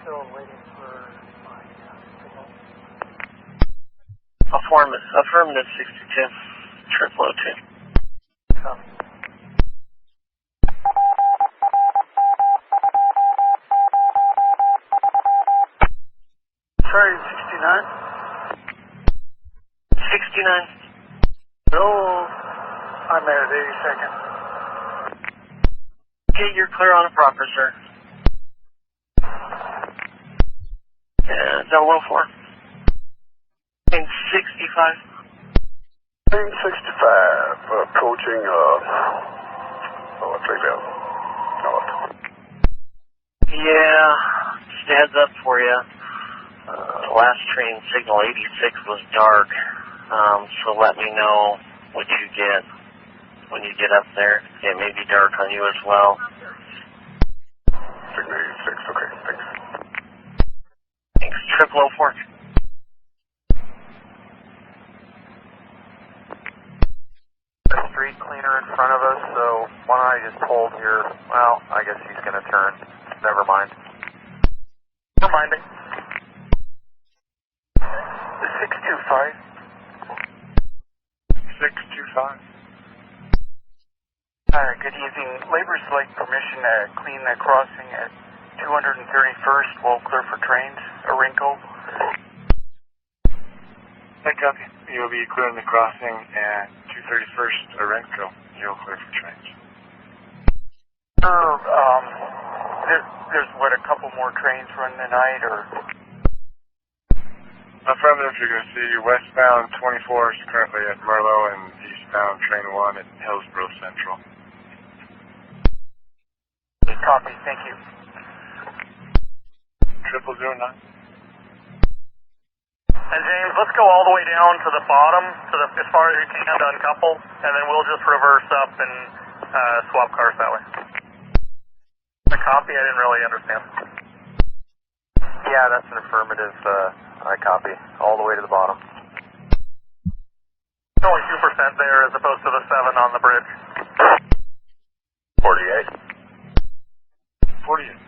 still waiting for my signal. Affirmative 62. Triple 02. Copy. Sorry, 69? 69. No, I'm there at 82nd. Okay, you're clear on a proper, sir. Yeah, 004. And 65. Team 65, approaching, Trimet. Yeah, just a heads up for you. Last train signal 86 was dark, so let me know what you get when you get up there. It may be dark on you as well. Signal 86, okay, thanks. Thanks, 004. Street cleaner in front of us, so why don't I just hold here? Well, I guess he's going to turn. Never mind. Never mind me. 625. 625. Good evening. Labor's like permission to clean the crossing at 231st. We'll clear for trains. Orinco. Hey, copy. You'll be clearing the crossing at 231st Orenco. You'll clear for trains. There's what, a couple more trains running tonight, or? Affirmative, you're going to see westbound 24 is currently at Merlo and eastbound train 1 at Hillsborough Central. Copy, thank you. 0009. And James, let's go all the way down to the bottom, as far as you can to uncouple, and then we'll just reverse up and swap cars that way. The copy, I didn't really understand. Yeah, that's an affirmative. I copy. All the way to the bottom. It's only 2% there as opposed to the 7 on the bridge. 48. 48.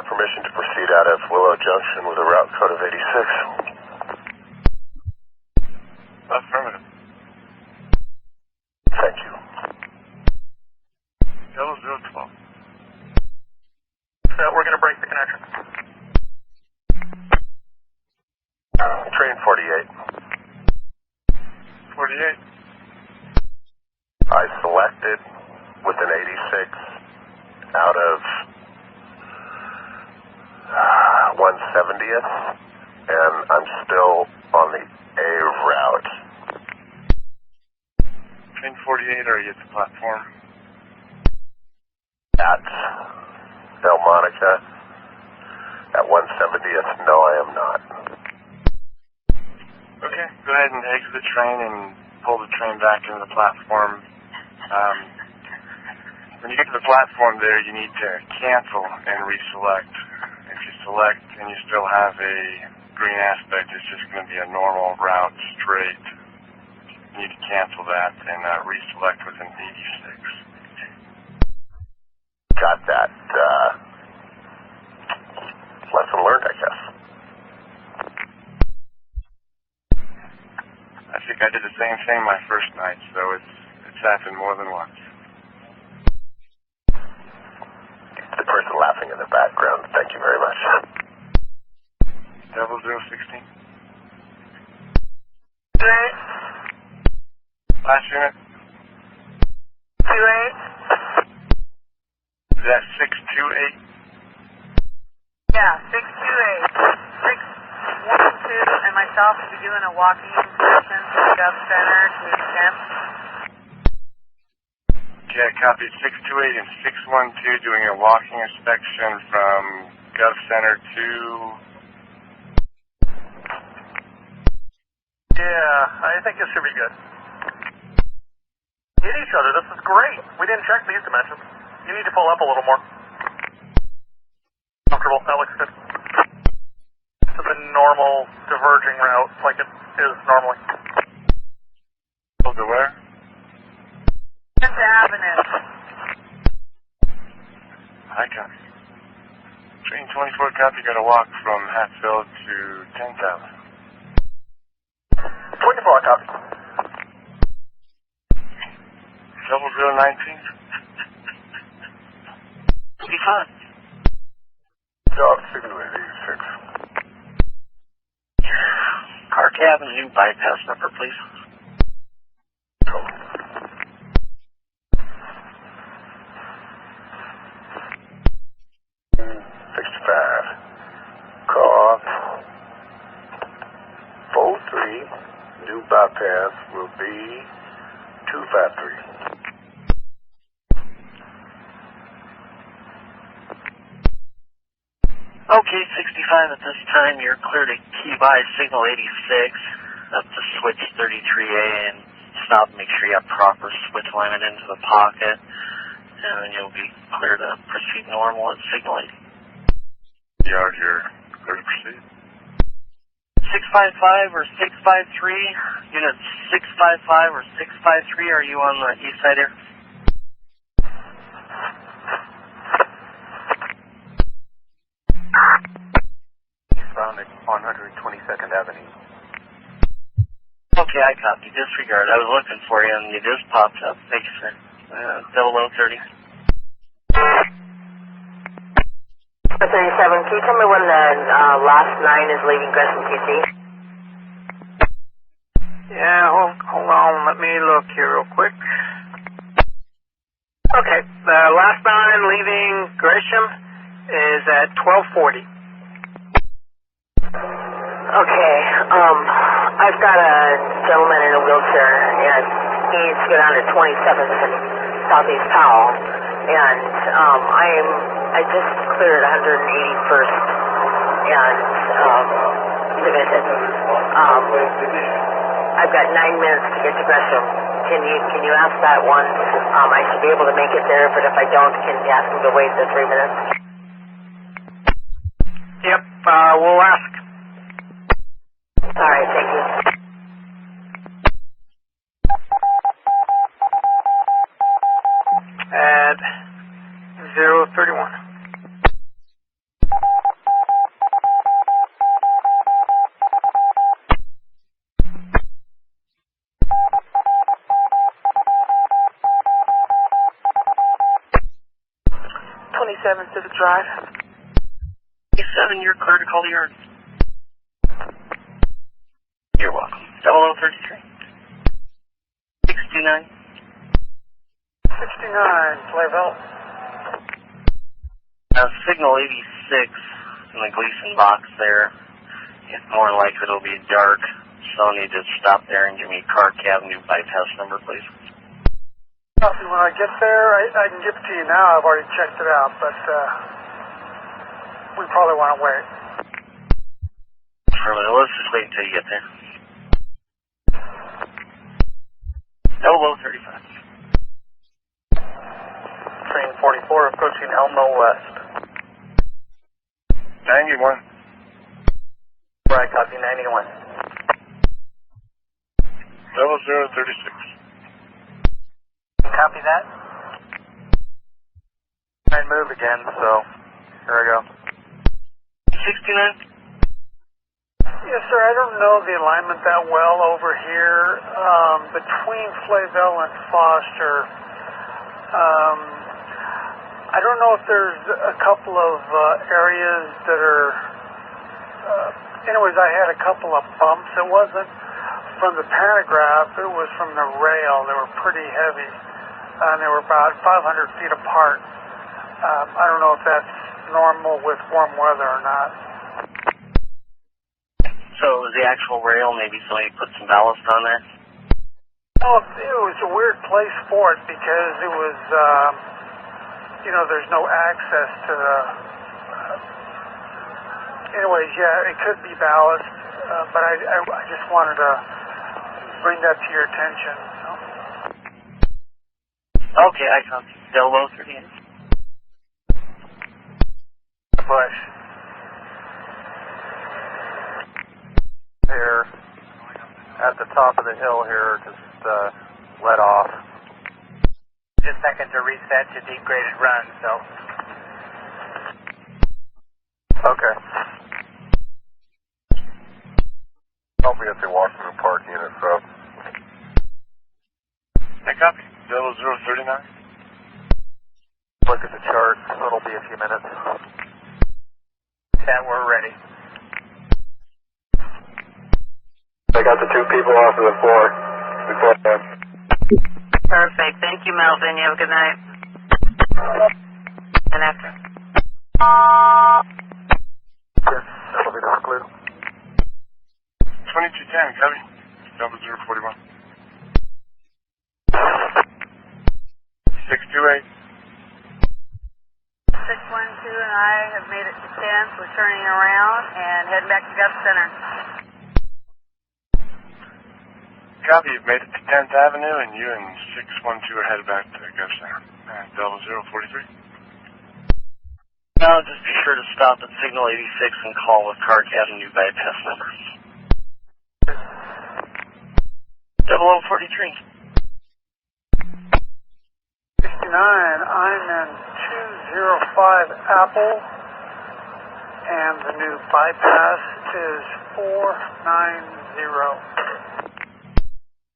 Permission to proceed out of Willow Junction with a route code of 86. Affirmative. Thank you. 0012. So we're going to break the connection. Train 48. 48. I selected with an 86 out of 170th, and I'm still on the A route. Train 48, are you at the platform? At Delmonica. At 170th, no, I am not. Okay, go ahead and exit the train and pull the train back into the platform. When you get to the platform there, you need to cancel and reselect. If you select and you still have a green aspect, it's just going to be a normal route straight. You need to cancel that and reselect with an 86. Got that. Lesson learned, I guess. I think I did the same thing my first night, so it's happened more than once. The person laughing in the background, thank you very much. 0016. 28. Last unit. 28. Is that 628? Yeah, 628. 612 and myself will be doing a walking inspection from Gov Center to Camp. Yeah, copy 628 and 612 doing a walking inspection from Gov Center to... Yeah, I think this should be good. Hit each other, this is great. We didn't check these dimensions. You need to pull up a little more. Comfortable, that looks good. To the normal diverging route, like it is normally. Go to where? 10th Avenue. I copy. Train 24 copy, got a walk from Hatfield to 10,000. 24 copy. 0019. Be fine. Dog signal 86. Car cab and new bypass number, please. 65. Car 43. New bypass will be 253. Okay, 65 at this time. You're clear to key by signal 86 up to switch 33A and stop and make sure you have proper switch alignment into the pocket. And then you'll be clear to proceed normal at signal 80. Yard here. Clear to proceed. 655 or 653, unit 655 or 653, are you on the east side here? Found at 122nd Avenue. Okay, I copy. Disregard. I was looking for you and you just popped up. Thank you, sir. 0030. 37, can you tell me when the last 9 is leaving Gresham QC? Yeah, hold on. Let me look here real quick. Okay, the last 9 leaving Gresham is at 1240. Okay, I've got a gentleman in a wheelchair, and he needs to go down to 27th and Southeast Powell, and I just cleared 181st and division. I've got 9 minutes to get to Gresham. Can you ask that one? I should be able to make it there, but if I don't, can you ask him to wait the 3 minutes? Yep, we'll ask. All right, thank you. At 031. Civic Drive. 7, you're clear to call the yard. You're welcome. 0033. 69. 69, Flayville. Signal 86 in the Gleason box there. It's more likely it'll be dark, so I'll need to stop there and give me car cab new bypass number, please. When I get there, I can give it to you now. I've already checked it out, but we probably want to wait. Sure, let's just wait until you get there. 0035. Train 44 approaching Elmo West. 91. Right, copy 91. 0036. Copy that. I move again, so here I go. 69. Yes, sir. I don't know the alignment that well over here between Flayville and Foster. I don't know if there's a couple of areas that are. Anyways, I had a couple of bumps. It wasn't from the pantograph. It was from the rail. They were pretty heavy, and they were about 500 feet apart. I don't know if that's normal with warm weather or not. So was the actual rail, maybe somebody put some ballast on there? No, it was a weird place for it because it was, there's no access to the. Anyways, yeah, it could be ballast, but I just wanted to bring that to your attention. Okay, I copy. 0038. Bush. Here, at the top of the hill here, just let off. Just a second to reset to deep graded run, so. Okay. I'll be at the Washington Park unit, so. Hey, copy. 0039. Look at the chart, so it'll be a few minutes. Yeah, we're ready. I got the 2 people off of the floor before that. Perfect. Thank you, Melvin. You have a good night. And after. Yes, elevator clear. 2210, copy. 0041. 628. 612 and I have made it to 10th. We're turning around and heading back to Gulf Center. Copy, you've made it to 10th Avenue, and you and 612 are headed back to Gulf Center. 0043. No, just be sure to stop at Signal 86 and call with Clark Avenue bypass number. 0043. 69, I'm in 205 Apple, and the new bypass is 490.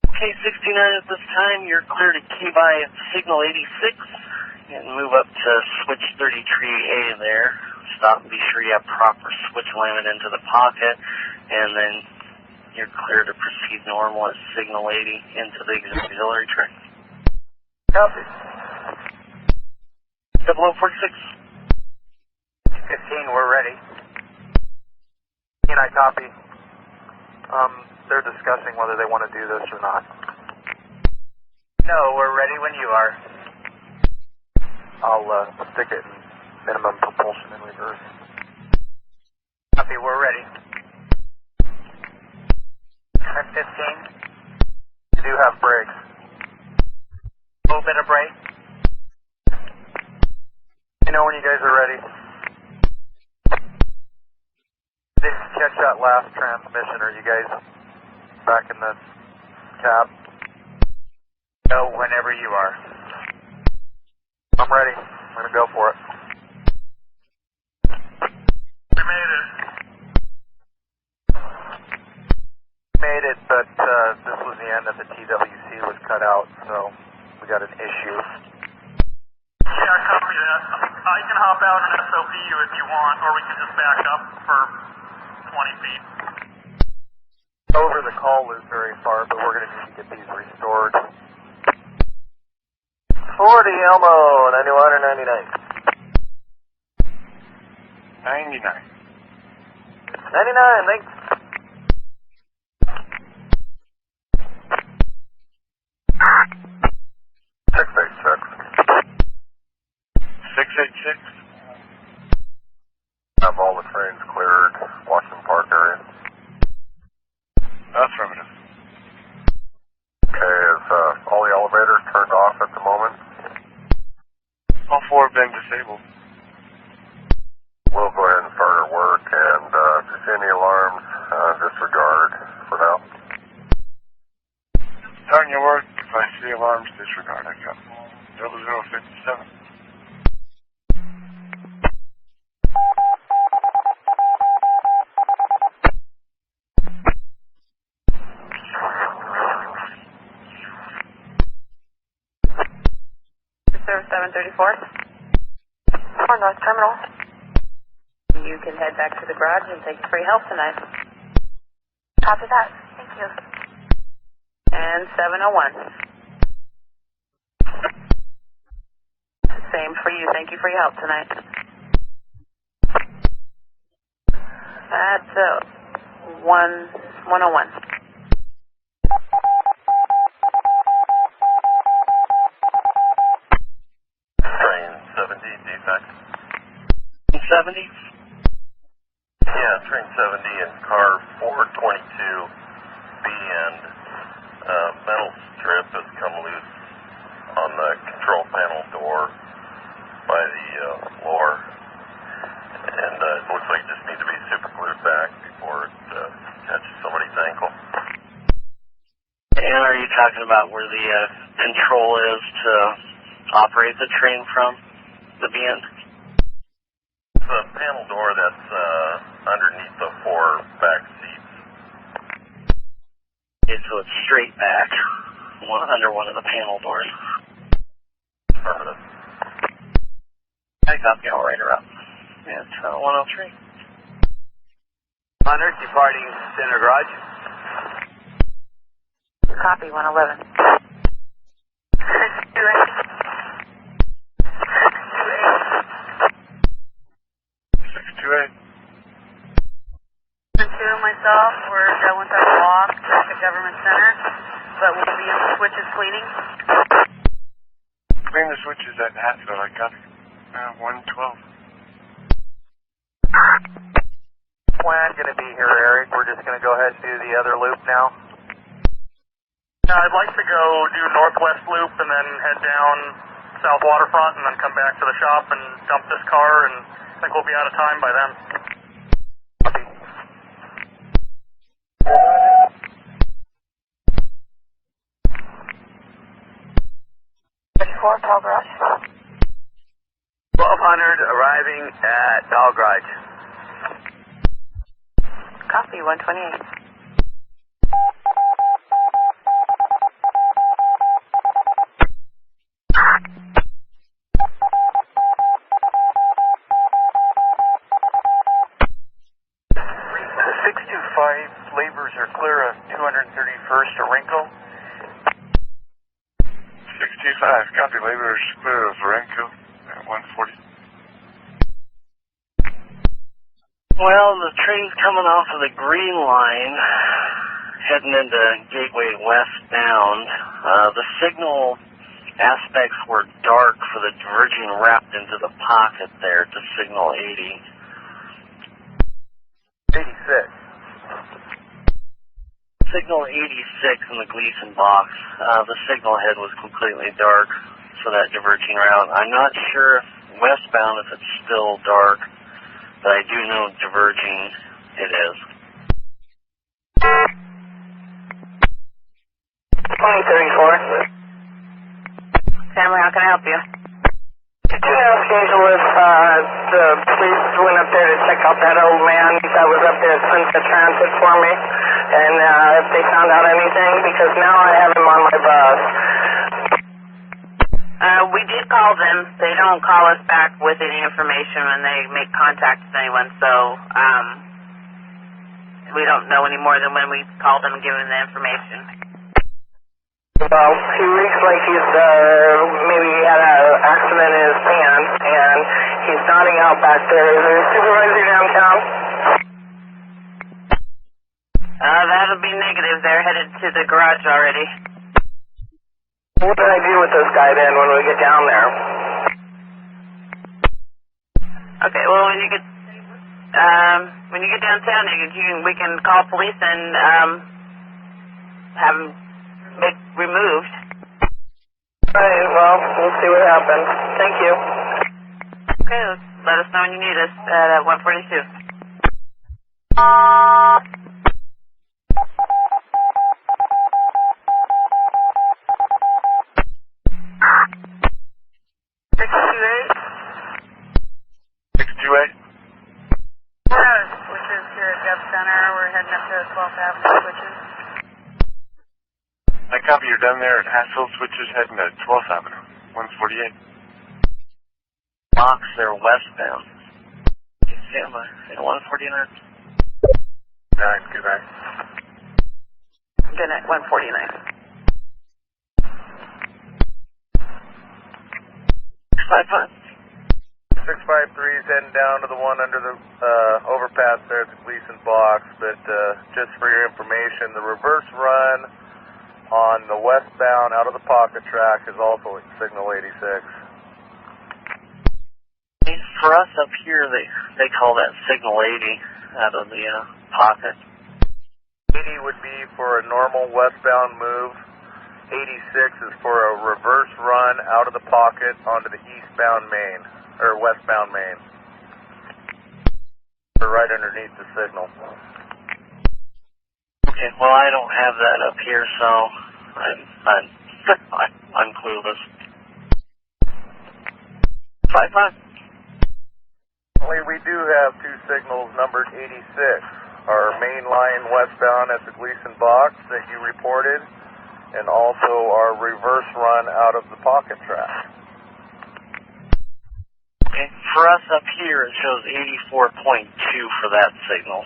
Okay, 69 at this time, you're clear to key by at Signal 86 and move up to switch 33A there. Stop and be sure you have proper switch alignment into the pocket, and then you're clear to proceed normal at Signal 80 into the auxiliary track. Copy. 0046. 15, we're ready. And I copy. They're discussing whether they want to do this or not. No, we're ready when you are. I'll stick it in minimum propulsion in reverse. Copy, we're ready. At 15. You do have brakes. A little bit of brake. You know when you guys are ready. Didn't catch that last transmission. Are you guys back in the cab? No, whenever you are. I'm ready. I'm going to go for it. We made it. Made it, but this was the end that the TWC was cut out, so we got an issue. Yeah, copy that. I can hop out an SOP you if you want, or we can just back up for 20 feet. Over the call is very far, but we're going to need to get these restored. 40 Elmo, 91 or 99? 99. 99, thanks. Six. Have all the trains cleared, Washington Park area. Affirmative. Okay, is all the elevators turned off at the moment? All 4 have been disabled. We'll go ahead and start our work, and if you see any alarms, disregard for now. Starting your work, if I see alarms, disregard. I got 0057. Service 734. Or North Terminal. You can head back to the garage and take free help tonight. Copy that. Thank you. And 701. Same for you. Thank you for your help tonight. That's 101. Train 70, defect. 70? Yeah, train 70 and car 422B and metal strip has come loose on the control panel door by the floor, and it looks like it just needs to be super glued back before it catches somebody's ankle. And are you talking about where the control is to operate the train from, the end? the panel door that's underneath the 4 back seats? Okay, so it's straight back, under one of the panel doors. Affirmative. I copy, I'll write her up. Yeah, it's 103. Hunter, departing center garage. Copy, 111. 628. Myself, we're going to walk at the government center, but we'll be in the switches cleaning. Clean the switches at Hatfield. I got 112. Plan going to be here, Eric. We're just going to go ahead and do the other loop now. I'd like to go do northwest loop and then head down south waterfront and then come back to the shop and dump this car, and I think we'll be out of time by then. 34, Tall Garage. 1200 arriving at Tall Garage. Copy, 128. Labors are clear of 231st to Wrinkle. 625. Copy. Laborers clear of Varenco at 140. Well, the train's coming off of the green line, heading into Gateway westbound. The signal aspects were dark for the diverging route into the pocket there to signal 80. 86. Signal 86 in the Gleason box. The signal head was completely dark for that diverging route. I'm not sure if westbound if it's still dark, but I do know diverging it is. 2034. Family, how can I help you? Did you ask Angel if the police went up there to check out that old man that was up there at Sunset Transit for me? And if they found out anything? Because now I have him on my bus. We did call them. They don't call us back with any information when they make contact with anyone, so we don't know any more than when we called them and given them the information. Well, he looks like he's, maybe he had an accident in his pants, and he's nodding out back there. Is there a supervisor downtown? That'll be negative. They're headed to the garage already. What do I do with this guy then when we get down there? Okay, well, when you get downtown, we can call police and have them removed. All right, well, we'll see what happens. Thank you. Okay, let us know when you need us at 142. 628. Switches here at Gov Center. We're heading up to 12th Avenue switches. I copy. You're down there at Hatfield switches heading to 12th Avenue, 148. Box, they're westbound. Stand by. 149. Alright, good night. Good night, 149. 655. 653 is heading down to the one under the overpass there at the Gleason box, but just for your information, the reverse run on the westbound out of the pocket track is also at signal 86. For us up here, they call that signal 80 out of the pocket. 80 would be for a normal westbound move. 86 is for a reverse run out of the pocket onto the eastbound main, or westbound main. They're right underneath the signal. Okay, well, I don't have that up here, so I'm clueless. 55. We do have two signals numbered 86. Our main line westbound at the Gleason box that you reported, and also our reverse run out of the pocket track. Okay, for us up here, it shows 84.2 for that signal.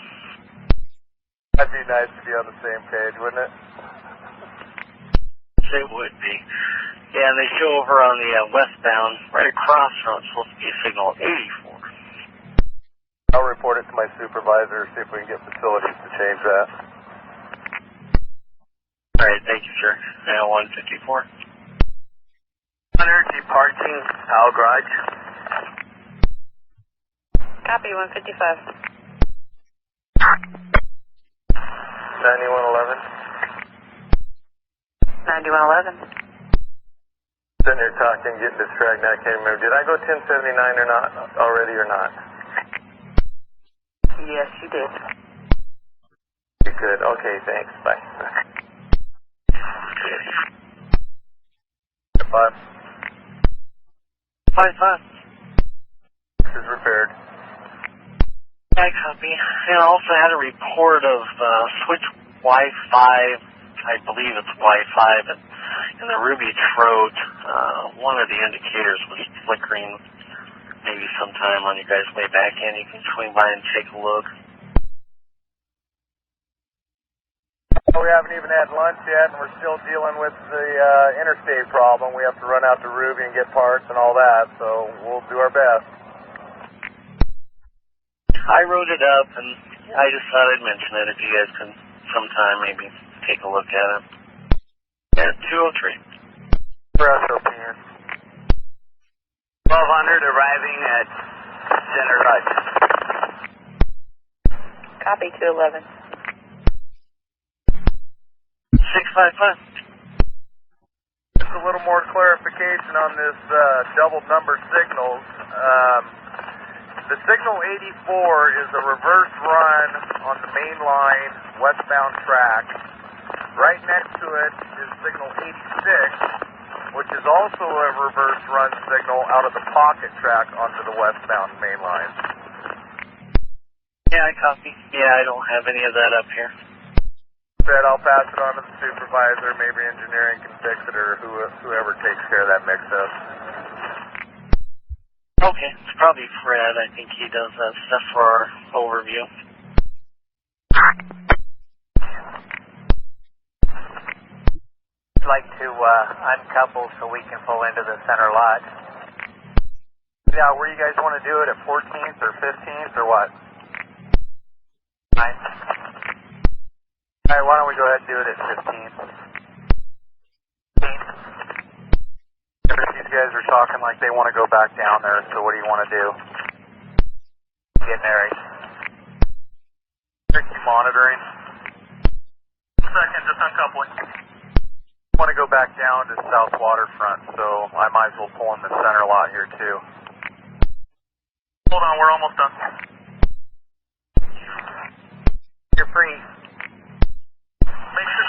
That'd be nice to be on the same page, wouldn't it? It would be. Yeah, and they show over on the westbound, right across from it's supposed to be a signal 84. I'll report it to my supervisor, see if we can get facilities to change that. All right, thank you, sir. Now 154. Hunter, departing Powell Garage. Copy, 155. 9111. 9111. Sitting here talking, getting distracted, I can't remember. Did I go 1079 or not already or not? Yes, you did. You could. Okay, thanks. Bye. 5. 5-5. This is repaired. I copy. And I also had a report of switch Wi-Fi, I believe it's Wi-Fi, but in the Ruby throat, one of the indicators was flickering. Maybe sometime on your guys' way back in, you can swing by and take a look. We haven't even had lunch yet, and we're still dealing with the interstate problem. We have to run out to Ruby and get parts and all that, so we'll do our best. I wrote it up, and I just thought I'd mention it if you guys can sometime maybe take a look at it. At 203. For SOP here. 1200 arriving at Center Garage. Copy, 211. 655. Just a little more clarification on this double number signals. The signal 84 is a reverse run on the main line westbound track. Right next to it is signal 86, which is also a reverse run signal out of the pocket track onto the westbound main line. Yeah, I copy. Yeah, I don't have any of that up here. I'll pass it on to the supervisor. Maybe engineering can fix it, or whoever takes care of that mix-up. Okay, it's probably Fred. I think he does that stuff for our overview. I'd like to uncouple so we can pull into the center lot. Yeah, where you guys want to do it, at 14th or 15th or what? 9th. Alright, why don't we go ahead and do it at 15th? 15th. These guys are talking like they want to go back down there, so what do you want to do? Get married. Are you monitoring? Second, just uncoupling. I want to go back down to South Waterfront, so I might as well pull in the center lot here too. Hold on, we're almost done. You're free. Make sure.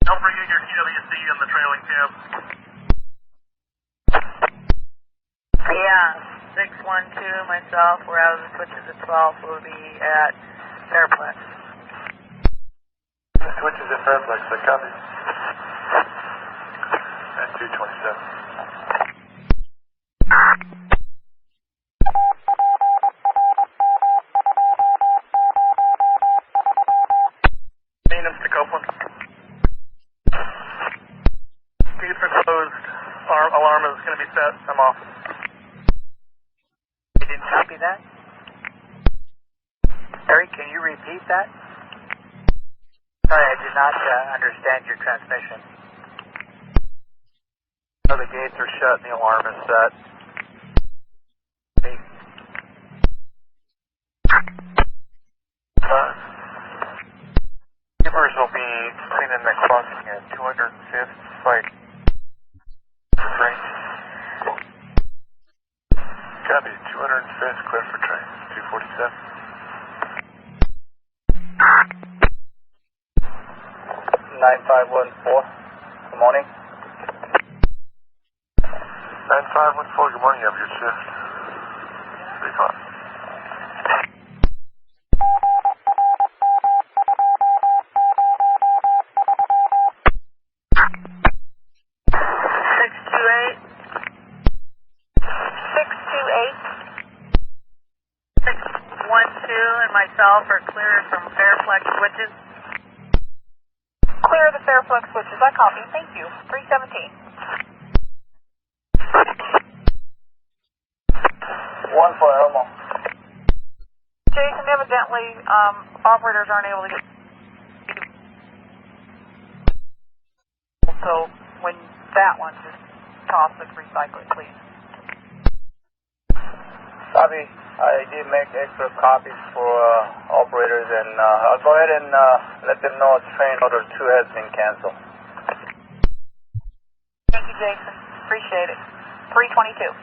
Don't forget your TWC and the trailing cab. Yeah, 612, myself, we're out of the switches at 12, so we'll be at Fairplex. The switches at Fairplex, I copy. At 227. Maintenance to Copeland. Gates are closed. Our alarm is going to be set. I'm off. You didn't copy that? Harry, can you repeat that? Sorry, I did not understand your transmission. Oh, the gates are shut and the alarm is set. Keepers will be cleaning the crossing at 205th site. Train. Copy, 205th, clear for train. 247. 9514. Good morning. 9514, good morning, you have your shift. 3-5. Are clear from Fairflex switches. Clear the Fairflex switches. I copy. Thank you. 317. 1 for Elmo. Jason, evidently, operators aren't able to get. So when that one, just toss it, recycle it, please. Copy. I did make extra copies for operators, and I'll go ahead and let them know train order 2 has been canceled. Thank you, Jason. Appreciate it. 322.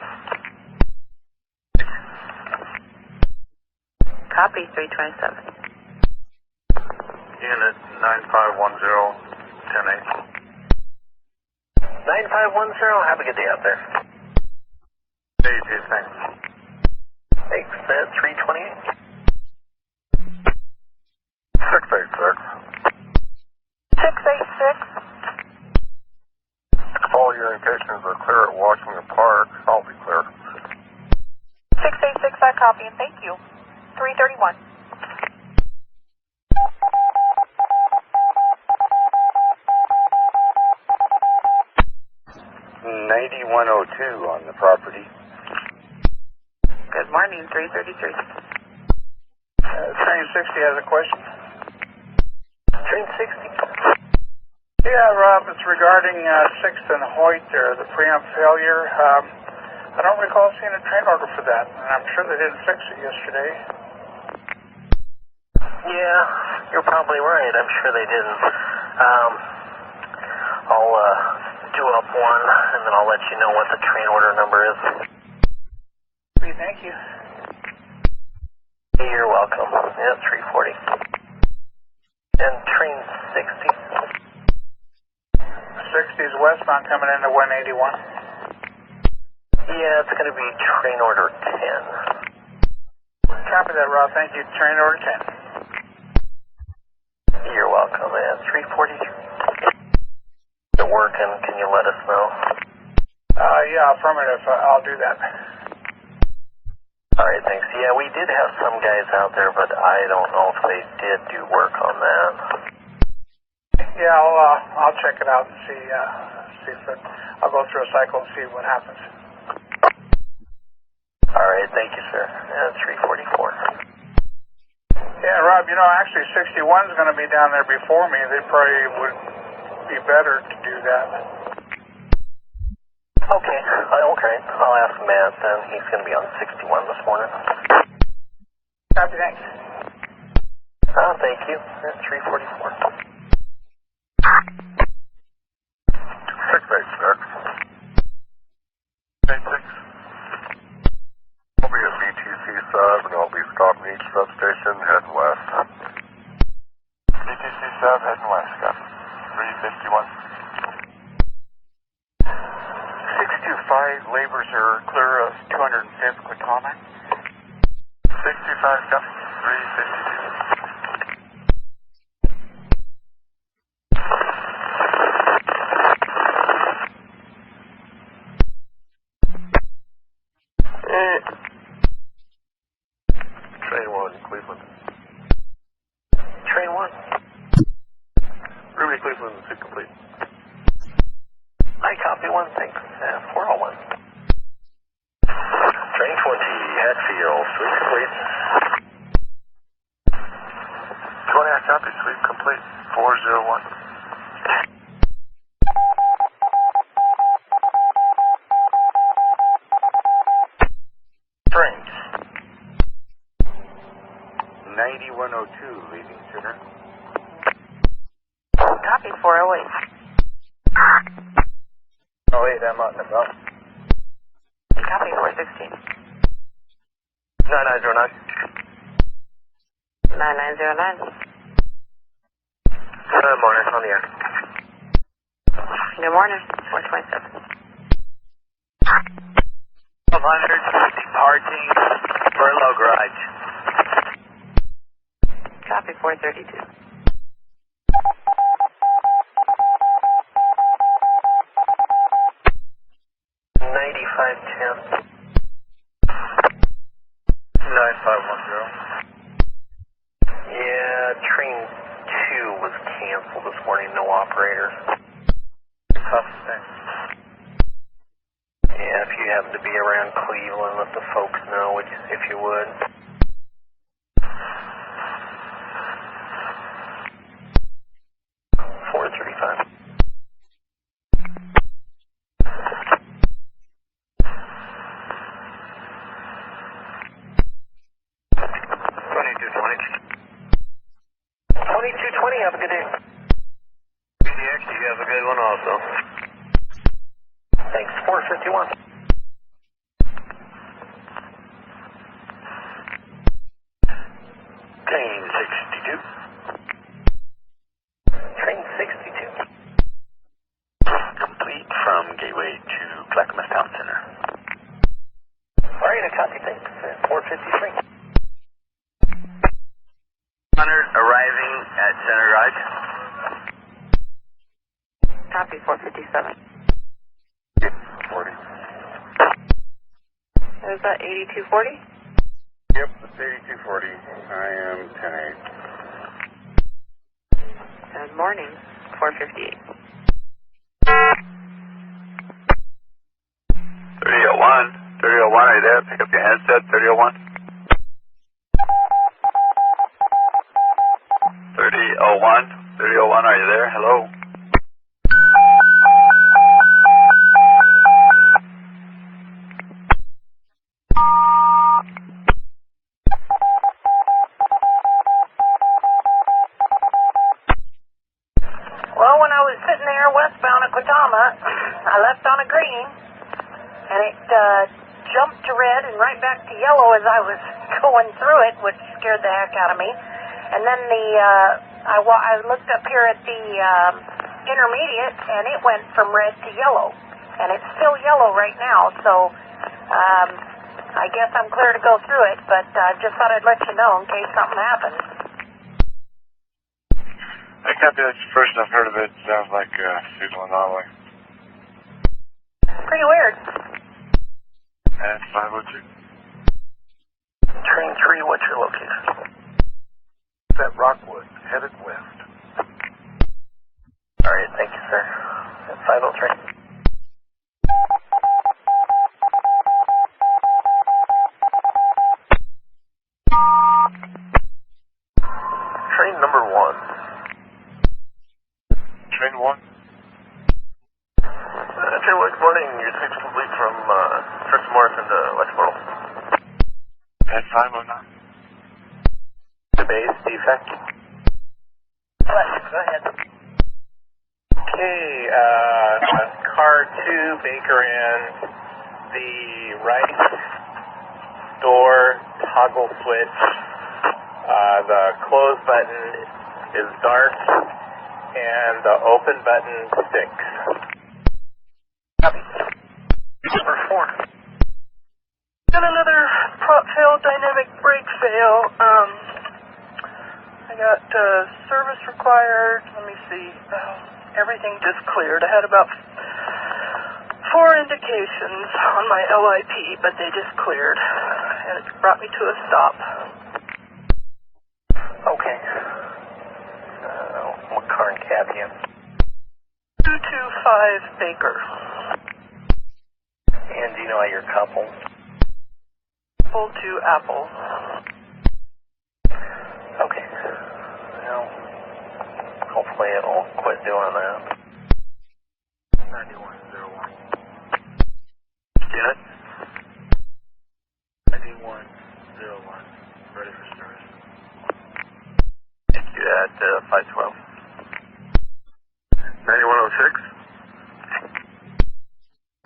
Copy, 327. Unit 9510, 10-8. 9510, have a good day out there. Hey, you too, thanks. Thanks, 328. 686. 686. All your indications are clear at Washington Park. I'll be clear. 686, I copy, and thank you. 331. On the property. Good morning, 333. Train 60 has a question. Train 60. Yeah, Rob, it's regarding 6th and Hoyt there, the preamp failure. I don't recall seeing a train order for that, and I'm sure they didn't fix it yesterday. Yeah, you're probably right. I'm sure they didn't. I'll do up one, and then I'll let you know what the train order number is. Thank you. You're welcome. Yeah, 340. And train 60. 60's westbound coming into 181. Yeah, it's going to be train order 10. Copy that, Rob. Thank you. Train order 10. You're welcome. And 343. You're working. Can you let us know? Yeah, affirmative. I'll do that. All right, thanks. Yeah, we did have some guys out there, but I don't know if they did do work on that. Yeah, I'll check it out and see if I'll go through a cycle and see what happens. All right, thank you, sir. And 344. Yeah, Rob, actually 61's going to be down there before me. They probably would be better to do that. Okay. I'll ask Matt then. He's going to be on 61 this morning. Copy, thanks. Thank you. 344. 686. 86. I'll be at BTC sub, and I'll be stopping each substation heading west. BTC sub heading west, got 351. 625, labors are clear of 205th, quick comment. 65, got 352. Train 1, Cleveland. Train 1. Ruby, Cleveland, is complete. I copy 1, thanks. 401. Train 20, Hatfield, sweep complete. 20, copy, sweep complete. 401. Trains. 9102, leaving center. Copy, 408. Oh, wait, I'm out and about. Copy, 416. 9909. 9909. Good morning, on the air. Good morning, 427. departing Furlough Garage. Copy 432. Yeah, train 2 was canceled this morning, no operator. Tough thing. Yeah, if you happen to be around Cleveland, let the folks know if you would. Have a good day. PDX, you have a good one also. Thanks. 451. Train 62. Train 62. Complete from Gateway to Clackamas Town Center. All right, a copy. Thanks. 453. Arriving at Center Garage. Copy 457. 40. Is that 8240? Yep, it's 8240. I am 10-8. Good morning. 458. 3001. 3001, are you there? Pick up your handset, 3001. 3001, are you there? Hello? Well, when I was sitting there westbound at Quitama, I left on a green, and it jumped to red and right back to yellow as I was going through it, which scared the heck out of me. And then I looked up here at the intermediate, and it went from red to yellow, and it's still yellow right now. So I guess I'm clear to go through it, but I just thought I'd let you know in case something happens. I copy. That's the first I've heard of it. Sounds like a signal anomaly. Pretty weird. That's 502. Train 3, what's your location? At Rockwood, headed west. All right, thank you, sir. 503. Train number 1. Train 1. Train 1, good morning. Your 6 complete from First Morrison to Westboro. At 509. The base defect. Go ahead. Okay, car 2, Baker Inn. The right door toggle switch, the close button is dark, and the open button sticks. Copy. Number 4. Got another prop fail, dynamic brake fail. I got service required. Let me see. Everything just cleared. I had about 4 indications on my LIP, but they just cleared, and it brought me to a stop. Okay. What car and cab you? 225 Baker. And do you know how you're coupled? Full to Apple. Okay. Well, hopefully it'll quit doing that. 9101. Unit? 9101. Ready for service. Thank you at 512. 9106.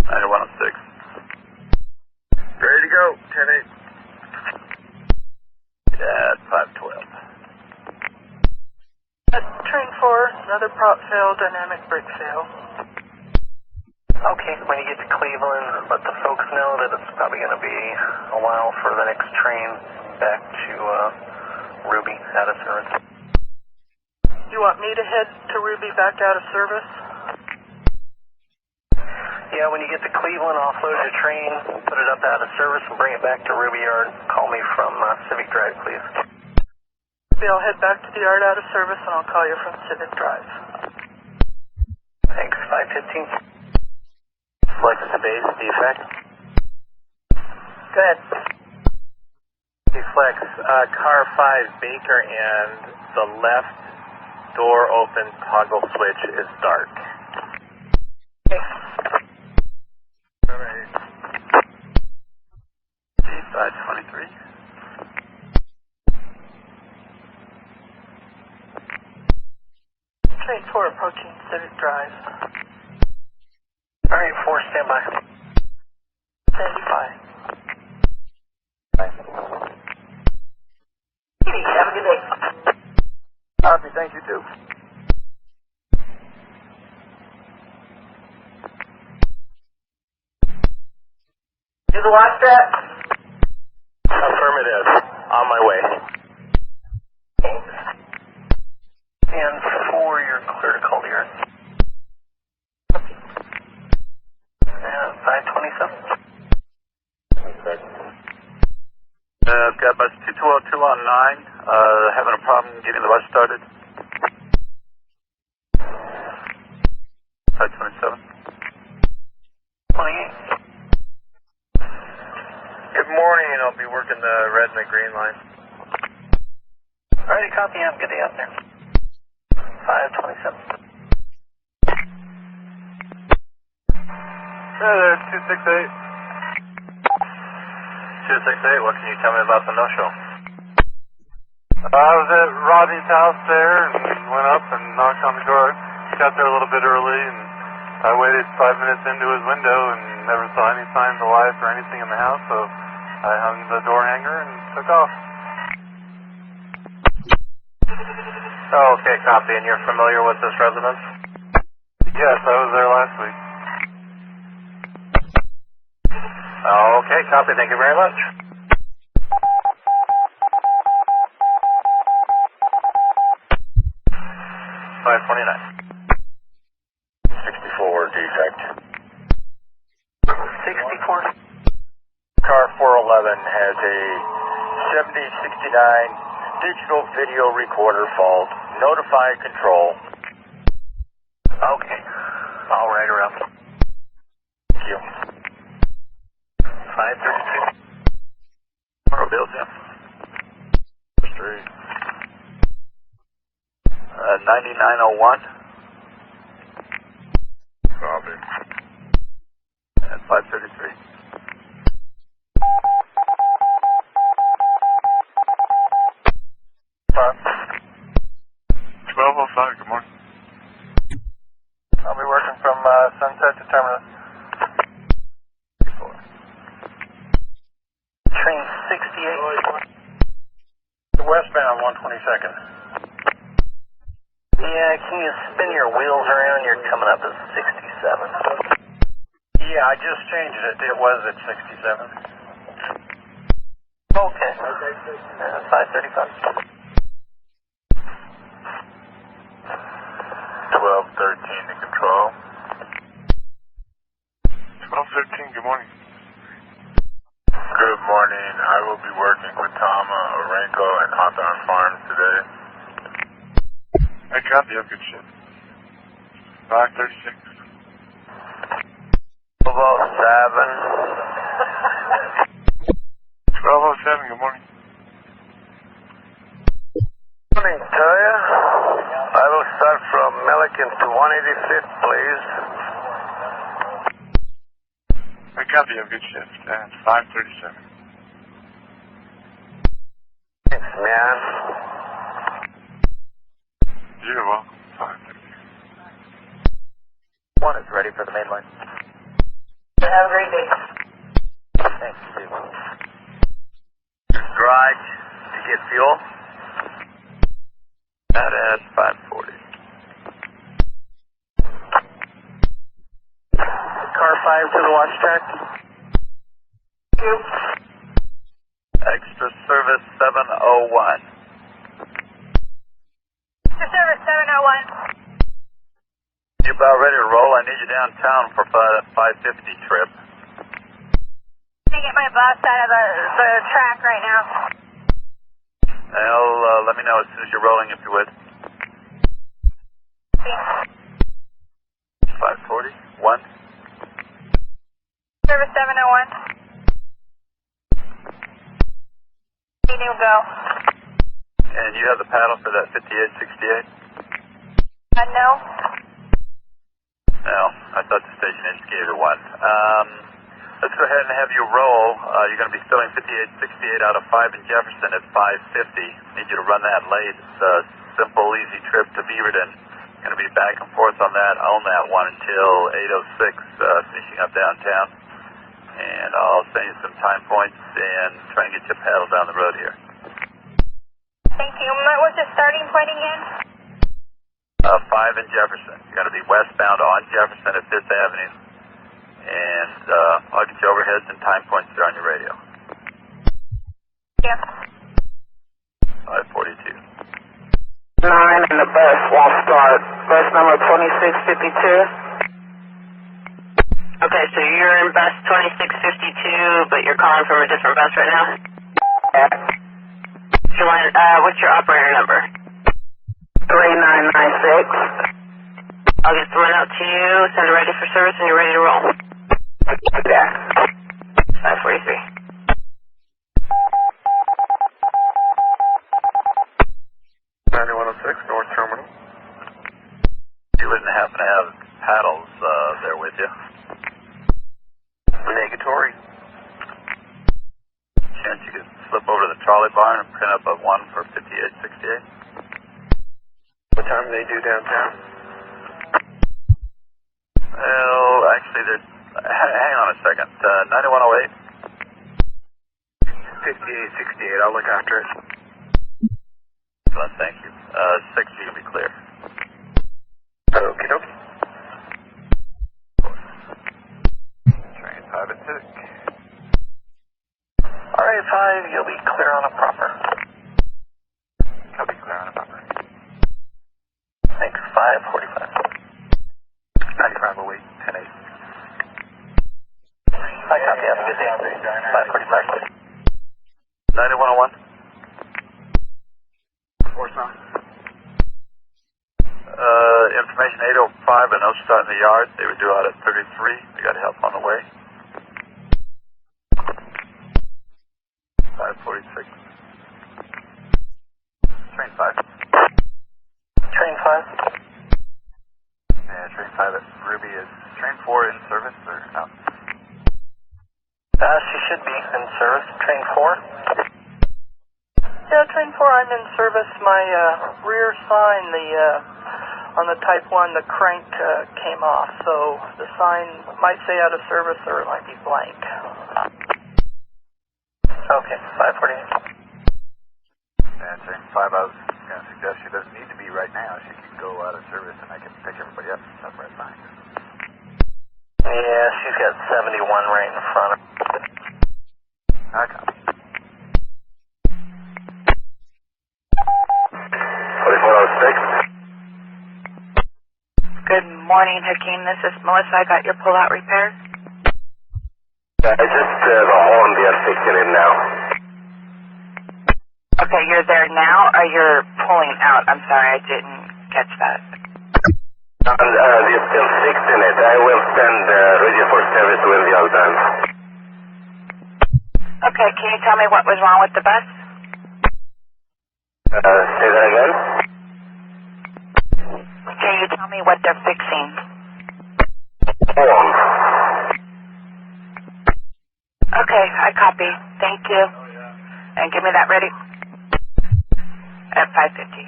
9106. Ready to go. 10-8. At 512. Train 4, another prop fail, dynamic brake fail. Okay, when you get to Cleveland, let the folks know. know that it's probably going to be a while for the next train back to Ruby out of service. You want me to head to Ruby back out of service? Yeah, when you get to Cleveland, offload your train, put it up out of service, and bring it back to Ruby Yard. Call me from Civic Drive, please. I'll head back to the yard out of service, and I'll call you from Civic Drive. Thanks, 515. Flex to base, defect. Go ahead. Flex, car 5 Baker and the left door open toggle switch is dark. Okay. Alright. G523. Train 4 approaching Civic Drive. Alright, 4, stand by. Standing by. Have a good day. Copy, thank you too. Do the watch strap? Affirmative. On my way. And 4, you're clear to call the yard. And 527. I've got bus 2202 on 9. Having a problem getting the bus started. 527. 28. Good morning. I'll be working the red and the green line. Alrighty, copy. Have a good day out there. 527. Hey there, 268. 268, what can you tell me about the no-show? I was at Rodney's house there and went up and knocked on the door. Got there a little bit early and I waited 5 minutes into his window and never saw any signs of life or anything in the house, so I hung the door hanger and took off. Oh, okay, copy. And you're familiar with this residence? Yes, I was there last week. Oh, okay, copy. Thank you very much. defect. 64. Car 411 has a 7069 digital video recorder fault. Notify control. Okay. I'll write her up. Thank you. 532. Motor Bills, yeah. Street. 9901. Copy. And 533. 1205, good morning. I'll be working from Sunset to Terminus. Train 68. Westbound 122nd. Yeah, can you spin your wheels around? You're coming up at 67. Yeah, I just changed it. It was at 67. Okay. 535. 1213 to control. 1213, good morning. Good morning. I will be working with Tama, Orenco, and Hawthorne Farms today. I copy. Have a good shift. 536. 1207. 1207, good morning. Morning, Toya. I will start from Milliken to 185th, please. I copy. Have a good shift. 537. Thanks, man. You're welcome. 538. One is ready for the main line. Have a great day. Thanks, Steve. Garage to get fuel. That at 540. Car 5 to the watch track. Extra Service 701. Extra Service 701. You about ready to roll? I need you downtown for 550 trip. Can I get my bus out of the track right now? Well, let me know as soon as you're rolling, if you would. 540. 1. Service 701. Need to go. And you have the paddle for that 5868? No. No, I thought the station indicator one. Let's go ahead and have you roll. You're going to be filling 5868 out of 5 in Jefferson at 550. Need you to run that late. It's a simple, easy trip to Beaverton. Going to be back and forth on that, own that one until 8:06, finishing up downtown. And I'll send you some time points and try and get you a paddle down the road here. Thank you. What was the starting point again? 5 in Jefferson. You're going to be westbound on Jefferson at 5th Avenue. And I'll get you overheads and time points there on your radio. Yeah. 542. 9 and the bus won't start. Bus number 2652. Okay, so you're in bus 2652, but you're calling from a different bus right now? Yeah. What's your operator number? 3996. I'll get someone out to you, send it ready for service, and you're ready to roll. Yeah. 543. 9106, North Terminal. You wouldn't happen to have paddles there with you? Negatory. Chance you could slip over to the trolley barn and print up a one for 5868? What time do they do downtown? Well, actually, there's... Hang on a second. 9108? 5868, I'll look after it. Well, thank you. 6, you can be clear. Okie dokie. Train 5 at 6. Alright, 5, you'll be clear on a proper. I'll be clear on a proper. Thanks, 545. 95 away, 10-8. I copy, have a good day. 545. 9101? Force on. Information 805, and no start in the yard. They were due out at 33. We got help on the way. 546. Train 5. Train 5. Yeah, train 5 at Ruby. Is train 4 in service or no? She should be in service. Train 4. Yeah, train 4, I'm in service. My rear sign, on the Type 1, the crank came off, so the sign might say out of service or it might be blank. Okay, 548. Yeah, train 5, I was going to suggest she doesn't need to be right now. She can go out of service and I can pick everybody up and stuff right behind her. Yeah, she's got 71 right in front of her. I copy. 4406. Good morning, Hakeem. This is Melissa. I got your pull-out repairs. Just the horn, they're fixing it now. Okay, you're there now, or you're pulling out? I'm sorry, I didn't catch that. They're still fixing it. I will stand ready for service when they are done. Okay, can you tell me what was wrong with the bus? Say that again? Can you tell me what they're fixing? Horn. Okay, I copy. Thank you. And give me that ready at 550.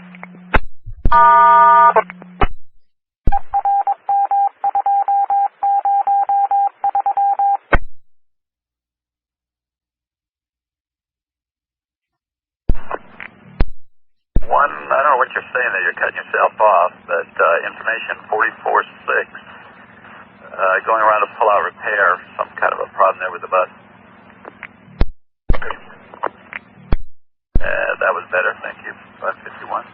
One, I don't know what you're saying there. You're cutting yourself off, but information 44-6, going around to pull out repair, some kind of a problem there with the bus. better, thank you. 551.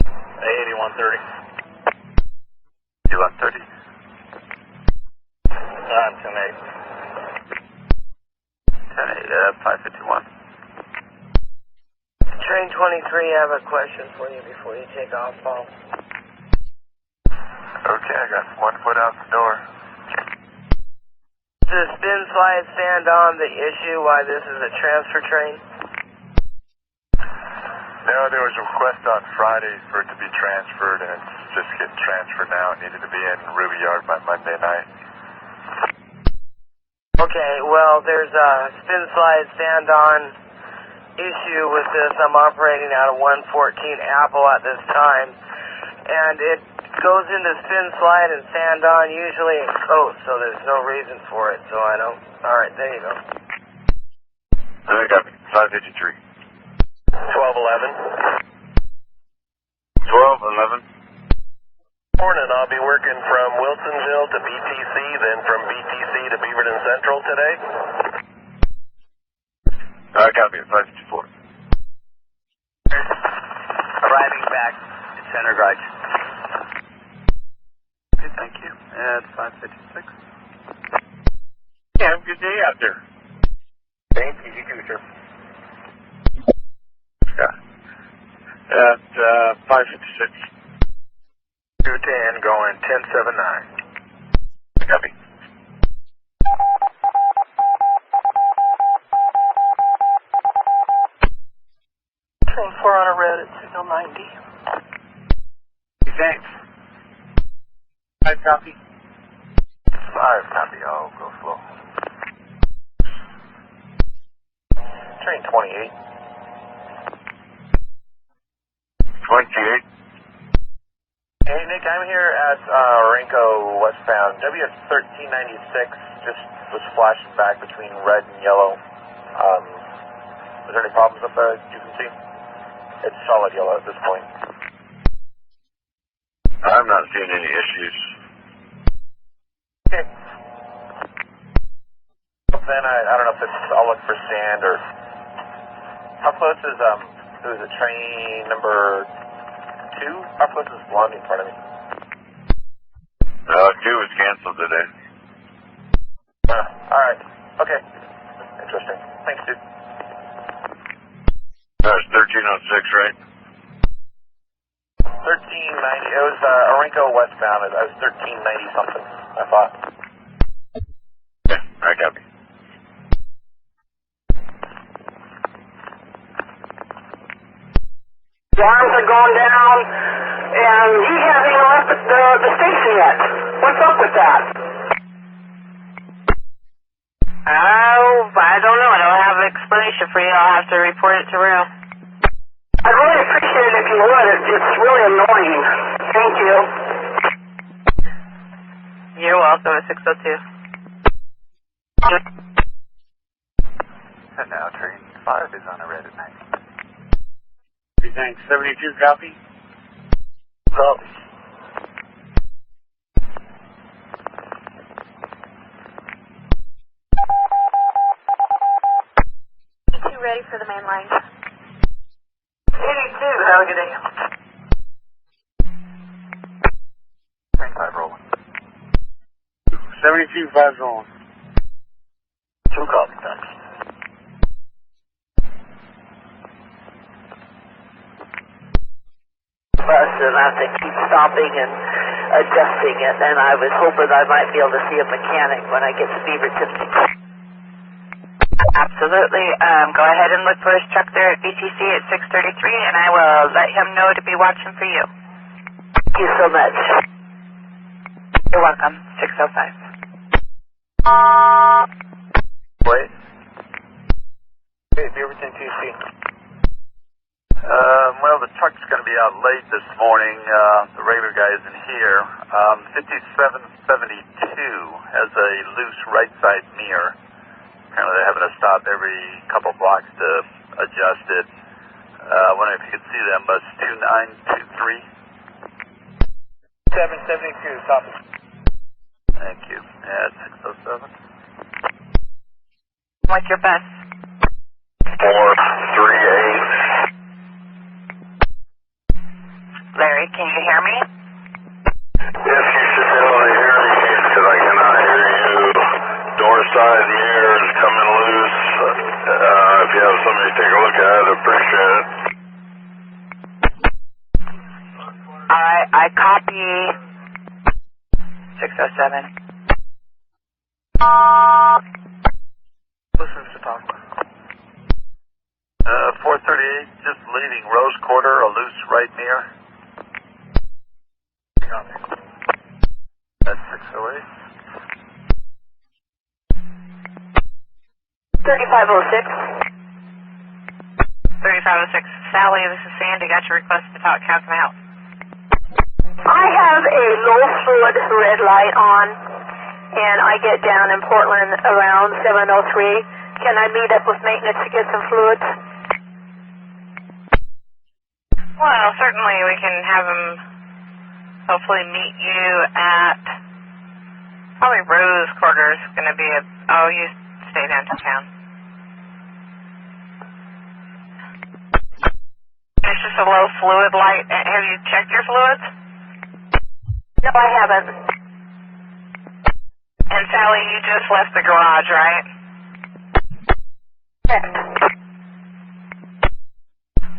A8130. 8130. I'm 10-8. 10-8, 551. Train 23, I have a question for you before you take off, Paul. Okay, I got 1 foot out the door. Does the spin slide stand on the issue why this is a transfer train? No, there was a request on Friday for it to be transferred, and it's just getting transferred now. It needed to be in Ruby Yard by Monday night. Okay, well, there's a spin slide stand on issue with this. I'm operating out of 114 Apple at this time, and it goes into spin slide and stand on usually in coast, so there's no reason for it, so I don't. Alright, there you go. I got 553. 1211. 1211. Morning, I'll be working from Wilsonville to BTC, then from BTC to Beaverton Central today. I copy it, 554. Arriving back at Center Garage. Okay, thank you. At 556. Yeah, have a good day out there. Thank you, you too, sir. Yeah. At 556. 210 going 1079. Copy. Train 4 on a red at signal 90. Thanks. 5 copy. 5 copy, I'll go slow. Train 28. 28. Hey, Nick, I'm here at Renko westbound. WS1396 just was flashing back between red and yellow. Is there any problems up there you can see? It's solid yellow at this point. I'm not seeing any issues. Okay. Then I don't know if it's, I'll look for sand or... How close is, it was a train number 2? How close is Blondie in front of me? 2 was canceled today. Alright. Okay. Interesting. Thanks, dude. That was 1306, right? 1390. It was Orenco westbound. I was 1390 something, I thought. Yeah, I copy. The arms are going down, and he hasn't even left the station yet. What's up with that? Oh, I don't know. I don't have an explanation for you. I'll have to report it to Real. I'd really appreciate it if you would. It's really annoying. Thank you. You're welcome at 602. And now train 5 is on a red at night. Thanks. 72 copy? Copy. Ready for the main line. 82, have a good day. Train 5 rolling. 72, 5 rolling. 2 copy, thanks. And I have to keep stopping and adjusting it, and I was hoping I might be able to see a mechanic when I get to Beaverton. Absolutely. Go ahead and look for his truck there at BTC at 633, and I will let him know to be watching for you. Thank you so much. You're welcome. 605. Wait. Hey, Beaverton TC. Well, the truck's going to be out late this morning. The regular guy isn't here. 5772 has a loose right side mirror. Apparently they're having to stop every couple blocks to adjust it. I wonder if you could see them. Bus 2923. 772, copy. Thank you. At 607. What's your bus? 438. side mirrors coming loose. If you have somebody take a look at it, appreciate it. Alright, I copy 607. This is Chautauqua. 438, just leaving Rose Quarter, a loose right mirror. That's 608. 3506. 3506. Sally, this is Sandy. Got your request to talk. How can I help? I have a low fluid red light on, and I get down in Portland around 7:03. Can I meet up with maintenance to get some fluids? Well, certainly we can have them hopefully meet you at probably Rose Quarters. Going to be you stay downtown. It's just a low fluid light. Have you checked your fluids? No, I haven't. And Sally, you just left the garage, right? Correct.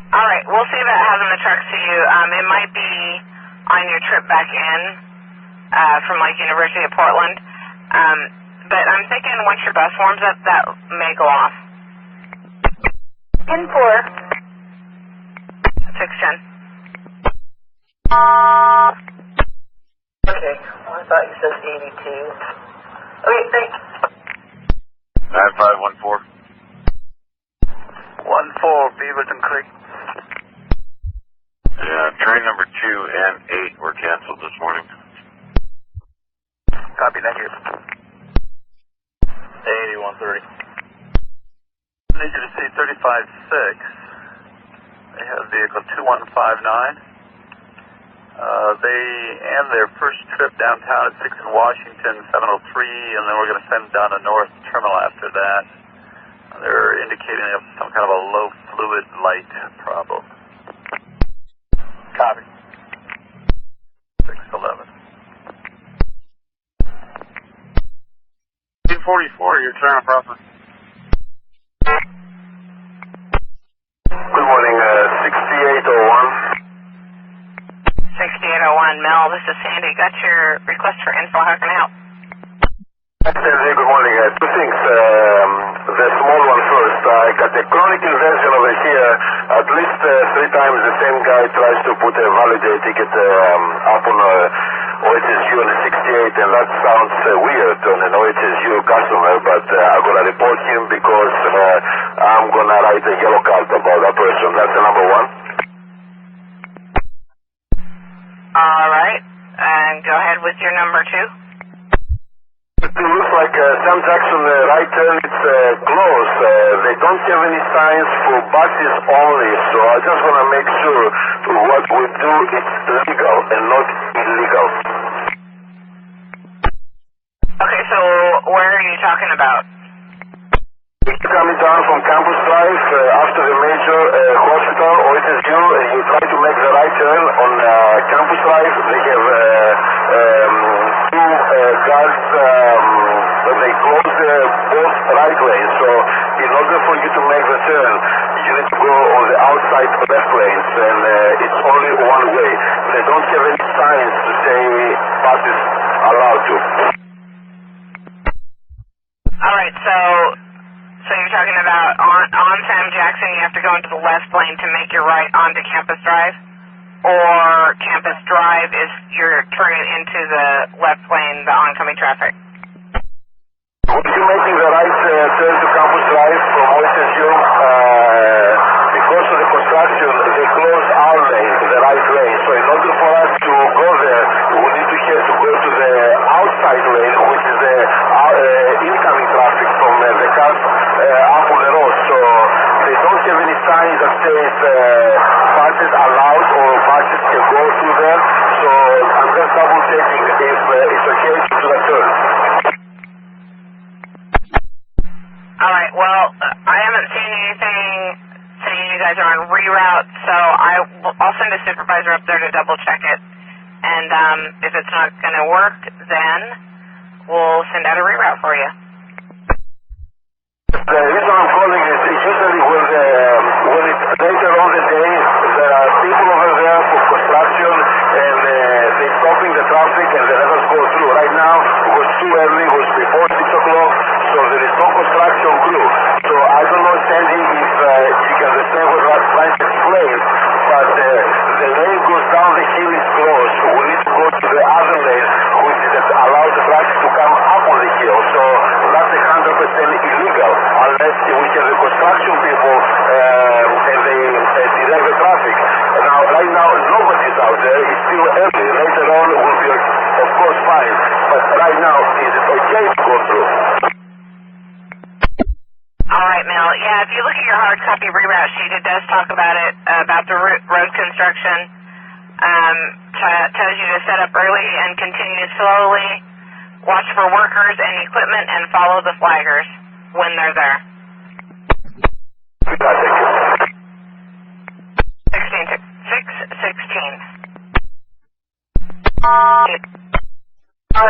All right, we'll see about having the truck to you. It might be on your trip back in from like University of Portland. But I'm thinking once your bus warms up, that may go off. 10-4. 610. Okay, I thought you said 82. Okay, thanks. 9514. 14, Beaverton Creek. Yeah, train number 2 and 8 were canceled this morning. Copy, thank you. 8130. Need you to see 356. They have vehicle 2159. They end their first trip downtown at 6 in Washington, 703, and then we're going to send down a north terminal after that. They're indicating some kind of a low fluid light problem. Copy. 611. 244, your turn, Prophet. Good morning, 6801. 6801, Mel, this is Sandy. Got your request for info. How can I help? Sandy, good morning. Two things. The small one first. I got a chronicle version over here. At least 3 times the same guy tries to put a validate ticket up on OHSU on the 68, and that sounds weird on an OHSU customer, but I'm going to report him because I'm going to write a yellow card about that person. That's the number 1. All right, and go ahead with your number 2. It looks like Sam Jackson right turn, it's closed. They don't have any signs for buses only, so I just want to make sure what we do is legal and not illegal. Okay, so where are you talking about? If you're coming down from Campus Drive after the major hospital, OHSU, you try to make the right turn on Campus Drive. They have 2 guards, they close both right lanes. So in order for you to make the turn, you need to go on the outside left lanes, and it's only one way. They don't have any signs to say buses allowed to. All right, so you're talking about on Sam Jackson, you have to go into the left lane to make your right onto Campus Drive? Or Campus Drive is you're turning into the left lane, the oncoming traffic? If you're making the right turn to Campus Drive from OHSU, because of the construction, they close our lane, the right lane. So in order for us to go there, we need to go to the outside lane, which is the incoming traffic from the cars up on the road. So they don't have any signs that says buses allowed or buses can go through there. So I'm just double checking if it's okay to do that turn. All right, well, I haven't seen anything saying you guys are on reroute, so I'll send a supervisor up there to double check it. And if it's not going to work, then we'll send out a reroute for you. The reason I'm calling is usually when it's later on the day, there are people over there for construction and they're stopping the traffic and they let us go through. Right now, it was too early, it was before 6 o'clock, so there is no construction crew. So I don't know, Sandy, if you can understand what I'm trying to explain, but the lane goes down the hill is closed. We need to go to the other lane, which allows the traffic to come up on the hill. So that's 100% illegal, unless we get the construction people and they direct the traffic. Now, right now, nobody's out there. It's still early. Later on, it will be, of course, fine. But right now, is it okay to go through? All right, Mel. Yeah, if you look at your hard copy reroute sheet, it does talk about it, about the road construction. Tells you to set up early and continue slowly, watch for workers and equipment, and follow the flaggers when they're there. 616. Are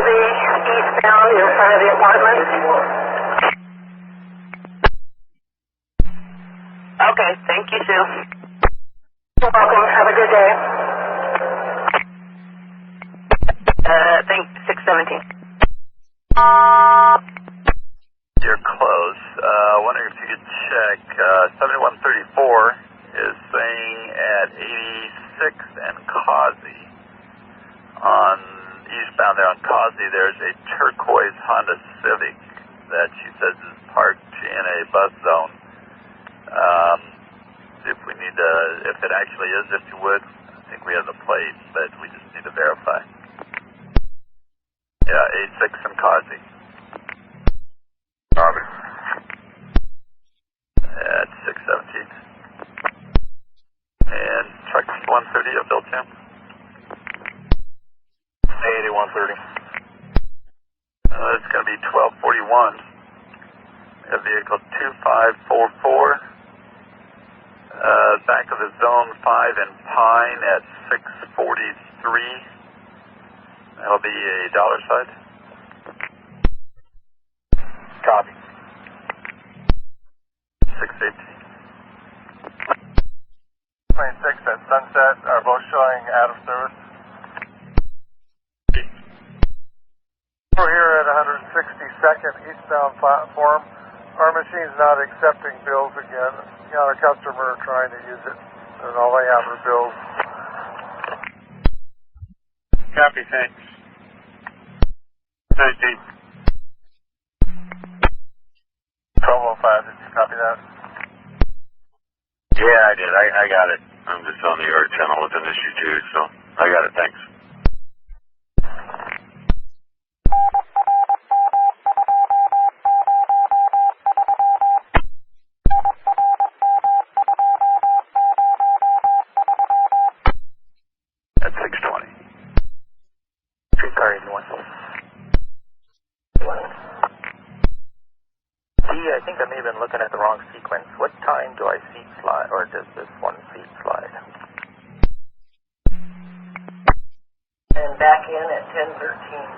they eastbound in front of the apartment? Okay, thank you, Sue. You're welcome. Have a good day. Thank 617. You're close. Wondering if you could check. 7134 is saying at 86 and Causey. On eastbound there on Causey, there's a turquoise Honda Civic that she says is parked in a bus zone. If we need to, if it actually is, if you would, I think we have the plate, but we just need to verify. Yeah, 86 and Causey. At 617. And truck 130 at Bill Tim. 8130. It's going to be 1241. We have vehicle 2544. Back of the zone 5 and Pine at 643. That'll be a dollar side. Copy. 618. 26 at Sunset are both showing out of service. We're here at 162nd eastbound platform. Our machine's not accepting bills again. Got a customer trying to use it, and all they have are bills. Copy, thanks. 19. 1205, did you copy that? Yeah, I did. I got it. I'm just on the yard channel with an issue too, so I got it. Thanks. At 620. Streetcar 81. I think I may have been looking at the wrong sequence. What time do I seat slide, or does this one seat slide? And back in at 10:13.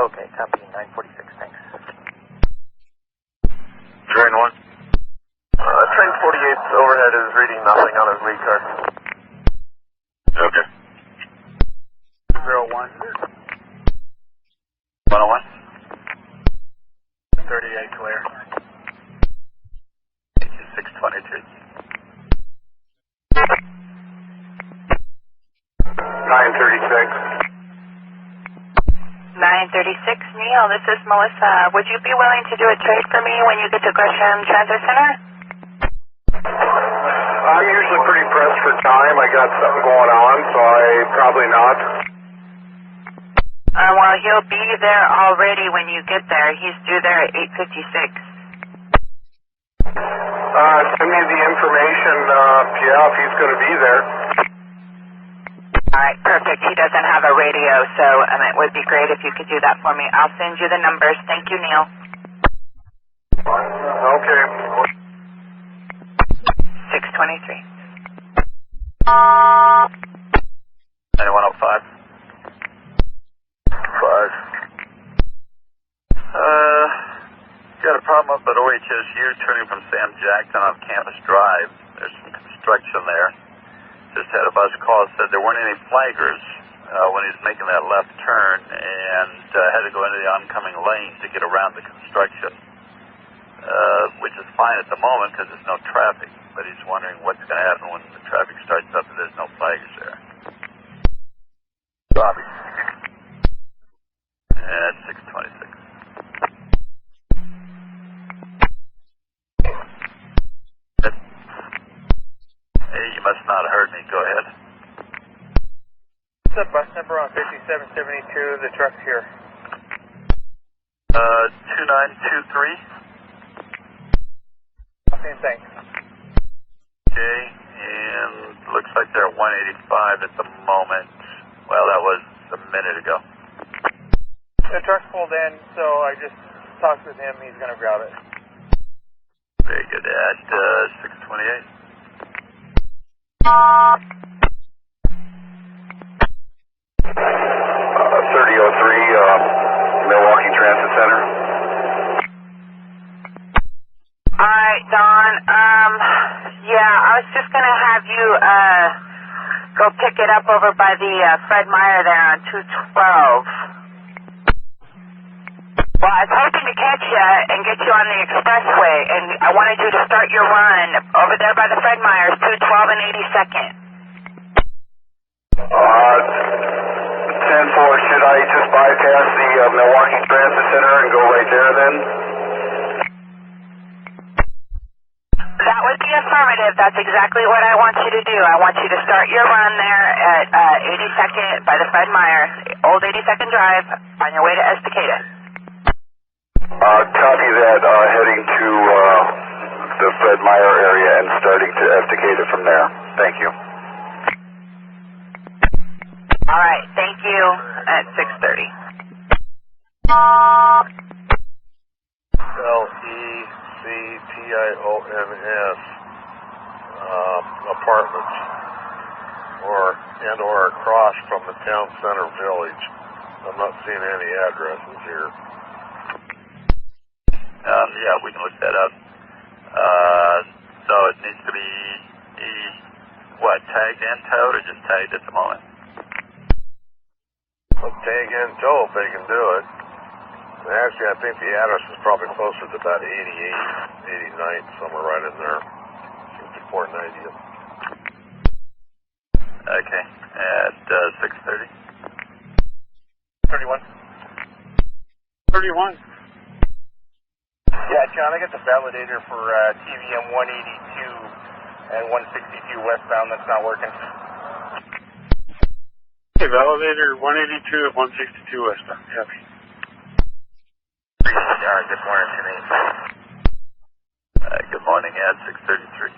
Okay, copy 946, thanks. Train 1. Train 48's overhead is reading nothing on his lead card. Okay. 01. 101. 38 clear. 623. 936. 936, Neil, this is Melissa. Would you be willing to do a trade for me when you get to Gresham Transit Center? I'm usually pretty pressed for time. I got something going on, so probably not. Well, he'll be there already when you get there. He's due there at 8:56. Send me the information, if he's going to be there. All right, perfect. He doesn't have a radio, so it would be great if you could do that for me. I'll send you the numbers. Thank you, Neil. Okay. 623. 9105. 5. talking about OHSU turning from Sam Jackson on Campus Drive. There's some construction there. Just had a bus call, said there weren't any flaggers when he was making that left turn, and had to go into the oncoming lane to get around the construction, which is fine at the moment because there's no traffic, but he's wondering what's going to happen when the traffic starts up and there's no flaggers there. Copy. At 626. Hey, you must not have heard me. Go ahead. What's the bus number on 5772? The truck's here. 2923. Same thing. Okay, and looks like they're at 185 at the moment. Well, that was a minute ago. The truck's pulled in, so I just talked with him. He's going to grab it. Very good. At 628. 3003, Milwaukee Transit Center. Alright, Don. Yeah, I was just gonna have you, go pick it up over by the, Fred Meyer there on 212. Well, I was hoping to catch you and get you on the expressway, and I wanted you to start your run over there by the Fred Meyers, 212 and 82nd. 10-4, should I just bypass the Milwaukee Transit Center and go right there then? That would be affirmative. That's exactly what I want you to do. I want you to start your run there at 82nd by the Fred Meyer, old 82nd Drive, on your way to Estacada. Copy that, heading to the Fred Meyer area and starting to Estacada from there. Thank you. All right, thank you. At 6:30. LECTIONS apartments, or across from the town center village. I'm not seeing any addresses here. Yeah, we can look that up. So it needs to be, tagged and towed, or just tagged at the moment? Well, tag in tow if they can do it. And actually, I think the address is probably closer to about 88, 89, somewhere right in there. 5490. Okay, at 6:30. 31. 31. Yeah, John, I got the validator for TVM 182 and 162 westbound. That's not working. Okay, validator 182 at 162 westbound. Copy. Good morning, Jimmy. Good morning, at 6:33.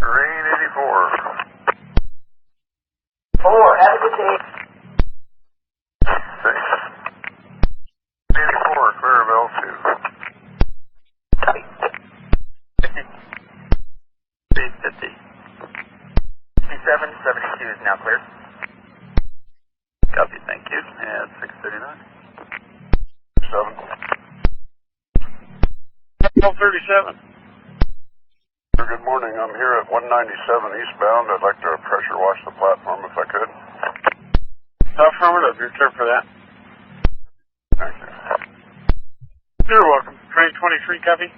Rain 84. 4, have a good day. 6. 84, Clarabelle 2. 850. 2772 is now clear. Copy, thank you. At 6:39. 7. 1237. Good morning. I'm here at 197 eastbound. I'd like to pressure wash the platform if I could. Affirmative. You're clear for that. Thank you. You're welcome. Train 23, copy.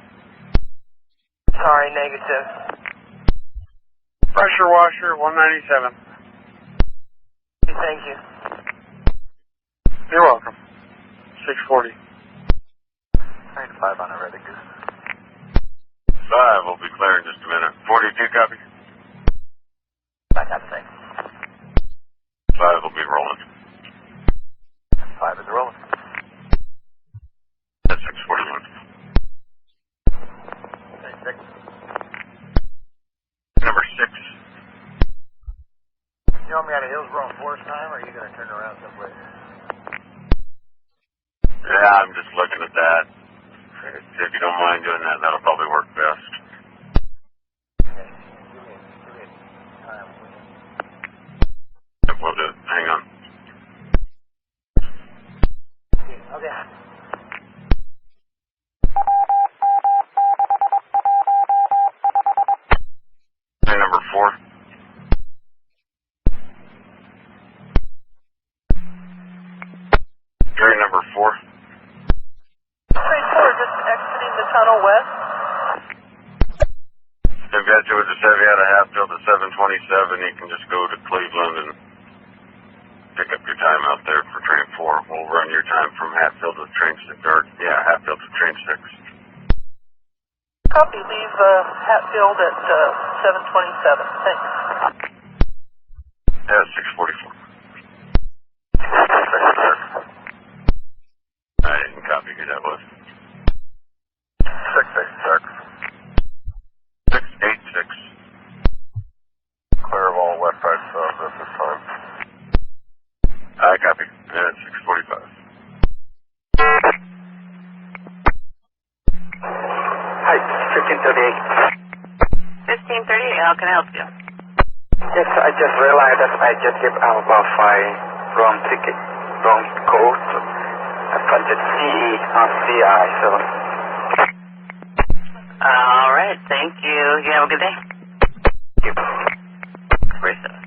Sorry, negative. Pressure washer 197. Thank you. You're welcome. 640. Train 5 on a ready goose. 5 will be clear in just a minute. 42, copy. Back up, thing. 5 will be rolling. 5 is rolling. At 641. Train 6. Number 6. You want me out of Hillsborough and Forest time, or are you going to turn around someplace? Yeah, I'm just looking at that. If you don't mind doing that, that'll probably work best. Okay. Give me a time. 4. Train number 4. Train 4, just exiting the tunnel west. They've got you with the Chevy out of Hatfield at 7:27. You can just go to Cleveland and pick up your time out there for train 4. We'll run your time from Hatfield to train 6, or Hatfield to train 6. Copy, leave Hatfield at 7:27. Thanks. Yeah, 6:44. I didn't copy who that was. 686. 686. Clear of all west side subs at this time. I copy. Yeah, 6:45. Hi, 1538. 1538, how can I help you? Yes, I just realized that I just gave out about 5 wrong ticket, wrong code. I punched CE on CI, so. Alright, thank you. You have a good day. Thank you. Great stuff.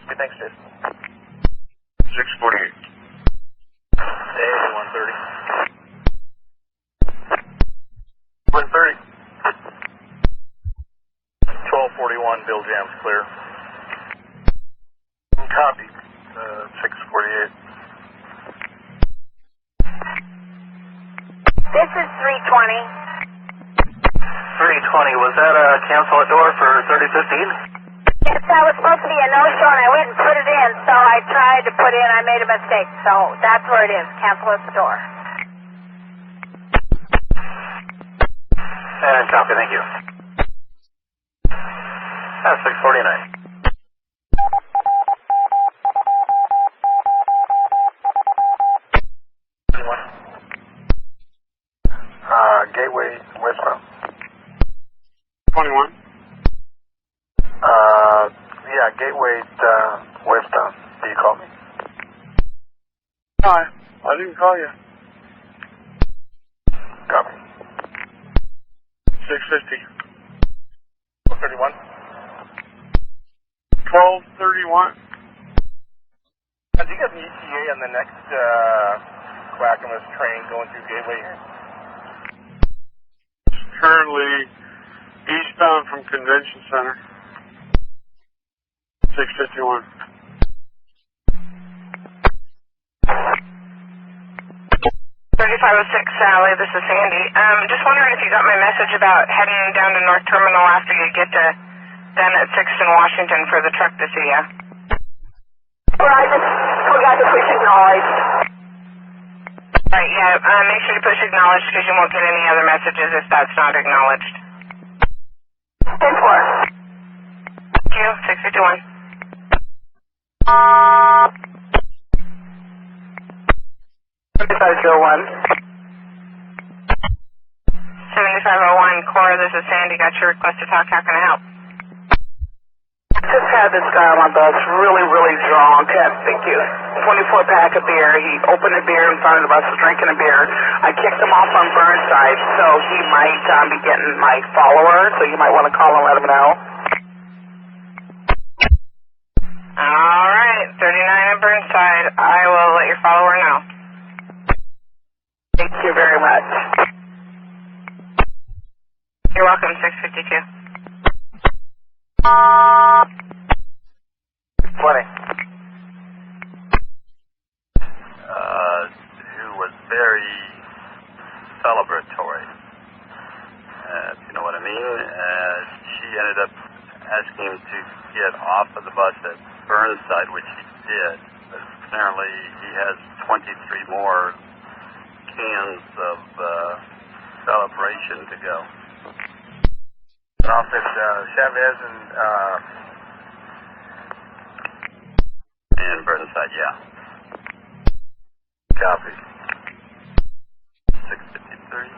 Okay, thanks, Jason. 6:48. Hey, 130. 130. 1241, Bill Jam's clear. Copy. 648. This is 320. 320, was that a cancel a door for 3015? Yes, that was supposed to be a no-show, and I went and put it in, so I tried to put in, I made a mistake, so that's where it is. Cancel at the door. And copy, thank you. That's 649. Gateway westbound. 21. Yeah, Gateway westbound. Do you call me? Hi. I didn't call you. Copy. 650. 31. 1231. Do you get the ETA on the next Clackamas train going through Gateway here? Currently eastbound from Convention Center. 651. 3506 Sally, this is Sandy. Just wondering if you got my message about heading down to North Terminal after you get to down at 6th and Washington for the truck to see ya. Well, I just forgot to push acknowledge. Right, yeah, make sure you push acknowledge because you won't get any other messages if that's not acknowledged. 10-4. Thank you, 651. 7501. 7501, Cora, this is Sandy. Got your request to talk. How can I help? Just had this guy on my bus, really, really drunk. Had, thank you. 24-pack of beer. He opened a beer in front of the bus, was drinking a beer. I kicked him off on Burnside, so he might be getting my follower, so you might want to call and let him know. All right, 39 at Burnside. I will let your follower know. Thank you very much. You're welcome, 652. 20. Who was very celebratory, if you know what I mean. She ended up asking him to get off of the bus at Burnside, which he did. But apparently he has 23 more cans of celebration to go. Off at Chavez And Burnside, yeah. Copy. 653.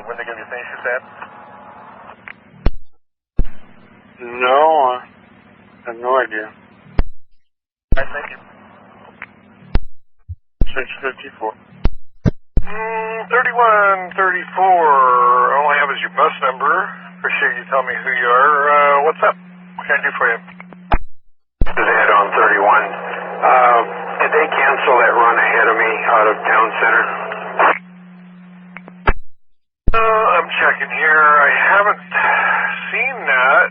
When they give you finish your set? No, I have no idea. All right, thank you. 654. 3134. I only have as your bus number. Appreciate you telling me who you are. What's up? What can I do for you? This is Ed on 31. Did they cancel that run ahead of me out of town center? I'm checking here. I haven't seen that.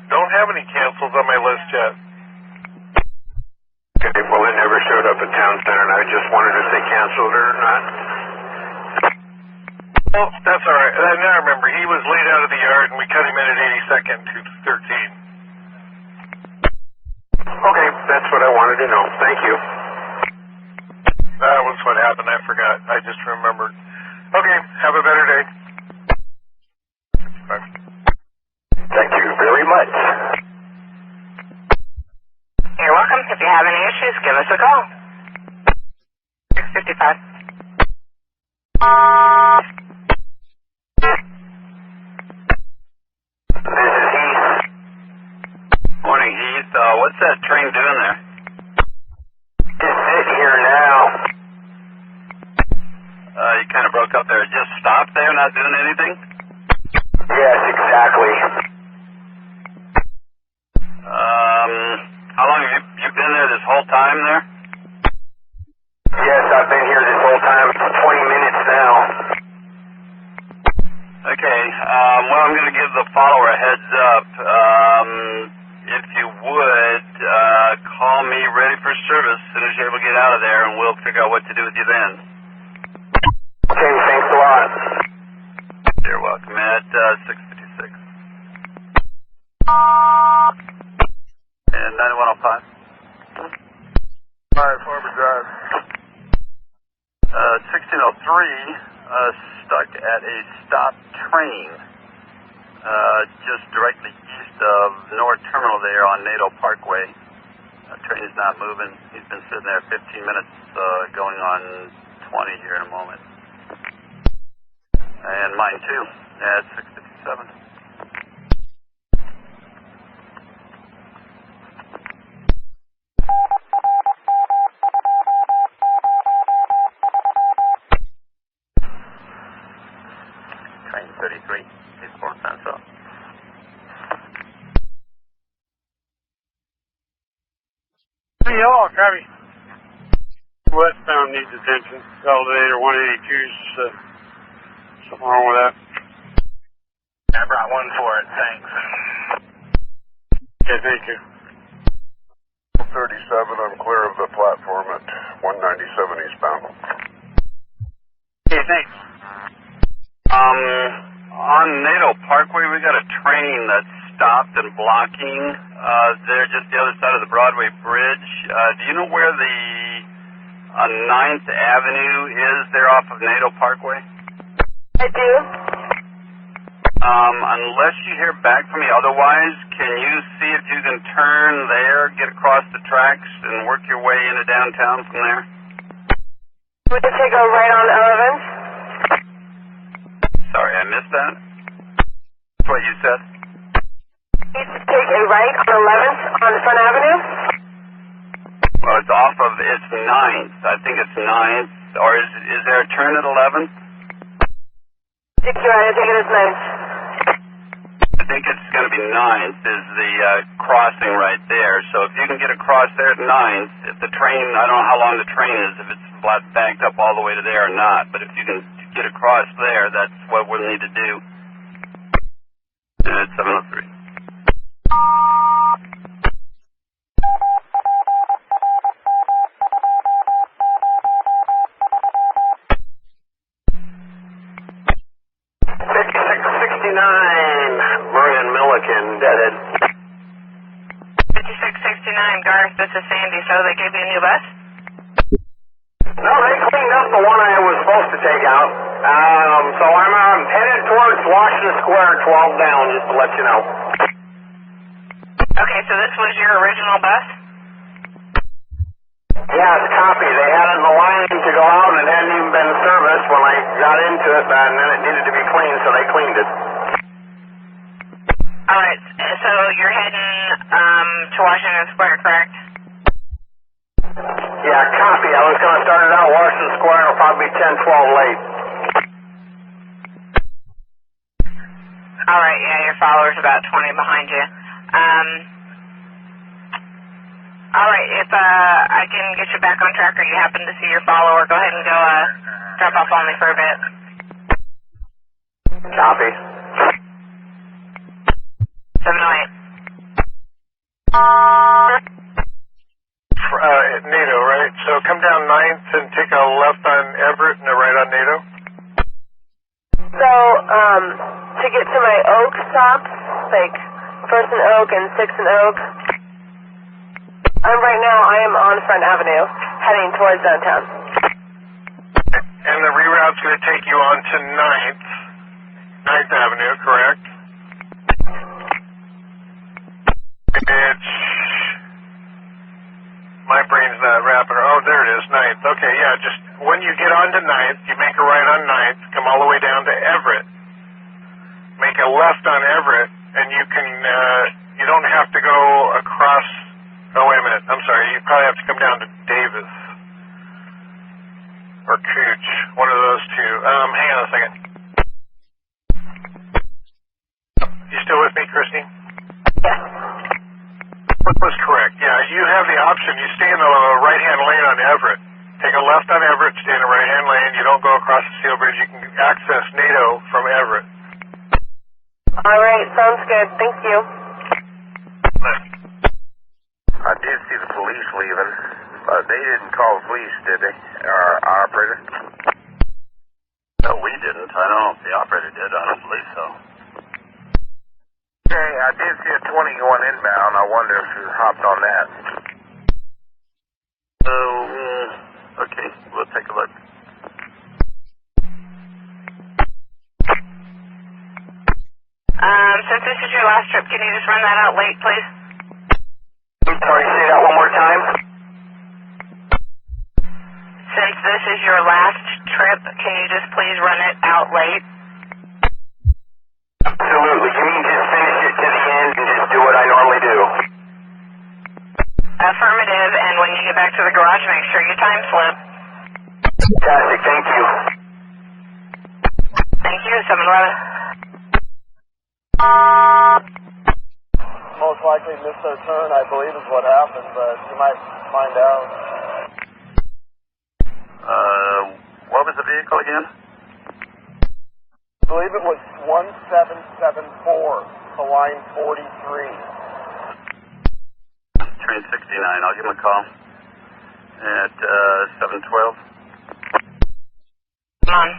Don't have any cancels on my list yet. Okay, well, it never showed up at town center, and I just wondered if they canceled it or not. Well, that's all right. Now I remember. He was laid out of the yard, and we cut him in at 82nd to 13. Okay, that's what I wanted to know. Thank you. That was what happened. I forgot. I just remembered. Okay, have a better day. Bye. Thank you very much. You're welcome. If you have any issues, give us a call. 655. This is Heath. Morning, Heath. What's that train doing there? It's sitting here now. You kind of broke up there. It just stopped there, not doing anything? Yes, exactly. How long have you been there this whole time there? Yes, I've been here this whole time. It's 20 minutes now. Okay, well, I'm going to give the follower a heads up. If you would, call me ready for service as soon as you're able to get out of there, and we'll figure out what to do with you then. Okay, thanks a lot. You're welcome. At 656. And 9105. 5 Harbor Drive. 1603, stuck at a stopped train, just directly east of North Terminal there on NATO Parkway. Train is not moving. He's been sitting there 15 minutes, going on 20 here in a moment. And mine too, at 657. Train 33, is 4 cents up. Hello, Copy. Westbound needs attention. Elevator 182's something wrong with that. I brought one for it, thanks. Okay, thank you. 37, I'm clear of the platform at 197 eastbound. Okay, thanks. On NATO Parkway, we got a train that's stopped and blocking there just the other side of the Broadway Bridge. Do you know where the 9th Avenue is there off of NATO Parkway? I do. Unless you hear back from me otherwise, can you see if you can turn there, get across the tracks, and work your way into downtown from there? Would you take a right on 11th? Sorry, I missed that. That's what you said? You should take a right on 11th on Front Avenue? Well, it's off of, it's 9th. I think it's 9th. Or is there a turn at 11th? I think it is 9th. I think it's going to be 9th is the crossing right there. So if you can get across there at 9th, if the train, I don't know how long the train is, if it's backed up all the way to there or not, but if you can get across there, that's what we'll need to do. And it's 703. Deaded. 5669, Garth, this is Sandy. So they gave you a new bus? No, they cleaned up the one I was supposed to take out. So I'm headed towards Washington Square, 12 down, just to let you know. Okay, so this was your original bus? Yeah, it's copy. They had it in the line to go out, and it hadn't even been serviced when I got into it, and then it needed to be cleaned, so they cleaned it. All right, so you're heading to Washington Square, correct? copy. I was going to start it out Washington Square and it'll probably be 10-12 late. Alright, yeah, your follower's about 20 behind you. Alright, if I can get you back on track or you happen to see your follower, go ahead and go drop off on me for a bit. Copy. 708. NATO, right? So come down 9th and take a left on Everett and a right on NATO? So, to get to my Oak stops, like 1st and Oak and 6th and Oak, right now I am on Front Avenue, heading towards downtown. And the reroute's going to take you on to 9th Avenue, correct? It's... My brain's not wrapping. Oh, there it is, 9th. Okay, yeah, just when you get onto 9th, you make a right on 9th, come all the way down to Everett, make a left on Everett, and you can, you don't have to go across, oh, wait a minute, I'm sorry, you probably have to come down to Davis or Cooch, one of those two. Hang on a second. You still with me, Christy? Yeah. What was correct? Yeah, you have the option. You stay in the right-hand lane on Everett. Take a left on Everett, stay in the right-hand lane. You don't go across the steel bridge. You can access NATO from Everett. All right, sounds good. Thank you. I did see the police leaving. They didn't call the police, did they? Our operator? No, we didn't. I don't know if the operator did. I don't believe so. Okay, I did see a 20 going inbound. I wonder if you hopped on that. Okay, we'll take a look. Since this is your last trip, can you just run that out late, please? I'm sorry, say that one more time. Since this is your last trip, can you just please run it out late? Absolutely. You mean just finish it to the end and just do what I normally do? Affirmative, and when you get back to the garage, make sure you time slip. Fantastic, thank you. Thank you, 711. Most likely missed their turn, I believe is what happened, but you might find out. What was the vehicle again? I believe it was 1774 to line 43. Train 69. I'll give him a call at 712. Come on.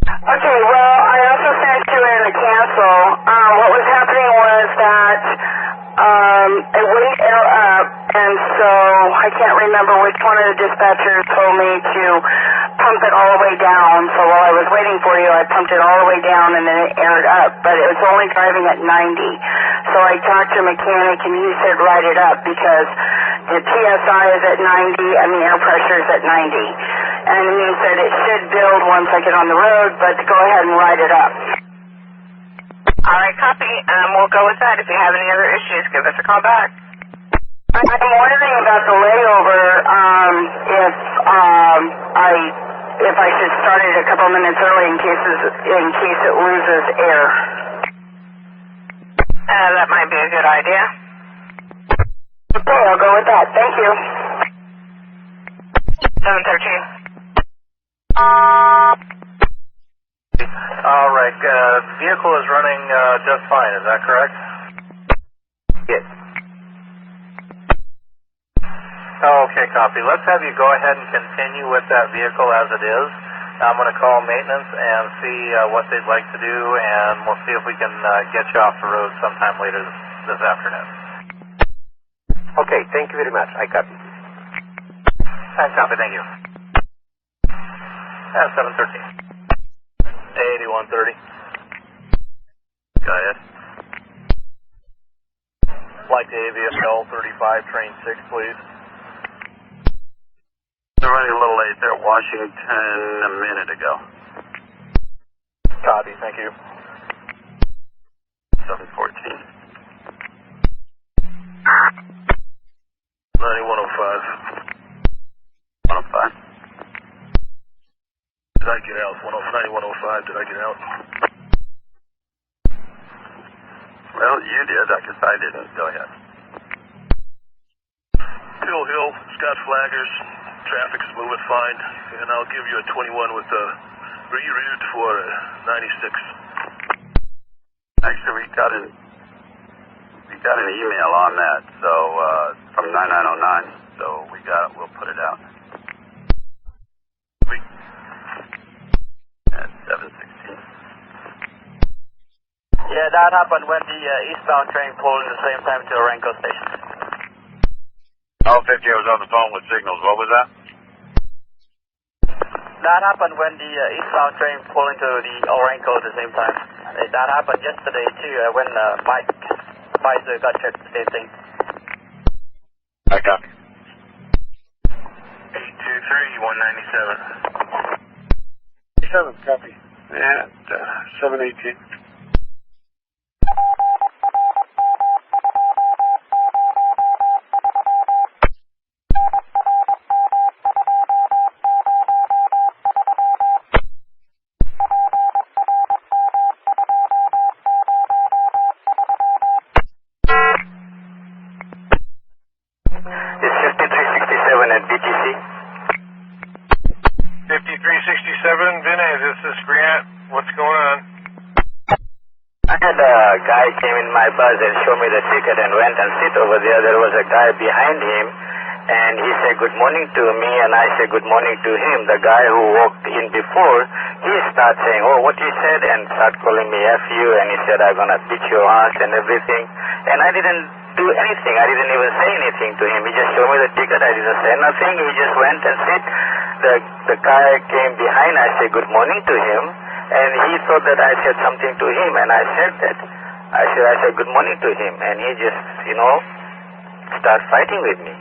Okay, well, I also sent you in a cancel. What was happening was that it wouldn't air up, and so I can't remember which one of the dispatchers told me to pump it all the way down. So while I was waiting for you, I pumped it all the way down, and then it aired up, but it was only driving at 90. So I talked to a mechanic, and he said ride it up because the PSI is at 90 and the air pressure is at 90. And he said it should build once I get on the road, but go ahead and ride it up. All right, copy. We'll go with that. If you have any other issues, give us a call back. I'm wondering about the layover, if I should start it a couple minutes early in case it loses air. That might be a good idea. Okay, I'll go with that. Thank you. 713. All right, vehicle is running just fine, is that correct? Yes. Okay, copy. Let's have you go ahead and continue with that vehicle as it is. I'm going to call maintenance and see what they'd like to do, and we'll see if we can get you off the road sometime later this afternoon. Okay, thank you very much. I copy. Copy, thank you. 713. 8130. Go ahead. Flight to AVSL 35, train 6, please. They're running a little late. They're at Washington a minute ago. Copy, thank you. 714. 9105. 105. Did I get out? 105, 105, did I get out? Well, you did. I guess I didn't. Go ahead. Hill Hill, Scott Flaggers. Traffic's moving fine. And I'll give you a 21 with a reroute for 96. Actually, we got an email on that, so from 9909. So we'll put it out. At 716. Yeah, that happened when the eastbound train pulled at the same time to Orenco station. Oh, 50, I was on the phone with signals. What was that? That happened when the eastbound train pulled into the Orenco at the same time. That happened yesterday too, when Mike Pfizer got checked, the same thing. I copy. 823, 197. 7, copy. And 718. It's 5367 at BTC. 5367, Vinay, this is Grant. What's going on? I had a guy came in my bus and showed me the ticket and went and sit over there. There was a guy behind him, and he said good morning to me, and I said good morning to him. The guy who walked in before, he started saying, oh, what you said, and started calling me F.U., and he said, I'm going to beat your ass and everything. And I didn't do anything. I didn't even say anything to him. He just showed me the ticket. I didn't say nothing. He just went and sit. The guy came behind. I said good morning to him, and he thought that I said something to him, and I said that. I said good morning to him, and he just, started fighting with me.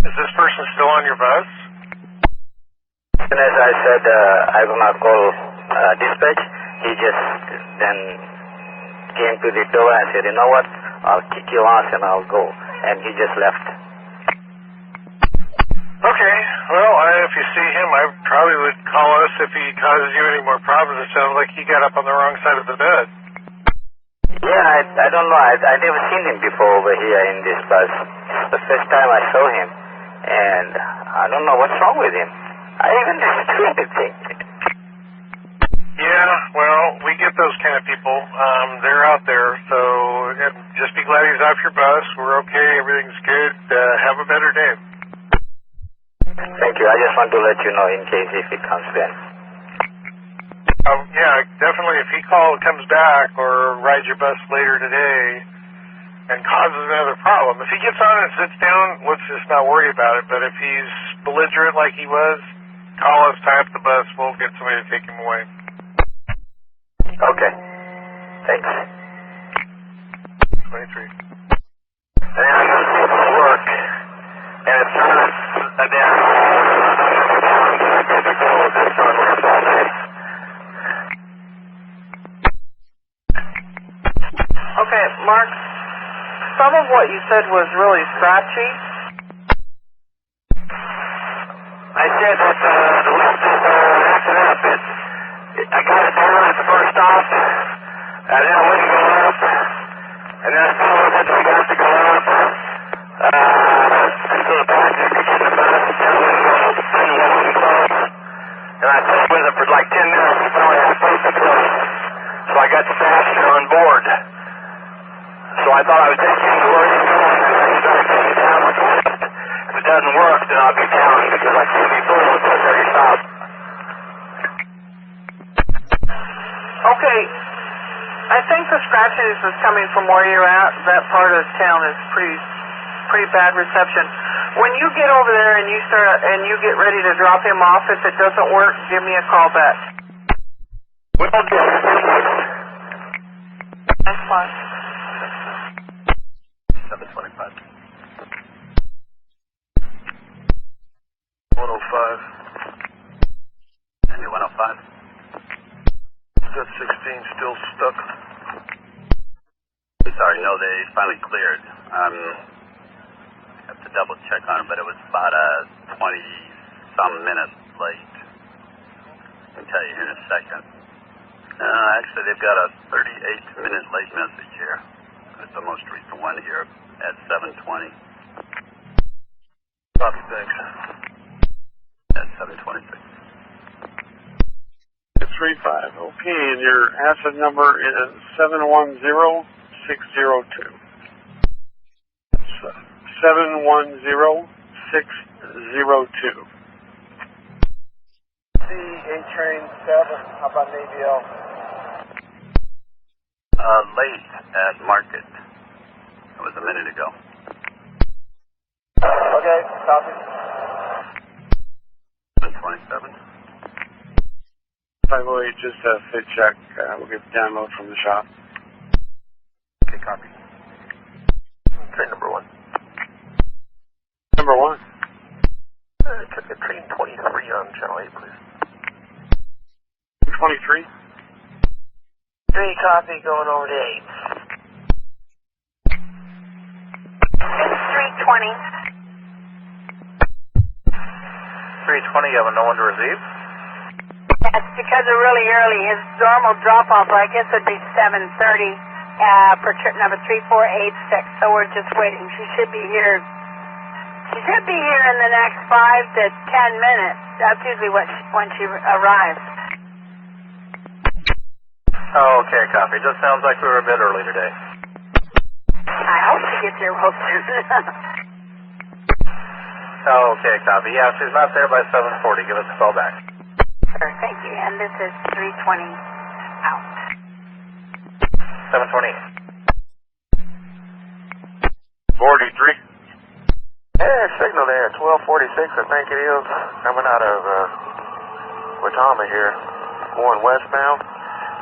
Is this person still on your bus? And as I said, I'm going to call dispatch, he just then came to the door and said, you know what, I'll kick your ass and I'll go. And he just left. Okay, well, if you see him, I probably would call us if he causes you any more problems. It sounds like he got up on the wrong side of the bed. Yeah, I don't know. I never seen him before over here in this bus. It's the first time I saw him. And I don't know what's wrong with him. I even didn't do anything. Yeah, well, we get those kind of people. They're out there, so just be glad he's off your bus. We're okay. Everything's good. Have a better day. Thank you. I just want to let you know in case if he comes then. Yeah, definitely. If he comes back or rides your bus later today and causes another problem, if he gets on and sits down, let's just not worry about it. But if he's belligerent like he was, call us, tie up the bus. We'll get somebody to take him away. Okay. Thanks. 23. And I'm going to work. And it's not a damn. Okay, Mark, some of what you said was really scratchy. I said that the lift is acting up. I got it down at the first stop, and then I wouldn't go up, and then I followed it, we got to go up, until the passenger could get in the bus, and then we went close, and I sat with it for like 10 minutes, we finally had a place to close, so I got the passenger on board, so I thought I would take him to where he's going, and then he's going to take me down with the lift. If it doesn't work, then I'll be down, because I can't be full until every stop. Okay, I think the scratches is coming from where you're at. That part of town is pretty bad reception. When you get over there and you get ready to drop him off, if it doesn't work, give me a call back. Will do. That's fine. 725. 105. And you 105. Jet 16 still stuck. Sorry, no, they finally cleared. Have to double check on it, but it was about 20-some minutes late. I can tell you here in a second. Actually, they've got a 38-minute late message here. It's the most recent one here at 7:20. Copy, thanks. At 7:26. 35. Okay, and your asset number is 710602. 710602. Train 7, how about Navy L? Late at Market. It was a minute ago. Okay, copy. 727. 508, just a fit check. We'll get the download from the shop. Okay, copy. Train number 1. Number 1. Check the train 23 on channel 8, please. 23? 3 copy, going over to 8. It's 320. 320, you have no one to receive? That's because of really early. His normal drop-off, I guess, would be 7:30 for trip number 3486. So we're just waiting. She should be here. She should be here in the next 5 to 10 minutes. That's usually when she arrives. Oh, okay, copy. Just sounds like we were a bit early today. I hope she gets here real soon. Oh, okay, copy. Yeah, if she's not there by 7:40, give us a call back. Sure, thank you. And this is 320 out. 7:20. 43. Yeah, signal there, 1246, I think it is. Coming out of Watama here, going westbound.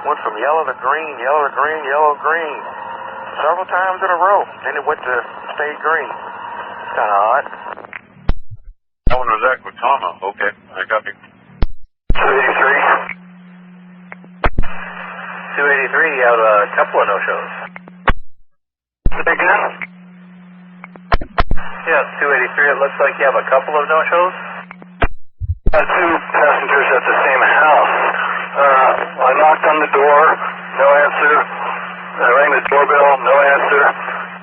Went from yellow to green, yellow to green, yellow to green. Several times in a row. Then it went to stay green. Kind of odd. That one was at Watama. Okay, I copy. 283. 283, you have a couple of no-shows. Again? Yes, 283, it looks like you have a couple of no-shows. 2 passengers at the same house. I knocked on the door, no answer. I rang the doorbell, no answer.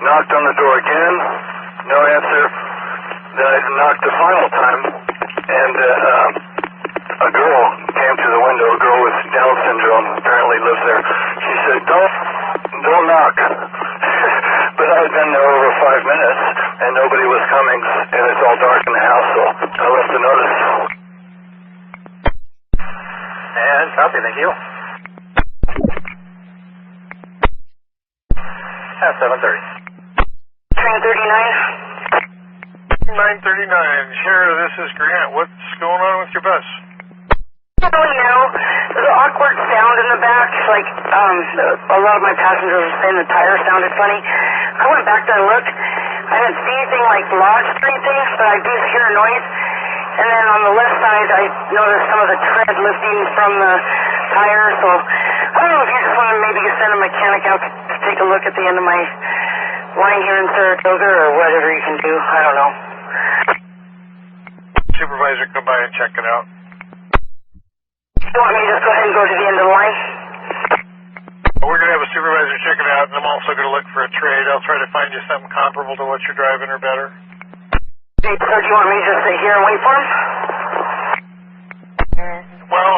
Knocked on the door again, no answer. Then I knocked the final time, and a girl came to the window, a girl with Down syndrome, apparently lives there. She said, don't knock. But I had been there over 5 minutes, and nobody was coming, and it's all dark in the house, so I left a notice. And copy, thank you. At 7:30. Train 39. 939. Sheriff, this is Grant. What's going on with your bus? I don't really know. There's an awkward sound in the back. Like, a lot of my passengers were saying the tire sounded funny. I went back there and looked. I didn't see anything like lodged or anything, but I do hear a noise. And then on the left side, I noticed some of the tread lifting from the tire. So, I don't know if you just want to maybe send a mechanic out to take a look at the end of my line here in Saratoga or whatever you can do. I don't know. Supervisor, come by and check it out. You want me to just go ahead and go to the end of the line? We're going to have a supervisor check it out, and I'm also going to look for a trade. I'll try to find you something comparable to what you're driving or better. Okay, so do you want me to just sit here and wait for him? Well,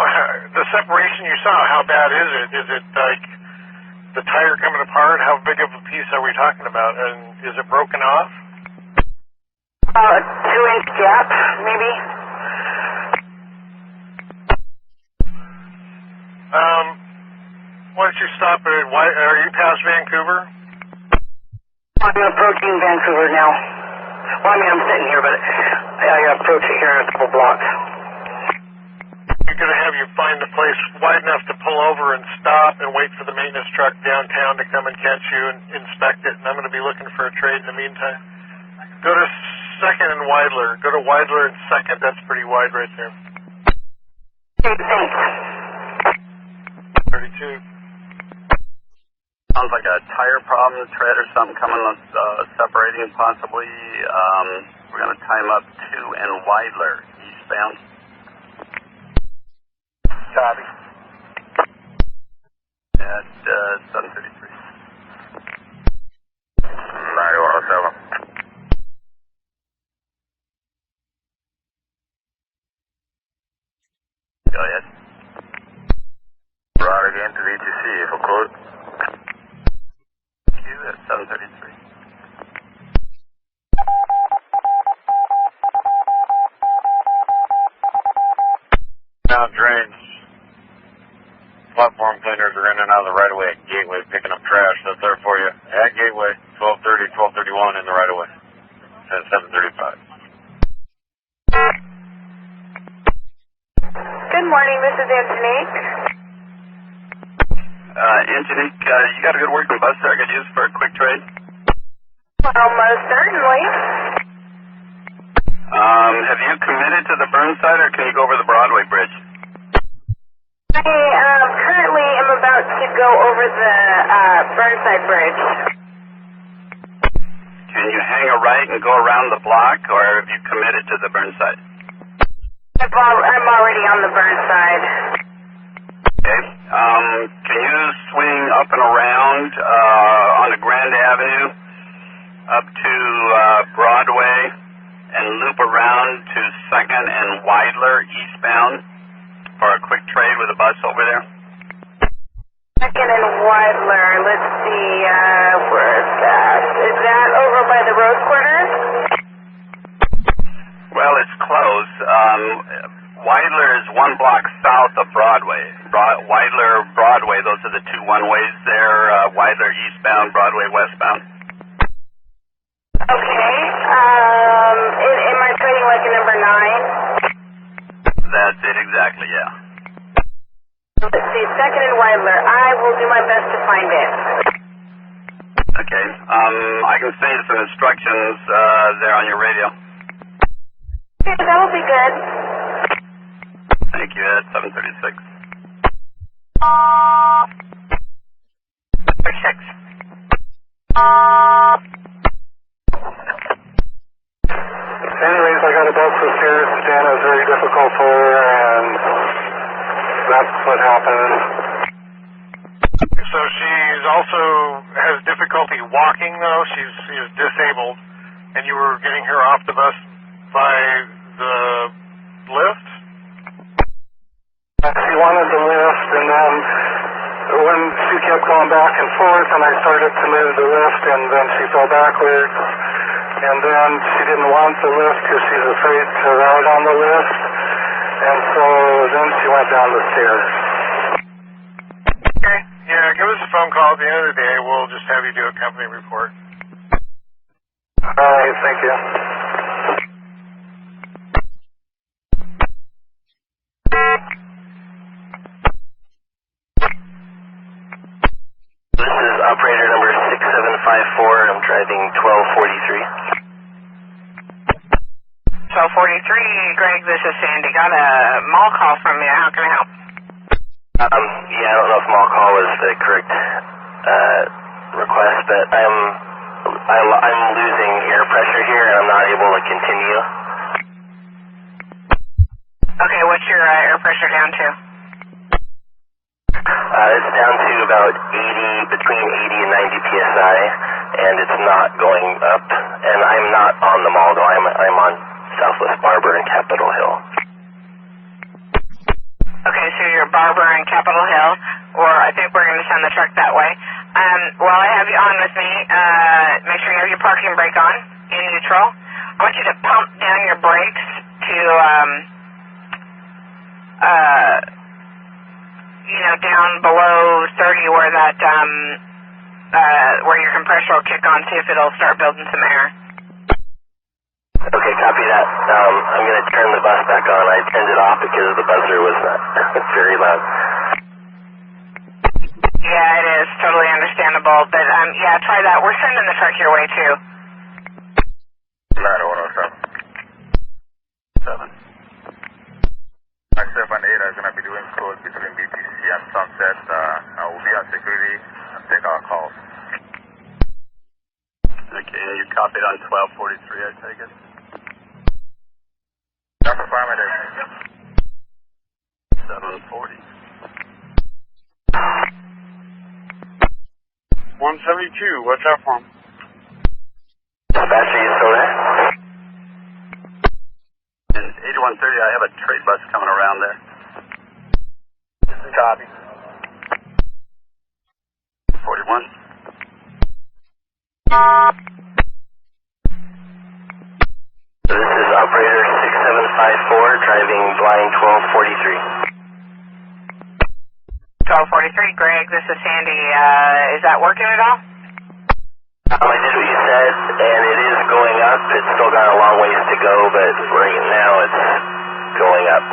the separation you saw, how bad is it? Is it like the tire coming apart? How big of a piece are we talking about? And is it broken off? 2-inch gap, maybe. Why don't you stop at it? Are you past Vancouver? I'm approaching Vancouver now. Well, I mean, I'm sitting here, but I approach it here in a couple blocks. You're going to have you find a place wide enough to pull over and stop and wait for the maintenance truck downtown to come and catch you and inspect it. And I'm going to be looking for a trade in the meantime. Go to 2nd and Weidler. Go to Weidler and 2nd. That's pretty wide right there. Okay, thanks. 32. Sounds like a tire problem, tread or something coming, separating possibly. We're going to time up 2 and Weidler, eastbound. Copy. At 733. 9107. Go ahead. Route again to VTC, for code. Q at 733. Now drains. Platform cleaners are in and out of the right of way at Gateway picking up trash. That's there for you. At Gateway, 1230, 1231 in the right of way. At 735. Good morning, this is Angelique. Angelique, you got a good working bus there I could use for a quick trade? Well, most certainly. Have you committed to the Burnside or can you go over the Broadway Bridge? I currently am about to go over the Burnside Bridge. Can you hang a right and go around the block or have you committed to the Burnside? I'm already on the Burnside. Okay. Can you swing up and around on the Grand Avenue up to Broadway and loop around to 2nd and Weidler eastbound for a quick trade with a bus over there? 2nd and Weidler, let's see, where's that? Is that over by the Rose Quarters? Well, it's close. Weidler is 1 block south of Broadway. Weidler, Broadway, those are the 2 one-ways there. Weidler eastbound, Broadway westbound. Okay. Am I trading like a number 9? That's it exactly, yeah. Let's see, 2nd and Weidler. I will do my best to find it. Okay. I can send you some instructions there on your radio. Okay, that will be good. Thank you, at 736. 36. Anyways, I got a bus with stairs. Dana is very difficult for her, and that's what happened. So she's also has difficulty walking, though. She's disabled, and you were getting her off the bus by the lift? She wanted the lift, and then when she kept going back and forth, and I started to move the lift, and then she fell backwards. And then she didn't want the lift because she's afraid to ride on the lift. And so then she went down the stairs. Okay. Yeah, give us a phone call at the end of the day. We'll just have you do a company report. All right, thank you. This is operator number 6754. I'm driving 1243. 1243, Greg, this is Sandy. Got a mall call from you. How can I help? Yeah, I don't know if mall call is the correct request, but I'm losing air pressure here and I'm not able to continue. Okay, what's your air pressure down to? It's down to about 80, between 80 and 90 psi, and it's not going up. And I'm not on the mall though. I'm on Southwest Barber and Capitol Hill. Okay, so you're Barber and Capitol Hill, or I think we're going to send the truck that way. While I have you on with me, make sure you have your parking brake on in neutral. I want you to pump down your brakes to, down below 30 where that, where your compressor will kick on, see if it'll start building some air. Okay, copy that. I'm going to turn the bus back on. I turned it off because the buzzer was very loud. Yeah, it is. Totally understandable. But, yeah, try that. We're sending the truck your way, too. 9107. 578 is going to be doing code between BTC and Sunset. I will be on security and take our call. calls. Okay, you copied on 1243, I take it? Affirmative. 740. 172, what's that from? Dispatcher, you still there? In 8130, I have a trade bus coming around there. Copy. 41. This is operator 6754, driving blind 1243. 1243, Greg, this is Sandy. Is that working at all? I did what you said, and it is going up. It's still got a long ways to go, but right now it's going up.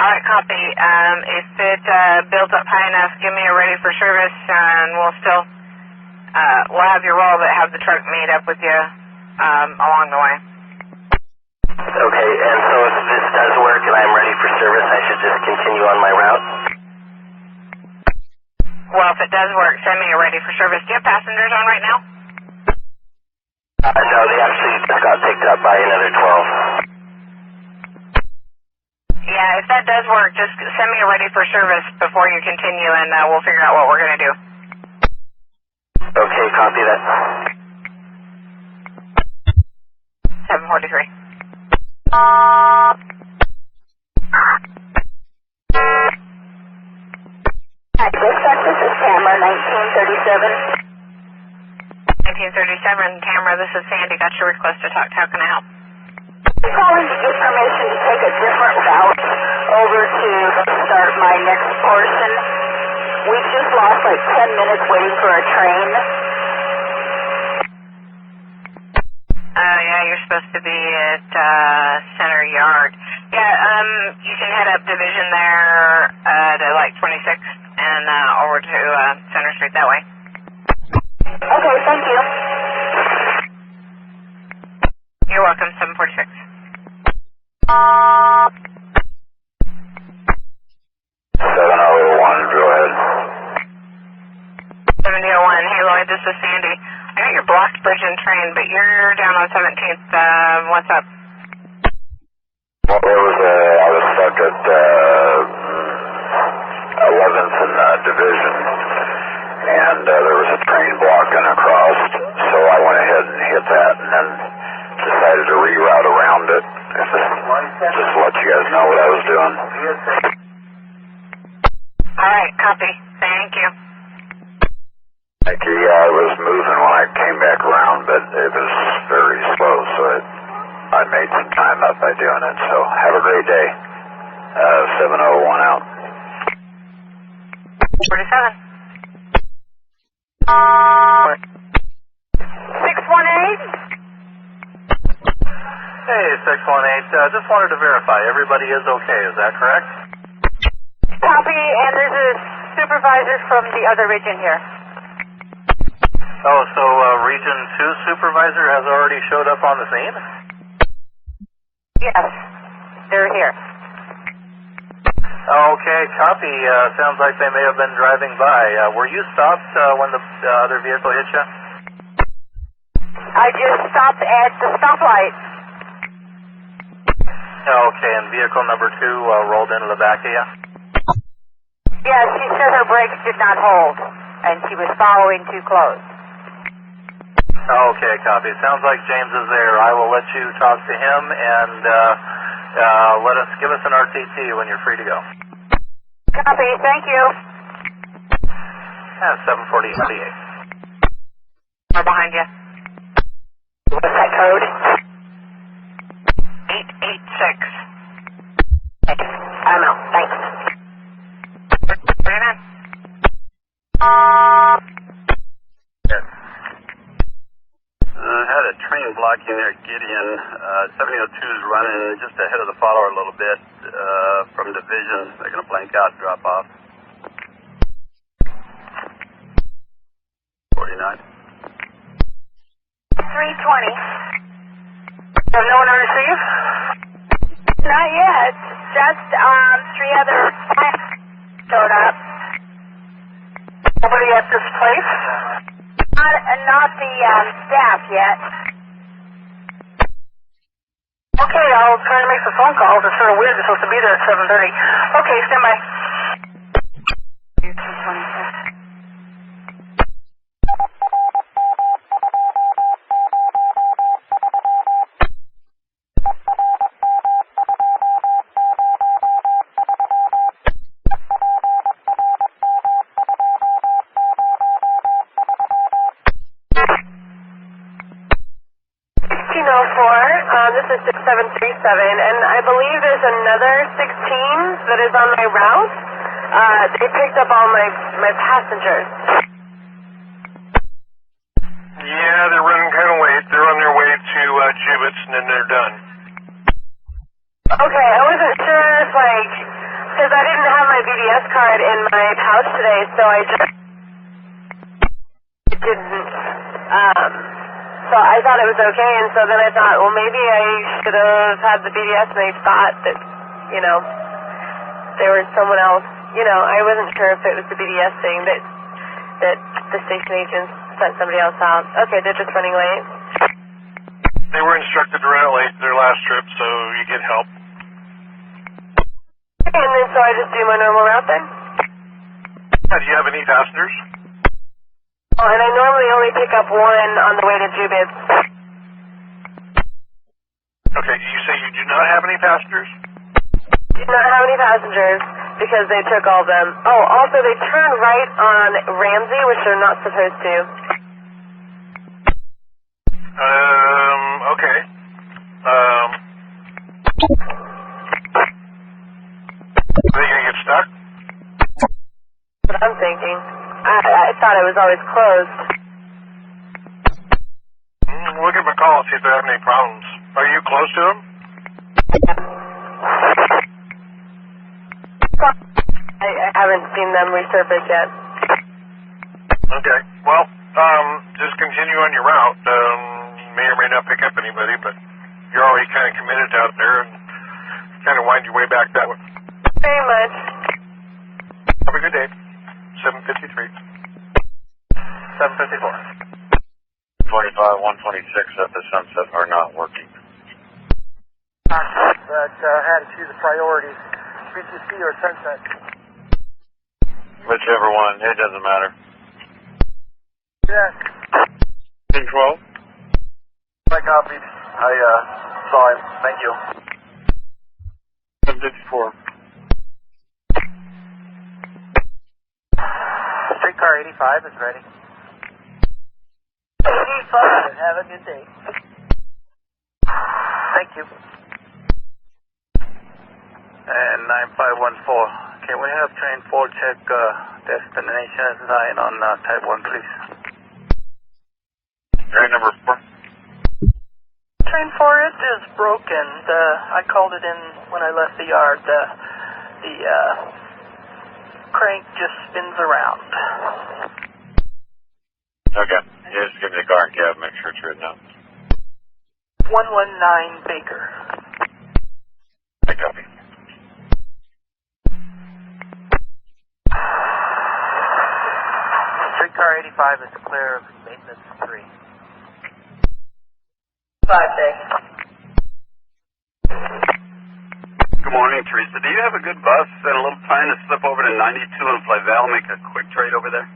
Alright, copy. If it builds up high enough, give me a ready for service, and we'll have you roll, but have the truck meet up with you along the way. Okay, and so if this does work and I'm ready for service, I should just continue on my route? Well, if it does work, send me a ready for service. Do you have passengers on right now? No, they actually just got picked up by another 12. Yeah, if that does work, just send me a ready for service before you continue, and we'll figure out what we're going to do. Okay, copy that. 743. Dispatch, this is Tamara, 1937. 1937, Tamara, this is Sandy. Got your request to talk. How can I help? I'm calling to get permission to take a different route over to start my next portion. We just lost like 10 minutes waiting for a train. Yeah, you're supposed to be at Center Yard. Yeah, you can head up Division there to like 26 and over to Center Street that way. Okay, thank you. You're welcome, 746. 701, go ahead. 7001, hey Lloyd, this is Sandy. I got your blocked bridge and train, but you're down on 17th. What's up? Well, I was stuck at 11th and Division, and there was a train blocking across, so I went ahead and hit that, and then decided to reroute around it. Just to let you guys know what I was doing. Alright, copy. Thank you. Thank you. Yeah, I was moving when I came back around, but it was very slow, so I made some time up by doing it. So have a great day. 701 out. 47. 618? Hey, 618, just wanted to verify everybody is okay, is that correct? Copy, and there's a supervisor from the other region here. Oh, so Region 2 supervisor has already showed up on the scene? Yes, they're here. Okay, copy. Sounds like they may have been driving by. Were you stopped when the other vehicle hit you? I just stopped at the stoplight. Okay, and vehicle number 2 rolled into the back of you? Yeah, she said her brakes did not hold, and she was following too close. Okay, copy. Sounds like James is there. I will let you talk to him and give us an RTT when you're free to go. Copy, thank you. 748. We're behind you. What's that code? 886. I don't know, thanks. Bring it in. Yes. Had a train blocking there at Gideon. 702 is running just ahead of the follower a little bit from Division. They're going to blank out and drop off. 49. 320. Have no one to receive? Not yet. Just 3 other clients showed up. Nobody at this place? Not the staff yet. Okay, I'll try to make the phone calls. It's sort of weird. They're supposed to be there at 7:30. Okay, stand by. This is 6737, and I believe there's another 16 that is on my route. They picked up all my passengers. Yeah, they're running kind of late. They're on their way to Gibbets, and then they're done. Okay, I wasn't sure if, because I didn't have my BDS card in my pouch today, so I just didn't, so I thought it was okay, and so then I thought, well, maybe I should have had the BDS, and they thought that, they were someone else. I wasn't sure if it was the BDS thing that the station agents sent somebody else out. Okay, they're just running late. They were instructed to run late their last trip, so you get help. Okay, and then so I just do my normal route then? Do you have any passengers? Oh, and I normally only pick up one on the way to Jubitz. Okay, you say you do not have any passengers? Do not have any passengers because they took all of them. Oh, also they turned right on Ramsey, which they're not supposed to. Okay. Are they gonna get stuck? That's what I'm thinking. I thought it was always closed. We'll give them a call and see if they're having any problems. Are you close to them? I haven't seen them resurface yet. Okay. Well, just continue on your route. You may or may not pick up anybody, but you're already kind of committed out there and kind of wind your way back that way. Very much. Have a good day. 753. 754. 25, 126 at the Sunset are not working. But had to choose a priority, BTC or Sunset. Whichever one, it doesn't matter. Yes. 12. I copied. I saw him. Thank you. 754. Streetcar 85 is ready. 85. Have a good day. Thank you. And 9514. Can we have train 4 check destination sign on type 1, please? Train number 4. Train 4, it is broken. I called it in when I left the yard. The crank just spins around. Okay. Yeah, just give me the car and cab, make sure it's written out. 119 Baker. I copy. Streetcar 85 is clear of maintenance 3. 5-day. Good morning, Teresa. Do you have a good bus and a little time to slip over to 92 and Flavel, make a quick trade over there?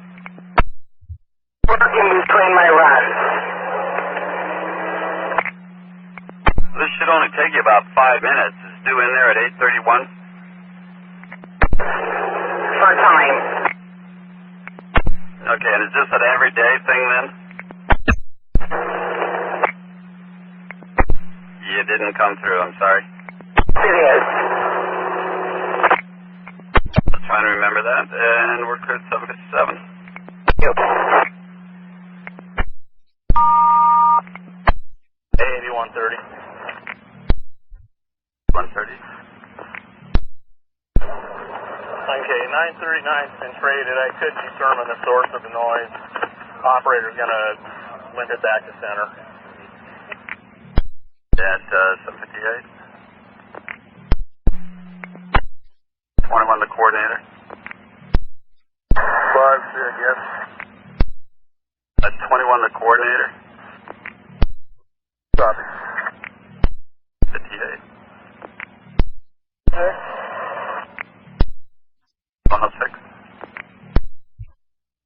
In between my runs. This should only take you about 5 minutes. It's due in there at 8:31. For time. Okay, and is this an everyday thing then? You didn't come through, I'm sorry. It is. I'm trying to remember that, and we're cleared 757. Yep. 130. 130. Okay, 939 since rated. I could determine the source of the noise. Operator's going to limp it back to center. At 758. 21 the coordinator. 5 copy, I guess. 21 the coordinator. Copy. 58. 106.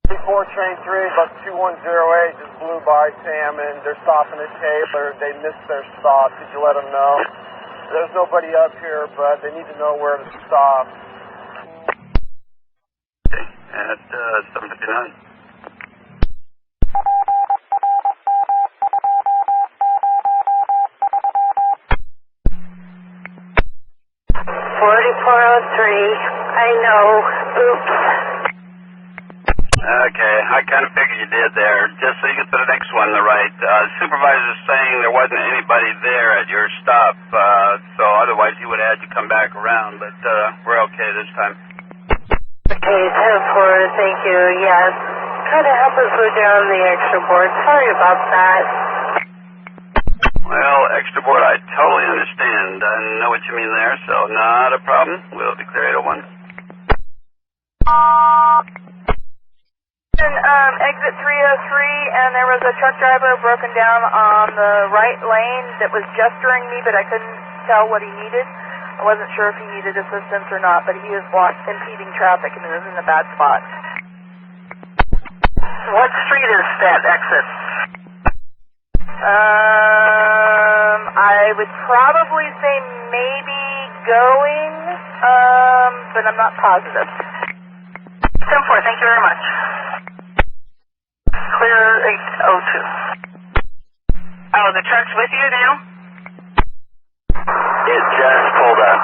34 train 3, about 2108 just blew by Sam, and they're stopping at Taylor. They missed their stop. Could you let them know? There's nobody up here, but they need to know where to stop. Okay, at 7:59. 4403. I know. Oops. Okay, I kind of figured you did there. Just so you get to the next one, the right. Supervisor's saying there wasn't anybody there at your stop, so otherwise he would have had you come back around, but we're okay this time. Okay, 10-4, thank you. Yes. Try to help us with down the extra board. Sorry about that. Well, extra board, I totally understand. I know what you mean there, so not a problem. We'll declare 801. Exit 303, and there was a truck driver broken down on the right lane that was gesturing me, but I couldn't tell what he needed. I wasn't sure if he needed assistance or not, but he was impeding traffic, and it was in a bad spot. What street is that exit? I would probably say maybe going, but I'm not positive. 10-4, thank you very much. Clear 802. Oh, the truck's with you now? It just pulled up.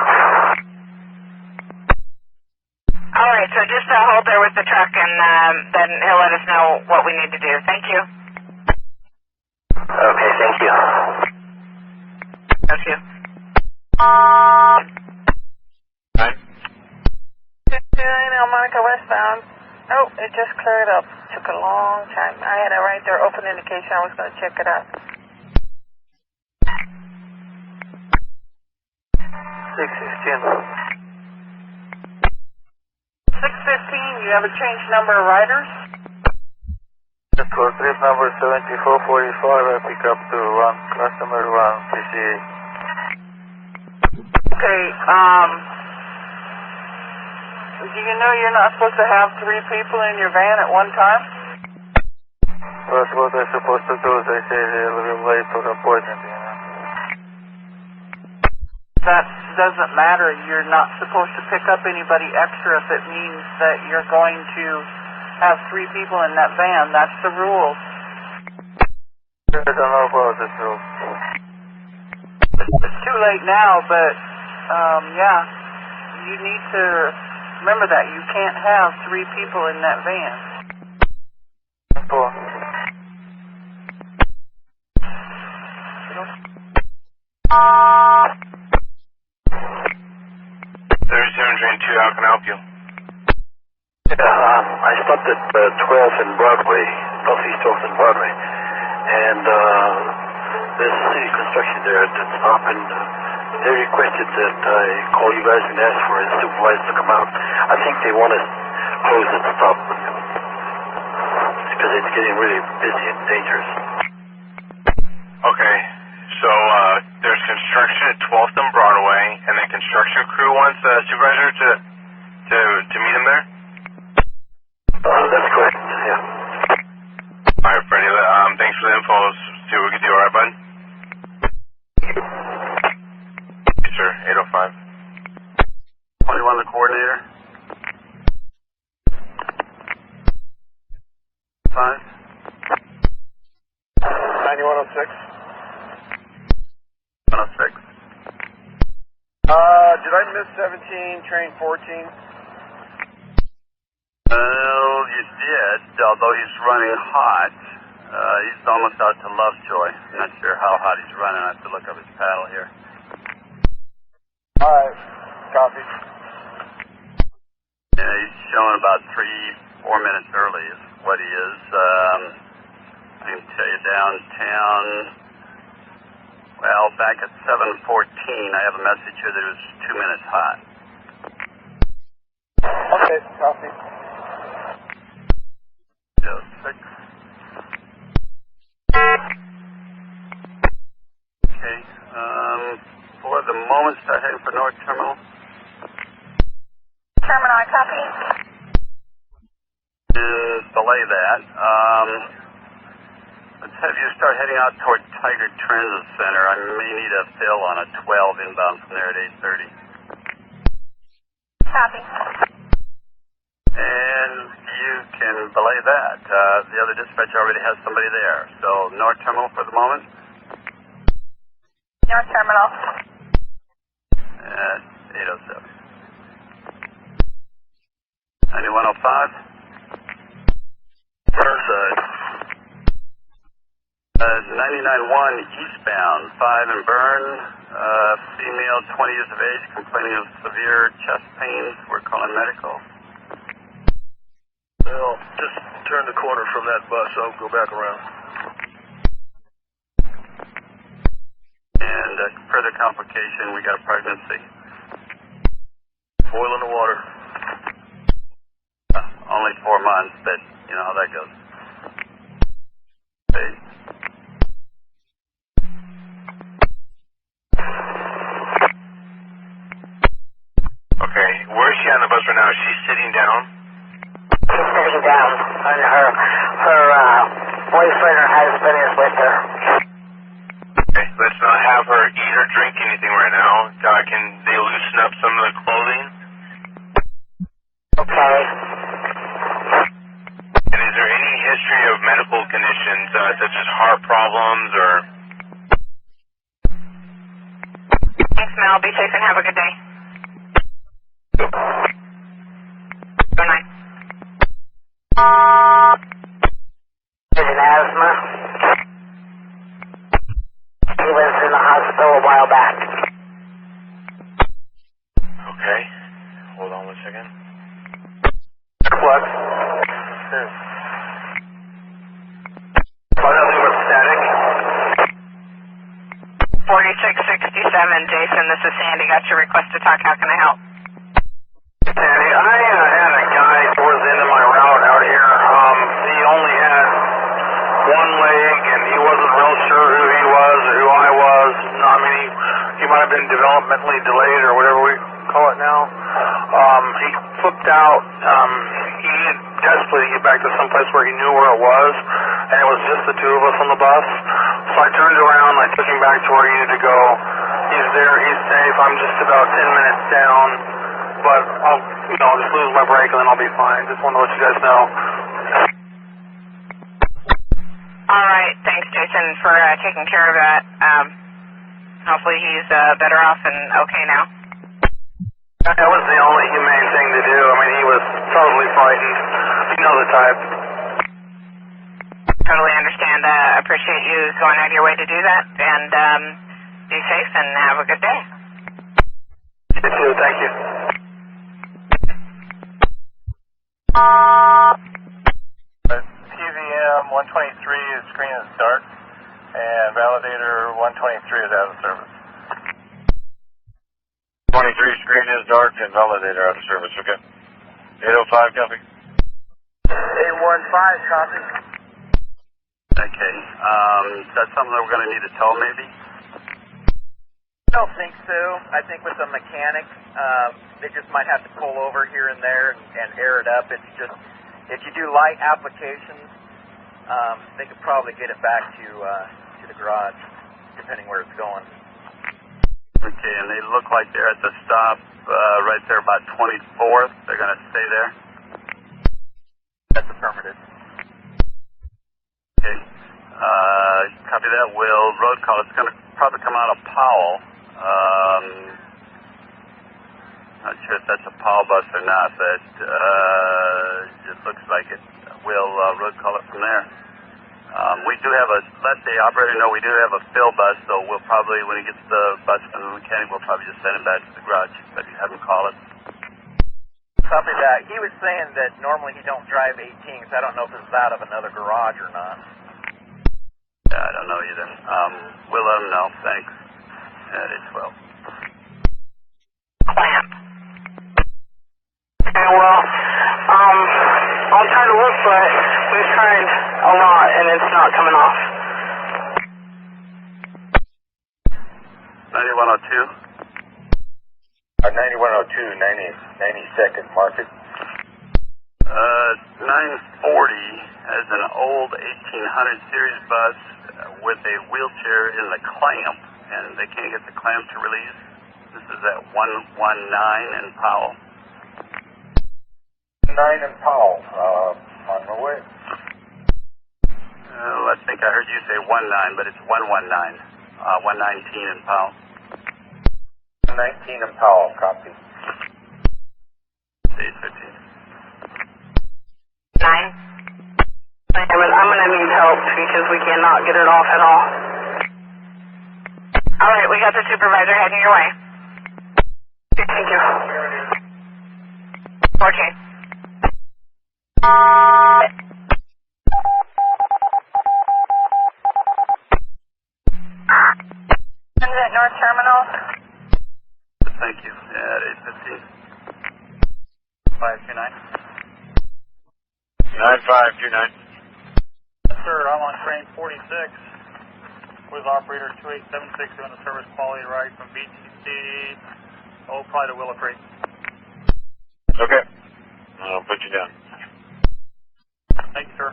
All right, so just hold there with the truck, and then he'll let us know what we need to do. Thank you. Okay, thank you. Thank you. 59 Monica westbound. Oh, it just cleared up. Took a long time. I had it right there, open indication. I was going to check it out. 615. 615, you have a change number of riders? For trip number 7445, I pick up to one customer, one PCA. Okay, do you know you're not supposed to have 3 people in your van at one time? That's what I'm supposed to do, is I say they're a little late for the appointment, you know. That doesn't matter. You're not supposed to pick up anybody extra if it means that you're going to have 3 people in that van. That's the rule. I don't know about this rule. It's too late now, but, yeah, you need to remember that. You can't have 3 people in that van. Cool. 37 train 2, how can I help you? Yeah, I stopped at 12th and Broadway, Northeast 12th and Broadway, and there's city construction there that's up, and they requested that I call you guys and ask for a supervisor to come out. I think they want to close the stop because it's getting really busy and dangerous. Okay, so there's construction at 12th and Broadway, and the construction crew wants a supervisor to meet him there? That's correct, yeah. Alright, Freddie, thanks for the info. See what we can do, alright, bud? Yes, sir, 805. 21 the coordinator. 5. 9106. 106. Did I miss 17, train 14? Well, you did, although he's running hot. He's almost out to Lovejoy. I'm not sure how hot he's running. I have to look up his paddle here. Alright, copy. Yeah, he's showing about 3-4 minutes early is what he is. I can tell you downtown, well, back at 7:14, I have a message here that it was 2 minutes hot. Okay, copy. Okay. For the moment, start heading for North Terminal. Terminal, I copy. Belay that. Let's have you start heading out toward Tiger Transit Center. I may need a fill on a 12 inbound from there at 8:30. Copy. And you can belay that. The other dispatch already has somebody there. So North Terminal for the moment. North Terminal. At 8:07. 9105. Burnside. 99-1 eastbound, 5 in Burn, female 20 years of age, complaining of severe chest pains. We're calling medical. Well, just turn the corner from that bus. I'll go back around. And further complication, we got a pregnancy. Boil in the water. Only 4 months, but you know how that goes. Okay. Okay, where is she on the bus right now? Is she sitting down? She's sitting down, and her boyfriend or husband is with her. Okay, let's not have her eat or drink anything right now. Can they loosen up some of the clothing? Okay. And is there any history of medical conditions such as heart problems or... Thanks, Mel. Be safe and have a good day. Good night. Is it asthma? He was in the hospital a while back. Okay, hold on 1 second. What? Nothing but static. 4667, Jason, this is Sandy. Got your request to talk. How can I help? Sandy, I had a guy towards the end of my route out here. He only had one leg, and he wasn't real sure who he was or who I was. No, I mean, he might have been developmentally delayed or whatever we call it now. He flipped out. He needed desperately to get back to someplace where he knew where it was, and it was just the two of us on the bus. So I turned around, I took him back to where he needed to go. He's there, he's safe. I'm just about 10 minutes down, but I'll just lose my brake and then I'll be fine. Just want to let you guys know. All right. Thanks, Jason, for taking care of that. Hopefully he's better off and okay now. That was the only humane thing to do. I mean, he was totally frightened. You know the type. Totally understand. Appreciate you going out of your way to do that. And be safe and have a good day. You too. Thank you. TVM 123 is screen is start, and validator 123 is out of service. 23 screen is dark and validator out of service, okay. 805, copy. 815, copy. Okay. Is that something that we're going to need to tow, maybe? I don't think so. I think with the mechanic, they just might have to pull over here and there and air it up. It's just, if you do light applications, they could probably get it back to the garage, depending where it's going. Okay, and they look like they're at the stop right there about 24th. They're going to stay there? That's affirmative. Okay. Copy that, Will. Road call. It's going to probably come out of Powell. Not sure if that's a Powell bus or not, but it looks like it. We'll road call it from there. We do have let the operator know we do have a fill bus, so we'll probably, when he gets the bus from the mechanic, we'll probably just send him back to the garage, but you have him call it. Copy that. He was saying that normally he don't drive 18s. I don't know if it's out of another garage or not. Yeah, I don't know either. We'll let him know. Thanks. At 812. Clamp. Okay, well, I'll try to look, but we've tried a lot and it's not coming off. 9102. 9102, 92nd market. 940 has an old 1800 series bus with a wheelchair in the clamp, and they can't get the clamp to release. This is at 119 in Powell. 9 in Powell, on the way. I think I heard you say 19, but it's 119. 119 in Powell. 19 in Powell, copy. Stage 15. 9. I'm going to need help because we cannot get it off at all. All right, we got the supervisor heading your way. Thank you. Okay. At North Terminal. Thank you. At 8:15. 529. 9529. Yes, sir. I'm on train 46 with operator 2876 doing the service quality ride from BTC. Probably to Willow Creek. Okay. I'll put you down. Thank you, sir.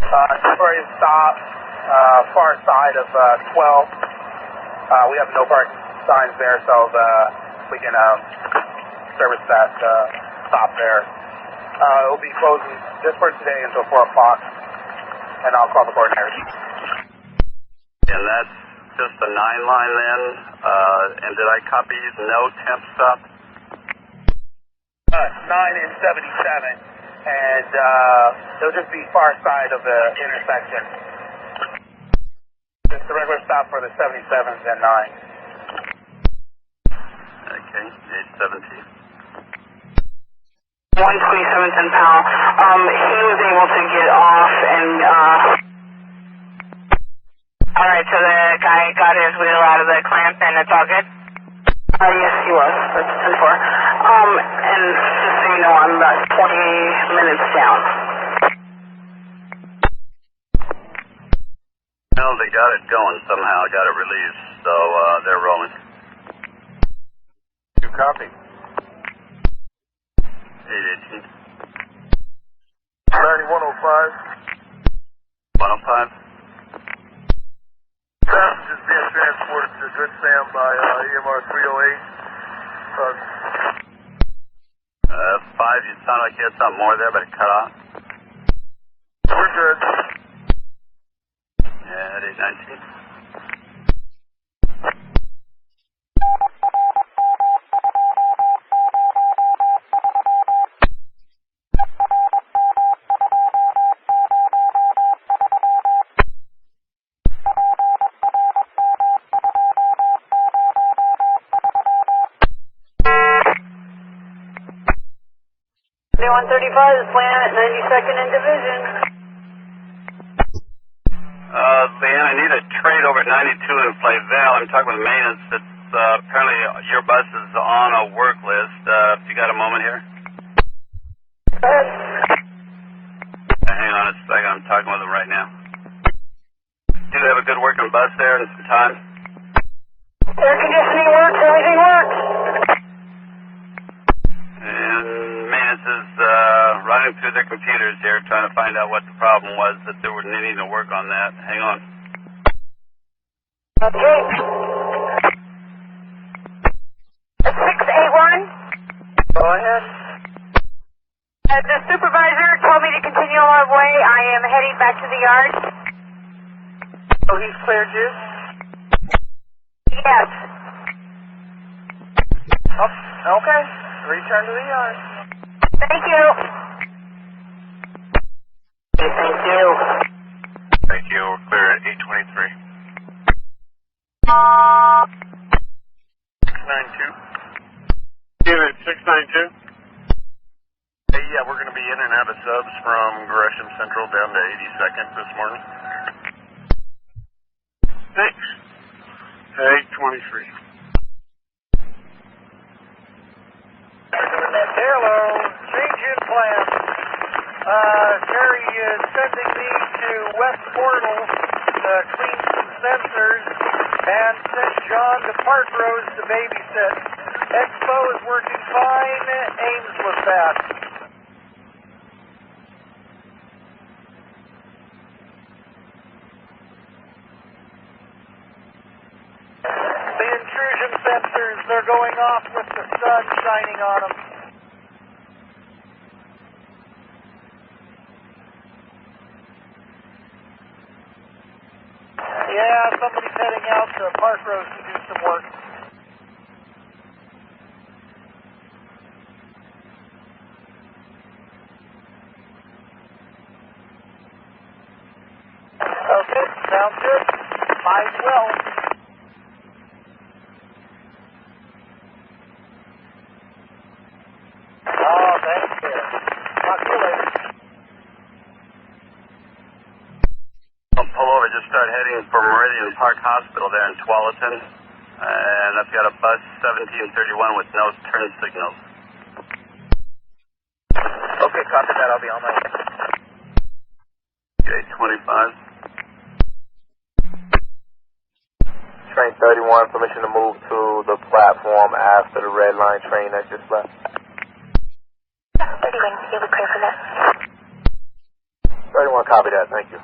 Temporary stop, far side of 12. We have no parking signs there, so we can service that stop there. It will be closing just for today until 4 o'clock, and I'll call the coordinators. And that's just the 9 line then, and did I copy no temp stop? 9 and 77, and it'll just be far side of the intersection. It's the regular stop for the 77s and 9. Okay, 817. 127th and Powell. He was able to get off and, all right, so the guy got his wheel out of the clamp and it's all good? yes, he was. That's 10-4. And just so you know, I'm about 20 minutes down. No, they got it going somehow, got it released, so they're rolling. You copy. 818. 9105. 105. Passengers being transported to Good Sam by EMR 308. 5, you sound like you had something more there, but it cut off. We're good. Yeah, at 819. is playing at 92nd and Division. Leanne, I need a trade over at 92 in Flayville. I'm talking with maintenance. It's apparently your bus is on a work list. You got a moment here? Go ahead. Hang on a second. I'm talking with them right now. Do you have a good working bus there and some time? Air conditioning works. Everything works. And maintenance is running through their computers here, trying to find out what the problem was, that they were needing to work on that. Hang on. Okay. 681. Go ahead. The supervisor told me to continue on my way. I am heading back to the yard. Oh, he's cleared you? Yes. Oh, okay. Return to the yard. Thank you. Thank you. Thank you. We're clear at 823. 692. Give it 692. Hey, yeah, we're going to be in and out of subs from Gresham Central down to 82nd this morning. Thanks. 823. Hello, change in plan. Terry is sending me to West Portal to clean some sensors And send John to Park Rose to babysit. Expo is working fine. Ames was bad. The intrusion sensors, they're going off with the sun shining on them. Yeah, somebody's heading out to Park Rose to do some work. Okay, sounds good. Might as well. Oh, thank you. Talk to you later. I'll pull over, just start heading for Meridian Park Hospital there in Tualatin. And I've got a bus 1731 with no turn signals. Okay, copy that. I'll be on my way. Okay, 25. Train 31, permission to move to the platform after the red line train that just left. 31, you'll be clear for that. 31, copy that. Thank you.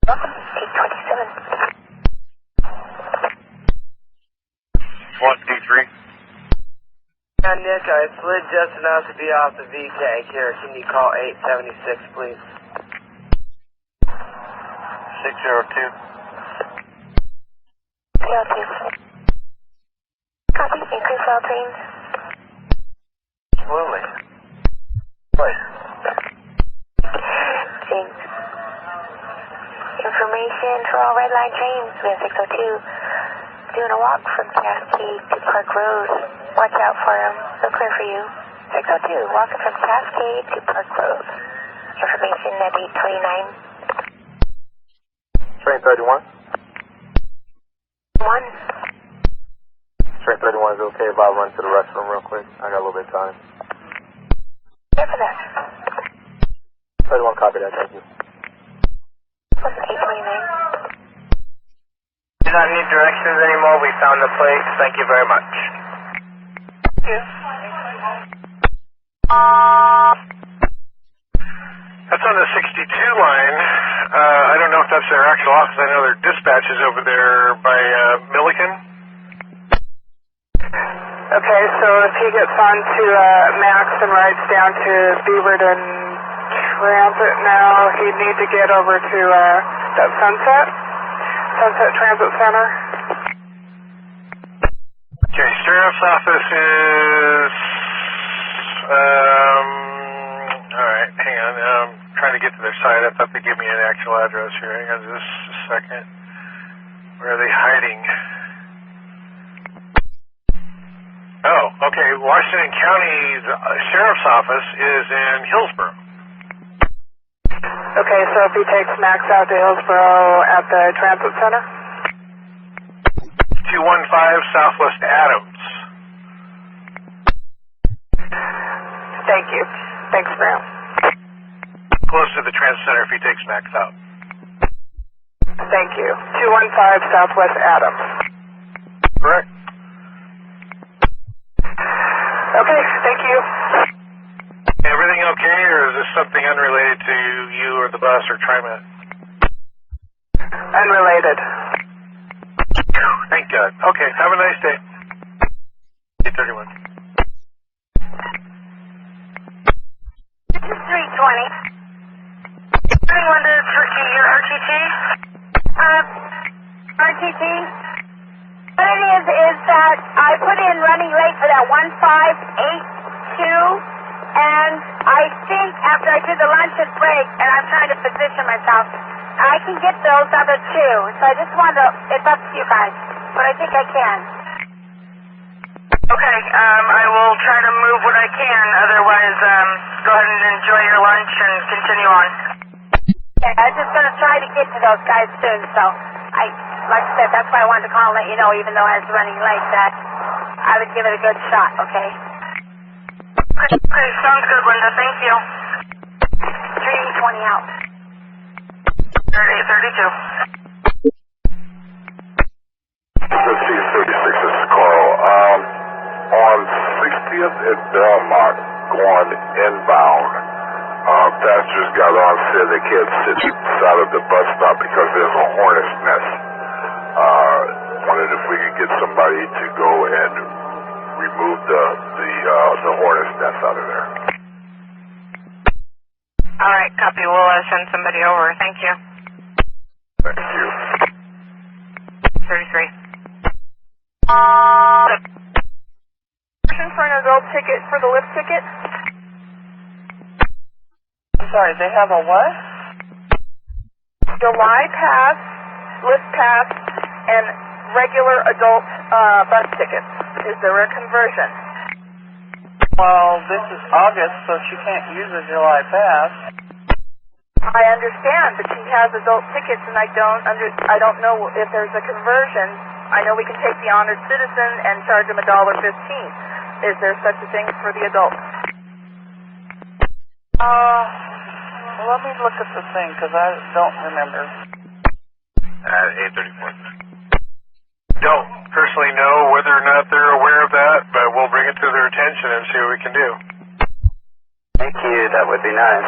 827. 123. Nick, I slid just enough to be off the V-tank here. Can you call 876, please? 602. 02. Copy, increase all trains. Absolutely. Place. James. Information for all red line trains. We have 602. Doing a walk from Cascade to Park Rose. Watch out for him. They'll clear for you. 602. Walking from Cascade to Park Rose. Information at 829. Train 31. 1. Train 31 is okay if I run to the restroom real quick. I got a little bit of time. Clear for that. 31, copy that. Thank you. 829. Do not need directions anymore. We found the place. Thank you very much. Thank you. That's on the 62 line. I don't know if that's their actual office. I know their dispatch is over there by Milliken. Okay, so if he gets on to Max and rides down to Beaverton Transit now, he'd need to get over to that Sunset Transit Center. Okay, sheriff's office is, alright, hang on, I'm trying to get to their site. I thought they gave me an actual address here. Hang on just a second. Where are they hiding? Oh, okay, Washington County's sheriff's office is in Hillsborough. Okay, so if he takes Max out to Hillsborough at the Transit Center? 215 Southwest Adams. Thank you. Thanks, Graham. Close to the Transit Center if he takes Max out. Thank you. 215 Southwest Adams. Correct. Okay, thank you. Everything okay, or is this something unrelated to you or the bus or Trimet? Unrelated. Thank God. Okay, have a nice day. 831. This is 320. Anyone to for your RTT? RTT? What it is that I put in running late for that 1582, and I think after I do the lunch and break, and I'm trying to position myself, I can get those other two. So I just wanted to, it's up to you guys, but I think I can. Okay, I will try to move what I can. Otherwise, go ahead and enjoy your lunch and continue on. Yeah, I'm just going to try to get to those guys soon, so like I said, that's why I wanted to call and let you know, even though I was running late, that I would give it a good shot, okay? Okay, sounds good, Linda. Thank you. 320 out. 3832. 30th at Belmont going inbound. Passengers got on, said they can't sit inside of the bus stop because there's a hornet's nest. Wondered if we could get somebody to go and remove the hornet's nest out of there. All right, copy. We'll send somebody over. Thank you. Thank you. 33. For an adult ticket for the lift ticket? I'm sorry, they have a what? July pass, lift pass, and regular adult bus tickets. Is there a conversion? Well, this is August, so she can't use a July pass. I understand, but she has adult tickets, and I don't know if there's a conversion. I know we can take the honored citizen and charge them $1.15. Is there such a thing for the adults? Let me look at the thing, because I don't remember. 834. Don't personally know whether or not they're aware of that, but we'll bring it to their attention and see what we can do. Thank you, that would be nice.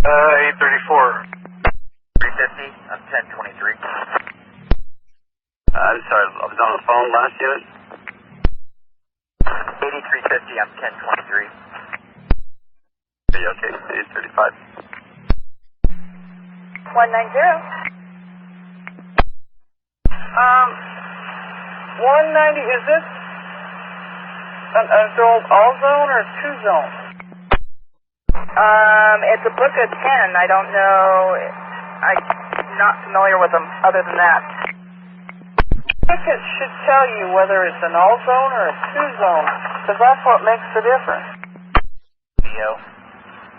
834. 350, I'm 1023. I'm sorry, I was on the phone last unit. 8350, I'm 1023. Okay, 835. 190. 190, is this an adult all zone or 2 zone? It's a book of 10. I don't know. I'm not familiar with them other than that. Ticket should tell you whether it's an all zone or a 2 zone, because that's what makes the difference.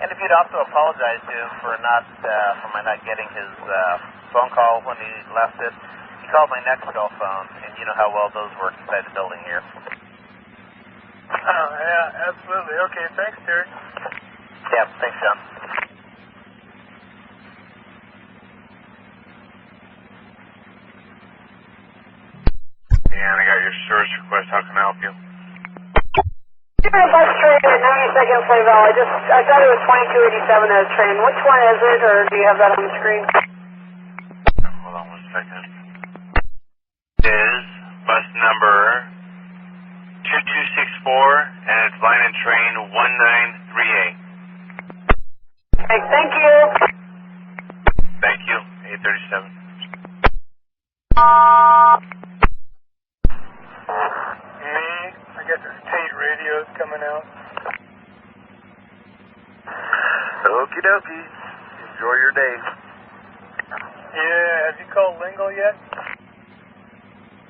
And if you'd also apologize to him for my not getting his phone call when he left it. He called my next cell phone, and you know how well those work inside the building here. Oh, yeah, absolutely. Okay, thanks, Terry. Yeah, thanks, John. And I got your service request. How can I help you? You're a bus train at 92nd Flayville. I thought it was 2287 as train. Which one is it, or do you have that on the screen? Hold on 1 second. Is bus number 2264, and it's line and train 1938. Okay, thank you. Thank you. 837. I guess it's Tate Radio's coming out. Okie dokie. Enjoy your day. Yeah, have you called Lingo yet?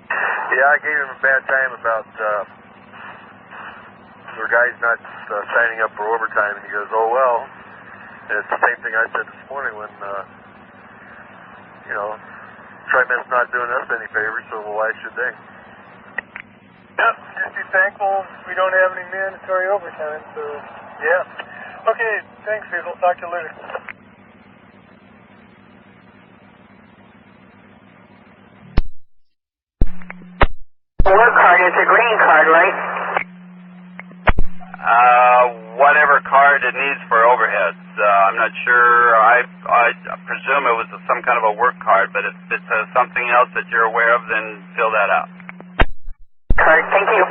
Yeah, I gave him a bad time about the guy's not signing up for overtime, and he goes, oh, well. And it's the same thing I said this morning when, Trimet's not doing us any favors, so why should they? Yep, just be thankful we don't have any mandatory overtime, so, yeah. Okay, thanks, Hazel. Talk to you later. Work card is a green card, right? Whatever card it needs for overheads. I'm not sure. I presume it was some kind of a work card, but if it's something else that you're aware of, then fill that out. Card, thank you.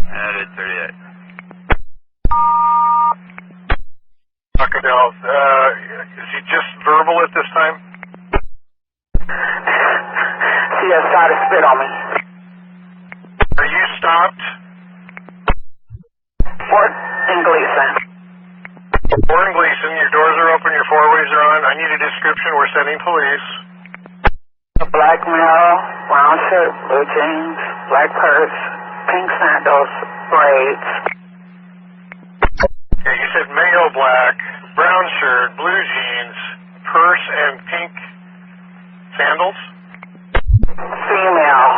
And it's 38. Crocodile, is he just verbal at this time? She has tried to spit on me. Are you stopped? Fort and Gleason. Fort and Gleason, your doors are open, your four-ways are on. I need a description. We're sending police. A black male, brown shirt, blue jeans, black purse, pink sandals, braids. Okay, you said male black, brown shirt, blue jeans, purse, and pink sandals? Female.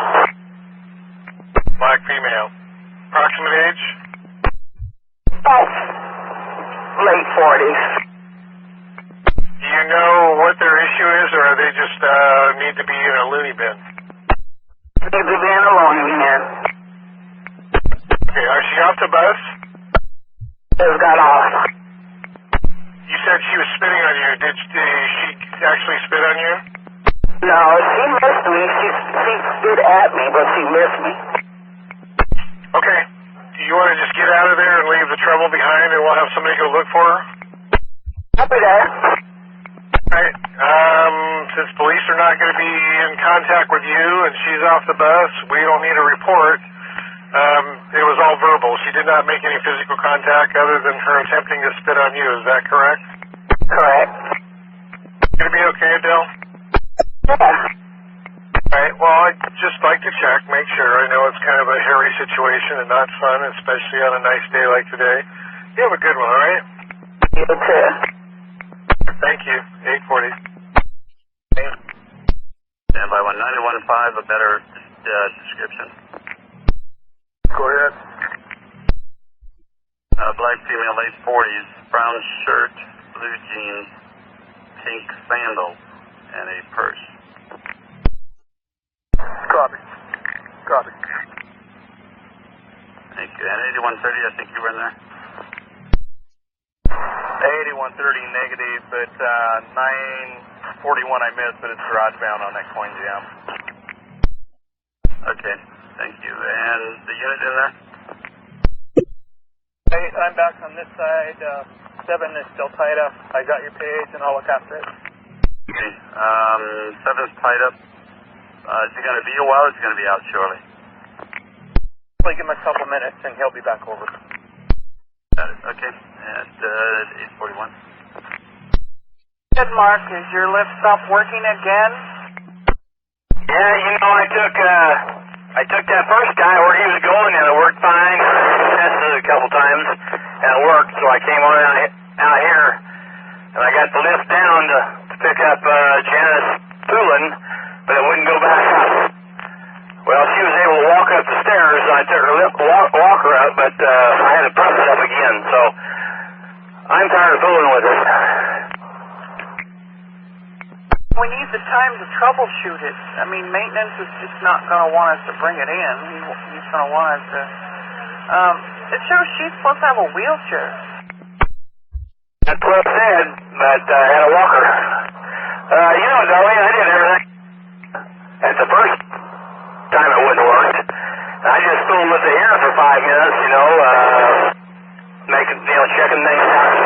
Black female. Approximate age? About late 40s. Do you know what their issue is, or they just need to be in a loony bin? Need to be in a loony bin. Okay, she off the bus? Just got off. You said she was spitting on you. Did she actually spit on you? No, she missed me. She spit at me, but she missed me. Okay. Do you want to just get out of there and leave the trouble behind, and we'll have somebody go look for her? Copy that. Alright. Since police are not going to be in contact with you and she's off the bus, we don't need a report. It was all verbal. She did not make any physical contact other than her attempting to spit on you. Is that correct? Correct. Going to be okay, Adele? Yeah. Alright, well, I'd just like to check, make sure. I know it's kind of a hairy situation and not fun, especially on a nice day like today. You have a good one, alright? You too. Thank you. 840. Stand by 1915, a better description. Go ahead. Black female, late 40s, brown shirt, blue jeans, pink sandals, and a purse. Copy. Copy. Thank you. And 8130, I think you were in there? 8130 negative, but 941 I missed, but it's garage bound on that coin jam. Okay, thank you. And the unit in there? Hey, I'm back on this side. 7 is still tied up. I got your page, and I'll look after it. Okay, 7's tied up. Is he going to be a while, or is he going to be out shortly? I'll give him a couple minutes, and he'll be back over. Got it, okay. And 841. Good, Mark. Is your lift stop working again? Yeah, you know, I took that first guy where he was going, and it worked fine. Tested it a couple times, and it worked. So I came on out here, and I got the lift down to pick up Janice Poulin, but it wouldn't go back up. Well, she was able to walk up the stairs, and I took her lift walker up, but I had to press it up again. So I'm tired of fooling with it. We need the time to troubleshoot it. I mean, maintenance is just not going to want us to bring it in. He's going to want us to... it shows she's supposed to have a wheelchair. That's what I said, but I had a walker. You know, darling, I did everything. At the first time it wouldn't work. I just fooled with the air for 5 minutes, you know, making, you know, checking things out,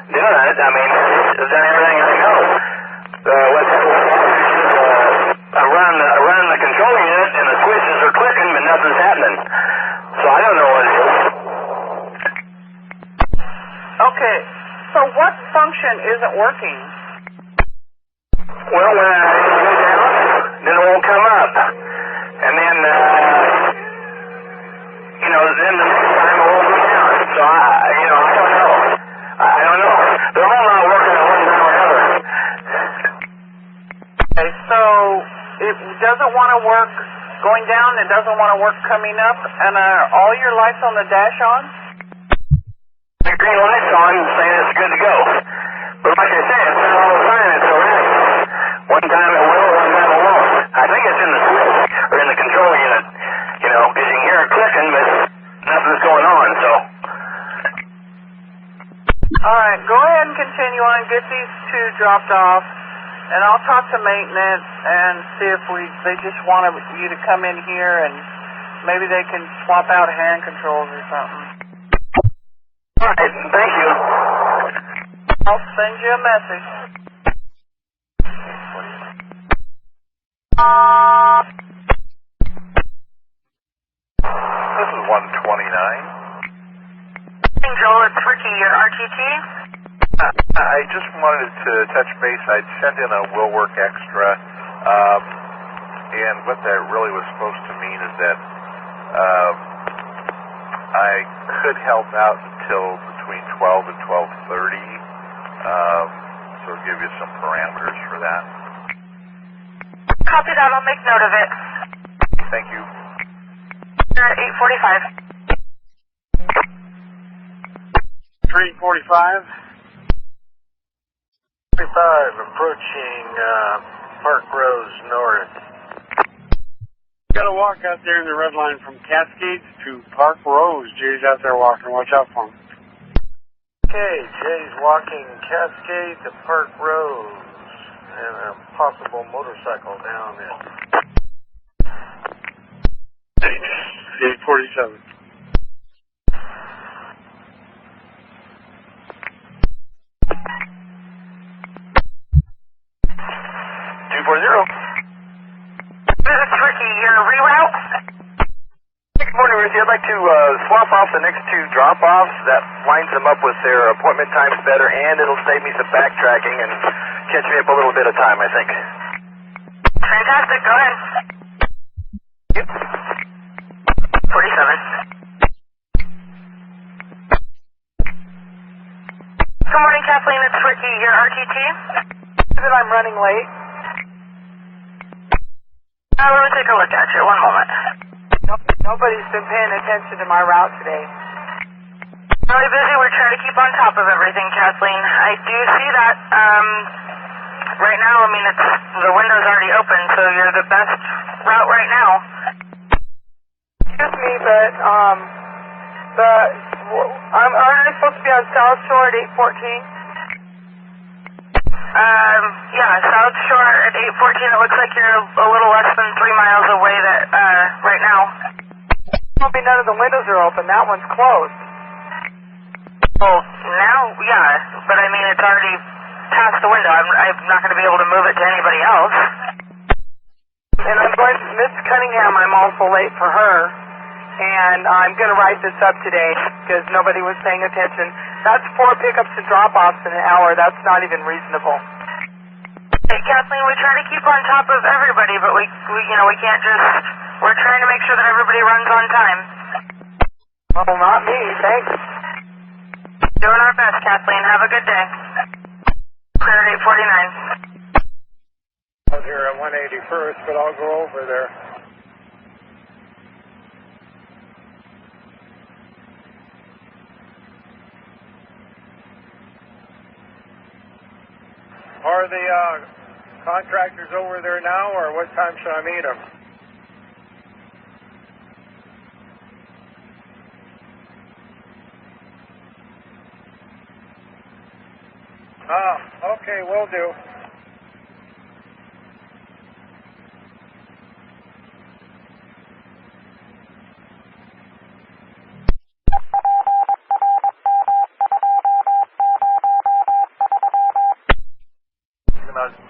doing it. I mean, I've done everything I know. I run the control unit and the switches are clicking, but nothing's happening. So I don't know what it is. Okay, so what function isn't working? Well, when I go down, then it won't come up. And then, you know, then the next time it won't go down. So I don't know. I don't know. They're all not working at one time or another. Okay, so it doesn't want to work going down, it doesn't want to work coming up, and are all your lights on the dash on? The green light's on, saying it's good to go. But like I said, it's not all the time, it's erratic. One time it will, one time it won't. I think it's in the switch, or in the control unit, you know, because you can hear it clicking, but nothing's going on, so. Alright, go ahead and continue on, get these two dropped off, and I'll talk to maintenance and see if they just want you to come in here and maybe they can swap out hand controls or something. Alright, thank you. I'll send you a message. This is 129. Joel, it's Ricky, your RTT. I just wanted to touch base. I'd sent in a will work extra, and what that really was supposed to mean is that I could help out until between 12 and 12:30, so I'll give you some parameters for that. Copy that, I'll make note of it. Thank you. You're at 845. 345. 35, approaching Park Rose North. Got a walk out there in the red line from Cascades to Park Rose. Jay's out there walking. Watch out for him. Okay, Jay's walking Cascade to Park Rose. And a possible motorcycle down there. 847. This is Ricky. Your reroute? Good morning, Ruthie. I'd like to swap off the next two drop-offs. That lines them up with their appointment times better, and it'll save me some backtracking and catch me up a little bit of time, I think. Fantastic. Go ahead. Yep. 47. Good morning, Kathleen. It's Ricky. Your RTT? That I'm running late. Let me take a look at you. One moment. Nobody's been paying attention to my route today. Really busy. We're trying to keep on top of everything, Kathleen. I do see that. Right now, I mean, the window's already open, so you're the best route right now. Excuse me, but aren't I supposed to be on South Shore at 8:14? Yeah, South Shore at 8:14. It looks like you're a little less than 3 miles away right now. Told me none of the windows are open. That one's closed. Well, now, yeah, but I mean, it's already past the window. I'm not going to be able to move it to anybody else. And I'm going to Miss Cunningham. I'm also late for her. And I'm going to write this up today because nobody was paying attention. That's 4 pickups and drop-offs in an hour. That's not even reasonable. Hey, Kathleen, we try to keep on top of everybody, but we can't just... We're trying to make sure that everybody runs on time. Well, not me. Thanks. Doing our best, Kathleen. Have a good day. Clear at 8:49. Out here at 181st, but I'll go over there. Are the contractors over there now, or what time should I meet them? Okay, will do.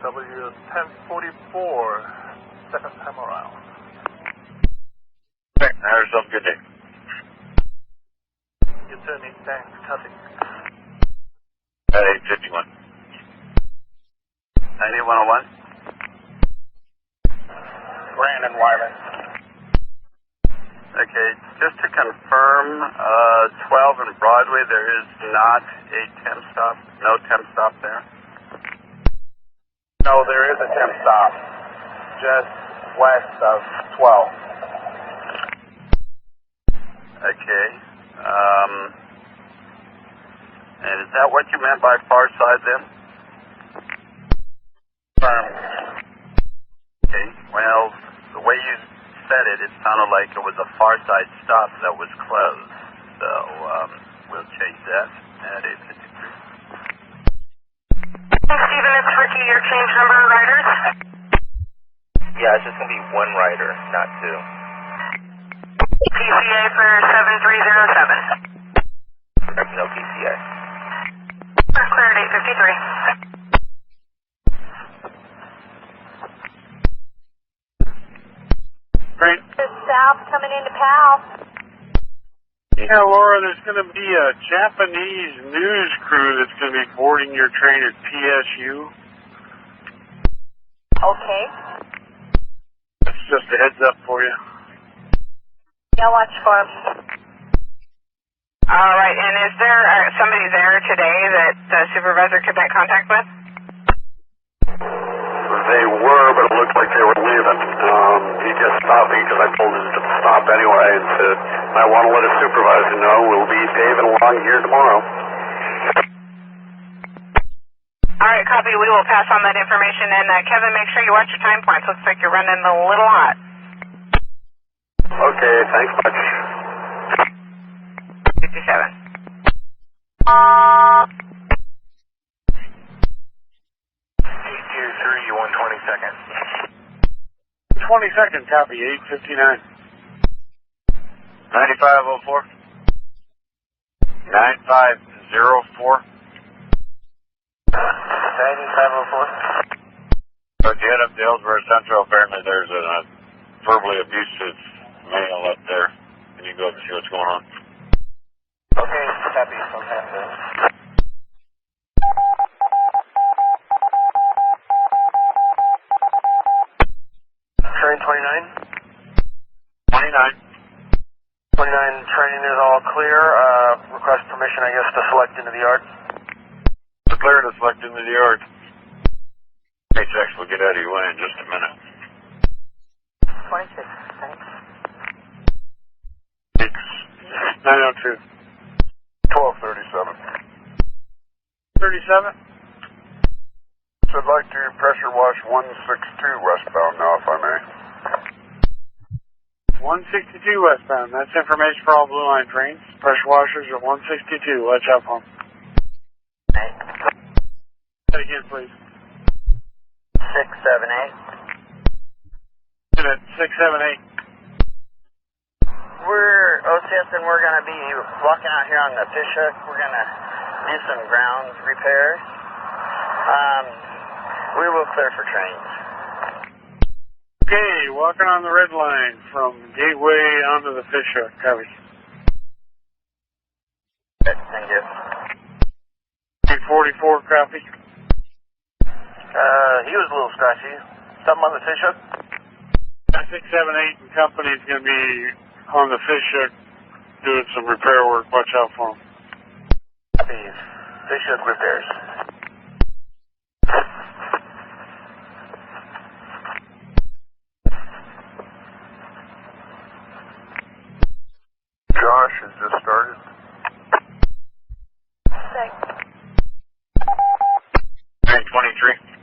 W1044, second time around. Have yourself a good day. You too, Nick. Thanks. Copy. 851. 9101. Brandon Wyman. Okay, just to confirm, 12 and Broadway, there is not a temp stop, no temp stop there? No, there is a temp stop just west of 12. Okay. And is that what you meant by far side then? Okay, well, the way you said it sounded like it was a far side stop that was closed. So, we'll change that at 853. Steven, it's Ricky. Your change number riders? Yeah, it's just going to be one rider, not two. PCA for 7307. No PCA. Clear at 853. Great. South coming into Powell. Yeah, Laura, there's going to be a Japanese news crew that's going to be boarding your train at PSU. Okay. That's just a heads up for you. Yeah, watch for him. All right, and is there somebody there today that the supervisor could make contact with? They were, but it looked like they were leaving. He just stopped me because I told him to stop anyway and said, I want to let his supervisor know we'll be paving along here tomorrow. All right, copy. We will pass on that information. And Kevin, make sure you watch your time points. Looks like you're running a little hot. Okay, thanks much. 57. EQ3, 122nd. 22nd, copy, 859. 9504. 9504. 9504. So if you head up to Ellsworth Central, apparently there's a verbally abusive male up there. Can you go up and see what's going on? Okay, copy. Sometime then. Train 29? 29. 29 training is all clear. Request permission, I guess, to select into the yard. It's clear to select into the yard. HX will get out of your way in just a minute. 26, thanks. 902. 1237. 37? So I'd like to pressure wash 162 westbound now, if I may. 162 westbound. That's information for all Blue Line trains. Pressure washers at 162. Watch out for them. Say Say again, please. 678. Unit 678. We're OCS and we're going to be walking out here on the fish hook. We're going to do some ground repairs. We will clear for trains. Okay, walking on the red line from Gateway onto the fish hook. Copy. Thank you. 44, copy. He was a little scratchy. Something on the fish hook? 678 and company is going to be on the fish hook doing some repair work. Watch out for them. Copy. Fish hook repairs. Josh has just started. Thanks. Train 23.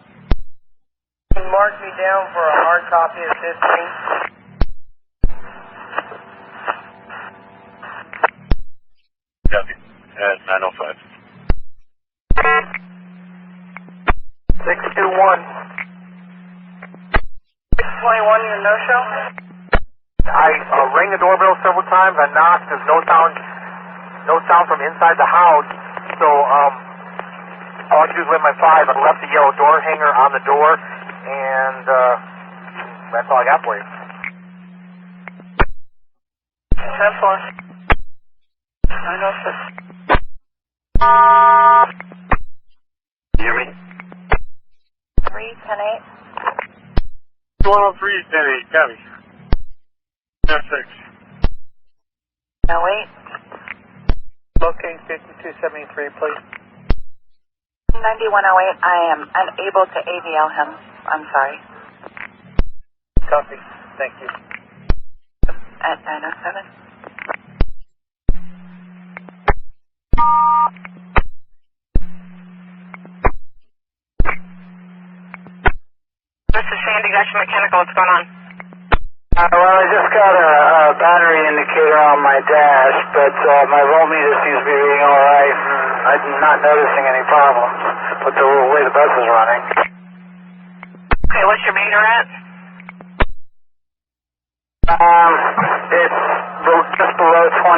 Mark me down for a hard copy of 15. Copy. At 905. 621. 621, your no-show? I rang the doorbell several times. I knocked. There's no sound from inside the house. So all I could do is wait my 5. I left the yellow door hanger on the door, and that's all I got for you. 10-4. 906. You hear me? 310-8. 103 is 10-8. Copy. 6. No, wait. Locate 5273, please. 9108, I am unable to AVL him. I'm sorry. Copy. Thank you. At 907. This is Sandy Gusher Mechanical. What's going on? Well, I just got a battery indicator on my dash, but my voltmeter seems to be reading all right. I'm not noticing any problems with the way the bus is running. Okay, what's your meter at? It's just below 28.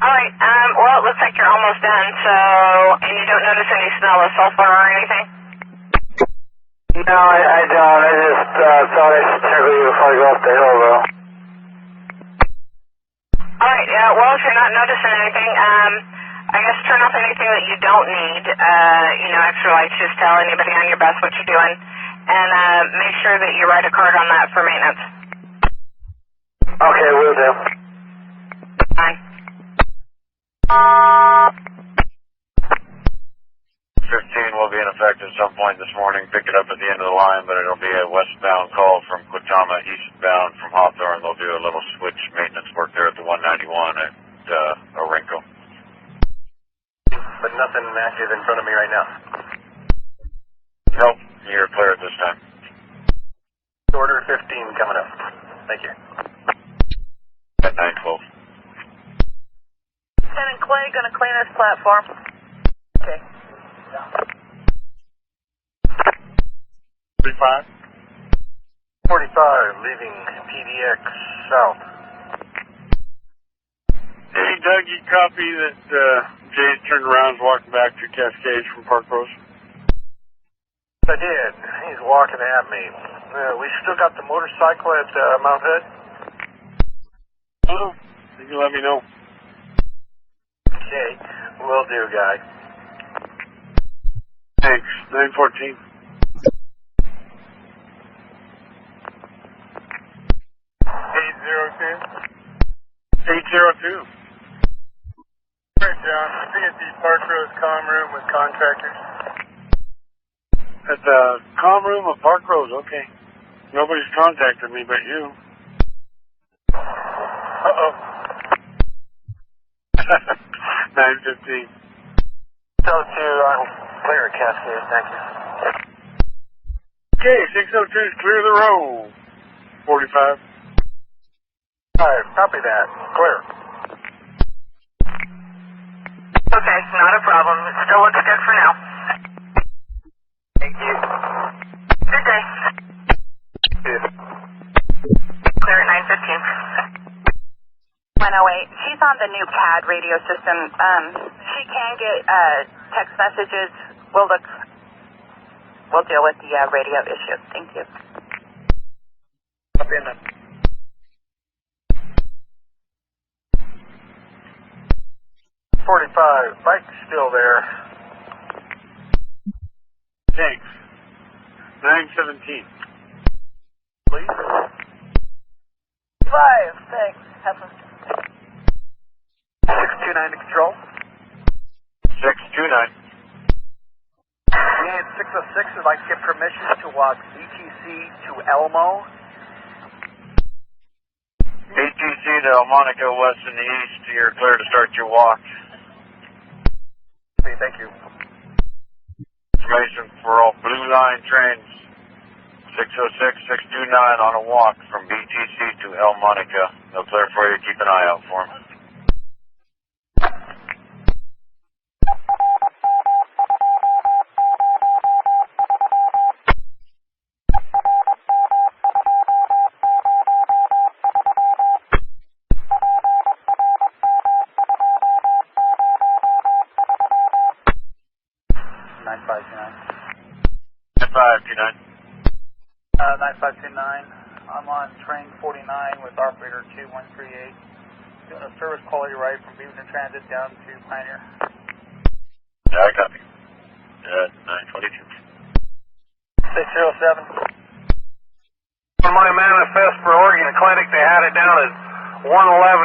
Alright, well, it looks like you're almost done, and you don't notice any smell of sulfur or anything? No, I don't. I just thought I should check with you before I go up the hill, though. Alright, well, if you're not noticing anything, I guess turn off anything that you don't need. Extra lights, just tell anybody on your bus what you're doing. And make sure that you write a card on that for maintenance. Okay, will do. Fine. 15 will be in effect at some point this morning. Pick it up at the end of the line, but it'll be a westbound call from Quitama, eastbound from Hawthorne. They'll do a little switch maintenance work there at the 191 at Orinco. But nothing active in front of me right now. Nope, you're clear at this time. Order 15 coming up. Thank you. At 912. Lieutenant Clay, going to clean this platform. Okay. 35. 45, leaving PDX south. Hey, Doug, you copy that Jay's turned around and walking back to Cascades from Park Rose? I did. He's walking at me. We still got the motorcycle at Mount Hood? Oh, you can let me know. Okay, will do, guy. Thanks. 914. 802. Right, John. I think it's the Park Rose comm room with contractors. At the comm room of Park Rose, okay. Nobody's contacted me but you. Uh-oh. 915. So, I'm clear at Cascade, thank you. Okay, 602 is clear the road. 45. Alright, copy that. Clear. Okay, not a problem. It still looks good for now. Thank you. Good day. Clear at 915. 108. She's on the new CAD radio system. She can get text messages. We'll deal with the radio issue. Thank you. Up in the 45, bike's still there. Thanks. 917. Please. 5, thanks. Have a... 629 to control. 629. And 606 would like to get permission to walk BTC to Elmo. BTC to Elmonica, west and east. You're clear to start your walk. Okay, thank you. Information for all Blue Line trains. 606-629 on a walk from BTC to Elmonica. They'll clear for you. Keep an eye out for them. I'm on train 49 with operator 2138, doing a service quality ride from Beaverton Transit down to Pioneer. Yeah, I copy. 922. 607. On my manifest for Oregon Clinic, they had it down as 111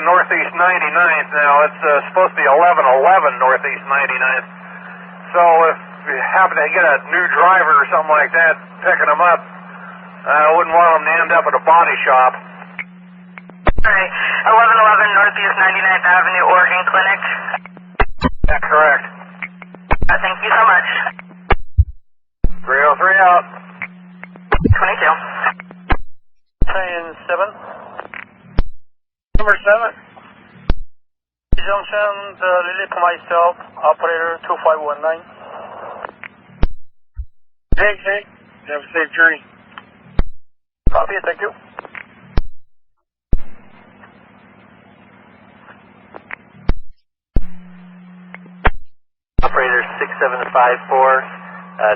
Northeast 99th. Now it's supposed to be 1111 Northeast 99th. So if you happen to get a new driver or something like that picking them up, I wouldn't want them to end up at a body shop. Alright, 1111 Northeast 99th Avenue, Oregon Clinic. That's correct. Thank you so much. 303 out. 22. Train 7. Number 7. Junction, Lily for myself, operator 2519. Thanks, Hank. Have a safe journey. Copy, thank you. Operator 6754,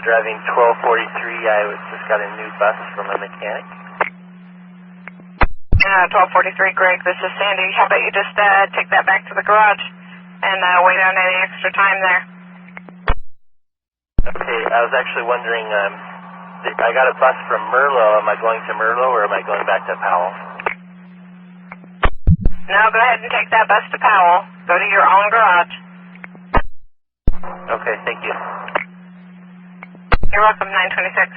driving 1243. I just got a new bus from a mechanic. 1243, Greg, this is Sandy. How about you just take that back to the garage and wait on any extra time there? Okay, I was actually wondering, I got a bus from Merlo. Am I going to Merlo or am I going back to Powell? No, go ahead and take that bus to Powell. Go to your own garage. Okay, thank you. You're welcome, 926.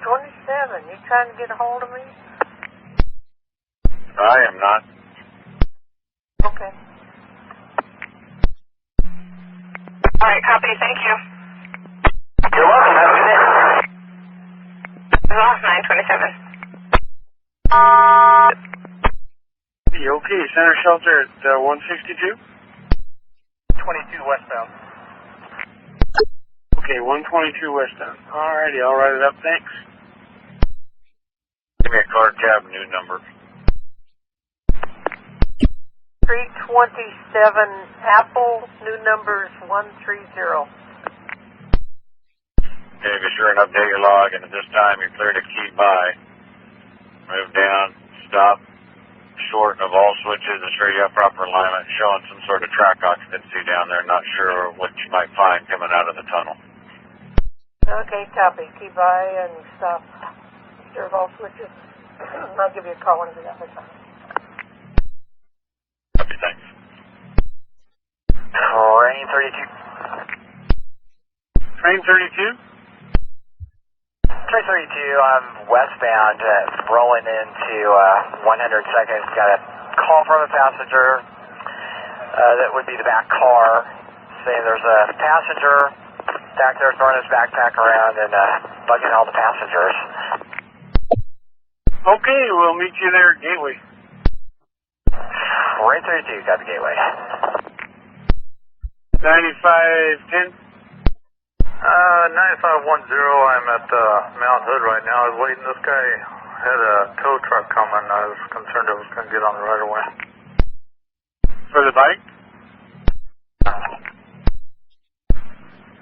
27, you trying to get a hold of me? I am not. Okay. Alright, copy, thank you. off 927. Okay, center shelter at 162? 22 westbound. Okay, 122 westbound. Alrighty, I'll write it up, thanks. Give me a car cab new number. 327 Apple, new number is 130. Okay, be sure and update your log, and at this time you're clear to keep by. Move down, stop, short of all switches, ensure you have proper alignment, showing some sort of track occupancy down there, not sure what you might find coming out of the tunnel. Okay, copy. Keep by and stop. Observe all switches. I'll give you a call when it's at the time. Copy, thanks. Train 32. Train 32? Train 32, I'm westbound, rolling into 102nd. Got a call from a passenger. That would be the back car, saying there's a passenger back there throwing his backpack around and bugging all the passengers. Okay, we'll meet you there at Gateway. Train 32, got the Gateway. 9510? 9510, I'm at Mount Hood right now. I was waiting. This guy had a tow truck coming. I was concerned it was going to get on the right of way. For the bike?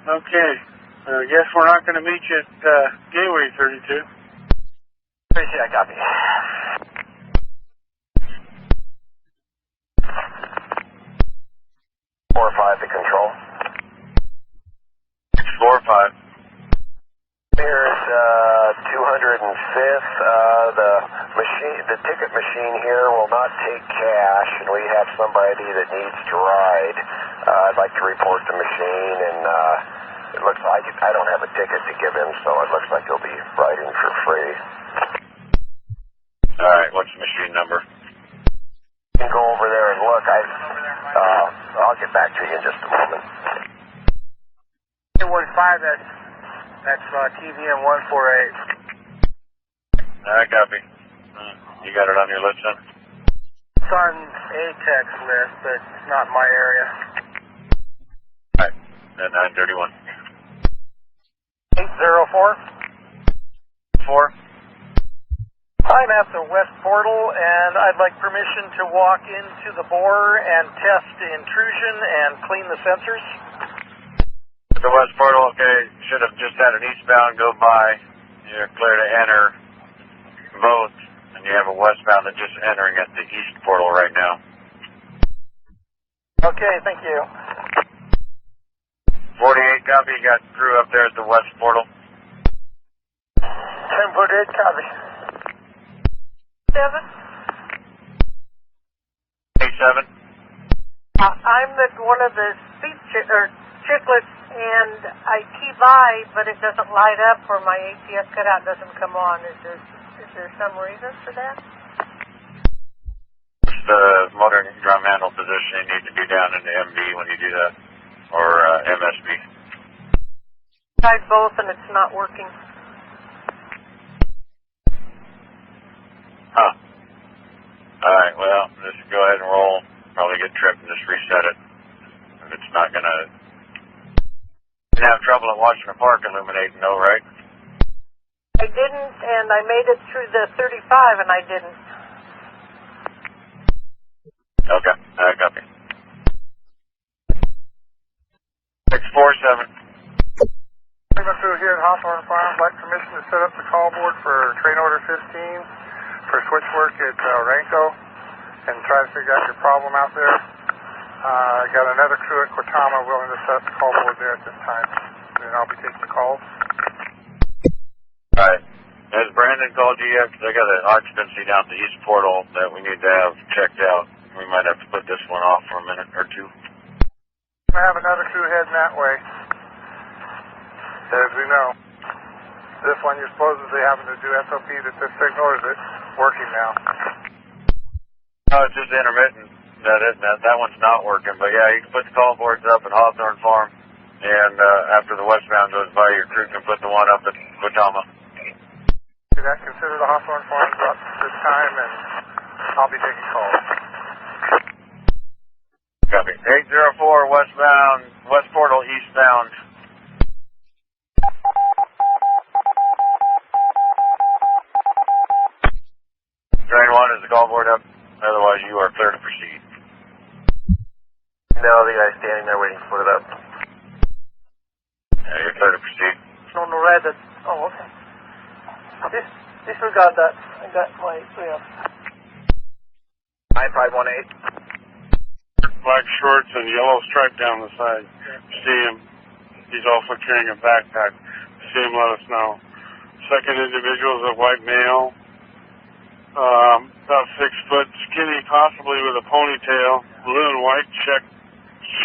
Okay. I guess we're not going to meet you at Gateway 32. 32, I copy. Four or five to control. 4 or 5. Here's 205th. The ticket machine here will not take cash, and we have somebody that needs to ride. I'd like to report the machine, and it looks like I don't have a ticket to give him, so it looks like he'll be riding for free. All right, what's the machine number? You can go over there and look. I'll get back to you in just a moment. 215, that's TVM 148. All right, copy. You got it on your list, then? It's on ATEX list, but it's not my area. All right, then 931. 804? 4. I'm at the west portal, and I'd like permission to walk into the bore and test intrusion and clean the sensors. The west portal, okay, should have just had an eastbound go by. You're clear to enter both, and you have a westbound that's just entering at the east portal right now. Okay, thank you. 48, copy. You got crew up there at the west portal. 1048, copy. 7? 87. I'm one of the speed chicklets, and I key by, but it doesn't light up, or my ATS cutout doesn't come on. Is there some reason for that? It's the motor drum handle position. You need to be down in the MB when you do that, or MSB. Tried both, and it's not working. Huh. Alright, well, just go ahead and roll. Probably get tripped and just reset it. If it's not going to... You didn't have trouble at Washington Park illuminating, though, right? I didn't, and I made it through the 35, and I didn't. Okay, I copy. 647. We've through here at Hawthorne Farm. I'd like permission to set up the call board for train order 15 for switch work at Ranko and try to figure out your problem out there. I got another crew at Quatama willing to set up the call board there at this time. And I'll be taking the calls. Alright. Has Brandon called you yet? Because I got an occupancy down at the east portal that we need to have checked out. We might have to put this one off for a minute or two. I have another crew heading that way. As we know. This one you're supposedly having to do SOP that this signal, or is it working now? No, it's just intermittent. That one's not working. But yeah, you can put the call boards up at Hawthorne Farm. And after the westbound goes by, your crew can put the one up at Quatama. that. Consider the Hawthorne Farms up this time, and I'll be taking calls. Copy. 804 westbound, West Portal eastbound. Train 1, is the call board up? Otherwise, you are clear to proceed. No, the guy's standing there waiting to put it up. Yeah, you're clear to proceed. On the red, that's, oh, okay. Disregard that. I got my, yeah. 9518. Black shorts and yellow stripe down the side. See him. He's also carrying a backpack. See him, let us know. Second individual is a white male. About 6 foot, skinny, possibly with a ponytail, blue and white check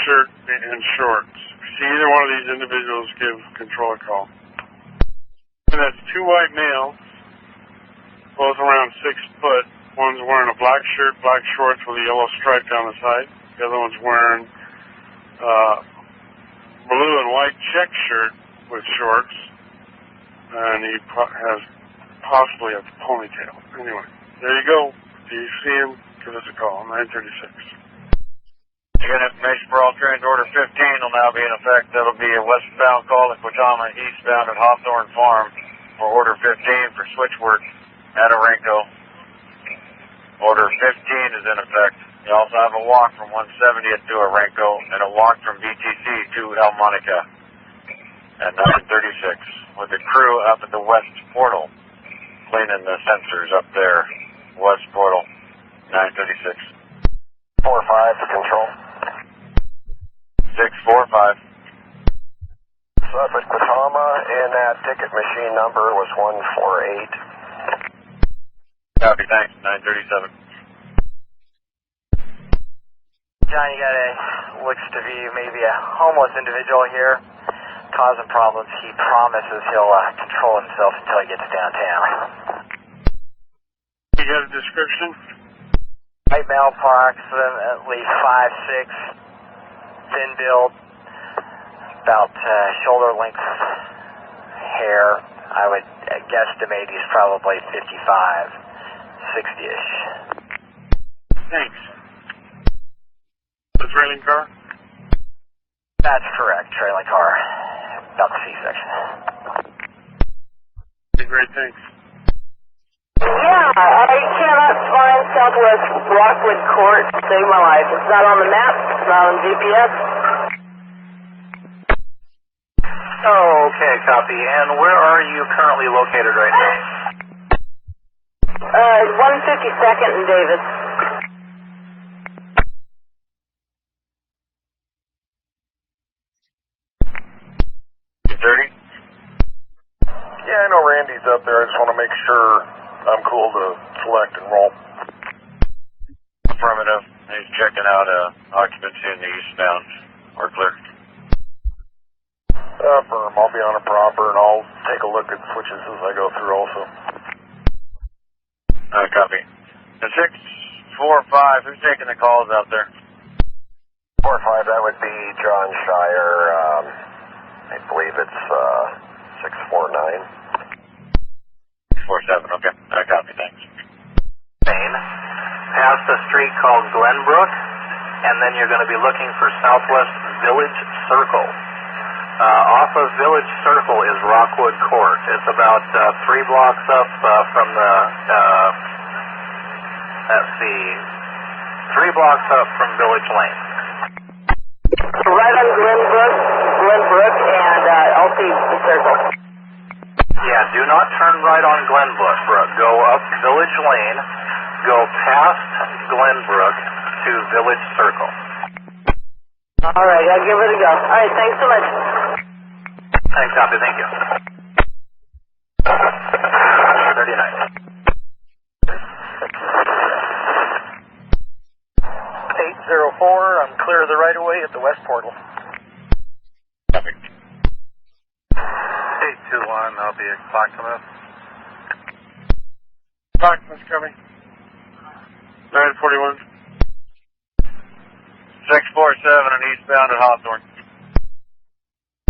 shirt and shorts. If you see either one of these individuals, give control a call. And that's 2 white males, both around 6 foot. One's wearing a black shirt, black shorts with a yellow stripe down the side. The other one's wearing blue and white check shirt with shorts, and he has possibly a ponytail. Anyway, there you go. Do you see him? Give us a call, 936. Again, information for all trains. Order 15 will now be in effect. That'll be a westbound call at Quachama, eastbound at Hawthorne Farm for Order 15 for switch work at Orenco. Order 15 is in effect. You also have a walk from 170th to Orenco and a walk from BTC to El Monica at 936 with the crew up at the West Portal cleaning the sensors up there. West Portal, 936. 45 for control. 645. So up at Quachama, and that ticket machine number was 148. Copy, thanks, 937. John, you got looks to be maybe a homeless individual here, causing problems. He promises he'll control himself until he gets downtown. You got a description? White male, approximately 5'6", thin build, about shoulder length hair. I would guesstimate he's probably 55, 60-ish. Thanks. The trailing car? That's correct, trailing car, about the C-section. Great, thanks. Yeah, I cannot find Southwest Rockwood Court to save my life. It's not on the map, it's not on GPS. Okay, copy. And where are you currently located right now? 152nd and Davis. 30? Yeah, I know Randy's up there. I just want to make sure I'm cool to select and roll. Affirmative. He's checking out occupancy in the eastbound. We're clear. Affirm. I'll be on a proper, and I'll take a look at switches as I go through also. Copy. And 645, who's taking the calls out there? 45, that would be John Shire. I believe it's 649. 647, okay. Copy, thanks. Main, past a street called Glenbrook, and then you're going to be looking for Southwest Village Circle. Off of Village Circle is Rockwood Court. It's about 3 blocks up from the, let's see, 3 blocks up from Village Lane. Right on Glenbrook and LC Circle. Yeah, do not turn right on Glenbrook. Go up Village Lane, go past Glenbrook to Village Circle. All right, I'll give it a go. All right, thanks so much. Thanks, copy. Thank you. 39. 804, I'm clear of the right-of-way at the West Portal. Copy. 821, I'll be at Clackamas. Clackamas coming. 941. 647 and eastbound at Hawthorne.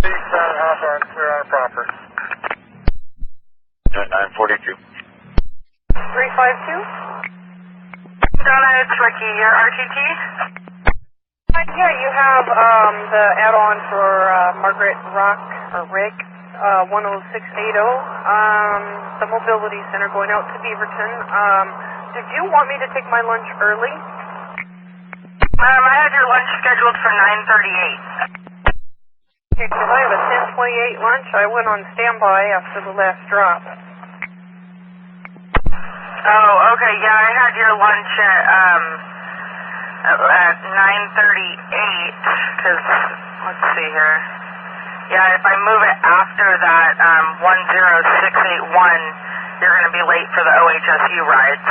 Eastbound at Hawthorne, clear on a proper. 942. Donna, it's Ricky. Your RTT? Yeah, you have the add-on for Margaret Rock, or Rick, 10680, the Mobility Center going out to Beaverton. Did you want me to take my lunch early? I had your lunch scheduled for 9:38. Okay, because I have a 10:28 lunch. I went on standby after the last drop. Oh, okay. Yeah, I had your lunch at 9:38. Because let's see here. Yeah, if I move it after that 10681, you're going to be late for the OHSU rides.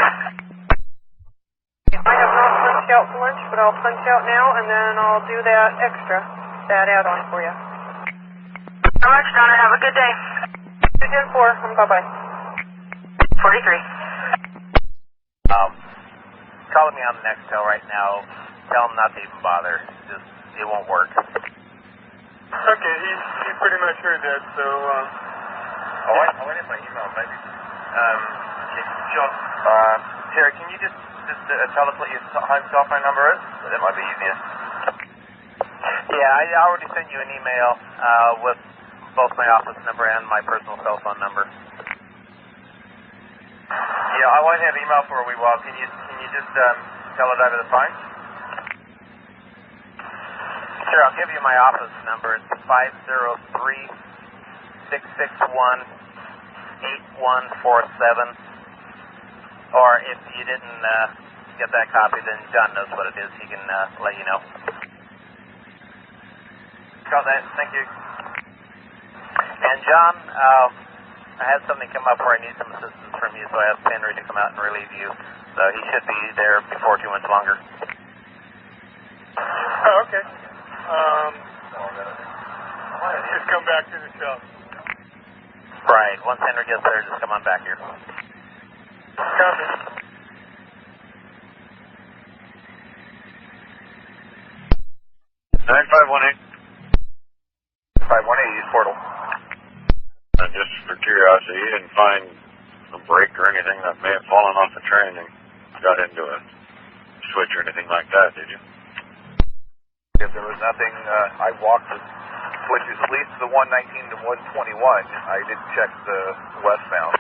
I have not punched out for lunch, but I'll punch out now, and then I'll do that extra, that add-on for you. So much, Donna. Have a good day. 210-4. Bye-bye. 43. Calling me on the next call right now. Tell him not to even bother. Just, it won't work. Okay, he pretty much heard that, so, I went in my email, maybe. John, Terry, can you just tell us what your home cell phone number is? That might be easiest. Yeah, I already sent you an email with both my office number and my personal cell phone number. Yeah, I won't have email for a wee while. Can you just tell it over the phone? Sure, I'll give you my office number. It's 503-661-8147. Or if you didn't get that copy, then John knows what it is. He can let you know. Got that. Thank you. And John, I had something come up where I need some assistance from you, so I asked Henry to come out and relieve you. So he should be there before too much longer. oh, okay. Just come back to the shop. Right. Once Henry gets there, just come on back here. Copy. Use portal. Just for curiosity, you didn't find a brake or anything that may have fallen off the train and got into a switch or anything like that, did you? If there was nothing, I walked the switches at least the 119 to 121. I didn't check the westbound.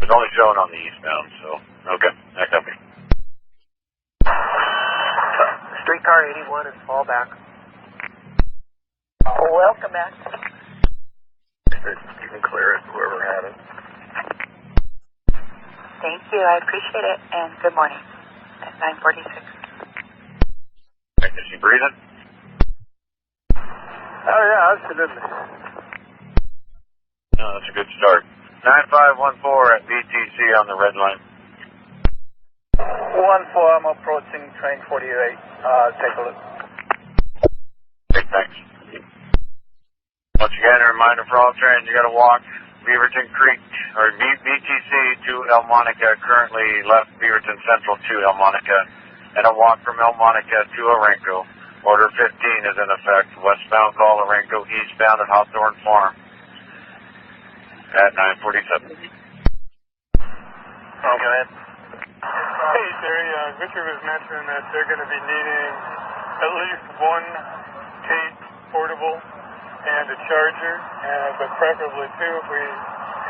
It was only showing on the eastbound, so, okay, that copy. Streetcar 81 is fallback. Welcome back. You can clear it, whoever had it. Thank you. I appreciate it. And good morning at 9:46. Is she breathing? Oh, yeah, absolutely. No, that's a good start. 9514 at BTC on the red line. 1-4, I'm approaching train 48. Take a look. Okay, thanks. Once again, a reminder for all trains, you got to walk Beaverton Creek, or BTC to El Monica, currently left Beaverton Central to El Monica, and a walk from El Monica to Orenco. Order 15 is in effect. Westbound call Orenco, eastbound at Hawthorne Farm at 9:47. Oh, go ahead. Hey, Terry, Richard was mentioning that they're going to be needing at least one tape portable and a charger, but preferably two if we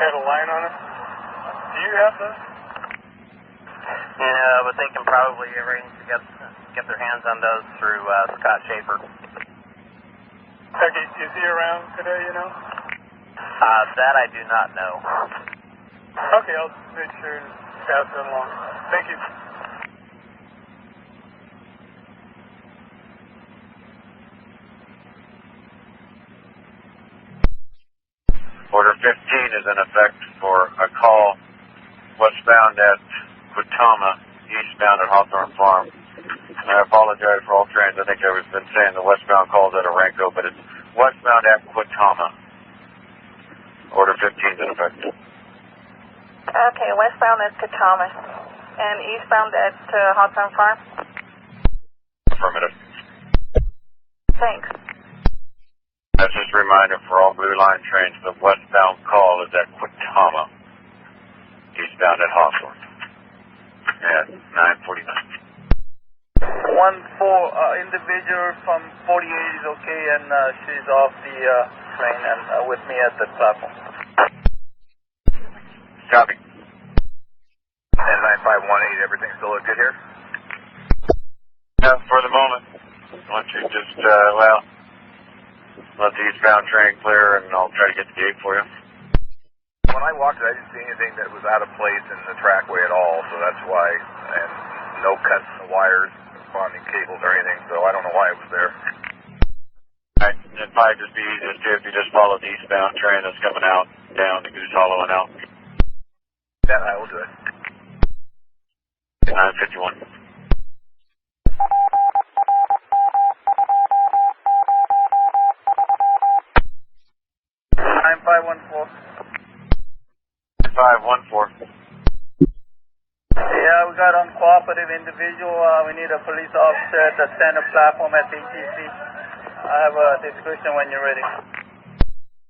had a line on it. Do you have those? Yeah, but they can probably arrange to get their hands on those through Scott Schaefer. Okay, is he around today, you know? That I do not know. Okay, I'll make sure and pass that along. Thank you. Order 15 is in effect for a call westbound at Quitama, eastbound at Hawthorne Farm. And I apologize for all trains. I think I've been saying the westbound call is at Orenco, but it's westbound at Quitama. Order 15 is in effect. Okay, westbound at Quitama. And eastbound at Hawthorne Farm? Affirmative. Thanks. That's just a reminder for all Blue Line trains, the westbound call is at Quitama. eastbound at Hawthorne at 9:49. 1-4, individual from 48 is okay, and she's off the train and with me at the platform. Copy. And 9518, everything still look good here? Yeah, for the moment. Why don't you just, let the eastbound train clear, and I'll try to get the gate for you. When I walked it, I didn't see anything that was out of place in the trackway at all, so that's why, and no cuts in the wires, bonding cables or anything, so I don't know why it was there. Alright, it'd probably just be easiest if you just follow the eastbound train that's coming out, down to Goose Hollow and out. Yeah, I will do it. 9:51. Yeah, we got uncooperative individual. We need a police officer at the center platform at BTC. I have a description when you're ready.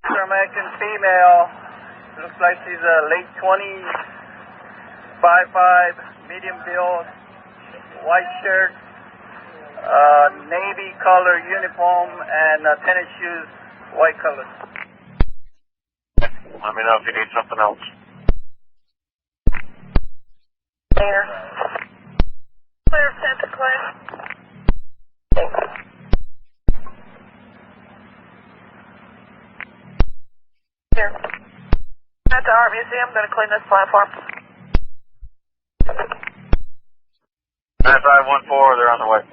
American female. Looks like she's a late 20s, 5'5", medium build, white shirt, navy color uniform, and tennis shoes, white color. Let me know if you need something else. Clear. Clear, Santa Clara. Here. At the Art Museum, I'm going to clean this platform. 9514, they're on the way.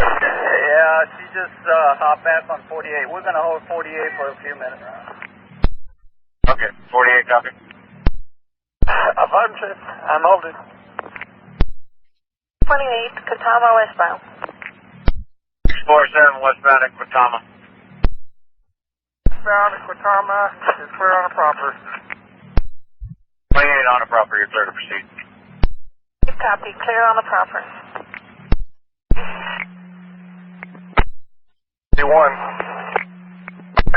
Yeah, she just hopped back on 48. We're going to hold 48 for a few minutes. Okay, 48 copy. Affirmative. I'm holding. 28, Katama westbound. 647 westbound at Quatama. Westbound at Quatama is clear on the proper. 28 on the proper, you're clear to proceed. Copy, clear on the proper.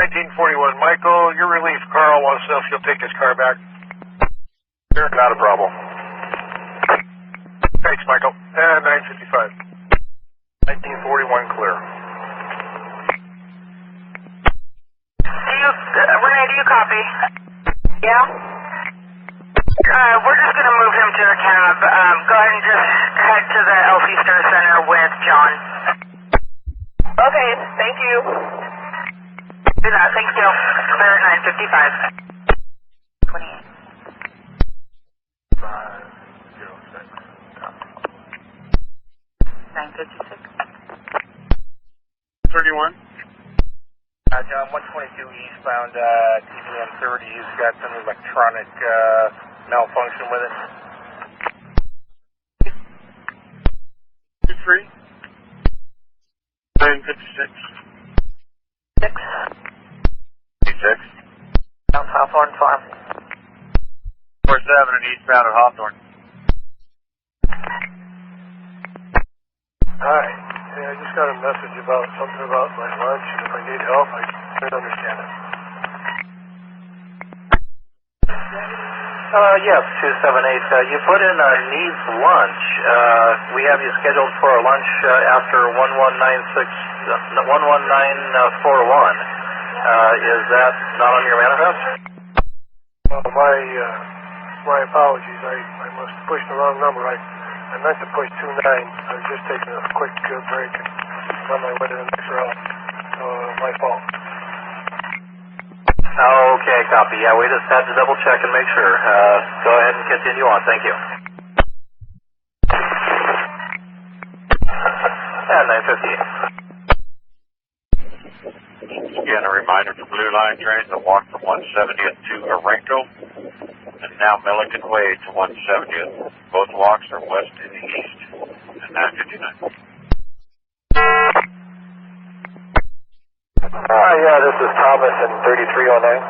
1941. Michael, you're relieved. Carl wants to know if you'll take his car back. Sure, not a problem. Thanks, Michael. And 9:55. 1941 clear. Renee, do you copy? Yeah? We're just going to move him to a cab. Go ahead and just head to the Elphinstone Center with John. Okay, thank you. Do that, thank you. Clear at 9:55. 28. 9:56. 31. John, 122 eastbound, TVM 30. He's got some electronic malfunction with it. 23. 9:56. 6. 56. Down Hawthorne Farm. 47 and eastbound at Hawthorne. Hi. Hey, I just got a message about something about my lunch, and if I need help, I can't understand it. Yes, 278. You put in needs lunch. We have you scheduled for a lunch after 11941. Is that not on your manifest? My apologies. I must have pushed the wrong number. I meant to push 29. I was just taking a quick break and on my way to the next route. So, my fault. Okay, copy. Yeah, we just had to double check and make sure. Go ahead and continue on. Thank you. And 9:58. Again, a reminder for Blue Line trains to walk from 170th to Orenco and now Milliken Way to 170th. Both walks are west and east at 9:59. Yeah, this is Thomas in 3309.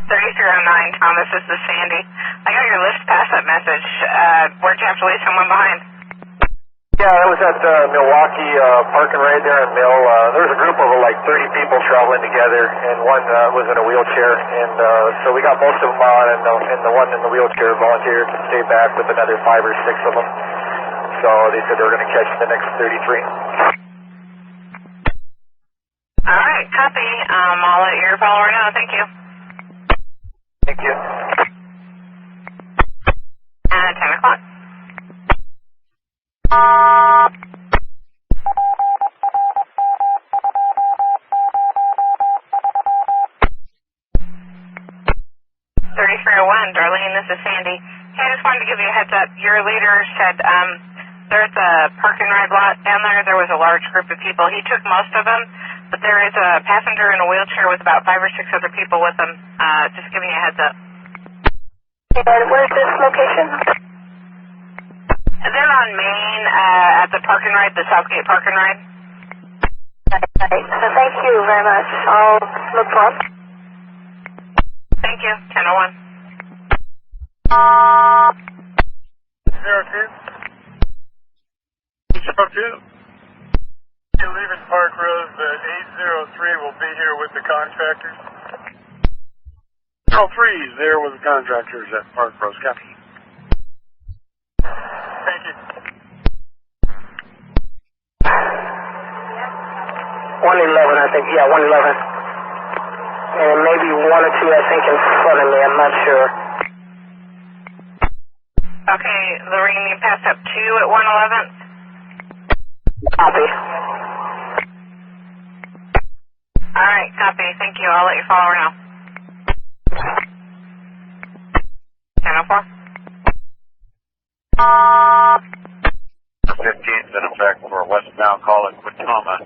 3309, Thomas, this is Sandy. I got your list pass up message. Where'd you have to leave someone behind? Yeah, I was at Milwaukee parking right there in Mill. There was a group of like 30 people traveling together, and one was in a wheelchair, and so we got most of them on, and the one in the wheelchair volunteered to stay back with another 5 or 6 of them. So they said they were going to catch the next 33. All right, copy. I'll let your follower know. Thank you. Thank you. 10 o'clock. Darlene, this is Sandy. Hey, I just wanted to give you a heads up. Your leader said there's a park and ride lot down there. There was a large group of people. He took most of them, but there is a passenger in a wheelchair with about 5 or 6 other people with him. Just giving you a heads up. And where's this location? They're on Main at the park and ride, the Southgate Park and Ride. Right. So thank you very much. I'll look for them. Thank you. 10:01. 02. 02. You're leaving Park Road, but 803 will be here with the contractors. 03 is there with the contractors at Park Rose. Copy. Thank you. 111, I think. Yeah, 111. And maybe 1 or 2, I think, in front of me. I'm not sure. Okay, Lorraine, you passed up 2 at 111th. Copy. All right, copy. Thank you. I'll let your follower know. 10:04. 15th in effect for westbound, call it Quitoma,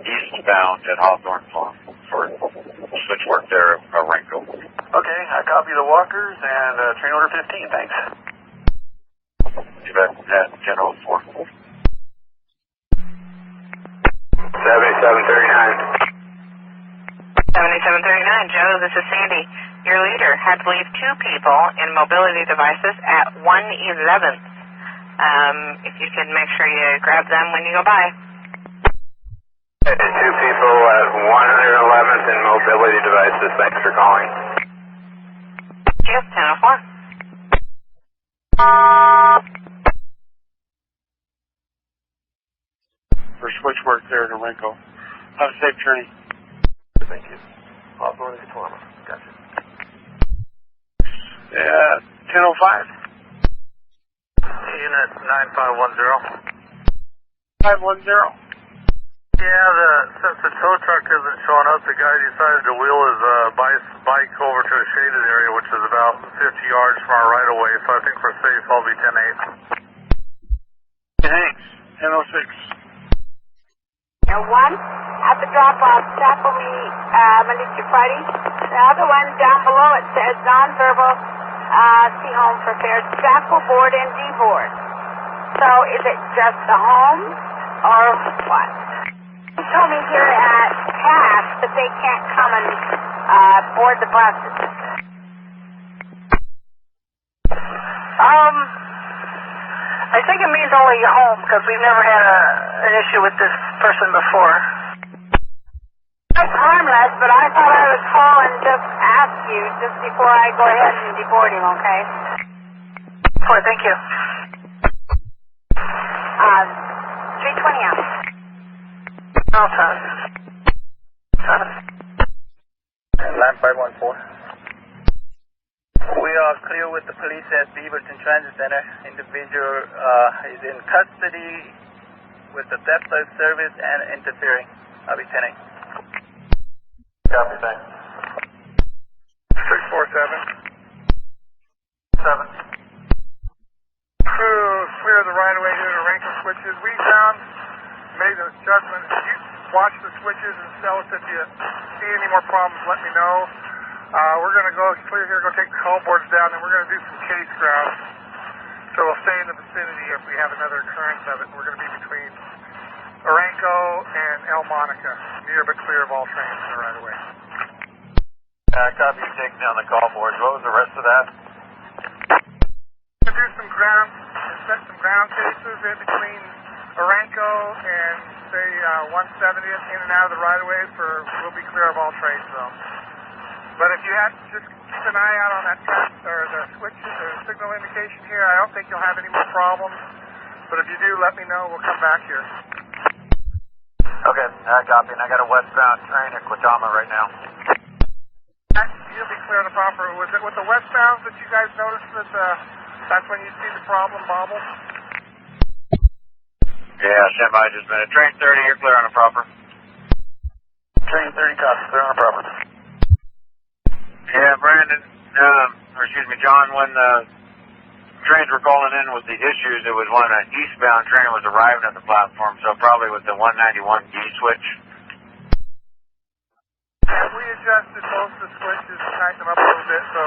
eastbound at Hawthorne Farm for switch work there at Renko. Okay, I copy the walkers and train order 15, thanks. You bet, at 10:04. 7739. 7739, Joe, this is Sandy. Your leader had to leave 2 people in mobility devices at 111th. If you could make sure you grab them when you go by. 2 people at 111th in mobility devices. Thanks for calling. Yes, 10:04. For switch work there in Renko. Have a safe journey. Thank you. Hawthorne and Quitoma. Gotcha. Yeah, 10:05. Unit 9510. 510. Yeah, since the tow truck isn't showing up, the guy decided to wheel his bike over to a shaded area, which is about 50 yards from our right-of-way, so I think we're safe. I'll be 10-8. Thanks. 10:06. 1 at the drop-off, stop will be Monday through Friday. The other one down below, it says non-verbal, see home for fares. Staff will board and deboard. So is it just the home or what? He told me here at CAS that they can't come and board the buses. I think it means only home because we've never had an issue with this person before. It's harmless, but I thought I would call and just ask you just before I go ahead and deboard him, okay? Boy, thank you. 320 out. All time. 9514. We are clear with the police at Beaverton Transit Center. Individual is in custody with the theft of service and interfering. I'll be 10-8. Copy, thanks. 647. 7. Crew, clear the right-of-way here to Renko switches. We made an adjustment. You watch the switches and tell us if you see any more problems, let me know. We're going to go clear here, go take the call boards down, and we're going to do some case ground. So we'll stay in the vicinity if we have another occurrence of it. We're going to be between Renko and El Monica, near but clear of all trains in the right-of-way. Copy, you taking down the call boards. What was the rest of that? We'll do some ground and set some ground cases in between Orenco and, say, 170th in and out of the right-of-way we'll be clear of all trades, though. But if you have to just keep an eye out on that the switch or signal indication here, I don't think you'll have any more problems. But if you do, let me know. We'll come back here. Okay, I copy. And I got a westbound train at Quatama right now. You'll be clear on the proper. Was it with the westbounds that you guys noticed that that's when you see the problem bobble? Yeah, stand by just a minute. Train 30, you're clear on the proper. Train 30 copy, clear on the proper. Yeah, Brandon, John, when the trains were calling in with the issues, it was when an eastbound train was arriving at the platform, so probably with the 191 D switch. We adjusted both the switches, tightened them up a little bit, so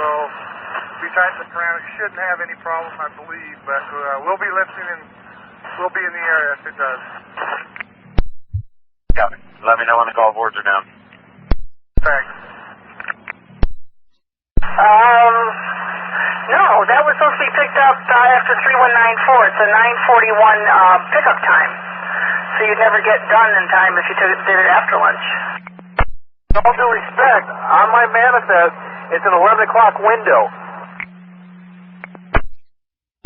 we tightened the parameters. Shouldn't have any problem, I believe, but we'll be lifting and we'll be in the area if it does. Copy. Let me know when the call boards are down. Thanks. No, that was supposed to be picked up after 3194. It's a 9:41 pickup time. So you'd never get done in time if you did it after lunch. With all due respect, on my manifest, it's an 11 o'clock window.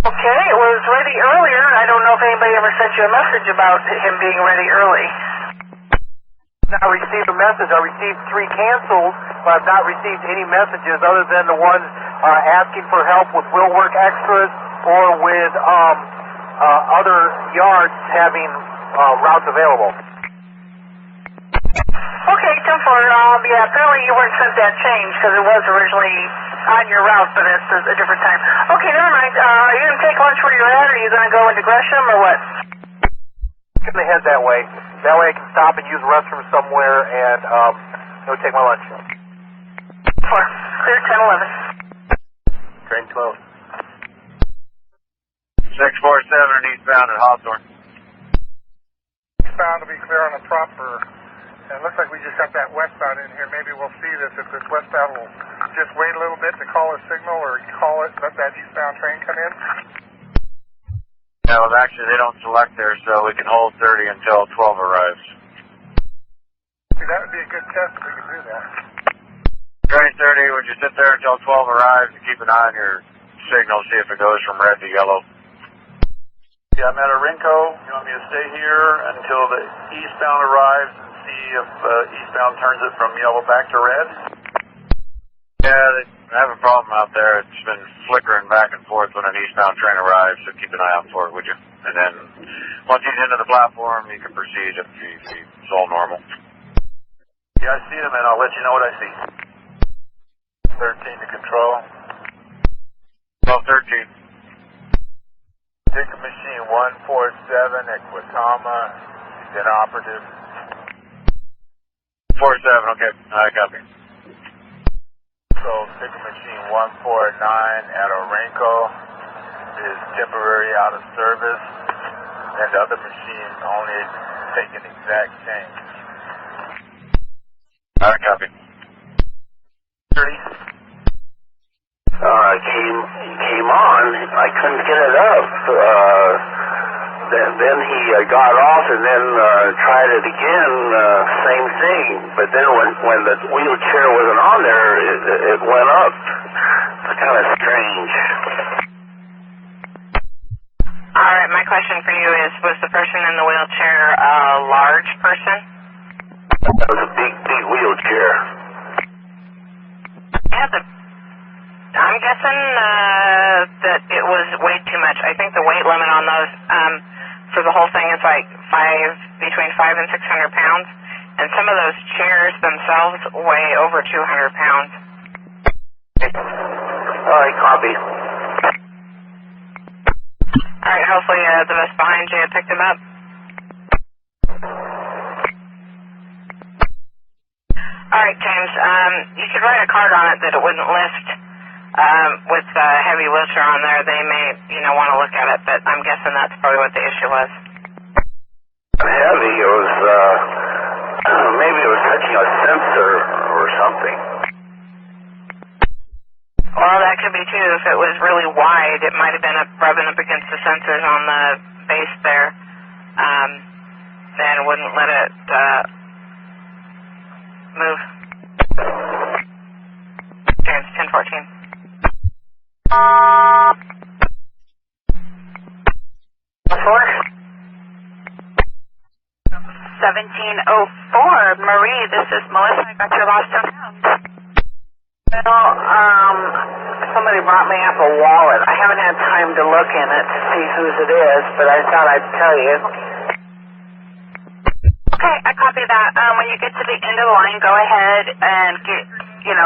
Okay, it was ready earlier. I don't know if anybody ever sent you a message about him being ready early. I received a message. I received 3 cancels, but I've not received any messages other than the ones asking for help with wheel work extras or with other yards having routes available. Okay, 10-4. Yeah, apparently you weren't sent that change because it was originally on your route, but it's a different time. Okay, never mind. Are you going to take lunch where you're at, or are you going to go into Gresham, or what? I'm going to head that way. That way I can stop and use the restroom somewhere and go take my lunch. 4. Clear 10-11. Train 12. 647 and eastbound at Hawthorne. Eastbound to be clear on the proper. And it looks like we just got that westbound in here. Maybe we'll see this if this westbound will just wait a little bit to call a signal or call it, let that eastbound train come in. No, actually they don't select there, so we can hold 30 until 12 arrives. See, that would be a good test if we could do that. Train 30, would you sit there until 12 arrives and keep an eye on your signal, see if it goes from red to yellow? Yeah, I'm at Orenco. You want me to stay here until the eastbound arrives and see if eastbound turns it from yellow back to red? Yeah, they have a problem out there. It's been flickering back and forth when an eastbound train arrives, so keep an eye out for it, would you? And then once he's into the platform, you can proceed if it's all normal. Yeah, I see him, and I'll let you know what I see. 13 to control. 1213. Ticket machine 147 at Quatama. Is inoperative. 47, okay. I copy. So, ticket machine 149 at Orenco is temporary out of service, and the other machine only taking exact change. I copy. 30. Came on. I couldn't get it up. Then he got off and then tried it again. Same thing. But then when the wheelchair wasn't on there, it went up. It's kind of strange. All right, my question for you is, was the person in the wheelchair a large person? It was a big wheelchair. Yeah, I'm guessing that it was way too much. I think the weight limit on those for the whole thing is like between 500 and 600 pounds, and some of those chairs themselves weigh over 200 pounds. All right, copy. All right, hopefully the bus behind you picked them up. All right, James, you could write a card on it that it wouldn't lift with a heavy wheelchair on there. They may, want to look at it, but I'm guessing that's probably what the issue was. Heavy, it was, maybe it was touching a sensor or something. Well, that could be too. If it was really wide, it might have been rubbing up against the sensors on the base there. And wouldn't let it move. James, 1014. 1704. Marie, this is Melissa. I got your lost and found. Well, somebody brought me up a wallet. I haven't had time to look in it to see whose it is, but I thought I'd tell you. Okay, I copy that. When you get to the end of the line, go ahead and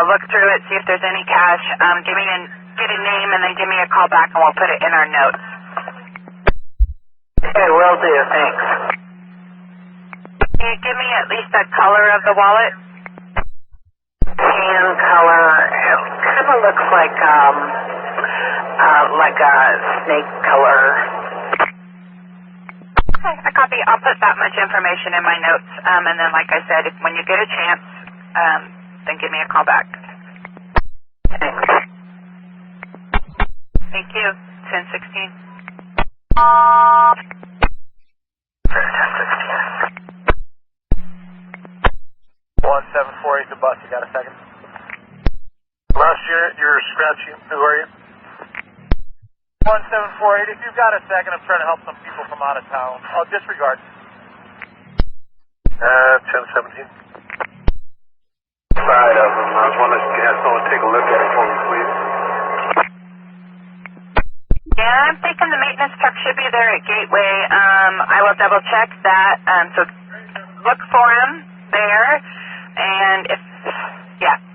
look through it, see if there's any cash. Get a name and then give me a call back and we'll put it in our notes. Okay, will do. Thanks. Can you give me at least the color of the wallet? Tan color. It kind of looks like a snake color. Okay, I copy. I'll put that much information in my notes. And then, like I said, when you get a chance, then give me a call back. Thanks. Thank you. 1016. 1748 the bus. You got a second? Last unit, you're scratching. Who are you? 1748. If you've got a second, I'm trying to help some people from out of town. Oh, disregard. 1017. Side of them. I was wondering if you could have someone take a look at it for me, please. Yeah, I'm thinking the maintenance truck should be there at Gateway. I will double check that. So look for him there, and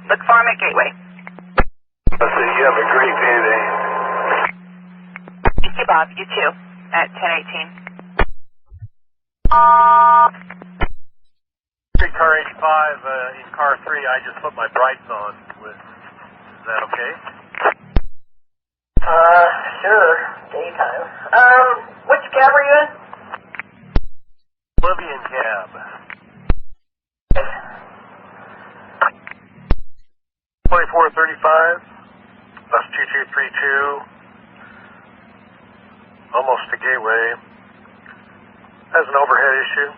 look for him at Gateway. So you have a great day there. Thank you, Bob. You too. At 1018. Car 85 in car 3. I just put my brights on. Is that okay? Sure. Daytime. Which cab are you in? Oblivion cab. 2435. Bus 2232. Almost to Gateway. Has an overhead issue.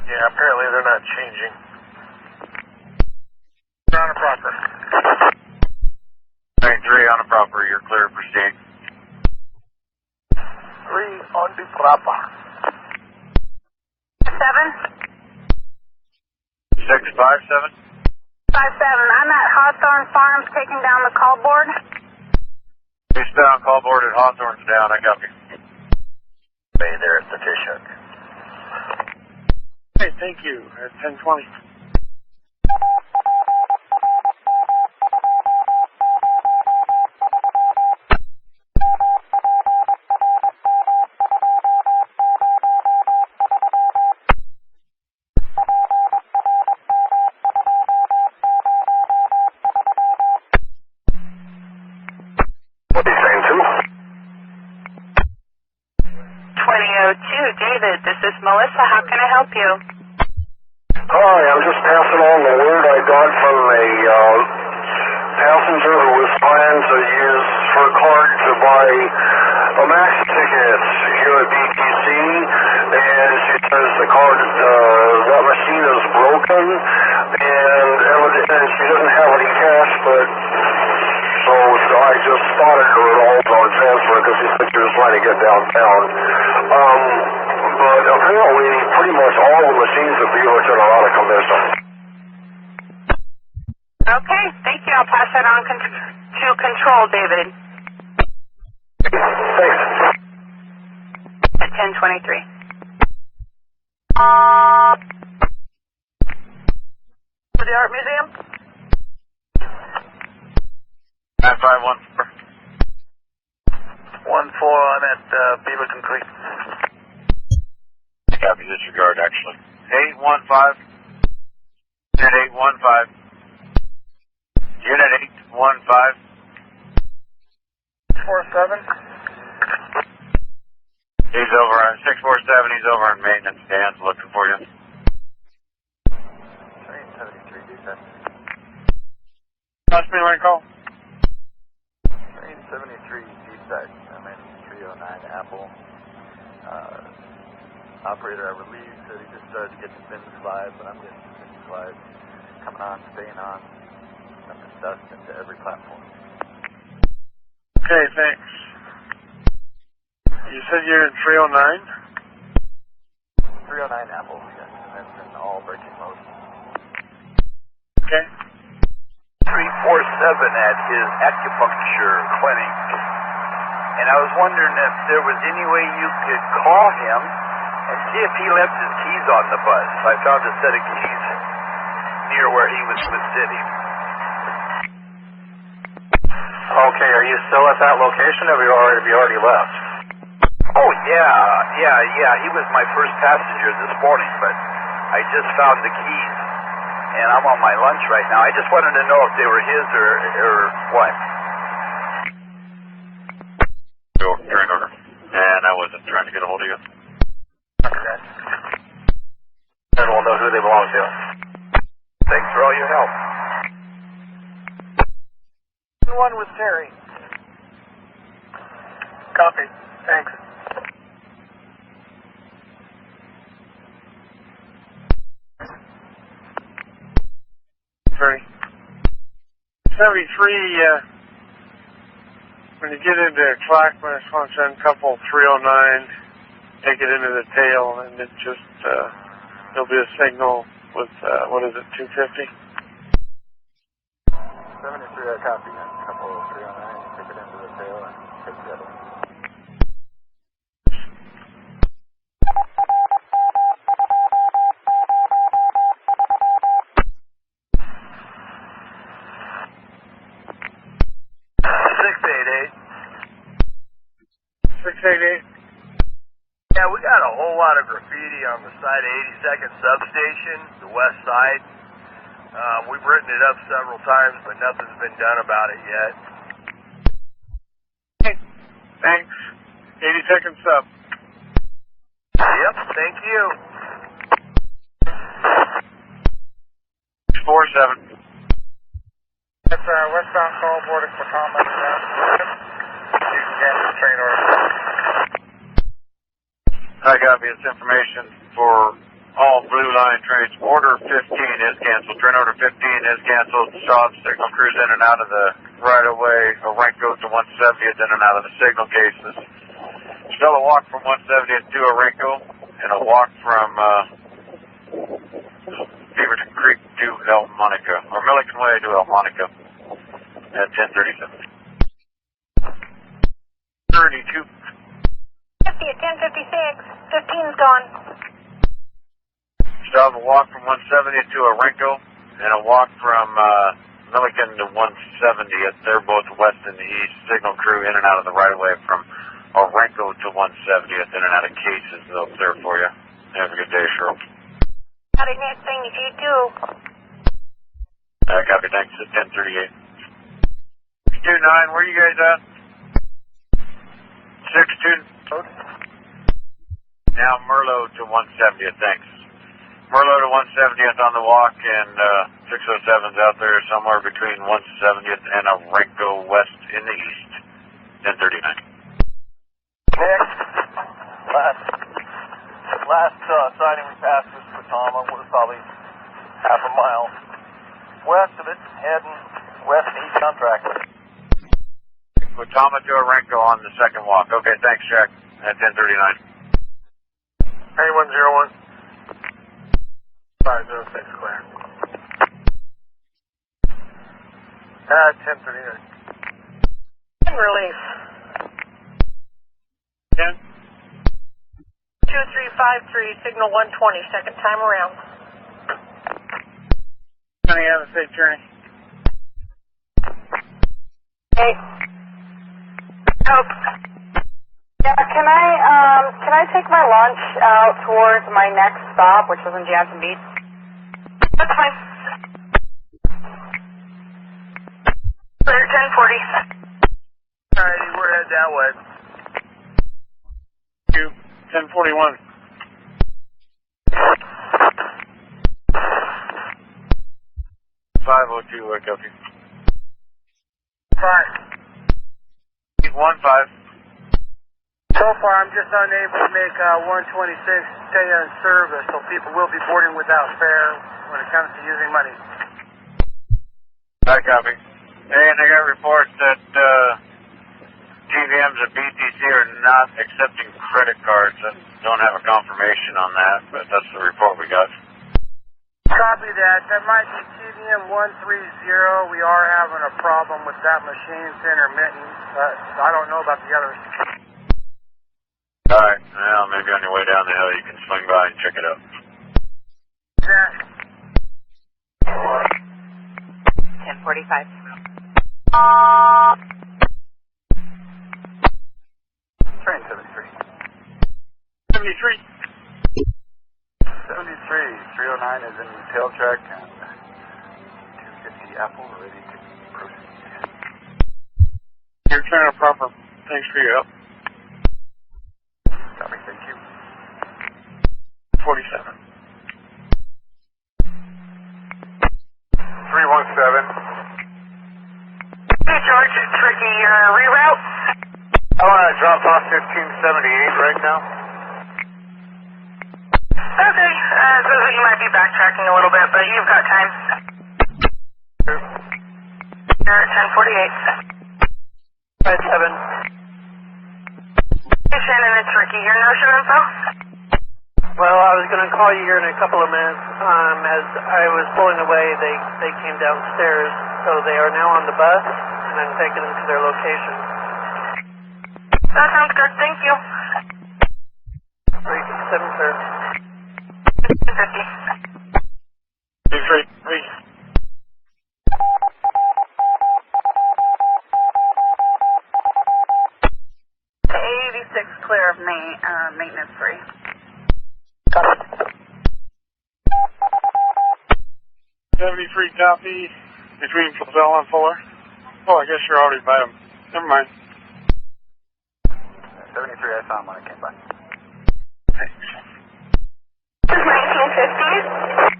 Yeah, apparently they're not changing. You're on a proper. 93 on a proper. You're clear for state. 3 on the proper. 7? 657. 57. I'm at Hawthorne Farms taking down the call board. Eastbound call board at Hawthorne's down. I got you. Bay there at the Tishuk. Okay, thank you. At 1020. David, this is Melissa. How can I help you? Hi, I'm just passing on the word I got from a passenger who was trying to use her card to buy a Max ticket here at BTC, and she says the card, that machine is broken, and she doesn't have any cash, but so I just spotted her at All-Zone Transfer because she said she was trying to get downtown. But apparently, pretty much all the machines at Beaverton are out of commission. Okay, thank you. I'll pass that on to control, David. Thanks. At 1023. For the Art Museum? 9514. 14, I'm at Beaverton Creek. Copy, disregard, actually. 815. Unit 815. Unit 815. 47. He's over on 647. He's over on maintenance. Dan's looking for you. Train 73, do that. operator I relieved said he just started to get some thin slide, but I'm getting some thin slide coming on, staying on, dumping dust into every platform. Okay, thanks. You said you're in 309? 309 Apple, yes, and that's in all braking mode. Okay. 347 at his acupuncture clinic. And I was wondering if there was any way you could call him and see if he left his keys on the bus. I found a set of keys near where he was sitting. Okay, are you still at that location, or have you already left? Oh, yeah. He was my first passenger this morning, but I just found the keys, and I'm on my lunch right now. I just wanted to know if they were his or what. Train order. And I wasn't trying to get a hold of you. Okay. And we'll know who they belong to. Thanks for all your help. One with Terry. Copy. Thanks. Sorry. 73, when you get into Clackamas, function couple 309, take it into the tail, and it just, there'll be a signal with, 250? 73, I copy. Couple 309, take it into the tail and take the other one. Yeah, we got a whole lot of graffiti on the side of 82nd Substation, the west side. We've written it up several times, but nothing's been done about it yet. Thanks. 82nd Sub. Yep, thank you. 47. That's westbound call boarding for Thomas. You can get the train order. I copy this information for all Blue Line trains. Order 15 is canceled. Train order 15 is canceled. Stop signal crews in and out of the right-of-way. A rank goes to 170th in and out of the signal cases. Still a walk from 170th to Orenco, and a walk from Beaverton Creek to El Monica, or Milliken Way to El Monica at 10:37. 32. 50 at 10:56. 15's gone. Still have a walk from 170th to Orenco, and a walk from Milliken to 170th. They're both west and the east. Signal crew in and out of the right-of-way from Orenco to 170th, in and out of cases. They'll clear for you. Have a good day, Cheryl. Got a next thing is you too. Copy, thanks. At 10:38. 29, where are you guys at? 62. Now Merlot to 170th, thanks. Merlot to 170th on the walk, and 607's out there somewhere between 170th and Orenco west in the east. 10:39. Next, last sighting we passed was Katama, was probably half a mile west of it, heading west and east on track. Katama to Orenco on the second walk. Okay, thanks, Jack. At 10:39. 8101. 506 clear. 1039. Relief. 10. 2353, signal 120, second time around. Can I have a safe journey? Hey. Oh. Yeah, can I take my lunch out towards my next stop, which is in Jansen Beach? That's fine. Clear 1040. Alrighty, we're headed that way. 1041. .502, I copy. 5. 15. 1240 far, I'm just unable to make 126 stay in service, so people will be boarding without fare when it comes to using money. I copy. Hey, and I got reports that GVMs at BTC are not accepting credit cards. I don't have a confirmation on that, but that's the report we got. Copy that. That might be TVM 130. We are having a problem with that machine. It's intermittent, but I don't know about the others. All right. Well, maybe on your way down the hill you can swing by and check it out. Yeah. 10:45. Train 73. 73. 73, 309 is in tail track and 250 Apple ready to proceed. You're trying to proper. Thanks for your help. Copy, thank you. 47. 317. Hey, George, it's Ricky. Reroute? I want to drop off 1578 right now. Okay. So you might be backtracking a little bit, but you've got time. You're at 10:48. 57. Hey, Shannon, it's Ricky. Your notion info? Well, I was going to call you here in a couple of minutes. As I was pulling away, they came downstairs, so they are now on the bus, and I'm taking them to their location. That sounds good. Thank you. 367, sir. 50. 23. The 86 clear of maintenance 3. 73 copy between Flavelle and Fuller. Oh, I guess you're already by them. Never mind. 73, I saw him when I came by. Thanks. 1950.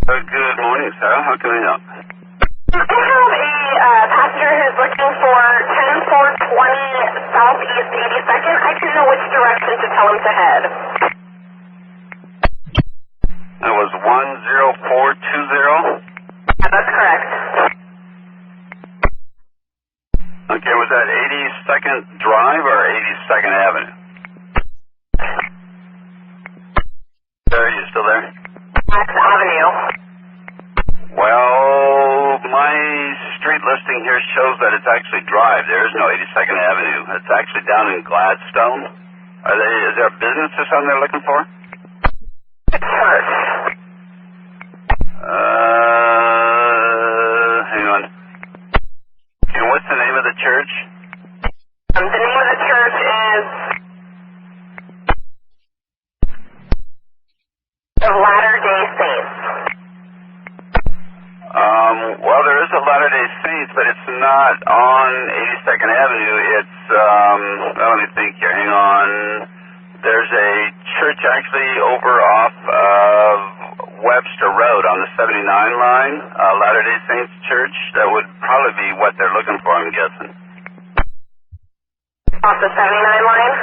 Good morning, sir. How can I help? I have a passenger who's looking for 10420 Southeast 82nd. I didn't know which direction to tell him to head. That was 10420. That's correct. Okay, was that 82nd Drive or 82nd Avenue? Sir, you still there? That's Avenue. Well, my street listing here shows that it's actually Drive. There is no 82nd Avenue. It's actually down in Gladstone. Is there a business or something they're looking for? Church. Hang on. And what's the name of the church? The name of the church is the Latter-day Saints. Well, there is a Latter-day Saints, but it's not on 82nd Avenue. It's, let me think here. Hang on. There's a church actually over off of Webster Road on the 79 line, Latter-day Saints Church. That would probably be what they're looking for, I'm guessing. Off the 79 line?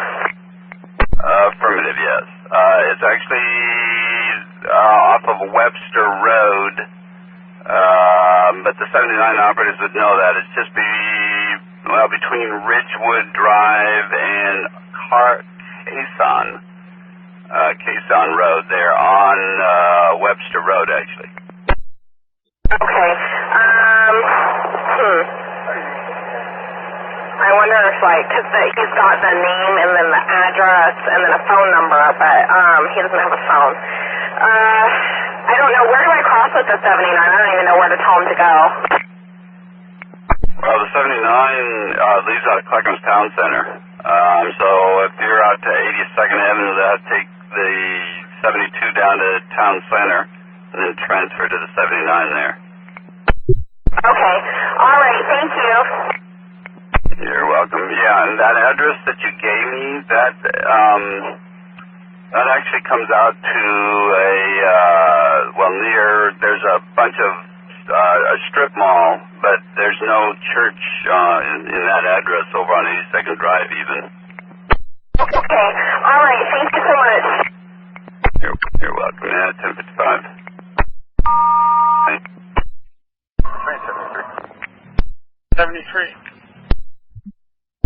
Affirmative, yes. It's actually off of Webster Road, but the 79 operatives would know that. It's just between Ridgewood Drive and Quezon Road there on Webster Road, actually. Okay. I wonder if, because he's got the name and then the address and then a phone number, but he doesn't have a phone. I don't know. Where do I cross with the 79? I don't even know where to tell him to go. Well, the 79 leaves out of Clackamas Town Center. So if you're out to 82nd Avenue, that'd take the 72 down to Town Center and then transfer to the 79 there. Okay. All right. Thank you. You're welcome. Yeah, and that address that you gave me, that actually comes out to there's a bunch of, a strip mall, but there's no church in that address over on 82nd Drive even. Okay. All right. Thank you so much. You're welcome. Yeah, 10:55. Thanks. Train 73.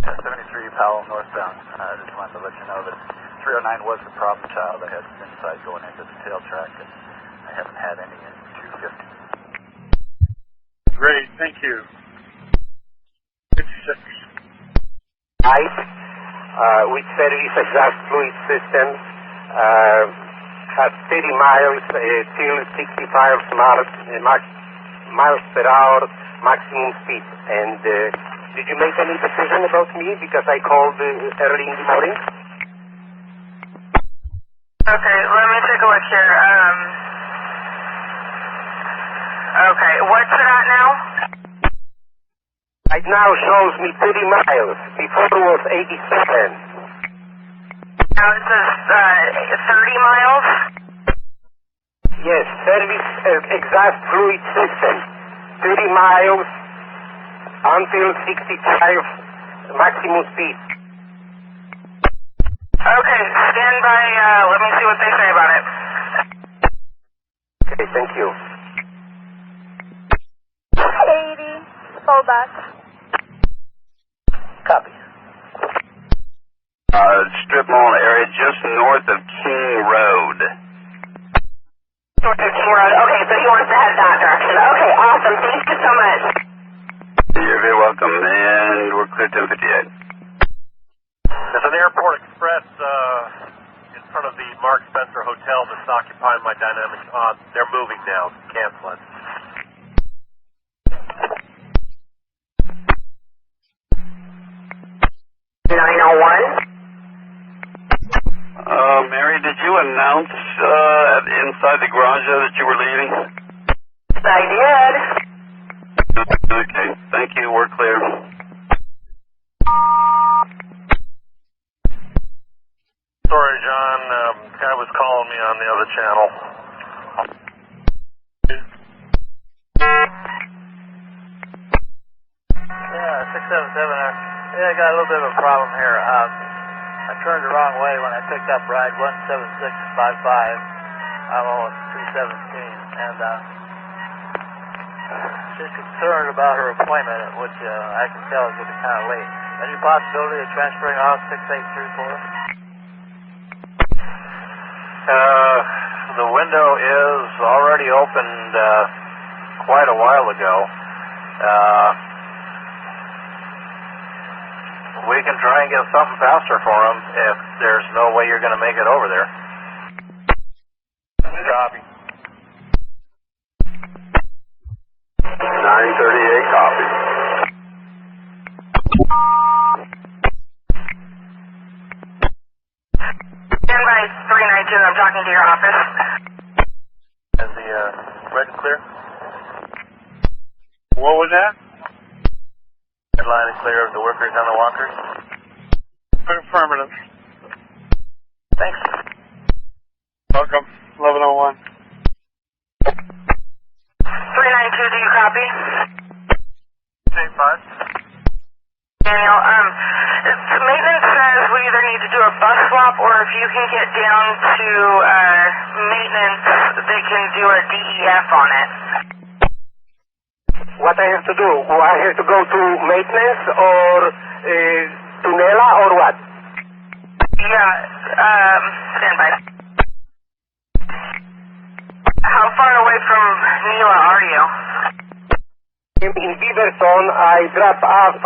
73 Powell northbound. I just wanted to let you know that 309 was the problem child. I had some inside going into the tail track, and I haven't had any in 250. Great, thank you. 56. Ice, with service exhaust fluid system, had 30 miles till 65 miles per hour maximum speed. And did you make any decision about me because I called early in the morning? Okay, let me take a look here. Okay, what's it at now? Right now shows me 30 miles. Before it was 87. Now it says 30 miles? Yes, service exhaust fluid system. 30 miles until 65 maximum speed. Okay, stand by. Let me see what they say about it. Okay, thank you. 80, hold back. Copy. Strip mall area just north of King Road. North of King Road. Okay, so he wants to head that direction. Okay, awesome. Thank you so much. You're very welcome, and we're clear 10:58. There's an Airport Express in front of the Mark Spencer Hotel that's occupying my Dynamics on. They're moving now. Cancel it. Mary, did you announce inside the garage that you were leaving? I did. Okay, thank you. We're clear. Sorry, John. Guy was calling me on the other channel. Yeah, 677. Yeah, I got a little bit of a problem here. I turned the wrong way when I picked up ride 17655. I'm on 317, and she's concerned about her appointment, which I can tell is going to be kind of late. Any possibility of transferring off 6834? The window is already opened quite a while ago. We can try and get something faster for him if there's no way you're going to make it over there. Copy. 938, copy. Stand by 392. I'm talking to your office. Is the red and clear? What was that? Red line is clear of the workers and the walkers? Affirmative. Thanks. Welcome. 1101. 392, do you copy? Same 5. Daniel, maintenance says we either need to do a bus swap or if you can get down to maintenance, they can do a DEF on it. What I have to do? I have to go to maintenance or Tunela or what? Yeah, stand by. How far away from Nila are you? In Beaverton, I drop off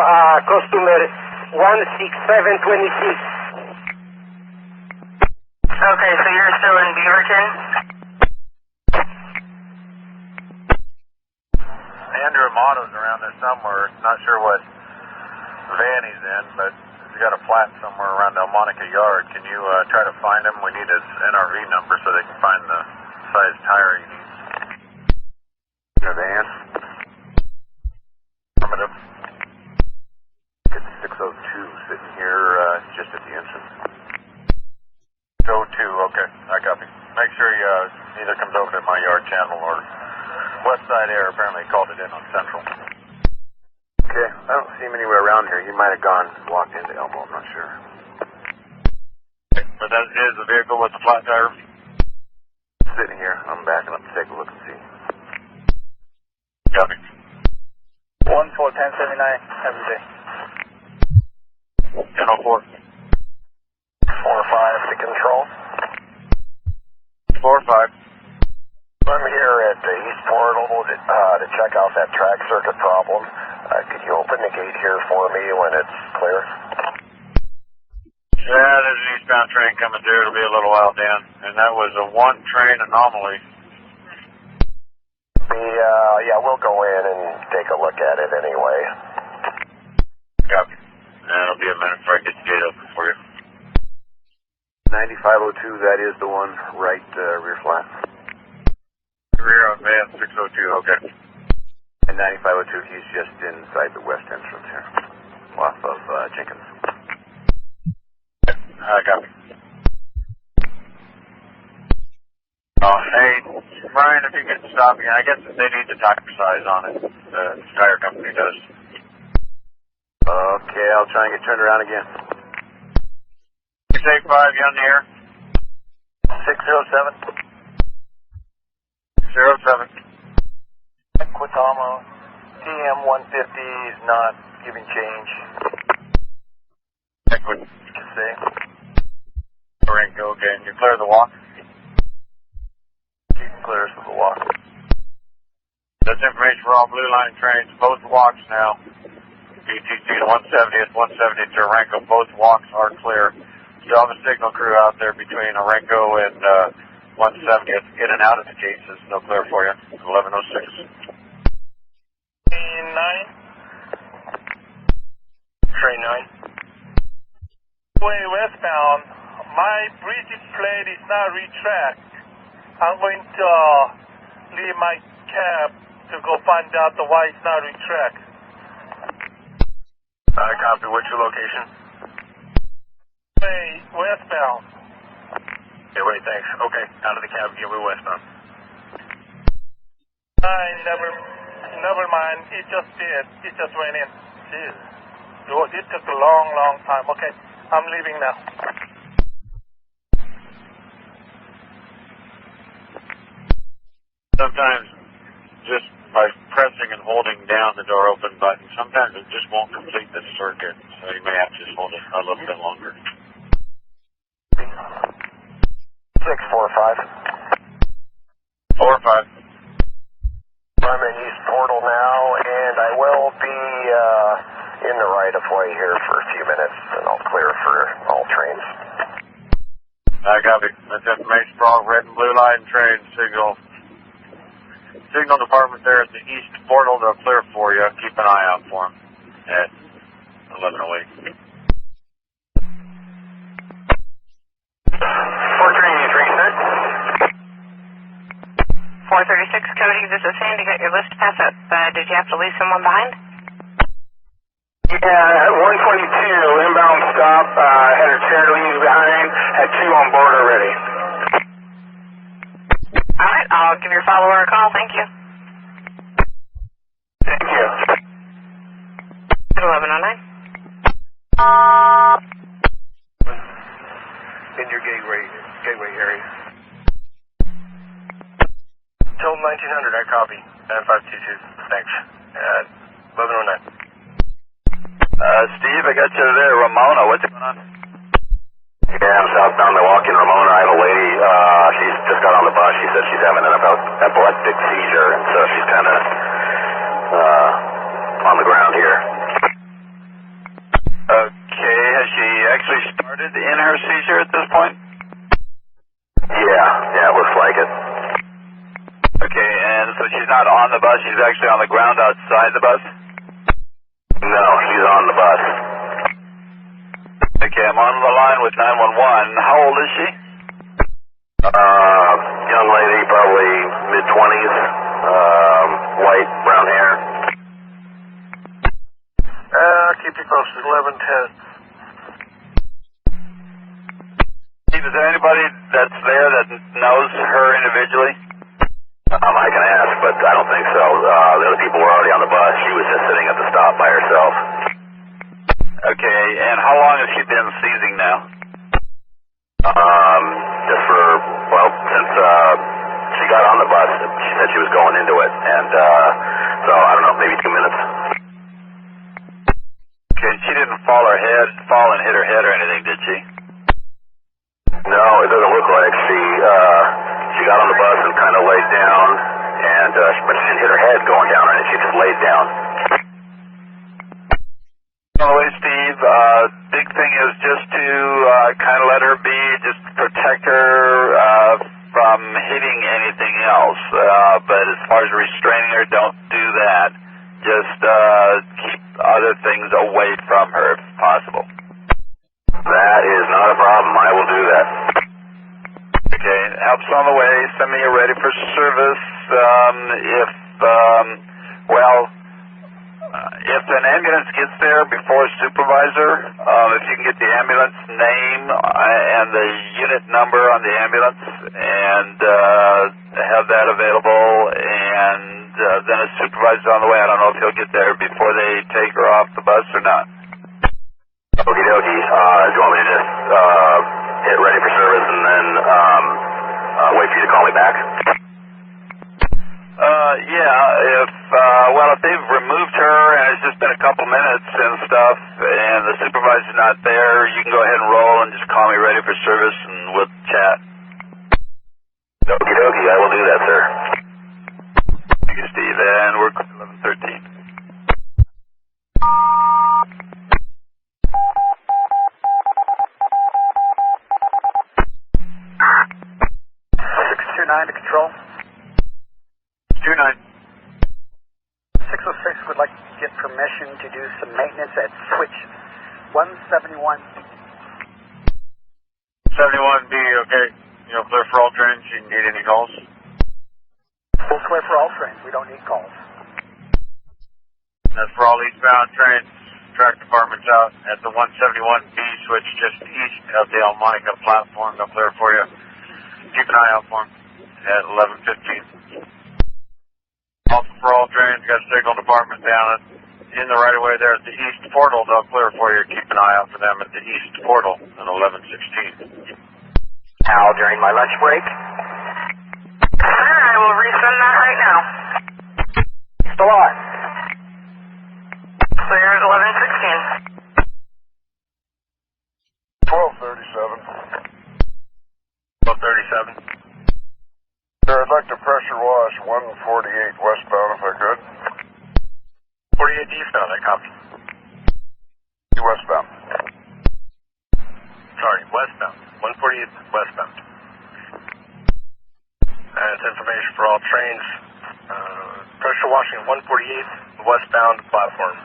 customer 16726. Okay, so you're still in Beaverton? Andrew Amato's around there somewhere. Not sure what van he's in, but he's got a flat somewhere around Delmonica Yard. Can you try to find him? We need his NRV number so they can find the size tire he needs. Your van? Affirmative. Get 602 sitting here just at the entrance. 02, okay. I copy. Make sure he either comes over to my yard channel or West Side Air. Apparently called it in on Central. Okay, I don't see him anywhere around here. He might have walked into Elmo, I'm not sure. but that is the vehicle with the flat tire. Sitting here. I'm backing up to take a look and see. Copy. 1-4-1079, every day. 10-4. 4-5 to control. 4-5. I'm here at the East Portal to check out that track circuit problem. Could you open the gate here for me when it's clear? Yeah, there's an eastbound train coming through. It'll be a little while, Dan. And that was a one-train anomaly. Yeah, we'll go in and take a look at it anyway. Copy. And it'll be a minute before I get the gate open for you. 9502, that is the one, right rear flat. Rear on van 602, okay. And 9502, he's just inside the west entrance here, off of Jenkins. Copy. Oh, hey, Brian, if you could stop again. I guess they need the tire size on it. The tire company does. Okay, I'll try and get turned around again. 685, you on the air? 607. 07. Quitama, TM150 is not giving change. Liquid. You say? Go again. You clear the walk? Keep clear of the walk. That's information for all Blue Line trains. Both walks now. ETC to 170th, 170th to Orenco. Both walks are clear. Still have a signal crew out there between Orenco and 170th. In and out of the gates is no clear for you. 1106. 9. Train 9. Way westbound. My bridge plate is not retracked. I'm going to leave my cab to go find out why it's not retracked. Copy. What's your location? Way westbound. Okay, wait, thanks. Okay, out of the cab, yeah, we're westbound. 9, never mind. It just did. It just went in. Jeez. It took a long time. Okay, I'm leaving now. Sometimes just by pressing and holding down the door open button, sometimes it just won't complete the circuit. So you may have to just hold it a little bit longer. 645. 4-5. I'm in East Portal now, and I will be in the right-of-way here for a few minutes, and I'll clear for all trains. Copy. That's information for all red and blue line trains. Signal department there at the East Portal. They'll clear for you. Keep an eye out for them at 1108. 436, Cody, this is Sandy. Got your list pass up. Did you have to leave someone behind? Yeah, at 122, inbound stop, had a chair leaves behind, had 2 on board already. All right, I'll give your follower a call. Thank you. Thank you. 1109. In your gateway area. Till 1900, I copy. 9522, thanks. 1109. Steve, I got you there. Ramona, what's going on? Yeah, I'm southbound Milwaukee, Ramona. I have a lady, she's just got on the bus. She said she's having an epileptic seizure, and so she's kind of on the ground here. Okay, has she actually started in her seizure at this point? Yeah, it looks like it. Okay, and so she's not on the bus, she's actually on the ground outside the bus? No, she's on the bus. Okay, I'm on the line with 911. How old is she? Young lady, probably mid-20s, white, brown hair. Keep you posted, 1110. Steve, is there anybody that's there that knows her individually? I can ask, but I don't think so. The other people were already on the bus. She was just sitting at the stop by herself. Okay, and how long has she been seizing now? Just for, well, since she got on the bus, she said she was going into it, and so I don't know, maybe 2 minutes. Okay, she didn't fall and hit her head or anything, did she? No, it doesn't look like. She got on the bus and kind of laid down, and but she didn't hit her head going down, and she just laid down. By the way, Steve, big thing is just to kind of let her be, just protect her from hitting anything else. But as far as restraining her, don't do that. Just keep other things away from her if possible. That is not a problem. I will do that. Okay, help's on the way. Send me a ready for service. If an ambulance gets there before a supervisor, if you can get the ambulance name and the unit number on the ambulance and have that available, and then a supervisor on the way. I don't know if he'll get there before they take her off the bus or not. Okie dokie. Do you want me to just hit ready for service and then wait for you to call me back? If they've removed her and it's just been a couple minutes and stuff and the supervisor's not there, you can go ahead and roll and just call me ready for service and we'll chat. Okie dokie, I will do that, sir. Thank you, Steve, and we're 1113. To control. 29. 606 would like to get permission to do some maintenance at switch 171. 71B, okay. You'll clear for all trains. You need any calls? We'll clear for all trains. We don't need calls. That's for all eastbound trains. Track department's out at the 171B switch just east of the Almonica platform. They'll clear for you. Keep an eye out for them at 11:15. Also for all trains, got a signal department down in the right of way there at the east portal. They'll clear for you. Keep an eye out for them at the east portal at 11:16. Al, during my lunch break. I will resend that right now. Still on. Clear at 11:16. 1237. 1237. Sir, I'd like to pressure wash 148 westbound if I could. 48 eastbound, I copy. Westbound. Sorry, westbound. 148 westbound. That's information for all trains. Pressure washing at 148 westbound platform.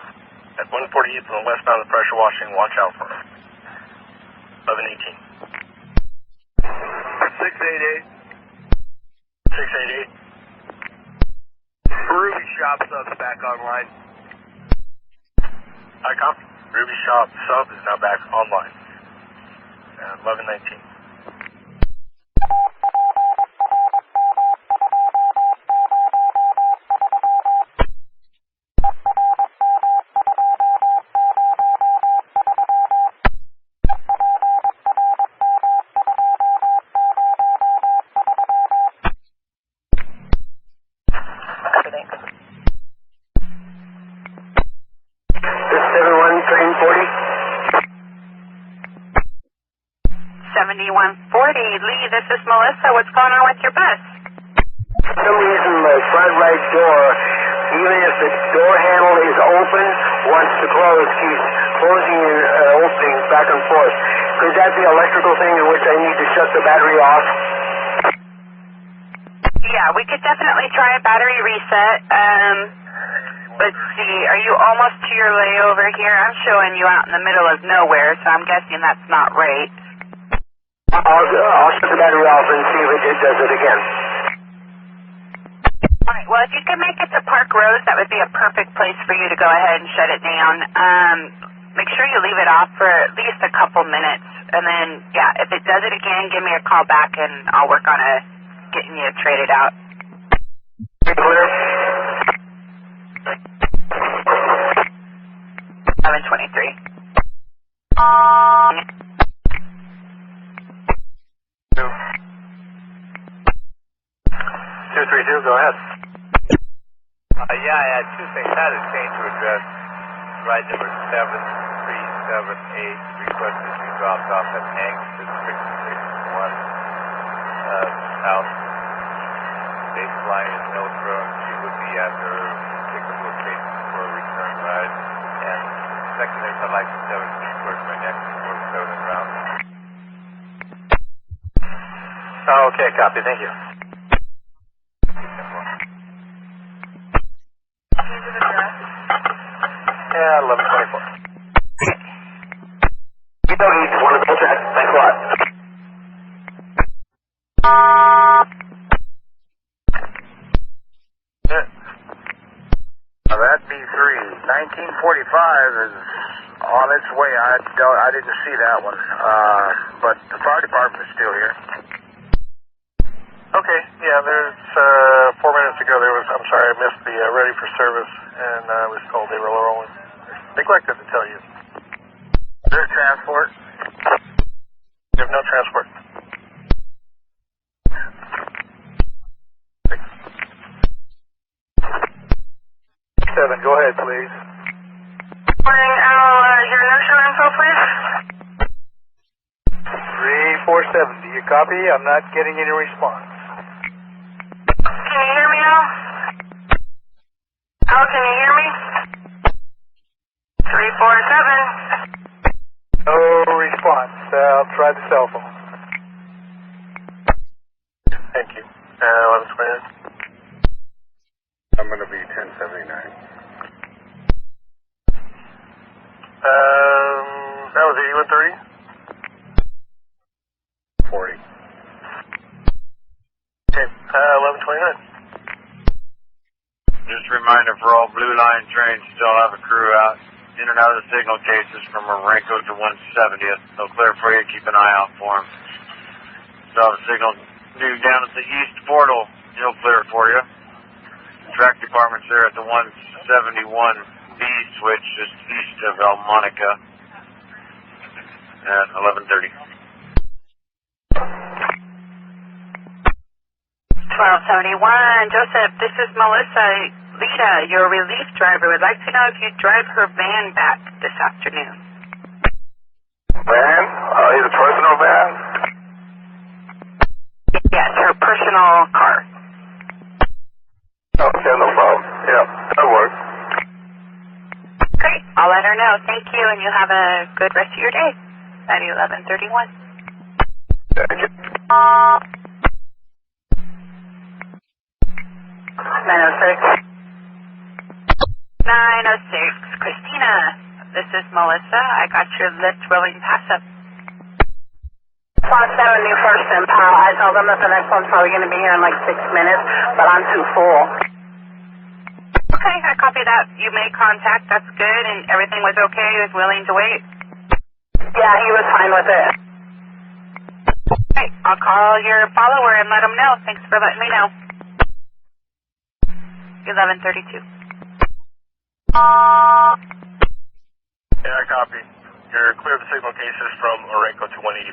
At 148 on the westbound pressure washing, watch out for it. 1118. 688. 688. Ruby Shop sub's back online. I copy. Ruby Shop sub is now back online. 1119. Lee, this is Melissa. What's going on with your bus? For some reason, my front right door, even if the door handle is open, wants to close, keeps closing and opening back and forth. Could that be an electrical thing in which I need to shut the battery off? Yeah, we could definitely try a battery reset. Let's see, are you almost to your layover here? I'm showing you out in the middle of nowhere, so I'm guessing that's not right. I'll shut the battery off and see if it does it again. Alright, well, if you could make it to Park Rose, that would be a perfect place for you to go ahead and shut it down. Make sure you leave it off for at least a couple minutes, and then, yeah, if it does it again, give me a call back, and I'll work on getting you traded out. Clear. 1123. 232, go ahead. Yeah, I had two things. I had a change of address. Ride number 7378 requested to be dropped off at Angus 661 South Baseline in Mildred, and she would be at her pickup location for a return ride. And second is I'd like to 17 towards my next 47 round. Okay, copy, thank you. Yeah, 1124. You don't need one of those. Thanks a lot. That B3, 1945 is on its way. I didn't see that one, but the fire department is still here. Okay, yeah, there's 4 minutes ago I'm sorry, I missed the ready for service, and I was told they were rolling. Neglected to tell you. Is there transport? You have no transport. Seven, go ahead, please. Morning, your initial info, please? 347, do you copy? I'm not getting any response. Can you hear me now? Al, can you hear me? 347. No response. I'll try the cell phone. Thank you. 1129. I'm going to be 1079. That was 8130? 40. Okay, 1129. Just a reminder for all Blue Line trains, still have a crew out in and out of the signal cases from Marenco to 170th. They'll clear for you. Keep an eye out for them. Still have a signal due down at the east portal. He'll clear for you. Track department's there at the 171B switch just east of El Monica at 11:30. 1271, Joseph, this is Melissa. Lita, your relief driver, would like to know if you drive her van back this afternoon. Van? Is a personal van? Yes, her personal car. Okay, no problem. Yeah, that'll work. Great, I'll let her know. Thank you, and you have a good rest of your day at 11:31. Thank you. 906. 906. Christina, this is Melissa. I got your lift rolling pass up. 170 first and pal. I told them that the next one's probably going to be here in like 6 minutes, but I'm too full. Okay, I copy that. You made contact. That's good, and everything was okay. He was willing to wait. Yeah, he was fine with it. Okay, I'll call your follower and let him know. Thanks for letting me know. 11:32. Yeah, I copy. You're clear of the signal cases from Marenco to 185.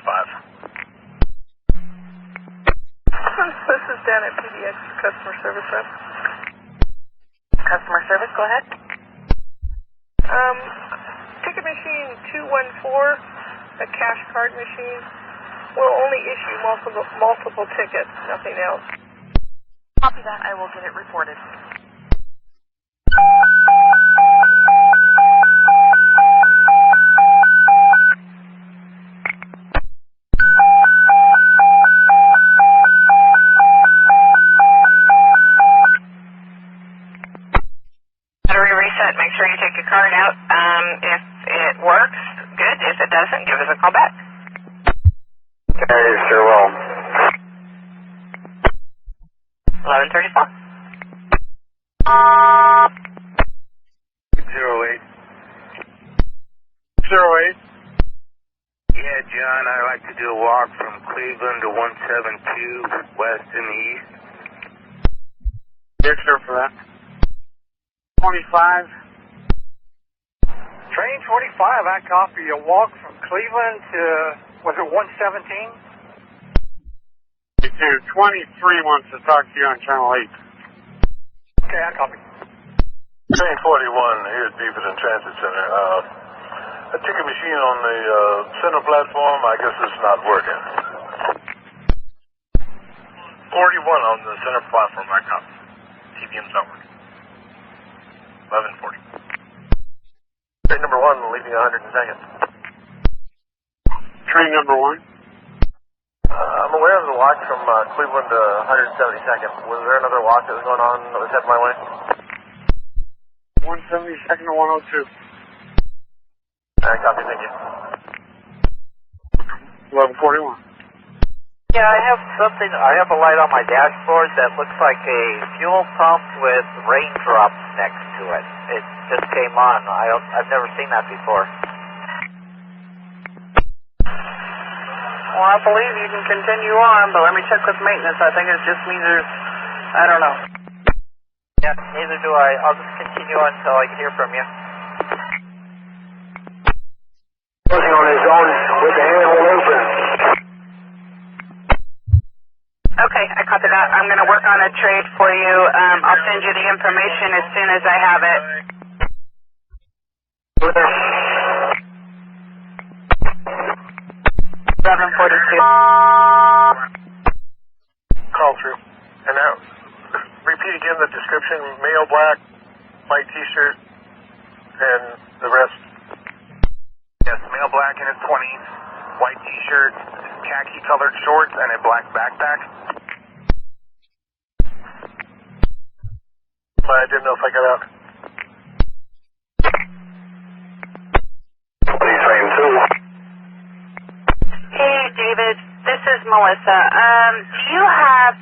This is Dan at PDX, customer service rep. Customer service, go ahead. Ticket machine 214, a cash card machine, will only issue multiple tickets, nothing else. Copy that. I will get it reported. Battery reset. Make sure you take your card out. If it works, good. If it doesn't, give us a call back. Okay, sure will. 11:34. 08. 08. Yeah, John, I'd like to do a walk from Cleveland to 172 west and east. Yes, sir, for that. 25. Train 25, I copy a walk from Cleveland to, was it 117? 23 wants to talk to you on Channel 8. Okay, I copy. Train 41, here's Beaverton Transit Center. A ticket machine on the center platform, I guess it's not working. 41 on the center platform, I copy. TBM's not working. 1140. Train number 1 leaving 102nd. Train number 1? I'm aware of the walk from Cleveland to 172nd. Was there another walk that was going on that was headed my way? 172nd to 102. I copy, thank you. 1141. Yeah, I have a light on my dashboard that looks like a fuel pump with raindrops next to it. It just came on. I've never seen that before. Well, I believe you can continue on, but let me check with maintenance. I think it just means I don't know. Yeah, neither do I. I'll just continue until I hear from you. Working on his own with the handle open. Okay, I copy that. I'm going to work on a trade for you. I'll send you the information as soon as I have it. 1142. Call through. And now, repeat again the description. Male black, white t-shirt, and the rest. Yes, male black in his 20s, white t-shirt, khaki colored shorts, and a black backpack. I didn't know if I got out. Train 2. Hey, David. This is Melissa. Do you have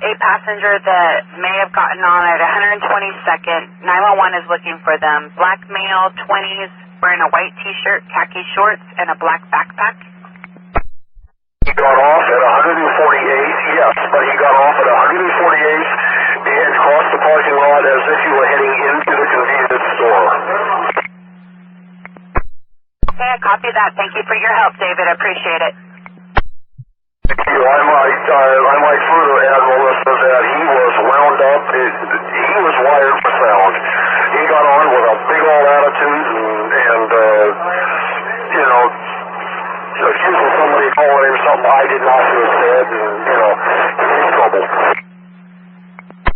a passenger that may have gotten on at 122nd? 911 is looking for them. Black male, 20s, wearing a white t-shirt, khaki shorts, and a black backpack. He got off at 148, yes, but he got off at 148 and crossed the parking lot as if he were heading into the convenience store. Okay, I copy that. Thank you for your help, David. I appreciate it. Thank you. I might further add, Melissa, that he was wound up. He was wired for sound. He got on with a big old attitude and accusing somebody calling him something I did not have said, and, he's in trouble.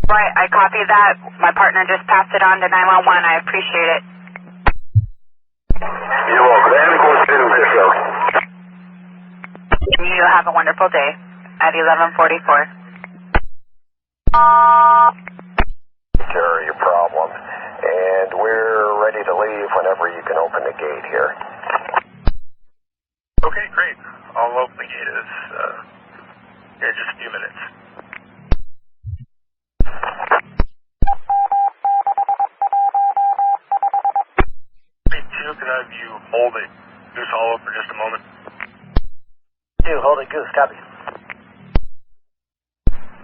Right, I copy that. My partner just passed it on to 911. I appreciate it. You're welcome. And of course, didn't pick up. You have a wonderful day at 1144. Care of your problem, and we're ready to leave whenever you can open the gate here. Okay, great. I'll open the gate in just a few minutes. Could I have you hold it, Goose Hollow, for just a moment? Hold it, Goose, copy.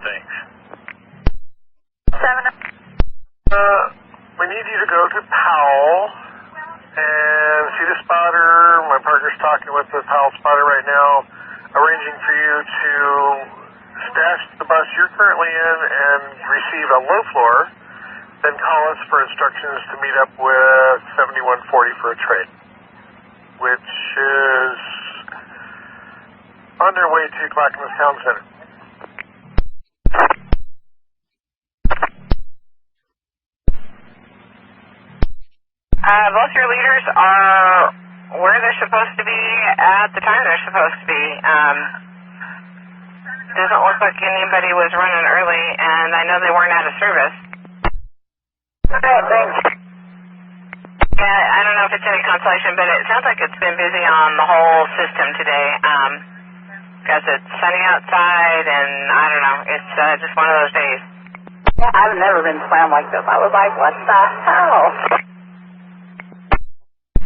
Thanks. 7. We need you to go to Powell and see the spotter. My partner's talking with the Powell spotter right now, arranging for you to stash the bus you're currently in and receive a low floor. Then call us for instructions to meet up with 7140 for a trade, which is on their way to Clackamas Town Center. Both your leaders are where they're supposed to be at the time they're supposed to be. Doesn't look like anybody was running early, and I know they weren't out of service. Okay, thanks. Yeah, I don't know if it's any consolation, but it sounds like it's been busy on the whole system today, because it's sunny outside, and I don't know, it's just one of those days. Yeah, I've never been slammed like this. I was like, what the hell?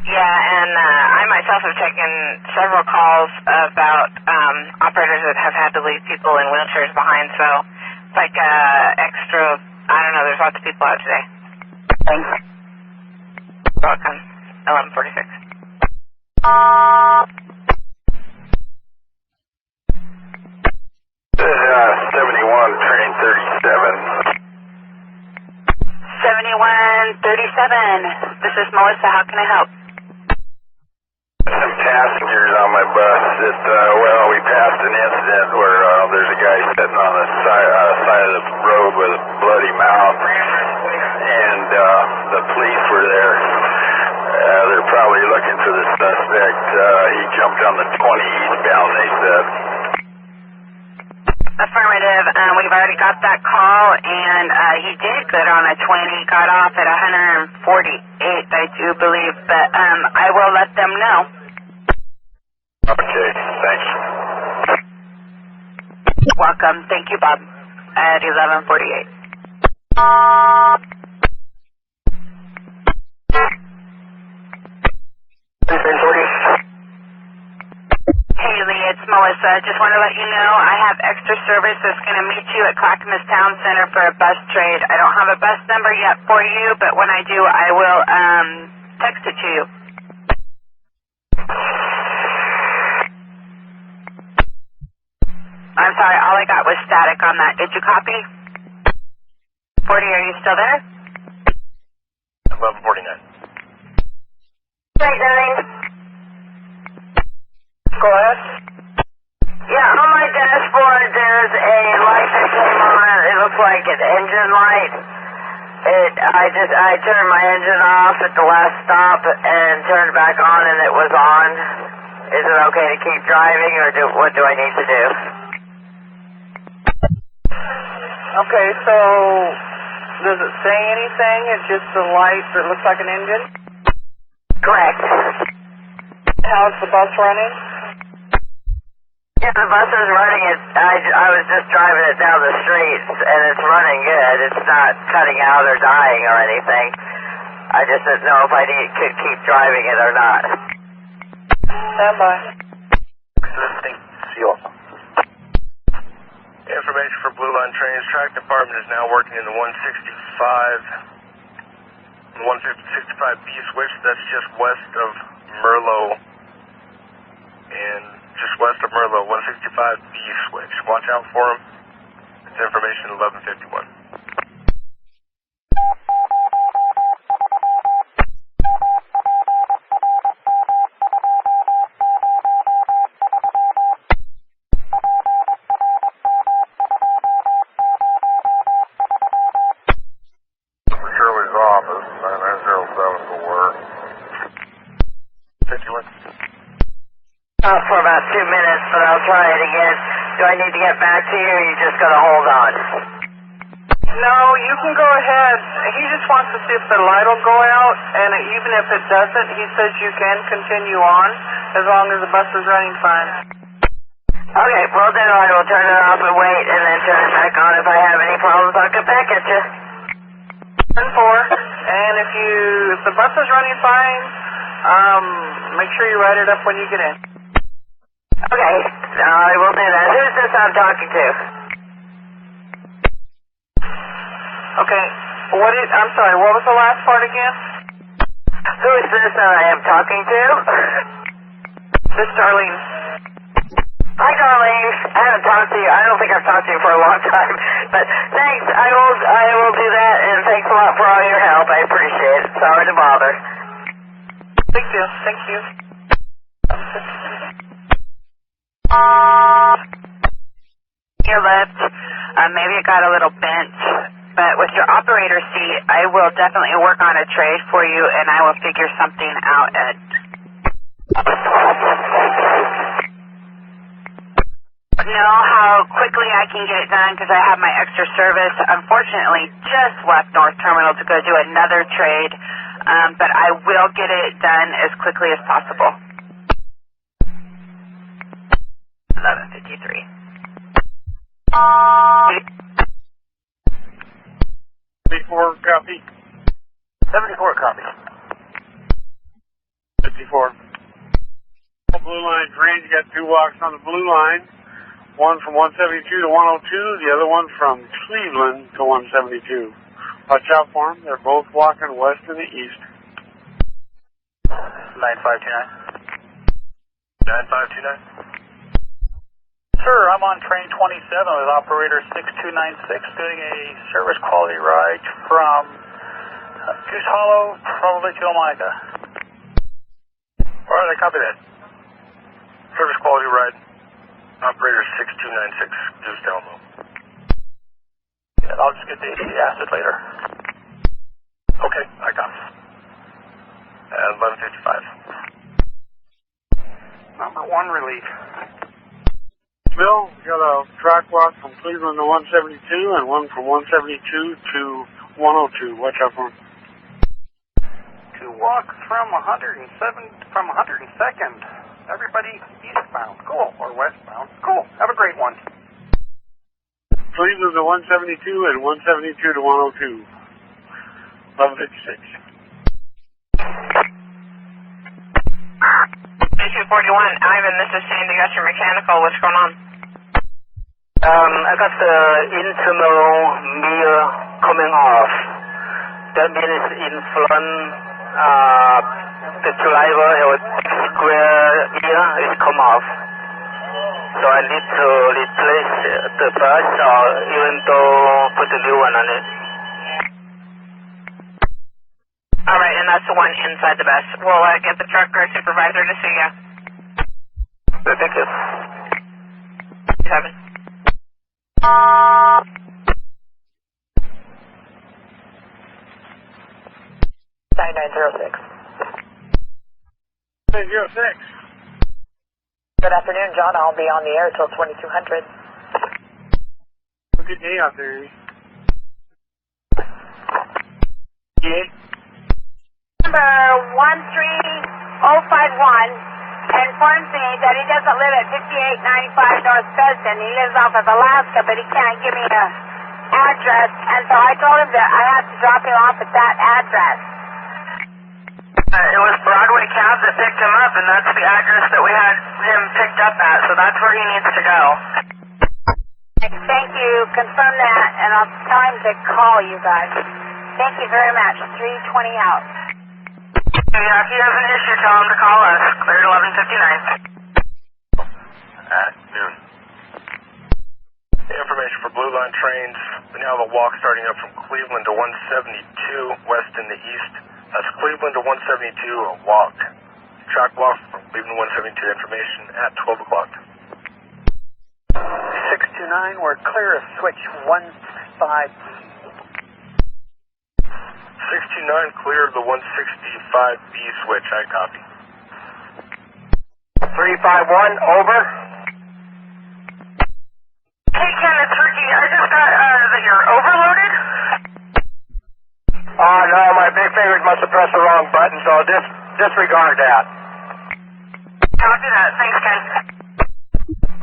Yeah, and I myself have taken several calls about operators that have had to leave people in wheelchairs behind, so it's like extra, I don't know, there's lots of people out today. Thanks. Welcome. 1146. is 71, train 37. 7137. This is Melissa. How can I help? Some passengers on my bus that, we passed an incident where there's a guy sitting on the side of the road with a bloody mouth, and the police were there. They're probably looking for the suspect. He jumped on the 20 eastbound, they said. Affirmative. We've already got that call, and he did get on a 20, got off at 148, I do believe, but I will let them know. Okay, thanks. Welcome. Thank you, Bob. At 11:48. Hey, Lee, it's Melissa. Just want to let you know I have extra service that's going to meet you at Clackamas Town Center for a bus trade. I don't have a bus number yet for you, but when I do, I will text it to you. I'm sorry, all I got was static on that. Did you copy? 40, are you still there? 11:49. Right, darling. Go ahead. Yeah, on my dashboard there's a light that came on. It looks like an engine light. I turned my engine off at the last stop and turned it back on, and it was on. Is it okay to keep driving, or what do I need to do? Okay, so does it say anything? It's just a light that looks like an engine? Correct. How's the bus running? Yeah, the bus is running. I was just driving it down the street, and it's running good. It's not cutting out or dying or anything. I just didn't know if I could keep driving it or not. Stand by. See you. Information for Blue Line trains. Track department is now working in the 165B switch. That's just west of Merlot. And just west of Merlot, 165B switch. Watch out for them. It's information 1151. Shirley's office, 9907 51. For about 2 minutes, but I'll try it again. Do I need to get back to you, or you just going to hold on? No, you can go ahead. He just wants to see if the light will go out, and even if it doesn't, he says you can continue on as long as the bus is running fine. Okay, well then I will turn it off and wait, and then turn it back on. If I have any problems, I'll get back at you. 10-4, and if the bus is running fine, make sure you write it up when you get in. Okay, I will do that. Who's this I'm talking to? Okay, I'm sorry, what was the last part again? Who is this that I am talking to? This is Darlene. Hi, Darlene. I haven't talked to you. I don't think I've talked to you for a long time. But thanks. I will do that, and thanks a lot for all your help. I appreciate it. Sorry to bother. Thank you. Thank you. Your left. Maybe it got a little bent, but with your operator seat, I will definitely work on a trade for you, and I will figure something out, Ed. Know how quickly I can get it done because I have my extra service. Unfortunately, just left North Terminal to go do another trade, but I will get it done as quickly as possible. 11:53. 74 copy. 74 copy. 54. Blue line trains, you got 2 walks on the blue line. One from 172 to 102, the other one from Cleveland to 172. Watch out for them. They're both walking west and the east. 9529. 9529. Sir, I'm on train 27 with operator 6296 doing a service quality ride from Goose Hollow, probably to Omaha. Alright, I copy that. Service quality ride. Operator 6296, Goose down low. Yeah, I'll just get the acid later. Okay, I copy. At 11:55. Number 1 relief. Bill, we got a track walk from Cleveland to 172 and one from 172 to 102. Watch out for them. 2 walks from 102nd. Everybody eastbound. Cool. Or westbound. Cool. Have a great one. Cleveland to 172 and 172 to 102. 11:56. 241, Ivan, this is Sandy, got your mechanical, what's going on? I got the internal mirror coming off. That means in front, the driver has a square ear is come off. So I need to replace the bus or even though put a new one on it. Alright, and that's the one inside the bus. We'll get the truck or supervisor to see you. Thank you. 7. 9906. 906. Good afternoon, John. I'll be on the air till 2200. A good day out there. Yeah. Number 13051 informs me that he doesn't live at 5895 North Pheasant. He lives off of Alaska, but he can't give me a address, and so I told him that I have to drop him off at that address. It was Broadway Cab that picked him up, and that's the address that we had him picked up at, so that's where he needs to go. Thank you. Confirm that, and I'll tell him to call you guys. Thank you very much. 320 out. Yeah, if he has an issue, tell him to call us. Cleared 11:59. At noon. Information for Blue Line trains. We now have a walk starting up from Cleveland to 172 west and the east. That's Cleveland to 172, a walk. Track walk from Cleveland to 172, information at 12 o'clock. 629, we're clear of switch 15. 629, clear of the 165B switch, I copy. 351, over. Hey, Ken, it's Ricky. I just got that you're overloaded. Oh, no, my big fingers must have pressed the wrong button, so disregard that. Copy that. Thanks, Ken.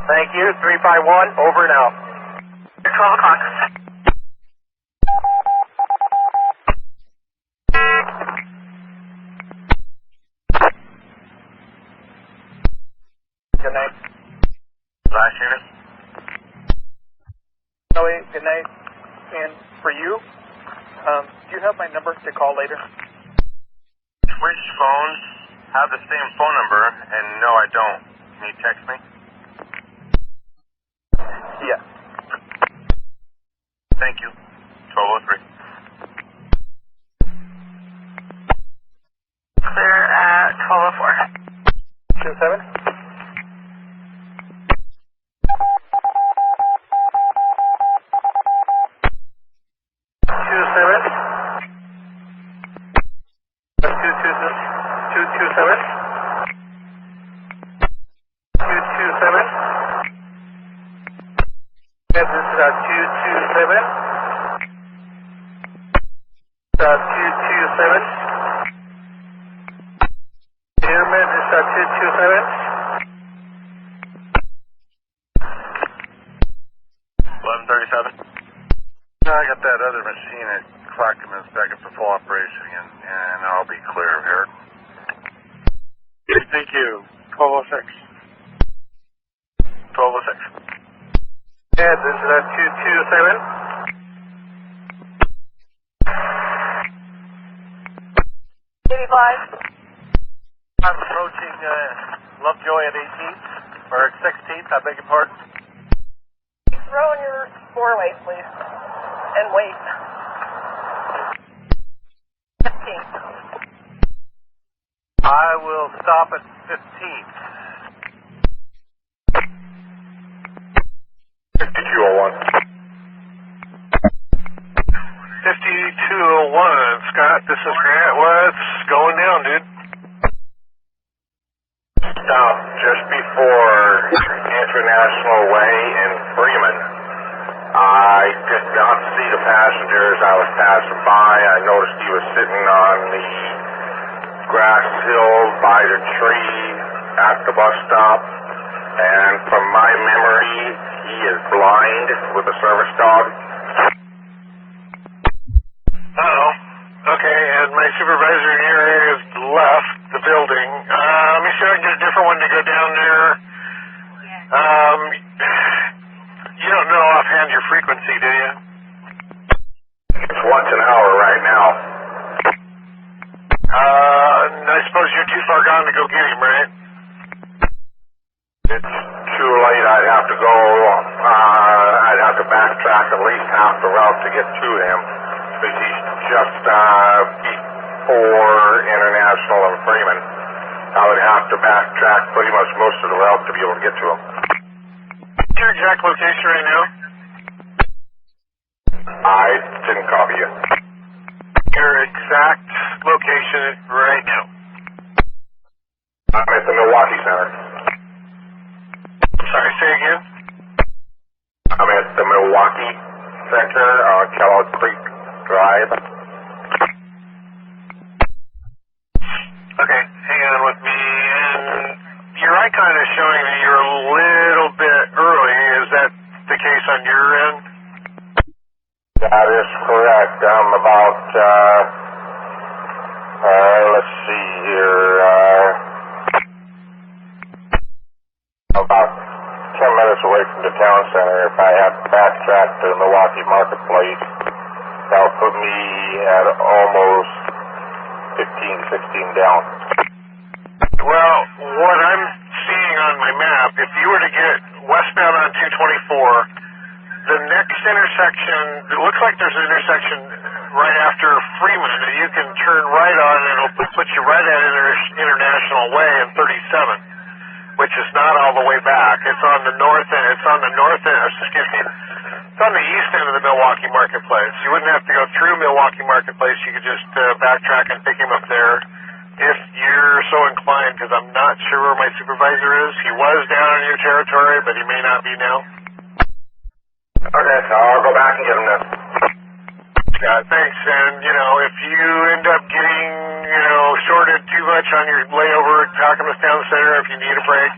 Thank you. 351, over and out. 12 o'clock. Good night. Last unit. Ellie, good night. And for you, do you have my number to call later? Switch phones have the same phone number, and no, I don't. Can you text me? Yeah. Thank you. 1203. Clear at 12:04. 27. 1137. I got that other machine at Clackamas back up to full operation again, and I'll be clear here. Thank you. 1206. 1206. Yeah, this is 227. 85. I'm approaching Lovejoy at 18th, or at 16th, I beg your pardon. Throw in your 4-way, please. And wait. 15. I will stop at 15. 5201. 5201, Scott, this is Grant. What's going down, dude? Stop just before International Way in Freeman. I did not see the passengers. I was passing by. I noticed he was sitting on the grass hill by the tree at the bus stop. And from my memory, he is blind with a service dog. Uh-oh. Okay, and my supervisor in your area has left the building. Let me see if I can get a different one to go down there. You don't know offhand your frequency, do you? It's once an hour right now. I suppose you're too far gone to go get him, right? It's too late. I'd have to go, I'd have to backtrack at least half the route to get to him. Because he's just before International and Freeman. I would have to backtrack pretty much most of the route to be able to get to him. What's your exact location right now? I didn't copy you. Your exact location right now. I'm at the Milwaukee Center. Sorry, say again? I'm at the Milwaukee Center on Kellogg Creek Drive. Okay, hang on with me. And your icon is showing that you're a little bit early. Is that the case on your end? That is correct. I'm about, let's see here, about 10 minutes away from the town center. If I had to backtrack to the Milwaukee Marketplace, that'll put me at almost 15, 16 down. Well, what I'm seeing on my map, if you were to get westbound on 224, the next intersection, it looks like there's an intersection right after Freeman that you can turn right on, and it'll put you right at International Way in 37, which is not all the way back. It's on the north end. It's on the north end. Excuse me. It's on the east end of the Milwaukee Marketplace. You wouldn't have to go through Milwaukee Marketplace. You could just backtrack and pick him up there if you're so inclined, because I'm not sure where my supervisor is. He was down in your territory, but he may not be now. Okay, so I'll go back and get him then. Scott, thanks. And, if you end up getting, shorted too much on your layover at Clackamas Town Center, if you need a break,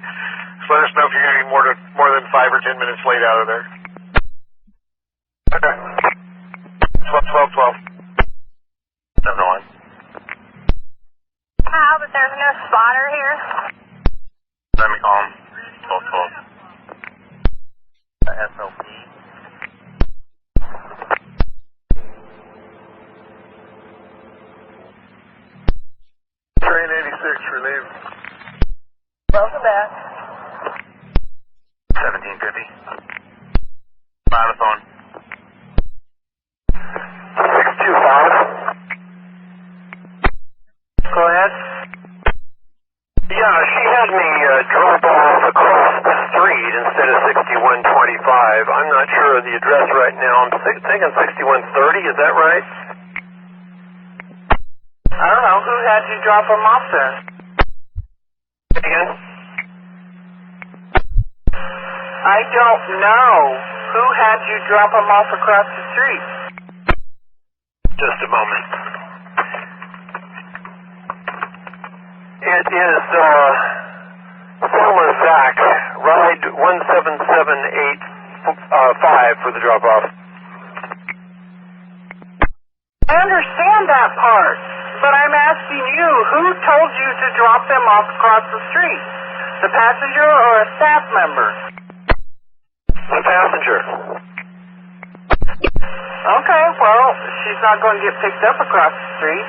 just let us know if you're going to be more than 5 or 10 minutes late out of there. Okay. 12. 701. How, but there's no spotter here? Let me call him. 12. SLP. Train 86, relieve. Welcome back. 1750. On the phone. 625. Go ahead. Yeah, she had me drop off across the street instead of 6125. I'm not sure of the address right now. I'm thinking 6130. Is that right? I don't know. Who had you drop him off there? Again? I don't know. Who had you drop him off across the street? Just a moment. It is Selma Zach, ride 17785 for the drop-off. I understand that part, but I'm asking you, who told you to drop them off across the street? The passenger or a staff member? The passenger. Okay, well, she's not going to get picked up across the street.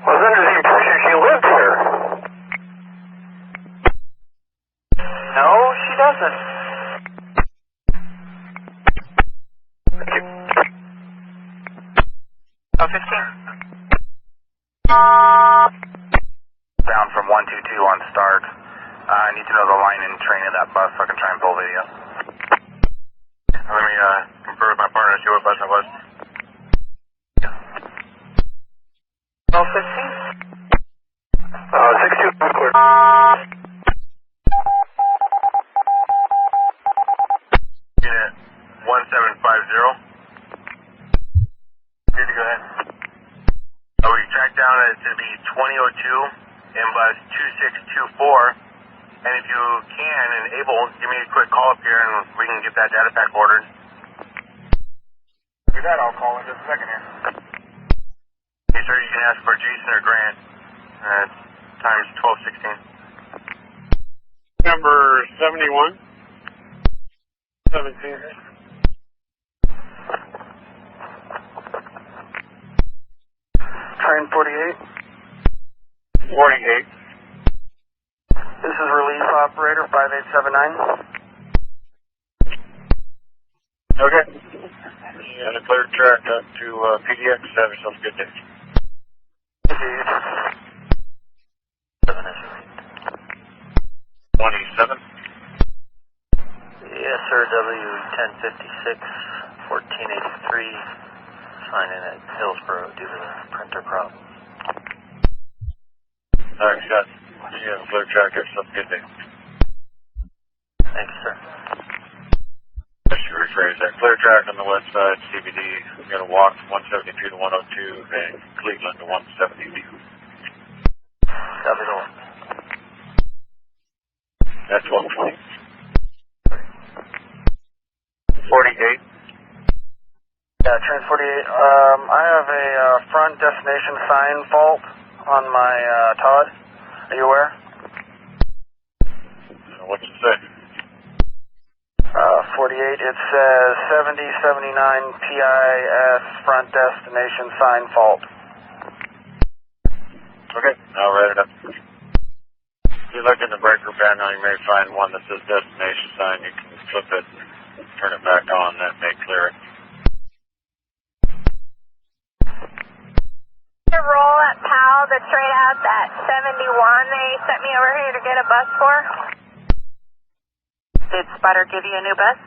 I was under the impression she lived here. No, she doesn't. Down from 122 on start. I need to know the line and train of that bus so I can try and pull video. Let me confer with my partner, see what bus that was. 62 clear. Unit 1750. Good to go ahead. We tracked down that it's going to be 2002 in bus 2624. And if you can and able, give me a quick call up here and we can get that data pack ordered. Do that, I'll call in just a second here. Hey, sir, you can ask for Jason or Grant. Times 1216. Number 71. 17. Train 48. 48. This is relief operator 5879. Okay. And a clear track up to PDX. Have yourself a good day. Thank you. 27. Yes, sir. W1056, 1483. Signing at Hillsboro due to the printer problem. Thanks, Scott. You have a clear track. Have yourself a good day. Thank you, sir. I should rephrase that. Clear track on the west side, CBD. We're going to walk from 172 to 102 and Cleveland to 172. Copy the one. That's 120. 48. Yeah, train 48. I have a front destination sign fault on my Todd. Are you aware? What's it say? 48. It says 7079 PIS front destination sign fault. Okay, I'll write it up. If you look in the breaker panel, you may find one that says destination sign. You can flip it, turn it back on, that may clear it. The roll at Powell that's right out that 71 they sent me over here to get a bus for. Did Spotter give you a new bus?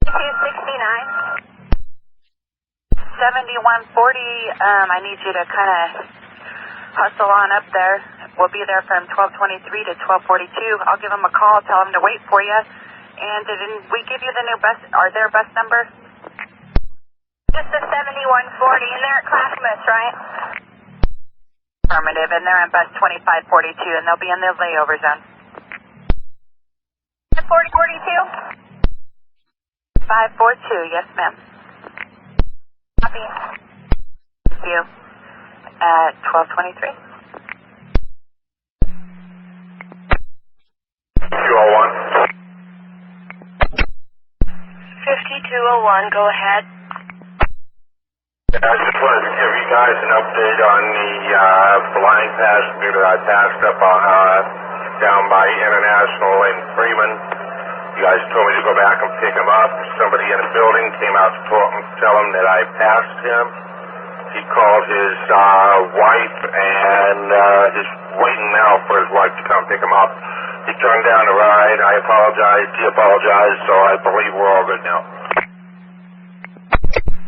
269. 7140, I need you to kind of hustle on up there. We'll be there from 1223 to 1242. I'll give them a call, tell them to wait for you. And didn't we give you the new bus, or their bus number? Just the 7140, and they're at Clackamas, right? Affirmative, and they're in bus 2542, and they'll be in the layover zone. 4042? 542, yes ma'am. Copy. Thank you. At 1223. 201. 5201, go ahead. Yeah, I just wanted to give you guys an update on the blind passenger that I passed up on down by International in Freeman. You guys told me to go back and pick him up. Somebody in the building came out to tell him that I passed him. He called his wife and is waiting now for his wife to come pick him up. He turned down the ride. I apologized. He apologized. So I believe we're all good now.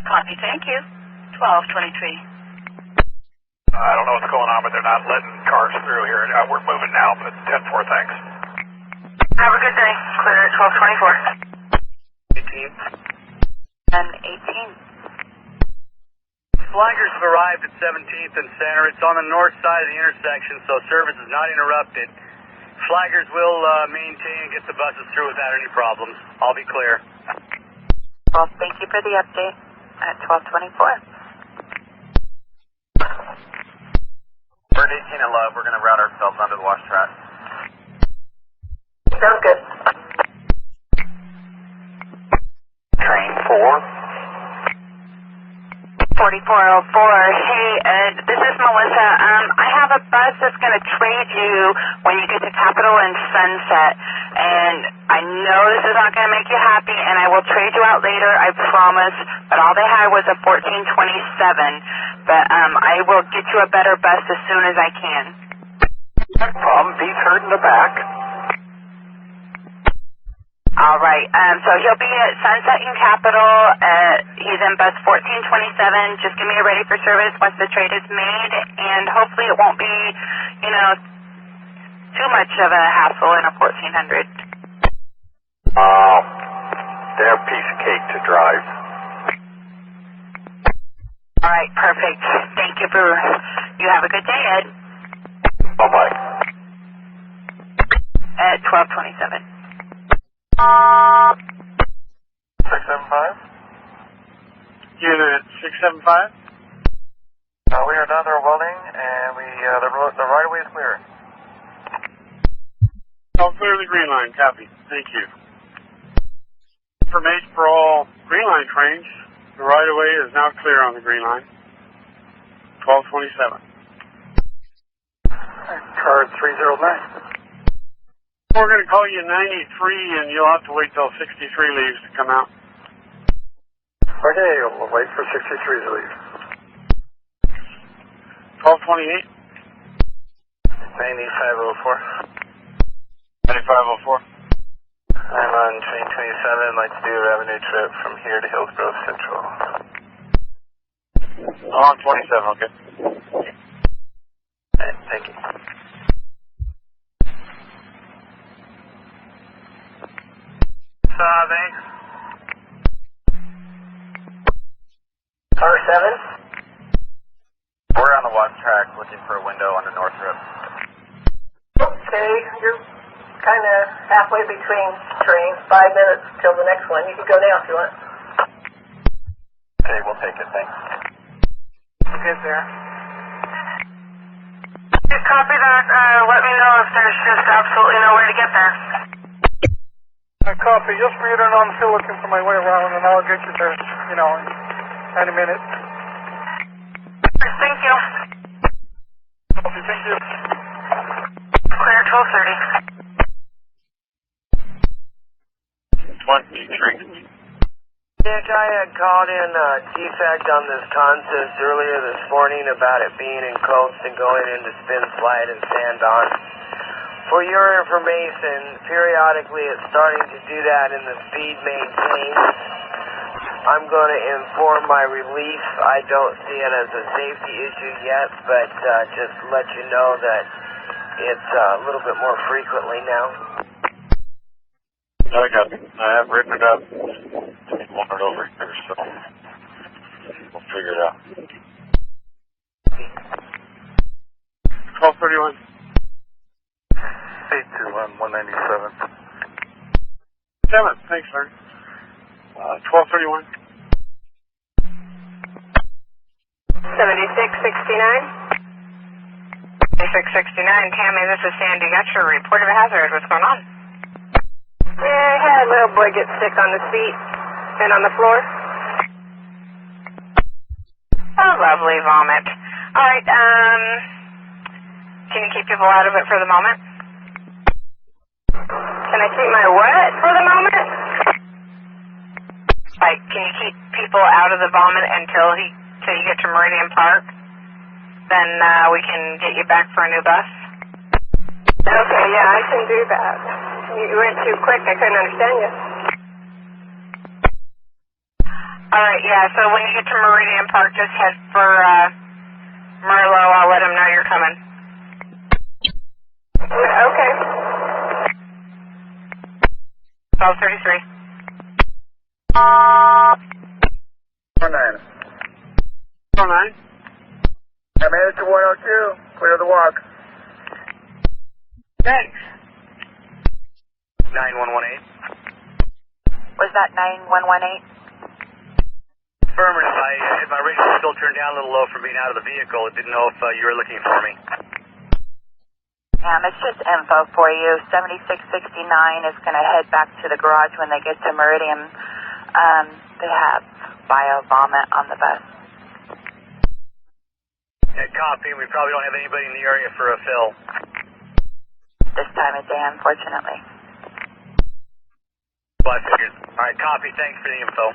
Copy, thank you. 1223. I don't know what's going on, but they're not letting cars through here. We're moving now, but 10-4, thanks. Have a good day. Clear at 1224. 18. And 18. Flaggers have arrived at 17th and Center. It's on the north side of the intersection, so service is not interrupted. Flaggers will maintain and get the buses through without any problems. I'll be clear. Well, thank you for the update at 1224. Bird 18 and Love, we're going to route ourselves onto the wash track. Sounds good. Train 4. 4404. Hey, Ed, this is Melissa. I have a bus that's going to trade you when you get to Capitol and Sunset. And I I know this is not going to make you happy, and I will trade you out later, I promise, but all they had was a 1427, but I will get you a better bus as soon as I can. No problem. Pete's hurt in the back. All right, so he'll be at Sunset and Capitol. He's in bus 1427. Just give me a ready for service once the trade is made, and hopefully it won't be, too much of a hassle in a 1400. Oh, they're a piece of cake to drive. All right, perfect. Thank you you have a good day, Ed. Bye-bye. At 1227. 675? Unit 675? We are down there welding, and the right-of-way is clear. I'll clear the green line, copy. Thank you. Information for all green line trains. The right-of-way is now clear on the green line. 1227. Card 309. We're going to call you 93, and you'll have to wait till 63 leaves to come out. Okay, we'll wait for 63 to leave. 1228. 9504. 9504. I'm on train 27. I'd like to do a revenue trip from here to Hillsborough Central. On 27, okay. Alright, thank you. Thanks. Car 7? We're on the watch track looking for a window on the north rip. Okay, you're kind of halfway between trains. 5 minutes till the next one. You can go now if you want. Okay, we'll take it, thanks. You get there. Copy that. Let me know if there's just absolutely no way to get there. Copy. Just for you to know, I'm still looking for my way around, and I'll get you there, in any minute. Thank you. Copy. Thank you. Clear 23. Nick, I had called in a defect on this consist earlier this morning about it being enclosed and going into spin, slide, and stand on. For your information, periodically it's starting to do that in the speed maintained. I'm going to inform my relief. I don't see it as a safety issue yet, but just let you know that it's a little bit more frequently now. I got it. I have written it up. Just want it over here, so we'll figure it out. 1231. 821 197. 7. Thanks, sir. 1231. 7669. 7669. Tammy, this is Sandy. Got your report of a hazard. What's going on? Yeah, I had a little boy get sick on the seat and on the floor. Oh, lovely vomit. All right, can you keep people out of it for the moment? Can I keep my what for the moment? Like, can you keep people out of the vomit until you get to Meridian Park? Then we can get you back for a new bus. Okay, yeah, I can do that. You went too quick. I couldn't understand you. All right, yeah, so when you get to Meridian Park, just head for Merlot. I'll let him know you're coming. Okay. 1233. 49. 09. I made it to 102. Clear the walk. Thanks. 9118. Was that 9118? Affirmative. My radio still turned down a little low from being out of the vehicle. I didn't know if you were looking for me. It's just info for you. 7669 is going to head back to the garage when they get to Meridian. They have bio vomit on the bus. Yeah, copy. We probably don't have anybody in the area for a fill. This time of day, unfortunately. Well, I figured. All right, copy. Thanks for the info.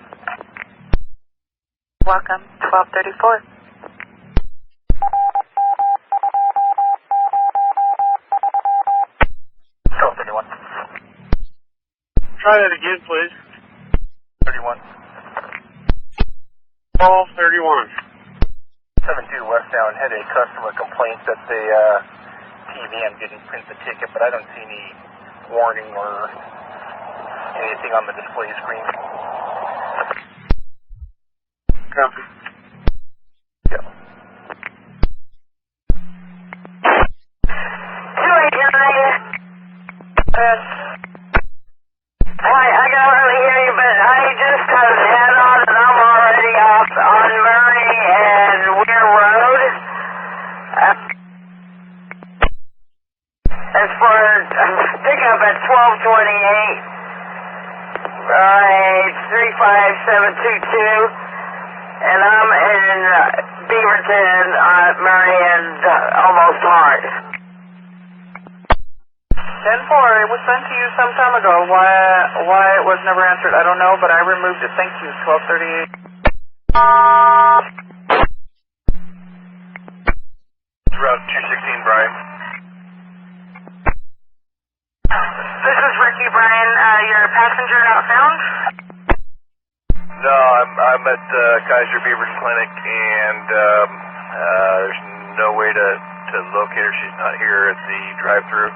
Welcome, 1234. Try that again, please. 31. 1231. 72 westbound had a customer complaint that the TVM didn't print the ticket, but I don't see any warning or anything on the display screen. Copy. Yeah. Hi, I can hardly hear you, but I just have head on and I'm already off on Murray and Weir Road. As for pickup at 1228, right, 35722, and I'm in Beaverton, Murray and almost Hart. 10-4, it was sent to you some time ago. Why it was never answered, I don't know, but I removed it. Thank you, 1238. Route 216, Brian. This is Ricky, Brian. Your passenger not found? No, I'm at Kaiser Beaverton Clinic, and there's no way to locate her. She's not here at the drive-thru.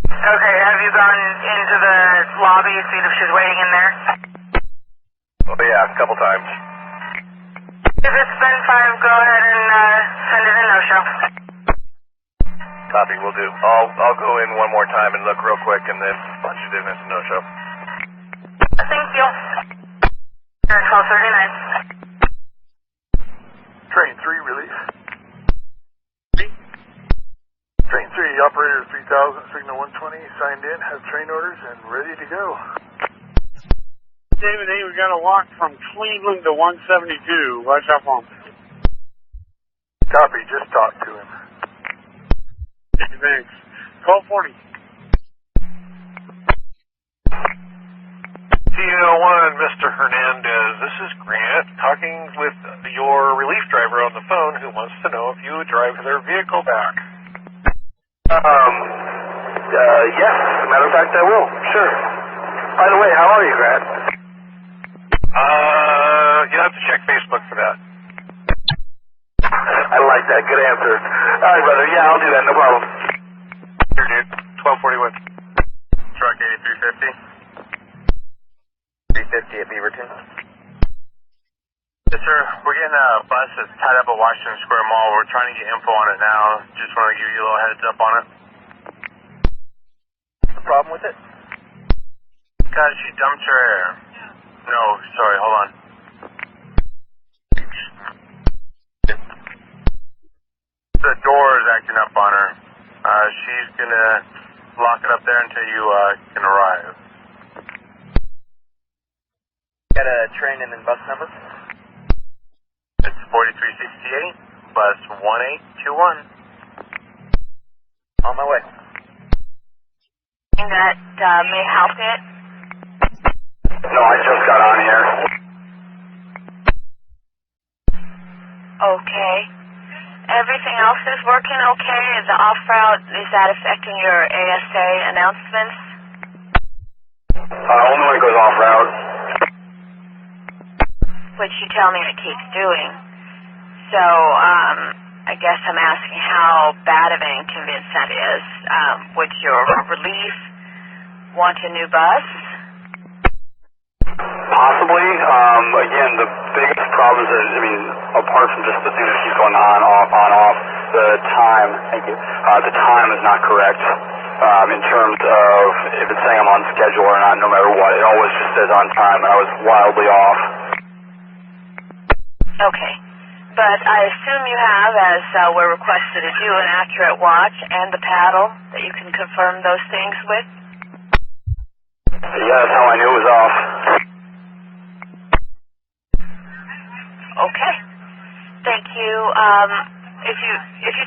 Okay, have you gone into the lobby to see if she's waiting in there? Oh, yeah, a couple times. If it's been 5, go ahead and send it in no-show. Copy, will do. I'll go in one more time and look real quick and then punch it in as a no-show. Thank you. 1239. Train 3, relief. Train 3, operator 3000, signal 120, signed in, have train orders, and ready to go. David A., we got a walk from Cleveland to 172. Watch out for him. Copy, just talked to him. Thanks. 1240. DO1, Mr. Hernandez, this is Grant, talking with your relief driver on the phone who wants to know if you would drive their vehicle back. Yes, as a matter of fact, I will. Sure. By the way, how are you, Grant? You have to check Facebook for that. I like that. Good answer. All right, brother. Yeah, I'll do that. No problem. Here, dude. 1241. Truck 8350. 350 at Beaverton. Yes, sir. We're getting a bus that's tied up at Washington Square Mall. We're trying to get info on it now. Just want to give you a little heads up on it. What's the problem with it? Because she dumped her hair. No, sorry, hold on. The door is acting up on her. She's going to lock it up there until you can arrive. Got a train and then bus number? It's 4368, bus 1821. On my way. That may help it. No, I just got on here. Okay. Everything else is working okay? The off-route, is that affecting your ASA announcements? Only when it goes off-route. Which you tell me it keeps doing. So, I guess I'm asking how bad of an inconvenience that is. Would your relief want a new bus? Possibly. Again, the biggest problem is, apart from just the thing that keeps going on, off, the time, thank you, the time is not correct in terms of if it's saying I'm on schedule or not, no matter what. It always just says on time, and I was wildly off. Okay. But I assume you have, as we're requested to do, an accurate watch and the paddle that you can confirm those things with? Yeah, that's how I knew it was off. Okay. Thank you. If you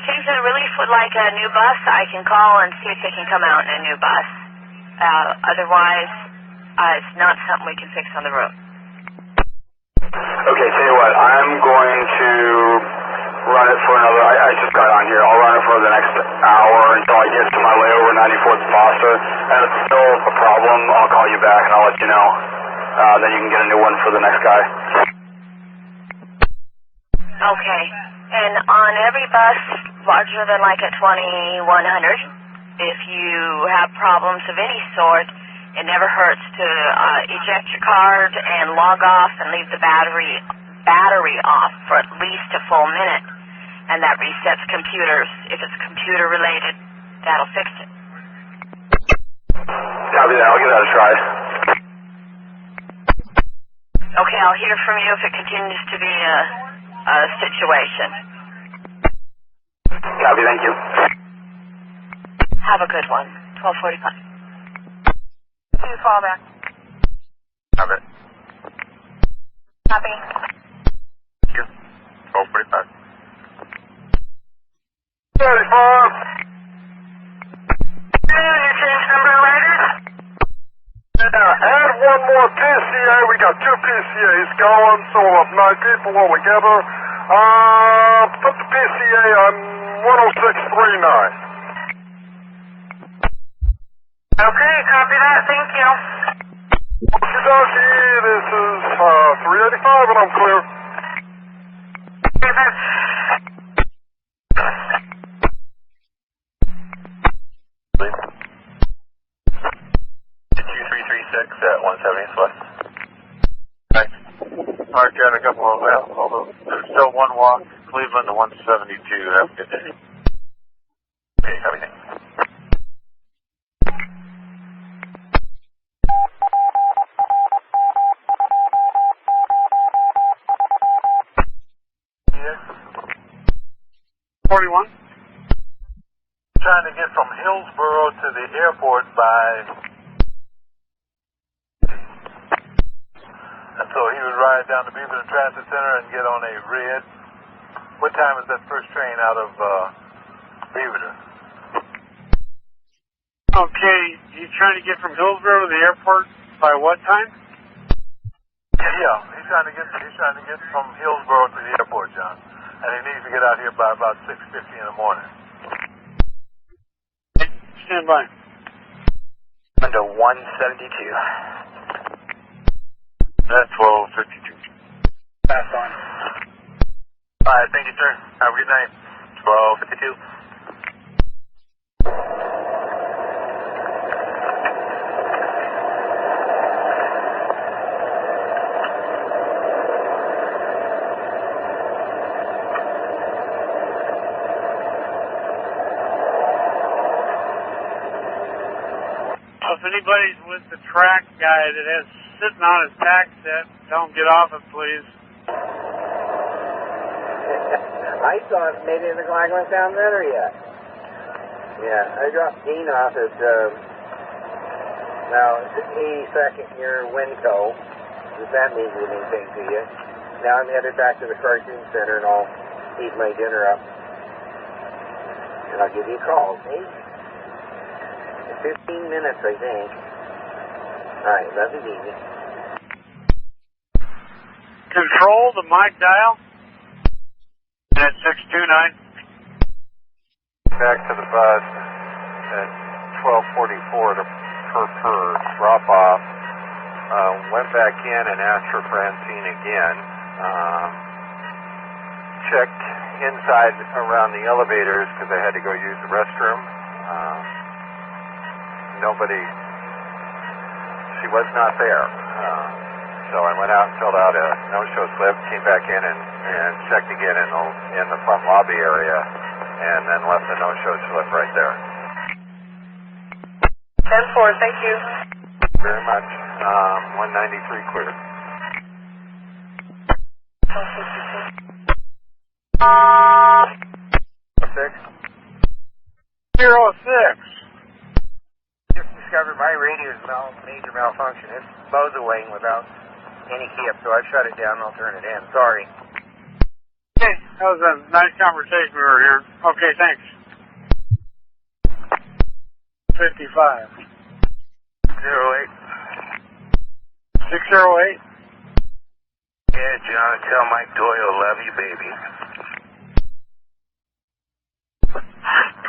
think the relief would like a new bus, I can call and see if they can come out in a new bus. Otherwise, it's not something we can fix on the road. Okay, tell you what, I'm going to run it for another, I just got on here, I'll run it for the next hour until I get to my layover 94th Foster, and if it's still a problem, I'll call you back and I'll let you know. Then you can get a new one for the next guy. Okay, and on every bus larger than like a 2100, if you have problems of any sort, it never hurts to eject your card and log off and leave the battery off for at least a full minute. And that resets computers. If it's computer related, that'll fix it. Copy that. I'll give that a try. Okay, I'll hear from you if it continues to be a situation. Copy, thank you. Have a good one. 12:45. See you, fallback. Copy. Copy. Thank you. 12:45. 35. You change number later? Yeah, add one more PCA. We got 2 PCAs going, so of 9 people altogether. Put the PCA on 10639. Okay, copy that. Thank you. Okie-dokie, this is 385 and I'm clear. Okay, 2336 at 170 West. Thanks. Mark, got a couple of, although there's still one walk, Cleveland to 172. Have a good day. Okay, everything. Yes. 41. Trying to get from Hillsboro to the airport by... And so he would ride down to Beaverton Transit Center and get on a red. What time is that first train out of Beaverton? Okay, you trying to get from Hillsboro to the airport by what time? Yeah, he's trying to get from Hillsboro to the airport, John. And he needs to get out here by about 6:50 in the morning. Stand by. Under 172. That's 1252. Pass on. All right, thank you, sir. Have a good night. 1252. If anybody's with the track guy that has sitting on his tack set, tell him get off it, please. I thought maybe the clock went down better yet. Yeah, I dropped Dean off at, now, 82nd near Winco. Does that mean anything to you? Now I'm headed back to the cartoon center and I'll eat my dinner up. And I'll give you a call, okay? 15 minutes, I think. Alright, love you, evening. Control the mic dial. At 629. Back to the bus at 12:44 to drop off. Went back in and asked for Francine again. Checked inside around the elevators because I had to go use the restroom. Nobody, she was not there. So I went out and filled out a no-show slip, came back in and checked again in the front lobby area, and then left the no-show slip right there. 10-4, thank you. Very much. 193 clear. 06. Just discovered my radio's major malfunction. It's buzzing without any key up, so I've shut it down and I'll turn it in. Sorry. Hey, that was a nice conversation we were hearing. Okay, thanks. 55. 08. 608. Yeah, John, tell Mike Doyle, love you, baby.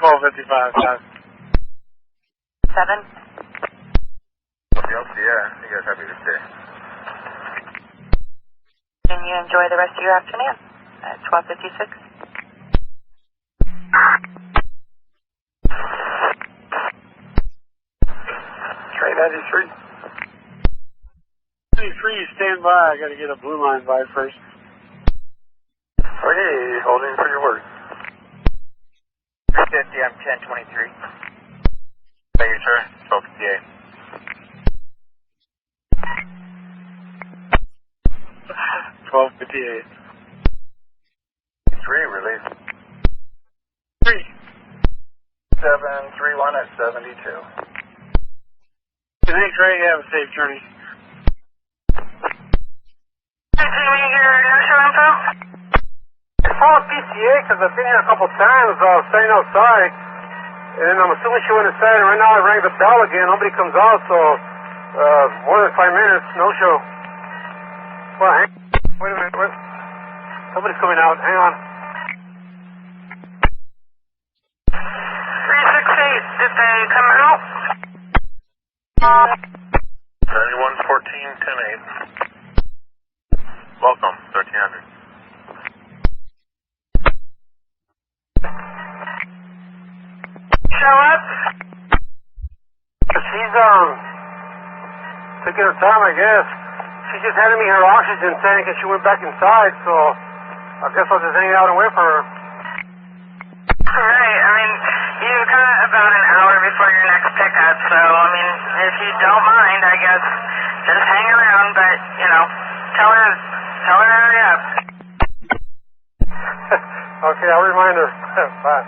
1255, Todd. 7. Yeah, you guys have a good day. And you enjoy the rest of your afternoon at 12:56. Train 93. 93, stand by. I got to get a blue line by first. Okay, holding for your word. 350, I'm 1023. Thank you, sir. 1258. 1258. 3, release. 3. 731 at 72. Thanks, Ray. Have a safe journey. Did you get your no-show info? I saw a PTA because I've been here a couple times staying outside. And I'm assuming she went inside, and right now I rang the bell again. Nobody comes out, so more than 5 minutes, no show. Well, wait a minute. Somebody's coming out. Hang on. 368, did they come out? 9114, 10-8. Welcome, 1300. Show up? She's taking her time, I guess. She just handed me her oxygen tank and she went back inside, so I guess I'll just hang out and wait for her. Right, I mean, you've got about an hour before your next pickup, so, I mean, if you don't mind, I guess, just hang around, but, you know, tell her to hurry up. Okay, I'll remind her. Bye.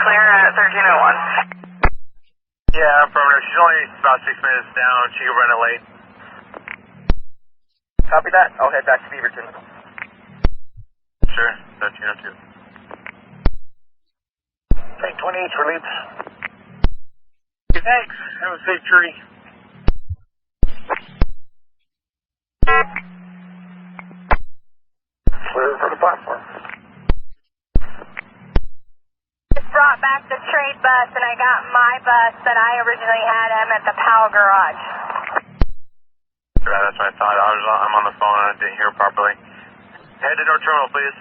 Clear at 1301. Yeah, affirmative. She's only about 6 minutes down. She could run it late. Copy that. I'll head back to Beaverton. Sure, 1302. Train 28 for leads. Okay, thanks. Have a safe journey. Clear for the platform. Brought back the trade bus, and I got my bus that I originally had him at the Powell garage. Yeah, that's what I thought. I'm on the phone and I didn't hear properly. Head to North Terminal, please.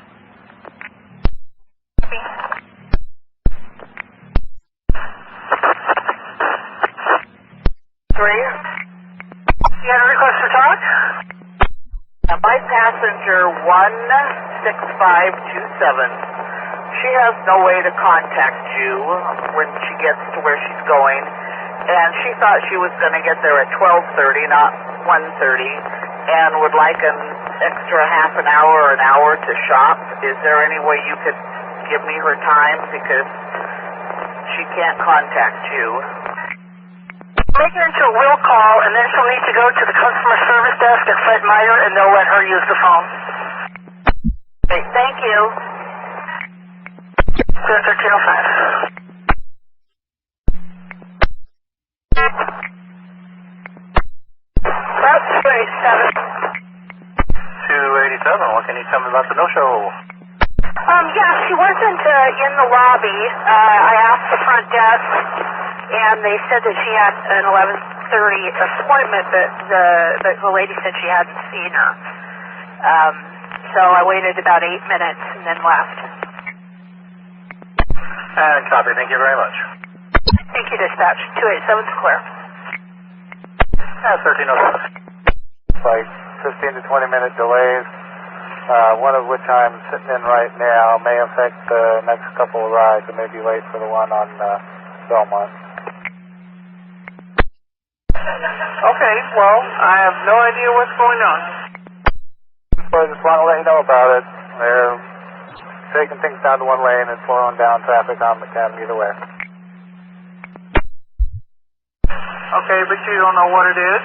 Three. You had a request to talk? My passenger 16527. She has no way to contact you when she gets to where she's going, and she thought she was going to get there at 12:30, not 1:30, and would like an extra half an hour or an hour to shop. Is there any way you could give me her time, because she can't contact you? Make it into a will call, and then she'll need to go to the customer service desk at Fred Meyer, and they'll let her use the phone. Okay, thank you. 1305. About 287. 287. What can you tell me about the no-show? Yeah, she wasn't in the lobby. I asked the front desk, and they said that she had an 11:30 appointment, but the lady said she hadn't seen her. So I waited about 8 minutes and then left. And copy. Thank you very much. Thank you, dispatch. 287's clear. 1307. Like 15 to 20 minute delays, one of which I'm sitting in right now, may affect the next couple of rides. I may be late for the one on Belmont. Okay, well, I have no idea what's going on. So I just want to let you know about it. They're taking things down to one lane and slowing down traffic on McAdam either way. Okay, but you don't know what it is?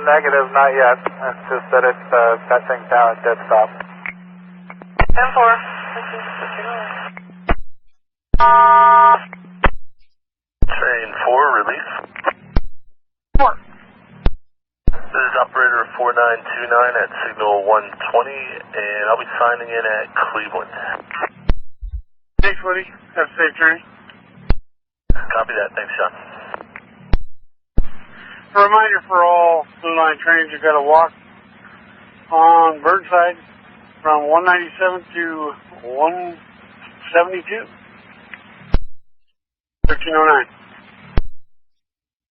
Negative, not yet. It's just that it's got things down at dead stop. 10-4. release. 4. This is operator 4929 at signal 120, and I'll be signing in at Cleveland. Thanks, Woody. Have a safe journey. Copy that. Thanks, John. A reminder for all Blue Line trains, you've got to walk on Burnside from 197 to 172. 1309.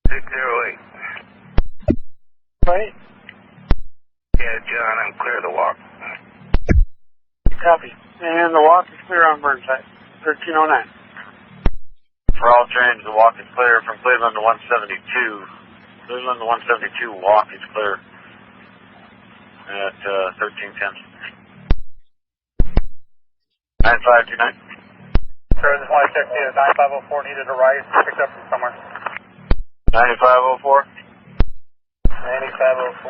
608. Right? Yeah, John, I'm clear to walk. Copy. And the walk is clear on Burnside. 1309. For all trains, the walk is clear from Cleveland to 172. Cleveland to 172 walk is clear at 1310. 9529. Sir, this is 160 is 9504 needed a ride picked up from somewhere. 9504. 9504,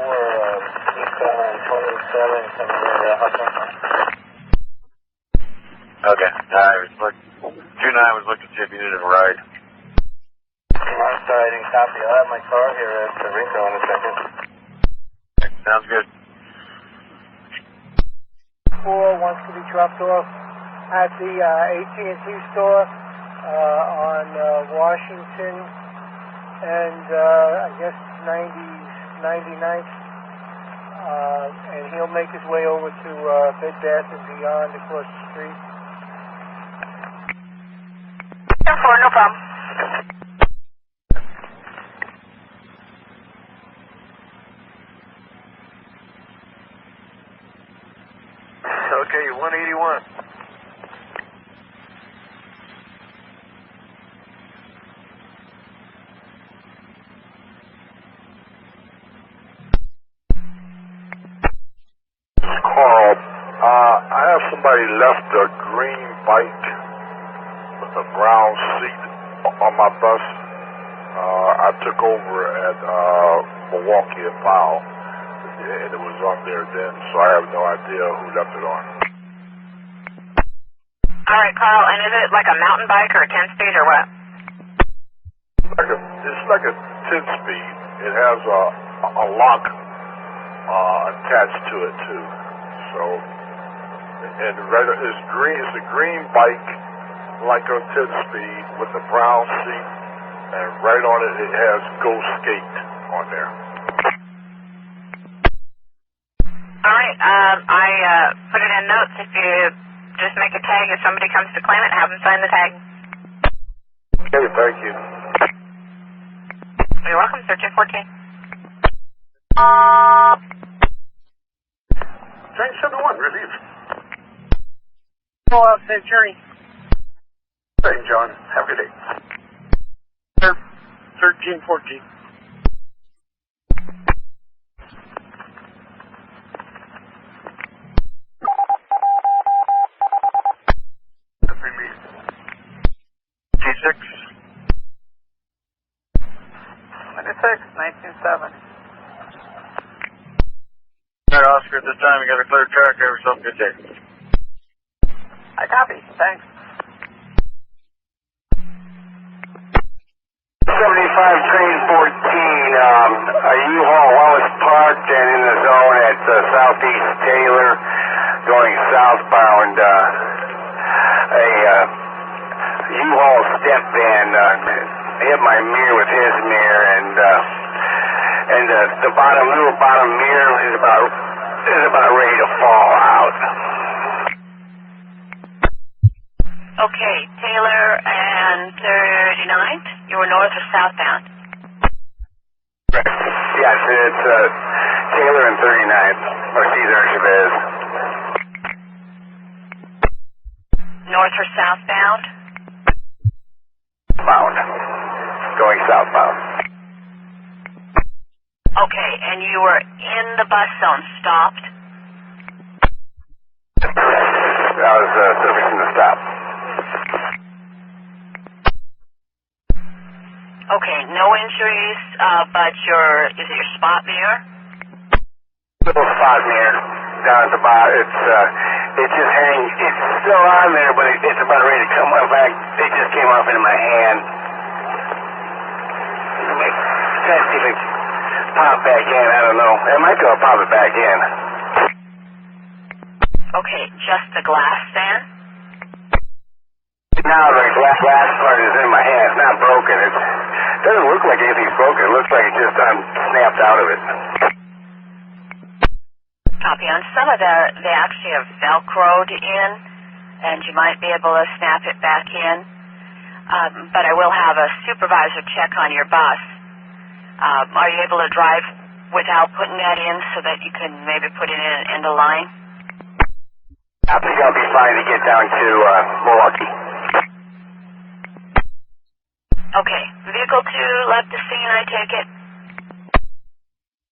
eastbound 27 coming into Hudson. Okay. I was was looking to see if you needed a ride. I'm sorry, I didn't copy. I'll have my car here at Rinko in a second. Sounds good. 4 wants to be dropped off at the AT&T store on Washington and I guess 99th, and he'll make his way over to Bed Bath & Beyond across the street. 4, no problem. Okay, 181. Carl, I have somebody left a green bike with a brown seat on my bus. I took over at Milwaukee and Powell, and it was on there then, so I have no idea who left it on. All right, Carl, and is it like a mountain bike or a 10-speed or what? It's like a 10-speed. It has a lock attached to it too. So, and it's green. It's a green bike, like a 10-speed with a brown seat, and right on it it has Go Skate on there. All right, I put it in notes. If you just make a tag, if somebody comes to claim it, have them sign the tag. Okay, thank you. You're welcome, sir. 214. Train 71, relief. Pull out, safe journey. Thank you, John. Have a good day. Sir, 1314. T6. 197. All right, Oscar, at this time you got a clear track. Have yourself a good day. I copy. Thanks. 75 train 14, a U-Haul was parked and in the zone at Southeast Taylor going southbound. A U-Haul step van hit my mirror with his mirror, and the little bottom mirror is about ready to fall out. Okay, Taylor and 39th, you were north or southbound? Yes, it's Taylor and 39th, or Cesar Chavez. North or southbound? Bound. Going southbound. Okay, and you were in the bus zone, stopped? I was servicing the stop. Okay, no injuries, but is it your spot mirror? Little spot mirror down at the bottom. It just hangs. It's still on there, but it's about ready to come up back. It just came off into my hand. try to see if it pop back in. I don't know. It might go pop it back in. Okay, just the glass there? Now the glass part is in my hand. It's not broken. It doesn't look like anything's broken. It looks like it just snapped out of it. Copy. On some of they actually have Velcroed in, and you might be able to snap it back in. But I will have a supervisor check on your bus. Are you able to drive without putting that in so that you can maybe put it in an end of line? I think I'll be fine to get down to Milwaukee. Okay. Vehicle 2 left the scene, I take it?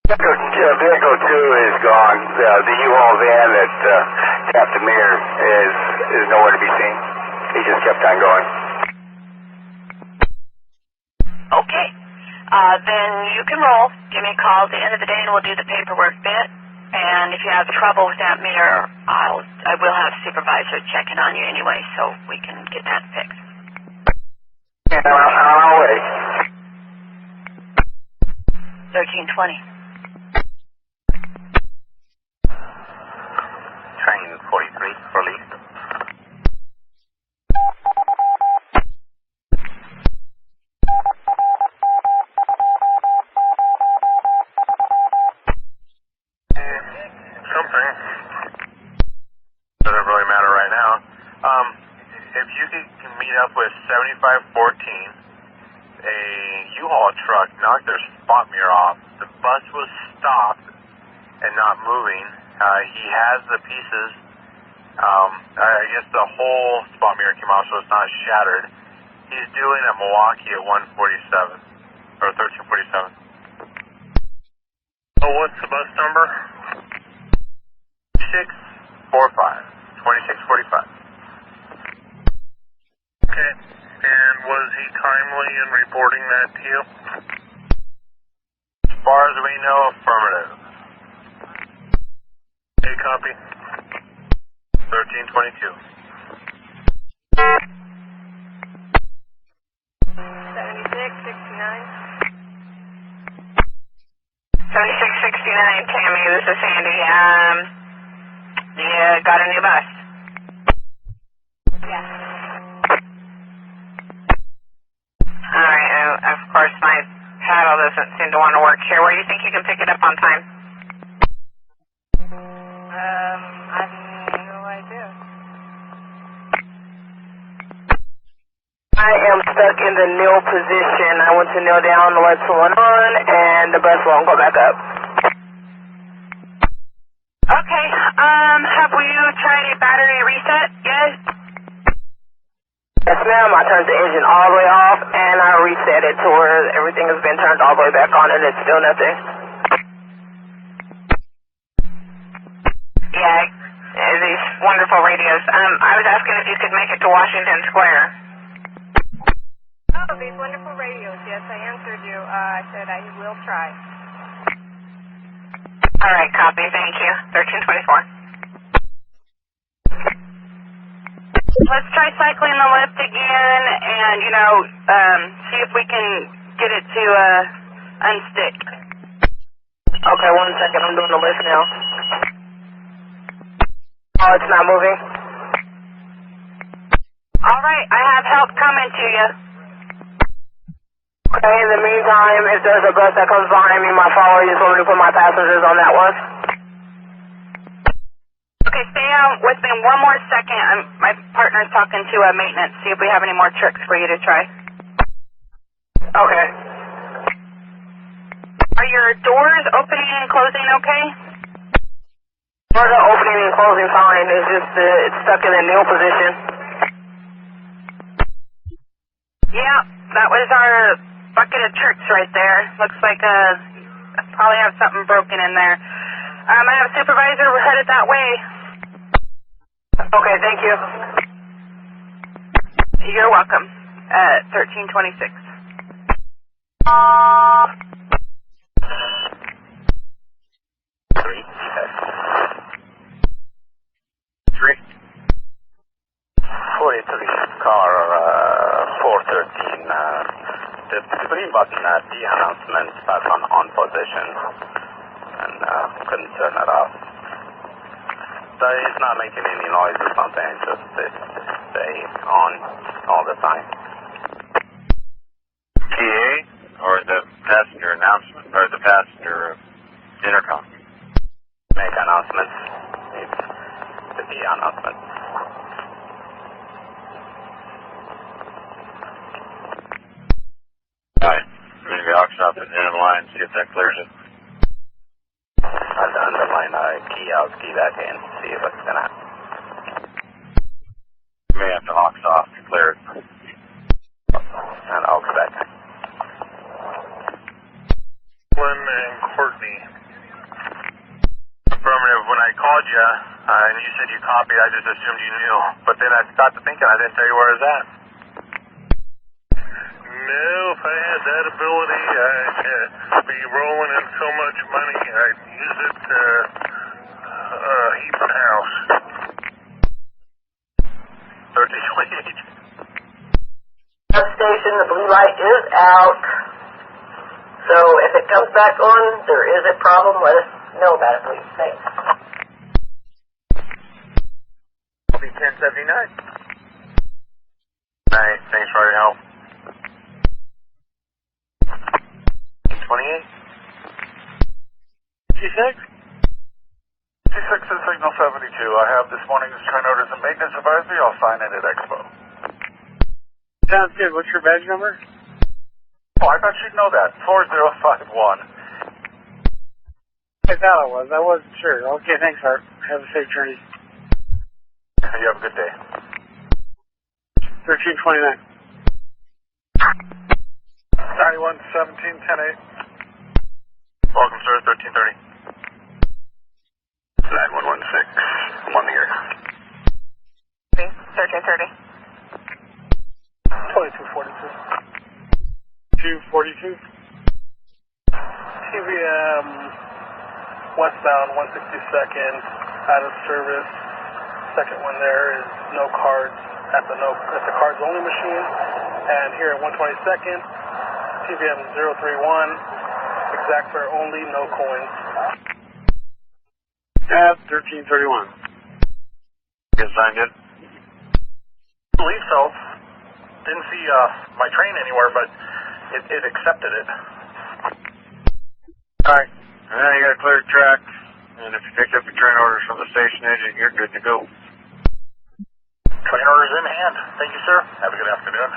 Vehicle 2 is gone. The U-Haul van that Captain Mayer is nowhere to be seen. He just kept on going. Okay. Then you can roll. Give me a call at the end of the day and we'll do the paperwork bit. And if you have trouble with that mirror, I will have supervisor checking on you anyway, so we can get that fixed. Yeah, I'll wait. 1320. Train 43, released. Something. Doesn't really matter right now. If you can meet up with 7514, a U-Haul truck knocked their spot mirror off. The bus was stopped and not moving. He has the pieces. I guess the whole spot mirror came off, so it's not shattered. He's due in at Milwaukee at 147, or 1347. Oh, what's the bus number? 2645. Okay, and was he timely in reporting that to you? As far as we know, affirmative. Okay, copy. 1322. 7669, Tammy, this is Sandy. You got a new bus? Yeah. Alright, of course my paddle doesn't seem to want to work here. Where do you think you can pick it up on time? I have no idea. I am stuck in the kneel position. I went to kneel down to let someone on, and the bus won't go back up. Okay, have you tried a battery reset yet? Yes, ma'am. I turned the engine all the way off, and I reset it to where everything has been turned all the way back on, and it's still nothing. Yeah, these wonderful radios. I was asking if you could make it to Washington Square. Oh, these wonderful radios. Yes, I answered you. I said I will try. All right, copy. Thank you. 1324. Let's try cycling the lift again and, see if we can get it to unstick. Okay, 1 second. I'm doing the lift now. Oh, it's not moving. All right, I have help coming to you. Okay, in the meantime, if there's a bus that comes behind me, my follower, you just want me to put my passengers on that one? Okay, stay on with me one more second. My partner's talking to maintenance. See if we have any more tricks for you to try. Okay. Are your doors opening and closing okay? Doors are opening and closing fine. It's just it's stuck in a kneel position. Yeah, that was our bucket of tricks right there. Looks like I probably have something broken in there. I have a supervisor. We're headed that way. Okay, thank you. You're welcome. 1326. Three. 43 car 413. The button at the announcement that's on position, and couldn't turn it off. So it's not making any noise or something, it's just stay on all the time. PA, or the passenger announcement, or the passenger intercom? Make announcements. It's the P announcement. Alright, maybe I'll stop it in line, see if that clears it. I'll underline key out, key back in, see if it's gonna happen. You may have to aux off to clear it. And aux back in. Lynn and Courtney. Affirmative. When I called you and you said you copied, I just assumed you knew. But then I got to thinking, I didn't tell you where it was at. No, if I had that ability, I'd be rolling in so much money, I'd use it to heat the house. 1328. Substation, the blue light is out. So if it comes back on, there is a problem, let us know about it, please. Thanks. I'll be 1079. Nice. Thanks for your help. 28. G6? G6 is signal 72. I have this morning's train orders and maintenance advisory. I'll sign in at Expo. Sounds good. What's your badge number? Oh, I thought you'd know that. 4051. I thought I was. I wasn't sure. Okay, thanks, Art. Have a safe journey. You have a good day. 1329. 91 17 10 8. Welcome, sir. 1330. 9116. 1 here. 1330. 2242. 242. TVM westbound 162nd out of service. Second one there is no cards at the cards only machine. And here at 122nd, TVM 031, exact fare only, no coins. At 1331. You signed it? I believe so. Didn't see my train anywhere, but it accepted it. Alright. Now you got a clear track, and if you picked up your train orders from the station agent, you're good to go. Train orders in hand. Thank you, sir. Have a good afternoon.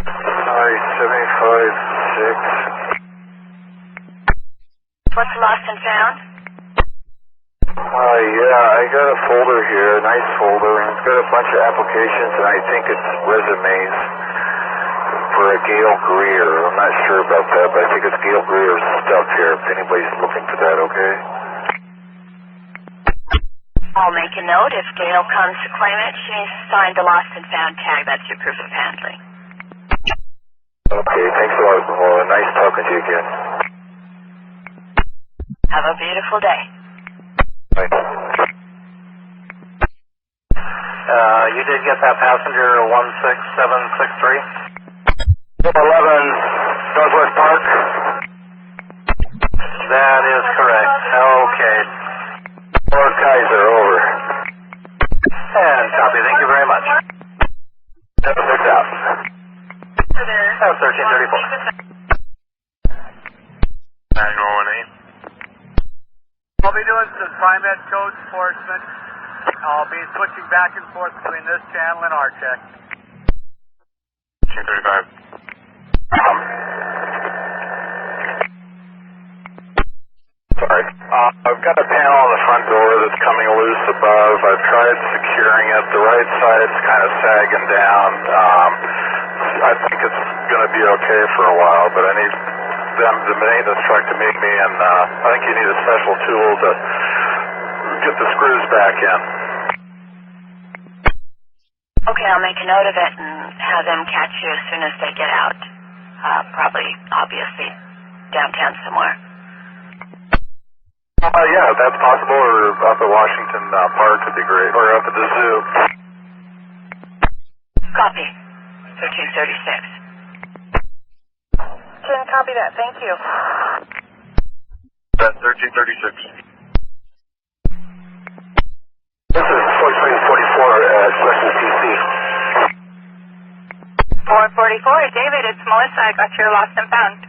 Hi, 756. What's lost and found? Yeah, I got a folder here, a nice folder. It's got a bunch of applications, and I think it's resumes for a Gail Greer. I'm not sure about that, but I think it's Gail Greer's stuff here. If anybody's looking for that, okay? I'll make a note. If Gail comes to claim it, she needs to sign the lost and found tag. That's your proof of handling. Okay, thanks a lot, Ramona. Nice talking to you again. Have a beautiful day. Bye. You did get that passenger 16763? 11 Northwest Park. That is correct. Okay. Or Kaiser, over. And copy. Thank you very much. That was picked out. That was 1334. 918. I'll be doing some Trimet code enforcement. I'll be switching back and forth between this channel and our check. 235. Sorry. I've got a panel on the front door that's coming loose above. I've tried securing it. The right side's kind of sagging down. I think it's going to be okay for a while, but I need the maintenance truck to meet me, and I think you need a special tool to get the screws back in. Okay, I'll make a note of it and have them catch you as soon as they get out. Probably, obviously, downtown somewhere. Yeah, if that's possible, or up at Washington Park would be great, or up at the zoo. Copy. 1336. Can copy that. Thank you. That's 1336. This is Fort Train 44 at Section PC. 444, David, it's Melissa. I got your lost and found.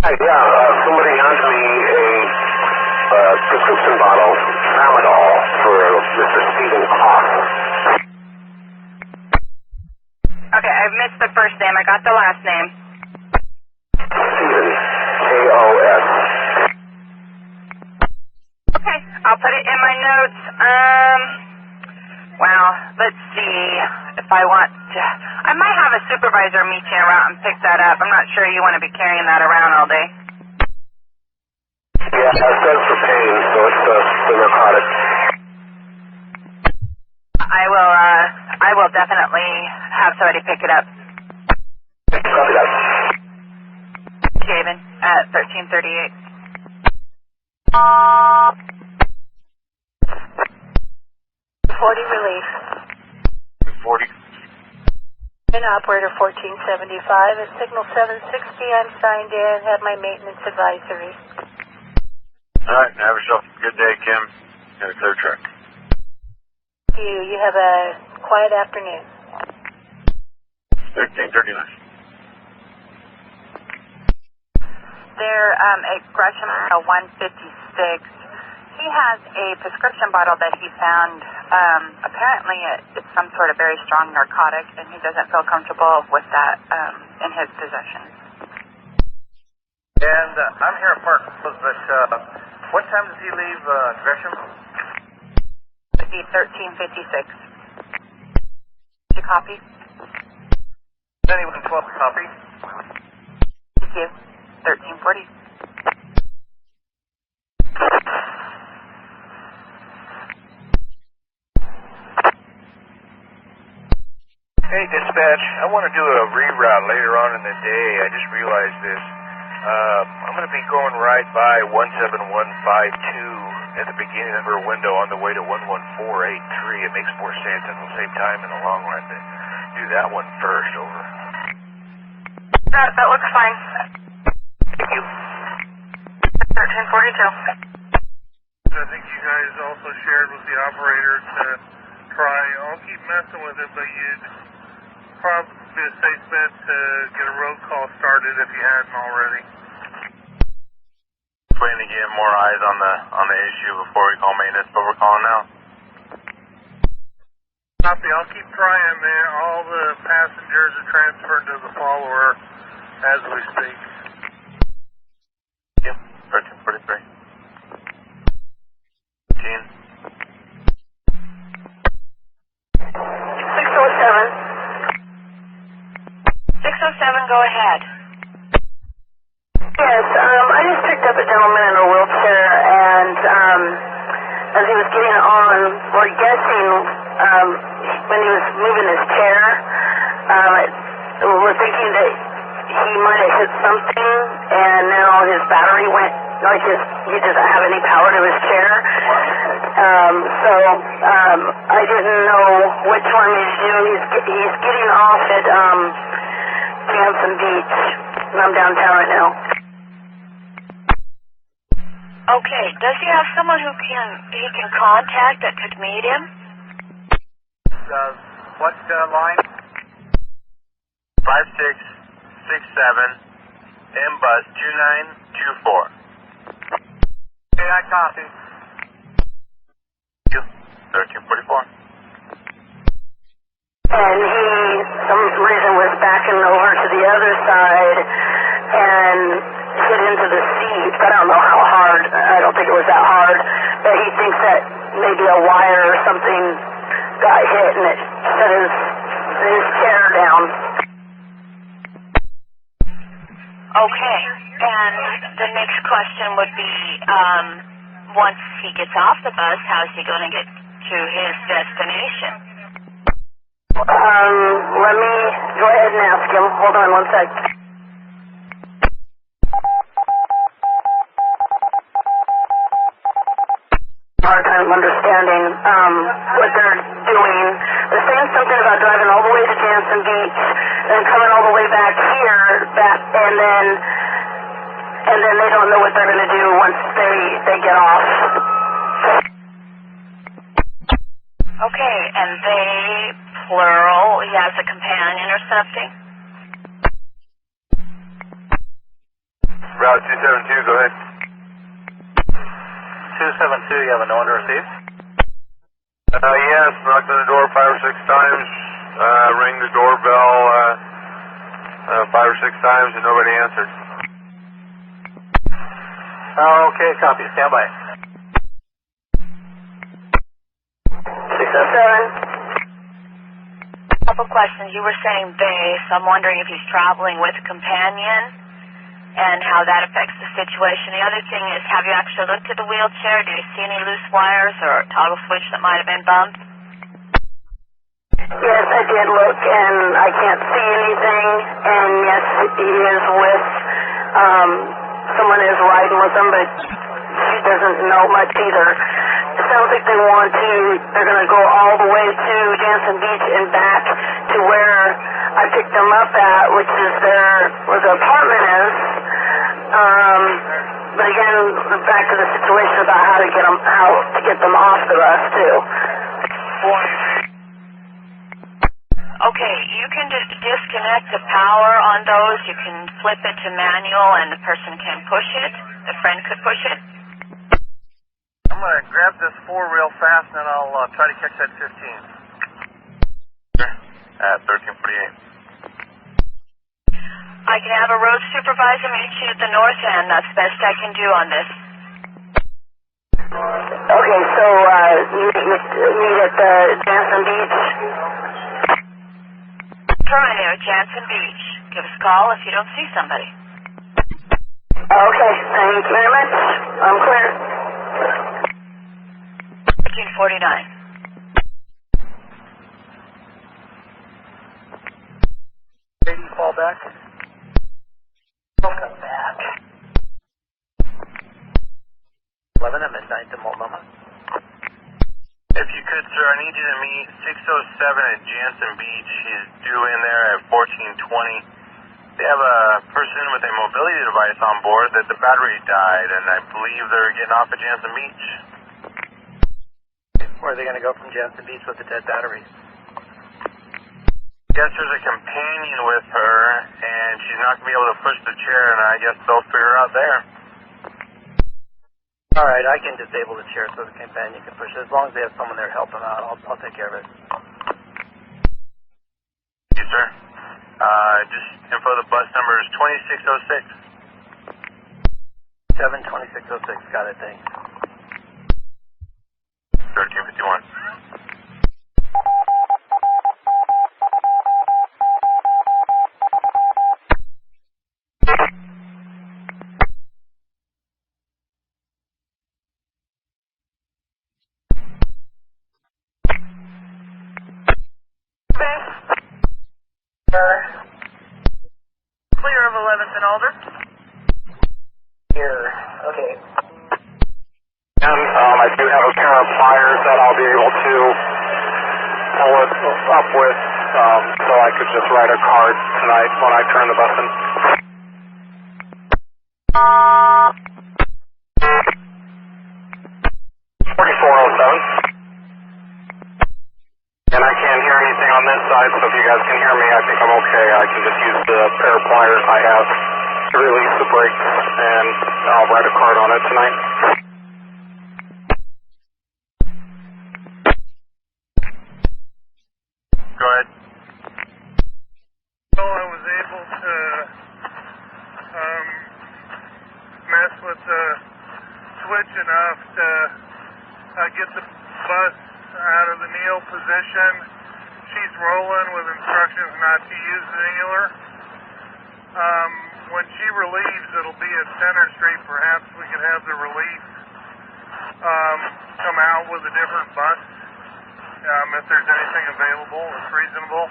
Hi, somebody hands me a prescription bottle, Tramadol, for Mr. Stephen Koss. Okay, I missed the first name. I got the last name. Stephen, K-O-S. Okay, I'll put it in my notes. Well, let's see if I want to. I might have a supervisor meet you around and pick that up. I'm not sure you want to be carrying that around all day. Yeah, it says for pain, so it's the narcotic. I will definitely have somebody pick it up. Copy that. Javen at 1338. 40 relief. 40. And operator 1475 at signal 760. I'm signed in. Have my maintenance advisory. All right, have yourself a good day, Kim. And a clear track. You have a quiet afternoon. 1339. There, at Gresham 156, he has a prescription bottle that he found. Apparently it's some sort of very strong narcotic, and he doesn't feel comfortable with that in his possession. And I'm here at Park, but what time does he leave Gresham? It would be 1356. Did you copy? Anyone 12 copy? Thank you. 1340. Hey, dispatch. I want to do a reroute later on in the day. I just realized this. I'm going to be going right by 17152 at the beginning of her window on the way to 11483. It makes more sense and will save time in the long run to do that one first. Over. That looks fine. Thank you. 1342. I think you guys also shared with the operator to try. I'll keep messing with it, but you'd probably be a safe bet to get a road call started if you hadn't already. Waiting to get more eyes on the issue before we call maintenance, but we're calling now. Copy. I'll keep trying, man. All the passengers are transferred to the follower as we speak. Yep, 1343. 15. 607, go ahead. Yes, I just picked up a gentleman in a wheelchair, and as he was getting on, we're guessing when he was moving his chair, we're thinking that he might have hit something, and now his battery went, like he doesn't have any power to his chair. So I didn't know which one he's doing. He's getting off at Jansen Beach, and I'm downtown right now. Okay, does he have someone he can contact that could meet him? What line? 5667 M-Bus 2924. Okay, I copy. 1344. And he, some reason, was backing over to the other side and hit into the seat. I don't know how hard. I don't think it was that hard. But he thinks that maybe a wire or something got hit and it set his chair down. Okay, and the next question would be, once he gets off the bus, how is he going to get to his destination? Let me go ahead and ask him. Hold on one sec. understanding what they're doing. They're saying something about driving all the way to Jansen Beach and coming all the way back here, and then they don't know what they're going to do once they get off. Okay, and they, plural, he has a companion or something? Route 272, go ahead. 272, you have a no one to receive? Yes, knocked on the door 5 or 6 times, rang the doorbell 5 or 6 times and nobody answered. Okay, copy, stand by. 607. Couple questions. You were saying they, so I'm wondering if he's traveling with a companion and how that affects the situation. The other thing is, have you actually looked at the wheelchair? Do you see any loose wires or a toggle switch that might have been bumped? Yes, I did look, and I can't see anything. And yes, he is with someone is riding with him, but she doesn't know much either. It sounds like they're going to go all the way to Jansen Beach and back to where I picked them up at, which is where the apartment is. But again, back to the situation about how to get them off the bus too. Okay, you can disconnect the power on those. You can flip it to manual, and the person can push it. The friend could push it. I'm going to grab this 4 real fast, and then I'll try to catch that 15. At 1348. I can have a road supervisor meet you at the north end. That's the best I can do on this. Okay, so meet at Jansen Beach. Trimet, Jansen Beach. Give us a call if you don't see somebody. Okay, thank you very much. I'm clear. 1349. Fall back. Welcome back. 11 at midnight to Multnomah. If you could, sir, I need you to meet 607 at Jansen Beach. He's due in there at 1420. They have a person with a mobility device on board that the battery died, and I believe they're getting off at Jansen Beach. Where are they going to go from Jansen Beach with the dead battery? I guess there's a companion with her, and she's not going to be able to push the chair, and I guess they'll figure her out there. All right, I can disable the chair so the companion can push it. As long as they have someone there to help them out, I'll take care of it. Yes, sir. Just info, the bus number is 2606. 72606, got it, thanks. 1351. Clear of 11th and Alder. Here, okay. And I do have a pair of pliers that I'll be able to pull it up with, so I could just write a card tonight when I turn the bus in. 4407. And I can't hear anything on this side, so if you guys can hear me, I think I'm okay. I can just use the pair of pliers I have to release the brakes, and I'll write a card on it tonight. Go ahead. So I was able to mess with the switch enough to get the bus out of the kneel position. She's rolling with instructions not to use the kneeler. When she relieves, it'll be at Center Street. Perhaps we could have the relief come out with a different bus if there's anything available that's reasonable.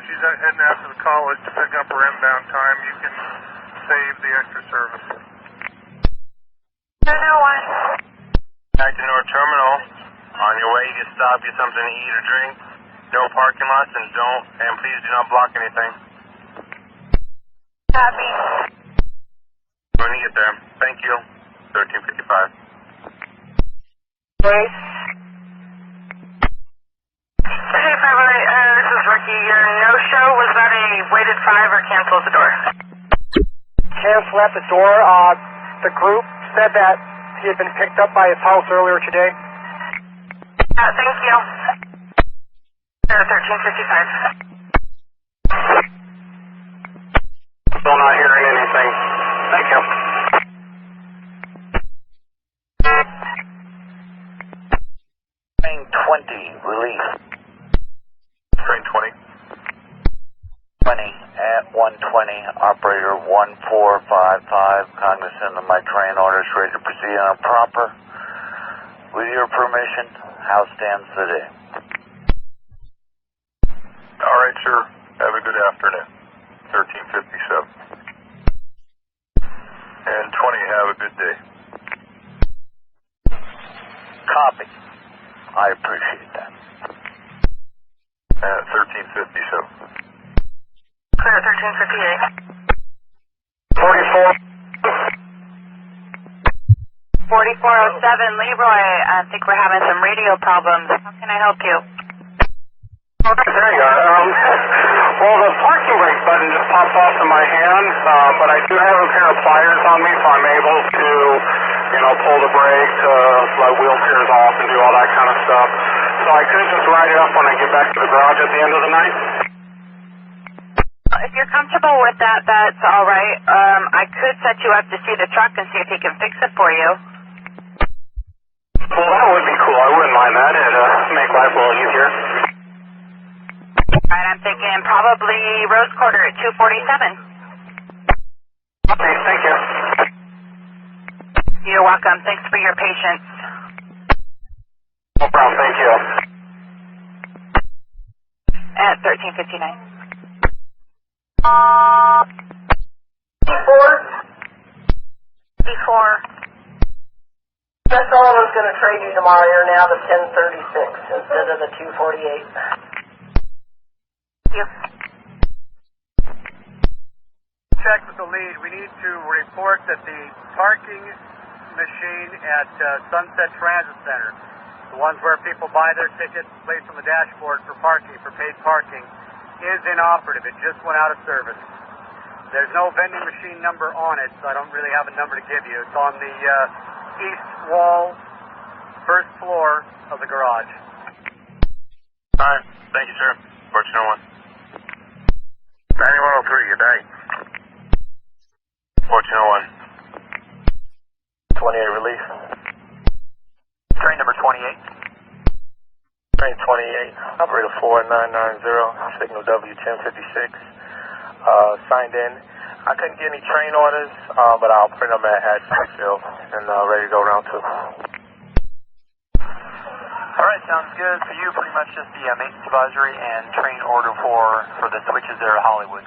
She's heading out to the college to pick up her inbound time. You can save the extra service. Back to North Terminal. you stop, get something to eat or drink. No parking lots, and please do not block anything. Copy. When you get there. Thank you. 1355. Grace. Hey, Beverly, this is Ricky. Your no-show, was that a waited 5 or cancel at the door? Cancel at the door. The group said that he had been picked up by his house earlier today. Thank you. 1355. Still not hearing anything. Thank you. Train 20, release. Train 20. 20 at 120, operator 1455, cognizant of my train orders, ready to proceed on proper. With your permission, how stands the day? All right, sir. Have a good afternoon. 1357. And 20, have a good day. Copy. I appreciate that. 1357. Clear, 1358. 44. 4407, Leroy. I think we're having some radio problems. How can I help you? Okay, there you are. Well, the parking brake button just popped off in my hand, but I do have a pair of pliers on me, so I'm able to, pull the brake, let wheelchairs off and do all that kind of stuff. So I could just ride it up when I get back to the garage at the end of the night. If you're comfortable with that, that's all right. I could set you up to see the truck and see if he can fix it for you. Well, that would be cool. I wouldn't mind that. It'd make life a little easier. All right, I'm thinking probably Rose Quarter at 247. Okay, thank you. You're welcome. Thanks for your patience. No problem. Thank you. At 1359. 54. That's all I was going to trade you tomorrow. You're now the 1036 instead of the 248. Yep. Check with the lead. We need to report that the parking machine at Sunset Transit Center, the ones where people buy their tickets, placed on the dashboard for parking, for paid parking, is inoperative. It just went out of service. There's no vending machine number on it, so I don't really have a number to give you. It's on the east wall, first floor of the garage. All right. Thank you, sir. 1401. 9103, good night. 1401. 28 release. Train number 28. Train 28, operator 4990, signal W1056. Signed in. I couldn't get any train orders, but I'll print them at Hatfield and ready to go round 2. All right, sounds good. For you, pretty much just the maintenance advisory and train order for the switches there at Hollywood.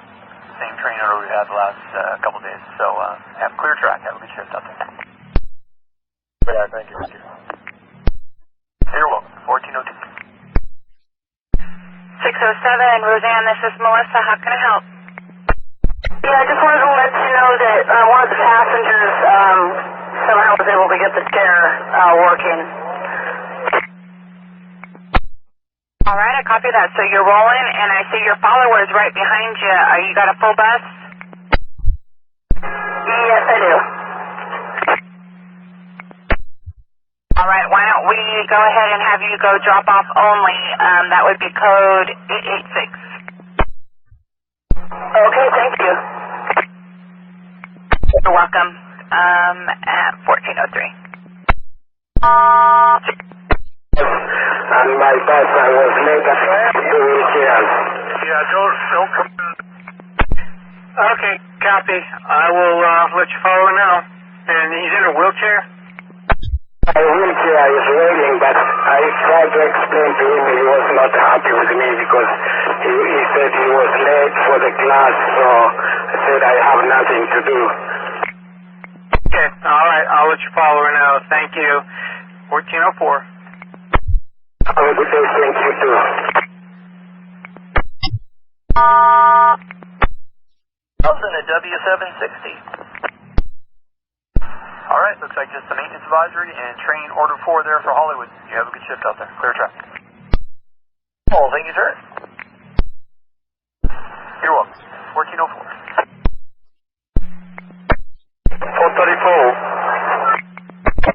Same train order we had the last couple days. So have a clear track. Have a good shift out there. Yeah, thank you. You're welcome. 1402. 607, Roseanne, this is Melissa. How can I help? Yeah, I just wanted to let you know that one of the passengers somehow was able to get the stair working. All right, I copy that. So you're rolling, and I see your followers right behind you. You got a full bus? Yes, I do. All right, why don't we go ahead and have you go drop off only. That would be code 886. Okay, thank you. You're welcome. At 1403. On my bus, I was late at the wheelchairs. Yeah, don't come. Okay, copy. I will let you follow now. And he's in a wheelchair? My wheelchair is waiting, but I tried to explain to him he was not happy with me because he said he was late for the class, so I said I have nothing to do. Okay, all right. I'll let you follow her now. Thank you. 1404. Have a good day, thank you too. Nelson at W760. All right, looks like just the maintenance advisory and train order 4 there for Hollywood. You have a good shift out there. Clear traffic. Oh, thank you, sir. You're welcome. 1404.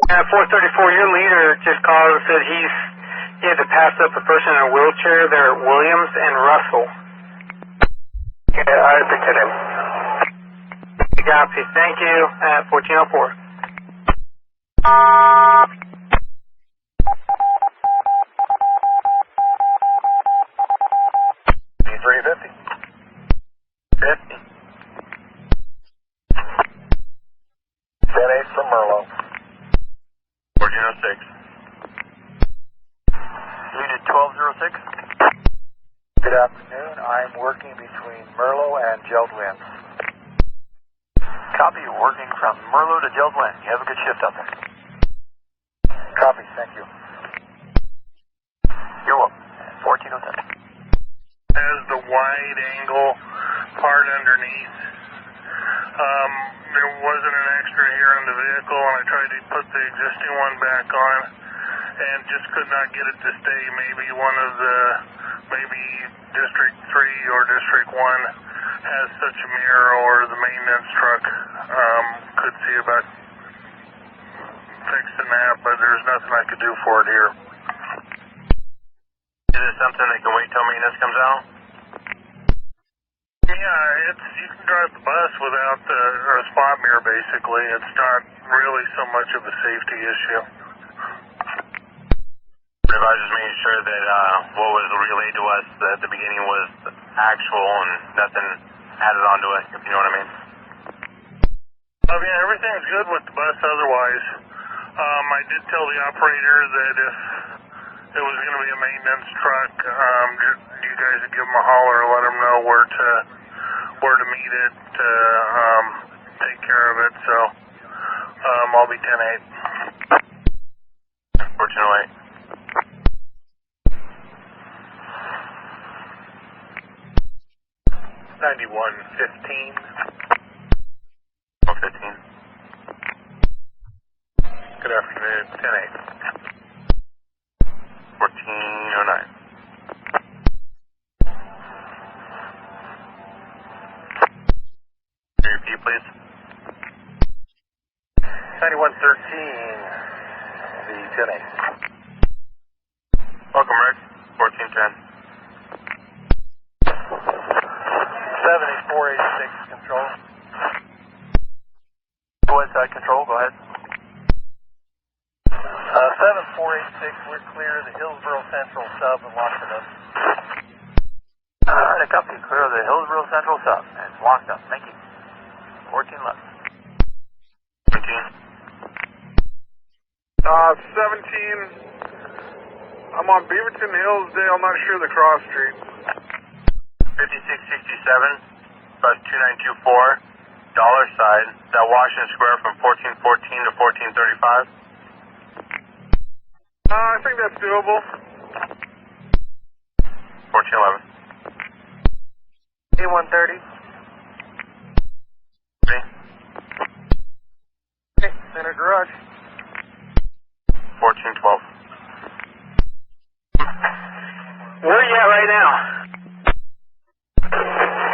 434, your leader just called and said he had to pass up a person in a wheelchair there at Williams and Russell. Yeah, I pictured him. Copy. Thank you. 1404. 350. 50. 10-8 from Merlo. 1406. Unit 1206. Good afternoon. I'm working between Merlo and Geldwin. Copy. Working from Merlo to Geldwin. You have a good shift out there. Copy. Thank you. You're welcome. 1407. Has the wide angle part underneath. There wasn't an extra here in the vehicle, and I tried to put the existing one back on, and just could not get it to stay. Maybe maybe District 3 or District 1 has such a mirror, or the maintenance truck could see about fixing that, but there's nothing I could do for it here. Is it something that can wait till maintenance comes out? Yeah, you can drive the bus without a spot mirror, basically. It's not really so much of a safety issue. If I was just making sure that what was relayed to us at the beginning was actual and nothing added onto it, if you know what I mean. Yeah, everything's good with the bus otherwise. I did tell the operator that if it was going to be a maintenance truck, you guys would give them a holler, let them know where to meet it, to take care of it. So I'll be 10-8. 1408. 9115. 115. Good afternoon. 10-8. 1409. Can you repeat, please? 9113. The 10-8. Welcome, Rick. 1410. 7486 control. Go inside control, go ahead. 7486, we're clear the Hillsboro Central sub and locked it up. Alright, a copy. Clear the Hillsboro Central sub and it's locked up. Thank you. 1411. 17. I'm on Beaverton, Hillsdale, not sure the cross street. 5667, bus 2924, dollar side, that Washington Square from 1414 to 1435? I think that's doable. 1411. A130. Ready? Center garage. 1412. Where are you at right now?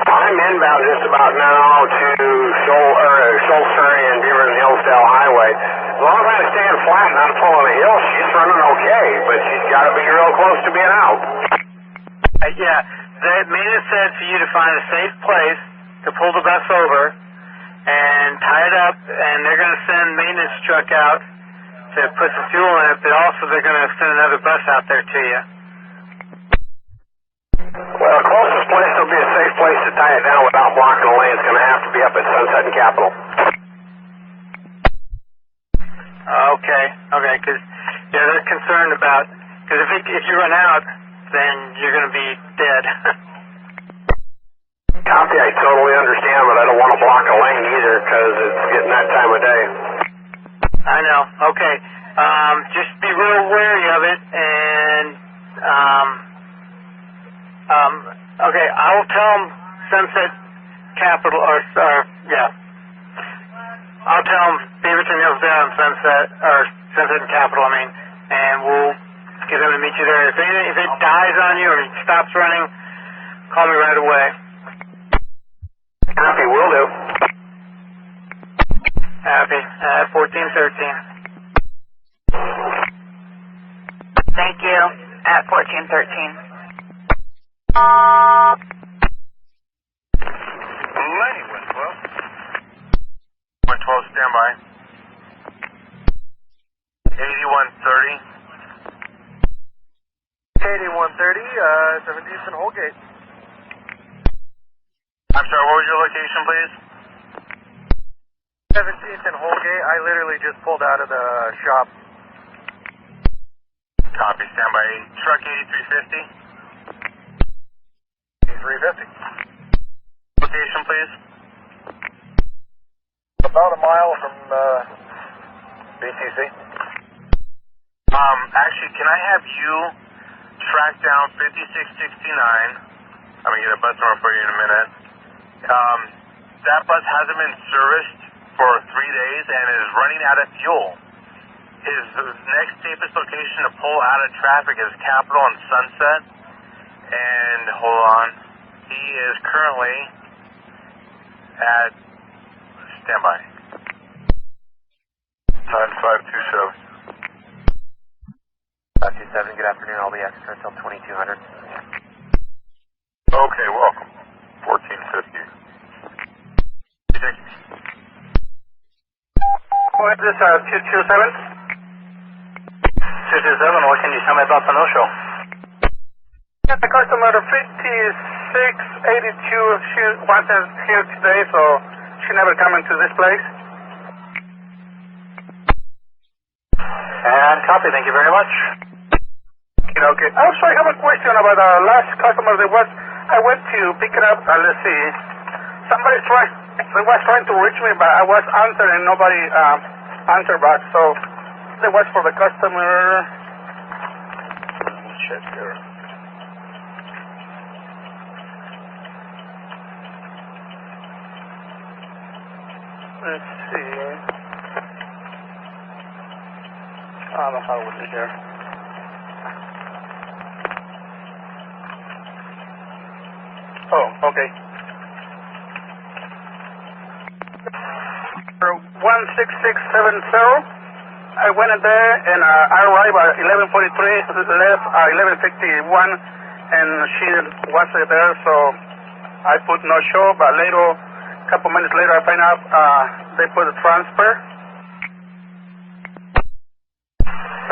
I'm inbound just about now to Sholsbury and Beaverton Hillsdale Highway. As long as I'm staying flat and not pulling a hill, she's running okay, but she's got to be real close to being out. Yeah, the maintenance said for you to find a safe place to pull the bus over and tie it up, and they're going to send maintenance truck out to put some fuel in it, but also they're going to send another bus out there to you. Well, the closest place will be a safe place to tie it down without blocking the lane is going to have to be up at Sunset and Capitol. Okay, because they're concerned about, because if you run out, then you're going to be dead. Copy, I totally understand, but I don't want to block a lane either because it's getting that time of day. I know, okay. Just be real wary of it, and Okay, I will tell them Sunset Capital, yeah. I'll tell them Beaverton Hills down and Sunset and Capital, and we'll get them to meet you there. If it dies on you or it stops running, call me right away. Copy, will do. Happy. 1413. Thank you. At 1413. Lenny, 112. 112, standby. 8130. 8130, 17th and Holgate. I'm sorry, what was your location, please? 17th and Holgate. I literally just pulled out of the shop. Copy, standby. Truck 8350. 350. Location, please. About a mile from BTC. Actually, can I have you track down 5669? I'm going to get a bus number for you in a minute. That bus hasn't been serviced for 3 days and is running out of fuel. His next safest location to pull out of traffic is Capitol and Sunset. And, hold on, he is currently at standby. 9527. 527, good afternoon. I'll be extra until 2200. Okay, welcome. 1450. What is this, 227? 227, what can you tell me about the no-show? Yeah, the customer 5682, she wasn't here today, so she never come into this place. And copy, thank you very much. Okay. I also have a question about our last customer. I went to pick it up, let's see. They was trying to reach me, but I was answering, nobody answered back, so it was for the customer. Let me check here. Let's see. I don't know how it was here. Oh, okay. 16670. I went in there and I arrived at 11:43, left at 11:51, and she wasn't there, so I put no show. But later, a couple minutes later, I find out they put a transfer.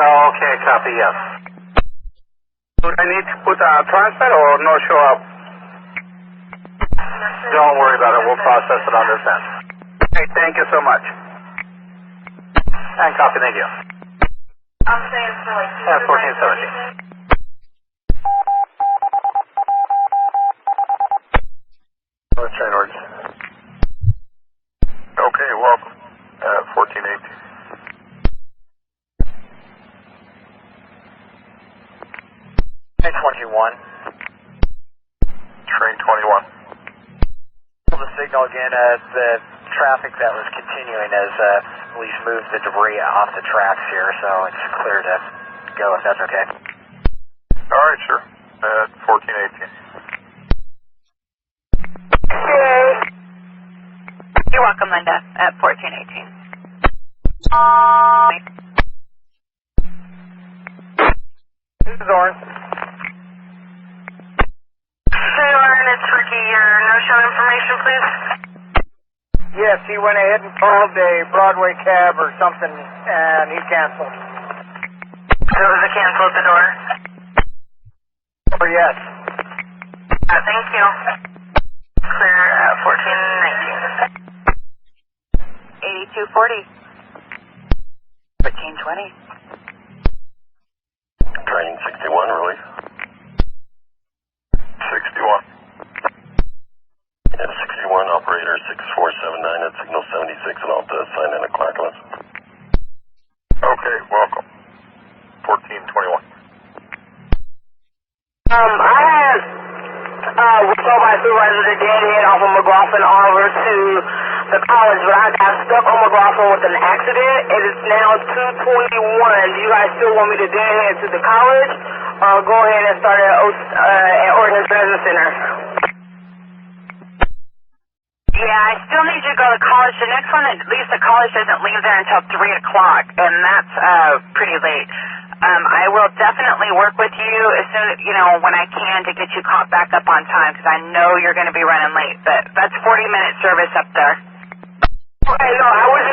Okay, copy, yes. Do I need to put a transfer or no show up? Don't worry about it. We'll process it on this end. Okay, thank you so much. And copy, thank you. I'm saying for like 1470. Train orders. Okay, welcome. 1418. Train 21. Train 21. Pull the signal again as the traffic that was continuing as police moved the debris off the tracks here, so it's clear to go if that's okay. All right, sure. 1418. You're welcome, Linda, at 1418. This is Oren. Hey, Oren, it's Ricky. Your no-show information, please. Yes, he went ahead and called a Broadway cab or something, and he canceled. So was it cancel at the door? Oh, yes. Thank you. Clear at 1419. 8240. 1420. Train 61, relief. 61. And 61, operator 6479 at signal 76, and I'll sign in a Clarkless. Okay, welcome. 1421. was told by supervisor to deadhead off of McLaughlin over to the college, but I got stuck on McLaughlin with an accident. It is now 2:21. Do you guys still want me to deadhead to the college, or go ahead and start at Ordnance Residence Center? Yeah, I still need you to go to college. The next one, at least the college doesn't leave there until 3 o'clock, and that's pretty late. I will definitely work with you as soon, when I can to get you caught back up on time, because I know you're going to be running late. But that's 40-minute service up there. Okay, no, I was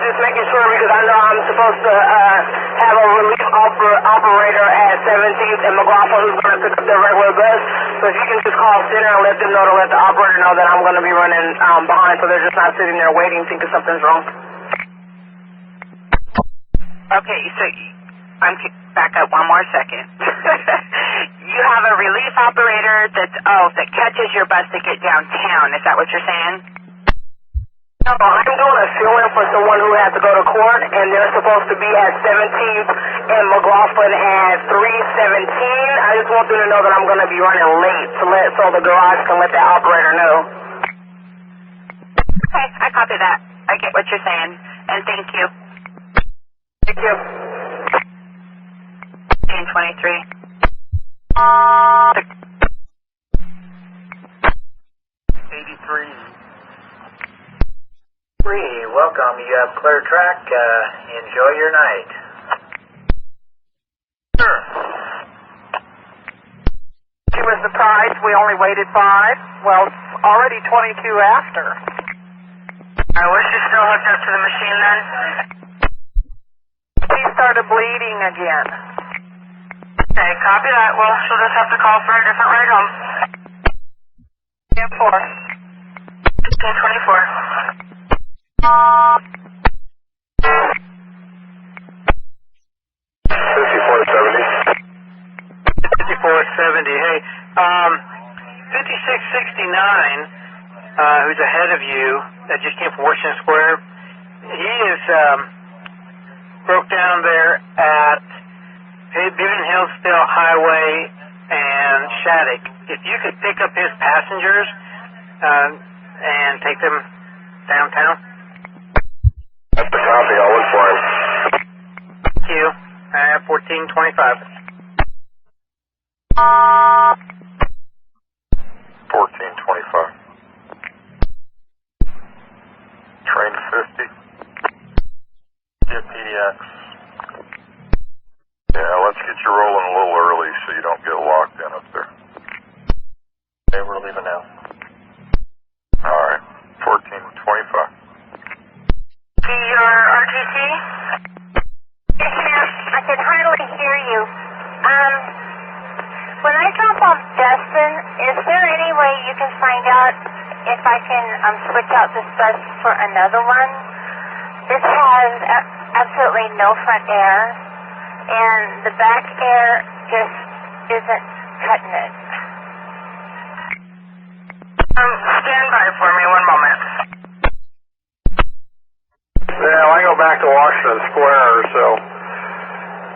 just making sure because I know I'm supposed to have a relief operator at 17th and McLaughlin who's going to pick up their regular bus. So if you can just call center and let them know to let the operator know that I'm going to be running behind, so they're just not sitting there waiting thinking something's wrong. Okay, so I'm back up one more second. You have a relief operator that catches your bus to get downtown. Is that what you're saying? No, I'm doing a fill-in for someone who has to go to court, and they're supposed to be at 17th and McLaughlin at 3:17. I just want them to know that I'm going to be running late so the garage can let the operator know. Okay, I copy that. I get what you're saying, and thank you. Thank you. 23. 83. Welcome. You have clear track. Enjoy your night. Sure. She was surprised we only waited 5. Well, it's already 22 after. I wish you still hooked up to the machine then. She started bleeding again. Okay, copy that. Well, she'll just have to call for a different ride home. 10-4. 10-24. 5470. Hey, 5669, who's ahead of you, that just came from Washington Square, he is broke down there at Beaven Hillsdale Highway and Shattuck. If you could pick up his passengers and take them downtown. That's the copy. I'll look for him. Thank you. 1425. 1425. Train 50. Get PDX. Yeah, let's get you rolling a little early so you don't get locked in up there. Okay, we're leaving now. All right. 1425. Your RTC? Yes, ma'am. I can hardly hear you. When I drop off Destin, is there any way you can find out if I can switch out this bus for another one? This has absolutely no front air, and the back air just isn't cutting it. Stand by for me 1 moment. Yeah, I go back to Washington Square, so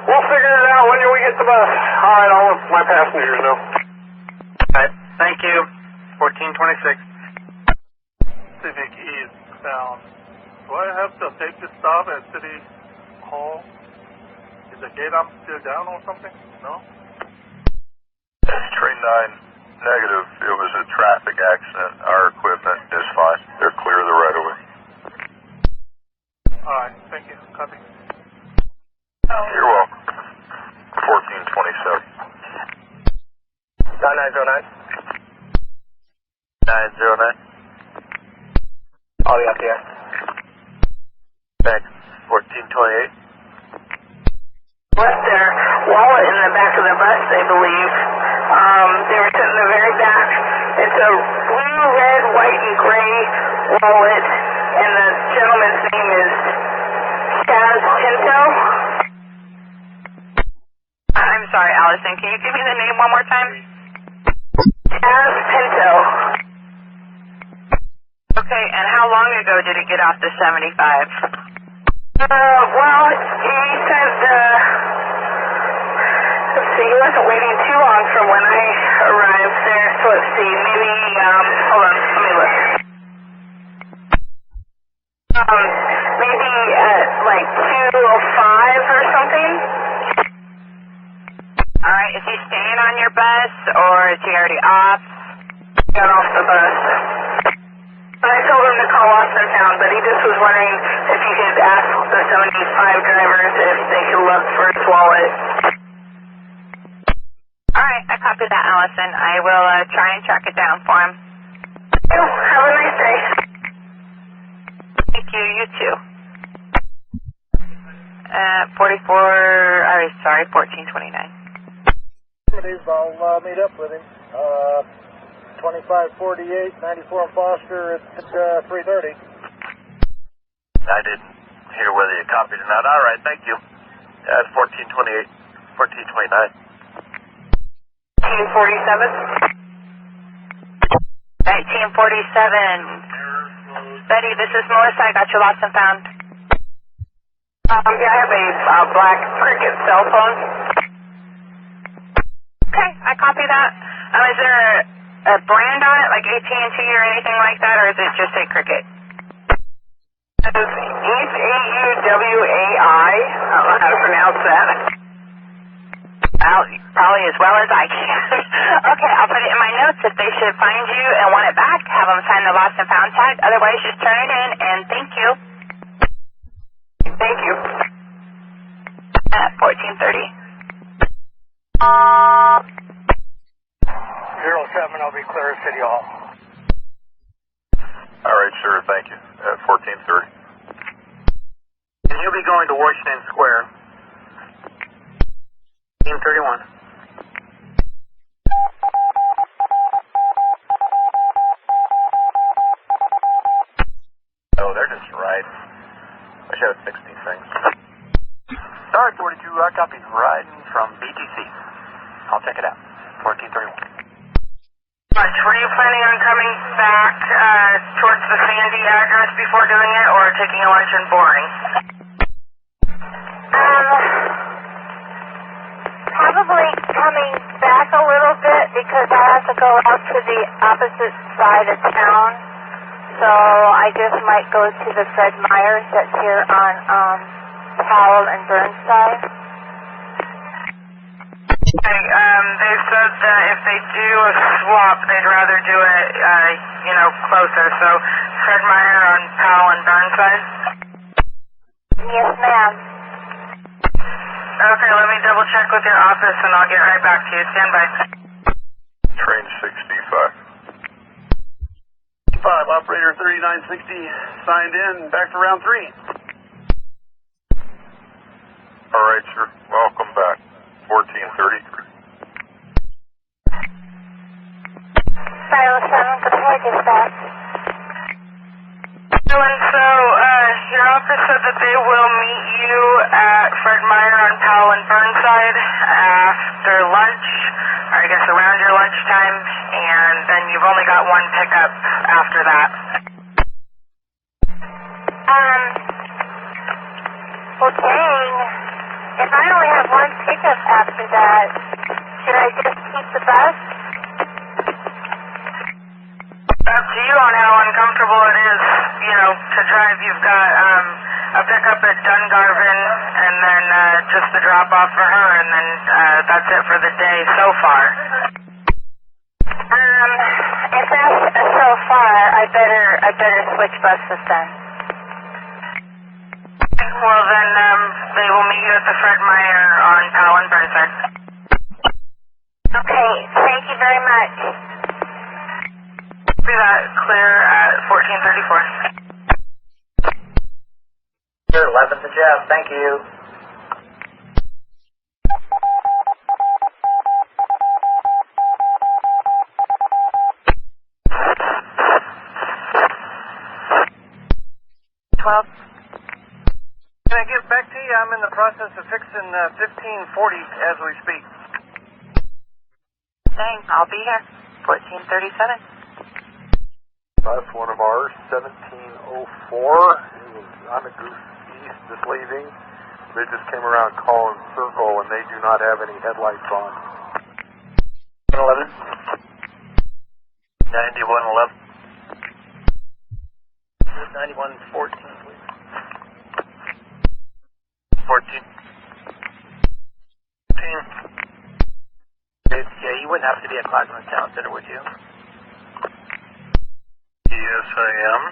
we'll figure it out when we get the bus. All right, I'll let my passengers know. All right, thank you. 1426. Civic eastbound. Do I have to take this stop at City Hall? Is the gate up still down or something? No? Train 9, negative. It was a traffic accident. Our equipment is fine. They're clear of the right of way. All right, thank you. Copy. You're welcome. 1427. 9909. 909. I'll be up here. Thanks. 1428. Left their wallet in the back of the bus, they believe. They were sitting in the very back. It's a blue, red, white, and gray wallet, and the gentleman's name is Chaz Pinto. I'm sorry, Allison. Can you give me the name one more time? Chaz Pinto. Okay, and how long ago did he get off the 75? Well, he said Let's see, he wasn't waiting too long from when I arrived there. So let's see, maybe, hold on, let me look. Maybe at like 2:05 or something. Alright, is he staying on your bus or is he already off? Got off the bus. I told him to call Austin Town, but he just was wondering if he could ask the 75 drivers if they could look for his wallet. Alright, I copy that, Allison. I will try and track it down for him. Oh, have a nice day. Thank you, you too. 1429. I'll meet up with him. 2548, 94 Foster at 3:30. I didn't hear whether you copied or not. All right, thank you. 1428, 1429. 1947. 1947. Betty, this is Melissa. I got your lost and found. Yeah, I have a black Cricket cell phone. Okay, I copy that. Is there a brand on it, like AT&T or anything like that, or is it just a Cricket? It's H-A-U-W-A-I. I don't know how to pronounce that. Probably as well as I can. Okay, I'll put it in my notes. If they should find you and want it back, have them sign the lost and found tag. Otherwise, just turn it in, and thank you. Thank you. At 1430. 07, I'll be clear at City Hall. All right, sure, thank you. At 1430. And you'll be going to Washington Square. 1431. Oh, they're just right. I should have fixed these things. Sorry, 42, I copied riding from BTC. I'll check it out. 1431. Were you planning on coming back towards the Sandy address before doing it, or taking a lunch and boring? Probably coming back a little bit because I have to go out to the opposite side of town. So I just might go to the Fred Meyers that's here on Powell and Burnside. Okay, they said that if they do a swap, they'd rather do it, closer. So Fred Meyer on Powell and Burnside? Yes, ma'am. Okay, let me double check with your office and I'll get right back to you. Stand by. Train 65. 5, operator 3960, signed in, back to round 3. All right, sir. Welcome back. 1433. Silo 7, go ahead, dispatch. And so, your office said that they will meet you at Fred Meyer on Powell and Burnside after lunch, or I guess around your lunchtime, and then you've only got one pickup after that. Well, dang. If I only have one pickup after that, should I just keep the bus? Up to you on how uncomfortable it is, to drive. You've got a pickup at Dungarvan, and then just the drop-off for her, and then that's it for the day so far. If that's so far, I better switch buses then. Well, then they will meet you at the Fred Meyer on Powell and Burnside. Okay, thank you very much. Be that clear at 1434. Sure, 11th to Jeff, thank you. Can I get back to you? I'm in the process of fixing 1540 as we speak. Dang, I'll be here. 1437. Bus, one of ours, 1704. It was on the Goose East, just leaving. They just came around calling circle and they do not have any headlights on. 11. 9111. 9114, please. 14. 15. Yeah, you wouldn't have to be at Clackamas Town Center, would you? Yes, I am.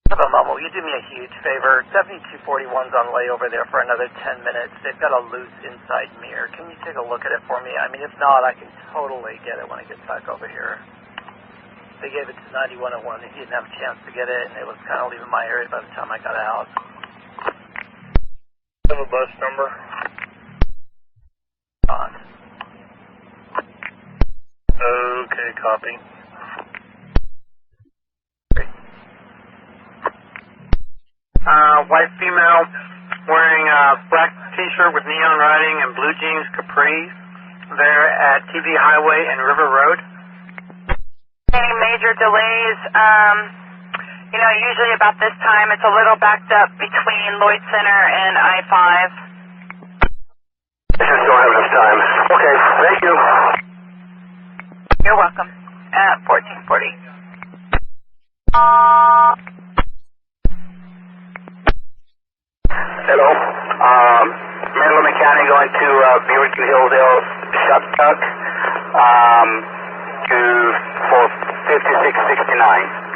How about Mama, will you do me a huge favor? 7241's on layover there for another 10 minutes. They've got a loose inside mirror. Can you take a look at it for me? I mean, if not, I can totally get it when it gets back over here. They gave it to 9101. He didn't have a chance to get it, and it was kind of leaving my area by the time I got out. Have a bus number? On. Okay, copy. White female wearing a black t-shirt with neon writing and blue jeans capris there at TV Highway and River Road. Any major delays? Usually about this time it's a little backed up between Lloyd Center and I-5. I just don't have enough time. Okay, thank you. You're welcome. 1440. Hello. Menlo Mechanic going to Beaverton Hilldale Shop Tuck for 5669.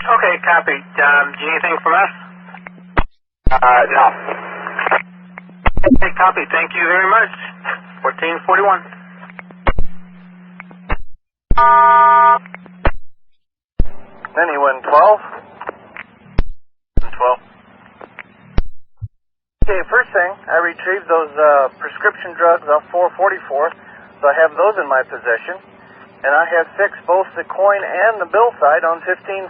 Okay, copy. Do you need anything from us? No. Okay, copy. Thank you very much. 1441. Anyone 12? 12. Okay, first thing, I retrieved those prescription drugs off 444, so I have those in my possession, and I have fixed both the coin and the bill side on 1540.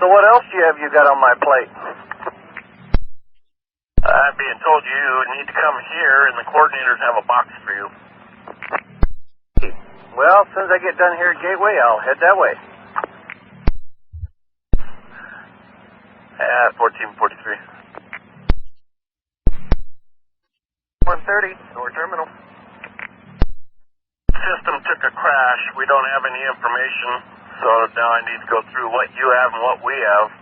So what else do you got on my plate? I'm being told you need to come here, and the coordinators have a box for you. Well, as soon as I get done here at Gateway, I'll head that way. 1443. 130, Door Terminal. System took a crash. We don't have any information, so now I need to go through what you have and what we have.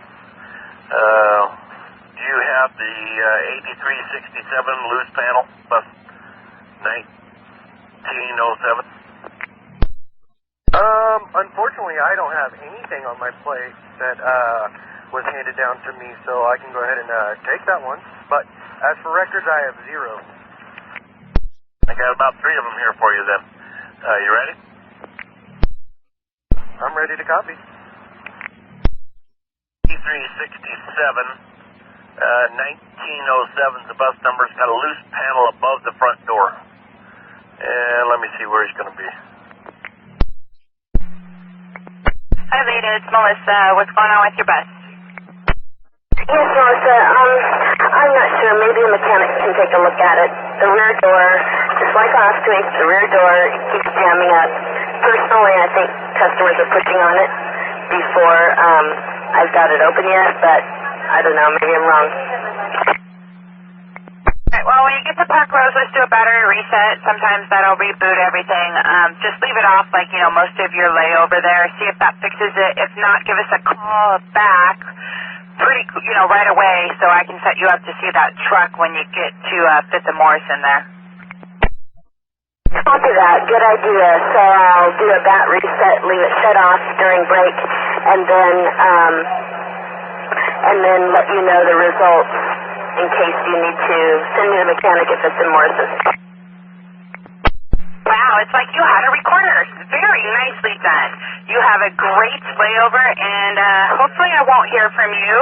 Do you have the 8367 loose panel, bus 1907? Unfortunately, I don't have anything on my plate that was handed down to me, so I can go ahead and take that one. But as for records, I have 0. I got about 3 of them here for you then. You ready? I'm ready to copy. 8367, 1907's the bus number. It's got a loose panel above the front door. And let me see where he's going to be. Hi, Lita. It's Melissa. What's going on with your bus? Yes, Melissa. I'm not sure. Maybe a mechanic can take a look at it. The rear door, just like last week, the rear door keeps jamming up. Personally, I think customers are pushing on it before I've got it open yet, but I don't know. Maybe I'm wrong. Alright, well, when you get to Park Rose, let's do a battery reset. Sometimes that'll reboot everything. Just leave it off like, most of your layover there. See if that fixes it. If not, give us a call back right away so I can set you up to see that truck when you get to Fifth and Morrison there. Copy that. Good idea. So I'll do a bat reset, leave it shut off during break, and then let you know the results in case you need to send me the mechanic if it's in Morrison. Wow, it's like you had a recorder. Very nicely done. You have a great layover, and hopefully I won't hear from you.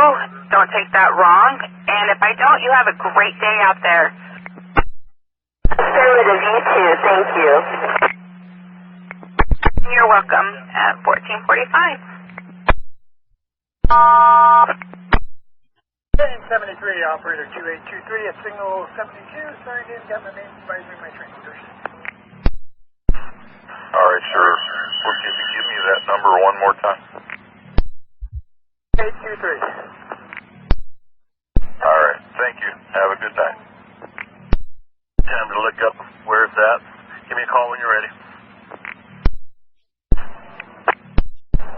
Don't take that wrong. And if I don't, you have a great day out there. Affirmative, you too. Thank you. You're welcome. 1445. 1073, operator 2823 at signal 72. Signed in, got my name, advisory, my train orders. All right, sure. Well, can you give me that number one more time? 823. All right. Have a good night. Time to look up where it's at. Give me a call when you're ready.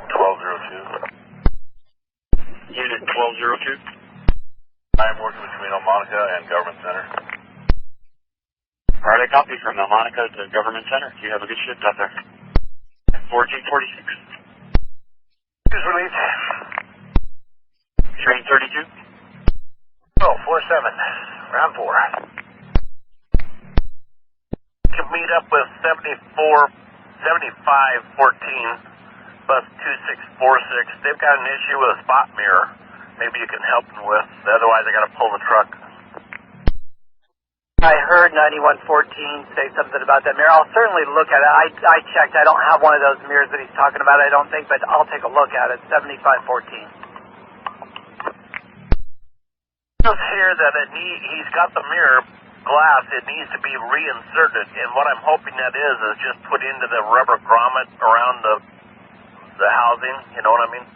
1202. Unit 1202. I'm working between Monica and Government Center. Alright, I copy from Monica to Government Center. You have a good shift out there. 1446. Who's released? Train 32. Oh, 47. Round 4. Can meet up with 7514, bus 2646. They've got an issue with a spot mirror. Maybe you can help them with. Otherwise, I got to pull the truck. I heard 9114 say something about that mirror. I'll certainly look at it. I checked. I don't have one of those mirrors that he's talking about, I don't think, but I'll take a look at it. 7514. Here that he's got the mirror glass. It needs to be reinserted, and what I'm hoping that is just put into the rubber grommet around the housing. You know what I mean?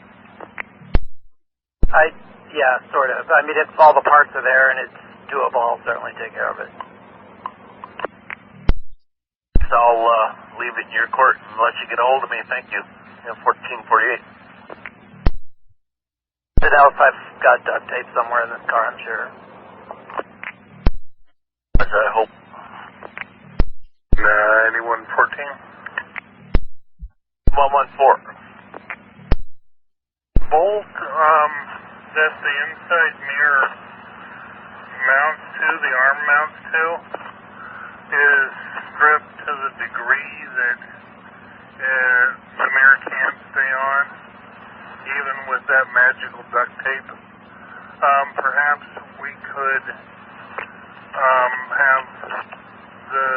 Yeah, sort of. I mean, if all the parts are there and it's doable, I'll certainly take care of it. So I'll leave it in your court unless you get a hold of me. Thank you. 1448. But else I've got duct tape somewhere in this car, I'm sure. I hope. 9114. 114. Bolt, that the inside mirror mounts to, the arm mounts to, is stripped to the degree that the mirror can't stay on, even with that magical duct tape. Perhaps we could have the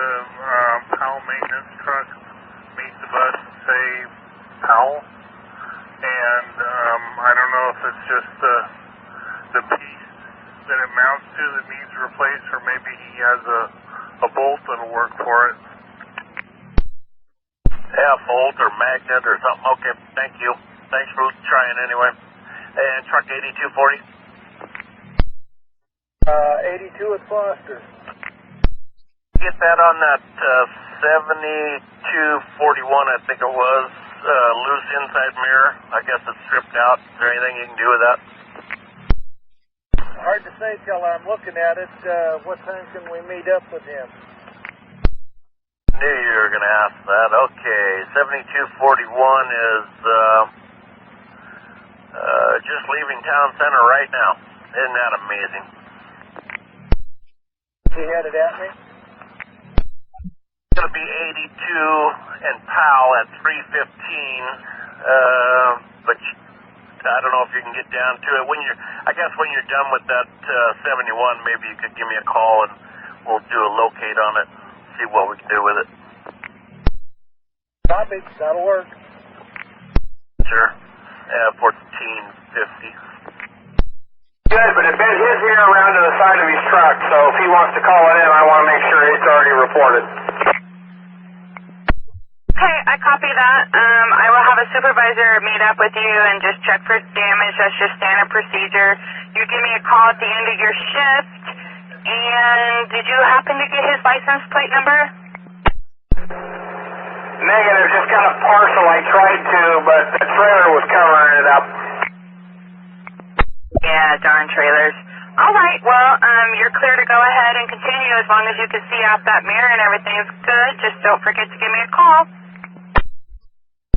Powell maintenance truck meet the bus, say Powell, and I don't know if it's just the piece that it mounts to that needs replaced, or maybe he has a bolt that'll work for it. Yeah, bolt or magnet or something. Okay, thank you. Thanks for trying anyway. And truck 8240? 82 at Foster. Get that on that 7241, I think it was. Loose inside mirror. I guess it's stripped out. Is there anything you can do with that? Hard to say till I'm looking at it. What time can we meet up with him? Knew you were going to ask that. Okay, 7241 is just leaving town center right now. Isn't that amazing? He headed at me? It's going to be 82 and Powell at 315. But I don't know if you can get down to it. I guess when you're done with that 71, maybe you could give me a call and we'll do a locate on it, see what we can do with it. Copy. That'll work. Sure. 1450. Good, but it bent his ear around to the side of his truck, so if he wants to call it in, I want to make sure it's already reported. Okay, I copy that. I will have a supervisor meet up with you and just check for damage. That's just standard procedure. You give me a call at the end of your shift. And did you happen to get his license plate number? Negative, just got a parcel. I tried to, but the trailer was covering it up. Yeah, darn trailers. All right, well, you're clear to go ahead and continue as long as you can see out that mirror and everything's good. Just don't forget to give me a call.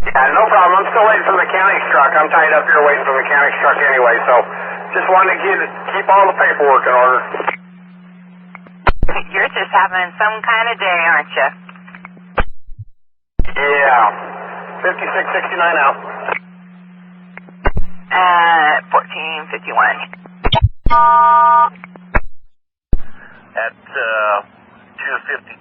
Yeah, no problem. I'm still waiting for the mechanic's truck. I'm tied up here waiting for the mechanic's truck anyway, so just wanted to keep all the paperwork in order. You're just having some kind of day, aren't you? Yeah. 5669 out. 1451. At 252.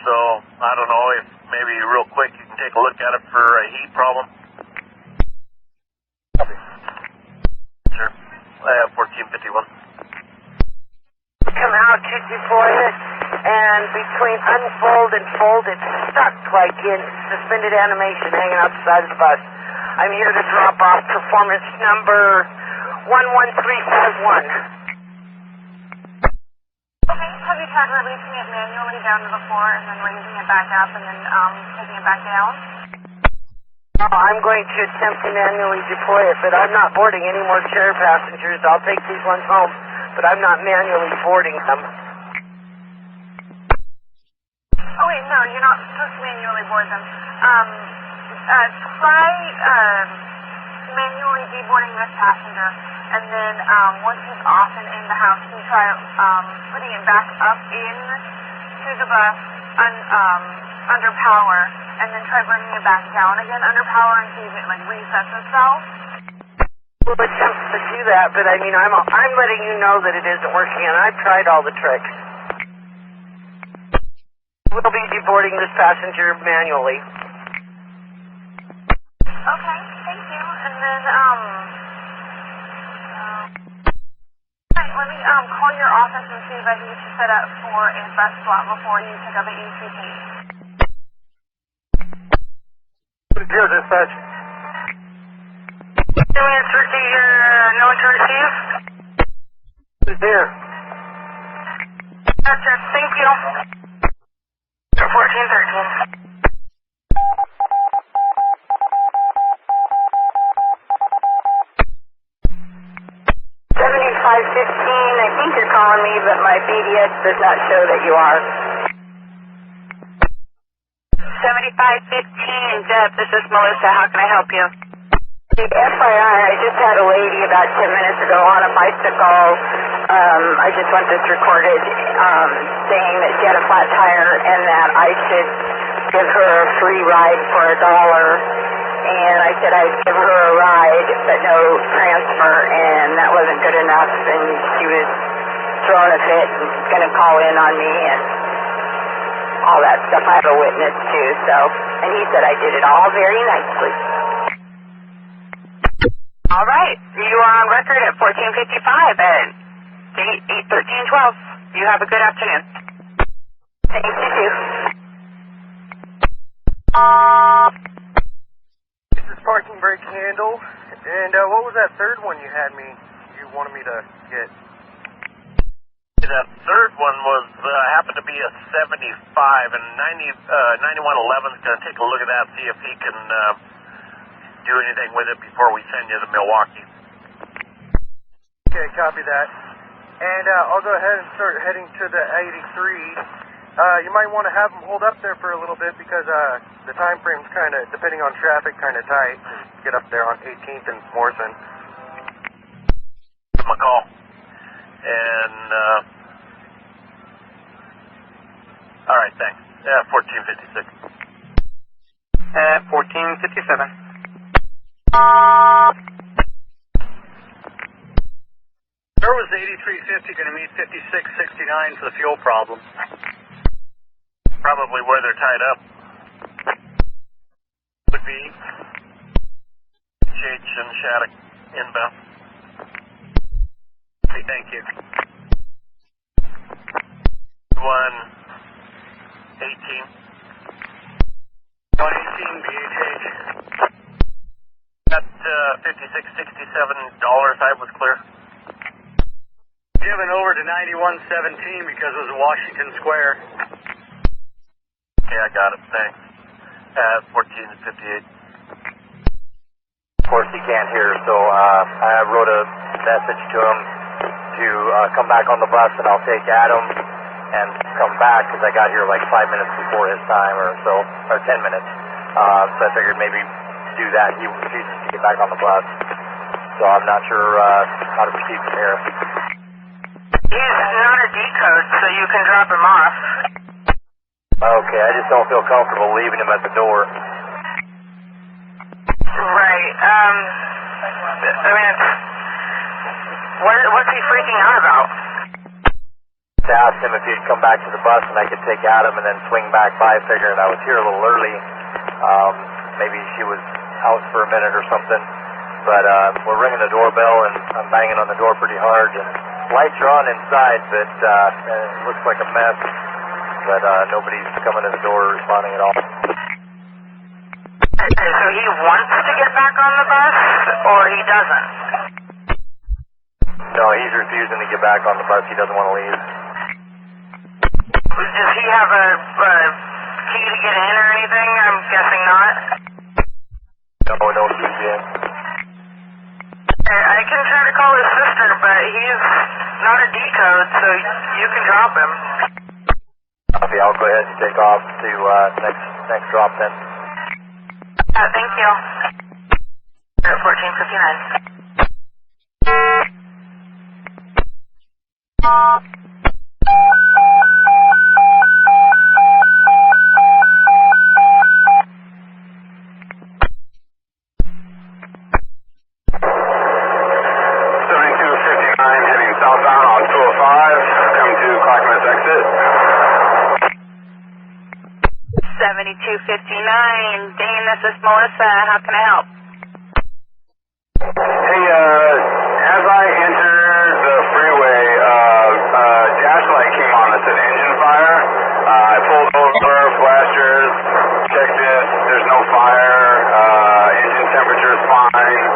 So I don't know if maybe real quick you can take a look at it for a heat problem. Sure. 1451. Come out to deploy it, and between unfold and fold, it's stuck like in suspended animation hanging out the side of the bus. I'm here to drop off performance number 11351. Okay. Have you tried releasing it manually down to the floor and then raising it back up and then taking it back down? No, I'm going to attempt to manually deploy it, but I'm not boarding any more chair passengers. I'll take these ones home, but I'm not manually boarding them. Oh wait, no, you're not supposed to manually board them. Try manually deboarding this passenger, and then once he's off and in the house, you try putting it back up in to the bus under power, and then try bringing it back down again under power and see if it like resets itself. We'll attempt to do that, but I mean, I'm letting you know that it isn't working, and I've tried all the tricks. We'll be deboarding this passenger manually. Okay, thank you. And then, let me call your office and see if I can get you set up for a bus slot before you pick up an ECP. Here, dispatch. Do we answer to your known to receive? Who's here? Gotcha, thank you. 1413. 7515, I think you're calling me, but my BDS does not show that you are. 7515, Deb, this is Melissa. How can I help you? FYI, I just had a lady about 10 minutes ago on a bicycle. I just want this recorded, saying that she had a flat tire and that I should give her a free ride for $1. And I said I'd give her a ride, but no transfer, and that wasn't good enough, and she was throwing a fit and going to call in on me and all that stuff. I have a witness, too, so, and he said I did it all very nicely. All right, you are on record at 1455 at 81312. You have a good afternoon. Thanks, you too. Parking brake handle, and what was that third one you wanted me to get? That third one was happened to be a 75, and 9111 is going to take a look at that, see if he can do anything with it before we send you to Milwaukee. Okay, copy that. And I'll go ahead and start heading to the 83. You might want to have them hold up there for a little bit because the time frame's kind of, depending on traffic, kind of tight. Get up there on 18th and Morrison. Give him a call. And, all right, thanks. 1456. At 1457. Where was the 8350 going to meet 5669 for the fuel problem? Probably where they're tied up. Would be H and Shattuck inbound. Okay, thank you. 118. 118 BHH. That $56.67 I was clear. Given over to 9117 because it was Washington Square. Okay, I got it. Thanks. 1458. Of course, he can't hear, so I wrote a message to him to come back on the bus, and I'll take Adam and come back because I got here like 5 minutes before his time or so, or 10 minutes. So I figured maybe do that. He chooses to get back on the bus. So I'm not sure how to proceed from here. He's not a decode, so you can drop him off. Okay, I just don't feel comfortable leaving him at the door. Right. I mean, what's he freaking out about? To ask him if he'd come back to the bus and I could take Adam and then swing back by, figuring I was here a little early. Maybe she was out for a minute or something. But we're ringing the doorbell and I'm banging on the door pretty hard. And lights are on inside, but it looks like a mess. But nobody's coming to the door or responding at all. So he wants to get back on the bus, or he doesn't? No, he's refusing to get back on the bus. He doesn't want to leave. Does he have a key to get in or anything? I'm guessing not. No keys yet. I can try to call his sister, but he's not a decode, so you can drop him. Okay, I'll go ahead and take off to next drop then. Thank you. 1459. Heading southbound on 205, coming to Clackamas exit. 7259. Dane, this is Melissa. How can I help? Hey, as I entered the freeway, dash light came on that said engine fire. I pulled over, flashers, checked it, there's no fire, engine temperature's fine.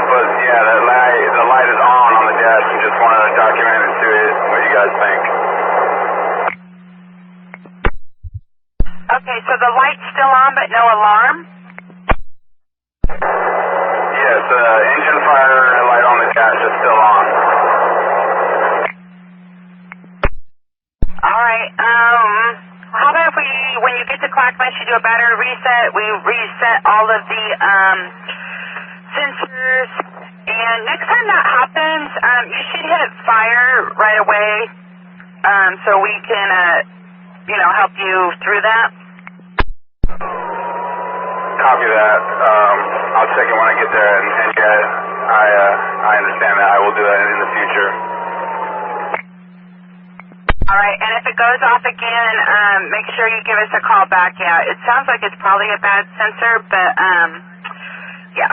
But yeah, the light is on the dash and just wanted to document it to it. What do you guys think? Okay, so the light's still on but no alarm? Yes, engine fire light on the dash is still on. Alright, how about if when you get to Clackamas, you do a battery reset, we reset all of the, sensors, and next time that happens, you should hit fire right away, so we can, help you through that. Copy that. I'll check it when I get there, and yeah, I understand that. I will do that in the future. Alright, and if it goes off again, make sure you give us a call back. Yeah, it sounds like it's probably a bad sensor, but, yeah.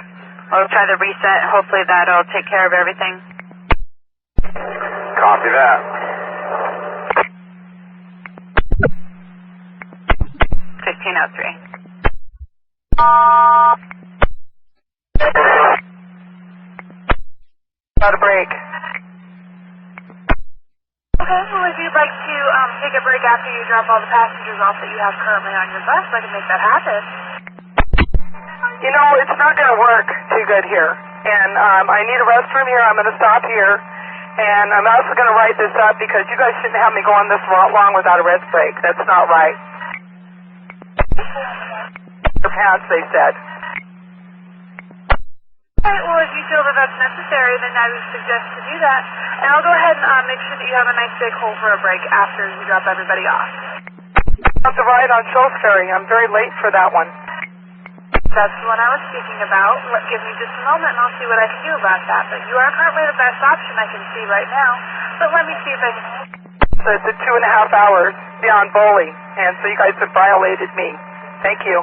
We'll try the reset. Hopefully that'll take care of everything. Copy that. 1503. Got a break. Okay, well if you'd like to take a break after you drop all the passengers off that you have currently on your bus, I can make that happen. You know, it's not going to work too good here. And I need a restroom here. I'm going to stop here. And I'm also going to write this up because you guys shouldn't have me going this long without a rest break. That's not right. Your pants, they said. Alright, well if you feel that that's necessary, then I would suggest to do that. And I'll go ahead and make sure that you have a nice big hole for a break after you drop everybody off. I have to ride on Shrewsbury. I'm very late for that one. That's the one I was speaking about. Give me just a moment and I'll see what I can do about that. But you are currently the best option I can see right now. But let me see if I can... So it's a 2.5 hours beyond Boley. And so you guys have violated me. Thank you.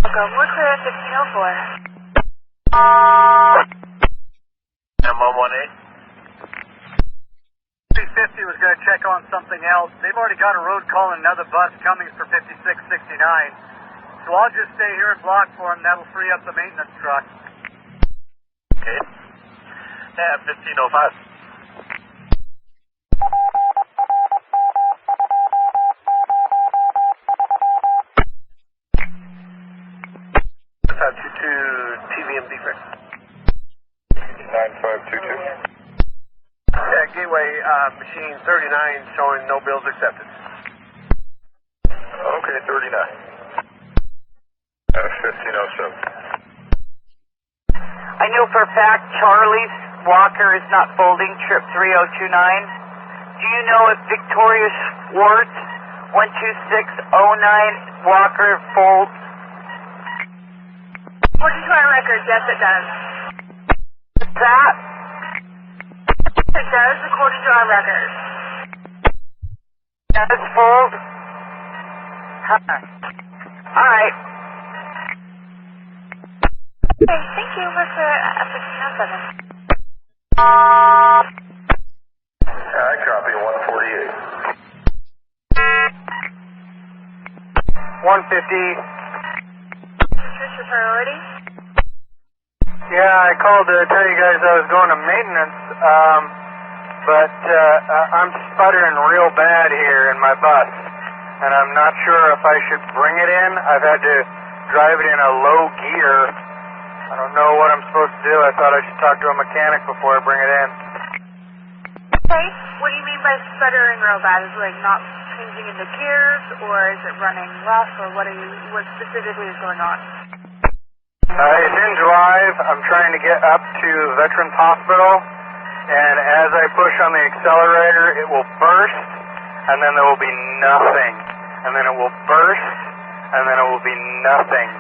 Welcome. We're clear at 1504. M118. 350 was going to check on something else. They've already got a road call and another bus coming for 5669. So I'll just stay here and block for them. That'll free up the maintenance truck. Okay. Yeah, 1505. TVM defect. 9522. Yeah, Gateway, machine 39 showing no bills accepted. Okay, 39. 1507. I know for a fact Charlie's Walker is not folding trip 3029. Do you know if Victoria Schwartz 12609 Walker folds? According to our records, yes it does. That? It does, according to our records. Does fold? Alright. Okay, thank you. We're clear at 1507. I copy 148. 150. What's your priority? Yeah, I called to tell you guys I was going to maintenance. but I'm sputtering real bad here in my bus, and I'm not sure if I should bring it in. I've had to drive it in a low gear. I don't know what I'm supposed to do. I thought I should talk to a mechanic before I bring it in. Okay, what do you mean by sputtering real bad? Is it like not changing in the gears, or is it running rough, or what specifically is going on? It's in drive. I'm trying to get up to Veterans Hospital, and as I push on the accelerator, it will burst, and then there will be nothing. And then it will burst, and then it will be nothing.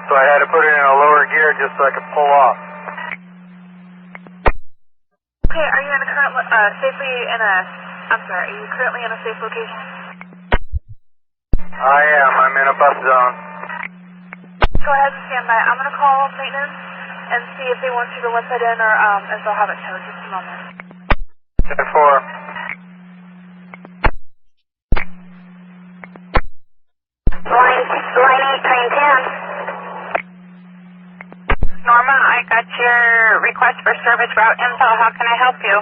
So I had to put it in a lower gear just so I could pull off. Okay, are you currently in a safe location? I am. I'm in a bus zone. Go ahead and stand by. I'm going to call maintenance and see if they want you to let that in, or if they'll have it towed. Just a moment. 10-4. Line 8, train 10. Norma, I got your request for service route info. How can I help you?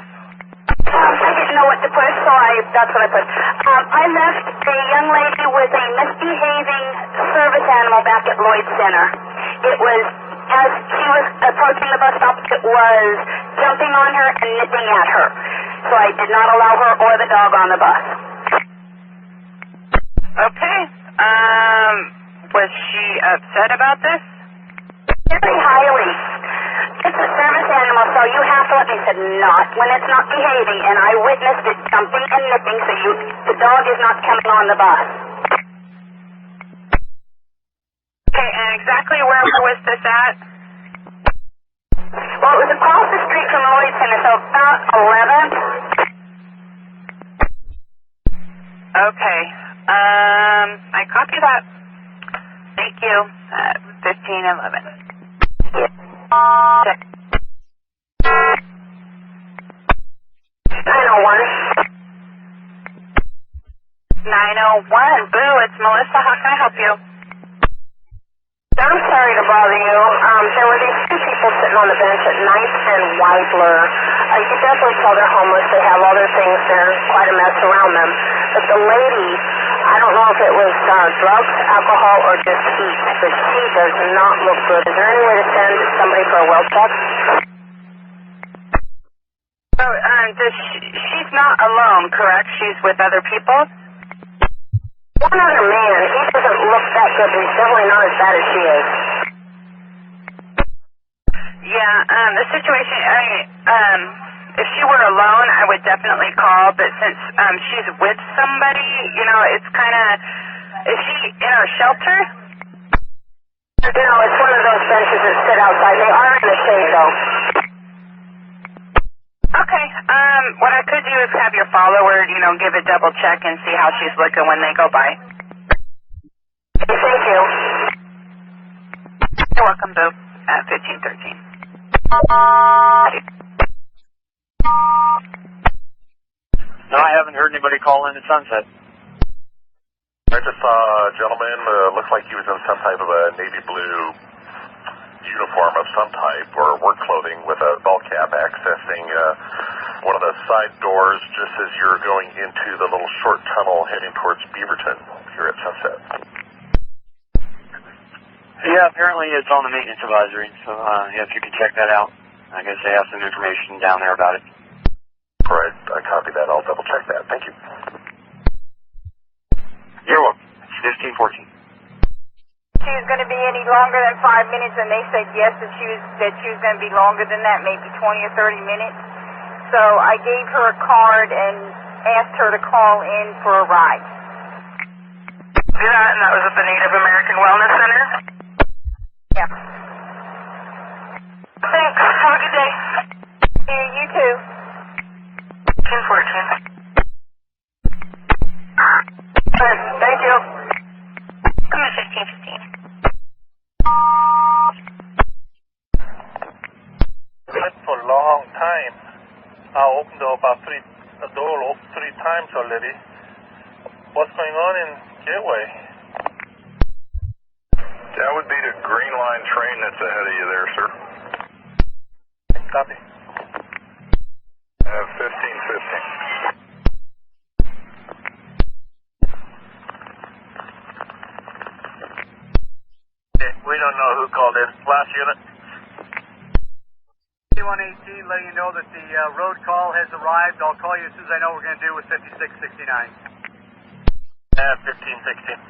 I didn't know what to put, so that's what I put. I left a young lady with a misbehaving service animal back at Lloyd Center. It was, as she was approaching the bus stop, it was jumping on her and nipping at her. So I did not allow her or the dog on the bus. Okay. Was she upset about this? Very highly. It's a service animal, so you have to let me. Said not when it's not behaving, and I witnessed it jumping and nipping, so the dog is not coming on the bus. Okay, and exactly where was this at? Well, it was across the street from Lloyd Center, so about 11. Okay. I copy that. Thank you. 1511. 901. Boo, it's Melissa. How can I help you? I'm sorry to bother you. There were these two people sitting on the bench at Knight and Weidler. You can definitely tell they're homeless. They have other things. There's quite a mess around them. But the lady, I don't know if it was drugs, alcohol, or just heat, but she does not look good. Is there any way to send somebody for a well check? So, she's not alone, correct? She's with other people? One other man. He doesn't look that good. He's definitely not as bad as she is. Yeah, the situation, if she were alone, I would definitely call, but since she's with somebody, it's kind of, is she in a shelter? No, it's one of those benches that sit outside. They are in the shade, though. Okay, what I could do is have your follower, give a double check and see how she's looking when they go by. Thank you. You're welcome, Boo, at 1513. No, I haven't heard anybody call in at Sunset. I just saw a gentleman, looked like he was in some type of a navy blue uniform of some type, or work clothing, with a ball cap accessing one of the side doors just as you're going into the little short tunnel heading towards Beaverton here at Sunset. Yeah, apparently it's on the maintenance advisory, so if you could check that out. I guess they have some information down there about it. All right, I copy that. I'll double check that. Thank you. You're welcome. It's 1514. She was going to be any longer than 5 minutes, and they said yes, that she was going to be longer than that, maybe 20 or 30 minutes. So I gave her a card and asked her to call in for a ride. Yeah, and that was at the Native American Wellness Center? Yeah. Thanks. Have a good day. Yeah, you too. 1014. Thank you. I'm at 1515. For a long time. I opened the door three times already. What's going on in Gateway? That would be the Green Line train that's ahead of you there, sir. Copy. 1515. We don't know who called in. Last unit. 118, letting you know that the road call has arrived. I'll call you as soon as I know what we're going to do with 5669. 1516.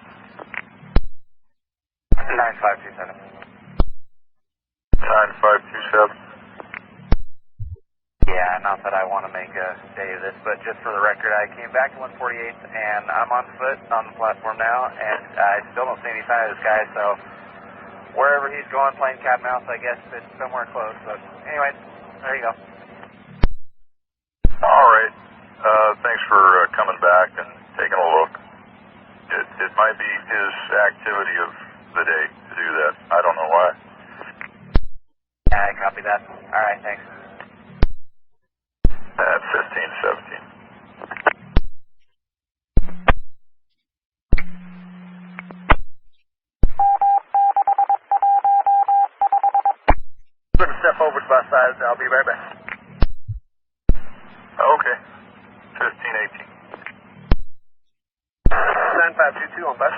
9527. 9527. Yeah, not that I want to make a day of this, but just for the record, I came back to 148th, and I'm on foot on the platform now, and I still don't see any sign of this guy, so wherever he's going, playing cat and mouse, I guess it's somewhere close, but anyway, there you go. All right. Thanks for coming back and taking a look. It might be his activity of the day to do that. I don't know why. Yeah, I copy that. All right, thanks. At 1517. I'm going to step over to bus side. I'll be right back. Okay. 1518. 9522 on bus.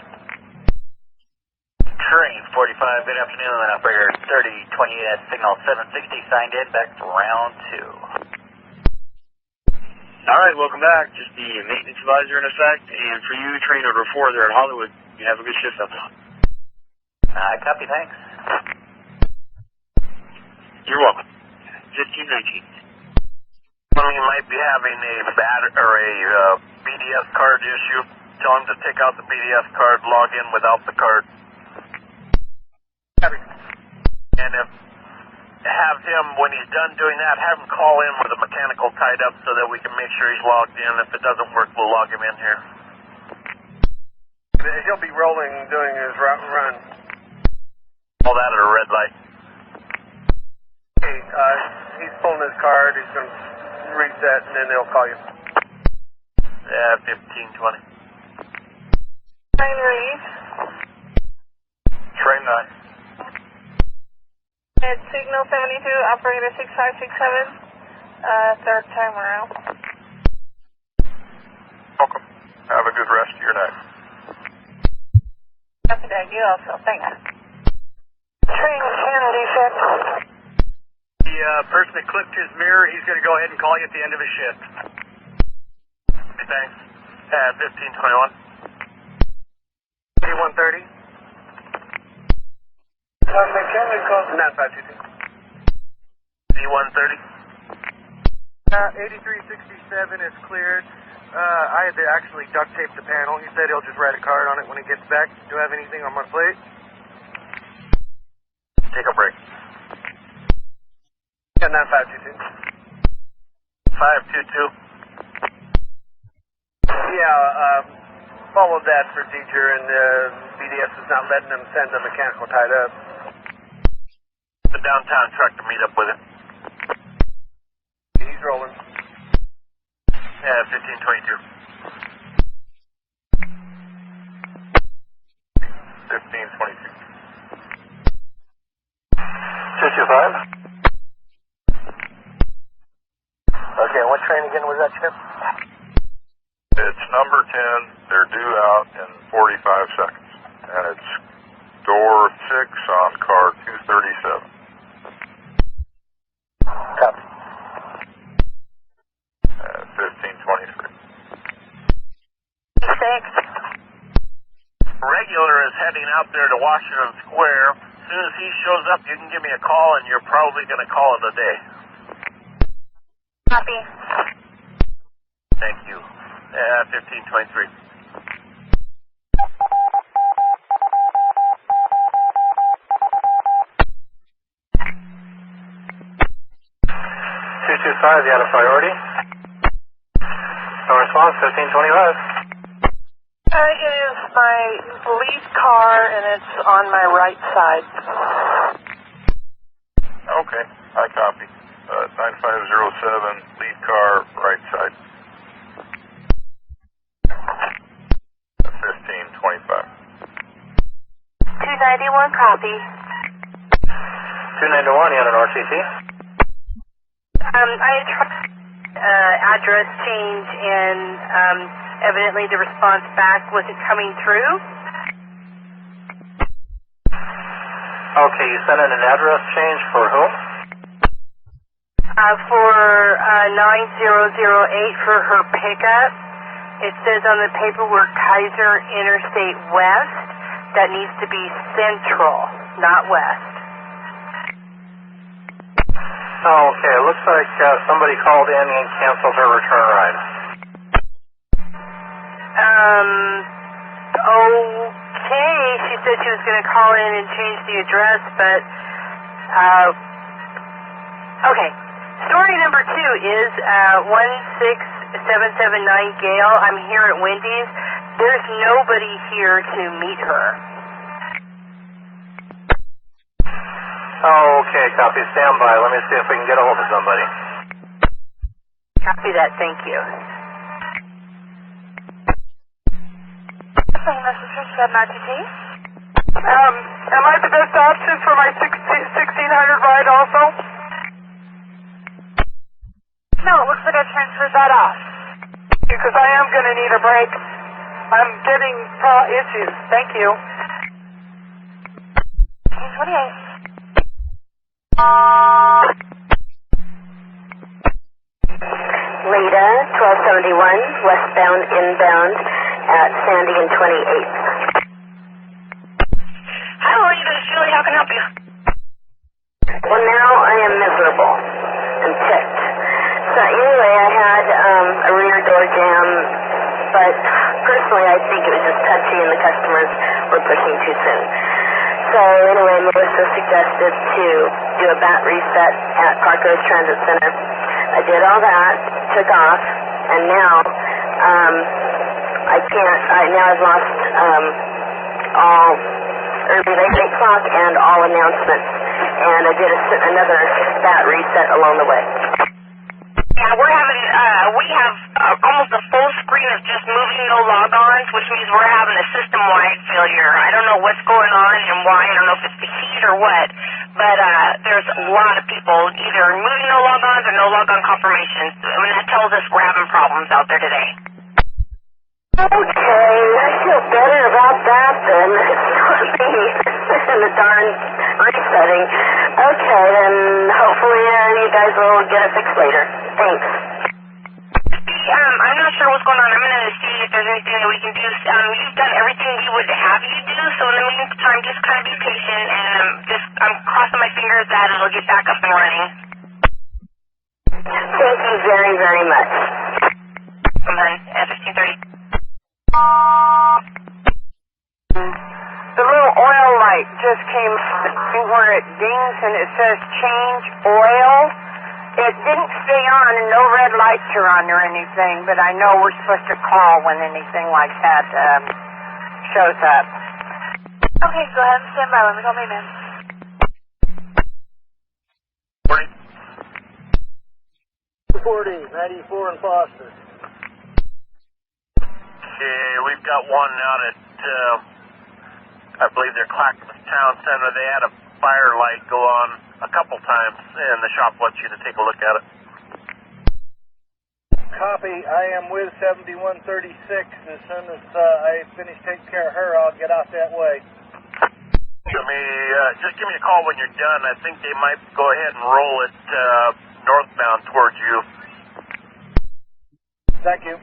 Train 45, good afternoon. Operator 3028 at signal 760 signed in. Back to round 2. All right, welcome back. Just the maintenance advisor in effect. And for you, train order 4 there at Hollywood, you have a good shift up. Copy, thanks. You're welcome. 1519. When we might be having a BDS card issue, tell him to take out the BDS card, log in without the card. And have him, when he's done doing that, have him call in with a mechanical tied up so that we can make sure he's logged in. If it doesn't work, we'll log him in here. He'll be rolling, doing his run. All that at a red light. Okay, he's pulling his card. He's going to reset, and then they'll call you. Yeah, 1520. Train read. Train 9. It's signal 72, operator 6567. Third time around. Welcome. Have a good rest of your night. Copy that. You also. Thanks. Train channel defect. The person that clipped his mirror, he's going to go ahead and call you at the end of his shift. Okay, thanks. 1521. 8130. Mechanical. 9522. D130. 8367 is cleared. I had to actually duct tape the panel. He said he'll just write a card on it when he gets back. Do I have anything on my plate? Take a break. Yeah, 9522. 522. Yeah, followed that procedure, and BDS is not letting them send the mechanical tied up. The downtown truck to meet up with him. He's rolling. Yeah, 1522. 1522. 225. Okay, what train again was that, Chip? It's number 10. They're due out in 45 seconds. And it's door 6 on car 237. Copy. 1523. 6. Regular is heading out there to Washington Square. As soon as he shows up, you can give me a call, and you're probably going to call it a day. Copy. Thank you. 1523. 225, you had a priority? No response, 1525. It is my lead car, and it's on my right side. Okay, I copy. 9507, lead car, right side. 1525. 291, copy. 291, you had an RCC? I had tried address change, and evidently the response back wasn't coming through. Okay, you sent in an address change for whom? For 9008 for her pickup. It says on the paperwork Kaiser Interstate West. That needs to be Central, not West. Okay, it looks like somebody called in and canceled her return ride. Okay, she said she was going to call in and change the address, but, okay. Story number 2 is 16779 Gale. I'm here at Wendy's. There's nobody here to meet her. Okay, copy. Stand by. Let me see if we can get a hold of somebody. Copy that. Thank you. This is Trimet, MRTT. Am I the best option for my 1600 ride also? No, it looks like I transferred that off. Because I am going to need a break. I'm getting issues. Thank you. 28. Leda, 1271, westbound inbound at Sandy and 28th. Hi, Leda. It's Julie. How can I help you? Well, now I am miserable and ticked. So anyway, I had a rear door jam, but personally I think it was just touchy and the customers were pushing too soon. So anyway, Melissa suggested to do a bat reset at Park Rose Transit Center. I did all that, took off, and now I've lost all early late clock and all announcements, and I did another bat reset along the way. Yeah, we have almost a full screen of just moving no logons, which means we're having a system-wide failure. I don't know what's going on and why. I don't know if it's the heat or what, but there's a lot of people either moving no logons or no logon confirmations. I mean, that tells us we're having problems out there today. Okay, I feel better about that then. It's not me and the darn resetting. Okay, then hopefully you guys will get it fixed later. Thanks. I'm not sure what's going on. I'm going to see if there's anything that we can do. You've done everything we would have you do, so in the meantime, just kind of be patient, and I'm crossing my fingers that it'll get back up and running. Thank you very, very much. Come on, at 15:30. The little oil light just came where it dings and it says change oil. It didn't stay on and no red lights are on or anything, but I know we're supposed to call when anything like that shows up. Okay, go ahead and stand by. Let me call maintenance. 40, 94 and Foster. Okay, we've got one out at, I believe they're Clackamas Town Center. They had a fire light go on a couple times, and the shop wants you to take a look at it. Copy. I am with 7136. As soon as I finish taking care of her, I'll get out that way. Just give me a call when you're done. I think they might go ahead and roll it northbound towards you. Thank you.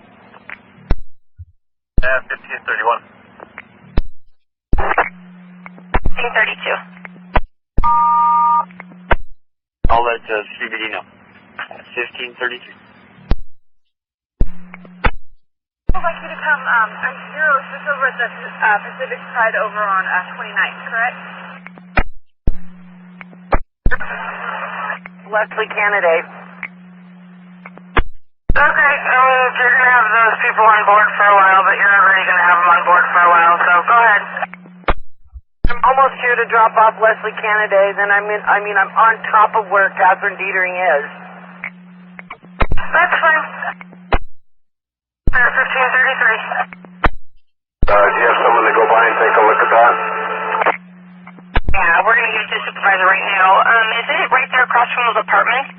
1531. 1532. I'll let CBD know. 1532. I'd like you to come, is this over at the Pacific side over on 29th, correct? Leslie Candidate. Okay, if you're going to have those people on board for a while, but you're not really going to have them on board for a while, so go ahead. I'm almost here to drop off Leslie Candidate, and I'm on top of where Catherine Dietering is. That's fine. 1533. Do you have someone to go by and take a look at that? Yeah, we're going to get to the supervisor right now. Is it right there across from those apartments?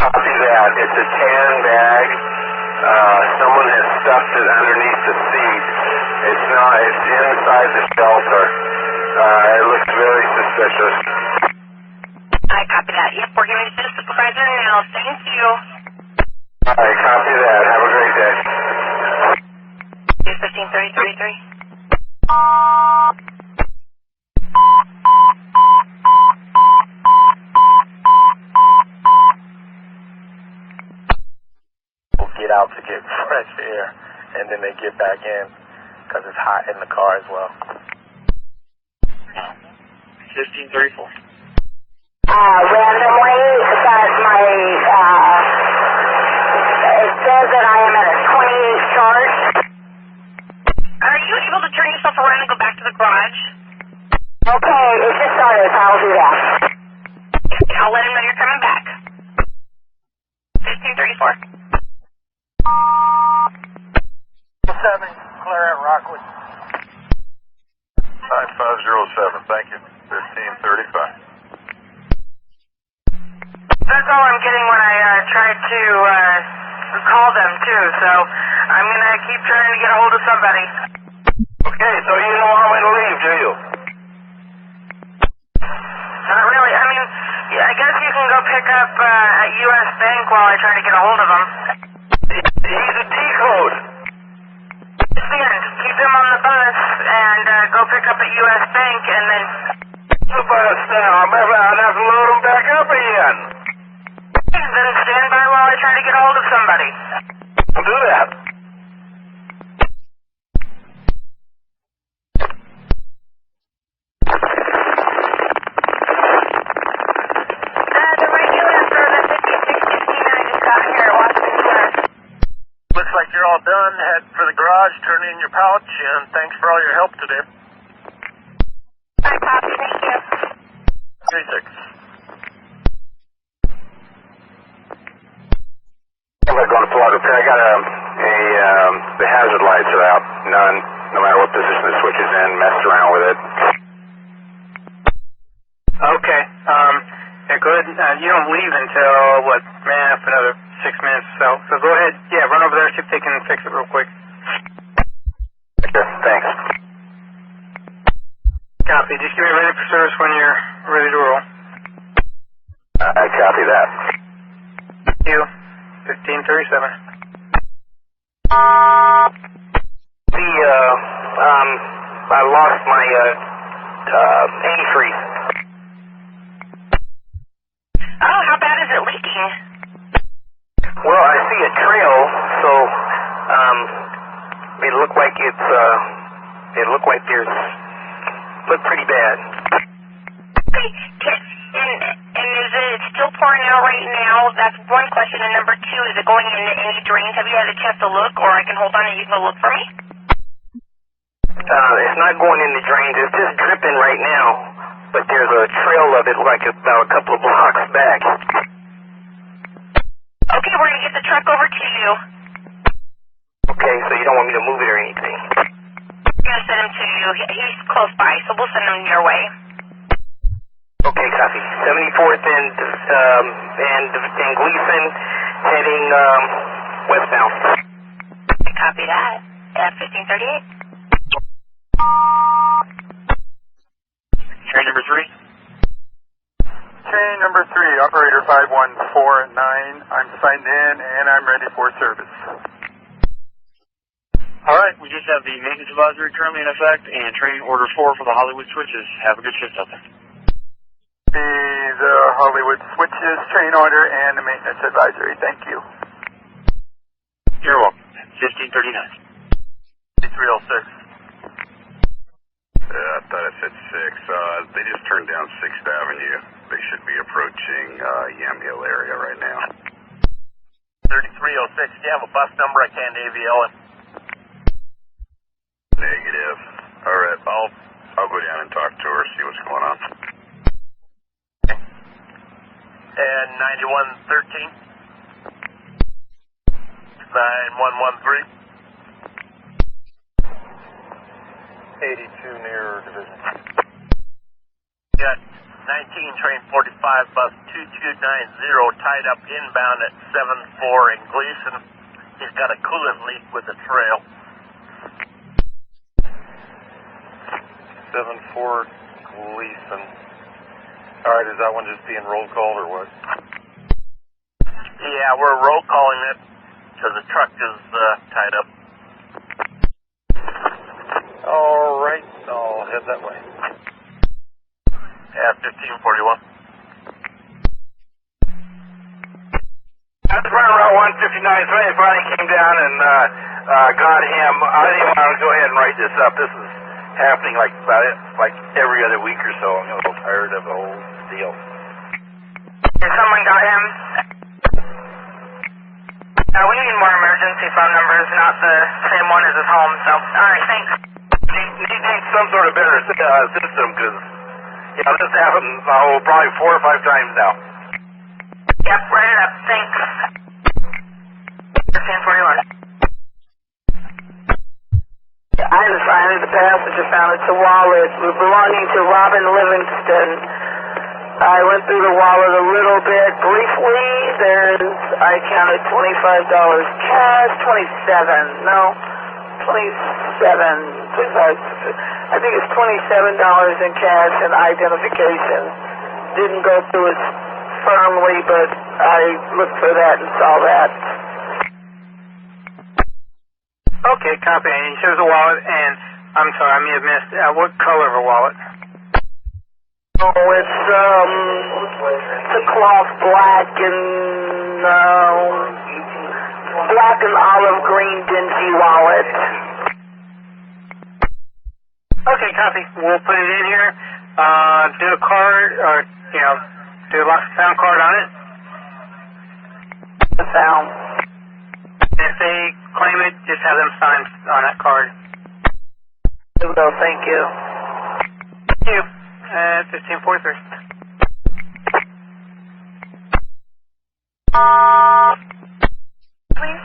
Copy that. It's a tan bag. Someone has stuffed it underneath the seat. It's inside the shelter. It looks very suspicious. I copy that. Yep, we're giving it to the supervisor now. Thank you. All right, copy that. Have a great day. 153033. We'll get out to get fresh air, and then they get back in because it's hot in the car as well. 1534. Randomly, that my, it says that I am at a 28 charge. Are you able to turn yourself around and go back to the garage? Okay, it just started, so I'll do that. I'll let him know you're coming back. 1534. 7, clear at Rockwood. 9507, thank you. 1535. That's all I'm getting when I tried to call them too, so I'm gonna keep trying to get a hold of somebody. Okay, so you don't want me to leave, do you? Not really. I mean, yeah, I guess you can go pick up at U.S. Bank while I try to get a hold of him. He's a decode. It's the end. Keep him on the bus and go pick up at U.S. Bank, and then. The bus now. Maybe I'll have to load him back up again. Then stand by while I try to get a hold of somebody. I'll do that. The regular for the 5669 just got here at Washington Square. Looks like you're all done. Head for the garage, turn in your pouch, and thanks for all your help today. Alright, copy. Thank you. 36. I'm going to pull out repair. I got the hazard lights are out. None. No matter what position the switch is in, messed around with it. Okay. Yeah, go ahead. You don't leave until, what, another 6 minutes or so. So go ahead. Yeah, run over there, see if they can fix it real quick. Okay, thanks. Copy. Just give me ready for service when you're ready to roll. I copy that. Thank you. 1537. I lost my antifreeze. Oh, how bad is it leaking? Well, I see a trail, so it looked like looked pretty bad. And is it still pouring out right now? That's one question. And number two, is it going into any drains? Have you had a chance to look, or I can hold on and you can look for me? It's not going in the drains. It's just dripping right now, but there's a trail of it like about a couple of blocks back. Okay, we're going to get the truck over to you. Okay, so you don't want me to move it or anything? We're going to send him to you. He's close by, so we'll send him your way. Okay, copy. 74th and Gleason heading westbound. Copy that. At 1538. Train number 3. Train number 3, operator 5149. I'm signed in and I'm ready for service. Alright, we just have the maintenance advisory currently in effect and training order 4 for the Hollywood switches. Have a good shift out there. The Hollywood switches, train order, and the maintenance advisory. Thank you. You're welcome. 1539. 306. I thought I said 6. They just turned down 6th Avenue. They should be approaching Yam Hill area right now. 3306. Do you have a bus number? I can't AVL it. Negative. All right, I'll go down and talk to her, see what's going on. And 9113. 9113. 82 near division. Got 19 train 45 bus 2290 tied up inbound at 74 in Gleason. He's got a coolant leak with the trail. 74 police. And all right, is that one just being roll called or what? Yeah, we're roll calling it because the truck is tied up. All right, I'll head that way. Yeah, 1541. That's running around 159. Somebody finally came down and got him. I didn't want to go ahead and write this up. This is happening like every other week or so. I'm a little tired of the whole deal. Someone got him. We need more emergency phone numbers, not the same one as his home. So, all right, thanks. He needs some sort of better system because, this happened probably 4 or 5 times now. Yep, write it up. Thanks. 1541. I decided the passenger found it's a wallet belonging to Robin Livingston. I went through the wallet a little bit briefly. I counted $25 cash, 27. No, 27. I think it's $27 in cash and identification. Didn't go through it firmly, but I looked for that and saw that. Okay, copy. And it shows a wallet, and I'm sorry, I may have missed. What color of a wallet? Oh, it's a cloth black and olive green dingy wallet. Okay, copy. We'll put it in here. Do a card, or do a lost and found card on it. Found. If they claim it, just have them sign on that card. Well, thank you. Thank you. 1543. Please.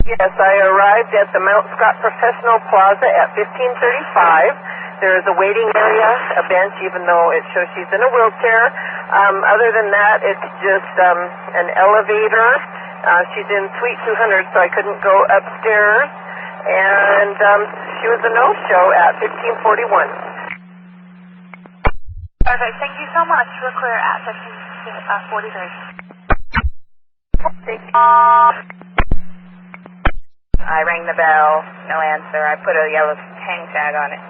Yes, I arrived at the Mount Scott Professional Plaza at 1535. There is a waiting area, a bench, even though it shows she's in a wheelchair. Other than that, it's just an elevator. She's in Suite 200, so I couldn't go upstairs. And she was a no-show at 1541. Perfect. Thank you so much. We're clear at 1543. Thank you. I rang the bell. No answer. I put a yellow hang tag on it.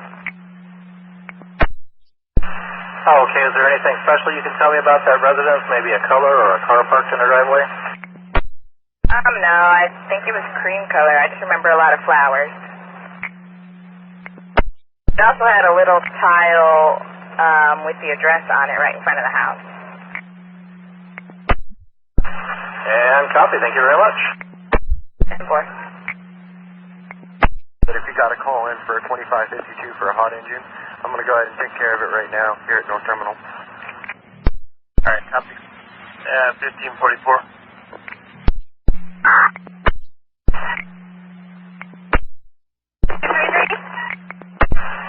Oh, okay. Is there anything special you can tell me about that residence? Maybe a color or a car parked in her driveway? No. I think it was cream color. I just remember a lot of flowers. It also had a little tile with the address on it right in front of the house. And copy. Thank you very much. But if you got a call in for a 2552 for a hot engine, I'm going to go ahead and take care of it right now here at North Terminal. All right, copy. 1544.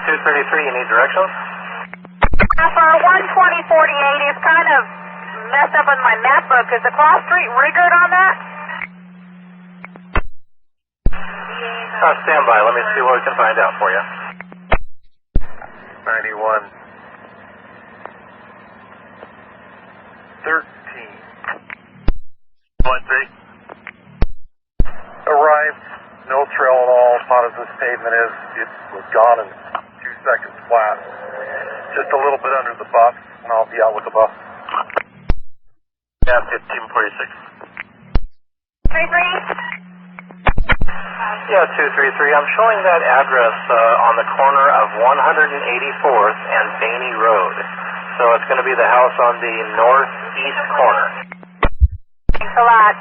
233, you need directions? For 12048, it's kind of messed up on my map book. Is the cross street riggered on that? Stand by. Let me see what we can find out for you. 91. 13. 13. Arrived. No trail at all. Spot as this pavement is. It was gone in 2 seconds flat. Just a little bit under the bus, and I'll be out with the bus. Yeah, 1546. 33? Yeah, 233. I'm showing that address on the corner of 184th and Bainey Road. So it's going to be the house on the northeast corner. Thanks a lot.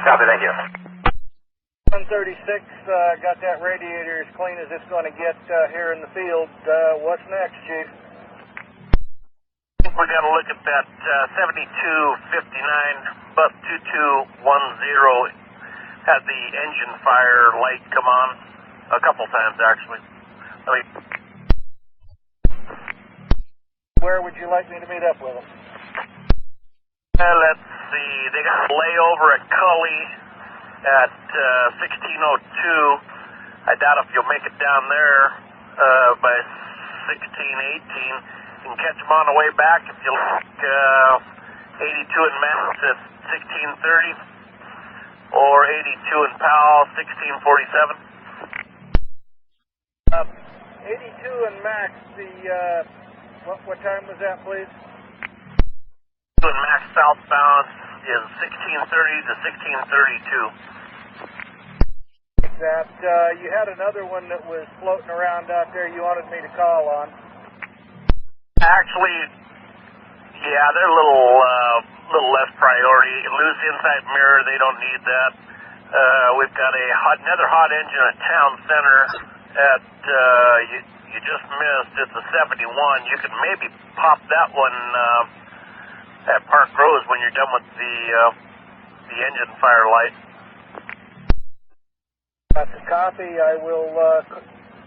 Copy, thank you. 136, got that radiator as clean as it's going to get here in the field. What's next, Chief? We got to look at that 7259 bus 2210 had the engine fire light come on a couple times actually. Where would you like me to meet up with them? Let's see. They got a layover at Cully at 1602. I doubt if you'll make it down there. by 1618. You can catch them on the way back if you look 82 in Max at 1630 or 82 in Powell 1647. 82 and Max, what time was that, please? And Max southbound is 1630 to 1632. That you had another one that was floating around out there you wanted me to call on. Actually, yeah, they're a little less priority. Loose inside mirror, they don't need that. We've got another hot engine at Town Center at you just missed. It's a 71. You can maybe pop that one at Park Rose when you're done with the engine fire light. That's a copy. I will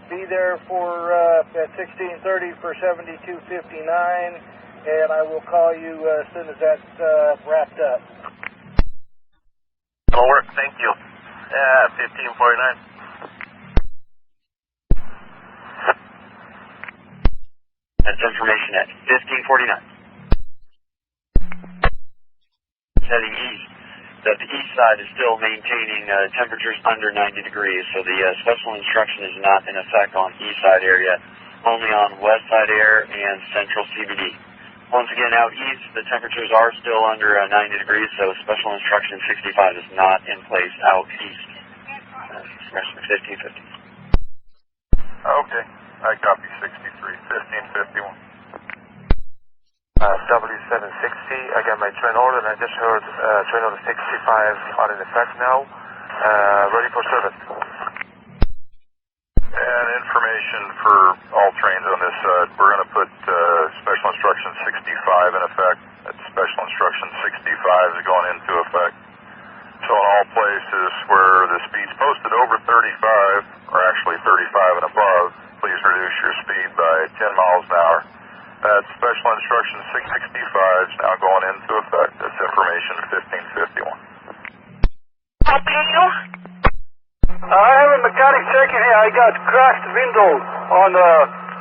be there for at 16:30 for 7259, and I will call you as soon as that's wrapped up. It'll work. Thank you. 1549. That's information at 1549. Heading east. That the east side is still maintaining temperatures under 90 degrees, so the special instruction is not in effect on east side area, only on west side air and central CBD. Once again, out east, the temperatures are still under 90 degrees, so special instruction 65 is not in place out east. Expression 1550. Okay, I copy 63, 1551. W760, I got my train order, and I just heard train order 65 are in effect now. Ready for service. And information for all trains on this side, we're going to put special instruction 65 in effect. That's special instruction 65 is going into effect. So in all places where the speed's posted over 35, or actually 35 and above, please reduce your speed by 10 miles an hour. That's special instruction 665 is now going into effect. That's information 1551. Helping you? I have a mechanic checking here. I got cracked window on the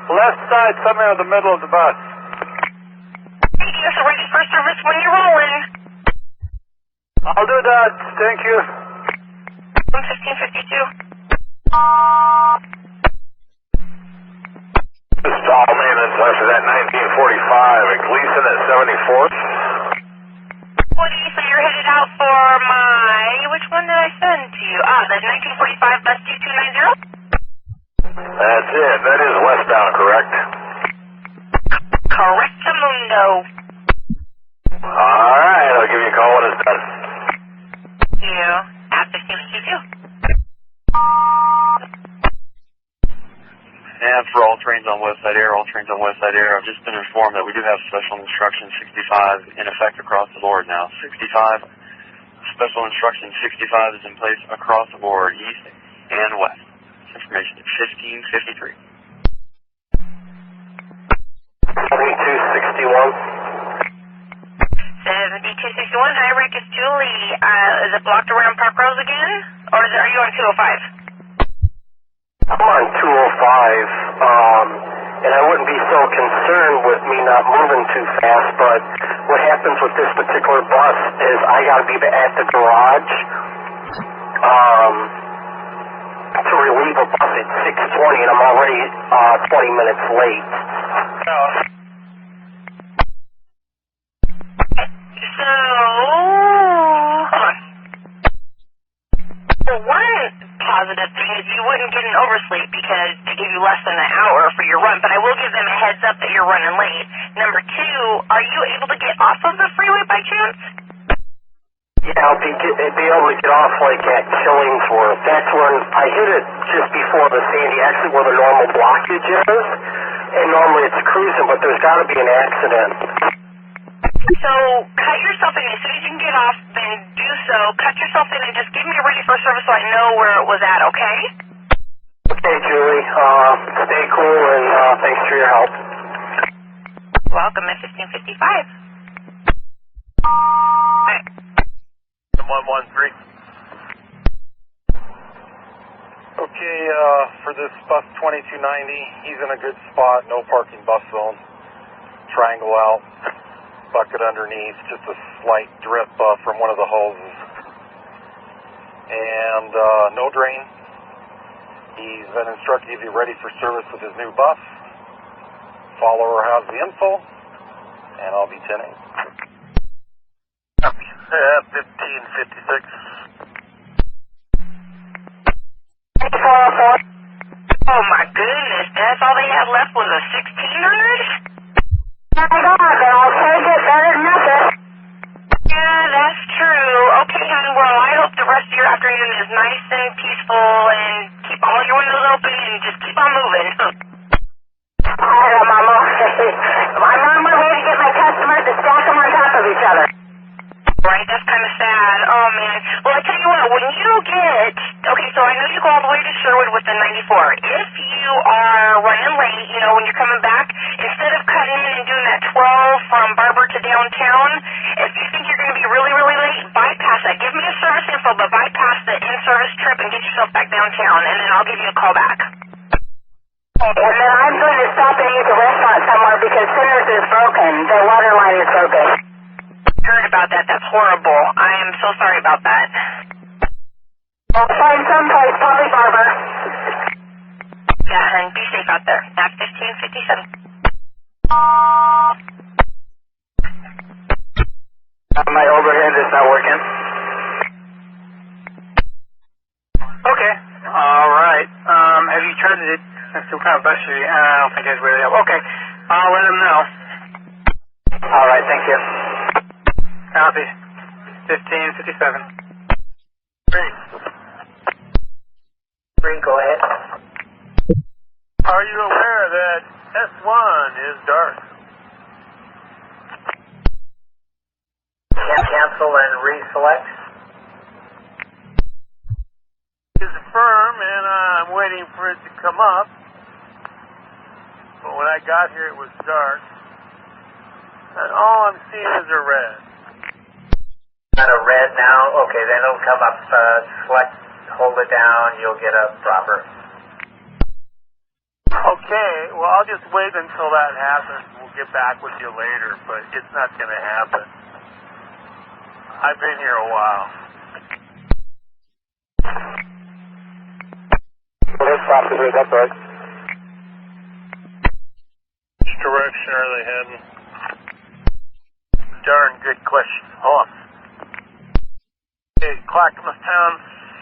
left side, somewhere in the middle of the bus. Thank you. So ready for service when you're rolling. I'll do that. Thank you. 1552. All maintenance after that 1945 at Gleason at 74th. Woody, so you're headed out for which one did I send to you? The 1945 bus 2290? That's it. That is westbound, correct? Correctamundo. All right. I'll give you a call when it's done. You at 1552. And for all trains on West Side Air, I've just been informed that we do have special instruction 65 in effect across the board now. 65, special instruction 65 is in place across the board, east and west. This information at 1553. 7261. 7261. Hi, Rick. It's Julie. Is it blocked around Park Rose again? Or are you on 205? I'm on 205, and I wouldn't be so concerned with me not moving too fast, but what happens with this particular bus is I got to be at the garage to relieve a bus at 6:20, and I'm already 20 minutes late. So, for one positive thing is you wouldn't get an oversleep because they give you less than an hour for your run, but I will give them a heads up that you're running late. Number two, are you able to get off of the freeway by chance? Yeah, I'll be able to get off like at Killingsworth. That's when I hit it just before the Sandy exit where the normal blockage is, and normally it's cruising, but there's got to be an accident. So, cut yourself in. As soon as you can get off, then do so. Cut yourself in and just give me a ready for service so I know where it was at, okay? Okay, Julie. Stay cool, and thanks for your help. Welcome at 1555. Alright. 113. Okay, for this bus 2290, he's in a good spot, no parking bus zone. Triangle out, bucket underneath, just a slight drip from one of the hoses. And no drain. He's been instructed to be ready for service with his new bus. Follower has the info, and I'll be 10-8. 1556. 404. Oh my goodness, that's all they had left was a 1600? My God, then I'll take it better than nothing. Yeah, that's true. Okay, hon, well, I hope the rest of your afternoon is nice and peaceful and keep all your windows open and just keep on moving. I know, Mama. I'm on my way to get my customers to stack them on top of each other. Right, that's kind of sad. Oh, man. Well, I tell you what, when you get... Okay, so I know you go all the way to Sherwood with the 94. If you are running late, you know, when you're coming back, instead of cutting in and doing that 12 from Barber to downtown, if you think you're going to be really, really late, bypass that. Give me a service info, but bypass the in-service trip and get yourself back downtown, and then I'll give you a call back. And then I'm going to stop and eat at a restaurant somewhere because Sinners is broken. The water line is broken. Heard about that. That's horrible. I am so sorry about that. I'll find someplace, probably Barber. Yeah, and be safe out there. At 1557. My overhead is not working. Okay. All right. Have you tried to... Some kind of bus you... I don't think it's really up. Okay. I'll let them know. All right, thank you. Copy. 1557. Green, go ahead. Are you aware that S1 is dark? Cancel and reselect. It's firm, and I'm waiting for it to come up. But when I got here, it was dark. And all I'm seeing is a red. Got a red now? Okay, then it'll come up. Select, hold it down, you'll get a proper. Okay, well, I'll just wait until that happens. We'll get back with you later, but it's not going to happen. I've been here a while. Let's stop the red, that's right. Which direction are they heading? Darn good question. Hold on. Okay, Clackamas Town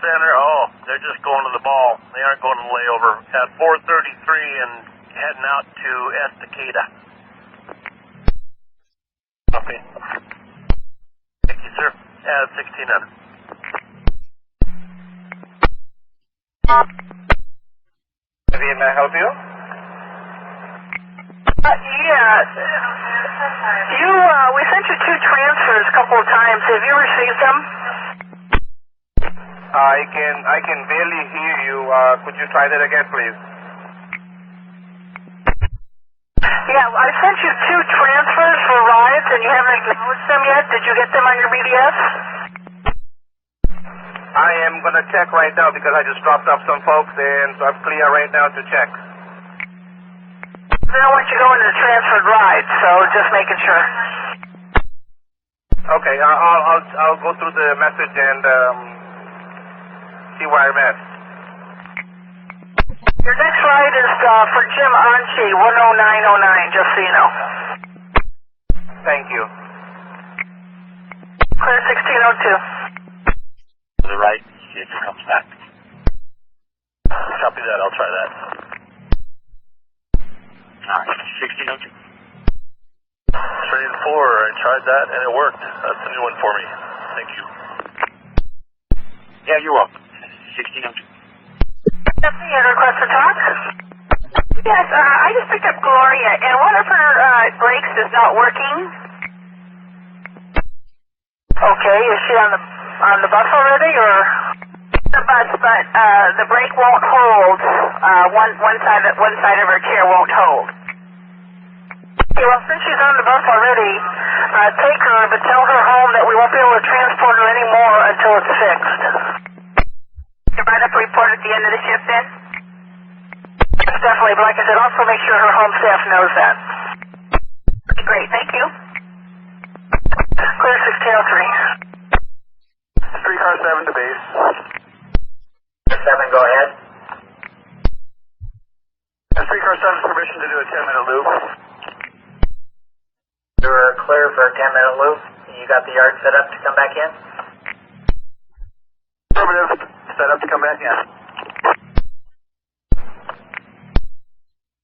Center. Oh, they're just going to the ball. They aren't going to layover. At 4:33 and heading out to Estacada. Copy. Thank you, sir. At 1600. May I help you? Yes. We sent you 2 transfers a couple of times. Have you received them? I can barely hear you. Could you try that again, please? Yeah, I sent you 2 transfers for rides, and you haven't acknowledged them yet. Did you get them on your BDS? I am going to check right now because I just dropped off some folks, and so I'm clear right now to check. Then I want you going to the transferred rides, so just making sure. Okay, I'll go through the message and see where I'm at. Your next ride is for Jim Anchi, 10909, just so you know. Thank you. Clear 1602. To the right, see if it comes back. Copy that. I'll try that. All right, 1602. Train 4, I tried that and it worked. That's a new one for me. Thank you. Yeah, you're welcome. 1602. Stephanie, you had a request to talk? Yes, I just picked up Gloria, and one of her brakes is not working. Okay, is she on the bus already, or? The bus, but the brake won't hold. One side of her chair won't hold. Okay, well, since she's on the bus already, take her, but tell her home that we won't be able to transport her anymore until it's fixed. write up a report at the end of the shift then? Yes, definitely, but like I said, also make sure her home staff knows that. Great, thank you. Clear 1603. 3 car 7 to base. 7, go ahead. 3 car 7's permission to do a 10-minute loop. You're clear for a 10-minute loop. You got the yard set up to come back in? Affirmative. Set up to come back in.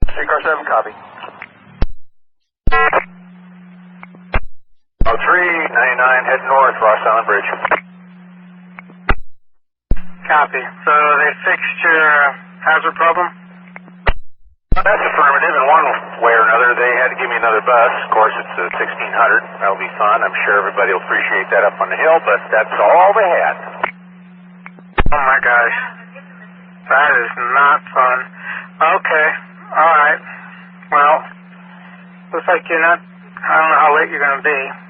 3 car 7, copy. 0399, head north, Ross Island Bridge. Copy. So they fixed your hazard problem? That's affirmative. In one way or another, they had to give me another bus. Of course, it's a 1600. That'll be fun. I'm sure everybody will appreciate that up on the hill, but that's all they had. Oh my gosh. That is not fun. Okay. Alright. Well, looks like you're not, I don't know how late you're going to be.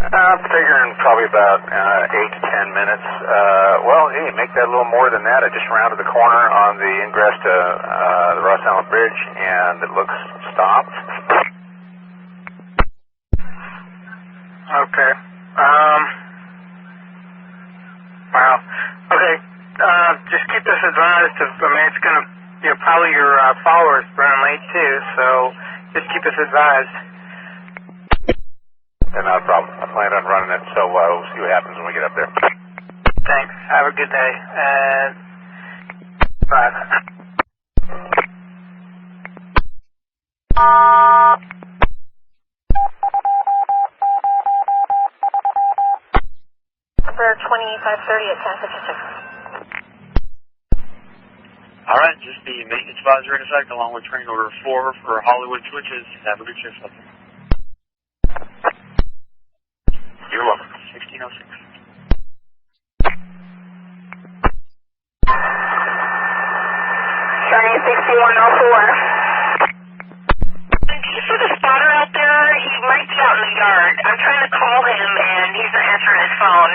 I'm figuring probably about 8 to 10 minutes. Well, hey, make that a little more than that. I just rounded the corner on the ingress to the Ross Island Bridge, and it looks stopped. Okay. Wow. Okay. Just keep us advised of, I mean, it's going to, probably your followers running late too, so just keep us advised. Not a problem. I plan on running it, so we'll see what happens when we get up there. Thanks. Have a good day. And bye. Number 2530 at 1056. Alright, just the maintenance advisor in effect along with train order 4 for Hollywood switches. Have a good shift up there. You're welcome. 1606. Train 6104. Do you see the spotter out there? He might be out in the yard. I'm trying to call him and he's not answering his phone.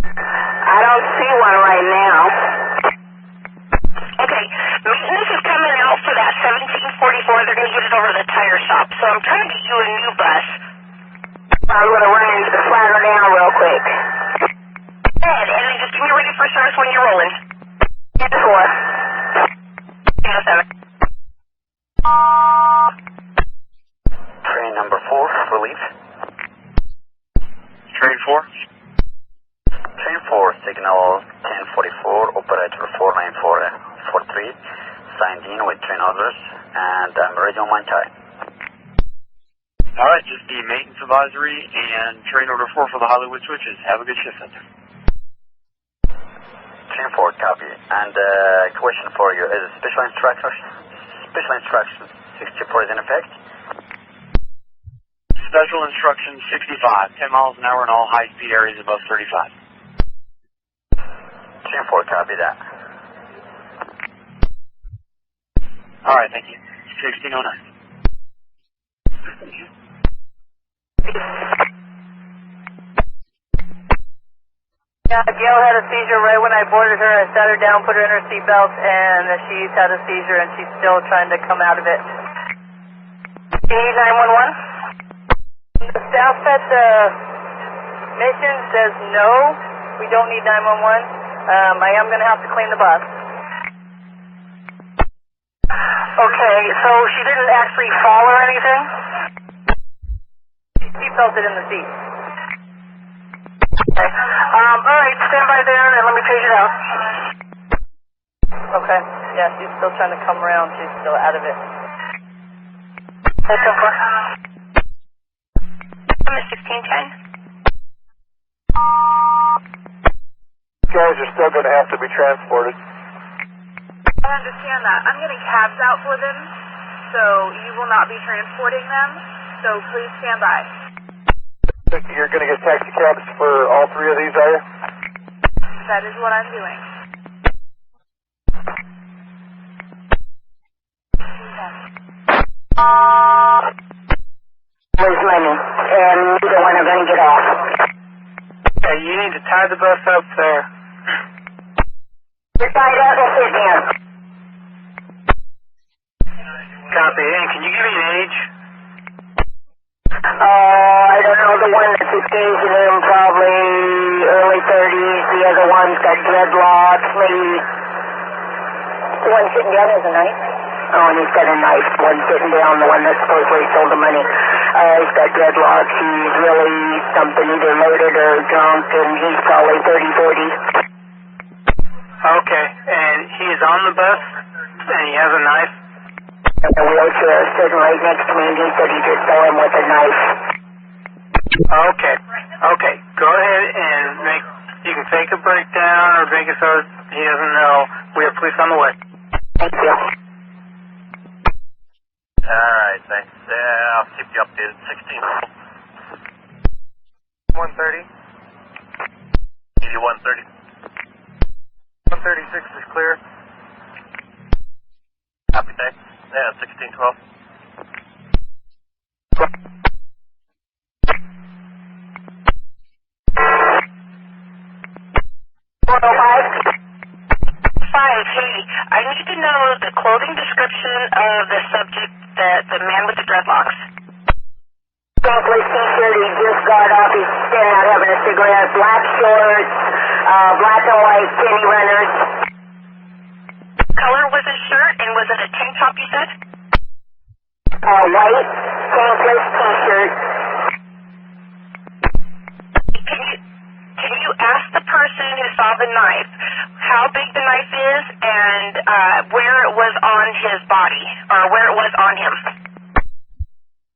I don't see one right now. Okay, maintenance is coming out for that 1744. They're going to get it over to the tire shop. So I'm trying to get you a new bus. I'm going to run into the flagger down real quick. And then just get me ready for service when you're rolling. 10-4. 10-7. Train number 4, relief. Train 4? Train 4, signal 1044, operator 49443, signed in with train orders, and I'm ready on my time. Alright, just the maintenance advisory and train order 4 for the Hollywood switches. Have a good shift out there. Train 4, copy. And question for you, is special instruction 64 is in effect? Special instruction 65, 10 miles an hour in all high-speed areas above 35. Train 4, copy that. Alright, thank you. 1609. Yeah, Gail had a seizure right when I boarded her. I sat her down, put her in her seatbelt, and she's had a seizure, and she's still trying to come out of it. Do you need 911? The staff at the mission says no, we don't need 911. I am going to have to clean the bus. Okay, so she didn't actually fall or anything? She felt it in the seat. Okay. Alright, stand by there and let me change it out. Okay. Yeah, she's still trying to come around. She's still out of it. Hey, 10-4. I'm at 1610. Guys are still going to have to be transported. I understand that. I'm getting cabs out for them, so you will not be transporting them, so please stand by. You're going to get taxi cabs for all 3 of these, are you? That is what I'm doing. Where's Lenny? And neither one are going to get off. Okay, you need to tie the bus up there. Copy. And can you give me an age? I don't know. The one that's engaging him probably early 30s. The other one's got dreadlocks. Maybe the one sitting down has a knife. Oh, and he's got a knife. The one sitting down, the one that supposedly stole the money. He's got dreadlocks. He's really something either loaded or drunk, and he's probably 30, 40. Okay. And he is on the bus, and he has a knife? The wheelchair is sitting right next to me, and he said he just saw him with a knife. Okay. Okay. Go ahead and you can take a breakdown or make it so he doesn't know. We have police on the way. Thank you. Alright, thanks. I'll keep you updated. 16. 130. 8130. 136 is clear. Copy, thanks. Yeah, 1612. Hey, I need to know the clothing description of the subject, the man with the dreadlocks. Spankless t-shirt, he just got off, he's standing out having a cigarette, black shorts, black and white penny runners. Color was his shirt, and was it a tank top, you said? White, tankless t-shirt. Can you ask the person who saw the knife how big the knife is and where it was on his body, or where it was on him?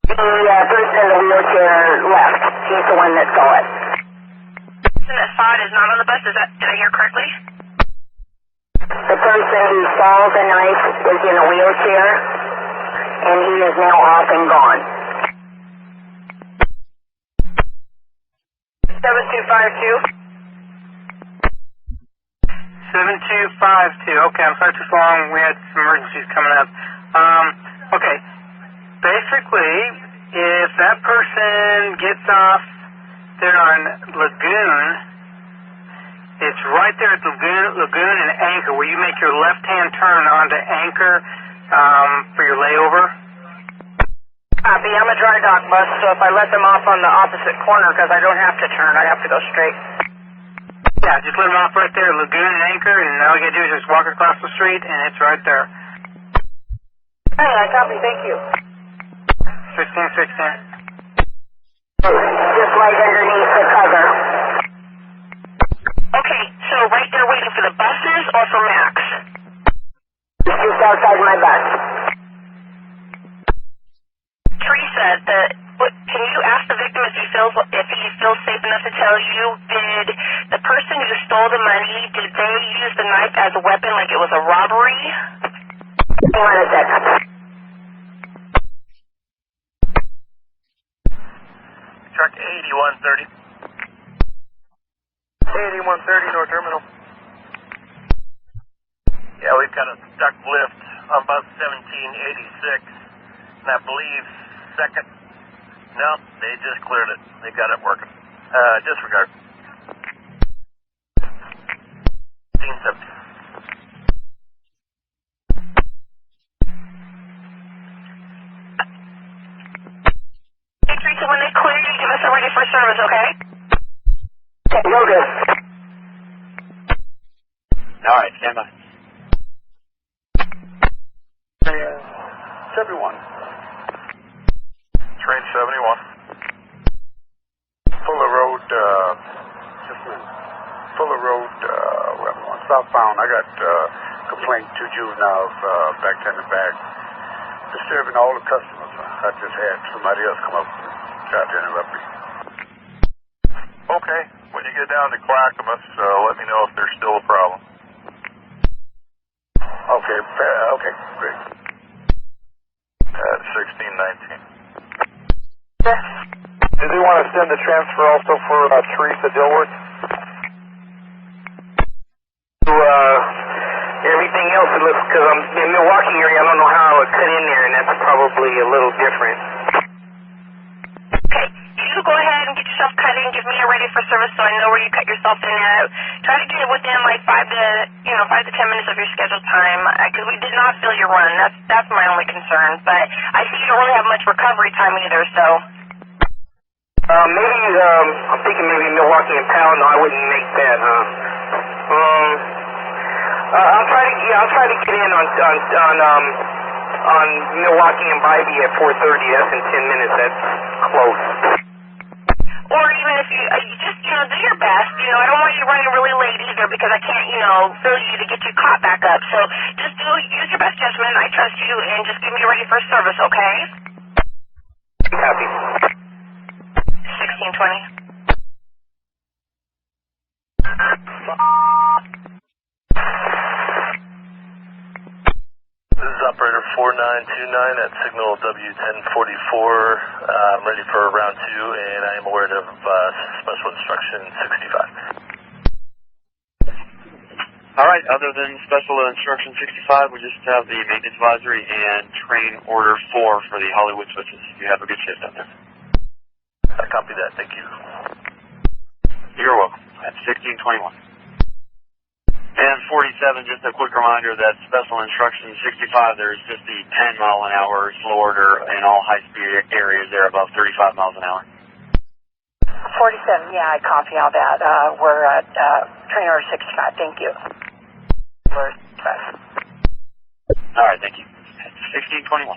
The person in the wheelchair left. He's the one that saw it. The person that saw it is not on the bus? Did I hear correctly? The person who saw the knife is in a wheelchair, and he is now off and gone. 7252. 7252. Okay, I'm sorry too long. We had some emergencies coming up. Okay. Basically, if that person gets off there on Lagoon, it's right there at Lagoon and Anchor, where you make your left-hand turn onto Anchor for your layover. Copy. I'm a dry dock bus, so if I let them off on the opposite corner, because I don't have to turn, I have to go straight. Yeah, just let them off right there, Lagoon and Anchor, and all you gotta do is just walk across the street, and it's right there. Hey, I copy. Thank you. 1616. Just right underneath the cover. Okay, so right there waiting for the buses or for Max? Just outside my bus. Teresa, can you ask the victim if he feels safe enough to tell you, did the person who stole the money, did they use the knife as a weapon like it was a robbery? Hang on a second. Truck 8130. 8130 North Terminal. Yeah, we've got a stuck lift on bus 1786, and I believe second. No, they just cleared it. They got it working. Disregard. 1570. Hey, Teresa, when they clear you, give us a ready for service, okay? Okay, will do. All right, stand by. 71. Train 71. Fuller Road, just a minute. Fuller Road, where am I going? Southbound. I got complaint 2 juveniles back in the back, disturbing all the customers. I just had somebody else come up and try to interrupt me. Okay. When you get down to Clackamas, let me know if there's still a problem. Okay, okay, great. At 1619. Did they want to send the transfer also for Teresa Dilworth? Everything else, it looks, because I'm in Milwaukee area, I don't know how it cut in there, and that's probably a little different. Okay, you you to go ahead and get yourself cut in, give me a ready for service so I know where you cut yourself in at. Try to get it within like 5 to 10 minutes of your scheduled time, because we did not fill your run. That's my only concern. But I see you don't really have much recovery time either, so. Maybe, I'm thinking maybe Milwaukee and Pound. No, I wouldn't make that, huh? I'll try to get in on Milwaukee and Bybee at 4:30. That's in 10 minutes. That's close. Or even if you just, do your best. I don't want you running really late either because I can't, fill you to get you caught back up. So just use your best judgment. I trust you, and just get me ready for service, okay? Copy. 1620. This is operator 4929 at signal W1044. I'm ready for round 2, and I am aware of special instruction 65. All right, other than special instruction 65, we just have the maintenance advisory and train order 4 for the Hollywood switches. You have a good shift out there. I copy that. Thank you. You're welcome. At 1621. And 47, just a quick reminder that special instruction 65, there's just the 10-mile-an-hour slow order in all high-speed areas there above 35 miles an hour. 47, yeah, I copy all that. We're at train order 65. Thank you. We're press. All right, thank you. At 1621.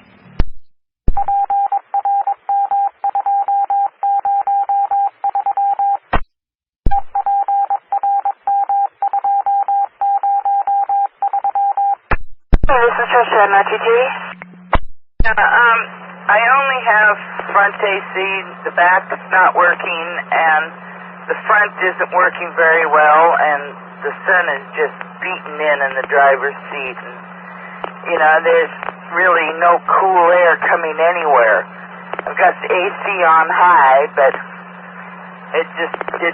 This is Trisha at MTG. I only have front AC. The back is not working, and the front isn't working very well, and the sun is just beating in the driver's seat. And, there's really no cool air coming anywhere. I've got the AC on high, but it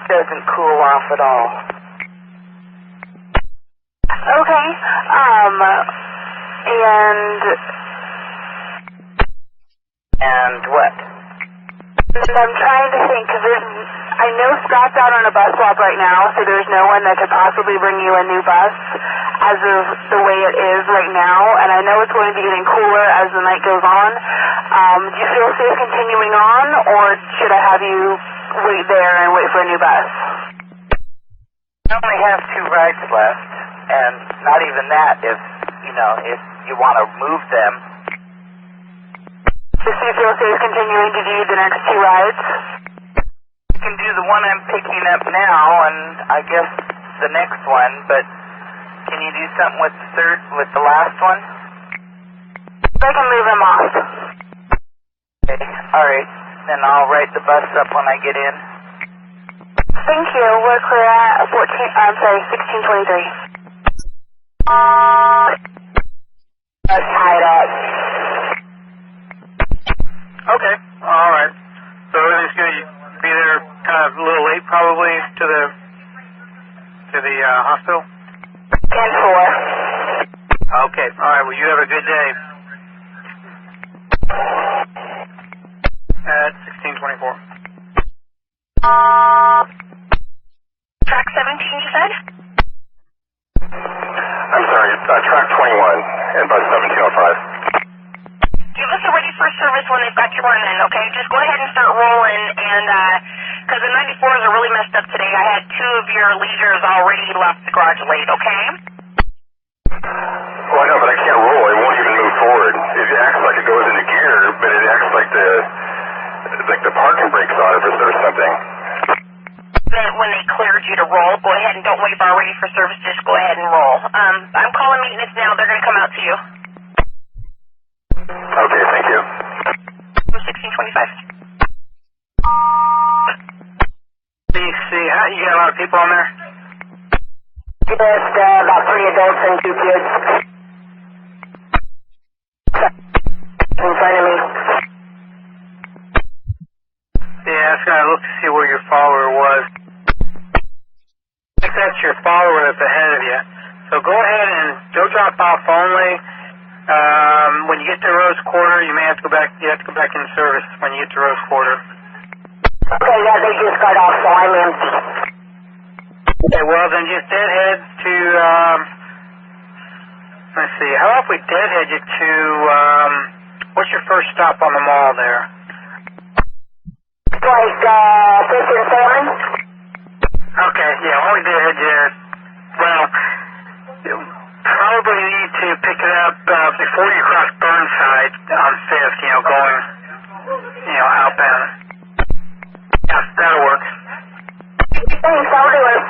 doesn't cool off at all. Okay. And what? I'm trying to think, because I know Scott's out on a bus swap right now, so there's no one that could possibly bring you a new bus as of the way it is right now, and I know it's going to be getting cooler as the night goes on. Do you feel safe continuing on, or should I have you wait there and wait for a new bus? I only have 2 rides left, and not even that if you want to move them. Just so you feel safe continuing to do the next 2 rides? You can do the one I'm picking up now, and I guess the next one, but can you do something with the last one? I can move him off. Okay, alright. Then I'll write the bus up when I get in. Thank you. We're clear at 1623. That's tied up. Okay, all right. So everything's going to be there kind of a little late probably to the hospital? 10-4. Okay, all right. Well, you have a good day. At 1624. Track 17, you said? I'm sorry, track 21 and bus 1705. Give us a ready for service when they've got you running, okay? Just go ahead and start rolling, and because the 94s are really messed up today. I had 2 of your leaders already left the garage late, okay? Well, I know, but I can't roll. It won't even move forward. It acts like it goes into gear, but it acts like the parking brake's on if there's something. Then when they cleared you to roll, go ahead and don't wait for our ready for service. Just go ahead and roll. I'm calling maintenance now. They're going to come out to you. Okay, thank you. 1625. See, you got a lot of people on there? Just about 3 adults and 2 kids. In front of me. Yeah, I was going to look to see where your follower was. I think that's your follower that's ahead of you. So go ahead and go drop off only. When you get to Rose Quarter, you may have to go back. You have to go back in service when you get to Rose Quarter. Okay, yeah, they just got off, so I'm empty. Okay, well then just deadhead to, let's see, how about we deadhead you to, what's your first stop on the mall there? Like, 5th and 7? Okay, yeah, why don't we deadhead you, well, you probably need to pick it up, before you cross Burnside on 5th, going, outbound. Yeah, that'll work. Thanks, I'll do it.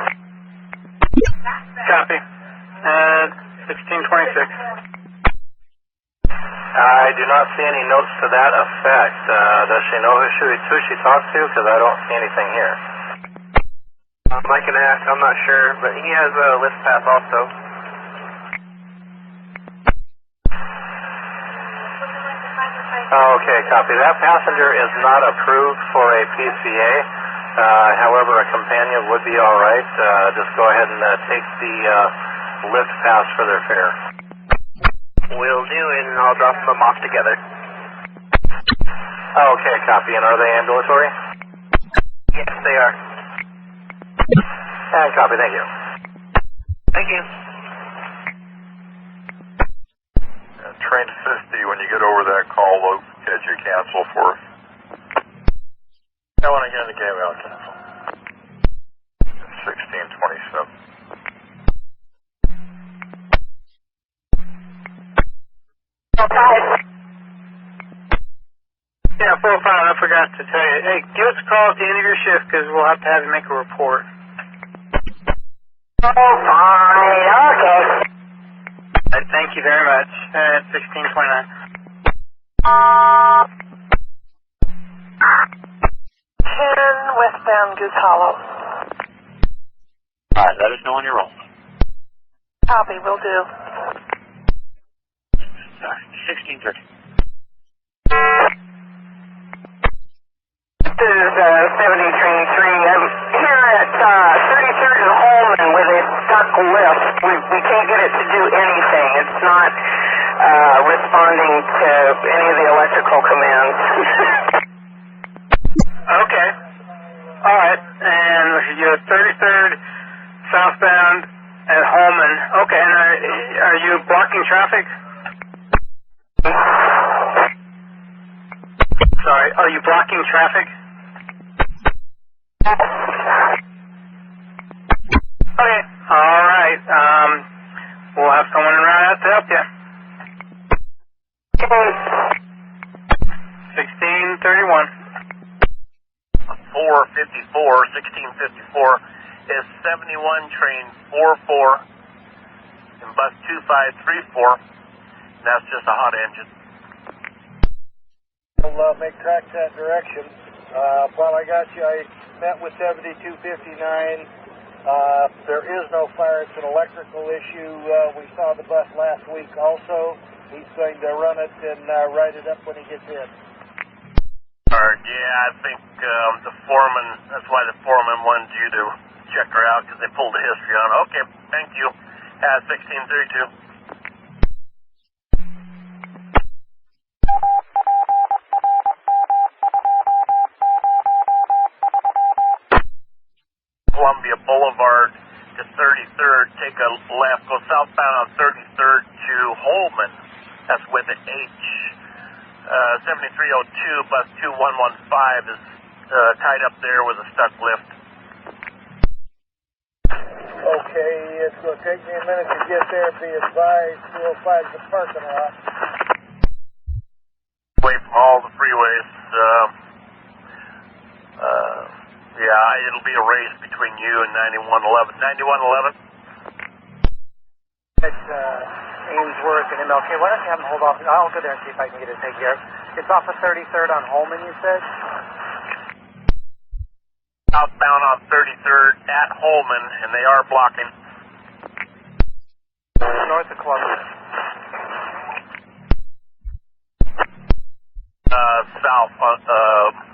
Copy. 1626. I do not see any notes to that effect. Does she know who she talks to? Because I don't see anything here. I can ask, I'm not sure, but he has a lift pass also. Okay, copy. That passenger is not approved for a PCA. However, a companion would be all right. Just go ahead and take the lift pass for their fare. Will do, and I'll drop them off together. Okay, copy. And are they ambulatory? Yes, they are. And copy. Thank you. Thank you. Train 50, when you get over that call, could you cancel for us? I want to get in the gateway. I'll cancel. 1627. Yeah, 405, I forgot to tell you. Hey, give us a call at the end of your shift because we'll have to have you make a report. Oh, fine, okay. Thank you very much. 1629. 10 westbound Goose Hollow. All right, let us know when you're rolling. Copy, will do. Sorry, 1630. This is 70 Train 3. I'm here at 33rd and Holman with a stuck lift. We can't get it to do anything. It's not responding to any of the electrical commands. Okay. All right. And you're 33rd southbound at Holman. Okay. And are you blocking traffic? Sorry. Are you blocking traffic? Okay. All right. We'll have someone in route out to help you. 1631. 454, 1654 is 71 train 44 in bus 2534. And that's just a hot engine. We'll make tracks that direction. While I got you, I met with 7259. There is no fire. It's an electrical issue. We saw the bus last week also. He's going to run it and write it up when he gets in. Yeah, I think the foreman, that's why the foreman wanted you to check her out because they pulled the history on her. Okay, thank you. 1632. Columbia Boulevard to 33rd, take a left, go southbound on 33rd to Holman. That's with an H. 7302, bus 2115 is tied up there with a stuck lift. Okay, it's going to take me a minute to get there. Be advised, 205 is the parking lot. Away from all the freeways. Yeah, it'll be a race between you and 9111. 9111? It's Ainsworth and MLK. Why don't you have them hold off? I'll go there and see if I can get it taken care of. It's off of 33rd on Holman, you said? Southbound on 33rd at Holman, and they are blocking. North of Columbia.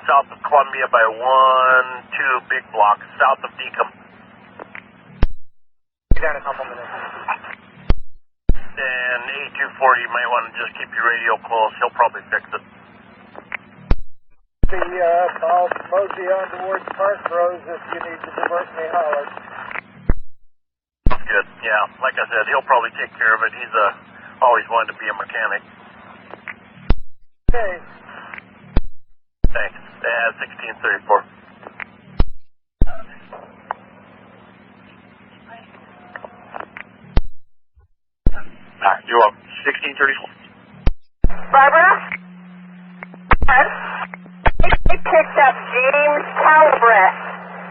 South of Columbia by 1-2 big blocks, south of Deacom. Be down in a couple minutes. And A240, you might want to just keep your radio close. He'll probably fix it. I'll mosey on towards Park Rose if you need to divert me, holler. Good. Yeah, like I said, he'll probably take care of it. He's always wanted to be a mechanic. Okay. Thanks. 1634. You're up. 1634. Barbara? Yes? They picked up James Calabret.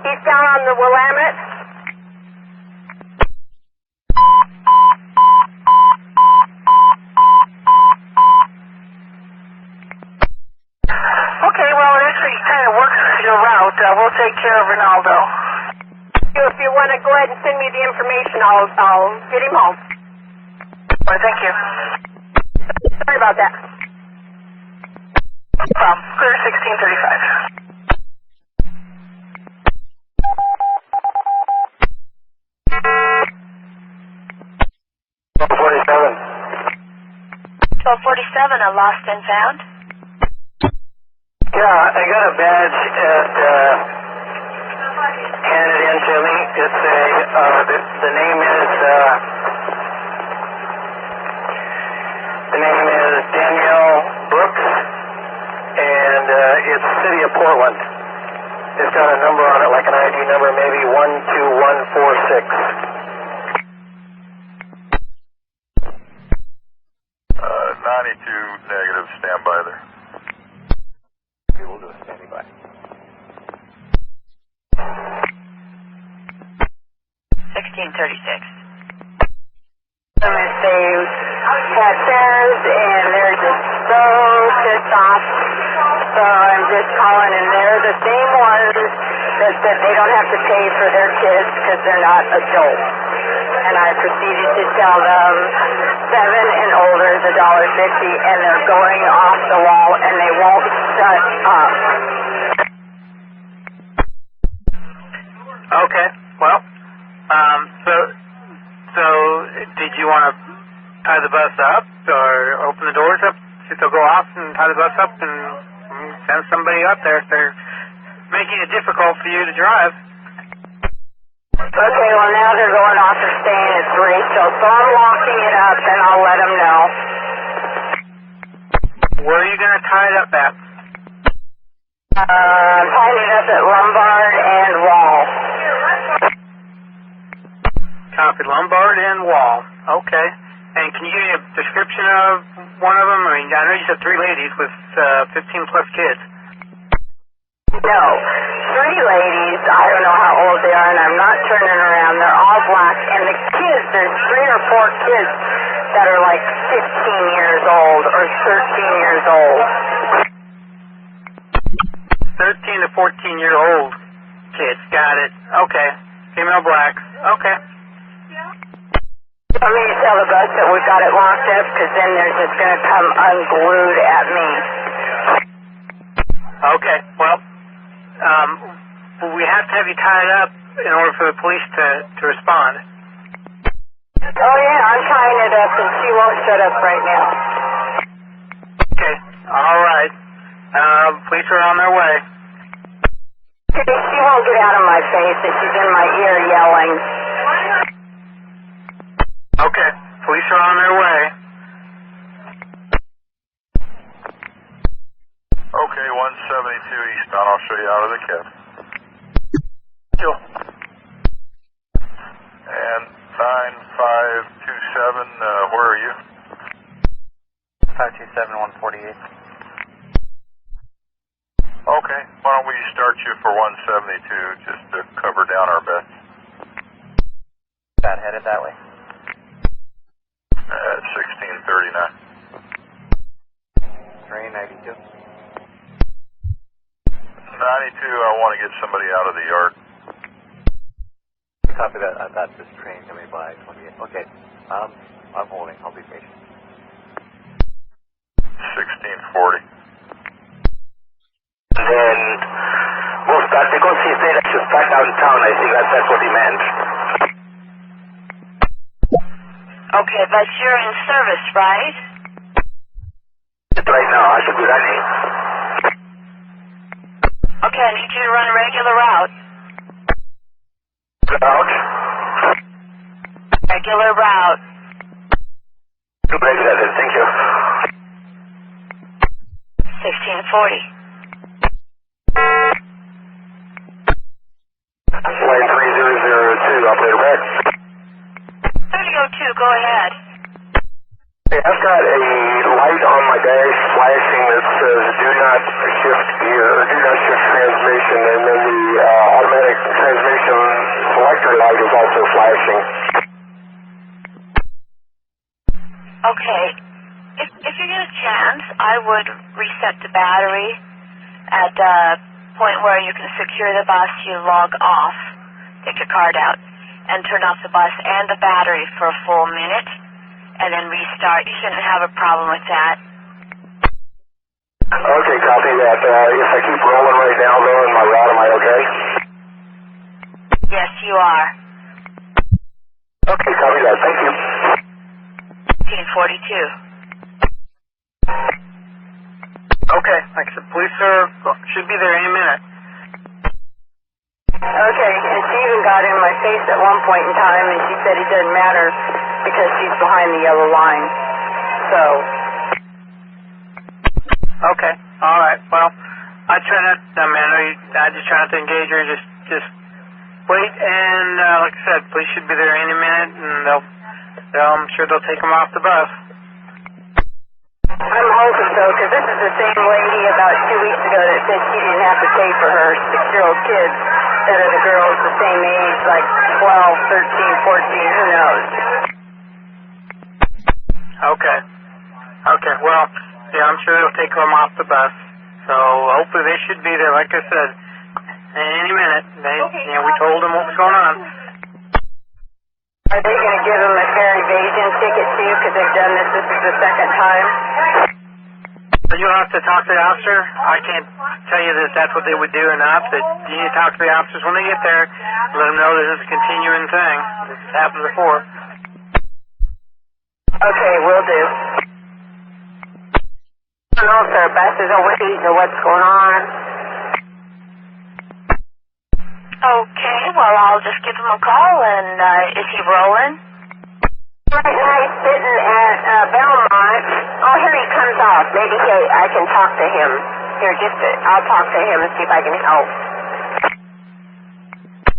He's down on the Willamette. Okay, well, it actually kind of works your route. We'll take care of Ronaldo. If you want to go ahead and send me the information, I'll get him home. All right, thank you. Sorry about that. No problem. Clear 1635. 1247, a lost and found. Yeah, I got a badge handed in to me. It's the name is Danielle Brooks, and it's City of Portland. It's got a number on it, like an ID number, maybe 12146. 92 negative, stand by there. Okay, we'll do a standing by. 1636. They had fairs and they're just so pissed off. So I'm just calling, and they're the same ones that said they don't have to pay for their kids because they're not adults. And I proceeded to tell them 7 and older is $1.50, and they're going off the wall, and they won't shut up. Okay, well, so did you want to tie the bus up or open the doors up? See if they'll go off and tie the bus up and send somebody up there if they're making it difficult for you to drive. Okay, well now they're going off and saying it's Rachel, so I'm locking it up and I'll let them know. Where are you going to tie it up at? I'm tying it up at Lombard and Wall. Copy, Lombard and Wall. Okay. And can you give me a description of one of them? I mean, I know you said 3 ladies with 15 plus kids. No, 3 ladies, I don't know how old they are, and I'm not turning around. They're all black, and the kids, there's 3 or 4 kids that are like 15 years old or 13 years old. 13 to 14-year-old kids, got it. Okay. Female blacks, okay. Want me to tell the bus that we've got it locked up, because then they're just going to come unglued at me. Okay, well, we have to have you tied up in order for the police to respond. Oh yeah, I'm tying it up and she won't shut up right now. Okay, alright. Police are on their way. She won't get out of my face and she's in my ear yelling. Okay, police are on their way. Okay, 172 eastbound. I'll show you out of the cab. Sure. And 9527, where are you? 527-148. Okay, why don't we start you for 172 just to cover down our bets? That headed that way. 1639. Train 92. 92, I want to get somebody out of the yard. Copy that. That's this train coming by 28. Okay. I'm holding. I'll be patient. 1640. Then we'll start because he said I should start downtown. I think that's what he meant. Okay, but you're in service, right? Right now, I should be running. Okay, I need you to run a regular route. Route? Regular route. Thank you. 1640. Lane 3002, operator back. 3002, go ahead. Hey, I've got a light on my dash flashing that says do not shift gear, or do not shift transmission, and then the automatic transmission selector light is also flashing. Okay. If you get a chance, I would reset the battery at the point where you can secure the bus. You log off, take your card out, and turn off the bus and the battery for a full minute, and then restart. You shouldn't have a problem with that. Okay, copy that. If I keep rolling right now, though, in my route, am I okay? Yes, you are. Okay, copy that. Thank you. 1642. Okay, like I said, police should be there any minute. Okay, and she even got in my face at one point in time, and she said it doesn't matter because she's behind the yellow line. So. Okay, all right. Well, I try not. I just try not to engage her. Just wait, and like I said, police should be there any minute, and I'm sure they'll take them off the bus. I'm hoping so, because this is the same lady about 2 weeks ago that said she didn't have to pay for her 6-year-old kids that are the girls the same age, like 12, 13, 14, who knows. Okay, well, yeah, I'm sure they'll take them off the bus. So hopefully they should be there, like I said, any minute. We told them what was going on. Are they going to give them a fair evasion ticket too, because they've done this is the second time? You'll have to talk to the officer. I can't tell you that that's what they would do or not, but you need to talk to the officers when they get there. Let them know this is a continuing thing. This has happened before. Okay, will do. I don't know if their bus is overheating or what's going on. Okay, well, I'll just give him a call, and is he rolling? Right now he's sitting at Belmont. Oh, here he comes off. Maybe I can talk to him. Here, I'll talk to him and see if I can help.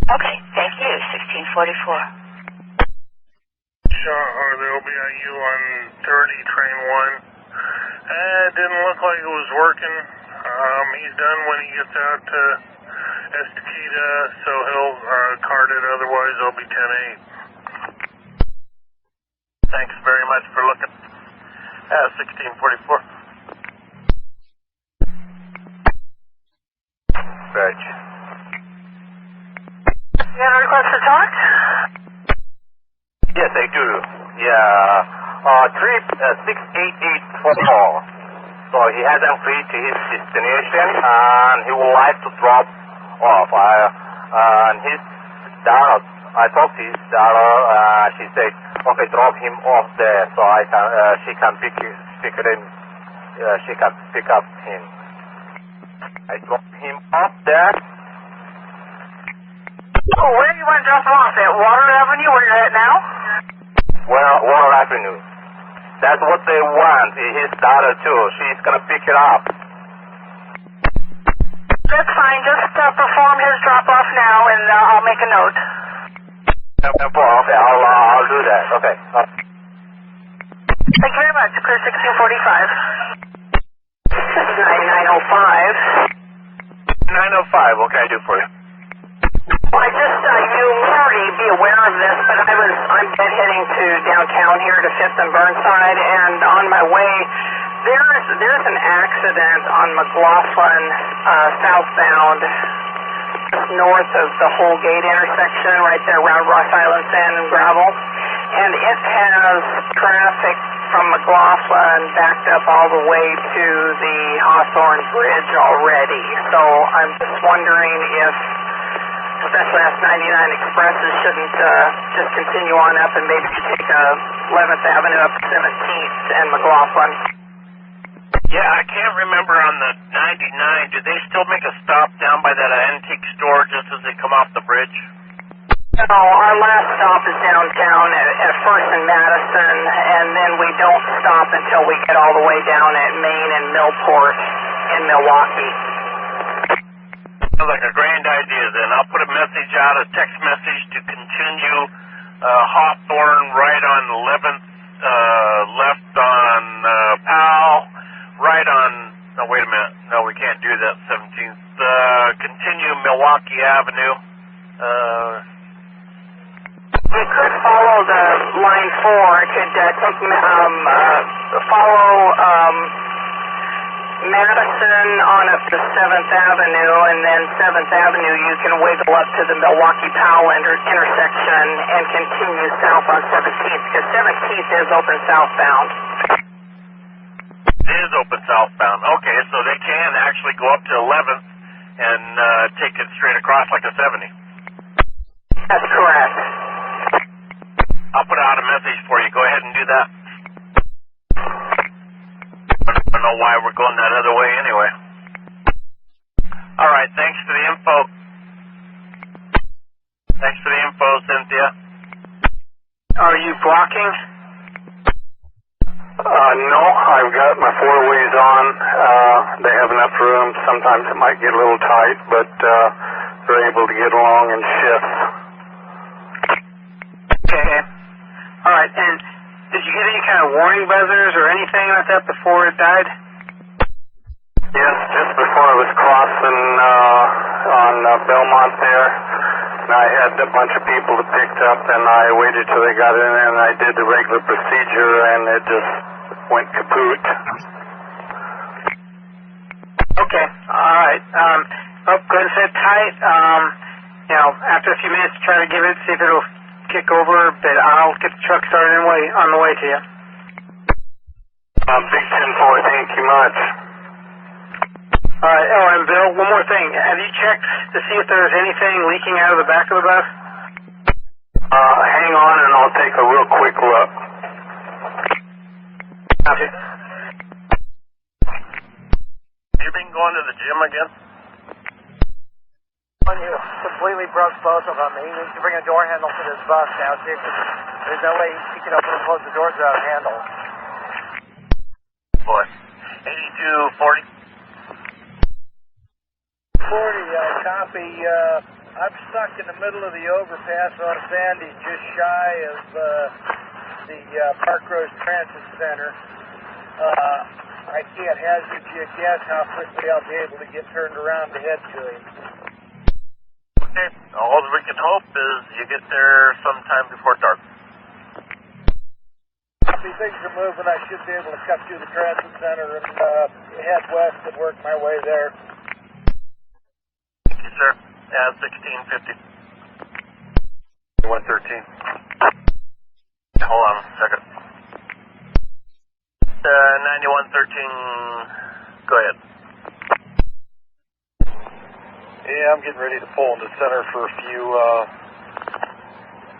Okay, thank you. 1644. There'll be a U on 30, train 1. It didn't look like it was working. He's done when he gets out to Estacada, so he'll card it. Otherwise, it'll be 10-8. Thanks very much for looking. 1644. Reg. You got a request to talk? Yes, I do. Yeah. Trip 68844. So he hasn't reached his destination, and he would like to drop off. And his daughter, I talked to his daughter, she said, okay, drop him off there, so she can pick it in. She can pick up him. I dropped him off there. Oh, where do you want to drop him off? At Water Avenue, where you're at now? Well, Water Avenue. That's what they want. His daughter too. She's gonna pick it up. That's fine. Just perform his drop off now, and I'll make a note. Okay, I'll do that. Okay. Thank you very much. Clear 1645. This is 9905. 905. What can I do for you? Well, I just you already be aware of this, but I'm heading to downtown here to 5th and Burnside, and on my way there's an accident on McLaughlin southbound, just north of the Holgate intersection, right there around Ross Island Sand and Gravel, and it has traffic from McLaughlin backed up all the way to the Hawthorne Bridge already. So I'm just wondering if Special Ask 99 Expresses shouldn't just continue on up and maybe take 11th Avenue up to 17th and McLaughlin. Yeah, I can't remember on the 99. Do they still make a stop down by that antique store just as they come off the bridge? No, our last stop is downtown at First and Madison, and then we don't stop until we get all the way down at Main and Millport in Milwaukee. Sounds like a grand idea then. I'll put a message out, a text message to continue Hawthorne right on 11th, left on Powell, right on, no wait a minute, no we can't do that, 17th, continue Milwaukee Avenue. You could follow the line 4, it could take, follow Madison on up to 7th Avenue, and then 7th Avenue you can wiggle up to the Milwaukee-Powell intersection and continue south on 17th, because 17th is open southbound. It is open southbound. Okay, so they can actually go up to 11th and take it straight across like a 70. That's correct. I'll put out a message for you. Go ahead and do that. I don't know why we're going that other way anyway. All right, thanks for the info. Thanks for the info, Cynthia. Are you blocking? No, I've got my 4-ways on. They have enough room. Sometimes it might get a little tight, but they're able to get along in shifts. Okay. All right, and did you get any kind of warning buzzers or anything like that before it died? Yes, just before I was crossing on Belmont there, and I had a bunch of people that picked up, and I waited till they got in there, and I did the regular procedure, and it just went kaput. Okay, all right. Go ahead and sit tight. After a few minutes, try to give it, see if it'll kick over, but I'll get the truck started on the way to you. Big 10-4, thank you much. All right, and Bill, one more thing. Have you checked to see if there's anything leaking out of the back of the bus? Hang on, and I'll take a real quick look. Okay. You been going to the gym again? When you completely broke both of them, he needs to bring a door handle to this bus now. See if there's no way he can open and close the doors without a handle. Boy, 8240. 40, copy. I'm stuck in the middle of the overpass on Sandy, just shy of the Park Rose Transit Center. I can't hazard you a guess how quickly I'll be able to get turned around to head to him. Okay, all we can hope is you get there sometime before dark. Copy, things are moving. I should be able to cut through the transit center and head west and work my way there. Thank you, sir. Yeah, 1650. 113. Hold on a second. 9113, go ahead. Yeah, I'm getting ready to pull into center for a few,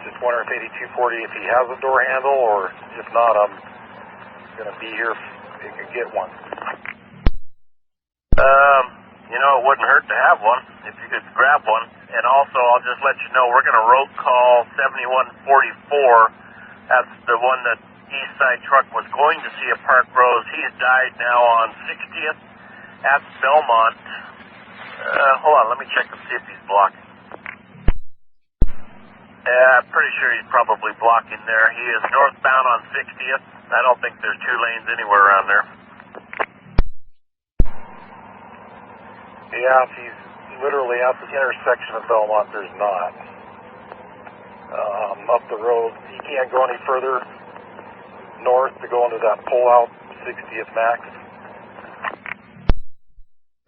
just wondering if 8240, if he has a door handle, or if not, I'm going to be here if he can get one. It wouldn't hurt to have one, if you could grab one. And also, I'll just let you know, we're going to road call 7144. That's the one that East Side truck was going to see at Park Rose. He's died now on 60th at Belmont. Hold on, let me check and see if he's blocking. I'm pretty sure he's probably blocking there. He is northbound on 60th. I don't think there's 2 lanes anywhere around there. Yeah, if he's literally at the intersection of Belmont, there's not. Up the road, he can't go any further north to go into that pull-out 60th max.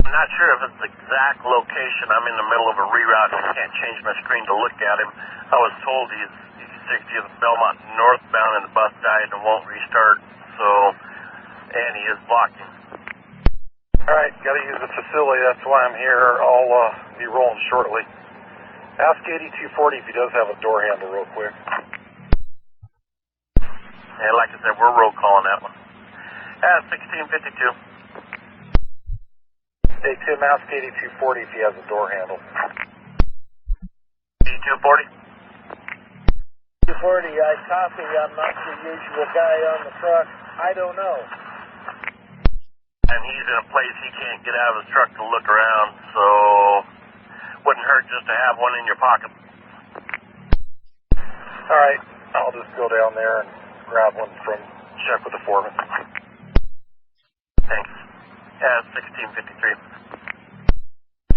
I'm not sure if it's the exact location. I'm in the middle of a reroute and I can't change my screen to look at him. I was told he's 60th Belmont northbound and the bus died and won't restart, and he is blocking. Alright, gotta use the facility, that's why I'm here. I'll be rolling shortly. Ask 8240 if he does have a door handle real quick. And like I said, we're roll calling that one. 1652. Hey, Tim, ask 8240 if he has a door handle. 8240? 240, I copy. I'm not the usual guy on the truck. I don't know. And he's in a place he can't get out of his truck to look around, so wouldn't hurt just to have one in your pocket. All right, I'll just go down there and grab one from check with the foreman. Thanks. 1653.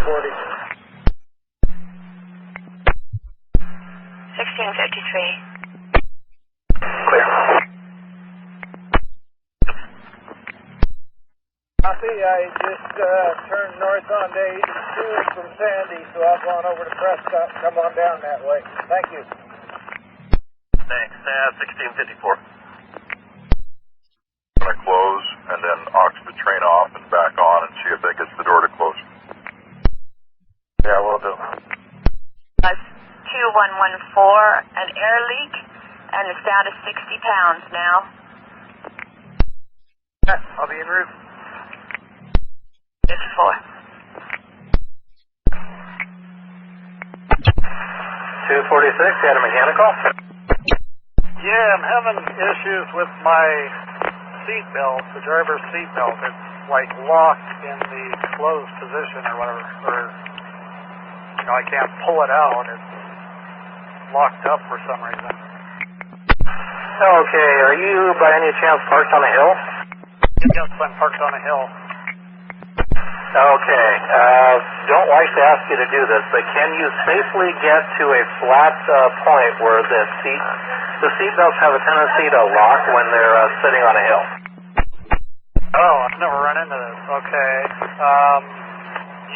40. 1653. Clear. Copy. I just turned north onto 82 from Sandy, so I've gone over to Prescott and come on down that way. Thank you. Thanks. 1654. Going to close and then aux the train off and back on and see if that gets the door to close. Yeah, we'll do. 2114, an air leak, and it's down to 60 pounds now. I'll be en route. 54. 246, you had a mechanical? Yeah, I'm having issues with my seatbelt, the driver's seatbelt. It's like locked in the closed position or whatever, or I can't pull it out. It's locked up for some reason. Okay, are you by any chance parked on a hill? Yes, I'm parked on a hill. Okay, don't like to ask you to do this, but can you safely get to a flat point where the seatbelts have a tendency to lock when they're sitting on a hill? Oh, I've never run into this. Okay.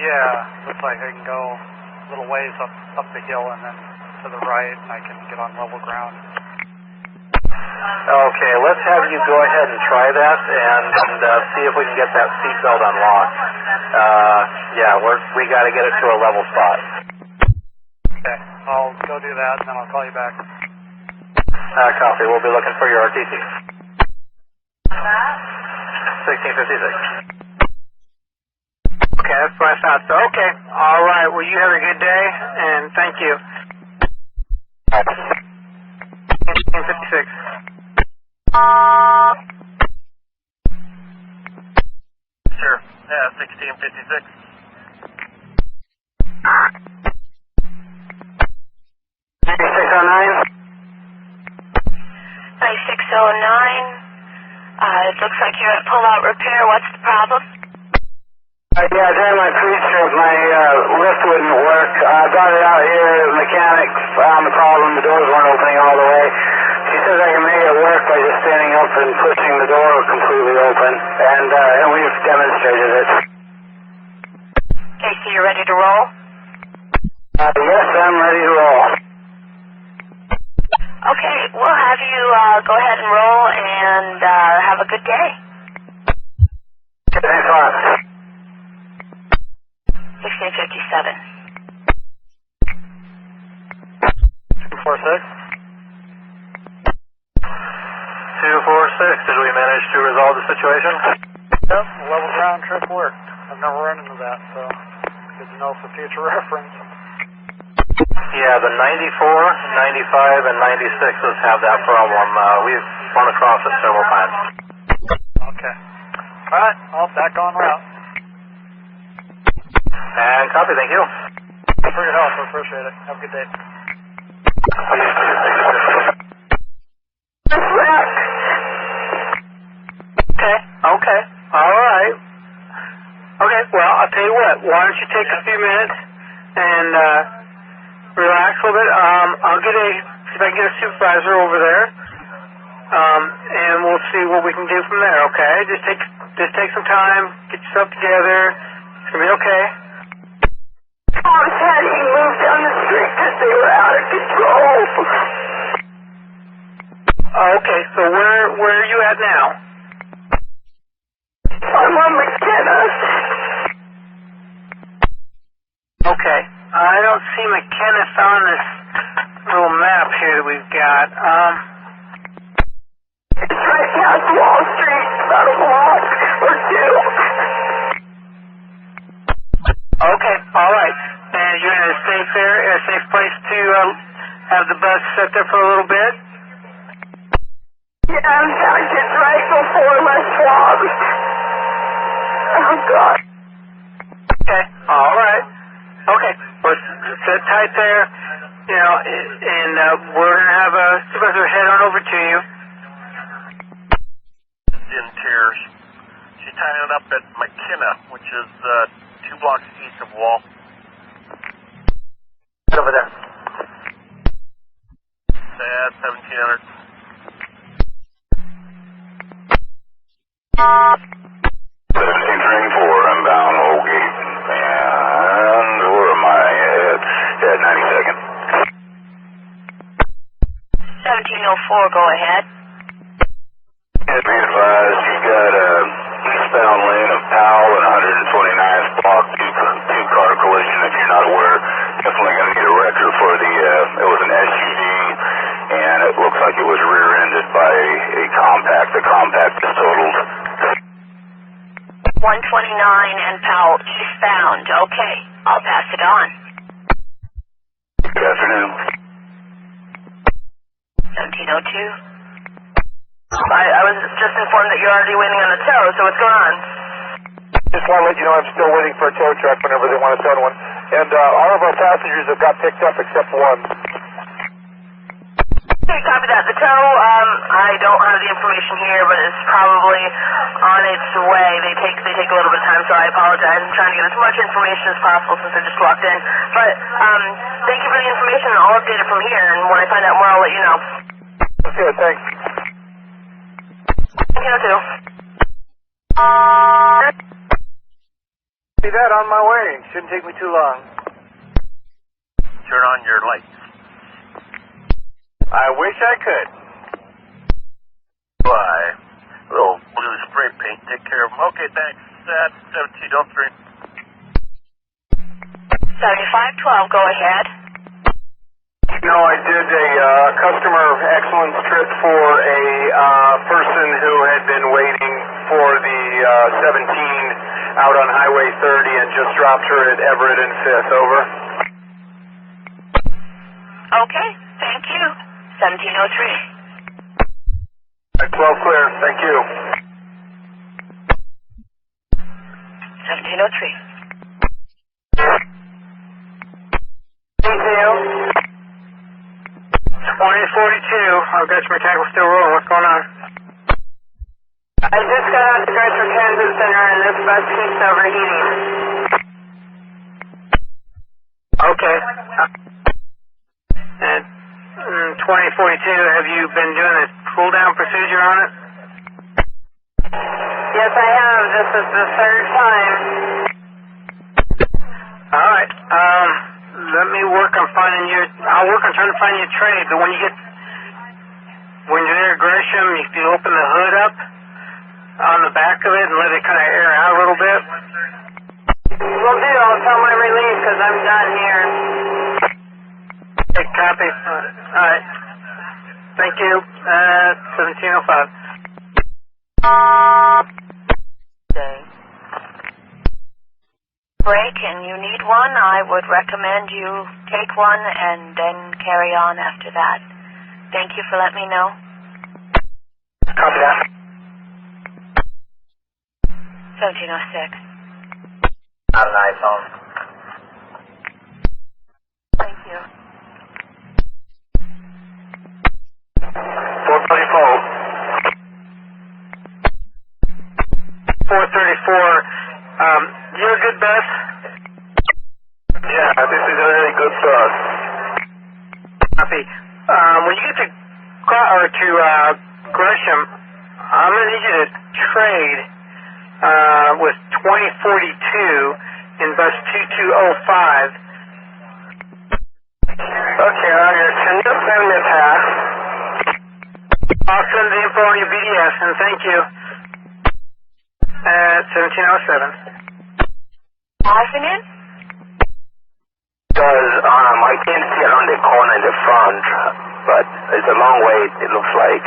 Yeah, looks like I can go a little ways up the hill and then to the right, and I can get on level ground. Okay, let's have you go ahead and try that and see if we can get that seatbelt unlocked. Yeah, we got to get it to a level spot. Okay, I'll go do that, and then I'll call you back. Copy. We'll be looking for your RTT. 1656. Okay, that's what I thought. So, okay. All right. Well, you have a good day, and thank you. 1656. Sure. 1656. 9609. 9609. It looks like you're at pull-out repair. What's the problem? Yeah, I had my pre-strip. My lift wouldn't work. I got it out here. The mechanic found the problem. The doors weren't opening all the way. She says I can make it work by just standing up and pushing the door completely open. And we've demonstrated it. Okay, so you're ready to roll? Yes, I'm ready to roll. Okay, we'll have you go ahead and roll and have a good day. Thanks a lot. 1657. 246. 246, did we manage to resolve the situation? Yep, level ground trip worked. I've never run into that, so good to know for future reference. Yeah, the 94, 95, and 96s have that problem. We've run across it several times. Okay. All right, I'll back on route. And copy, thank you. Thanks for your help. I appreciate it. Have a good day. Okay. All right. Okay, well, I'll tell you what. Why don't you take a few minutes and relax a little bit. I'll see if I can get a supervisor over there, and we'll see what we can do from there, okay? Just take some time, get yourself together. It's going to be okay. Tom said he moved down the street because they were out of control. Okay, so where are you at now? I'm on McKenna. Okay. I don't see McKenna on this little map here that we've got. It's right past Wall Street, about a block or two. sit there for a little bit? Yeah, I'm trying to drag before my swabs. Oh, God. Okay, all right. Okay, well, sit tight there, you know, and we're going to have a supervisor head on over to you. In tears. She's tying it up at McKenna, which is 2 blocks east of Wall. Over there. Sad, 1700. 1734, I'm bound, old gate. And where am I at 92nd? 1704, go ahead. Be advised, you've got eastbound lane of Powell and 129th block, two-car collision. If you're not aware, definitely going to need a record for the, it was an SUV, and it looks like it was rear-ended by a compact. The compact is totaled. 129 and Powell eastbound. Okay, I'll pass it on. Good afternoon. 1702. I was just informed that you're already waiting on the tow, so what's going on? Just want to let you know I'm still waiting for a tow truck whenever they want to send one. And all of our passengers have got picked up except one. Okay, copy that. The tow, I don't have the information here, but it's probably on its way. They take a little bit of time, so I apologize. I'm trying to get as much information as possible since I just walked in. But thank you for the information. I'll update it from here, and when I find out more, I'll let you know. Okay, thanks. You know, too. See that on my way. Shouldn't take me too long. Turn on your lights. I wish I could. Why? A little blue spray paint, take care of them. Okay, thanks. That's 1703. 7512, go ahead. No, I did a customer excellence trip for a person who had been waiting for the 17 out on Highway 30 and just dropped her at Everett and 5th. Over. Okay, thank you. 1703. 12 clear. Thank you. 1703. Detail. 2042. I've got your mechanical still rolling. What's going on? I just got out to Gretchen Transit Center, and this bus keeps overheating. Okay. And 2042, have you been doing a cool-down procedure on it? Yes, I have. This is the third time. All right. Let me work on finding your. I'll work on trying to find your trade. But when you're near Gresham, if you open the hood up on the back of it and let it kind of air out a little bit. Will do. I'll tell my relief because I'm done here. Okay, copy. All right. Thank you. 1705. Break and you need one, I would recommend you take one and then carry on after that. Thank you for letting me know. Copy that. 1706. Not an iPhone. Thank you. 434. 434. You're a good bus? Yeah, this is a really good bus. Copy. When you get to Gresham, I'm going to need you to trade with 2042 in bus 2205. Okay, Roger. Can you send me a pass? I'll send the info on your BDS, and thank you. 1707. Afternoon? Because I can't see around the corner in the front, but it's a long way, it looks like.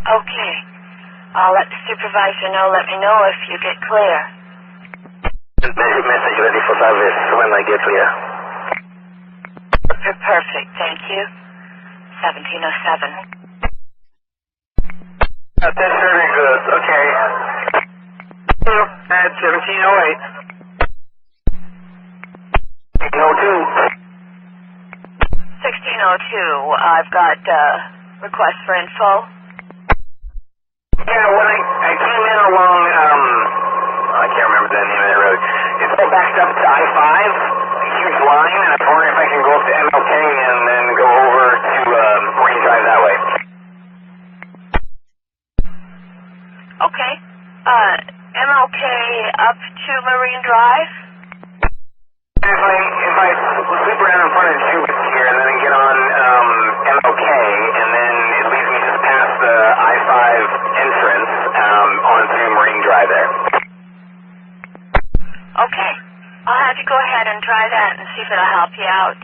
Okay. I'll let the supervisor know. Let me know if you get clear. Basic message ready for service when I get clear. Perfect, thank you. 1707. That's very good. Okay. At 1708. 1602, I've got request for info. Yeah, when I came in along, I can't remember the name of the road. It's all backed up to I-5, a huge line, and I was wondering if I can go up to MLK and then go over to Marine Drive that way. Okay. MLK up to Marine Drive? If I loop around in front of Jubit's here and then get on MLK, and then it leads me just past the I-5 entrance onto Marine Drive there. Okay. I'll have you go ahead and try that and see if it'll help you out.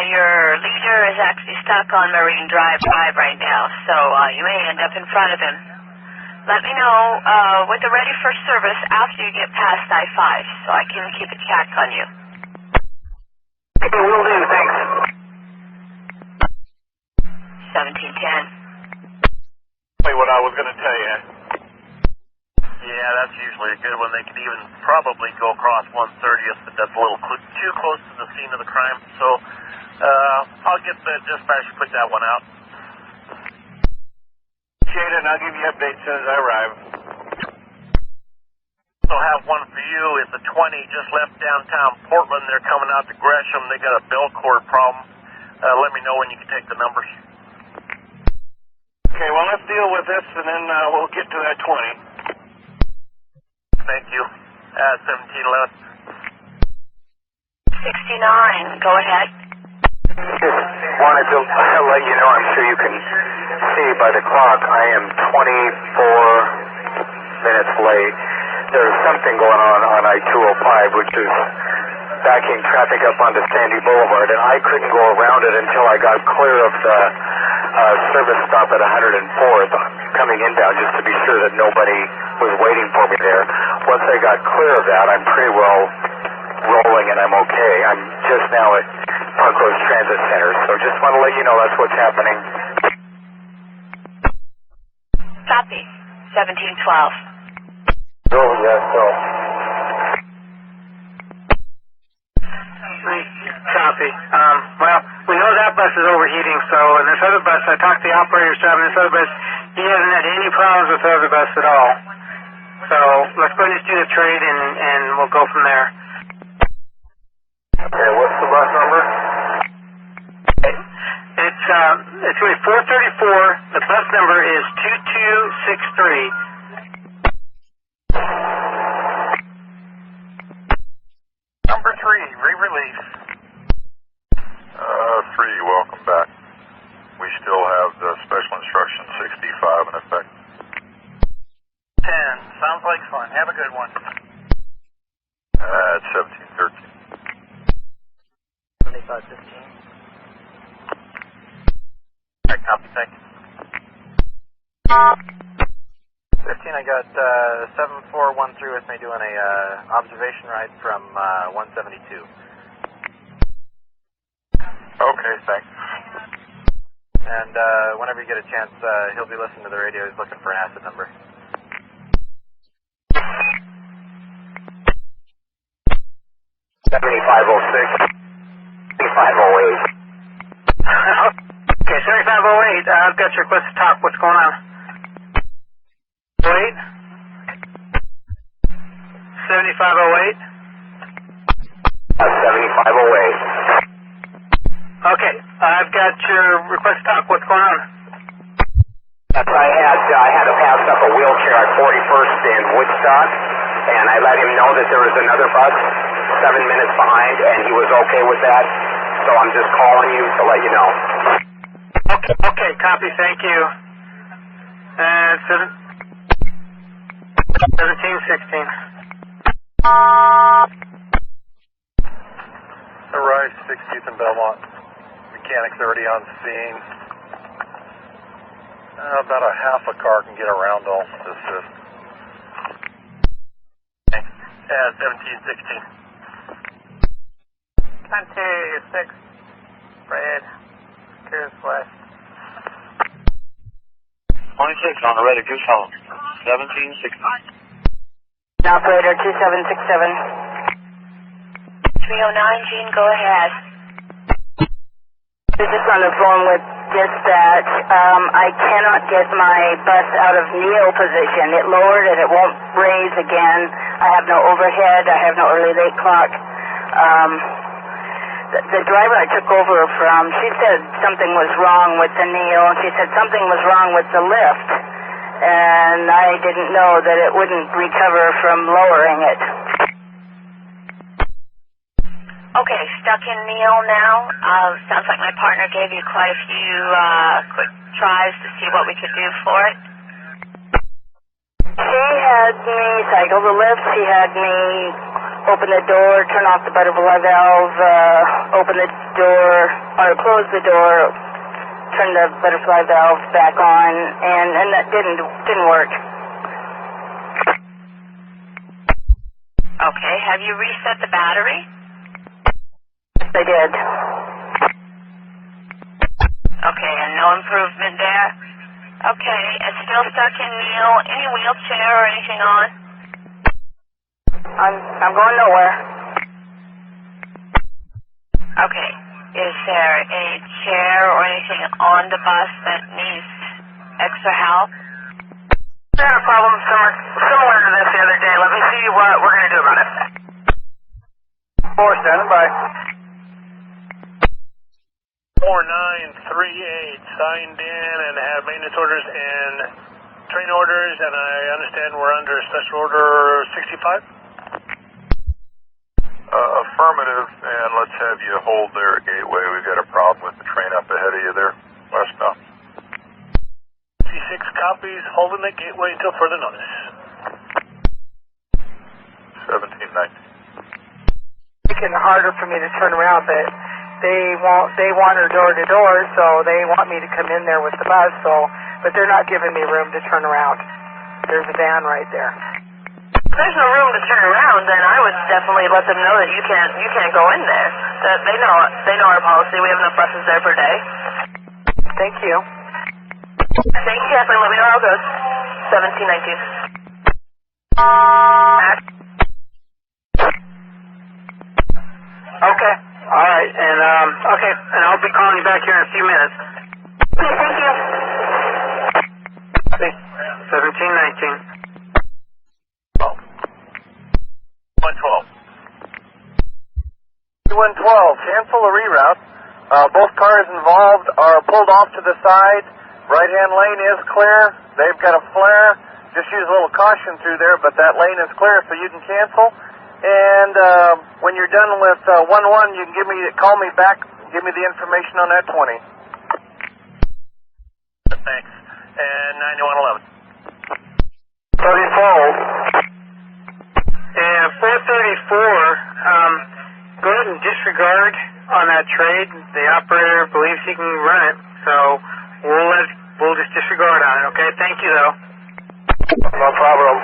Your leader is actually stuck on Marine Drive right now, so you may end up in front of him. Let me know when they're ready for service after you get past I-5, so I can keep a check on you. Okay, will do, thanks. 1710. What I was going to tell you. Yeah, that's usually a good one. They could even probably go across 130th, but that's a little too close to the scene of the crime. So I'll get the dispatcher to put that one out. Jaden, I'll give you an update as soon as I arrive. I'll have one for you. It's a 20 just left downtown Portland. They're coming out to Gresham. They got a bell cord problem. Let me know when you can take the numbers. Okay, well, let's deal with this, and then we'll get to that 20. Thank you. 1711. 69, go ahead. Just wanted to let you know, I'm sure you can see by the clock, I am 24 minutes late. There's something going on I-205, which is backing traffic up onto Sandy Boulevard, and I couldn't go around it until I got clear of the service stop at 104th, coming inbound, just to be sure that nobody was waiting for me there. Once I got clear of that, I'm pretty well rolling and I'm okay. I'm just now at Park Rose Transit Center, so just want to let you know that's what's happening. Copy. 1712. Oh, yes, so. Copy. Well, we know that bus is overheating, so, and this other bus, I talked to the operator's driving this other bus, he hasn't had any problems with the other bus at all. So, let's go and just do the trade, and we'll go from there. Okay, what's the bus number? It's going to be 434. The bus number is 2263. Number 3, re-release. 3, welcome back. We still have the special instruction 65 in effect. 10, sounds like fun. Have a good one. It's 1713. 7515. Alright, copy, thank you. 15, I got 7413 with me doing a observation ride from 172. Okay, thanks. And whenever you get a chance, he'll be listening to the radio. He's looking for an acid number. Okay, 7508, I've got your request to talk. What's going on? Wait. 7508? 7508. Okay, I've got your request to talk. What's going on? I had to pass up a wheelchair at 41st and Woodstock, and I let him know that there was another bus 7 minutes behind, and he was okay with that. So I'm just calling you to let you know. Okay, copy, thank you. 1716. Arrived 60th and Belmont. Mechanics already on scene. About a half a car can get around all to assist. 1716. 26. Fred. Clear west. 26 on the red at Goose Hollow. 1760. Operator 2767. 309, Gene, go ahead. This is on the phone with dispatch. I cannot get my bus out of kneel position. It lowered and it won't raise again. I have no overhead. I have no early late clock. The driver I took over from, she said something was wrong with the kneel. She said something was wrong with the lift. And I didn't know that it wouldn't recover from lowering it. Okay, stuck in kneel now. Sounds like my partner gave you quite a few quick tries to see what we could do for it. She had me cycle the lift. She had me open the door, turn off the butterfly valve, open the door, or close the door, turn the butterfly valve back on, and that didn't work. Okay, have you reset the battery? I did. Okay, and no improvement there? Okay, it's still stuck in kneel. Any wheelchair or anything on? I'm going nowhere. Okay, is there a chair or anything on the bus that needs extra help? We had a problem similar to this the other day. Let me see what we're going to do about it. 4, standing by. 4938 signed in and have maintenance orders and train orders, and I understand we're under special order 65? Affirmative, and let's have you hold there at Gateway. We've got a problem with the train up ahead of you there, westbound. 56 copies, holding the Gateway until further notice. 1719. Making it harder for me to turn around, but they want her door to door, so they want me to come in there with the bus, but they're not giving me room to turn around. There's a van right there. If there's no room to turn around, then I would definitely let them know that you can't go in there. That they know our policy. We have enough buses there per day. Thank you. Thank you, Catherine. Let me know how it goes. 1719. Okay. All right. And okay. And I'll be calling you back here in a few minutes. Okay, thank you. 1719. 112, cancel the reroute. Both cars involved are pulled off to the side. Right-hand lane is clear. They've got a flare. Just use a little caution through there, but that lane is clear, so you can cancel. And when you're done with 11, you can call me back, give me the information on that 20. Thanks. And 9111. 34. And 434, go ahead and disregard on that trade. The operator believes he can run it, so we'll just disregard on it, okay? Thank you, though. No problem.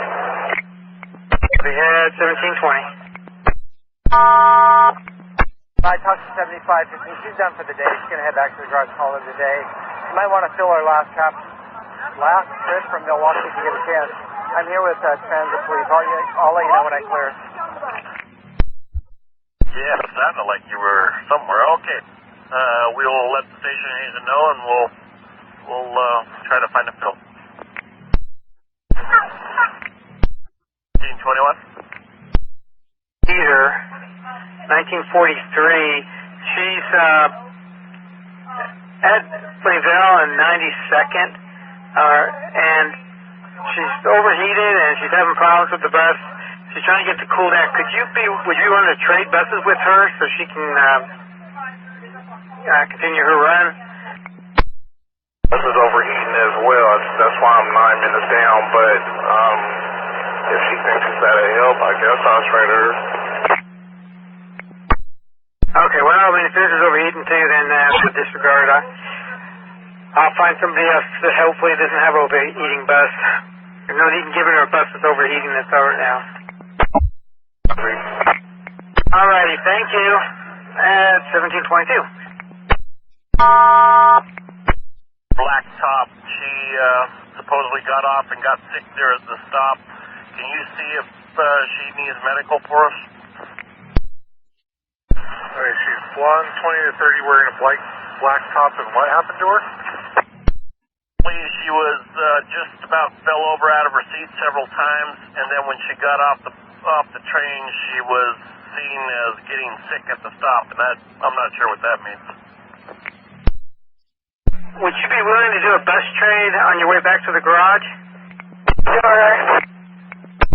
We had 1720. I talked to 7515. She's done for the day. She's going to head back to the garage hall of the day. You might want to fill our last trip from Milwaukee if you get a chance. I'm here with Transit Police. I'll let you know when I clear. Yeah, it sounded like you were somewhere. Okay. We'll let the station agent know, and we'll try to find a fill. 1921. Peter, 1943. She's at Plainville and 92nd, and she's overheated and she's having problems with the bus. She's trying to get the cool down. Would you want to trade buses with her so she can continue her run? This is overheating as well. That's why I'm 9 minutes down, but if she thinks it's out of help, I guess I'll trade her. Okay, well, I mean, if this is overheating too, then disregard. I'll find somebody else that hopefully doesn't have overheating bus. There's no need in giving her a bus that's overheating that's over now. Alrighty, thank you. At 1722. Blacktop. She supposedly got off and got sick there at the stop. Can you see if she needs medical for us? Okay, she's 120 to 30 wearing a black top, and what happened to her? She was just about fell over out of her seat several times, and then when she got off the train, she was seen as getting sick at the stop, and I'm not sure what that means. Would you be willing to do a bus trade on your way back to the garage? Sure.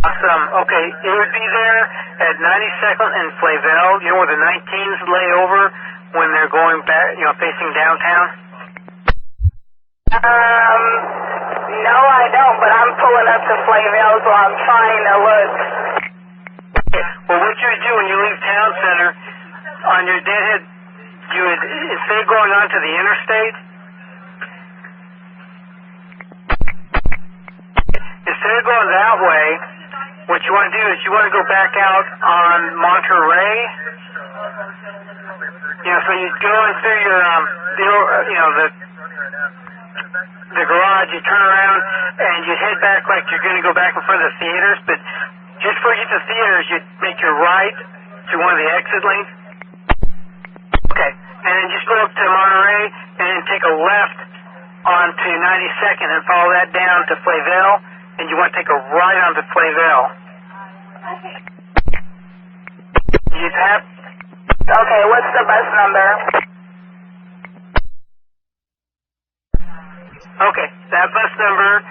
Awesome. Okay, it would be there at 92nd and Flavel. You know where the 19s lay over when they're going back, facing downtown? No, I don't, but I'm pulling up to Flavel, so I'm trying to look. Okay. Well, what you would do when you leave town center, on your deadhead, you would, instead of going onto the interstate, instead of going that way, what you want to do is you want to go back out on Monterey. So you go in through your, the garage, you turn around, and you head back like you're going to go back in front of the theaters, but just before you get to the theaters, you make your right to one of the exit lanes. Okay, and then just go up to Monterey, and then take a left onto 92nd and follow that down to Flavel, and you want to take a right onto Flavel. You have... Okay, what's the bus number? Okay, that bus number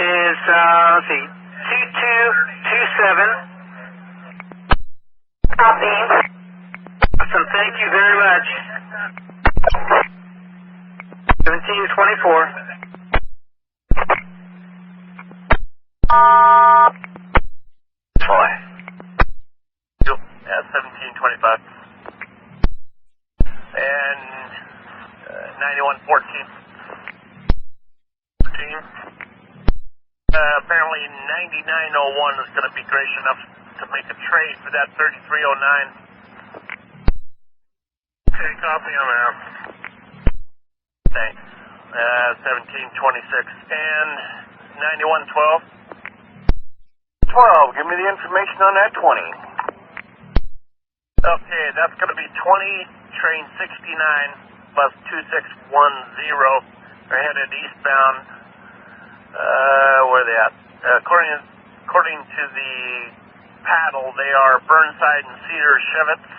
is, let's see, 2227. Copy. Awesome, thank you very much. 1724. Boy. Yep, at 1725. And 9114. Apparently 9901 is going to be gracious enough to make a trade for that 3309. Okay, copy, I'm out. Thanks. 1726 and 9112. 12, give me the information on that 20. Okay, that's going to be 20, train 69, bus 2610. They're headed eastbound. Where are they at? According to the paddle, they are Burnside and Cedar Chevets.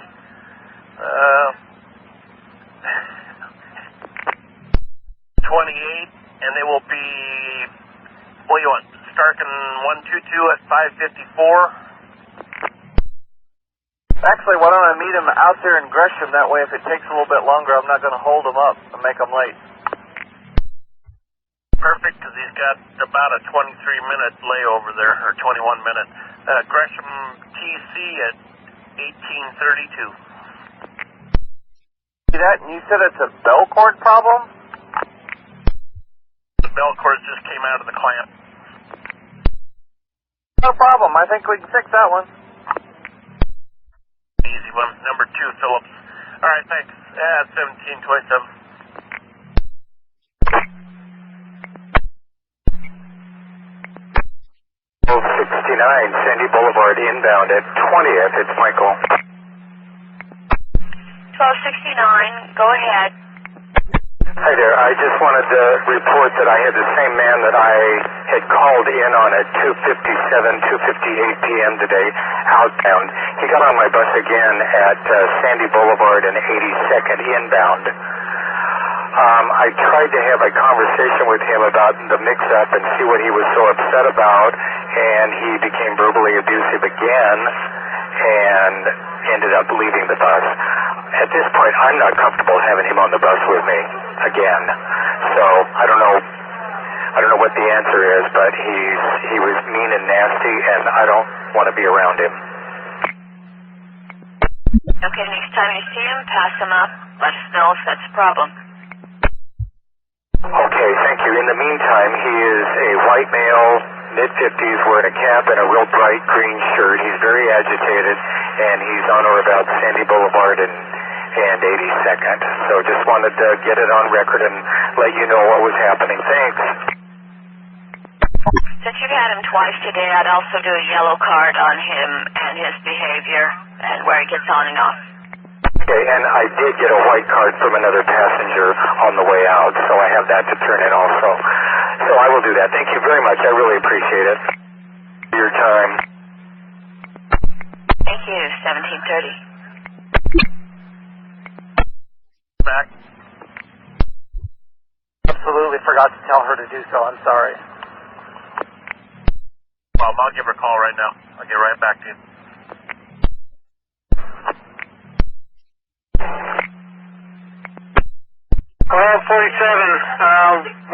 28, and they will be, what do you want, Starkin 122 at 554? Actually, why don't I meet him out there in Gresham? That way, if it takes a little bit longer, I'm not going to hold him up and make him late. Perfect, because he's got about a 23-minute layover there, or 21-minute. Gresham TC at 1832. See that? And you said it's a bell cord problem? The bell cords just came out of the clamp. No problem. I think we can fix that one. Easy one. Number 2, Phillips. All right, thanks. 1727. 69, Sandy Boulevard, inbound at 20th. It's Michael. 1269, go ahead. Hi there. I just wanted to report that I had the same man that I had called in on at 2:58 p.m. today, outbound. He got on my bus again at Sandy Boulevard and 82nd inbound. I tried to have a conversation with him about the mix-up and see what he was so upset about, and he became verbally abusive again and ended up leaving the bus. At this point, I'm not comfortable having him on the bus with me again. So I don't know what the answer is, but he was mean and nasty, and I don't want to be around him. Okay, next time you see him, pass him up. Let us know if that's a problem. Okay, thank you. In the meantime, he is a white male, mid-50s, wearing a cap and a real bright green shirt. He's very agitated, and he's on or about Sandy Boulevard and and 82nd. So just wanted to get it on record and let you know what was happening. Thanks. Since you've had him twice today, I'd also do a yellow card on him and his behavior and where he gets on and off. Okay, and I did get a white card from another passenger on the way out, so I have that to turn in also. So I will do that. Thank you very much. I really appreciate it. Your time. Thank you, 1730. Back. Absolutely forgot to tell her to do so. I'm sorry. I'll give her a call right now. I'll get right back to you. Well, 47,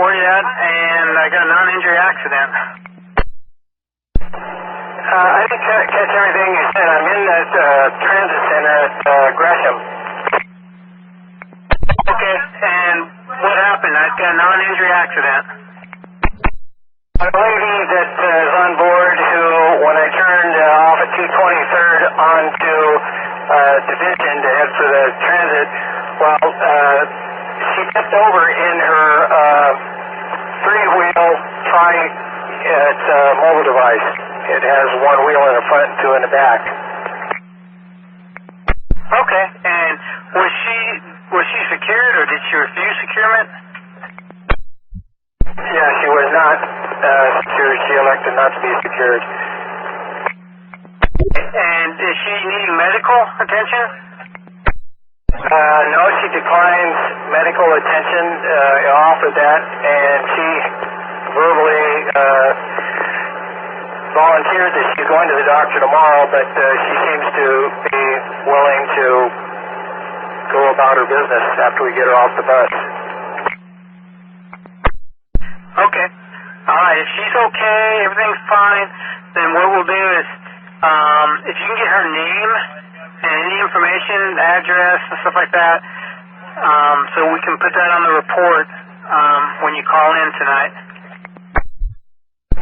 where you at? And I got a non-injury accident. I didn't catch everything you said. I'm in that transit center at Gresham. Okay, and what happened? I got a non-injury accident. A lady that is on board who, when I turned off at 223rd onto Division to head for the transit, well, she tipped over in her three-wheel it's a mobile device. It has one wheel in the front and two in the back. Okay, and was she secured or did she refuse securement? Yeah, she was not secured. She elected not to be secured. And is she needing medical attention? No, she declines medical attention, offered that, and she verbally volunteered that she's going to the doctor tomorrow, but she seems to be willing to go about her business after we get her off the bus. Okay. Alright, if she's okay, everything's fine, then what we'll do is, if you can get her name and any information, address, and stuff like that, so we can put that on the report when you call in tonight.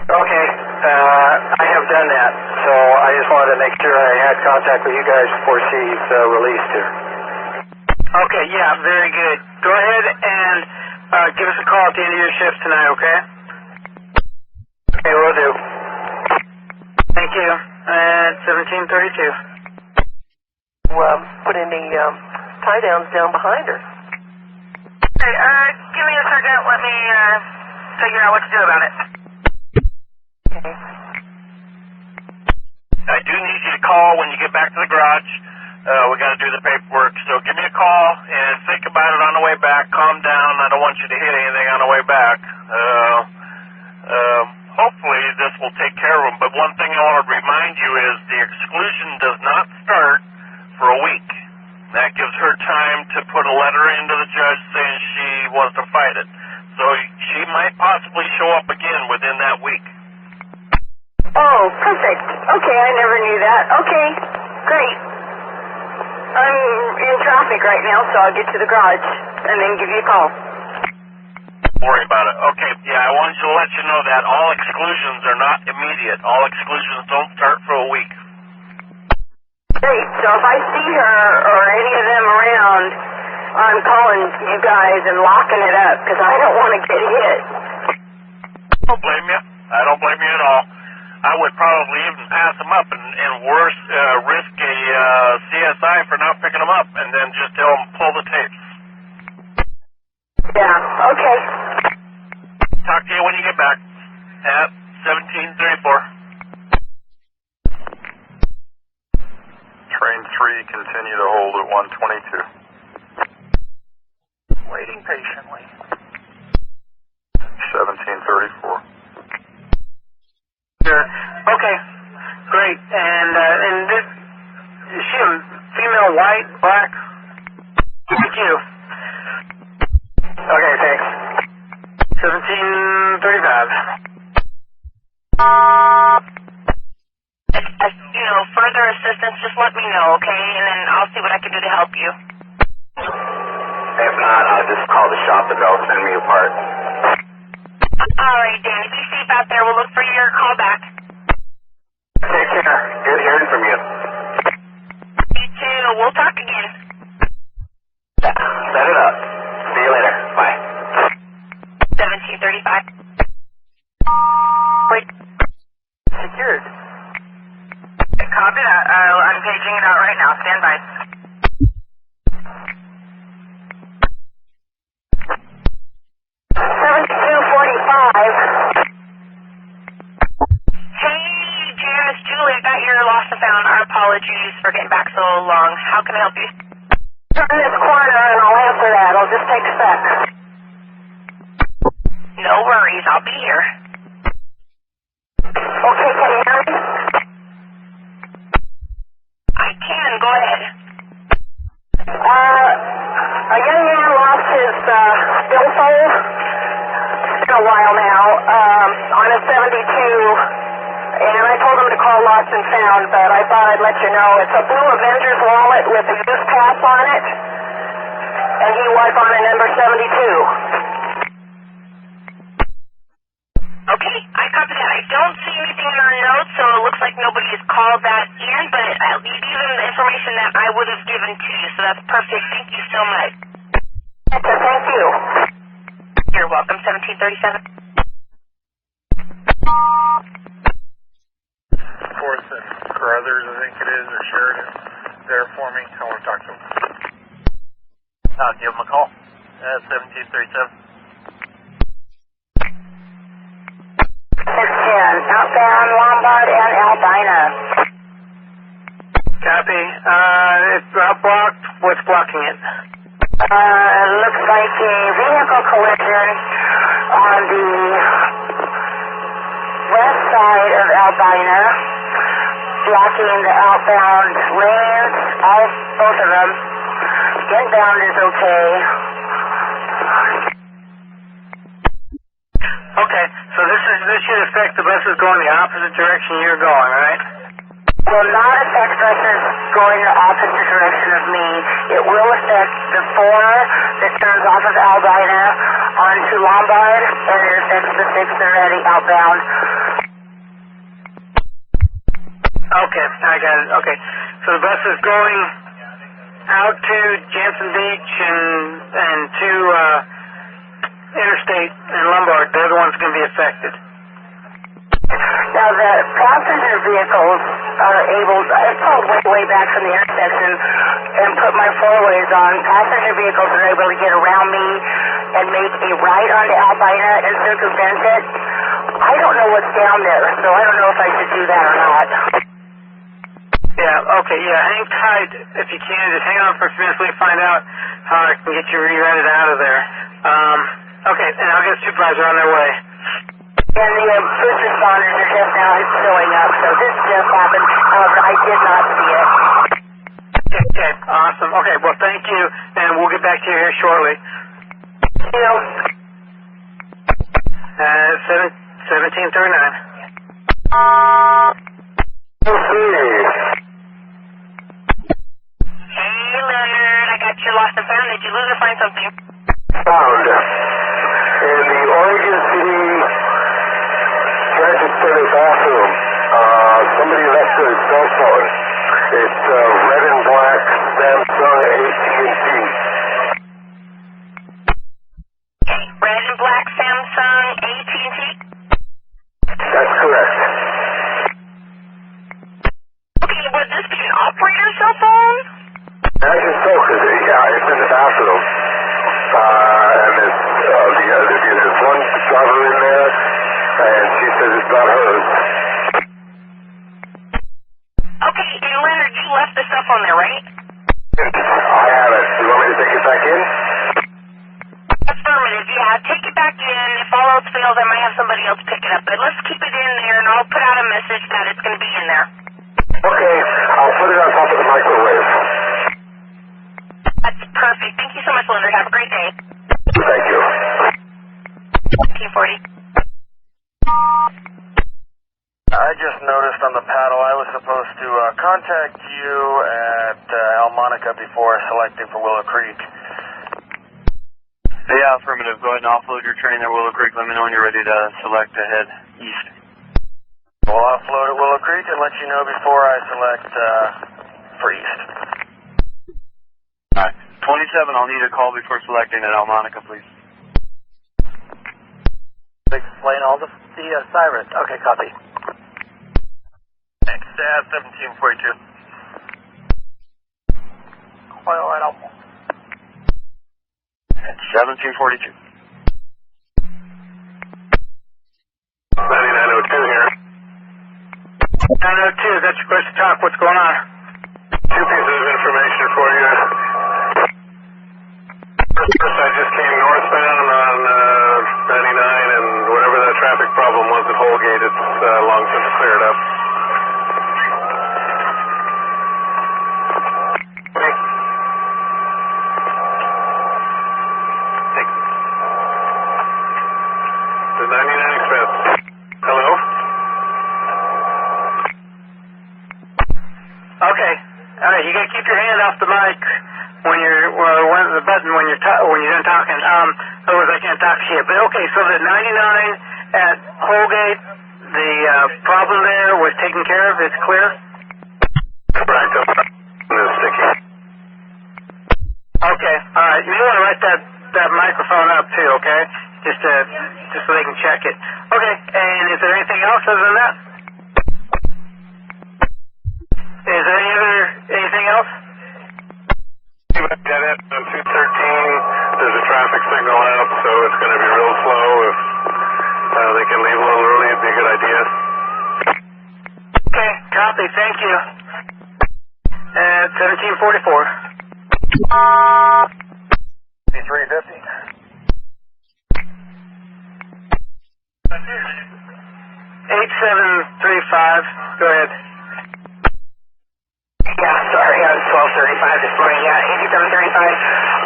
Okay, I have done that, so I just wanted to make sure I had contact with you guys before she's released here. Okay, yeah, very good. Go ahead and give us a call at the end of your shift tonight, okay? Okay, will do. Thank you. At 1732. Putting the tie downs down behind her. Hey, give me a second. Let me figure out what to do about it. Okay. I do need you to call when you get back to the garage. We got to do the paperwork, so give me a call and think about it on the way back. Calm down. I don't want you to hit anything on the way back. Hopefully this will take care of them, but one thing I want to remind you is the exclusion does not start for a week. That gives her time to put a letter into the judge saying she wants to fight it. So she might possibly show up again within that week. Oh, perfect. Okay, I never knew that. Okay, great. I'm in traffic right now, so I'll get to the garage and then give you a call. Worry about it. Okay, yeah, I wanted to let you know that all exclusions are not immediate. All exclusions don't start for a week. Great, so if I see her or any of them around, I'm calling you guys and locking it up because I don't want to get hit. I don't blame you. I don't blame you at all. I would probably even pass them up and worse, risk a CSI for not picking them up and then just tell them pull the tapes. Yeah, okay. Talk to you when you get back at 1734. Train 3, continue to hold at 122. Waiting patiently. 1734. Sure. Okay, great. And this, is she a female, white, black? Thank you. Okay, thanks. 1735. Further assistance, just let me know, okay? And then I'll see what I can do to help you. If not, I'll just call the shop and they'll send me a part. All right, Dan. If you see out there, we'll look for your call back. Take care. Good hearing from you. You too. We'll talk again. secured. Copy that. I'm paging it out right now. Stand by. Hey, Jim, it's Julie. I got your lost and found. Our apologies for getting back so long. How can I help you? Turn this corner and I'll answer that. I'll just take a sec. No worries. I'll be here. Okay, can you hear me? I can. Go ahead. A young man lost his billfold. It's been a while now. On a 72. And I told him to call Lost and Found, but I thought I'd let you know. It's a blue Avengers wallet with a use pass on it. And he was on a number 72. Okay, I copy that. I don't see anything in our notes, so it looks like nobody has called that in, but you gave them the information that I would have given to you, so that's perfect. Thank you so much. Thank you. You're welcome. 1737. Fourth and Carruthers, I think it is, or Sheridan, there for me. I want to talk to him. I'll give him a call. 1737. 610, outbound Lombard and Albina. Copy. It's blocked. What's blocking it? Looks like a vehicle collision on the west side of Albina, blocking the outbound lanes, both of them. Inbound is okay. Okay, so this should affect the buses going the opposite direction you're going, right? Will not affect buses going the opposite direction of me. It will affect the 4 that turns off of Albina onto Lombard, and it affects the 6 that are heading outbound. Okay, I got it. Okay, so the bus is going out to Jansen Beach and to Interstate and Lombard. The other one's going to be affected. Now, the passenger vehicles are able, I pulled way back from the intersection and put my 4-ways on. Passenger vehicles are able to get around me and make a right onto Albina and circumvent it. I don't know what's down there, so I don't know if I should do that or not. Yeah, okay, yeah, hang tight if you can. Just hang on for a few minutes. Let me find out how I can get you rerouted out of there. Okay, and I'll get a supervisor on their way. And the first responders are just now showing up, so this just happened. However, I did not see it. Okay, awesome. Okay, well, thank you, and we'll get back to you here shortly. Thank you. 1739. Hey, Leonard. I got your lost and found. Did you lose or find something? Found. In the Oregon City Transit Center bathroom, somebody left their cell phone. It's red and black Samsung AT&T. Red and black Samsung AT&T? That's correct. Okay, would this be an operator cell phone? I just so, because, yeah, it's in the bathroom. And there's one driver in there, and she says it's not hers. Okay, and Leonard, you left the cell phone there, right? I have it. Do you want me to take it back in? Affirmative, yeah. Take it back in. If all else fails, I might have somebody else pick it up. But let's keep it in there, and I'll put out a message that it's going to be in there. Okay, I'll put it on top of the microwave. That's perfect. Thank you so much, Leonard. Have a great day. Thank you. 1940. I just noticed on the paddle I was supposed to contact you at El Monica before selecting for Willow Creek. Yeah, affirmative. Go ahead and offload your train at Willow Creek. Let me know when you're ready to select to head east. We'll offload at Willow Creek and let you know before I select for east. Alright. 27, I'll need a call before selecting at El Monica, please. Explain all the sirens. Okay, copy. 1742. Coil at Elmo. 1742. 9902 here. 902, that's your question to talk. What's going on? Two pieces of information for you. First, I just came northbound on 99, and whatever that traffic problem was at Holgate, it's long since cleared up. The 99 Express. Hello? Okay. All right, you gotta keep your hand off the mic when you're the button when you're done talking. Otherwise I can't talk shit. But okay, so the 99 at Holgate, the problem there was taken care of. It's clear. Right. It's sticky. Okay. All right. You may want to write that microphone up too. Okay. Just so they can check it. Okay. And is there anything else other than that? Is there anything else? Dead end on 213. There's a traffic signal out, so it's going to be real slow. If they can leave a little early, it'd be a good idea. Okay. Copy. Thank you. At 1744. 350. 8735. Go ahead. Yeah, sorry, I was 12:35 this morning. Yeah, 8735.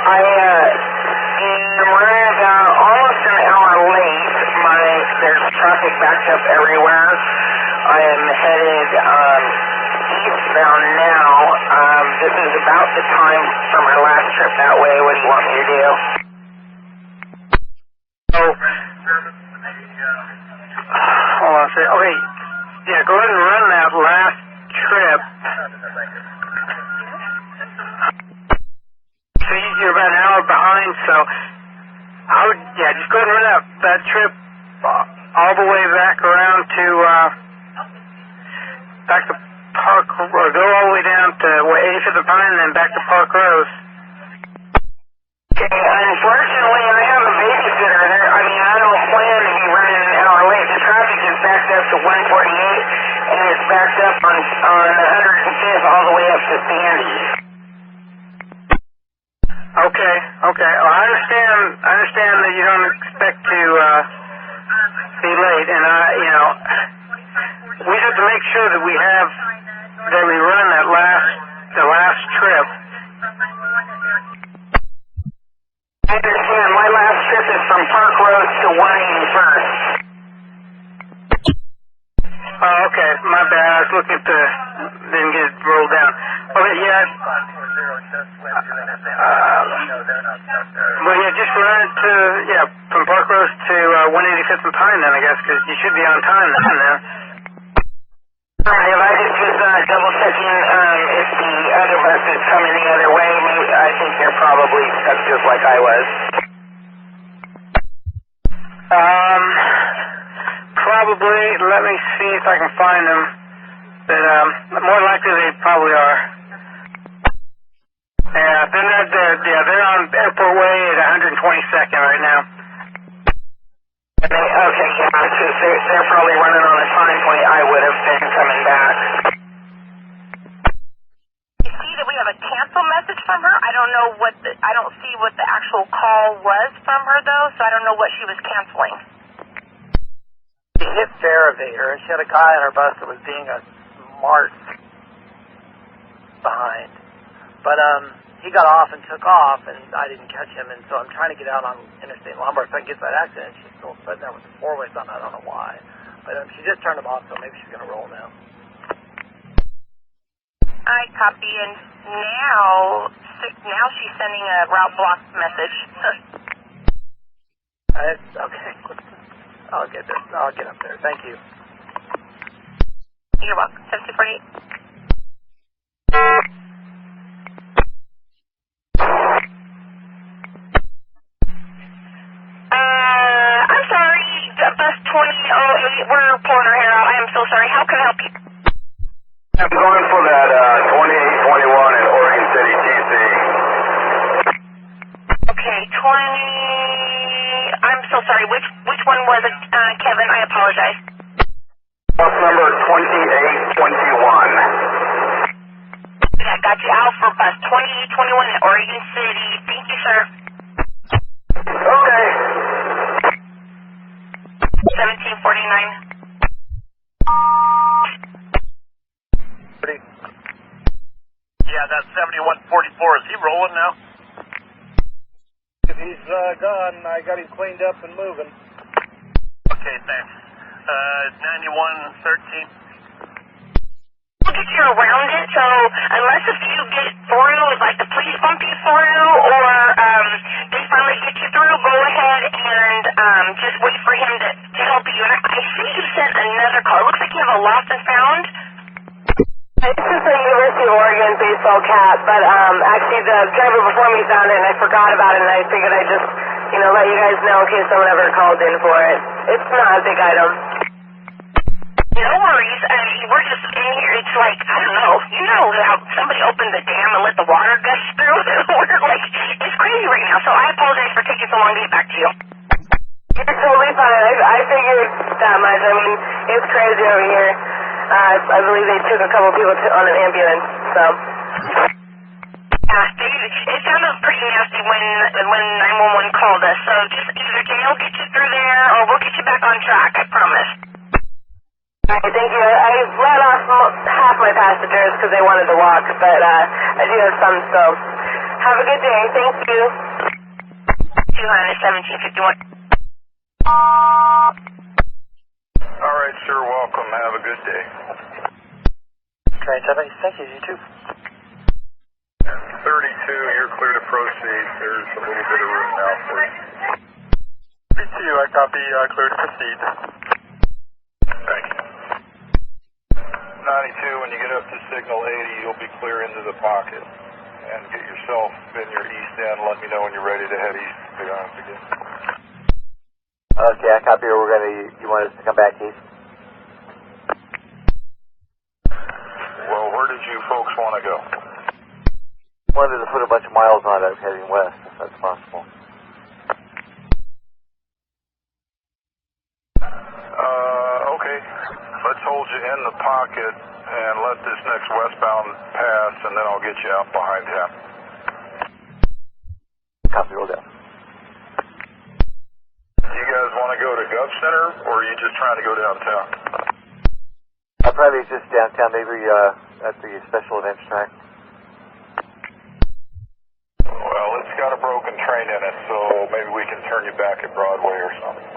I'm running about almost an hour late. There's traffic backed up everywhere. I am headed eastbound now. This is about the time for my last trip that way. What do you want me to do? Hold on a second. Okay. Yeah, go ahead and run that last trip. So you're about an hour behind, so I would, just go ahead and run that trip all the way back around to, back to Park Road. Go all the way down to 85th and Pine and then back to Park Rose. Okay, unfortunately, I have a babysitter there. I mean, I don't plan to be running an hour late. The traffic is backed up to 148, and it's backed up on 105th all the way up to Sandy. Okay. Well, I understand that you don't expect to be late, and we have to make sure that we run the last trip. I understand. My last trip is from Park Road to 181st. Oh, okay. My bad. I was looking at didn't get it rolled down. Okay, yeah. Well, just run it to, from Park Rose to 185th and Pine then, I guess, because you should be on time then. If I just double checking if the other bus is coming the other way, I think they're probably stuck just like I was. Probably. Let me see if I can find them. But more likely they probably are. Yeah, they're on Airport Way at 122nd right now. Okay, they're probably running on a time point I would have been coming back. You see that we have a cancel message from her? I don't see what the actual call was from her though, so I don't know what she was canceling. She hit Farabator, and she had a guy on her bus that was being a smart behind. But he got off and took off, and I didn't catch him, and so I'm trying to get out on Interstate Lombard so I can get to that accident. She's still sitting there with the four-ways on. I don't know why. But she just turned him off, so maybe she's going to roll now. I copy, and now she's sending a route block message. Okay. I'll get up there. Thank you. You're welcome. 1748. I'm sorry, bus 2008, we're pulling her hair out. I am so sorry. How can I help you? I'm going for that 2821 in Oregon City, TC. Okay, 20... I'm so sorry. Which one was it, Kevin? I apologize. Bus number 2821. Yeah, got you out for bus 2821 in Oregon City. Thank you, sir. Okay. 1749. Yeah, that 7144, is he rolling now? If he's gone, I got him cleaned up and moving. Okay, thanks. 9113. We'll get you around it, so unless if you get through, like the police bump you through, or they finally get you through, go ahead and just wait for him to help you. And I see you sent another call. It looks like you have a lost and found. It's just a University of Oregon baseball cap, but actually the driver before me found it and I forgot about it and I figured I'd just, let you guys know in case someone ever called in for it. It's not a big item. No worries. We're just in here. It's like, I don't know. You know how somebody opened the dam and let the water gush through? We're like, it's crazy right now, so I apologize for taking so long to get back to you. You're totally fine. I figured that much. I mean, it's crazy over here. I believe they took a couple people on an ambulance, so. Yeah, it sounded pretty nasty when 911 called us, so just either Jay will get you through there or we'll get you back on track, I promise. All right, thank you. I let off half my passengers because they wanted to walk, but I do have some, so have a good day. Thank you. 1751. All right, sir. Welcome. Have a good day. Train 70, thank you, you too. 32, you're clear to proceed. There's a little bit of room now for you. 32, I copy, clear to proceed. Thank you. 92, when you get up to signal 80, you'll be clear into the pocket. And get yourself in your east end. Let me know when you're ready to head east to be honest again. Okay, I copy. You want us to come back east? Well, where did you folks want to go? Wanted to put a bunch of miles on it heading west, if that's possible. Okay. Let's hold you in the pocket and let this next westbound pass, and then I'll get you out behind him. Copy, roll down. You guys want to go to Gov Center, or are you just trying to go downtown? I'll probably just downtown, maybe at the special events track. Well, it's got a broken train in it, so maybe we can turn you back at Broadway or something.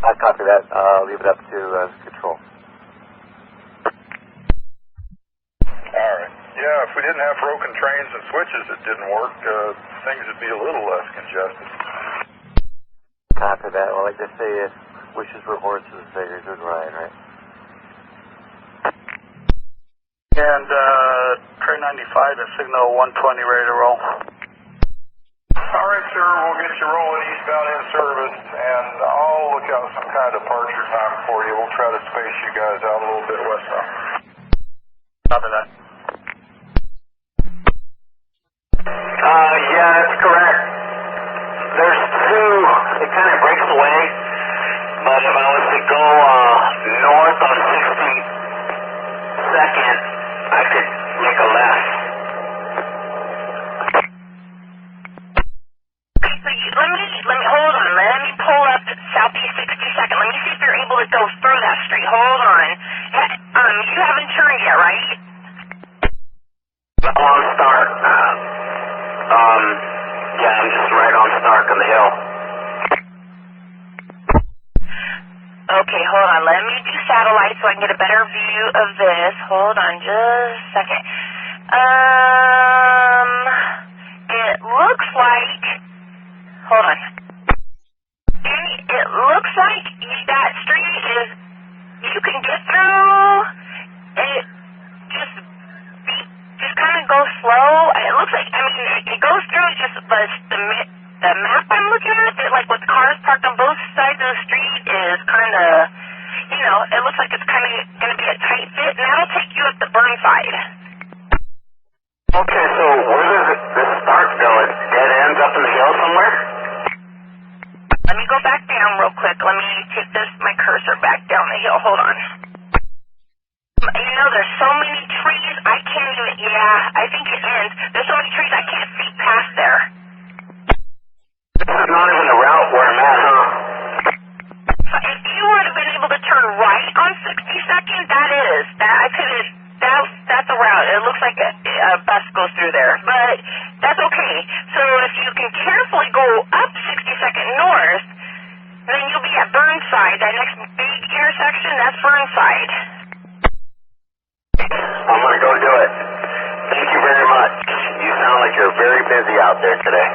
I copy that. I'll leave it up to control. All right. Yeah, if we didn't have broken trains and switches that didn't work, things would be a little less congested. Copy that. Well, like they say, if wishes were horses, beggars would ride, right? And train 95 at signal 120, ready to roll. All right, sir. We'll get you rolling eastbound in service, and I'll look out some kind of departure time for you. We'll try to space you guys out a little bit westbound. Copy that. Yeah, that's correct. There's two, it kind of breaks away, but if I was to go north on 62nd, I could make a left. Let me hold on. Let me pull up Southeast 62nd. Let me see if you're able to go through that street. Hold on. You haven't turned yet, right? On Stark. Yeah, I'm just right on Stark on the hill. Okay, hold on. Let me do satellite so I can get a better view of this. Hold on just a second. It looks like... Hold on. It looks like that street is... You can get through. It just kind of goes slow. It looks like... it goes through just the map I'm looking at. Like with cars parked on both sides of the street is kind of... it looks looks like it's kind of going to be a tight fit, and that'll take you up the burn side. Okay, so where does this start though? It dead ends up in the hill somewhere? Let me go back down real quick. Let me take my cursor back down the hill. Hold on. You know, there's so many trees, I can't even, I think it ends. There's so many trees I can't see past there. This is not even the route where I'm at, huh? If you would have been able to turn right on 62nd, that's a route. It looks like a bus goes through there, but that's okay. So if you can carefully go up 62nd North, then you'll be at Burnside. That next big intersection, that's Burnside. I'm going to go do it. Thank you very much. You sound like you're very busy out there today.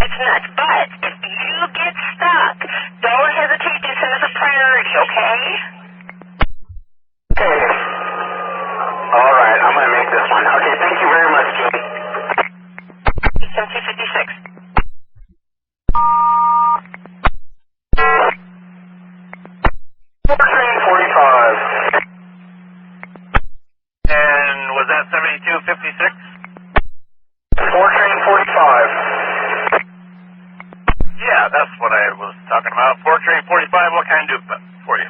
It's nuts, but if you get stuck, don't hesitate to send us a priority, okay? Okay. All right, I'm going to make this one. Okay, thank you very much, Jimmy. 1756. Train 45. And was that 7256? 4-train 45. Yeah, that's what I was talking about. 4-train 45, what can I do for you?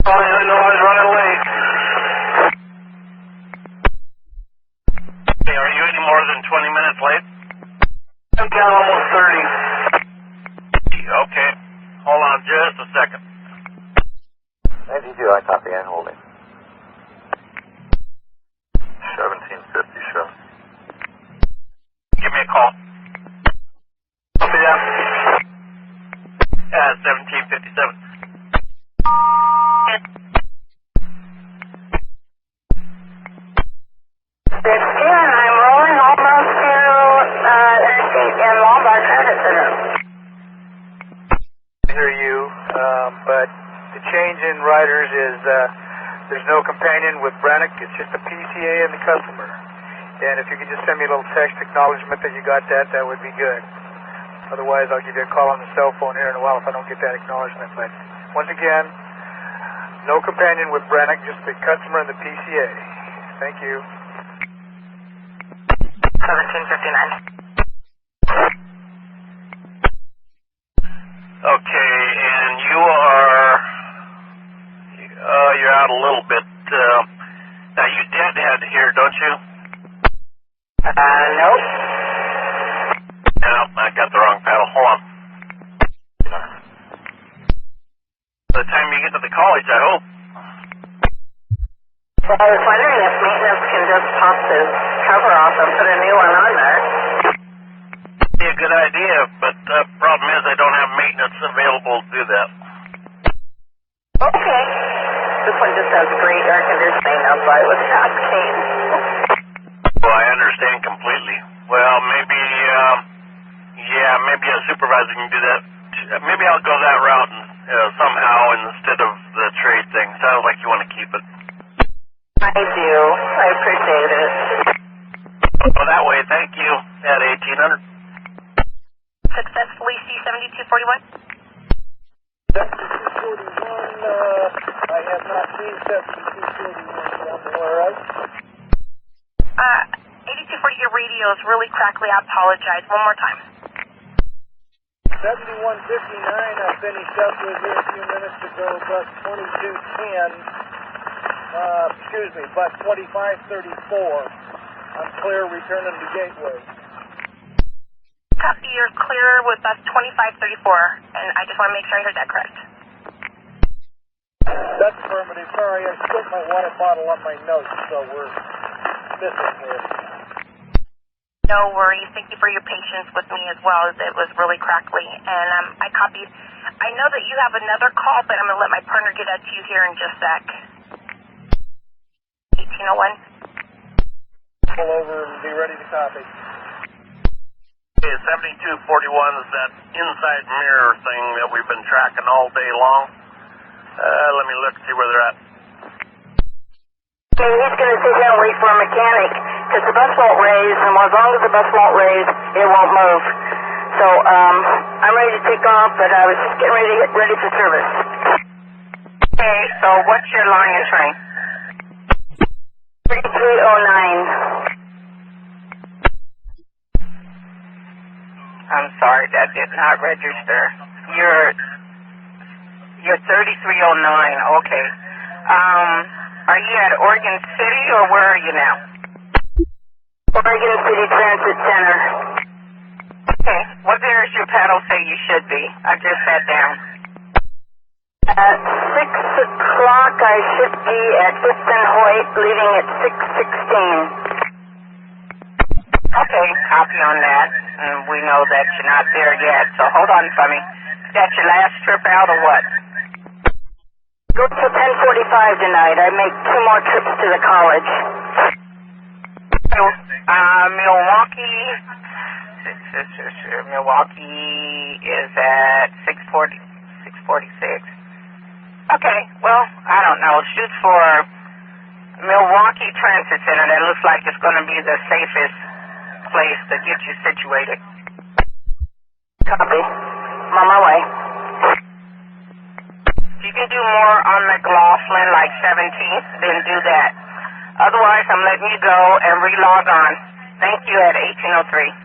Oh, I didn't know I was running late. Hey, are you any more than 20 minutes late? I'm down almost 30. Okay. Hold on just a second. 92, I copy and holding. 1757. Give me a call. Copy that. 1757. It's Ken. I'm rolling almost to Interstate and Lombard Transit Center. I hear you, but the change in riders is there's no companion with Brannock. It's just the PCA and the customer. And if you could just send me a little text acknowledgement that you got that, that would be good. Otherwise, I'll give you a call on the cell phone here in a while if I don't get that acknowledgement. But once again, no companion with Brannock, just the customer and the PCA. Thank you. 1759. Okay, and you're out a little bit. Now, you deadhead here, don't you? Nope. No, I got the wrong paddle. Hold on. By the time you get to the college, I hope. Well, I was wondering if maintenance can just pop the cover off and put a new one on there. Be a good idea, but the problem is I don't have maintenance available to do that. Okay. This one just has great air conditioning. That's why I was asking. Well, I understand completely. Well, maybe a supervisor can do that. Maybe I'll go that route somehow instead of the trade thing. Sounds like you want to keep it. I do. I appreciate it. Well, that way, thank you. At 1800. Successfully C-7241. 7241, I have not seen 7241 somewhere else. 8240, your radio is really crackly. I apologize. One more time. 7159, I finished up with here a few minutes ago, bus 2210, bus 2534. I'm clear returning to Gateway. Copy, you're clear with bus 2534, and I just want to make sure I heard that correct. That's affirmative. Sorry, I spilled my water bottle on my notes, so we're missing here. No worries. Thank you for your patience with me as well. It was really crackly, and I copied. I know that you have another call, but I'm going to let my partner get that to you here in just a sec. 1801. Pull over and be ready to copy. Okay, 7241 is that inside mirror thing that we've been tracking all day long. Let me look, see where they're at. Okay, he's going to sit here and wait for a mechanic, because the bus won't raise, and as long as the bus won't raise, it won't move. So, I'm ready to take off, but I was just getting ready for service. Okay, so what's your line and train? 3309. I'm sorry, that did not register. You're 3309, okay. Are you at Oregon City or where are you now? Oregon City Transit Center. Okay, what there is your paddle say you should be? I just sat down. At 6 o'clock, I should be at 5th and Hoyt, leaving at 6:16. Okay, copy on that. And we know that you're not there yet, so hold on for me. Is that your last trip out or what? Go till 10:45 tonight. I make 2 more trips to the college. Milwaukee is at 6:46. Okay, well, I don't know. Shoot for Milwaukee Transit Center. That looks like it's going to be the safest place to get you situated. Copy. I'm on my way. If you can do more on McLaughlin, like 17th, then do that. Otherwise, I'm letting you go and relog on. Thank you at 1803.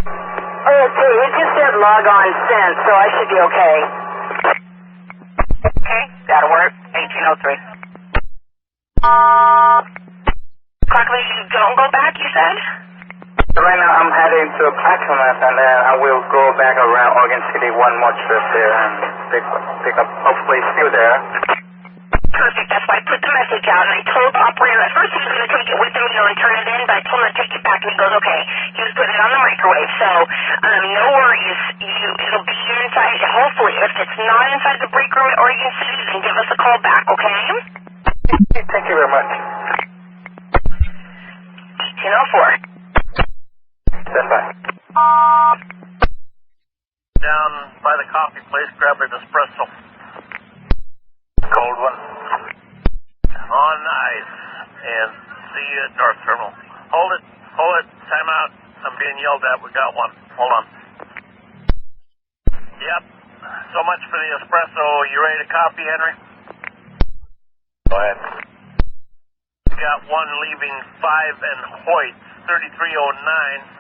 Okay, it just said log on sent, so I should be okay. Okay, that'll work. 1803. Quickly, you don't go back, you said? Right now I'm heading to Plaquemines and then I will go back around Oregon City, one more trip there and pick up, hopefully still there. Perfect, that's why I put the message out and I told the operator at first he was going to take it with him, and turn it in, but I told him to take it back and he goes, okay. He was putting it on the microwave, so no worries. It'll be here inside, hopefully. If it's not inside the break room at Oregon City, then give us a call back, okay? Thank you very much. 1804. Stand by. Down by the coffee place, grab an espresso. Cold one. On ice. And see you at North Terminal. Hold it. Time out. I'm being yelled at. We got one. Hold on. Yep. So much for the espresso. You ready to copy, Henry? Go ahead. We got one leaving 5 and Hoyt, 3309.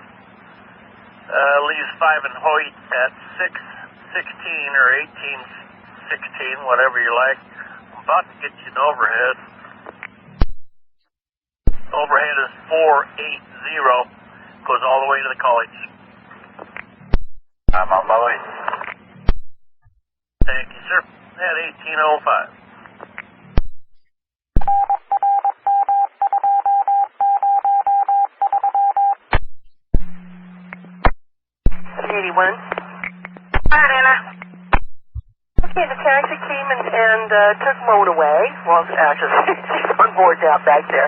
Leaves 5 and Hoyt at 6:16 or 18:16, whatever you like. I'm about to get you an overhead. Overhead is 480. Goes all the way to the college. I'm on my way. Thank you, sir. At 1805. Hi, Anna. Okay, the taxi came and took Mode away. Well, actually, she's on board now back there.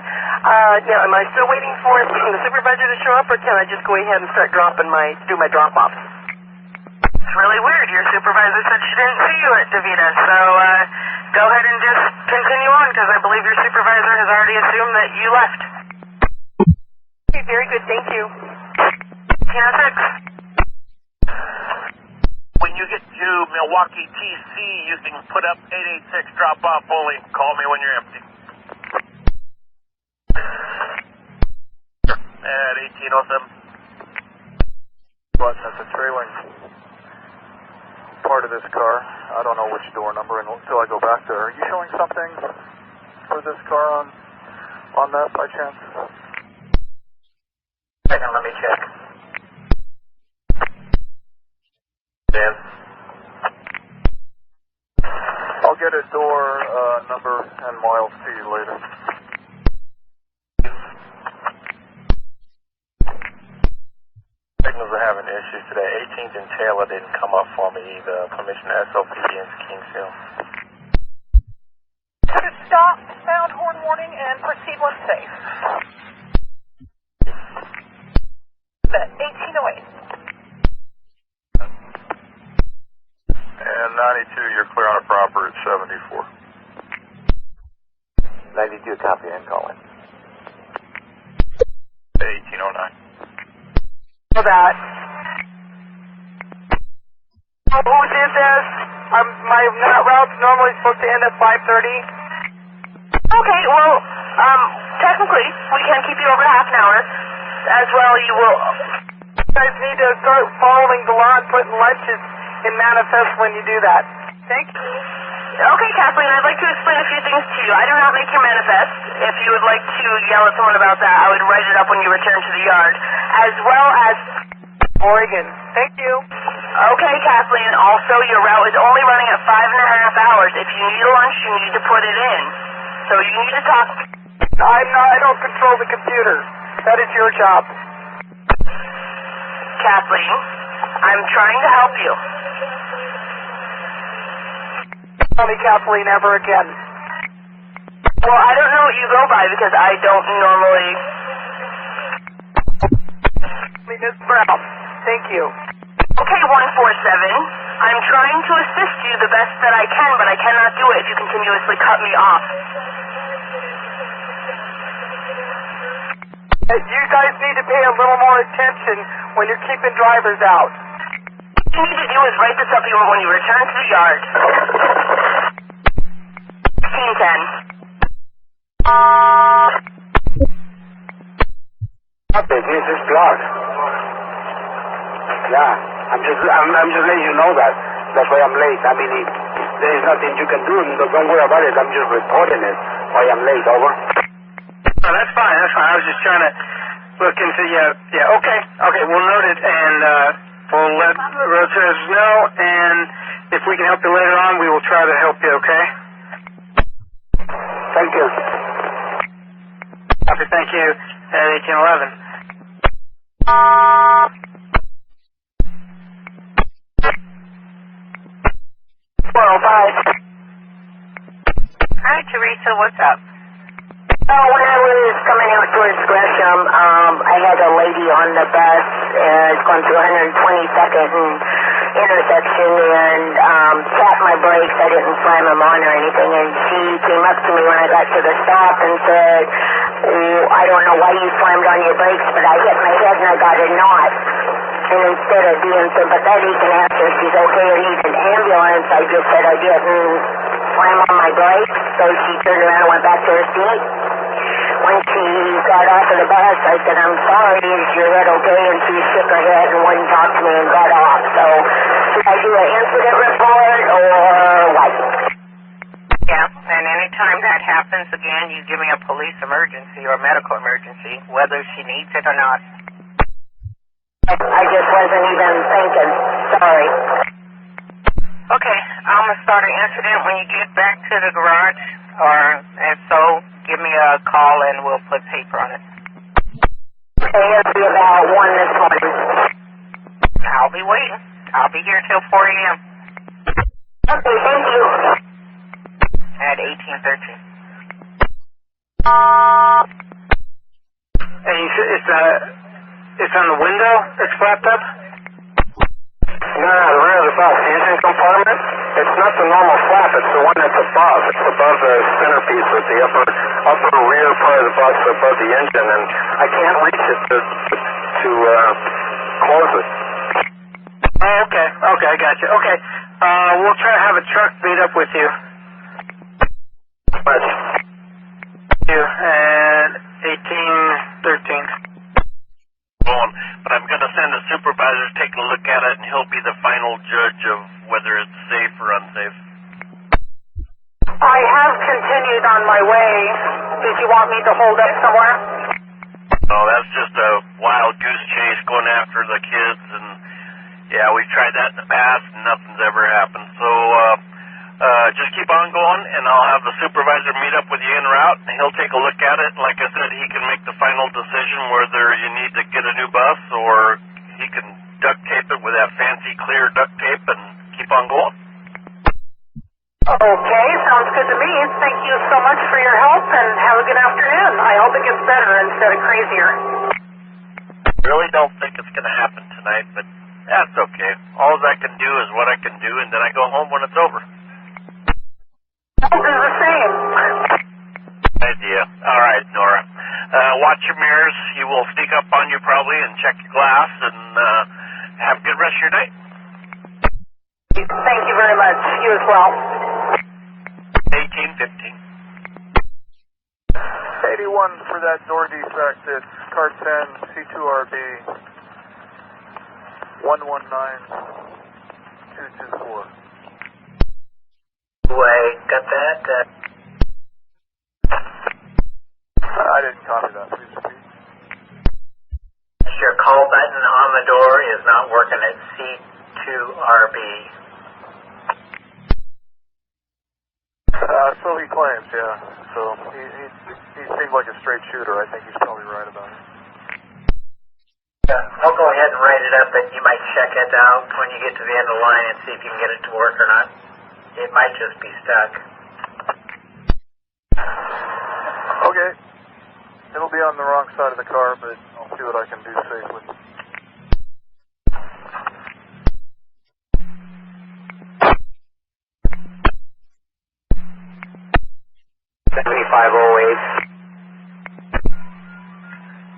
Yeah, am I still waiting for the supervisor to show up, or can I just go ahead and start do my drop-off? It's really weird. Your supervisor said she didn't see you at Davita, so go ahead and just continue on, because I believe your supervisor has already assumed that you left. Okay, very good, thank you. 1806. When you get to Milwaukee TC, you can put up 886 drop off only. Call me when you're empty. At 1807. But since the trailing part of this car, I don't know which door number until I go back there. Are you showing something for this car on that by chance? Second, let me check. Dan? I'll get a door number and miles to you later. Signals are having issues today. 18th and Taylor didn't come up for me either. Permission SOP in Kingsville. Stop, sound horn warning, and proceed once safe. 1808. And 92, you're clear on a proper at 74. 92, copy and calling. 1809. For that. Who did this? My route's normally supposed to end at 5:30. Okay, well, technically, we can keep you over half an hour. As well, you will... You guys need to start following the law and putting lunches in manifest when you do that. Thank you. Okay, Kathleen, I'd like to explain a few things to you. I do not make your manifest. If you would like to yell at someone about that, I would write it up when you return to the yard. As well as... Oregon. Thank you. Okay, Kathleen, also your route is only running at 5.5 hours. If you need a lunch, you need to put it in. So you need to talk... I don't control the computer. That is your job. Kathleen, I'm trying to help you. Call me Kathleen ever again. Well, I don't know what you go by because I don't normally... Ms. Brown, thank you. Okay, 147. I'm trying to assist you the best that I can, but I cannot do it if you continuously cut me off. You guys need to pay a little more attention when you're keeping drivers out. What you need to do is write this up when you return to the yard. 1610. Okay, this is blocked. Yeah, I'm just letting you know that. That's why I'm late. I mean, there is nothing you can do. Don't worry about it. I'm just reporting it why I'm late. Over. Oh, that's fine. That's fine. I was just trying to look into okay. We'll note it, and we'll let the road services know. And if we can help you later on, we will try to help you. Okay. Thank you. Copy. Thank you. At 1811. Hi, Teresa. What's up? Oh, when I was coming out towards Gresham, I had a lady on the bus going through 122nd intersection and tapped my brakes. I didn't slam them on or anything, and she came up to me when I got to the stop and said, I don't know why you slammed on your brakes, but I hit my head and I got a knot. And instead of being sympathetic and asked her if she's okay or needs an ambulance, I just said I didn't slam on my brakes. So she turned around and went back to her seat. When she got off of the bus, I said, I'm sorry, is your head okay? And she shook her head and wouldn't talk to me and got off. So should I do an incident report or what? Yeah, and anytime that happens again, you give me a police emergency or a medical emergency, whether she needs it or not. I just wasn't even thinking. Sorry. Okay, I'm going to start an incident when you get back to the garage, if so, give me a call and we'll put paper on it. Okay, it'll be about 1 this morning. I'll be waiting. I'll be here till 4 a.m. Okay, thank you. At 1813. And you said it's on the window that's flapped up? No, the rear of the bus, the engine compartment, it's not the normal flap, it's the one that's above. It's above the centerpiece with the upper rear part of the bus above the engine, and I can't reach it to close it. Oh, okay, I got you. Okay, we'll try to have a truck meet up with you. Much. You at 1813. But I'm going to send a supervisor to take a look at it, and he'll be the final judge of whether it's safe or unsafe. I have continued on my way. Did you want me to hold up somewhere? No, that's just a wild goose chase going after the kids, and yeah, we've tried that in the past, and nothing's ever happened. So just keep on going, and I'll have the supervisor meet up with you en route, and he'll take a look at it. Like I said, he can make the final decision whether you need to get a new bus or he can duct tape it with that fancy clear duct tape and keep on going. Okay, sounds good to me. Thank you so much for your help, and have a good afternoon. I hope it gets better instead of crazier. I really don't think it's going to happen tonight, but that's okay. All I can do is what I can do, and then I go home when it's over. I'll do the same. Idea. All right, Nora. Watch your mirrors. He will sneak up on you probably and check your glass, and have a good rest of your night. Thank you very much. You as well. 1815. 81 for that door defect. It's car 10 C2RB 119224. Got that? I didn't copy that. Please repeat. Your call button on the door is not working at C2RB. So he claims, yeah. So he seemed like a straight shooter. I think he's probably right about it. I'll go ahead and write it up, and you might check it out when you get to the end of the line and see if you can get it to work or not. It might just be stuck. Okay. It'll be on the wrong side of the car, but I'll see what I can do safely.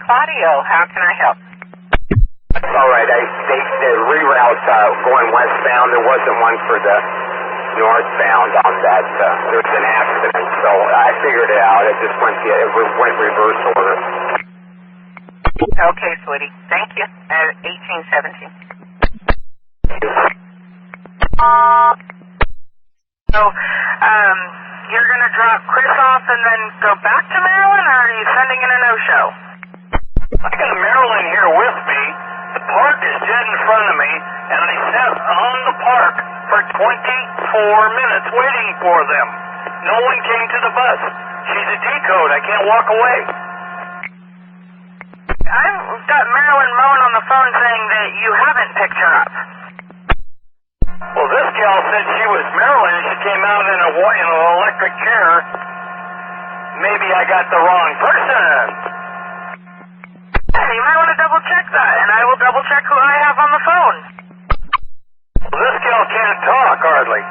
Claudio, how can I help? All right, the reroute going westbound, there wasn't one for the northbound on that. There was an accident, so I figured it out. It just went reverse order. Okay, sweetie. Thank you. 1817. So, you're going to drop Chris off and then go back to Maryland, or are you sending in a no-show? I got Maryland here with me. The park is dead in front of me, and I sat on the park for 24 minutes waiting for them. No one came to the bus. She's a decode. I can't walk away. I've got Marilyn Moen on the phone saying that you haven't picked her up. Well, this gal said she was Maryland, and she came out in an electric chair. Maybe I got the wrong person. You might want to double check that, and I will double check who I have on the phone. Well, this gal can't talk hardly.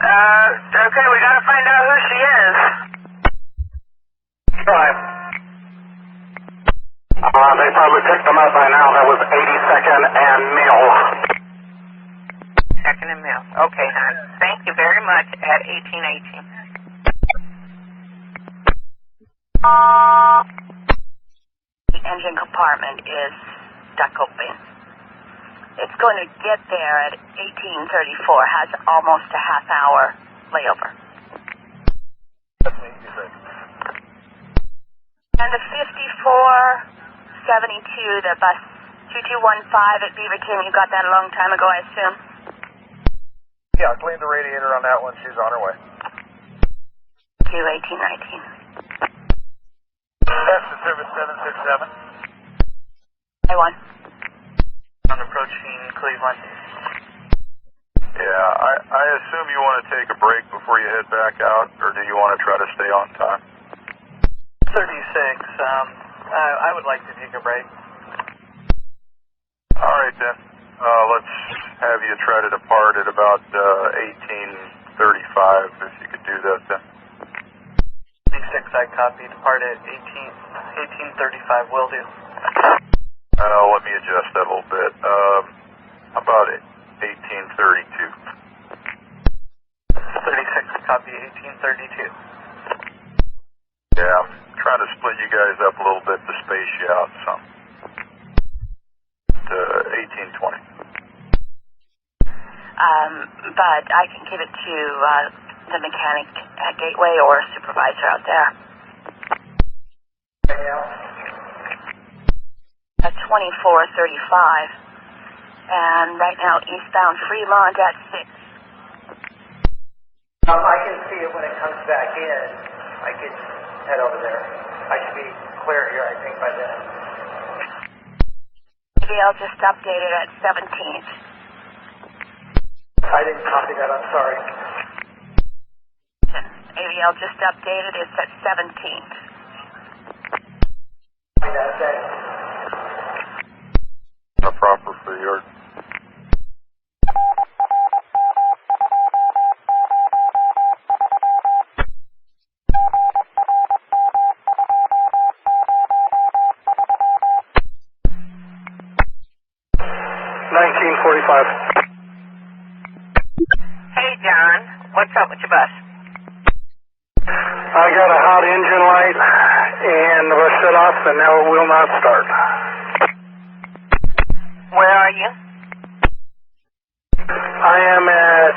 Okay, we gotta find out who she is. Try. They probably picked them up by now. That was 82nd and Mill. Second and Mill. Okay, hon. Thank you very much at 1818. The engine compartment is stuck open. It's going to get there at 1834, has almost a half-hour layover. And the 5472, the bus 2215 at Beaverton, you got that a long time ago, I assume? Yeah, I cleaned the radiator on that one. She's on her way. To 1819. That's the service 767. I won. On approaching Cleveland. Yeah, I assume you want to take a break before you head back out, or do you want to try to stay on time? 36. I would like to take a break. All right, then. Let's have you try to depart at about 1835, if you could do that, then. 36, I copy. Depart at 1835, will do. Let me adjust that a little bit. About 1832. 36, copy. 1832. Yeah, I'm trying to split you guys up a little bit to space you out some. To 1820. But I can give it to the mechanic at Gateway or a supervisor out there. At 2435. And right now, eastbound Fremont at 6. I can see it when it comes back in. I could head over there. I should be clear here, I think, by then. Maybe I'll just update it at 17th. I didn't copy that, I'm sorry. AVL just updated, it's at 17th. Not proper for the yard. John. What's up with your bus? I got a hot engine light, and the bus shut off, and now it will not start. Where are you? I am at,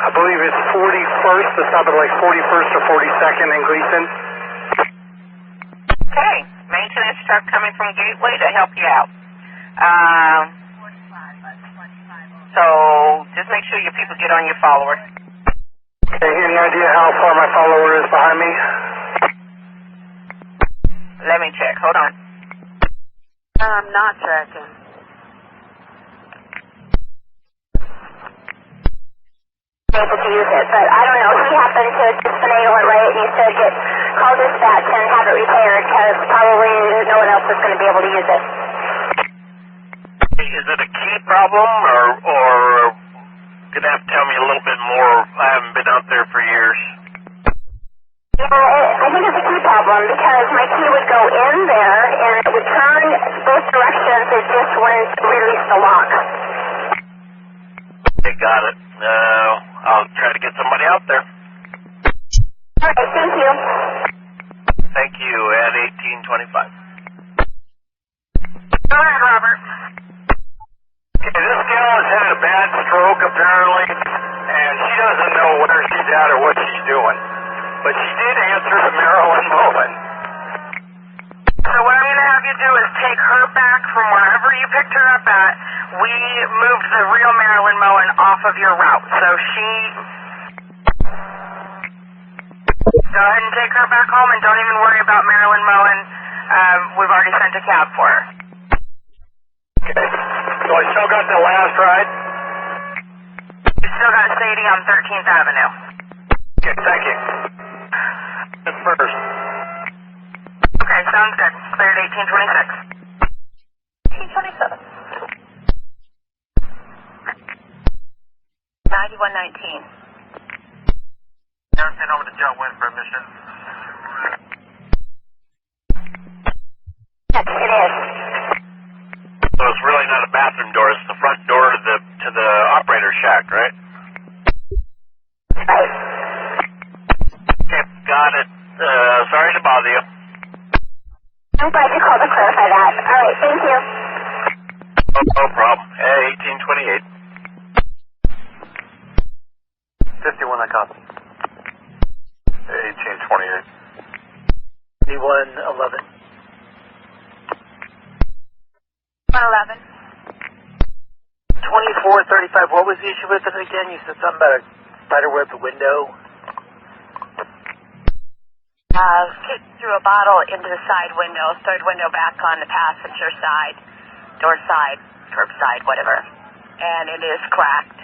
I believe it's 41st. It's up at like 41st or 42nd in Gleason. Okay. Maintenance truck coming from Gateway to help you out. So just make sure your people get on your follower. Okay, any idea how far my follower is behind me? Let me check. Hold on. I'm not tracking. Able to use it, but I don't know. He happened to just finagle it right, and he said call dispatch and have it repaired because probably no one else is going to be able to use it. Is it a key problem, or you're gonna have to tell me a little bit more? I haven't been out there for years. Yeah, I think it's a key problem because my key would go in there and it would turn both directions. It just wouldn't release the lock. Okay, got it. I'll try to get somebody out there. All right, thank you. Thank you, at 1825. Go ahead, Robert. Okay, this gal has had a bad stroke, apparently, and she doesn't know where she's at or what she's doing. But she did answer the Maryland Moen. So what I'm going to have you do is take her back from wherever you picked her up at. We moved the real Maryland Moen off of your route. So she... Go ahead and take her back home and don't even worry about Maryland Moen. We've already sent a cab for her. Okay. So I still got the last ride? You still got Sadie on 13th Avenue. Okay, thank you. First. Okay, sounds good. Cleared 1826. 1827. 9119. Now send over to Joe Wynn for admission. Yes, it is. So it's really not a bathroom door; it's the front door to the operator shack, right? Right. Okay, got it. Sorry to bother you. I'm glad you called to clarify that. All right, thank you. No problem. 1828. 51, I copy. 1828. 2111. 111. 2435. What was the issue with it again? You said something about a spider web window. Kicked through a bottle into the side window, third window back on the passenger side, door side, curb side, whatever. And it is cracked.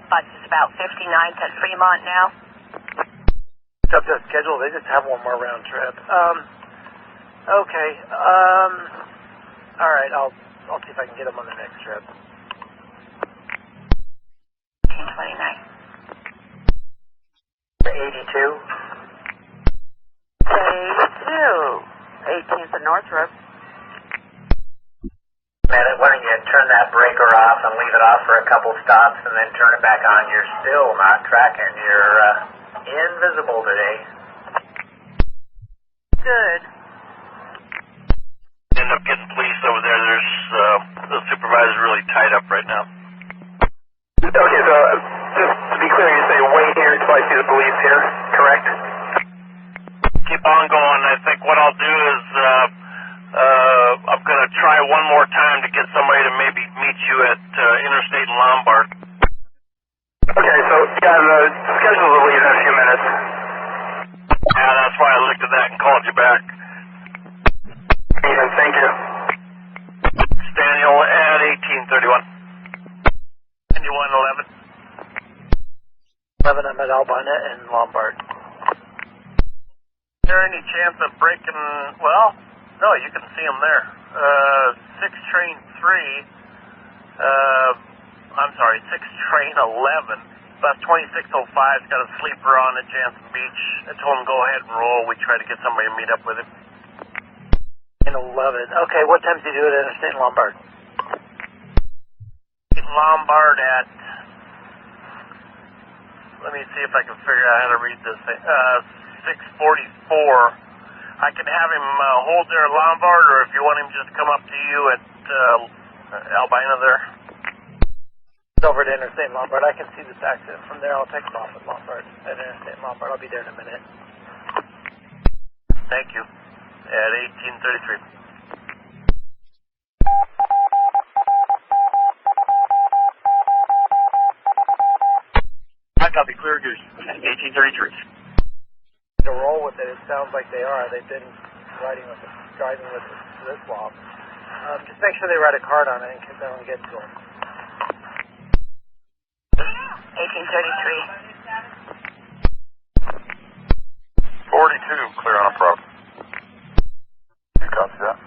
Bus is about 59th at Fremont now. It's up to schedule. They just have one more round trip. Okay. All right. I'll see if I can get them on the next trip. 1829. 82. Phase 2. 18th and Northrop. Man, why don't you turn that breaker off and leave it off for a couple stops and then turn it back on? You're still not tracking. You're invisible today. Good. End up getting police over there. There's the supervisor's really tied up right now. Okay, so just to be clear, you say wait here until I see the police here, correct? Keep on going. I think what I'll do is I'm going to try one more time to get somebody to maybe meet you at Interstate and Lombard. Okay, so yeah, the schedule will leave in a few minutes. Yeah, that's why I looked at that and called you back. Ethan, thank you. Daniel at 1831. 11. 11, I'm at Albina and Lombard. Is there any chance of breaking, well, no, you can see them there. 6 train 3, I'm sorry, 6 train 11, bus 2605's got a sleeper on at Jansen Beach. I told him go ahead and roll. We try to get somebody to meet up with him. In 11. Okay, what time do you do it at Interstate and Lombard? Lombard at let me see if I can figure out how to read this thing. 644. I can have him hold there at Lombard, or if you want him just come up to you at Albina there. Over to Interstate Lombard. I can see this accident from there. I'll take him off at Lombard, at Interstate Lombard. I'll be there in a minute. Thank you. At 1833. I copy. Clear Goose. 1833. To roll with it, it sounds like they are. They've been driving with this swap. Just make sure they write a card on it in case I don't get to them. 1833. 42, clear on a prop. You copy that?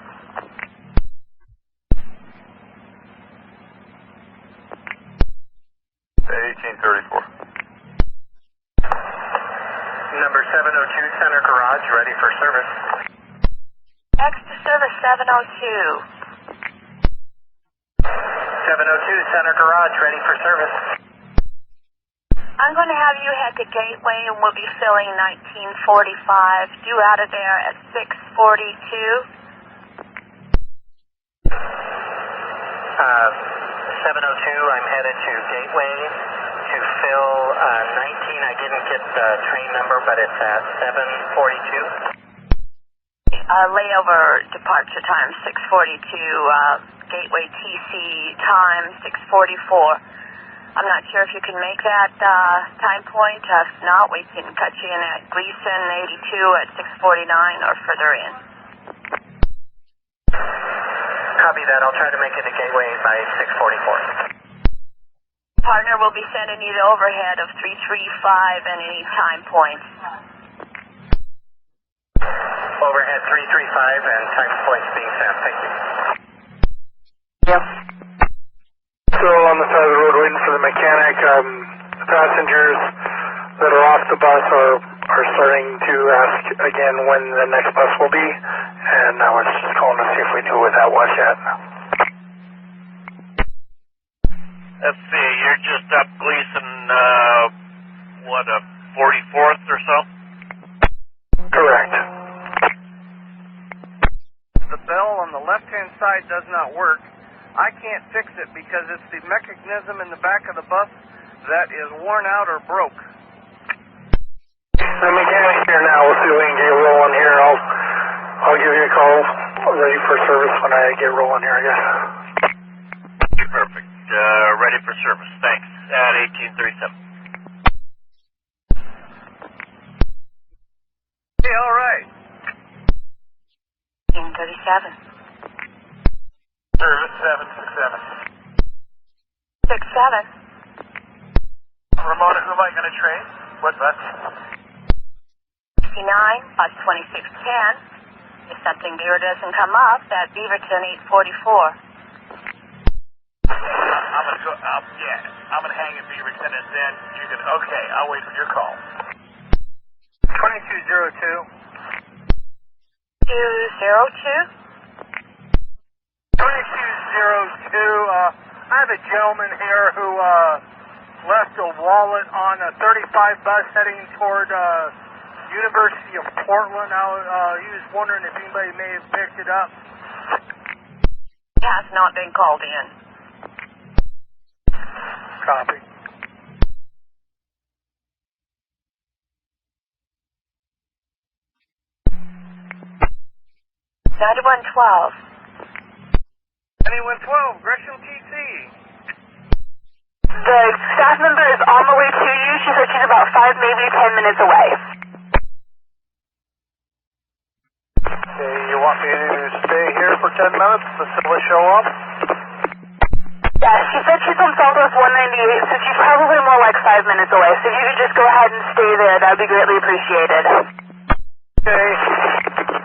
Number 702 Center Garage, ready for service. Next to service 702. 702 Center Garage, ready for service. I'm going to have you head to Gateway, and we'll be filling 1945. Due out of there at 6:42. 702, I'm headed to Gateway to fill 19. I didn't get the train number, but it's at 7:42. Layover departure time 6:42. Gateway TC time 6:44. I'm not sure if you can make that time point. If not, we can cut you in at Gleason 82 at 6:49 or further in. Copy that. I'll try to make it to Gateway by 6:44. Partner will be sending you the overhead of 335 and any time points. Overhead 335 and time points being sent. Thank you. Yep. So on the side of the road waiting for the mechanic, the passengers that are off the bus are starting to ask again when the next bus will be, and I was just calling to see if we knew what that was yet. Let's see, you're just up Gleason, 44th or so? Correct. The bell on the left-hand side does not work. I can't fix it because it's the mechanism in the back of the bus that is worn out or broke. The mechanic's here now. We'll see if we can get rolling here. I'll give you a call ready for service when I get rolling here, I guess. Perfect. Ready for service. Thanks. At 1837. Hey, all right. 1837. Service 767. 67. Ramona, who am I going to train? What bus? 69, bus 2610. If something Beaver doesn't come up, that Beaverton 844. I'm going to hang at Beaverton and then you can, okay, I'll wait for your call. 2202. 202. 2202. I have a gentleman here who left a wallet on a 35 bus heading toward University of Portland. He was wondering if anybody may have picked it up. Has not been called in. Copy. 9112. 9112, Gresham TC. The staff member is on the way to you. She said she's about 5, maybe 10 minutes away. Okay, you want me to stay here for 10 minutes until they show up? Yeah, she said she's on Southwest 198, so she's probably more like 5 minutes away. So if you could just go ahead and stay there, that would be greatly appreciated. Okay,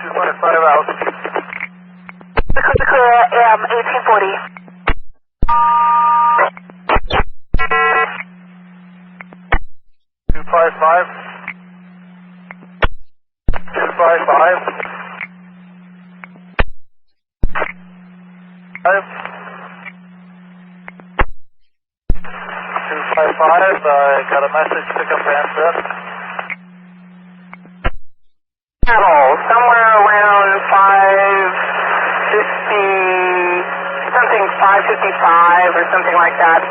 225 out. Clear, 1840. 255. 255. 255. I got a message, pick up handset. Somewhere around 550, something 555 or something like that.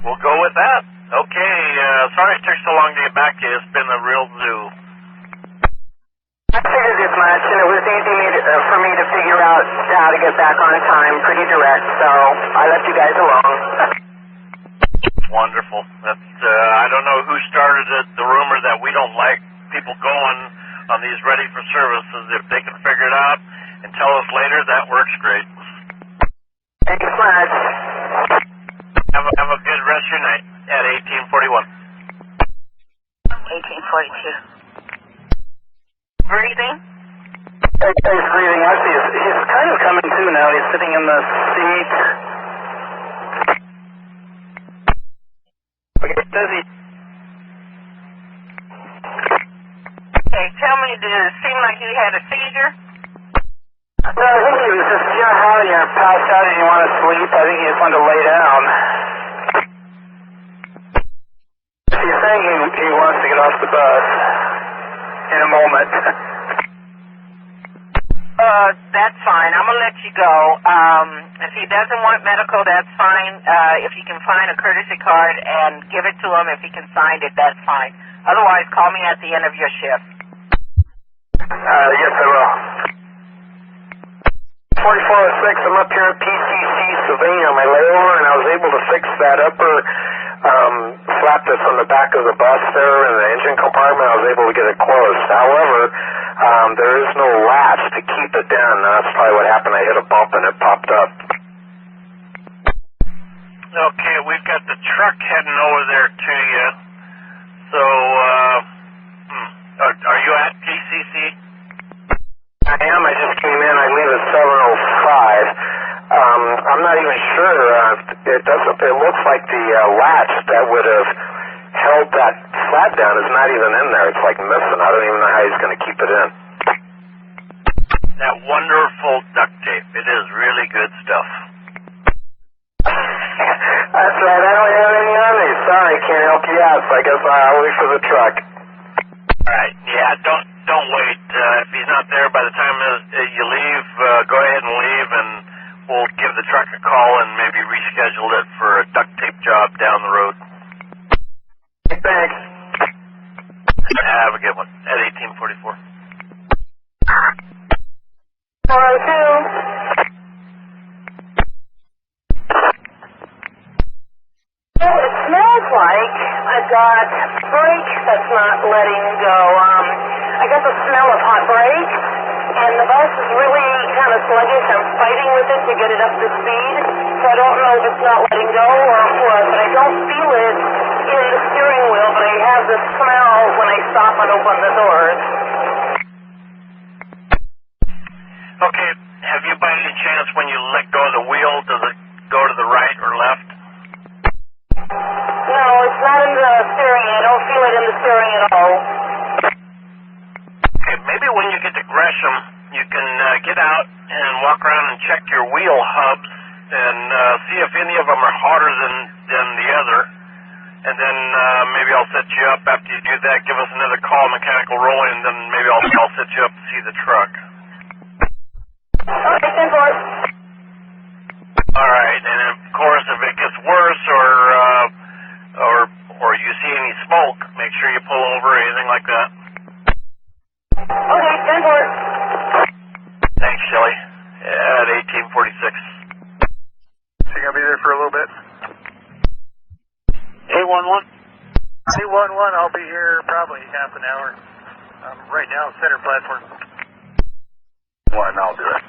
We'll go with that. Okay, sorry it took so long to get back to you. It's been a real zoo. I figured as much, and it was easy for me to figure out how to get back on time, pretty direct, so I left you guys alone. Wonderful. That's, I don't know who started the rumor that we don't like people going on these ready for services. If they can figure it out and tell us later, that works great. Thanks much. Have a good rest of your night at 1841. 1842. Breathing? He's breathing. Actually, he's kind of coming to now. He's sitting in the seat. Okay, does he? Okay, tell me, did it seem like you had a seizure? No, I think he was just, you know how you're passed out and you want to sleep? I think he just wanted to lay down. He's saying he wants to get off the bus in a moment. That's fine. I'm going to let you go. If he doesn't want medical, that's fine. If you can find a courtesy card and give it to him, if he can sign it, that's fine. Otherwise, call me at the end of your shift. Yes, I will. 4406, I'm up here at PCC Sylvania on my layover, and I was able to fix that upper flap that's on the back of the bus there in the engine compartment. I was able to get it closed. However, there is no latch to keep it down. That's probably what happened. I hit a bump and it popped up. Okay, we've got the truck heading over there to you. So, are you at PCC? I am. I just came in. I leave at 7:05. I'm not even sure. It looks like the latch that would have held that flat down is not even in there. It's like missing. I don't even know how he's going to keep it in. That wonderful duct tape. It is really good stuff. That's right. I don't have any on me. Sorry, can't help you out. So I guess I'll wait for the truck. All right. Yeah. Don't wait. If he's not there by the time you leave, go ahead and leave, and we'll give the truck a call and maybe reschedule it for a duct tape job down the road. Thanks. Have a good one at 1844. Hello, too. Well, it smells like I've got brakes that's not letting go. I got the smell of hot brakes, and the bus is really kind of sluggish. I'm fighting with it to get it up to speed, so I don't know if it's not letting go or what, but I don't feel it in the steering wheel, but I have the smell when I stop and open the doors. Okay. Have you by any chance, when you let go of the wheel, does it go to the right or left? No, it's not in the steering. I don't feel it in the steering at all. Okay, maybe when you get to Gresham, you can get out and walk around and check your wheel hubs and see if any of them are hotter than the other. And then maybe I'll set you up after you do that. Give us another call, mechanical rolling, and then maybe I'll set you up to see the truck. Okay, 10-4. All right, and of course, if it gets worse or you see any smoke, make sure you pull over or anything like that. Okay, 10-4. Thanks, Shelley. At 1846. So you're going to be there for a little bit? 811? 811, I'll be here probably half an hour. Right now, center platform. One, I'll do it.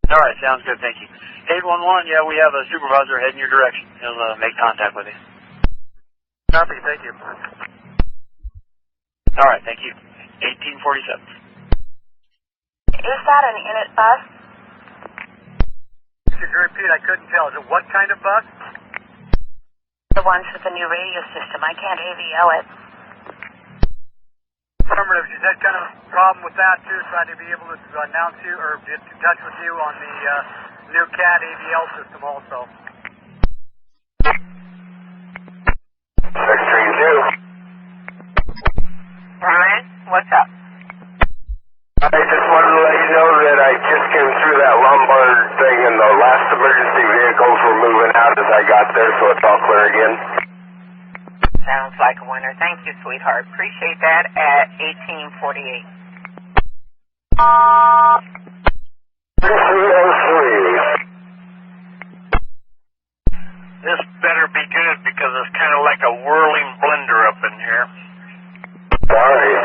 All right, sounds good, thank you. 811, yeah, we have a supervisor heading your direction. He'll make contact with you. Copy, thank you. All right, thank you. 1847. Is that an Init bus? Could you repeat? I couldn't tell. Is it what kind of bus? The ones with the new radio system. I can't AVL it. Affirmative. Is that kind of a problem with that, too? So I'd be able to announce you or get in touch with you on the new CAT AVL system also. 632. Brian, what's up? I just wanted to let you know that I just came through that Lombard thing and the last emergency vehicles were moving out as I got there, so it's all clear again. Sounds like a winner. Thank you, sweetheart. Appreciate that at 1848. 303. This better be good because it's kind of like a whirling blender up in here. Sorry.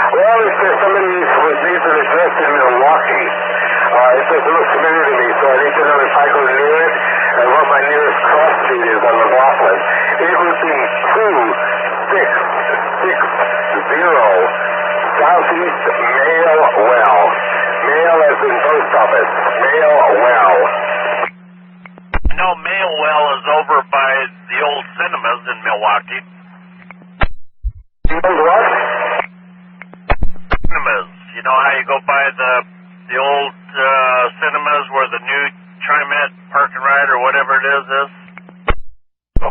Well, if there's somebody with these that address in Milwaukee, it doesn't look familiar to me, so I need to know if I go near it and what my nearest cross street is on McLaughlin. It would be 2660 Southeast Mail Well. Mail as in post office. Mail Well. No, Mail Well is over by the old cinemas in Milwaukee. The old what? Cinemas. You know how you go by the old cinemas where the new Trimet Park and Ride or whatever it is? Oh,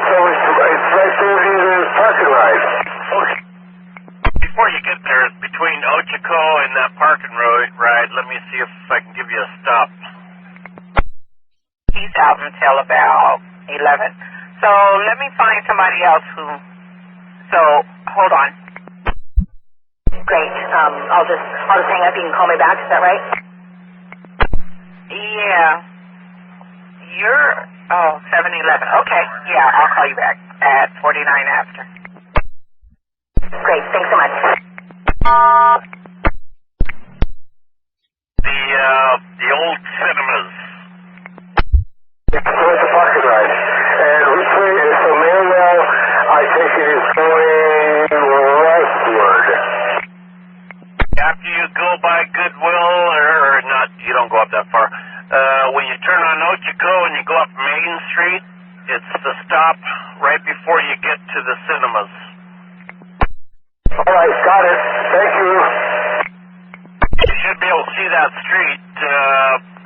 so it's right there near the Park and Ride. Okay. Before you get there, it's between Ochiko and that Park and Ride. Let me see if I can give you a stop. He's out until about 11. So let me find somebody else who... So, hold on. Great. I'll just hang up. You can call me back. Is that right? Yeah. You're... Oh, 7-11. Okay. Yeah, I'll call you back at 49 after. Great. Thanks so much. The old cinemas. Yeah, so it's a Park and Ride. And which way is the Mailwell? I think it is going westward. After you go by Goodwill, or not, you don't go up that far. When you turn on Ochiko and you go up Main Street, it's the stop right before you get to the cinemas. All right, got it. Thank you. You should be able to see that street.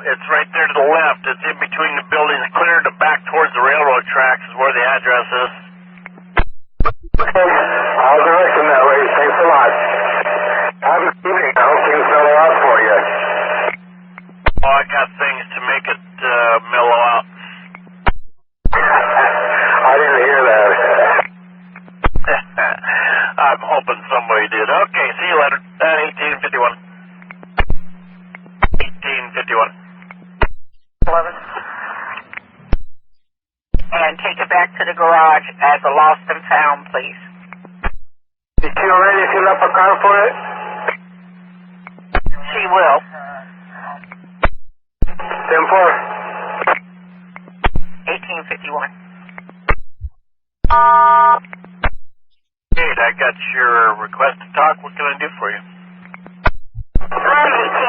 It's right there to the left. It's in between the buildings, clear to back towards the railroad tracks is where the address is. Okay, I'll direct them that way. Thanks a lot. Have a good evening. I hope things mellow out for you. Oh, I got things to make it mellow out. I didn't hear that. I'm hoping somebody did. Okay, see you later. 1851. 1851. 11. And take it back to the garage as a lost and found, please. Did she already fill up a car for it? She will. 10-4. 1851. Kate, I got your request to talk. What can I do for you? I'm 18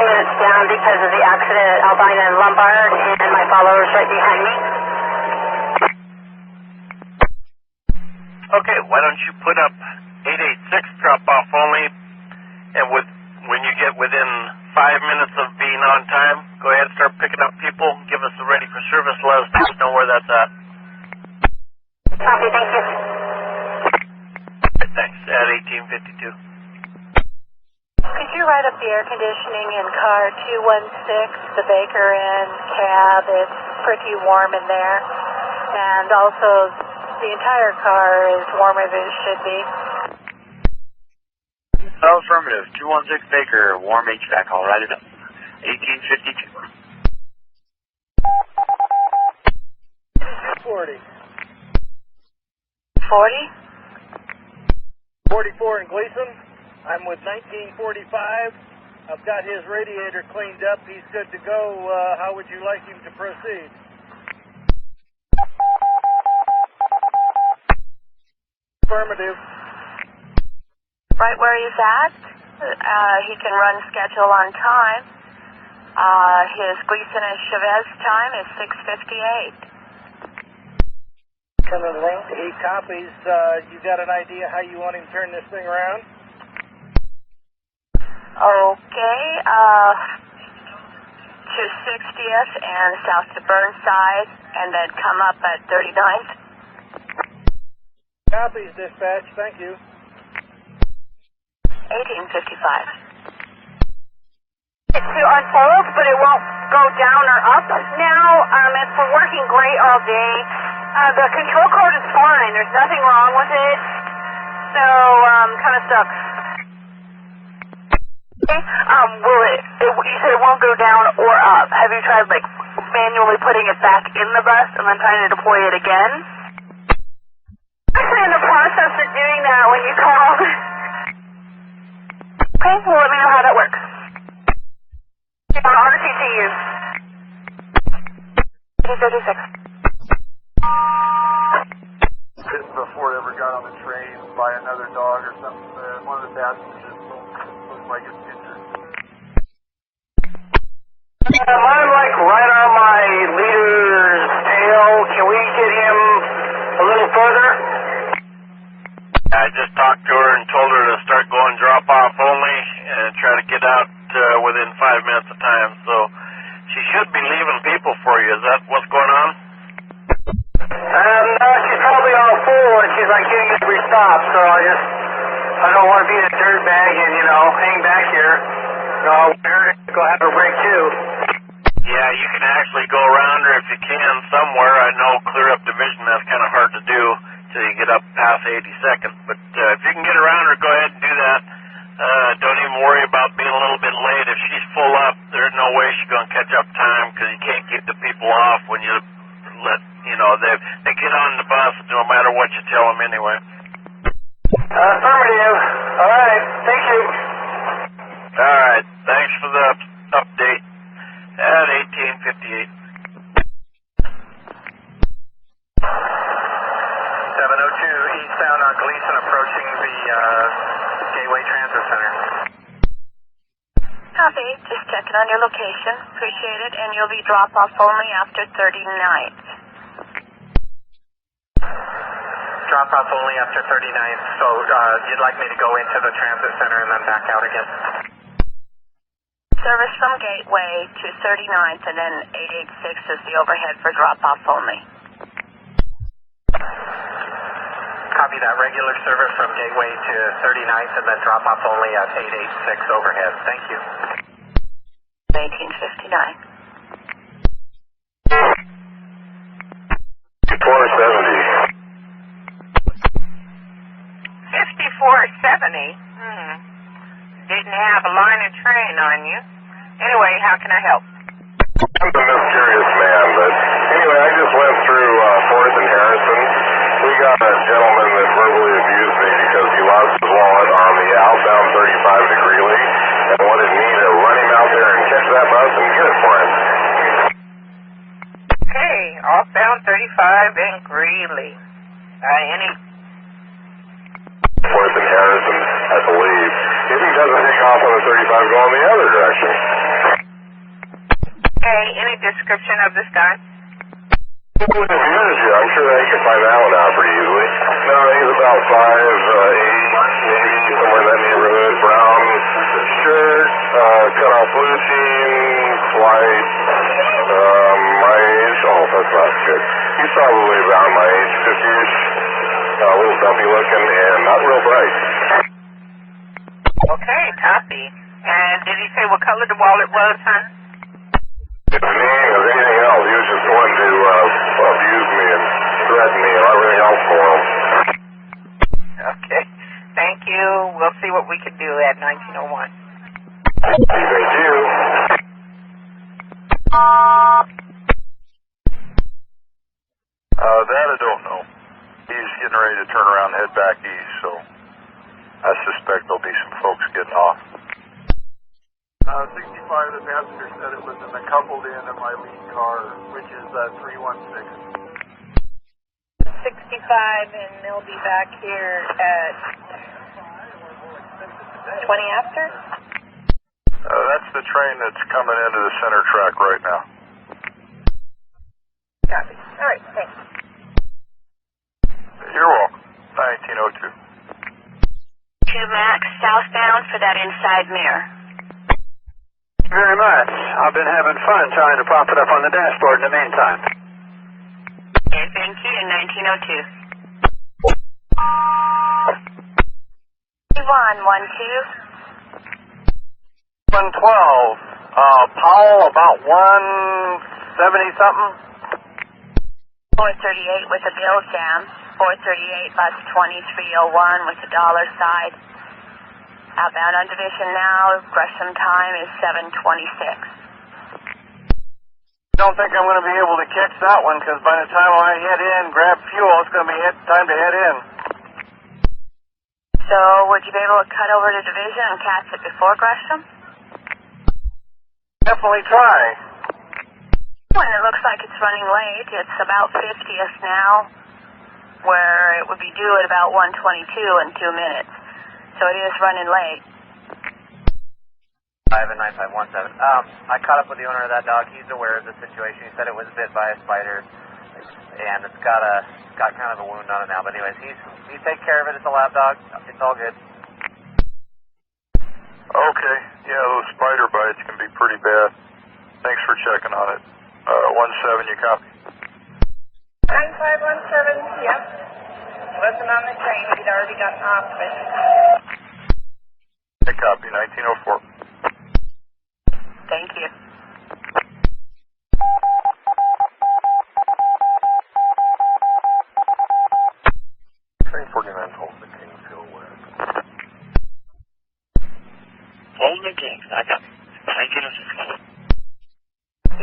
minutes down because of the accident at Albina and Lombard, and my follower's right behind me. Okay, why don't you put up 886 drop-off only, and when you get within 5 minutes of being on time, go ahead and start picking up people. Give us a ready for service. Let us know where that's at. Copy, thank you. Thanks. At 1852. Could you write up the air conditioning in car 216, the Baker Inn cab? It's pretty warm in there. And also, the entire car is warmer than it should be. Oh, affirmative. 216 Baker, warm HVAC. I'll write it up. 1852. 40. 40? 44 in Gleason. I'm with 1945. I've got his radiator cleaned up. He's good to go. How would you like him to proceed? Affirmative. Right where he's at. He can run schedule on time. His Gleason and Chavez time is 6:58. Coming link. He copies. You got an idea how you want him to turn this thing around? Okay, to 60th and south to Burnside, and then come up at 39th. Copies, dispatch. Thank you. 1855. To unfold, but it won't go down or up now. It's been working great all day. The control code is fine. There's nothing wrong with it. So, kind of sucks. Okay. You said it won't go down or up. Have you tried, like, manually putting it back in the bus and then trying to deploy it again? I'm actually in the process of doing that when you called. Okay, well, let me know how that works. RTTU. 236. Before it ever got on the train by another dog or something, one of the passengers looked like it's injured. I'm like right on my leader's tail. Can we get him a little further? I just talked to her and told her to start going drop off only and try to get out within 5 minutes of time. So she should be leaving people for you. Is that what's going on? No, she's probably all full and she's like getting every stop. So I don't want to be a dirtbag and, hang back here. So I want her to go have a break too. Yeah, you can actually go around her if you can somewhere. I know clear up division, that's kind of hard to do till you get up past 82nd. But if you can get around her, go ahead and do that. Don't even worry about being a little bit late. If she's full up, there's no way she's going to catch up time because you can't keep the people off when you let, they get on the bus no matter what you tell them anyway. Affirmative. All right. Thank you. All right. Thanks for the update. At 1858. 702 eastbound on Gleason approaching the Gateway Transit Center. Copy. Just checking on your location. Appreciate it. And you'll be drop-off only after 39th. Drop-off only after 39th. So you'd like me to go into the transit center and then back out again? Service from Gateway to 39th and then 886 is the overhead for drop-off only. Copy that. Regular service from Gateway to 39th and then drop-off only at 886 overhead. Thank you. 1859. 470. 5470? Didn't have a line of train on you. Anyway, how can I help? I'm a mysterious man, but anyway, I just went through 4th and Harrison. We got a gentleman that verbally abused me because he lost his wallet on the outbound 35 to Greeley and wanted me to run him out there and catch that bus and get it for him. Okay, outbound 35 in Greeley. Any... 4th and Harrison, I believe. If he doesn't take off on the 35, go in the other direction. Okay, any description of this guy? Who abused you? I'm sure that you can find that one out pretty easily. No, he's about 5'8", maybe somewhere in that neighborhood. Brown shirt, cut off blue jeans, white, my age. Oh, that's not good. He's probably about my age, 50-ish. A little dumpy looking and not real bright. Okay, copy. And did he say what color the wallet was, huh? His name is anything else. He was just wanting to abuse me and threaten me and everything else for him. Okay. Thank you. We'll see what we can do at 1901. Thank you. That I don't know. He's getting ready to turn around and head back east, so I suspect there'll be some folks getting off. 65, the passenger said it was in the coupled in of my lead car, which is 316. 65, and they'll be back here at 20 after? That's the train that's coming into the center track right now. Copy. All right, thanks. You're welcome. 1902. 2 Max southbound for that inside mirror. Very much. I've been having fun trying to prop it up on the dashboard in the meantime. FNQ 1902. 112. Powell about 170 something. 438 with a bill jam. 438 bus 2301 with the dollar side. Outbound on division now. Gresham time is 7:26. Don't think I'm going to be able to catch that one because by the time I head in, grab fuel, it's going to be time to head in. So would you be able to cut over to division and catch it before Gresham? Definitely try. When it looks like it's running late, it's about 50th now, where it would be due at about 1:22 in 2 minutes. So it is running late. 9517. I caught up with the owner of that dog. He's aware of the situation. He said it was bit by a spider, and it's got kind of a wound on it now. But anyways, he's taking care of it. It's a lab dog. It's all good. Okay. Yeah, those spider bites can be pretty bad. Thanks for checking on it. 17, you copy? 9517, yep. Wasn't on the train. He'd already gotten off of it. Hey, copy. 1904. Thank you. Train 49 holds the Kingsville West. Hold the Kings. I got it. Thank you.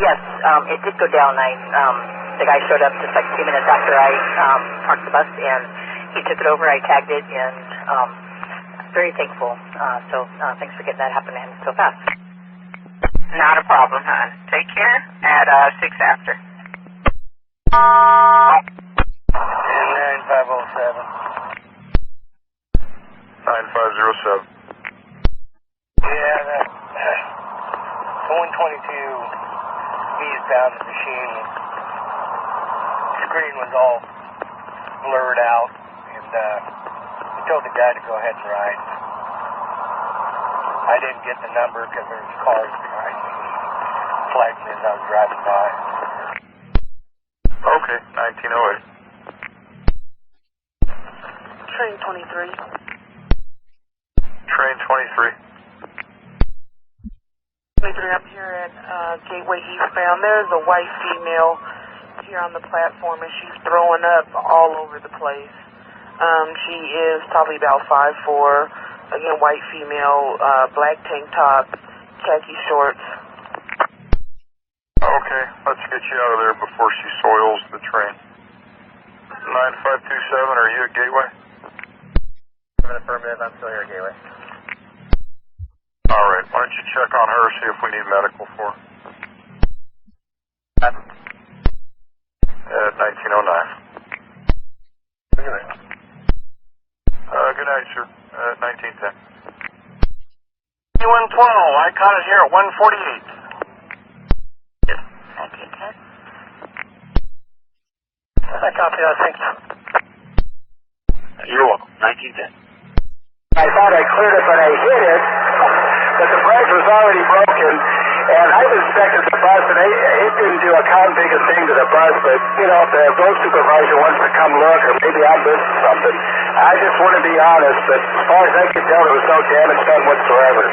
Yes, it did go down. The guy showed up just like 2 minutes after I parked the bus, and he took it over. I tagged it, and very thankful. So thanks for getting that happen to him so fast. Not a problem, hon. Take care at 6 after. 9507. 9507. Yeah, that the 122 eastbound machine screen was all blurred out, and we told the guy to go ahead and ride. I didn't get the number because there was cars behind me. Flagged me as I was driving by. Okay, 1908. Train 23. Train 23. 23, I'm here at Gateway eastbound. There's a white female here on the platform, and she's throwing up all over the place. She is probably about 5'4". Again, white female, black tank top, khaki shorts. Okay, let's get you out of there before she soils the train. 9527, are you at Gateway? I'm an affirmative. I'm still here at Gateway. All right, why don't you check on her, see if we need medical for her. At 1909. Look at that. Good night, sir. 1910. 112, I caught it here at 148. 1910. I copy that, thanks. You're welcome. 1910. I thought I cleared it, but I hit it, but the branch was already broken, and I inspected the bus, and it didn't do a configure thing to the bus, but, you know, if the road supervisor wants to come look, or maybe I missed something, I just want to be honest, but as far as I can tell, there was no damage done whatsoever.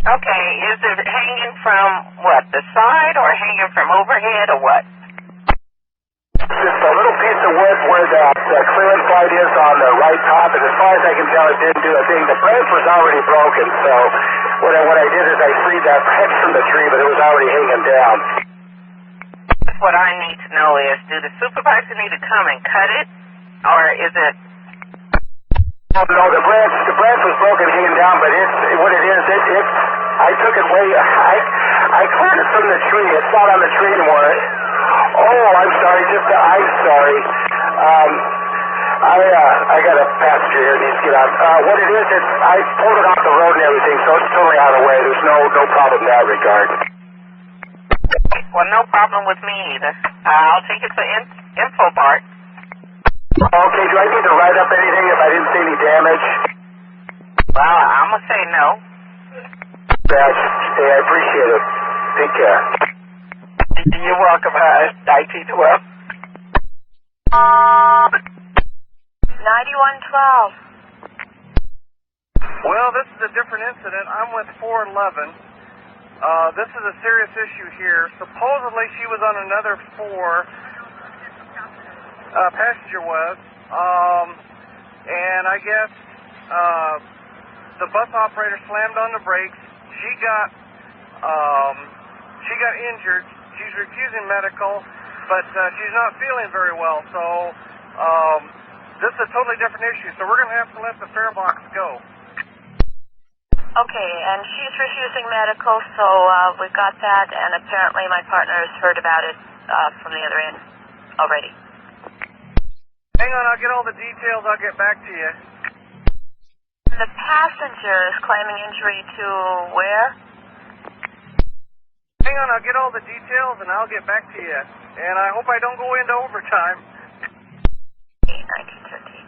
Okay, is it hanging from what, the side or hanging from overhead or what? Just a little piece of wood where the clearance light is on the right top, and as far as I can tell, it didn't do a thing. The branch was already broken, so what I did is I freed that branch from the tree, but it was already hanging down. What I need to know is, do the supervisor need to come and cut it, or is it? No, the branch was broken, hanging down, but what it is, I took it way, I cleared it from the tree. It's not on the tree anymore. Oh, I'm sorry. I'm sorry. I got a passenger here needs to get out. What it is, I pulled it off the road and everything, so it's totally out of the way. There's no problem in that regard. Well, no problem with me either. I'll take it to info bar. Okay, do I need to write up anything if I didn't see any damage? Well, I'm going to say no. Yes, hey, I appreciate it. Take care. You're welcome, 1912. 9112. Well, this is a different incident. I'm with 411. This is a serious issue here. Supposedly she was on another 4, passenger was, and I guess the bus operator slammed on the brakes. She got injured. She's refusing medical, but she's not feeling very well. So this is a totally different issue. So we're going to have to let the fare box go. Okay, and she's refusing medical, so we've got that, and apparently my partner has heard about it from the other end already. Hang on, I'll get all the details. I'll get back to you. The passenger is claiming injury to where? Hang on, I'll get all the details, and I'll get back to you. And I hope I don't go into overtime. 1913.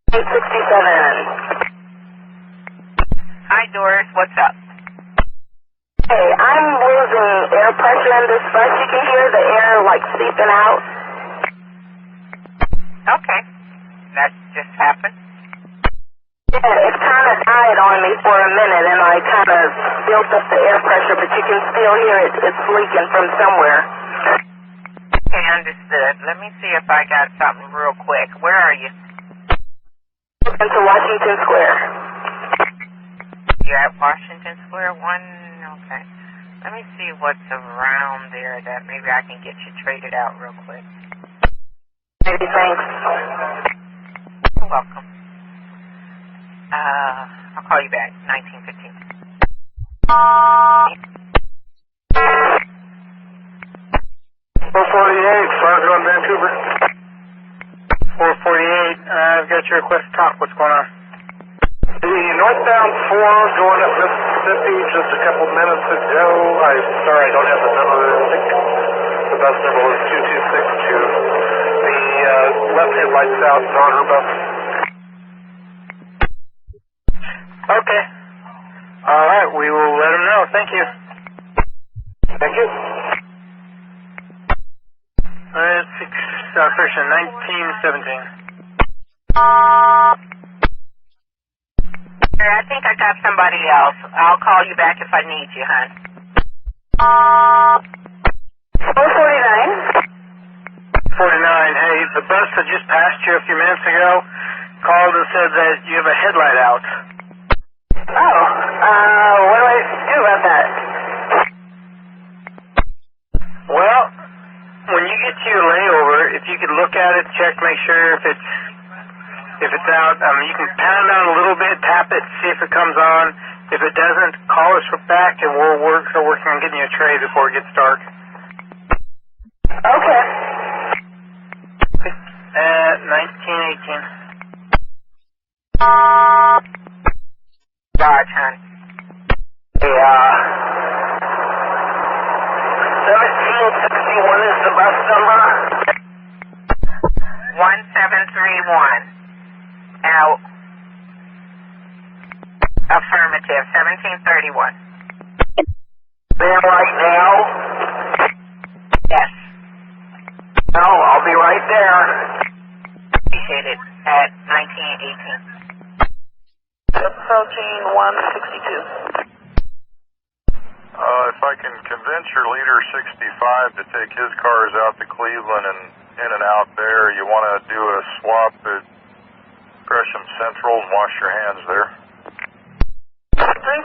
867. Hi, Doris. What's up? Hey, I'm losing air pressure in this bus. You can hear the air, like, seeping out. Okay. That just happened? Yeah, it kind of died on me for a minute, and I kind of built up the air pressure, but you can still hear it. It's leaking from somewhere. Okay, understood. Let me see if I got something real quick. Where are you? Into Washington Square. You're at Washington Square? Okay. Let me see what's around there that maybe I can get you traded out real quick. Maybe, thanks. You're welcome. I'll call you back. 1915. 448, Fargo and Vancouver. 448, I've got your request to talk. What's going on? The northbound 4 going up Mississippi just a couple minutes ago. Sorry, I don't have the number. I think the bus number was 2262. The left headlight's out on her bus. Okay. All right, we will let them know. Thank you. Thank you. Let's see, Christian, 1917. I think I got somebody else. I'll call you back if I need you, hon. 449. 49, hey, the bus that just passed you a few minutes ago called and said that you have a headlight out. Oh, what do I do about that? Well, when you get to your layover, if you could look at it, check, make sure if it's out, you can pound on a little bit, tap it, see if it comes on. If it doesn't, call us back and we'll start working on getting you a tray before it gets dark. Okay. 1918. Dodge, hon. Yeah. 1761 is the bus number. 1731. Now, affirmative, 1731. There right now? Yes. No, I'll be right there. Appreciate it. At 1918. Approaching 162. If I can convince your leader 65 to take his cars out to Cleveland and in and out there, you want to do a swap at Gresham Central and wash your hands there.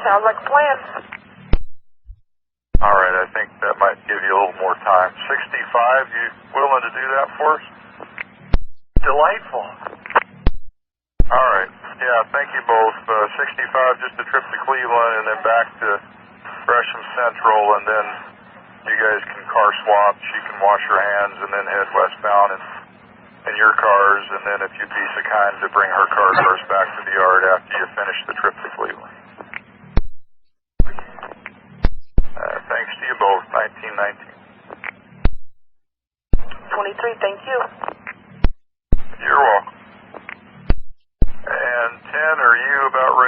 Sounds like a plan. All right, I think that might give you a little more time. 65, you willing to do that for us? Delightful. All right. Yeah, thank you both. 65, just a trip to Cleveland and then back to Gresham Central, and then you guys can car swap. She can wash her hands and then head westbound in your cars, and then if you'd be so kind to bring her cars back to the yard after you finish the trip to Cleveland. Thanks to you both, 1919. 23, thank you. You're welcome. And 10, are you about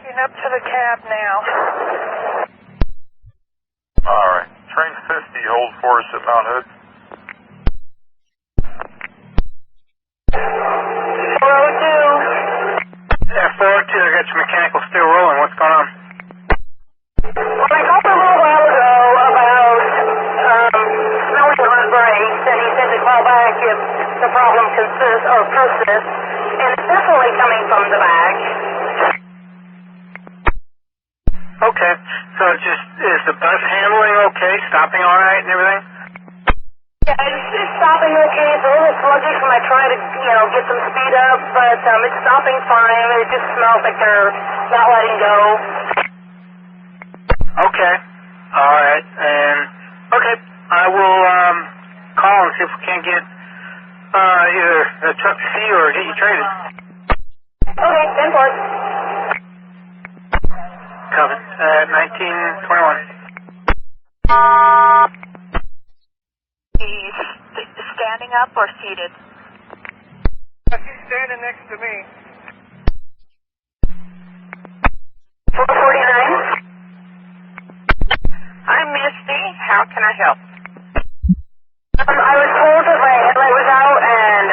Backing up to the cab now. Alright. Train 50, hold for us at Mount Hood. 402. Yeah, 402, I got your mechanical still rolling. What's going on? Well, I called a little while ago about smelling on brakes, and he said to call back if the problem persists, and it's definitely coming from the back. Okay, so is the bus handling okay? Stopping all right and everything? Yeah, it's stopping okay. It's a little sluggish when I try to, get some speed up, but it's stopping fine. It just smells like they're not letting go. Okay. All right. And okay, I will call and see if we can't get either a truck to see or get you traded. Okay, 10 for it. Covered. 1921. He's standing up or seated? He's standing next to me. 449. I'm Misty. How can I help? I was told that my headlight was out and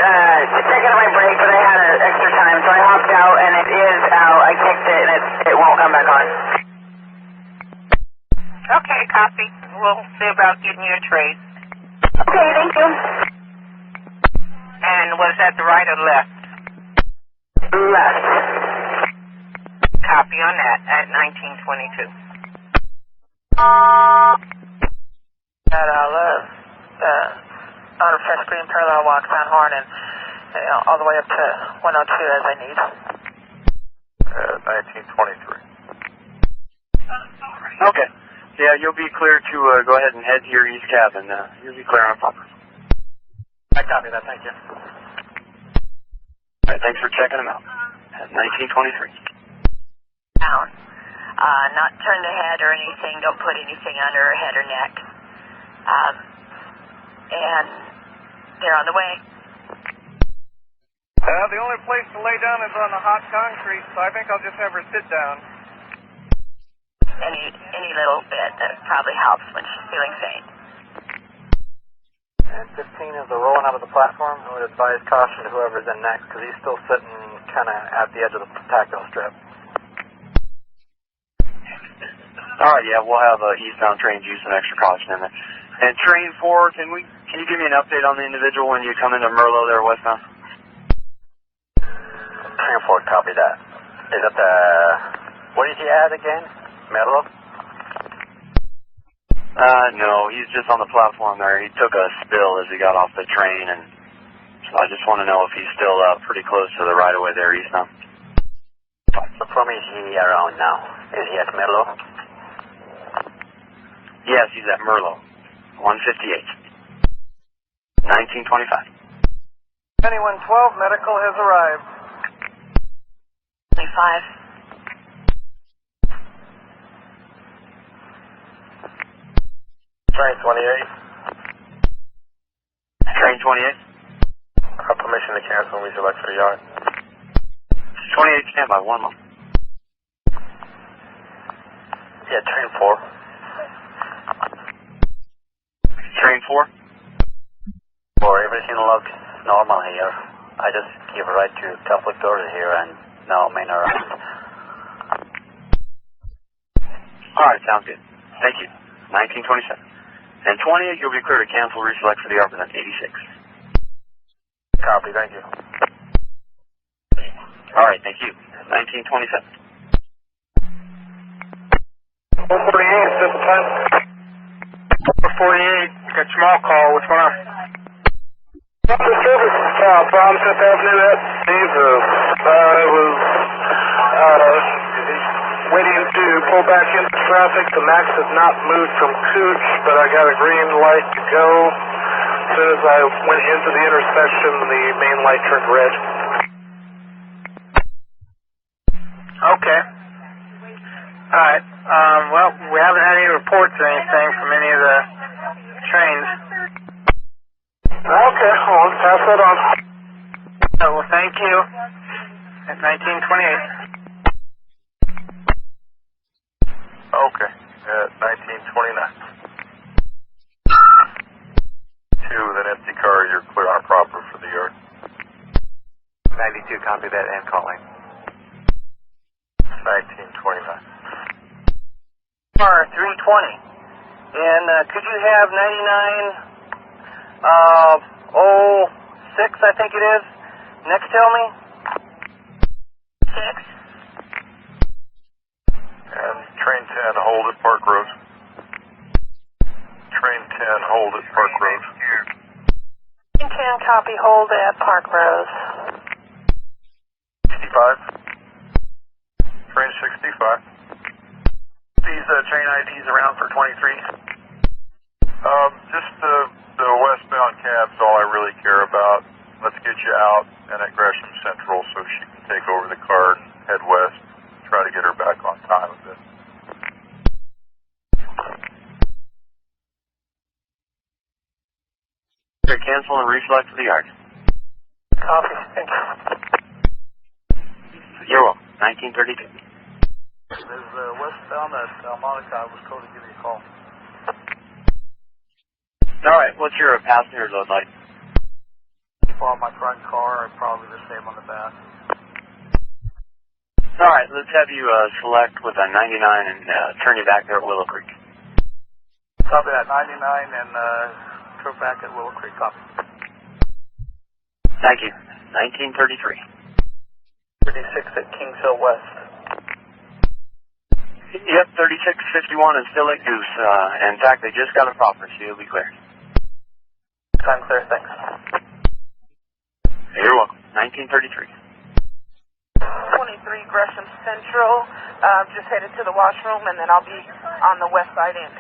to check out my brake, but I had extra time, so I hopped out and it is out. I kicked it and it won't come back on. Okay, copy. We'll see about getting you a trade. Okay, thank you. And was that the right or left? Left. Copy on that at 1922. At outer fresh green parallel walk San Horn and all the way up to 102 as I need. 1923. Okay. Yeah, you'll be clear to go ahead and head to your east cabin. You'll be clear on proper. I copy that. Thank you. All right, thanks for checking them out. At 1923. Down. Not turn the head or anything. Don't put anything under her head or neck. And they're on the way. The only place to lay down is on the hot concrete, so I think I'll just have her sit down. Any little bit that probably helps when she's feeling faint. And 15 is the rolling out of the platform. I would advise caution to whoever's in next, because he's still sitting kind of at the edge of the tactile strip. All right, yeah, we'll have eastbound trains use some extra caution in there. And train 4, can you give me an update on the individual when you come into Merlot there westbound? Train 4, copy that. Is that where is he at again? Merlot? No, he's just on the platform there. He took a spill as he got off the train, and so I just want to know if he's still pretty close to the right-of-way there eastbound. So from is he around now? Is he at Merlot? Yes, he's at Merlot, 158, 1925. Anyone 12, medical has arrived. 25. Train 28. Train 28. Permission to cancel and reselect for the yard. 28, stand by, 1 moment. Yeah, train 4. Train 4? For everything looks normal here. I just give a right to Catholic doors here and no main around. Alright, sounds good. Thank you. 1927. And 28, you'll be clear to cancel, reselect for the ARPA at 86. Copy, thank you. Alright, thank you. 1927. 448, this time. 448, got your mall call. What's going on? The service is from 5th Avenue at Jesus. I was waiting to pull back into traffic. The Max had not moved from Cooch, but I got a green light to go. As soon as I went into the intersection, the main light turned red. Okay. All right. Well, we haven't had any reports or anything from any of the trains. Okay, I'll pass that on. Well, thank you. At 1928. Okay, at 1929. 2 with an empty car, you're clear on proper for the yard. 92, copy that and calling. 1929. 320. And could you have 9906, I think it is, next tell me? 6. And train 10, hold at Park Road. Train 10, hold at Park Road. Train 10, copy, hold at Park Rose. 65. Train 65. These train IDs around for 23. Just the westbound cab's all I really care about. Let's get you out and at Gresham Central so she can take over the car and head west. Try to get her back on time a bit. Cancel and reselect for the yard. Copy. Thank you. You're welcome. 1932. There's westbound at Monica. I was told to give you a call. All right, what's your passenger load like? People on my front car, probably the same on the back. All right, let's have you select with a 99 and turn you back there at Willow Creek. Copy that, 99 and go back at Willow Creek. Copy. Thank you. 1933. 36 at Kings Hill West. Yep, 3651 is still at Goose. In fact, they just got a proper, so you'll be cleared. Time clear, thanks. You're welcome. 1933. 23 Gresham Central. Just headed to the washroom, and then I'll be on the west side end.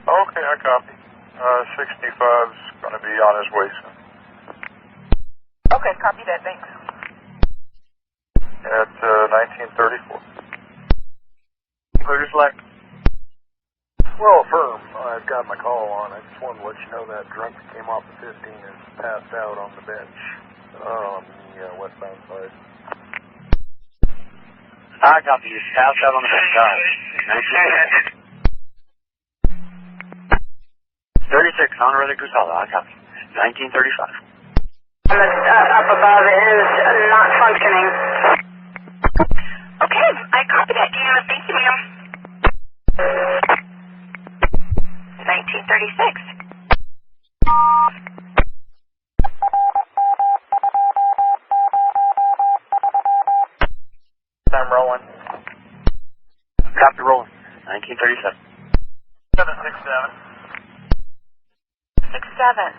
Okay, I copy. 65's going to be on his way soon. Okay, copy that, thanks. At 1934. Clear to select. Well, firm, I've got my call on. I just wanted to let you know that drunk that came off the 15 is passed out on the bench on the westbound side. I copy. You passed out on the bench. All right. 36, Honorary Gusala. I copy. 1935. Up above is not functioning. Okay, I copy that, Deanna. Thank you, ma'am. 1936. I'm rolling. Copy rolling. 1937. 767. 67.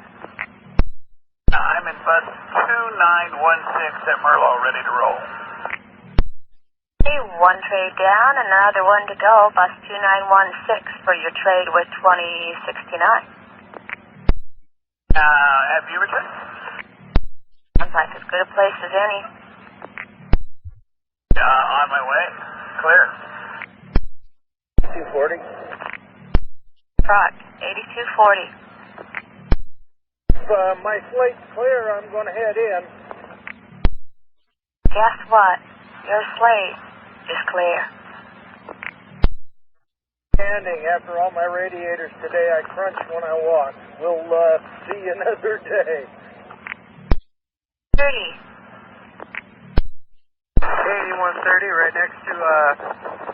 I'm in bus 2916 at Merlo, ready to roll. Okay, one trade down, another one to go. Bus 2916 for your trade with 2069. At Beaverton? Sounds like as good a place as any. On my way. Clear. 240. Trot, 8240. My slate's clear, I'm going to head in. Guess what? Your slate is clear. Standing after all my radiators today, I crunch when I walk. We'll see you another day. 30. 8130, right next to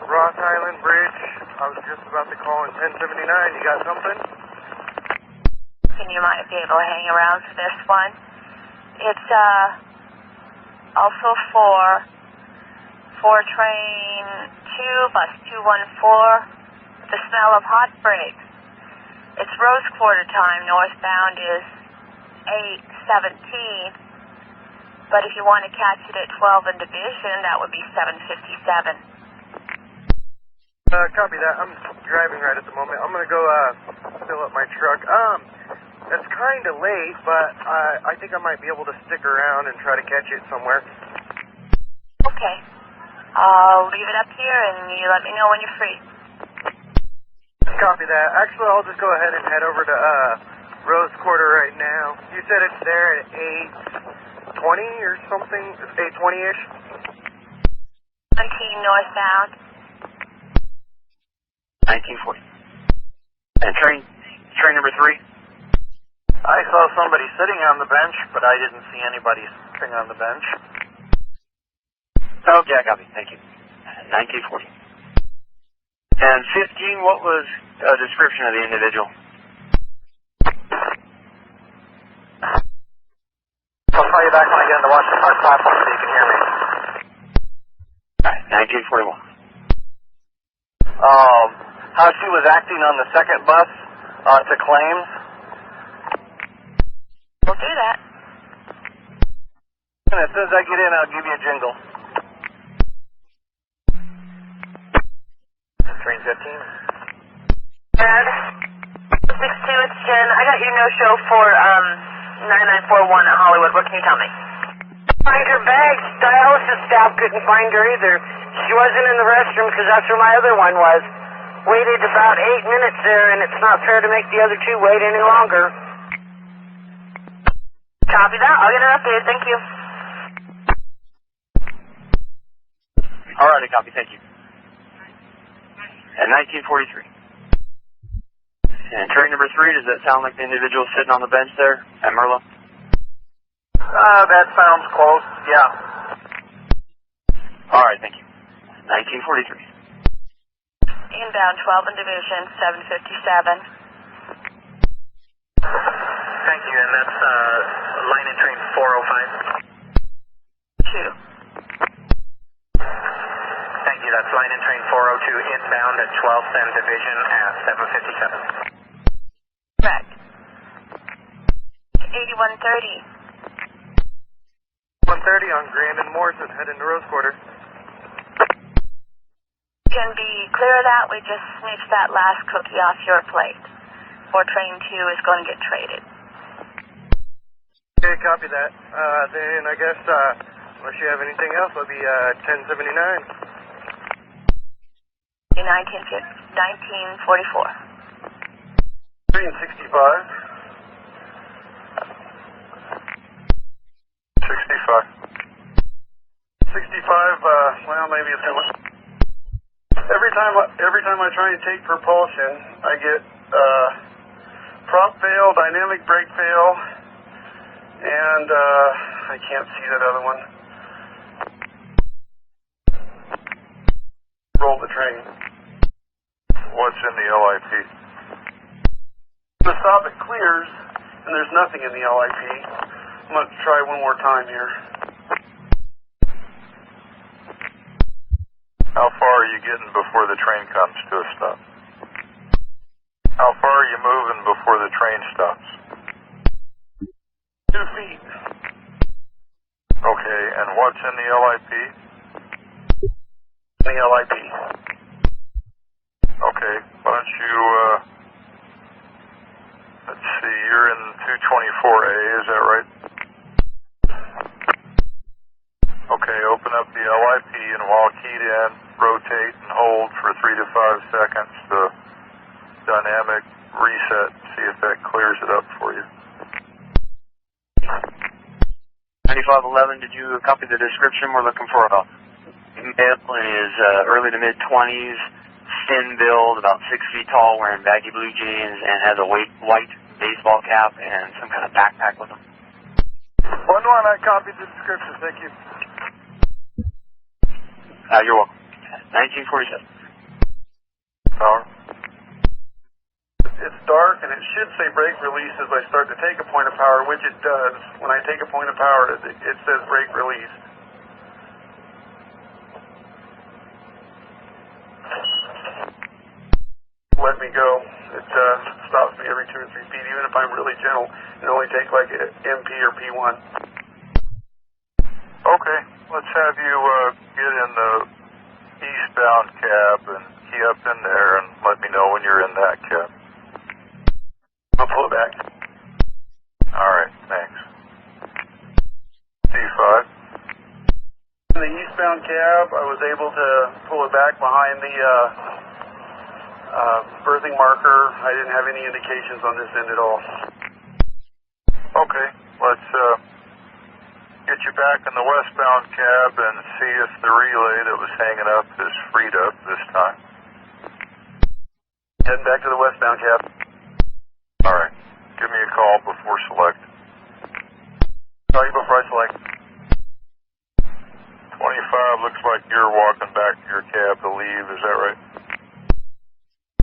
Ross Island Bridge. I was just about to call in 1079. You got something? And you might be able to hang around for this one. It's also for train 2, bus 214, the smell of hot brakes. It's Rose Quarter time. Northbound is 8:17. But if you want to catch it at 12 in Division, that would be 7:57. Copy that. I'm driving right at the moment. I'm going to go fill up my truck. It's kind of late, but I think I might be able to stick around and try to catch it somewhere. Okay. I'll leave it up here, and you let me know when you're free. Copy that. Actually, I'll just go ahead and head over to Rose Quarter right now. You said it's there at 8:20 or something? 8:20-ish? 17 northbound. 1940. And train number 3? I saw somebody sitting on the bench, but I didn't see anybody sitting on the bench. Okay, I copy. Thank you. 1940. And 15, what was a description of the individual? I'll call you back when I get into Washington Park platform so you can hear me. Alright, 1941. How she was acting on the second bus to claims. We'll do that. And as soon as I get in, I'll give you a jingle. Train 15. Dad, 62, it's Jen. I got your no-show for 9941 at Hollywood. What can you tell me? Find her bags. Dialysis staff couldn't find her either. She wasn't in the restroom because that's where my other one was. Waited about 8 minutes there, and it's not fair to make the other two wait any longer. Copy that. I'll get her updated. Thank you. Alrighty, copy. Thank you. And 1943. And train number 3, does that sound like the individual sitting on the bench there at Merlo? That sounds close, yeah. Alright, thank you. 1943. Inbound 12 in Division 757. Thank you, and that's line and train 405. 2. Thank you, that's line and train 402 inbound at 12th and Division at 757. Correct. 8130. 130 on Grand and Morrison, heading to Rose Quarter. Can be clear of that. We just snitched that last cookie off your plate. Or train 2 is going to get traded. Okay, copy that. Then I guess, unless you have anything else, I'll be 1079. 1944. 365. 65. 65, well, maybe it's going to... Every time I try and take propulsion, I get prop fail, dynamic brake fail, and I can't see that other one. Roll the train. What's in the LIP? The stop it clears, and there's nothing in the LIP. I'm going to try one more time here. How far are you getting before the train comes to a stop? How far are you moving before the train stops? 2 feet. Okay, and what's in the LIP? The LIP. Okay, why don't you, let's see, you're in 224A, is that right? Okay, open up the LIP and while keyed in, rotate and hold for 3 to 5 seconds to dynamic reset, see if that clears it up for you. 9511, did you copy the description? We're looking for a male in his early to mid-20s, thin build, about 6 feet tall, wearing baggy blue jeans, and has a white baseball cap and some kind of backpack with him. 1-1, I copied the description, thank you. You're welcome. 1947. Power. It's dark, and it should say brake release as I start to take a point of power, which it does. When I take a point of power, it says brake release. Let me go. It stops me every 2 or 3 feet, even if I'm really gentle. It only takes like an MP or P1. Okay, let's have you get in the eastbound cab and key up in there and let me know when you're in that cab. I'll pull it back. Alright, thanks. C5. In the eastbound cab, I was able to pull it back behind the berthing marker. I didn't have any indications on this end at all. Okay, let's get you back in the westbound cab and see if the relay that was hanging up is freed up this time. Heading back to the westbound cab. Alright. Give me a call before select. Call you before I select. 25, looks like you're walking back to your cab to leave, is that right?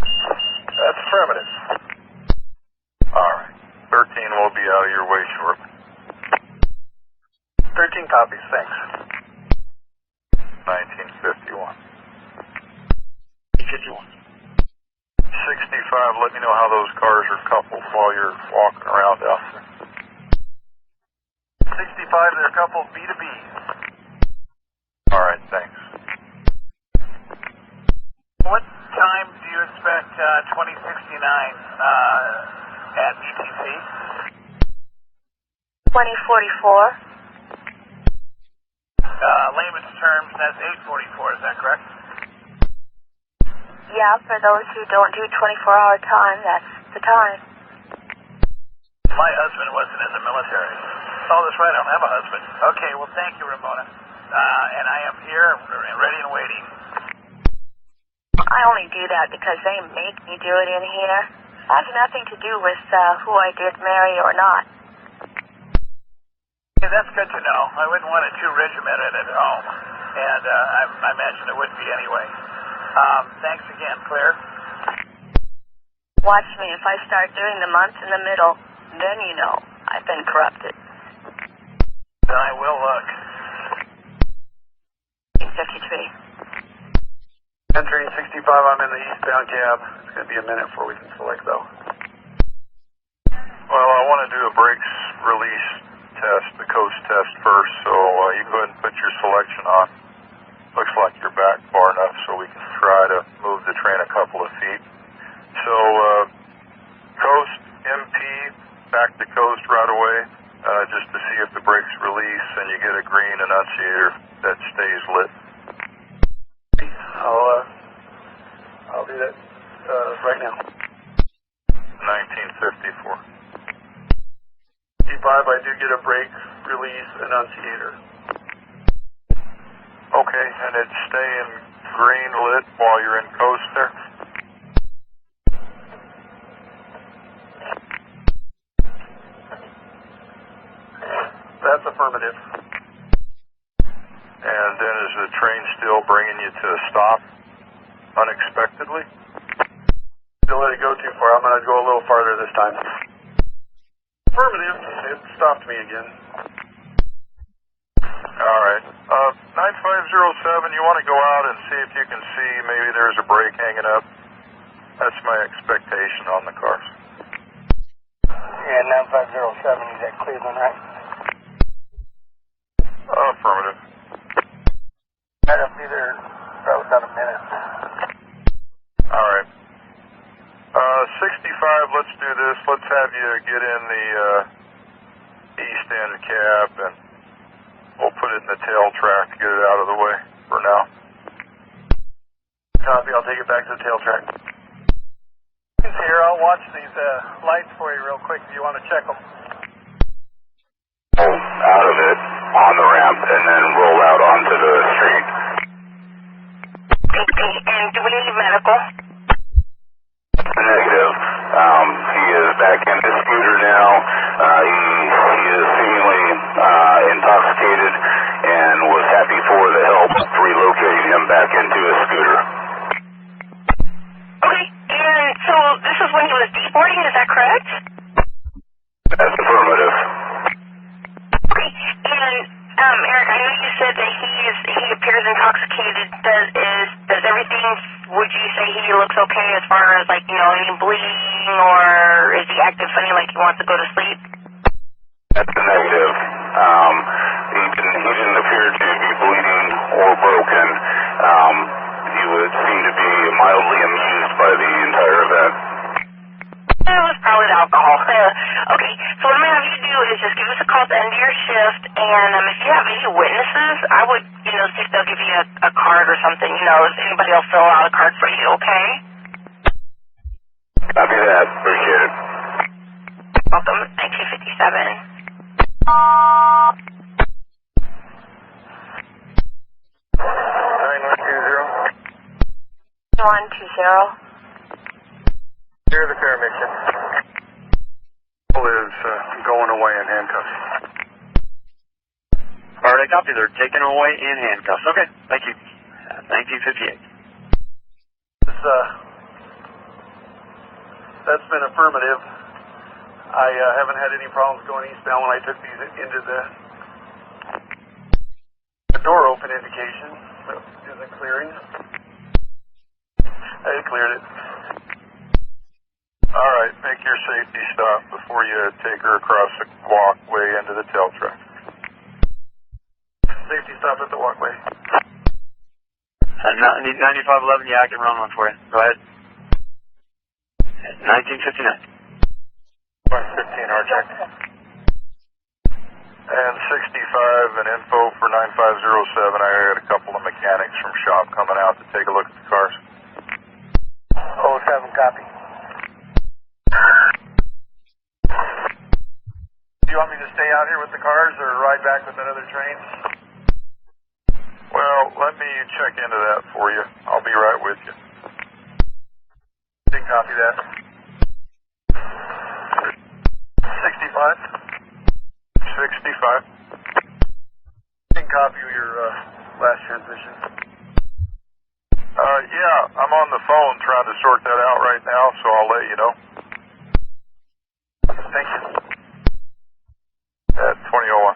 That's affirmative. Alright. 13 will be out of your way shortly. 13 copies, thanks. 1951. 51. 65, let me know how those cars are coupled while you're walking around out there. 65, they're coupled B to B. Alright, thanks. What time do you expect 2069 at BTC? 2044. Layman's terms, that's 8:44, is that correct? Yeah, for those who don't do 24-hour time, that's the time. My husband wasn't in the military. Oh, that's right, I don't have a husband. Okay, well, thank you, Ramona. And I am here, ready and waiting. I only do that because they make me do it in here. It has nothing to do with who I did marry or not. Okay, that's good to know. I wouldn't want it too regimented at home. And I imagine it wouldn't be anyway. Thanks again, Claire. Watch me. If I start doing the months in the middle, then you know I've been corrupted. Then I will look. 53. Entering 65, I'm in the eastbound cab. It's going to be a minute before we can select, though. Well, I want to do a brakes release test, the coast test first, so you can go ahead and put your selection on. Looks like you're back far enough so we can try to move the train a couple of feet. So, coast, MP, back to coast right away, just to see if the brakes release and you get a green annunciator that stays lit. I'll do that right now. 1954. 55, I do get a brake release annunciator. Okay, and it's staying green lit while you're in coast there? That's affirmative. And then is the train still bringing you to a stop unexpectedly? Don't let it go too far. I'm going to go a little farther this time. Affirmative. It stopped me again. All right. 9507, you want to go out and see if you can see maybe there's a brake hanging up? That's my expectation on the cars. Yeah, 9507, is that Cleveland, right? Affirmative. I'll be there probably about a minute. All right. 65, let's do this. Let's have you get in the east end cab and we'll put it in the tail track to get it out of the way for now. Copy, I'll take it back to the tail track. Here, I'll watch these lights for you real quick if you want to check them. Pull out of it on the ramp and then roll out onto the street. And do we need medical? Negative. He is back in the scooter now. He is seemingly intoxicated and was happy for the help relocating him back into his scooter. Okay, and so this is when he was deboarding, is that correct? That's affirmative. Okay, and Eric, I know you said that he appears intoxicated. Does everything, would you say he looks okay as far as like, you know, any bleeding, or is he acting funny like he wants to go to sleep? That's a negative. He didn't appear to be bleeding or broken. He would seem to be mildly amused by the entire event. It was probably the alcohol. Okay, so what I'm going to have you do is just give us a call at the end of your shift, and if you have any witnesses, I would, you know, see if they'll give you a card or something, you know, if anybody will fill out a card for you, okay? Copy that. Appreciate it. Welcome, 1957. 9120. 120. Here's the fair mission. Is going away in handcuffs. All right, I copy. They're taken away in handcuffs. Okay, thank you. 1958. That's been affirmative. I haven't had any problems going eastbound when I took these into the door open indication. Isn't clearing. I cleared it. All right, make your safety stop before you take her across the walkway into the tail track. Safety stop at the walkway. 9511, yeah, I can run one for you. Go ahead. 1959. 115, hard check. And 65 and info for 9507. I got a couple of mechanics from shop coming out to take a look at the cars. 07, copy. Do you want me to stay out here with the cars or ride back with that other train? Well, let me check into that for you. I'll be right with you. Didn't copy that. 65? 65. Didn't copy your last transmission. Yeah, I'm on the phone trying to sort that out right now, so I'll let you know. Thank you. At 2001.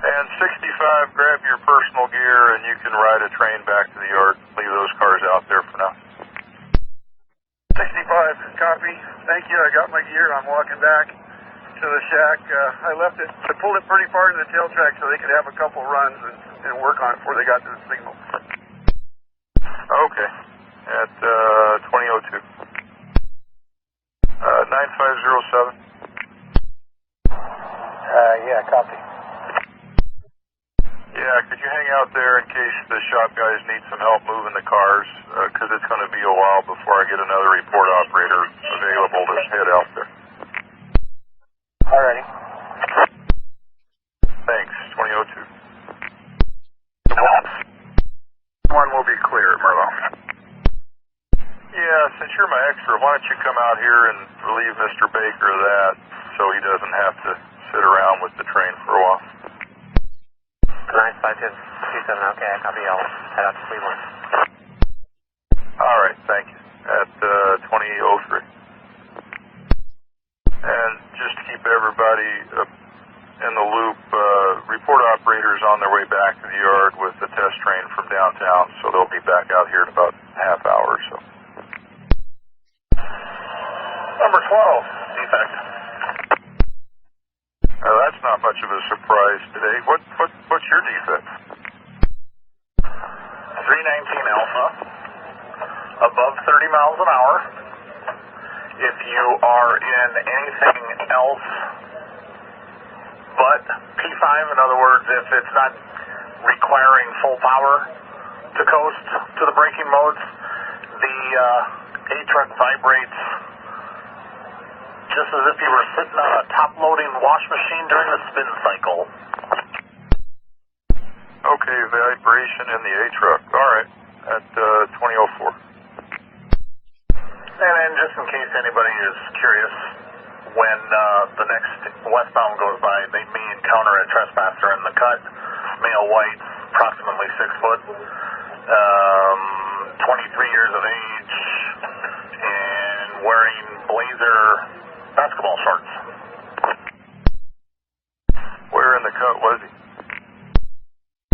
And 65, grab your personal gear and you can ride a train back to the yard. Leave those cars out there for now. 65, copy. Thank you. I got my gear. I'm walking back to the shack. I left it. I pulled it pretty far to the tail track so they could have a couple runs and work on it before they got to the signal. Okay. At 2002. 9507. Yeah, copy. Yeah, could you hang out there in case the shop guys need some help moving the cars? Because it's going to be a while before I get another report operator available to head out there. Alrighty. Thanks, 2002. One will be clear, Merlo. Yeah, since you're my extra, why don't you come out here and relieve Mr. Baker of that so he doesn't have to sit around with the train for a while. 95227, okay, I copy. I'll head out to Cleveland. All right, thank you. At 2003. And just to keep everybody in the loop, report operators on their way back to the yard with the test train from downtown, so they'll be back out here in about a half hour or so. Number 12, defect. That's not much of a surprise today. What's your defect? 319 Alpha, above 30 miles an hour. If you are in anything else but P5, in other words, if it's not requiring full power to coast to the braking modes, the A-truck vibrates just as if you were sitting on a top-loading wash machine during the spin cycle. Okay, vibration in the A-truck. All right, at 2004. And then just in case anybody is curious, when the next westbound goes by, they may encounter a trespasser in the cut, male white, approximately 6 foot, 23 years of age, and wearing blazer basketball shorts. Where in the cut was he?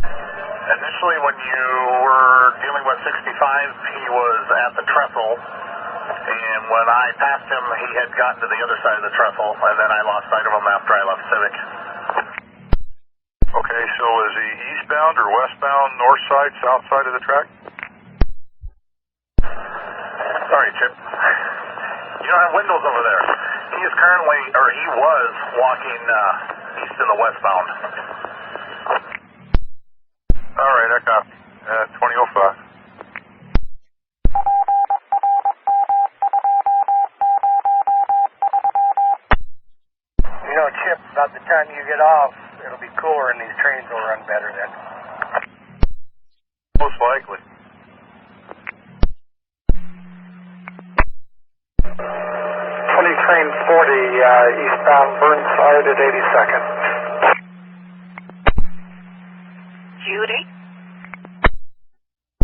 Initially, when you were dealing with 65, he was at the trestle, and when I passed him, he had gotten to the other side of the trestle, and then I lost sight of him after I left Civic. Okay, so is he eastbound or westbound, north side, south side of the track? Sorry, Chip. You don't have windows over there. He is currently, or he was, walking east in the westbound. All right, I copy. At 2005. You know, Chip, about the time you get off, it'll be cooler and these trains will run better then. Most likely. train 40 eastbound Burnside at 82nd. Judy?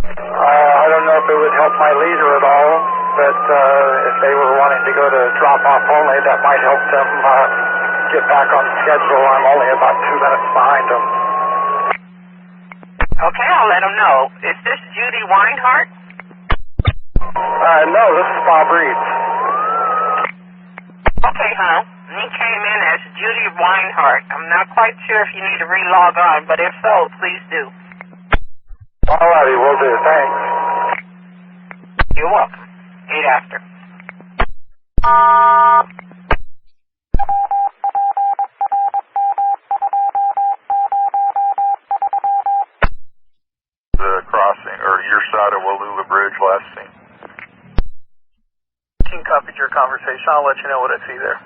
I don't know if it would help my leader at all, but if they were wanting to go to drop-off only, that might help them get back on schedule. I'm only about 2 minutes behind them. Okay, I'll let them know. Is this Judy Weinhardt? No, this is Bob Reed. Okay, hon. You came in as Judy Weinhardt. I'm not quite sure if you need to re-log on, but if so, please do. All righty, will do. Thanks. You're welcome. 8 after. The crossing, or your side of Wallula Bridge last seen. King copied your conversation. I'll let you know what I see there.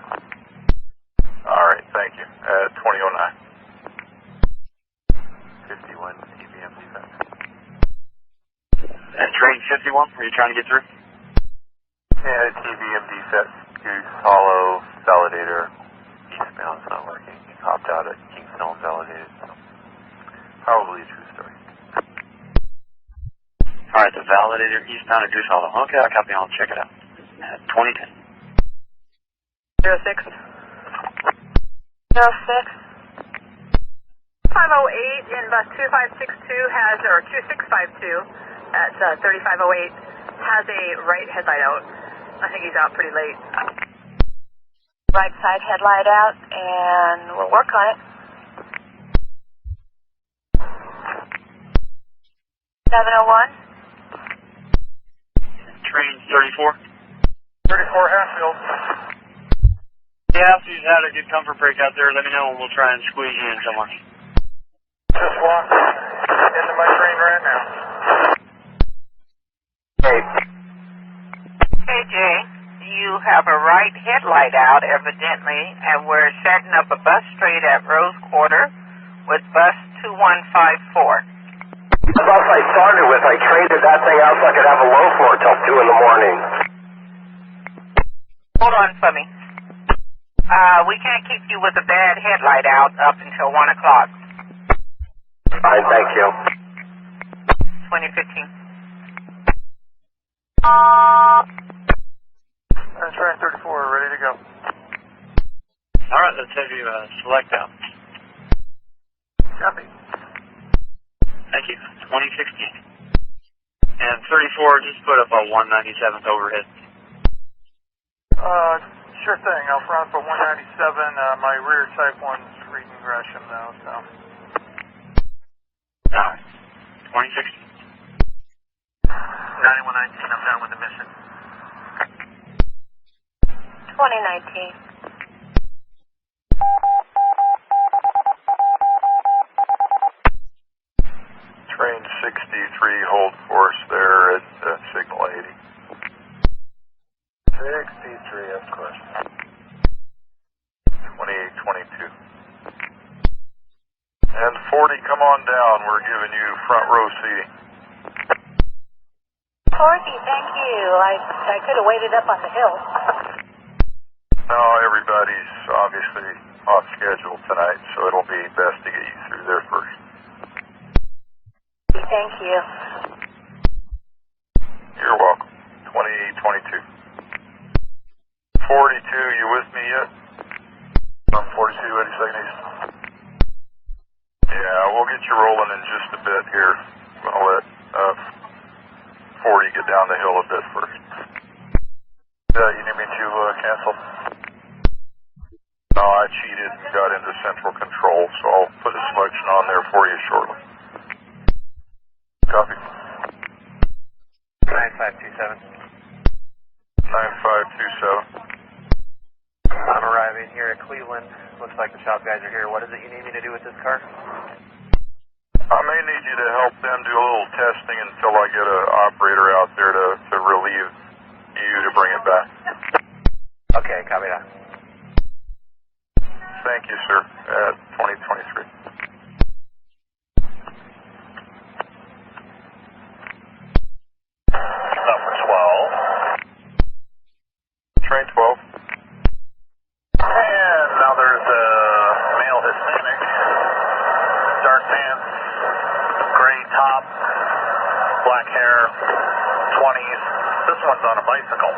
All right, thank you. At 2009. 51 TVM defense. Train 51, were you trying to get through? Yeah, TVM defense. Goose Hollow, Validator, eastbound's not working. He hopped out at Kingstone Validated, so probably a true story. Alright, the Validator eastbound at Goose Hollow. Okay, I'll copy. I'll check it out. 2010. 06. 508 in bus 2562 has, or 2652 at 3508 has a right headlight out. I think he's out pretty late. Right side headlight out, and we'll work on it. 701. Train 34. 34 Hatfield. Yeah, if you've had a good comfort break out there, let me know and we'll try and squeeze you in somewhere. Just walking into my train right now. Hey, Jay, you have a right headlight out, evidently, and we're setting up a bus straight at Rose Quarter with bus 2154. The bus I started with, I traded that thing out so I could have a low floor till 2 in the morning. Hold on for me. We can't keep you with a bad headlight out up until 1 o'clock. Fine, thank you. 2015. Train 34, ready to go. Alright, let's have you select out. Copy. Thank you. 2016. And 34, just put up a 197th overhead. Sure thing. I'll front for 197. My rear type 1's reading Gresham though, so. Alright. 2016. 9119, I'm down with the mission. 2019. Train 63, hold force there at signal 80. 63, of course. 2822. And 40, come on down. We're giving you front row seating. 40, thank you. I could have waited up on the hill. No, everybody's obviously off schedule tonight, so it'll be best to get you through there first. Thank you. You're welcome. 2022. 42, you with me yet? I'm 42, 82nd East. Yeah, we'll get you rolling in just a bit here. I'm going to let 40 get down the hill a bit first. You need me to cancel? No, I cheated and got into central control, so I'll put a selection on there for you shortly. Copy. 9527. 9527. I'm arriving here at Cleveland. Looks like the shop guys are here. What is it you need me to do with this car? I may need you to help them do a little testing until I get an operator out there to relieve you to bring it back. Okay, copy that. Thank you, sir. At 2023. Number 12. Train 12. top, black hair, 20s. This one's on a bicycle,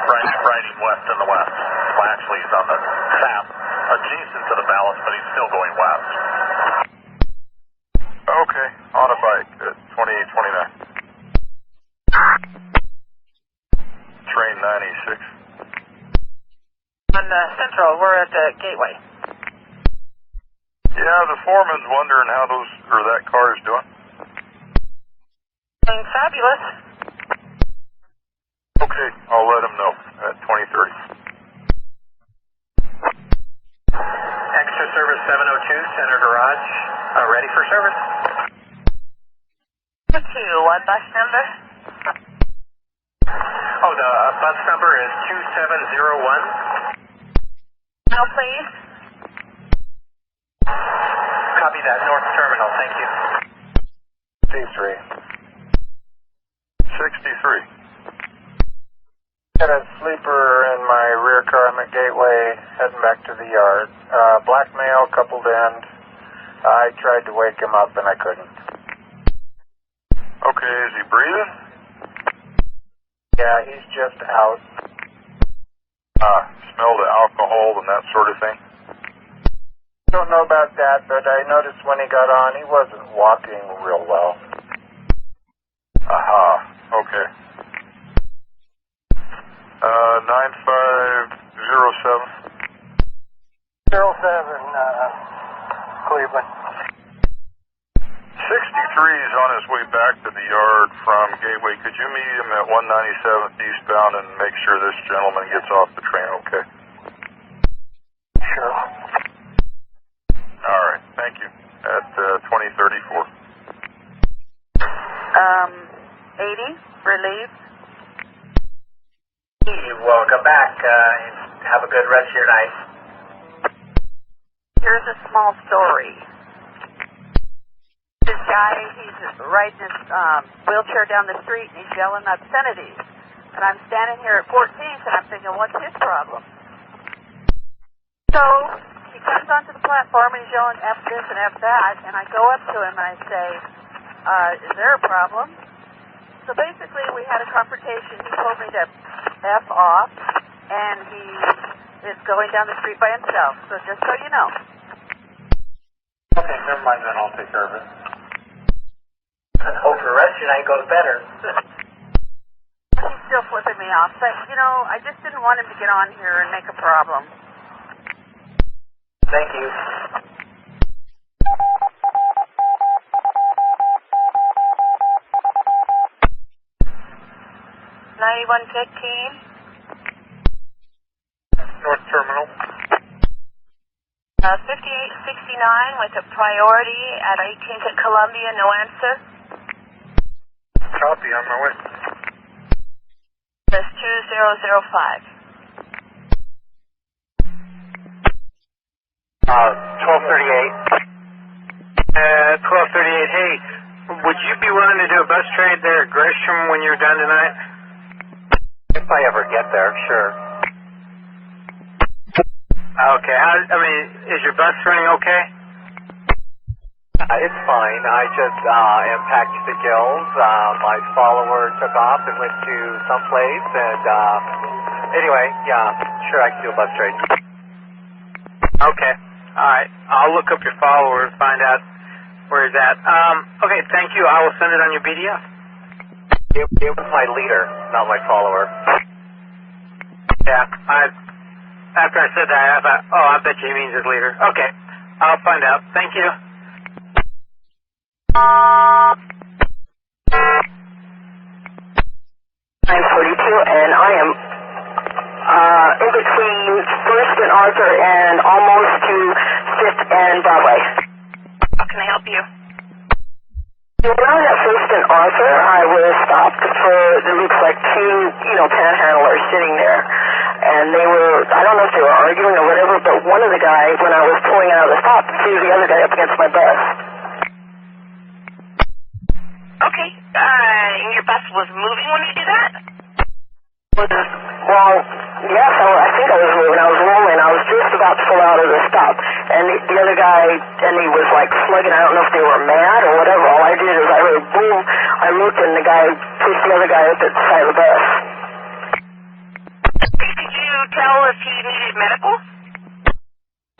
riding west in the west. Well, actually, he's on the sap adjacent to the ballast, but he's still going west. Okay, on a bike at 2829. Train 96. On Central, we're at the Gateway. Yeah, the foreman's wondering how that car is doing. Doing fabulous. Okay, I'll let him know at 2030. Extra service 702, Center Garage. Ready for service. 2, what bus number? Oh, the bus number is 2701. No, please. Copy that, North Terminal, thank you. C3. 63. Got a sleeper in my rear car. I'm at Gateway, heading back to the yard. Black male, coupled end. I tried to wake him up and I couldn't. Okay, is he breathing? Yeah, he's just out. Smell the alcohol and that sort of thing? Don't know about that, but I noticed when he got on, he wasn't walking real well. Aha, okay. 9507. 07, Cleveland. 63 is on his way back to the yard from Gateway. Could you meet him at 197th eastbound and make sure this gentleman gets off the train, okay? Sure. All right, thank you. At 2034. 80, relief. Welcome back. Have a good rest of your night. Here's a small story. This guy, he's riding his wheelchair down the street and he's yelling obscenities. And I'm standing here at 14th and I'm thinking, what's his problem? So he comes onto the platform and he's yelling F this and F that. And I go up to him and I say, is there a problem? So basically we had a confrontation. He told me to F off and he is going down the street by himself. So just so you know. Okay, never mind then, I'll take care of it. Hope the rest of your night goes better. He's still flipping me off, but, you know, I just didn't want him to get on here and make a problem. Thank you. North Terminal. 5869 with a priority at 18th at Columbia, no answer. Copy, on my way. That's 2005. 1238. 1238, hey, would you be willing to do a bus trade there at Gresham when you're done tonight? If I ever get there, sure. Okay, is your bus running okay? It's fine. I just am packed to the gills. My follower took off and went to someplace, and anyway, yeah, sure, I can do a bus trade. Okay, alright. I'll look up your follower and find out where he's at. Okay, thank you. I will send it on your BDF. It was my leader, not my follower. Yeah, after I said that, I thought, I bet you he means his leader. Okay, I'll find out. Thank you. 942, and I am in between 1st and Arthur and almost to 5th and Broadway. How can I help you? When I was at 1st and Arthur, I was stopped for, it looks like two, panhandlers sitting there. And they were, I don't know if they were arguing or whatever, but one of the guys, when I was pulling out of the stop, threw the other guy up against my bus. Okay, and your bus was moving when you did that? Well, Yes, I think I was moving. I was rolling. I was just about to pull out of the stop. And the other guy, and he was like slugging. I don't know if they were mad or whatever. All I did is I heard boom. I looked and the guy pushed the other guy up at the side of the bus. Did you tell if he needed medical?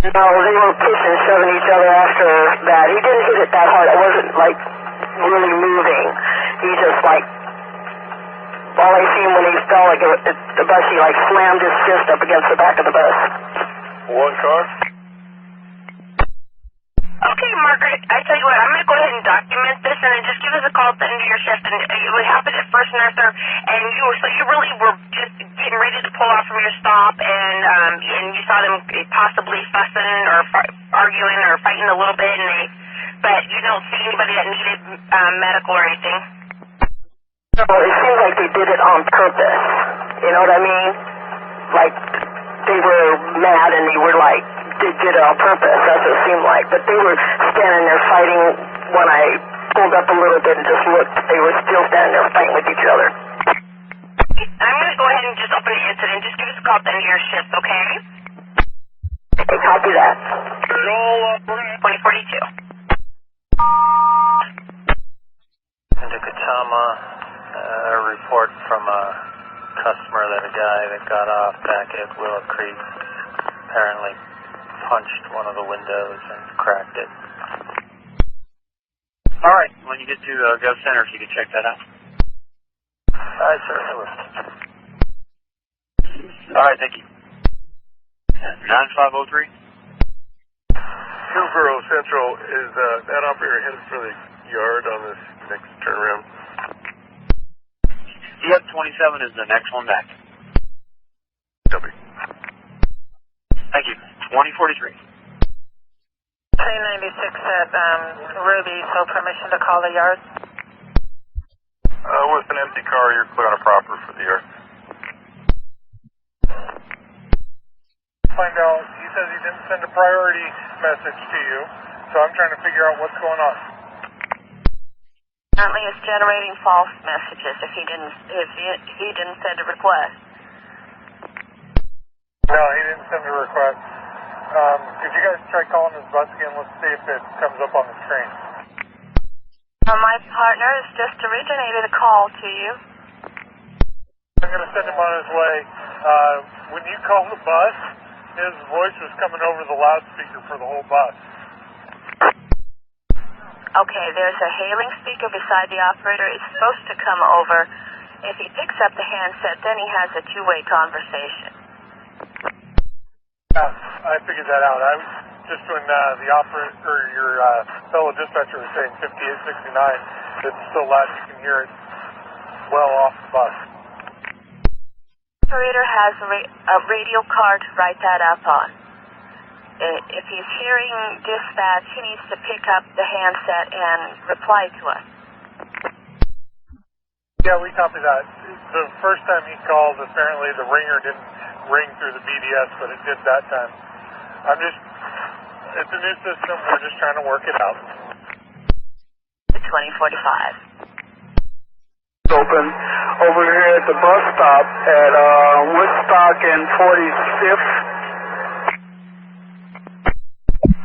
No, they were pushing, shoving each other after that. He didn't hit it that hard. I wasn't like really moving. He just like, all I seen when he fell like the bus, he like slammed his fist up against the back of the bus. One car? Okay, Margaret, I tell you what, I'm going to go ahead and document this and then just give us a call at the end of your shift. And it would happen at First Nurser, and you really were just getting ready to pull off from your stop, and you saw them possibly fussing or arguing or fighting a little bit, but you don't see anybody that needed medical or anything. No, it seems like they did it on purpose. You know what I mean? Like, they were mad and they were like, they did it on purpose. That's what it seemed like. But they were standing there fighting. When I pulled up a little bit and just looked, they were still standing there fighting with each other. I'm going to go ahead and just open the incident. Just give us a call at the end of your shift, okay? Okay, copy that. 2042. Into Kachama, a report from a customer that a guy that got off back at Willow Creek apparently punched one of the windows and cracked it. All right, when you get to Gov Center, if you could check that out. I certainly will. All right, thank you. 9503. Hillsboro Central, is that operator headed for the yard on this next turnaround? Yep, 27 is the next one back. Copy. Thank you. 2043. Train 96 at Ruby, so permission to call the yard? With an empty car, you're clear on a proper for the yard. Find out, he says he didn't send a priority message to you, so I'm trying to figure out what's going on. Apparently it's generating false messages if he didn't send a request. No, he didn't send a request. Could you guys try calling his bus again? Let's see if it comes up on the screen. My partner has just originated a call to you. I'm going to send him on his way. When you call the bus, his voice was coming over the loudspeaker for the whole bus. Okay, there's a hailing speaker beside the operator. It's supposed to come over. If he picks up the handset, then he has a two-way conversation. Yeah, I figured that out. I was just when the operator, or your fellow dispatcher was saying 5869, it's still loud. You can hear it well off the bus. The operator has a radio card to write that up on. If he's hearing dispatch, he needs to pick up the handset and reply to us. Yeah, we copy that. The first time he called, apparently the ringer didn't ring through the BDS, but it did that time. It's a new system. We're just trying to work it out. 2045. Open over here at the bus stop at Woodstock and 45th.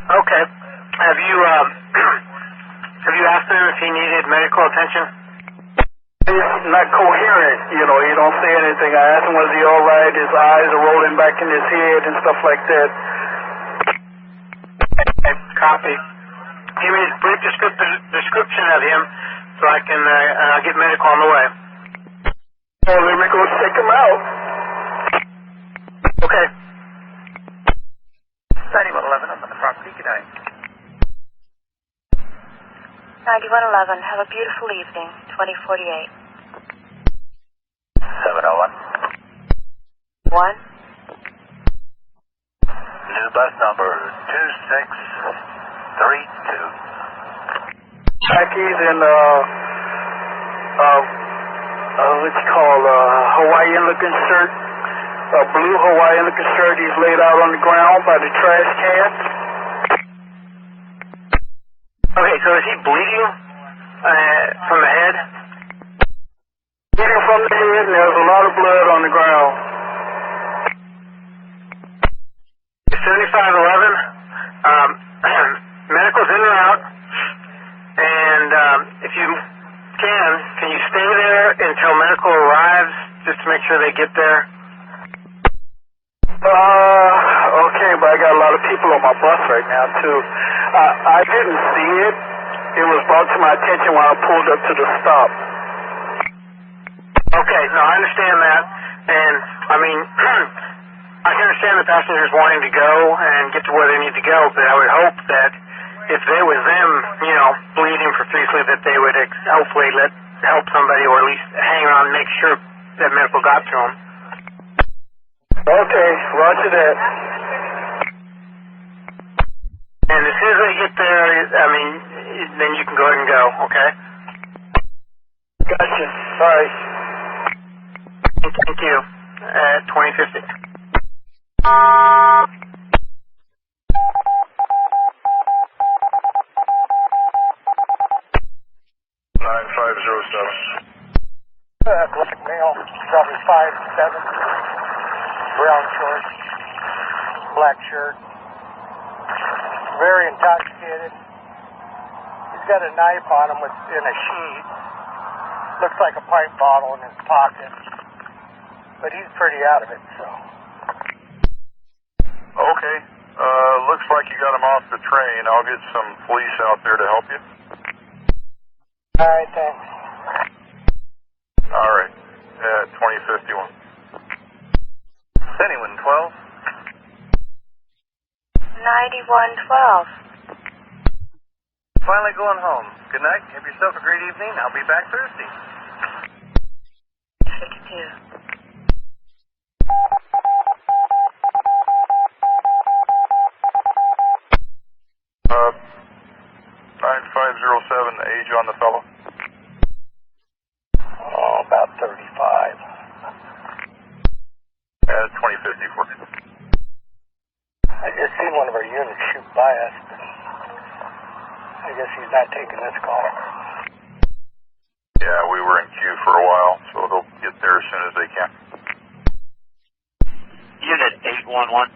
Okay. Have you asked him if he needed medical attention? He's not coherent, you know, he don't say anything. I asked him, was he all right? His eyes are rolling back in his head and stuff like that. Copy. Give me a brief description of him so I can I'll get medical on the way. Well, let me go check him out. Okay. 9111 up on the property. Good night. 9111. Have a beautiful evening. 2048. 701. 1. New bus number 2632. Khakis and what's it called, Hawaiian looking shirt, a blue Hawaiian looking shirt. He's laid out on the ground by the trash can. Okay, so is he bleeding from the head? Bleeding from the head, and there's a lot of blood on the ground. if you can you stay there until medical arrives, just to make sure they get there? Okay, but I got a lot of people on my bus right now, too. I didn't see it. It was brought to my attention when I pulled up to the stop. Okay, no, I understand that. And, I mean, I can understand the passengers wanting to go and get to where they need to go, but I would hope that if it was them, you know, bleeding profusely, that they would hopefully help somebody or at least hang around and make sure that medical got to them. Okay, roger that. And as soon as they get there, I mean, then you can go ahead and go, okay? Gotcha. All right. Thank you. At 2050. 9507. Black male, probably 5'7", brown shorts, black shirt, very intoxicated. He's got a knife on him in a sheet. Looks like a pipe bottle in his pocket, but he's pretty out of it, so. Okay. Looks like you got him off the train. I'll get some police out there to help you. All right, thanks. All right. At 2051. Anyone 12? 9112. Finally going home. Good night. Have yourself a great evening. I'll be back Thursday. 52. 9507, age on the fellow? Oh, about 35. At 2054. I just seen one of our units shoot by us, but I guess he's not taking this call. Yeah, we were in queue for a while, so they'll get there as soon as they can. Unit 811.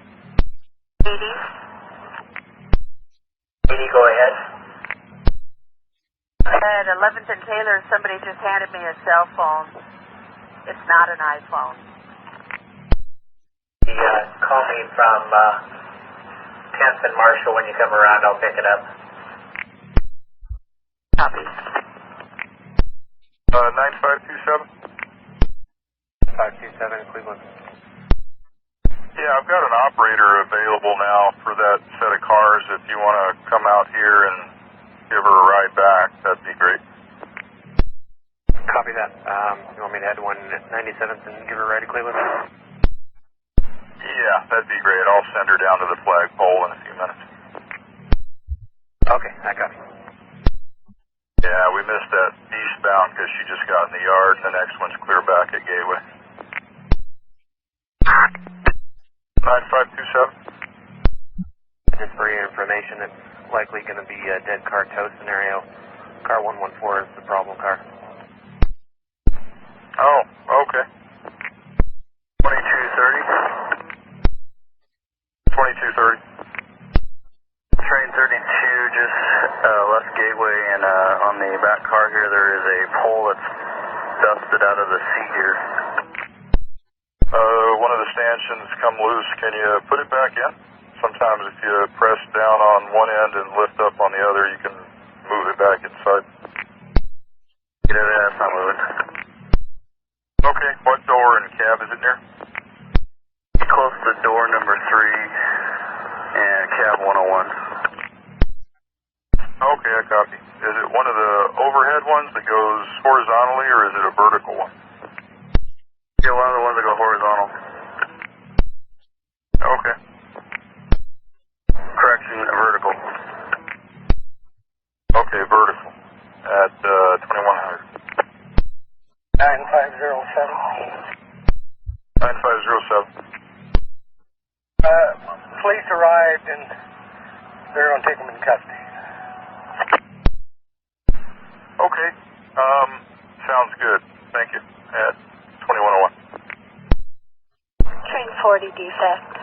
80. 80, go ahead. At 11th and Taylor, somebody just handed me a cell phone. It's not an iPhone. Call me from 10th and Marshall when you come around. I'll pick it up. Copy. 9527? 527 Cleveland. Yeah, I've got an operator available now for that set of cars. If you want to come out here and give her a ride back, that'd be great. Copy that. You want me to head to 197th and give her a ride to Cleveland? Yeah, that'd be great. I'll send her down to the flagpole in a few minutes. Okay, I copy. Yeah, we missed that eastbound because she just got in the yard, and the next one's clear back at Gateway. 9527. Just for your information, it's likely going to be a dead car tow scenario. Car 114 is the problem car. Oh, okay. 2230. 2230. Train 32 just left Gateway, and on the back car here there is a pole that's dusted out of the seat here. One of the stanchions come loose. Can you put it back in? Sometimes if you press down on one end and lift up on the other, you can move it back inside. Yeah, that's not moving. Okay, what door and cab is it near? Close to door number 3 and cab 101. Okay, I copy. Is it one of the overhead ones that goes horizontally, or is it a vertical one? Yeah, one of the ones that go horizontal. Okay. Correction, vertical. Okay, vertical. At 2100. 9507. 9507. Police arrived and they're going to take him into custody. Okay. Sounds good. Thank you. At 2101. Train 40 defect.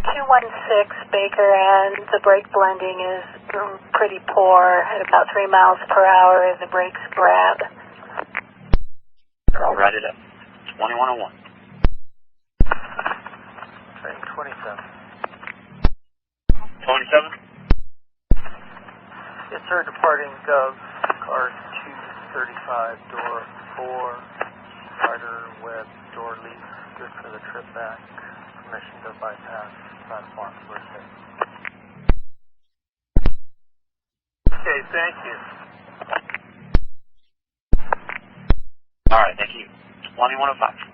216 Baker, and the brake blending is pretty poor at about 3 miles per hour and the brakes grab. I'll write it up. 2101. Train 27. 27? Yes, sir. Departing Gov. Car 235, door 4. Rider, web, door leaf. Good for the trip back. Permission to bypass platform for a second. Okay, thank you. All right, thank you. 2105.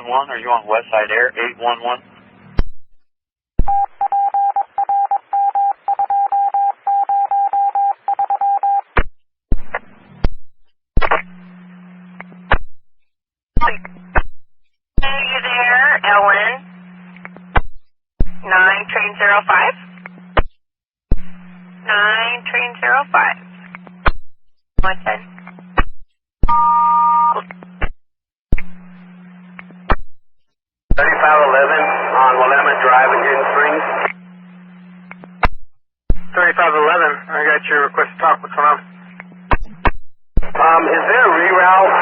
Are you on Westside Air? 811. Are you there, Ellen? 9 train 05? 9 train 05. What's that? 3511 on Willamette Drive in Hidden Springs. 3511, I got your request to talk. What's going on? Is there a reroute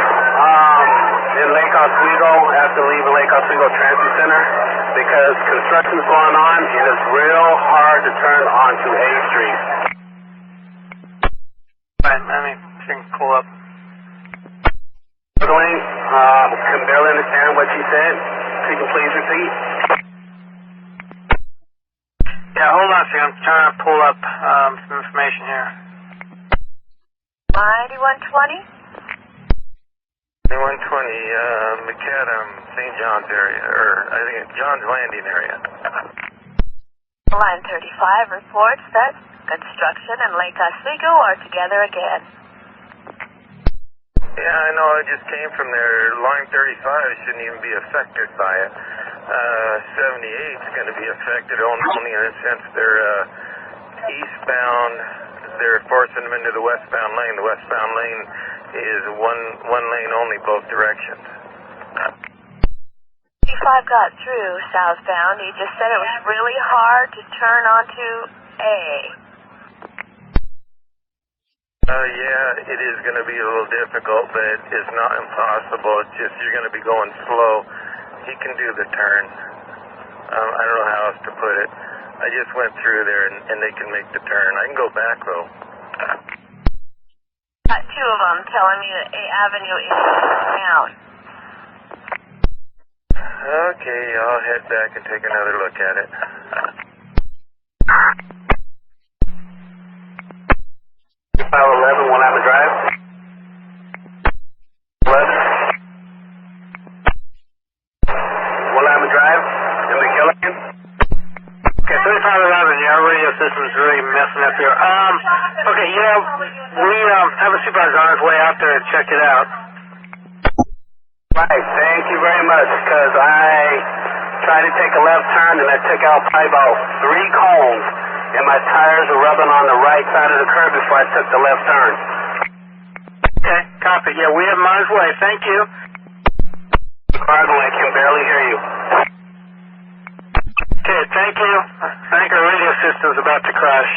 in Lake Oswego after leaving Lake Oswego Transit Center? Because construction's going on and it's real hard to turn onto A Street. Right, let me see if I can pull up. Struggling, can barely understand what she said. Could you please repeat? Yeah, hold on a second. I'm trying to pull up some information here. 9120? 9120, McAdam, St. John's area, or I think it's John's Landing area. Line 35 reports that construction and Lake Oswego are together again. Yeah, I know. I just came from there. Line 35 shouldn't even be affected by it. 78 is going to be affected only in the sense they're eastbound. They're forcing them into the westbound lane. The westbound lane is one lane only, both directions. 35 got through southbound. He just said it was really hard to turn onto A. Yeah, it is going to be a little difficult, but it's not impossible. It's just you're going to be going slow. He can do the turn. I don't know how else to put it. I just went through there, and they can make the turn. I can go back, though. Got two of them telling me that A Avenue is down. Okay, I'll head back and take another look at it. 511 Willamette Drive. 11. Willamette Drive in McGilligan. Okay, 3511, yeah, our radio system's really messing up here. Okay, we have a supervisor on his way out there to check it out. Right, thank you very much, because I tried to take a left turn and I took out probably about 3 cones, and my tires were rubbing on the right side of the curb before I took the left turn. Okay, copy. Yeah, we have him on his way. Thank you. Cardinal, I can barely hear you. Okay, thank you. I think our radio system's about to crash.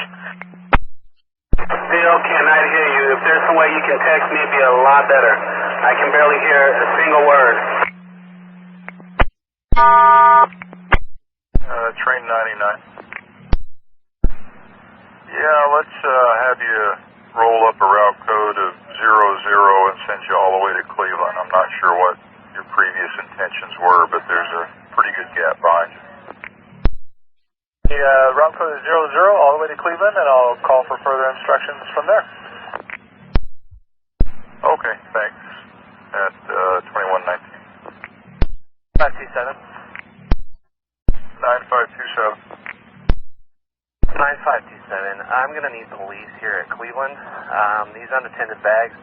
Still cannot hear you. If there's some way you can text me, it'd be a lot better. I can barely hear a single word. Train 99. Yeah, let's have you roll up a route code of 00 and send you all the way to Cleveland. I'm not sure what your previous intentions were, but there's a pretty good gap behind you. The route code is 00 all the way to Cleveland, and I'll call for further instructions from there. Okay, thanks. At 2119. 527. 9527. 9527. I'm going to need police here at Cleveland. These unattended bags,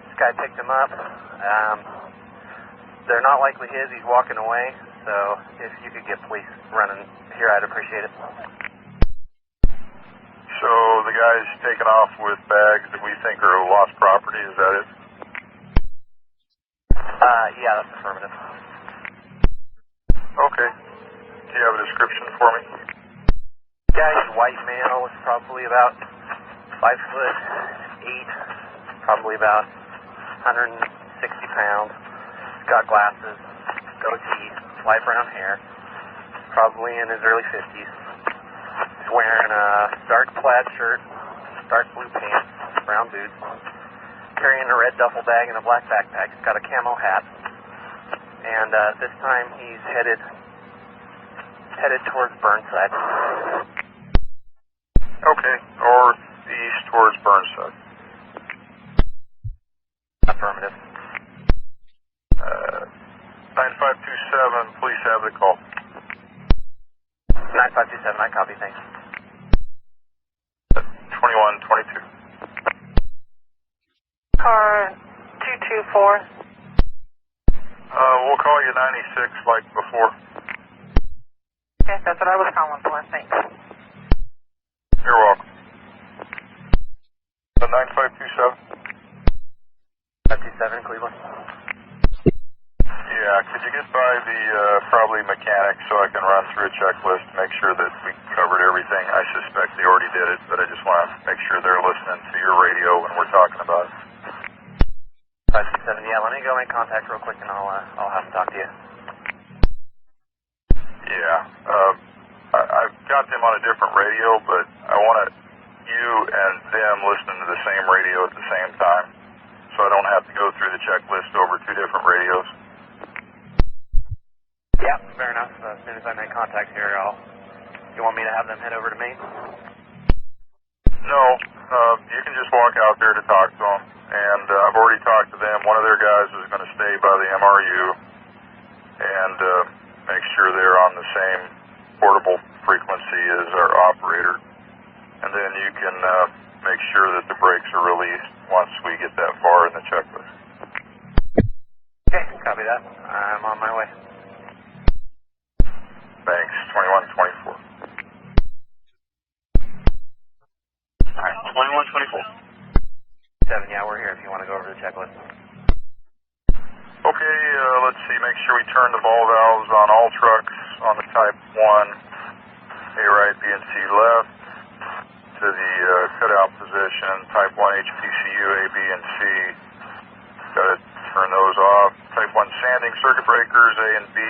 this guy picked them up. They're not likely his. He's walking away. So if you could get police running here, I'd appreciate it. So the guy's taken off with bags that we think are lost property, is that it? Yeah, that's affirmative. Okay. Do you have a description for me? Guy's white male, is probably about 5'8", probably about 160 pounds. Got glasses, goatee, light brown hair, probably in his early 50s. He's wearing a dark plaid shirt, dark blue pants, brown boots, carrying a red duffel bag and a black backpack. He's got a camo hat, and this time he's headed towards Burnside. Okay, northeast towards Burnside. Affirmative. 9527, please have the call. 9527, I copy, thanks. 2122. Car 224. We'll call you 96 like before. Okay, that's what I was calling for, thanks. You're welcome. 9527. 527, Cleveland. Yeah, could you get by the probably mechanic so I can run through a checklist to make sure that we covered everything? I suspect they already did it, but I just want to make sure they're listening to your radio when we're talking about it. 527, yeah, let me go make contact real quick and I'll have them talk to you. Yeah, I've got them on a different radio, but I want you and them listening to the same radio at the same time, so I don't have to go through the checklist over two different radios. Yeah, fair enough. As soon as I make contact here, you want me to have them head over to Maine? No, you can just walk out there to talk to them, and I've already talked to them. One of their guys is going to stay by the MRU and make sure they're on the same portable frequency as our operator, and then you can make sure that the brakes are released once we get that far in the checklist. Okay, copy that. I'm on my way. Thanks. 2124. Alright, 2124. 7, yeah, we're here if you want to go over the checklist. Okay, let's see. Make sure we turn the ball valves on all trucks on the Type 1, A right, B and C left, to the cutout position, Type 1 HPCU, A, B, and C. Got to turn those off. Type 1 sanding circuit breakers, A and B,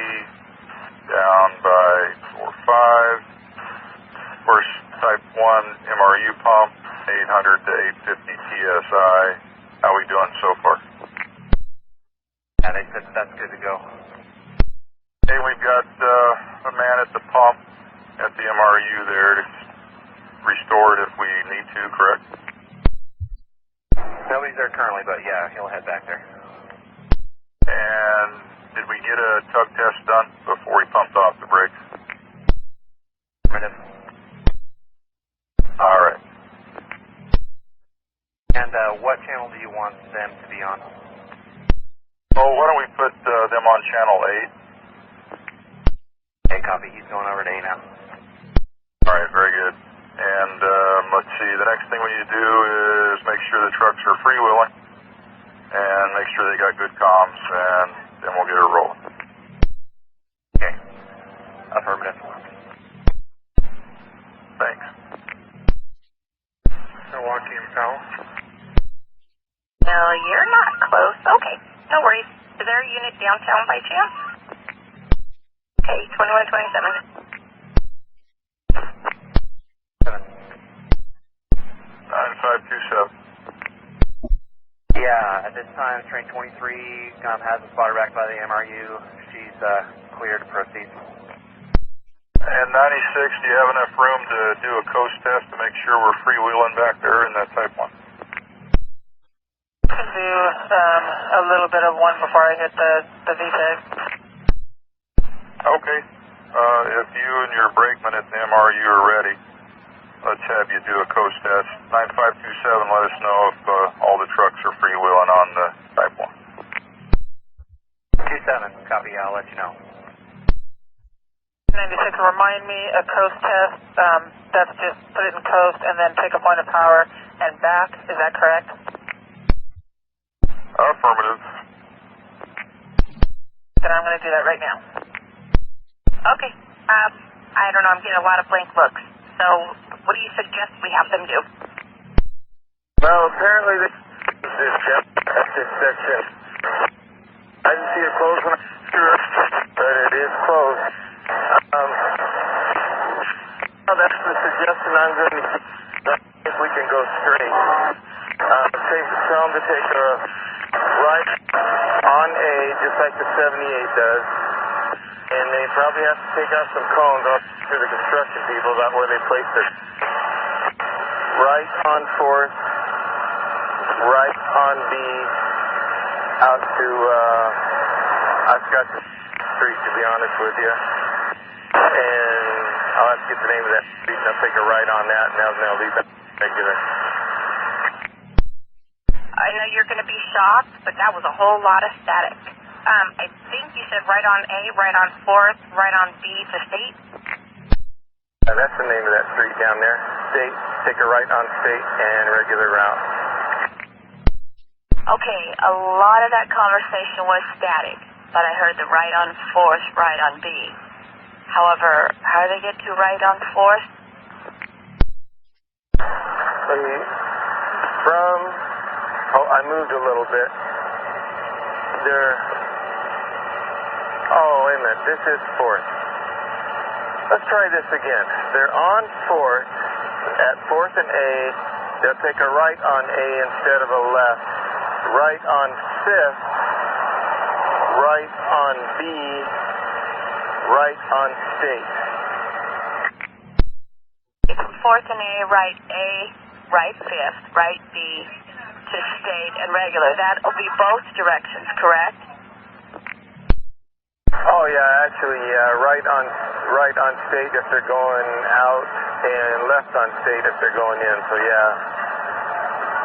down by 4 or 5. Of course, Type 1 MRU pump, 800 to 850 TSI. How we doing so far? Yeah, they said that's good to go. Hey, we've got a man at the pump at the MRU there to restore it if we need to, correct? Nobody's there currently, but yeah, he'll head back there. And did we get a tug test done before we pumped off the brakes? Affirmative. All right. And what channel do you want them to be on? Oh, why don't we put them on channel 8? Hey, copy. He's going over to A now. All right, very good. And let's see, the next thing we need to do is make sure the trucks are freewheeling and make sure they got good comms, and then we'll get her rolling. Okay. Affirmative. Thanks. Milwaukee and Powell. No, you're not close. Okay, no worries. Is there a unit downtown by chance? Okay, 2127. 9527. Yeah, at this time, train 23 has a spotter back by the MRU. She's cleared to proceed. And 96, do you have enough room to do a coast test to make sure we're freewheeling back there in that Type 1? Can do a little bit of one before I hit the VTEC. Okay. If you and your brakeman at the MRU are ready, let's have you do a coast test. 9527, let us know if all the trucks are freewheeling on the Type 1. 27, copy, I'll let you know. 96, remind me, a coast test, that's just put it in coast and then take a point of power and back, is that correct? Affirmative. Then I'm going to do that right now. Okay. I don't know. I'm getting a lot of blank looks. So, what do you suggest we have them do? Well, apparently this section. I didn't see it closed when I was sure, but it is closed. That's the suggestion I'm going to give. If we can go straight. Tell them to take a right on A, just like the 78 does. And they probably have to take out some cones off to the construction people about where they place their right on 4th, right on B, out to, I forgot the street, to be honest with you. And I'll have to get the name of that street, and I'll take a right on that, and they'll leave that regular. I know you're going to be shocked, but that was a whole lot of static. I think you said right on A, right on 4th, right on B to State? That's the name of that street down there. State, take a right on State and regular route. Okay, a lot of that conversation was static, but I heard the right on 4th, right on B. However, how do they get to right on 4th? I moved a little bit. Wait a minute, this is 4th. Let's try this again. They're on 4th, at 4th and A, they'll take a right on A instead of a left. Right on 5th, right on B, right on State. 4th and A, right 5th, right B to State and regular. That'll be both directions, correct? Oh yeah, actually, right on State if they're going out, and left on State if they're going in. So yeah,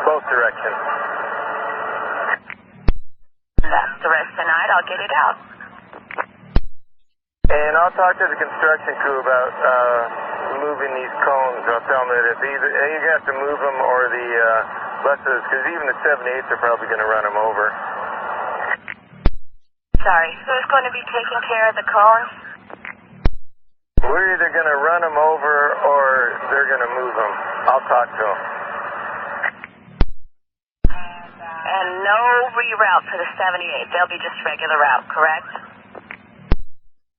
both directions. That's the rest of the night. I'll get it out. And I'll talk to the construction crew about moving these cones. I'll tell them that if either you have to move them or the buses, because even the 78s are probably going to run them over. Sorry, who's going to be taking care of the cones? We're either going to run them over or they're going to move them. I'll talk to them. And no reroute for the 78. They'll be just regular route, correct?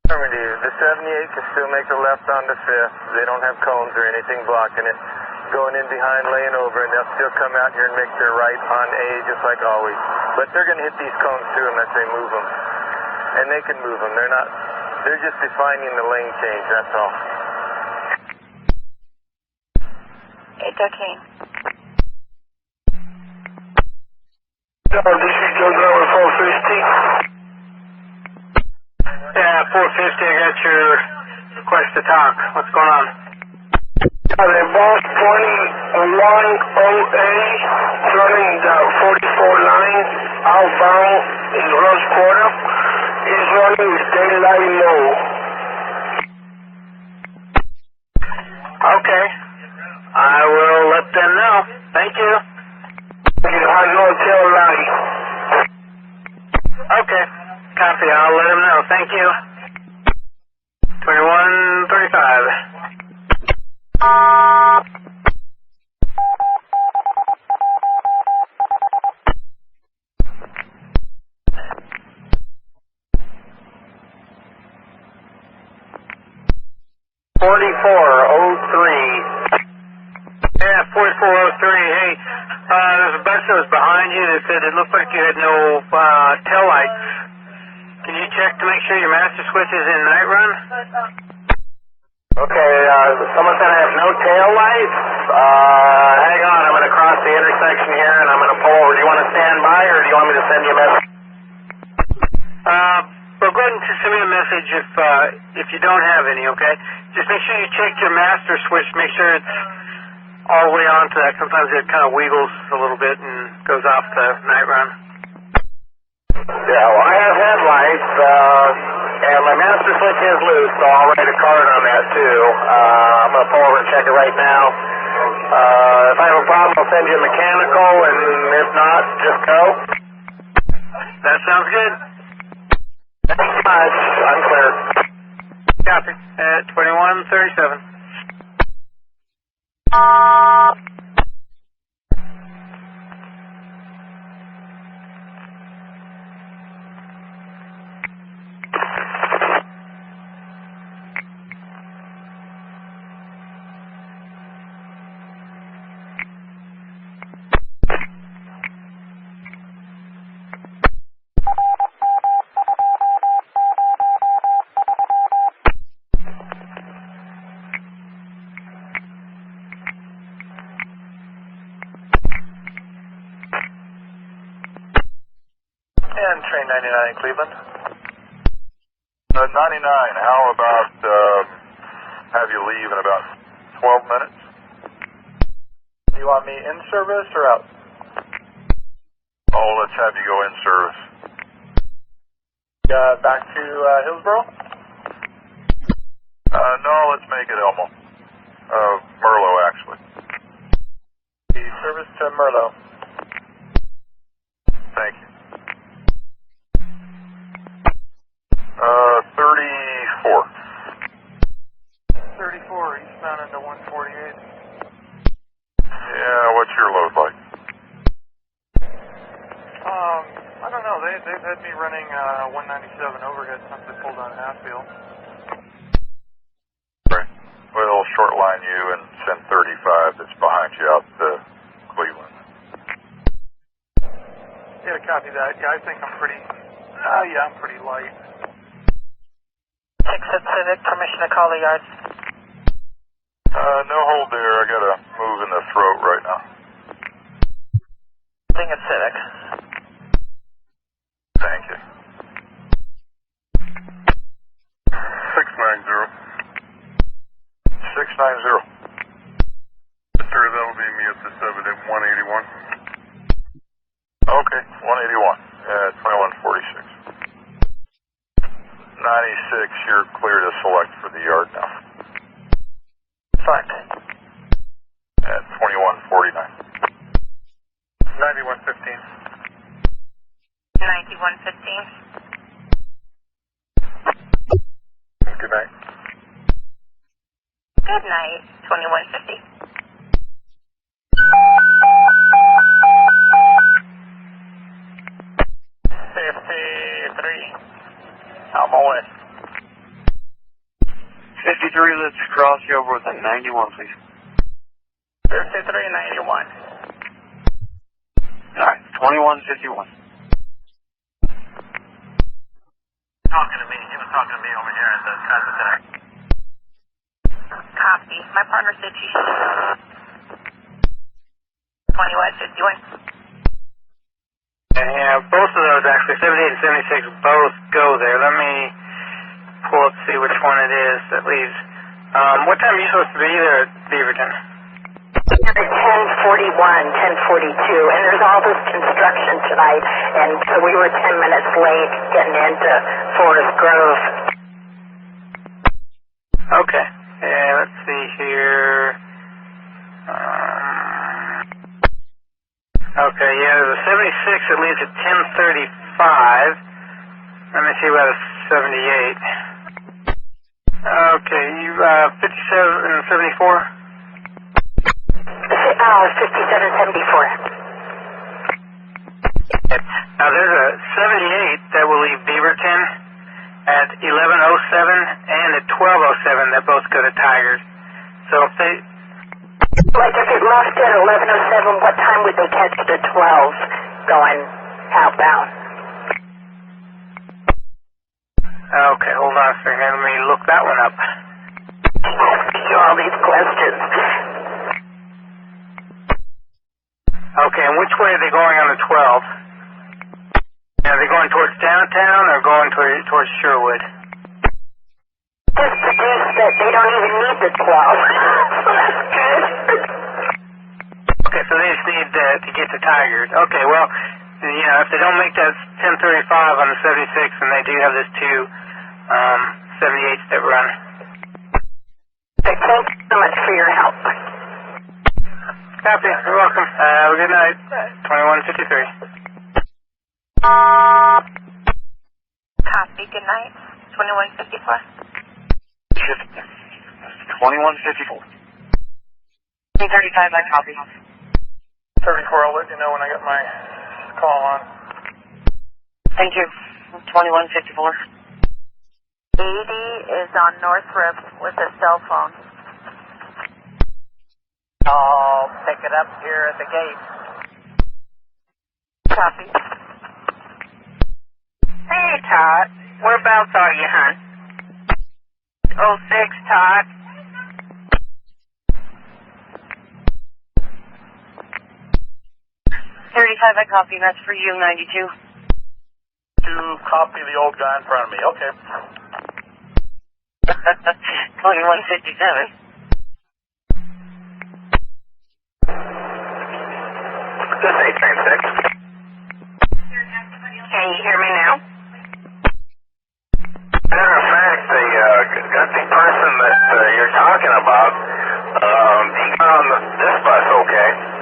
Affirmative. The 78 can still make a left on the 5th. They don't have cones or anything blocking it. Going in behind, laying over, and they'll still come out here and make their right on A just like always. But they're going to hit these cones too unless they move them. And they can move them. They're just defining the lane change, that's all. 813. This is Joe Driver 450. Yeah, 450, I got your request to talk. What's going on? The boss 21OA running the 44 line outbound in Rose Quarter is running with daylight low. Okay. I will let them know. Thank you. I know tell light. Okay. Copy. I'll let them know. Thank you. 2135. 4403. Yeah, 4403. Hey, there's a bus that was behind you that said it looked like you had no tail lights. Can you check to make sure your master switch is in night run? Okay, someone said I have no tail lights. Hang on, I'm going to cross the intersection here and I'm going to pull over. Do you want to stand by or do you want me to send you a message? Well, go ahead and send me a message if you don't have any, okay? Just make sure you check your master switch, make sure it's all the way on to that. Sometimes it kind of wiggles a little bit and goes off the night run. Yeah, well, I have headlights, and my master switch is loose, so I'll write a card on that too. I'm going to pull over and check it right now. If I have a problem, I'll send you a mechanical, and if not, just go. That sounds good. Thanks so much. I'm clear. Copy. At 2137. And train 99 in Cleveland. 99, how about have you leave in about 12 minutes? Do you want me in service or out? Oh, let's have you go in service. Back to Hillsboro? No, let's make it Elmo. Merlo, actually. The service to Merlo. Thank you. 34. 34, eastbound into 148. Yeah, what's your load like? I don't know. They've had me running 197 overhead since they pulled on Hatfield. Right. Well, they'll short line you and send 35 that's behind you out to Cleveland. Yeah, copy that. Yeah, I think I'm pretty, I'm pretty light. 6 at Civic, permission to call the yard. No hold there. I got a move in the throat right now. Thing at Civic. Thank you. 690. 690. Sir, that'll be me at the 7 at 181. Okay, 181 at 2146. 96, you're clear to select for the yard now. Select. At 2149. 9115. 9115. Good night. Good night. 2150. Alma West. 53, let's cross you over with a 91, please. 5391. Alright, 2151. Talking to me. He was talking to me over here at the Trimet Center. Copy. My partner said she should. 2151. Yeah, both of those actually, 78 and 76, both go there. Let me pull up, see which one it is that leaves. What time are you supposed to be there at Beaverton? At 10:41, 10:42, and there's all this construction tonight, and so we were 10 minutes late getting into Forest Grove. Okay. Yeah, let's see here. Okay, yeah, there's a 76 that leaves at 10:35. Let me see about a 78. Okay, you 57 and 74? 5774. Now there's a 78 that will leave Beaverton at 11:07 and at 12:07 that both go to Tigers. So if they... Like if it left at 11:07, what time would they catch the 12 going outbound? Okay, hold on a second. Let me look that one up. Asking you all these questions. Okay, and which way are they going on the 12? Are they going towards downtown or going towards Sherwood? Just deduce that they don't even need the 12. So that's good. Okay, so they just need to get to Tigers. Okay, well, yeah, if they don't make that 10:35 on the 76, then they do have this two 78s that run. Thank you so much for your help. Copy. You're welcome. Have a good night. 2153. Copy. Good night. 2154. 2154. 35, I copy. 34, I'll let you know when I get my call on. Thank you. 2154. 80 is on Northrop with a cell phone. I'll pick it up here at the gate. Copy. Hey, Todd. Whereabouts are you, hon? 06, Todd. I copy. That's for you, 92. To copy the old guy in front of me. Okay. 2157. This is train 6. Can you hear me now? Matter of fact, the person that you're talking about, he got on this bus okay.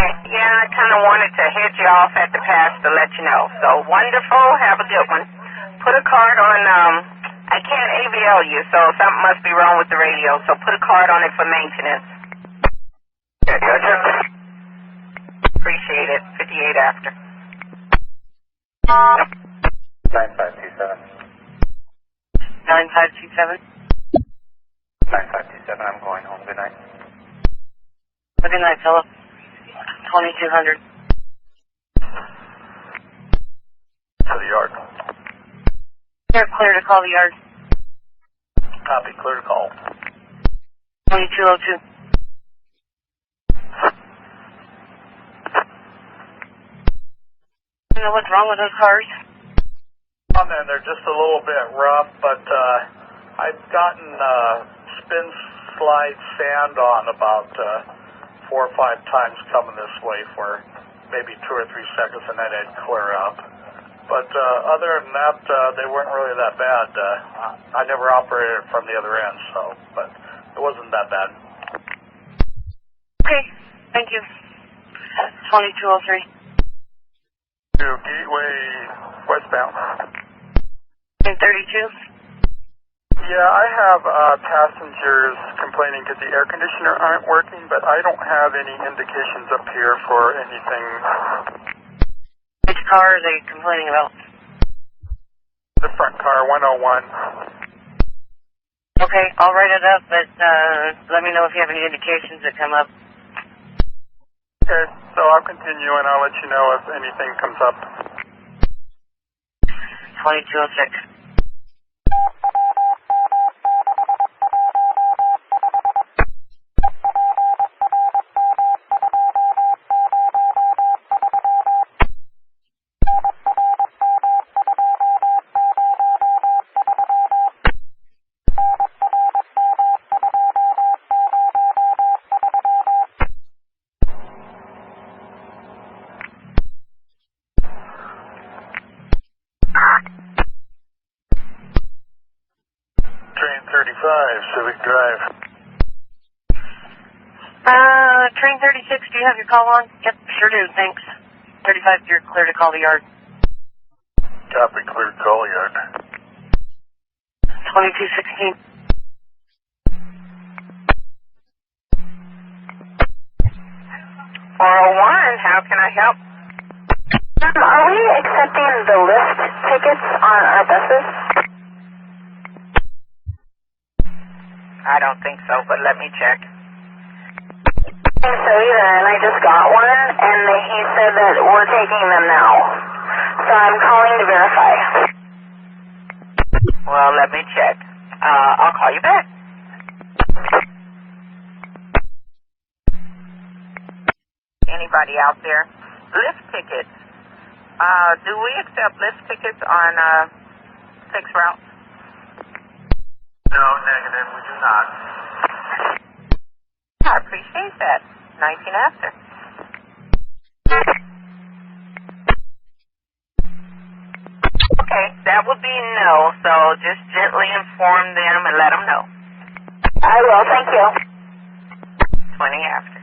Yeah, I kind of wanted to head you off at the pass to let you know. So, wonderful. Have a good one. Put a card on, I can't AVL you, so something must be wrong with the radio. So, put a card on it for maintenance. Yeah, gotcha. Appreciate it. 58 after. 9527. 9527. 9527, I'm going home. Good night. Good night, Philip. 2200. To the yard. You're clear to call the yard. Copy, clear to call. 2202. You know what's wrong with those cars? On there, they're just a little bit rough, but I've gotten spin slide sand on about 4 or 5 times coming this way for maybe 2 or 3 seconds, and then it'd clear up. But other than that, they weren't really that bad. I never operated from the other end, but it wasn't that bad. Okay, thank you. 2203. To Gateway westbound. 32. Yeah, I have passengers complaining because the air conditioner aren't working, but I don't have any indications up here for anything. Which car are they complaining about? The front car, 101. Okay, I'll write it up, but let me know if you have any indications that come up. Okay, so I'll continue and I'll let you know if anything comes up. 2206. Train 35, Civic Drive. Train 36, do you have your call on? Yep, sure do, thanks. 35, you're clear to call the yard. Copy, clear to call yard. 2216. 401, how can I help? Are we accepting the lift tickets on our buses? I don't think so, but let me check. I think so either, and I just got one, and he said that we're taking them now. So I'm calling to verify. Well, let me check. I'll call you back. Anybody out there? Lift tickets. Do we accept lift tickets on 6 routes? No, negative, we do not. I appreciate that. 19 after. Okay, that would be no, so just gently inform them and let them know. I will, thank you. 20 after.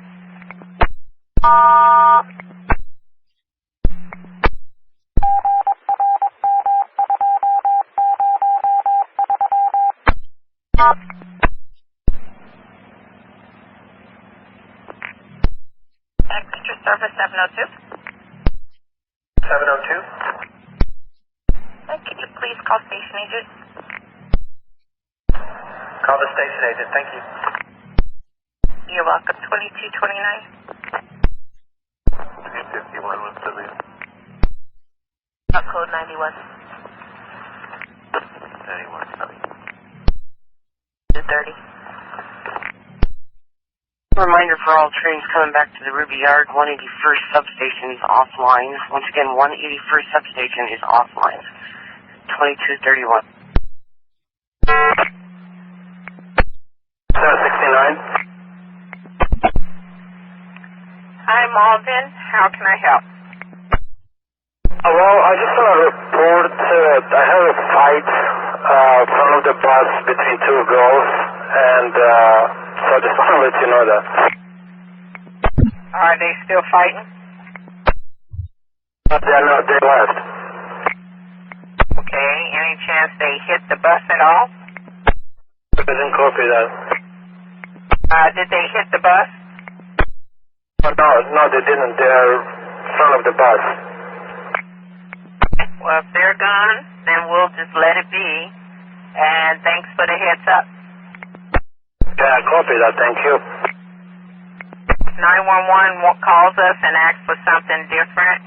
Extra service 702. 702. Could you please call station agent? Call the station agent. Thank you. You're welcome. 2229. 351 with Civilian. Code 91. 91, copy. 230. Reminder for all trains coming back to the Ruby Yard, 181st substation is offline. Once again, 181st substation is offline. 2231. 769. Hi, Malvin. How can I help? Well, I just want to report I had a fight in front of the bus between two girls, and so I just want to let you know that. Are they still fighting? They're not, they left. Okay. Any chance they hit the bus at all? I didn't copy that. Did they hit the bus? No, they didn't. They're in front of the bus. Well, if they're gone, then we'll just let it be. And thanks for the heads up. Yeah, copy that. Thank you. 911 calls us and asks for something different.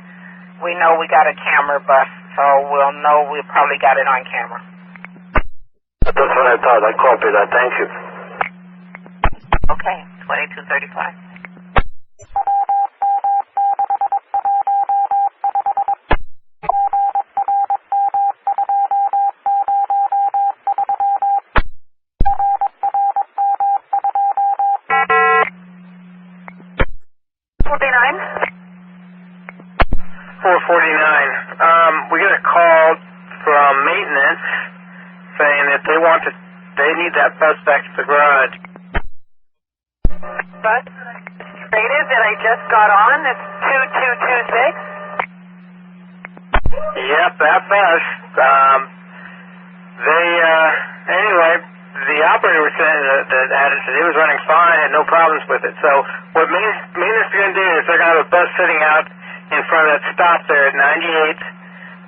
We know we got a camera bus, so we'll know we probably got it on camera. That's what I thought. I copy that. Thank you. Okay, 2235. We got a call from maintenance saying that they need that bus back to the garage. Bus rated that I just got on, it's 2226. Yep, that bus. Anyway, the operator was saying that had it said it was running fine, had no problems with it. So what maintenance is going to do is they're going to have a bus sitting out in front of that stop there at 98th,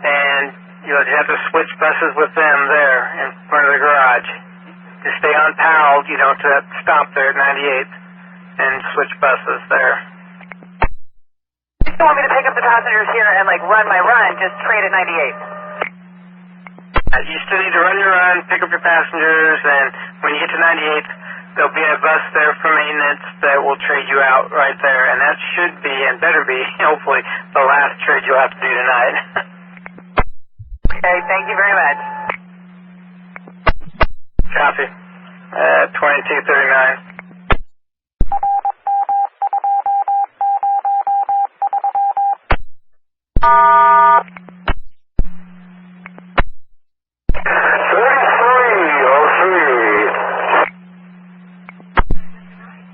and you have to switch buses with them there in front of the garage. You stay on PAL, to that stop there at 98th, and switch buses there. You just want me to pick up the passengers here and run my run, just trade at 98th? You still need to run your run, pick up your passengers, and when you get to 98th, there'll be a bus there for maintenance that will trade you out right there, and that should be, and better be, hopefully, the last trade you'll have to do tonight. Okay, thank you very much. Copy. 2239.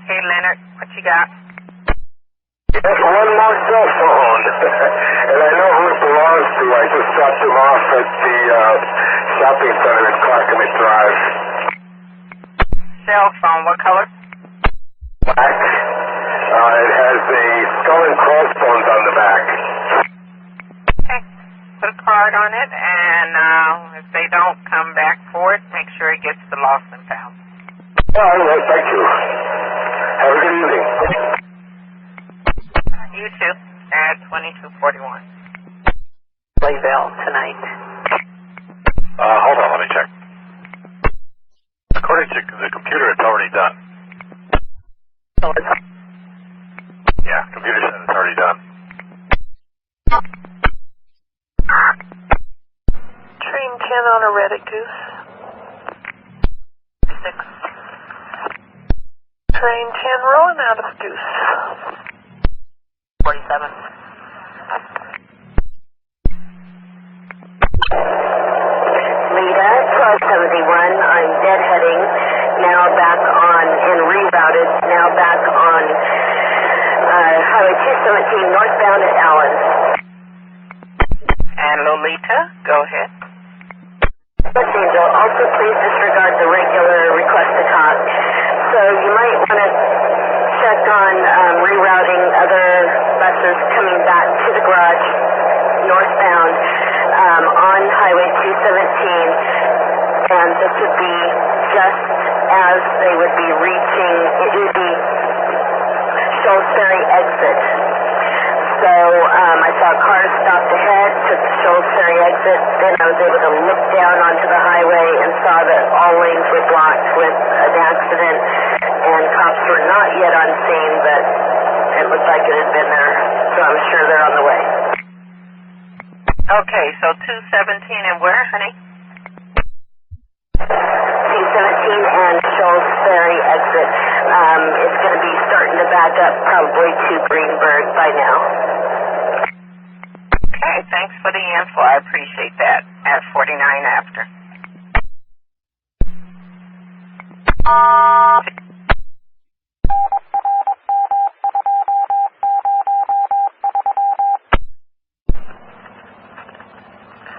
Hey, Leonard, what you got? Yes, one more cell phone. And I know who it belongs to. I just dropped him off at the shopping center at Clackamas Drive. Cell phone, what color? Black. It has a skull and crossbones on the back. Okay, put a card on it, and if they don't come back for it, make sure it gets the lost and found. All right, thank you. Have a good evening. You too, at 2241. Playville tonight. Hold on, let me check. According to the computer, it's already done. Yeah, computer said it's already done. Train 10 on a red at Goose. 6. Train 10 rolling out of Goose. 47. Lita, 1271 on deadheading, now back on and rerouted, now back on Highway 217 northbound at Allen. And Lolita, go ahead. West Angel, also please disregard the regular request to talk. So you might want to check on rerouting other garage, northbound, on Highway 217, and this would be just as they would be reaching, it would be Shoals Ferry exit. So I saw cars stopped ahead, took the Shoals Ferry exit, then I was able to look down onto the highway and saw that all lanes were blocked with an accident, and cops were not yet on scene, but it looked like it had been there, so I'm sure they're on the way. Okay, so 217 and where, honey? 217 and Shoals Ferry exit. It's going to be starting to back up probably to Greenberg by now. Okay, thanks for the info. I appreciate that. At 49 after.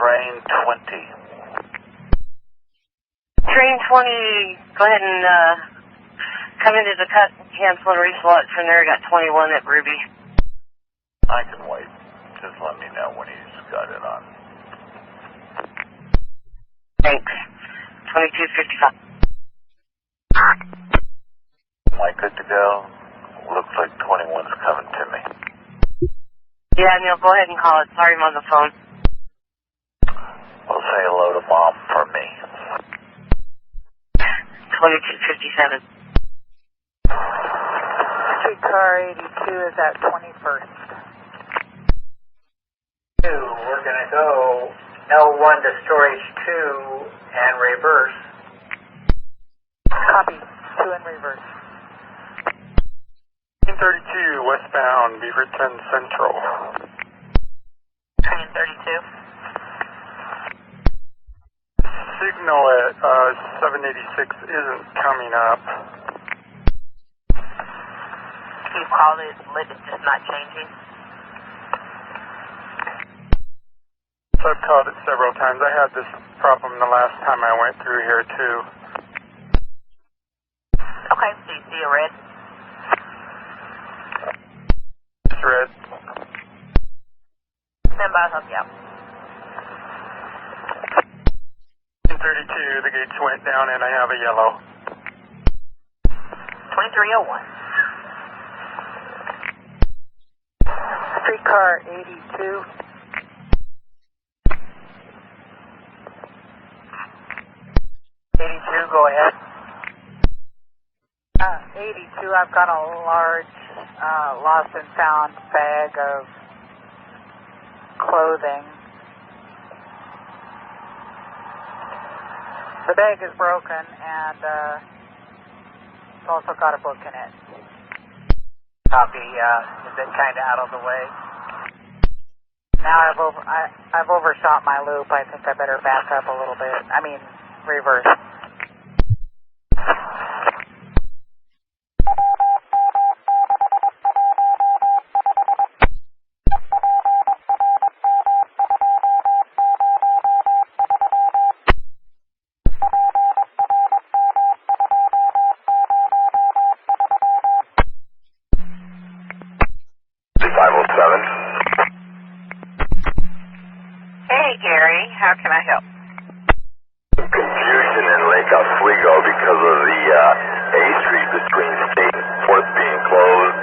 Train 20. Train 20, go ahead and come into the cut, cancel and reslot from there. Got 21 at Ruby. I can wait. Just let me know when he's got it on. Thanks. 2255. Am I good to go? Looks like 21's coming to me. Yeah, Neil, go ahead and call it. Sorry, I'm on the phone. Well, say hello to Mom for me. 2257. Streetcar 82 is at 21st. We're going to go L1 to storage 2 and reverse. Copy. 2 and reverse. 32 westbound Beaverton Central. Train 32. Signal at 786 isn't coming up. You called it, it's just not changing. So I've called it several times. I had this problem the last time I went through here too. Okay, so you see a red? It's red. Stand by, I'll help you out. 32, the gates went down and I have a yellow. 2301. Streetcar 82. 82, go ahead. 82, I've got a large lost and found bag of clothing. The bag is broken and it's also got a book in it. Copy. Is it kind of out of the way? Now I've overshot my loop. I think I better back up a little bit. I mean, reverse. Hey, Gary, how can I help? Confusion in Lake Oswego because of the A Street between State and 4th being closed.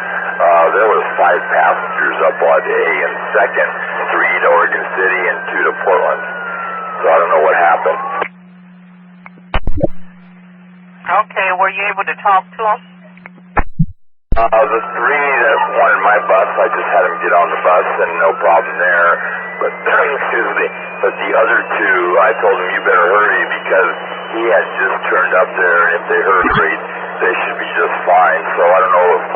There was 5 passengers up on A and 2nd, 3 to Oregon City and 2 to Portland. So I don't know what happened. Okay, were you able to talk to him? The 3 that wanted my bus, I just had them get on the bus and no problem there. But, excuse me, but the other 2, I told him you better hurry because he had just turned up there and if they hurry, they should be just fine. So I don't know if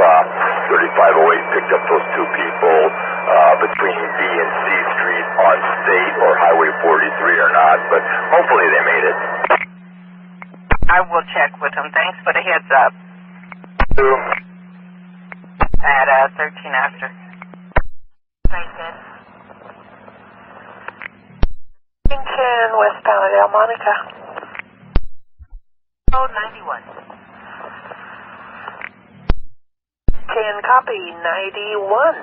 3508 picked up those 2 people between B and C Street on State or Highway 43 or not, but hopefully they made it. I will check with him. Thanks for the heads up. At 13 after. Train 10. Train 10 westbound at El Monica. Code 91. 10 copy, 91.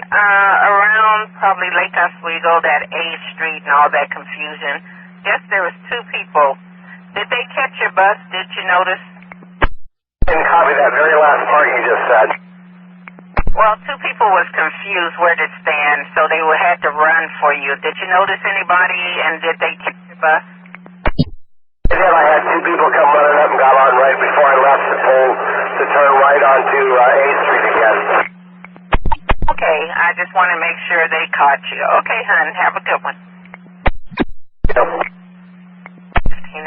around probably Lake Oswego, that 8th Street and all that confusion, yes, there was 2 people. Did they catch your bus? Did you notice? Didn't copy that very last part you just said. Well, 2 people was confused where to stand, so they had to run for you. Did you notice anybody, and did they catch your bus? I did. I had 2 people come running up and got on right before I left to turn right onto 8th Street again. Okay, I just want to make sure they caught you. Okay, hon, have a good one. 15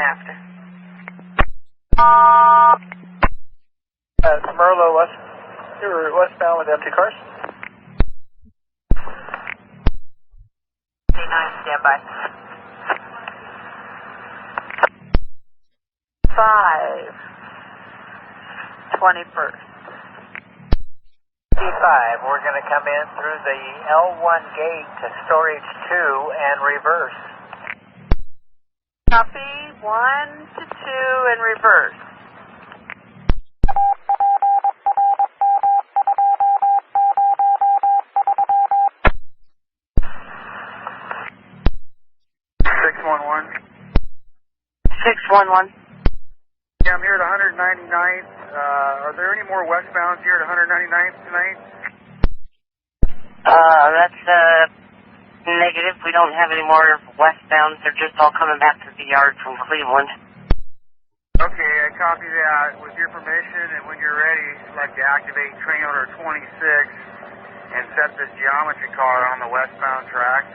after. Merlo, you're westbound with empty cars? 59, stand by. 5, 21st. 55, we're going to come in through the L1 gate to storage 2 and reverse. Copy, 1 to 2 and reverse. Yeah, I'm here at 199th. Are there any more westbounds here at 199th tonight? That's negative. We don't have any more westbounds. They're just all coming back to the yard from Cleveland. Okay, I copy that. With your permission, and when you're ready, I'd like to activate train order 26 and set this geometry car on the westbound track.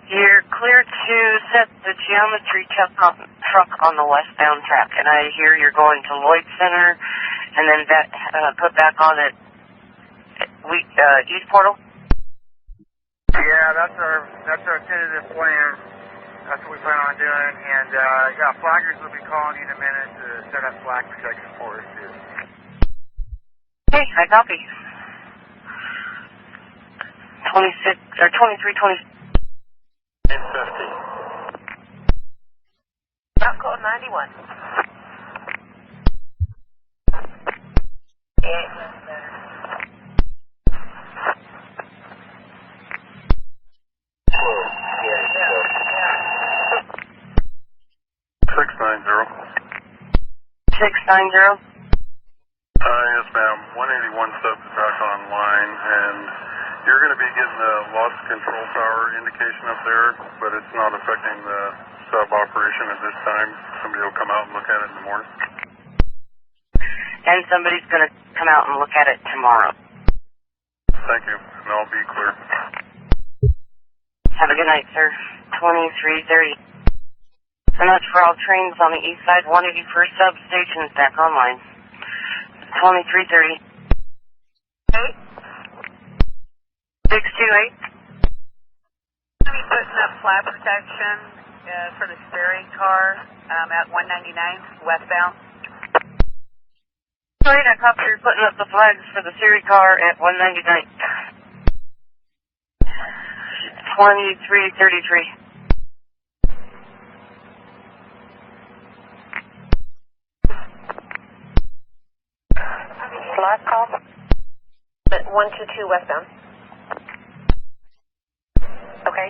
You're clear to set the geometry truck on the westbound track, and I hear you're going to Lloyd Center, and then put back on at East Portal. Yeah, that's our tentative plan. That's what we plan on doing, and yeah, flaggers will be calling you in a minute to set up flag protection for us too. Okay, I copy. 23, 20. 850. South code 91. Yeah. 690. Yes, ma'am. 181 sub is back online, and you're going to be getting a loss control tower indication up there, but it's not affecting the sub operation at this time. Somebody will come out and look at it in the morning. And somebody's going to come out and look at it tomorrow. Thank you, and I'll be clear. Have a good night, sir. 2330. And that's for all trains on the east side. 181st substation is back online. 2330. 628. We'll be putting up flat protection for the Sperry car at 199th westbound. Great, I copy you're putting up the flags for the Siri car at 199th. 2333. Last call. 122 westbound. Okay.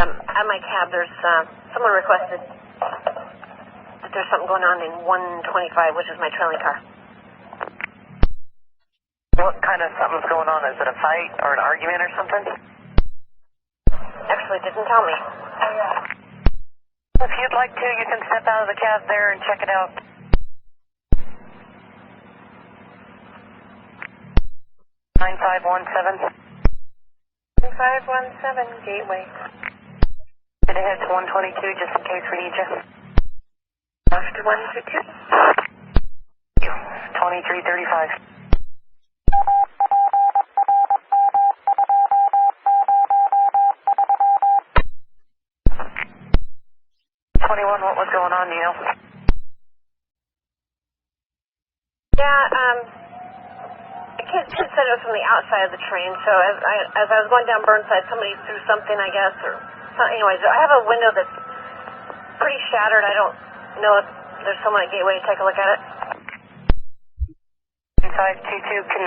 At my cab, there's someone requested that there's something going on in 125, which is my trailing car. What kind of something's going on? Is it a fight or an argument or something? Actually, didn't tell me. If you'd like to, you can step out of the cab there and check it out. 9517. 9517 Gateway. Get ahead to 122 just in case we need you. After 122. 2335. 21, what was going on, Neil? Yeah, the kid said it was from the outside of the train, so as I was going down Burnside, somebody threw something, I guess, or something. Anyways, I have a window that's pretty shattered. I don't know if there's someone at Gateway to take a look at it. 522 can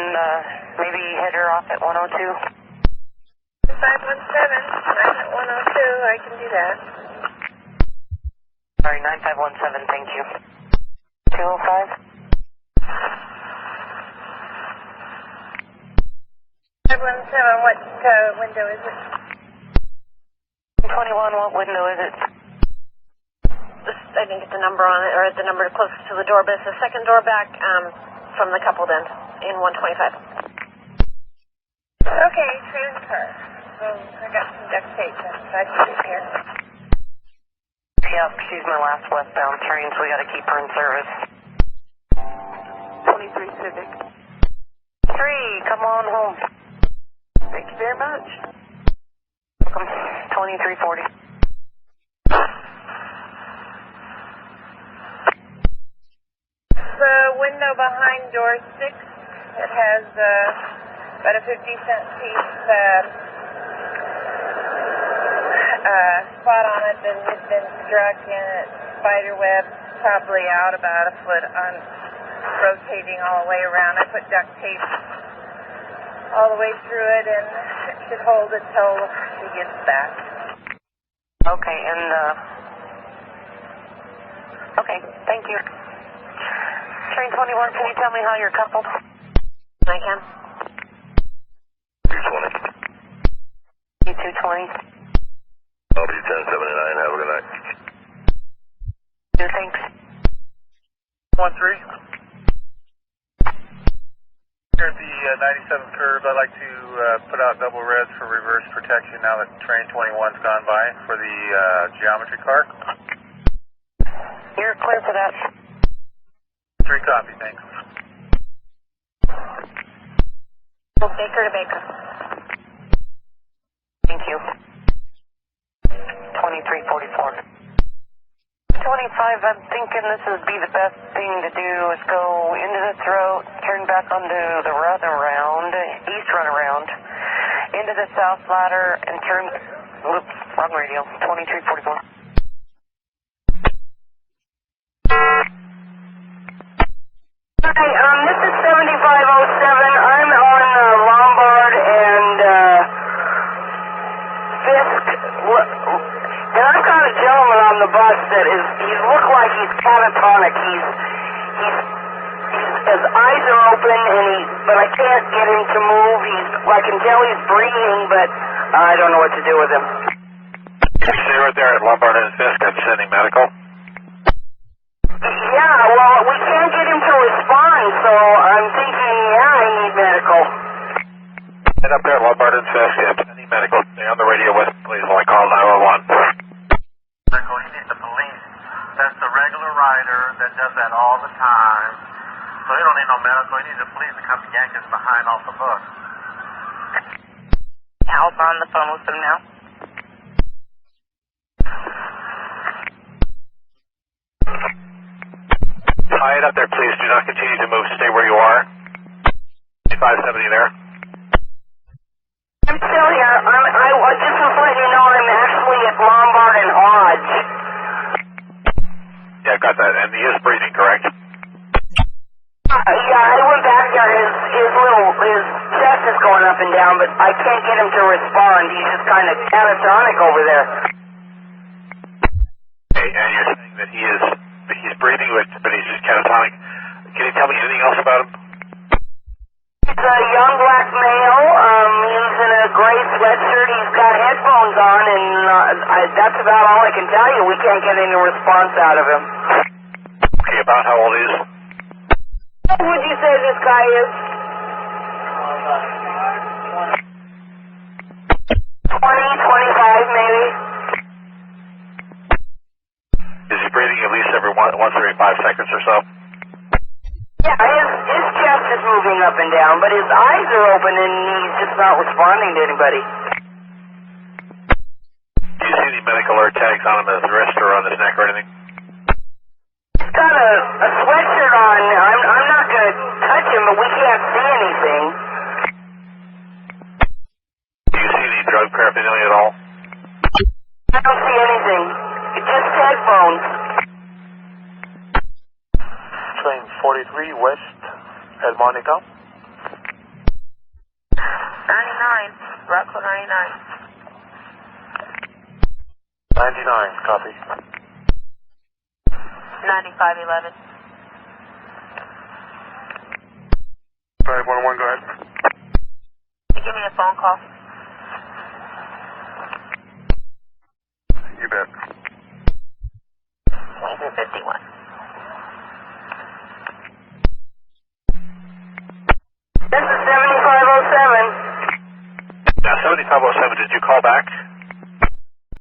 maybe head her off at 102. 517, I'm at 102, I can do that. Sorry, 9517, thank you. 205? 517, what window is it? 21, what window is it? I didn't get the number on it, or the number closest to the door, but it's the second door back from the coupled end in 125. Okay, transfer. So I got some duct tape inside here. Yep, she's my last westbound train, so we got to keep her in service. 23 Civic. 3, come on home. Thank you very much. Welcome. 2340. The window behind door 6, it has about a 50-cent piece spot on it that had been struck in it, spider web, probably out about a foot on, rotating all the way around. I put duct tape all the way through it, and it should hold it till she gets back. Okay, and okay, thank you. Train 21, can you tell me how you're coupled? I can. 220. E220. I'll be 1079. Have a good night. Thanks. 13. Here at the 97 curve, I'd like to put out double res for reverse protection now that train 21's gone by for the geometry car. You're clear for that. 3 copy, thanks. Baker to Baker. Thank you. 2344. 25, I'm thinking this would be the best thing to do is go into the throat, turn back onto the runaround, east runaround, into the south ladder, and turn, whoops, wrong radio, 2344. Hi, this is 7507. I'm on Lombard and Fisk. And I've got a gentleman on the bus that is, he looks like he's catatonic. He's his eyes are open, but I can't get him to move. I can tell he's breathing, but I don't know what to do with him. Stay right there at Lombard and Fisk. I'm sending medical. Yeah, well, we can't get him to respond, so I'm thinking, yeah, I need medical. Head up there at Lombard and Fisk. I'm sending medical. Stay on the radio with me, please, while I call 911. Medical, you need the police. That's the regular rider that does that all the time. So you don't need no medical. You need the police to come yank us behind off the bus. Al's on the phone with them now. Tie it up there, please. Do not continue to move. Stay where you are. 570 there. I'm still here. I just want to let you know I'm actually at Lombard and Hodge. Yeah, got that. And he is breathing, correct? Yeah, I went back there. His chest is going up and down, but I can't get him to respond. He's just kind of catatonic over there. Okay, and you're saying that he's breathing, but he's just catatonic. Can you tell me anything else about him? He's a young black male. He's in a gray sweatshirt. He's got headphones on, and that's about all I can tell you. We can't get any response out of him. Okay, about how old he is? What would you say this guy is? 20, 25 maybe. Is he breathing at least once every 5 seconds or so? Yeah, his chest is moving up and down, but his eyes are open and he's just not responding to anybody. Do you see any medical alert tags on him, his wrist or on his neck or anything? He's got a sweatshirt on. I'm not going to touch him, but we can't see anything. Do you see any drug paraphernalia at all? I don't see anything. Just headphones. Train 43 west El Monaco. 99, route code 99. 99, copy. 9511. 511, go ahead. Give me a phone call. You bet. 1951. This is 7507. Now, 7507, did you call back?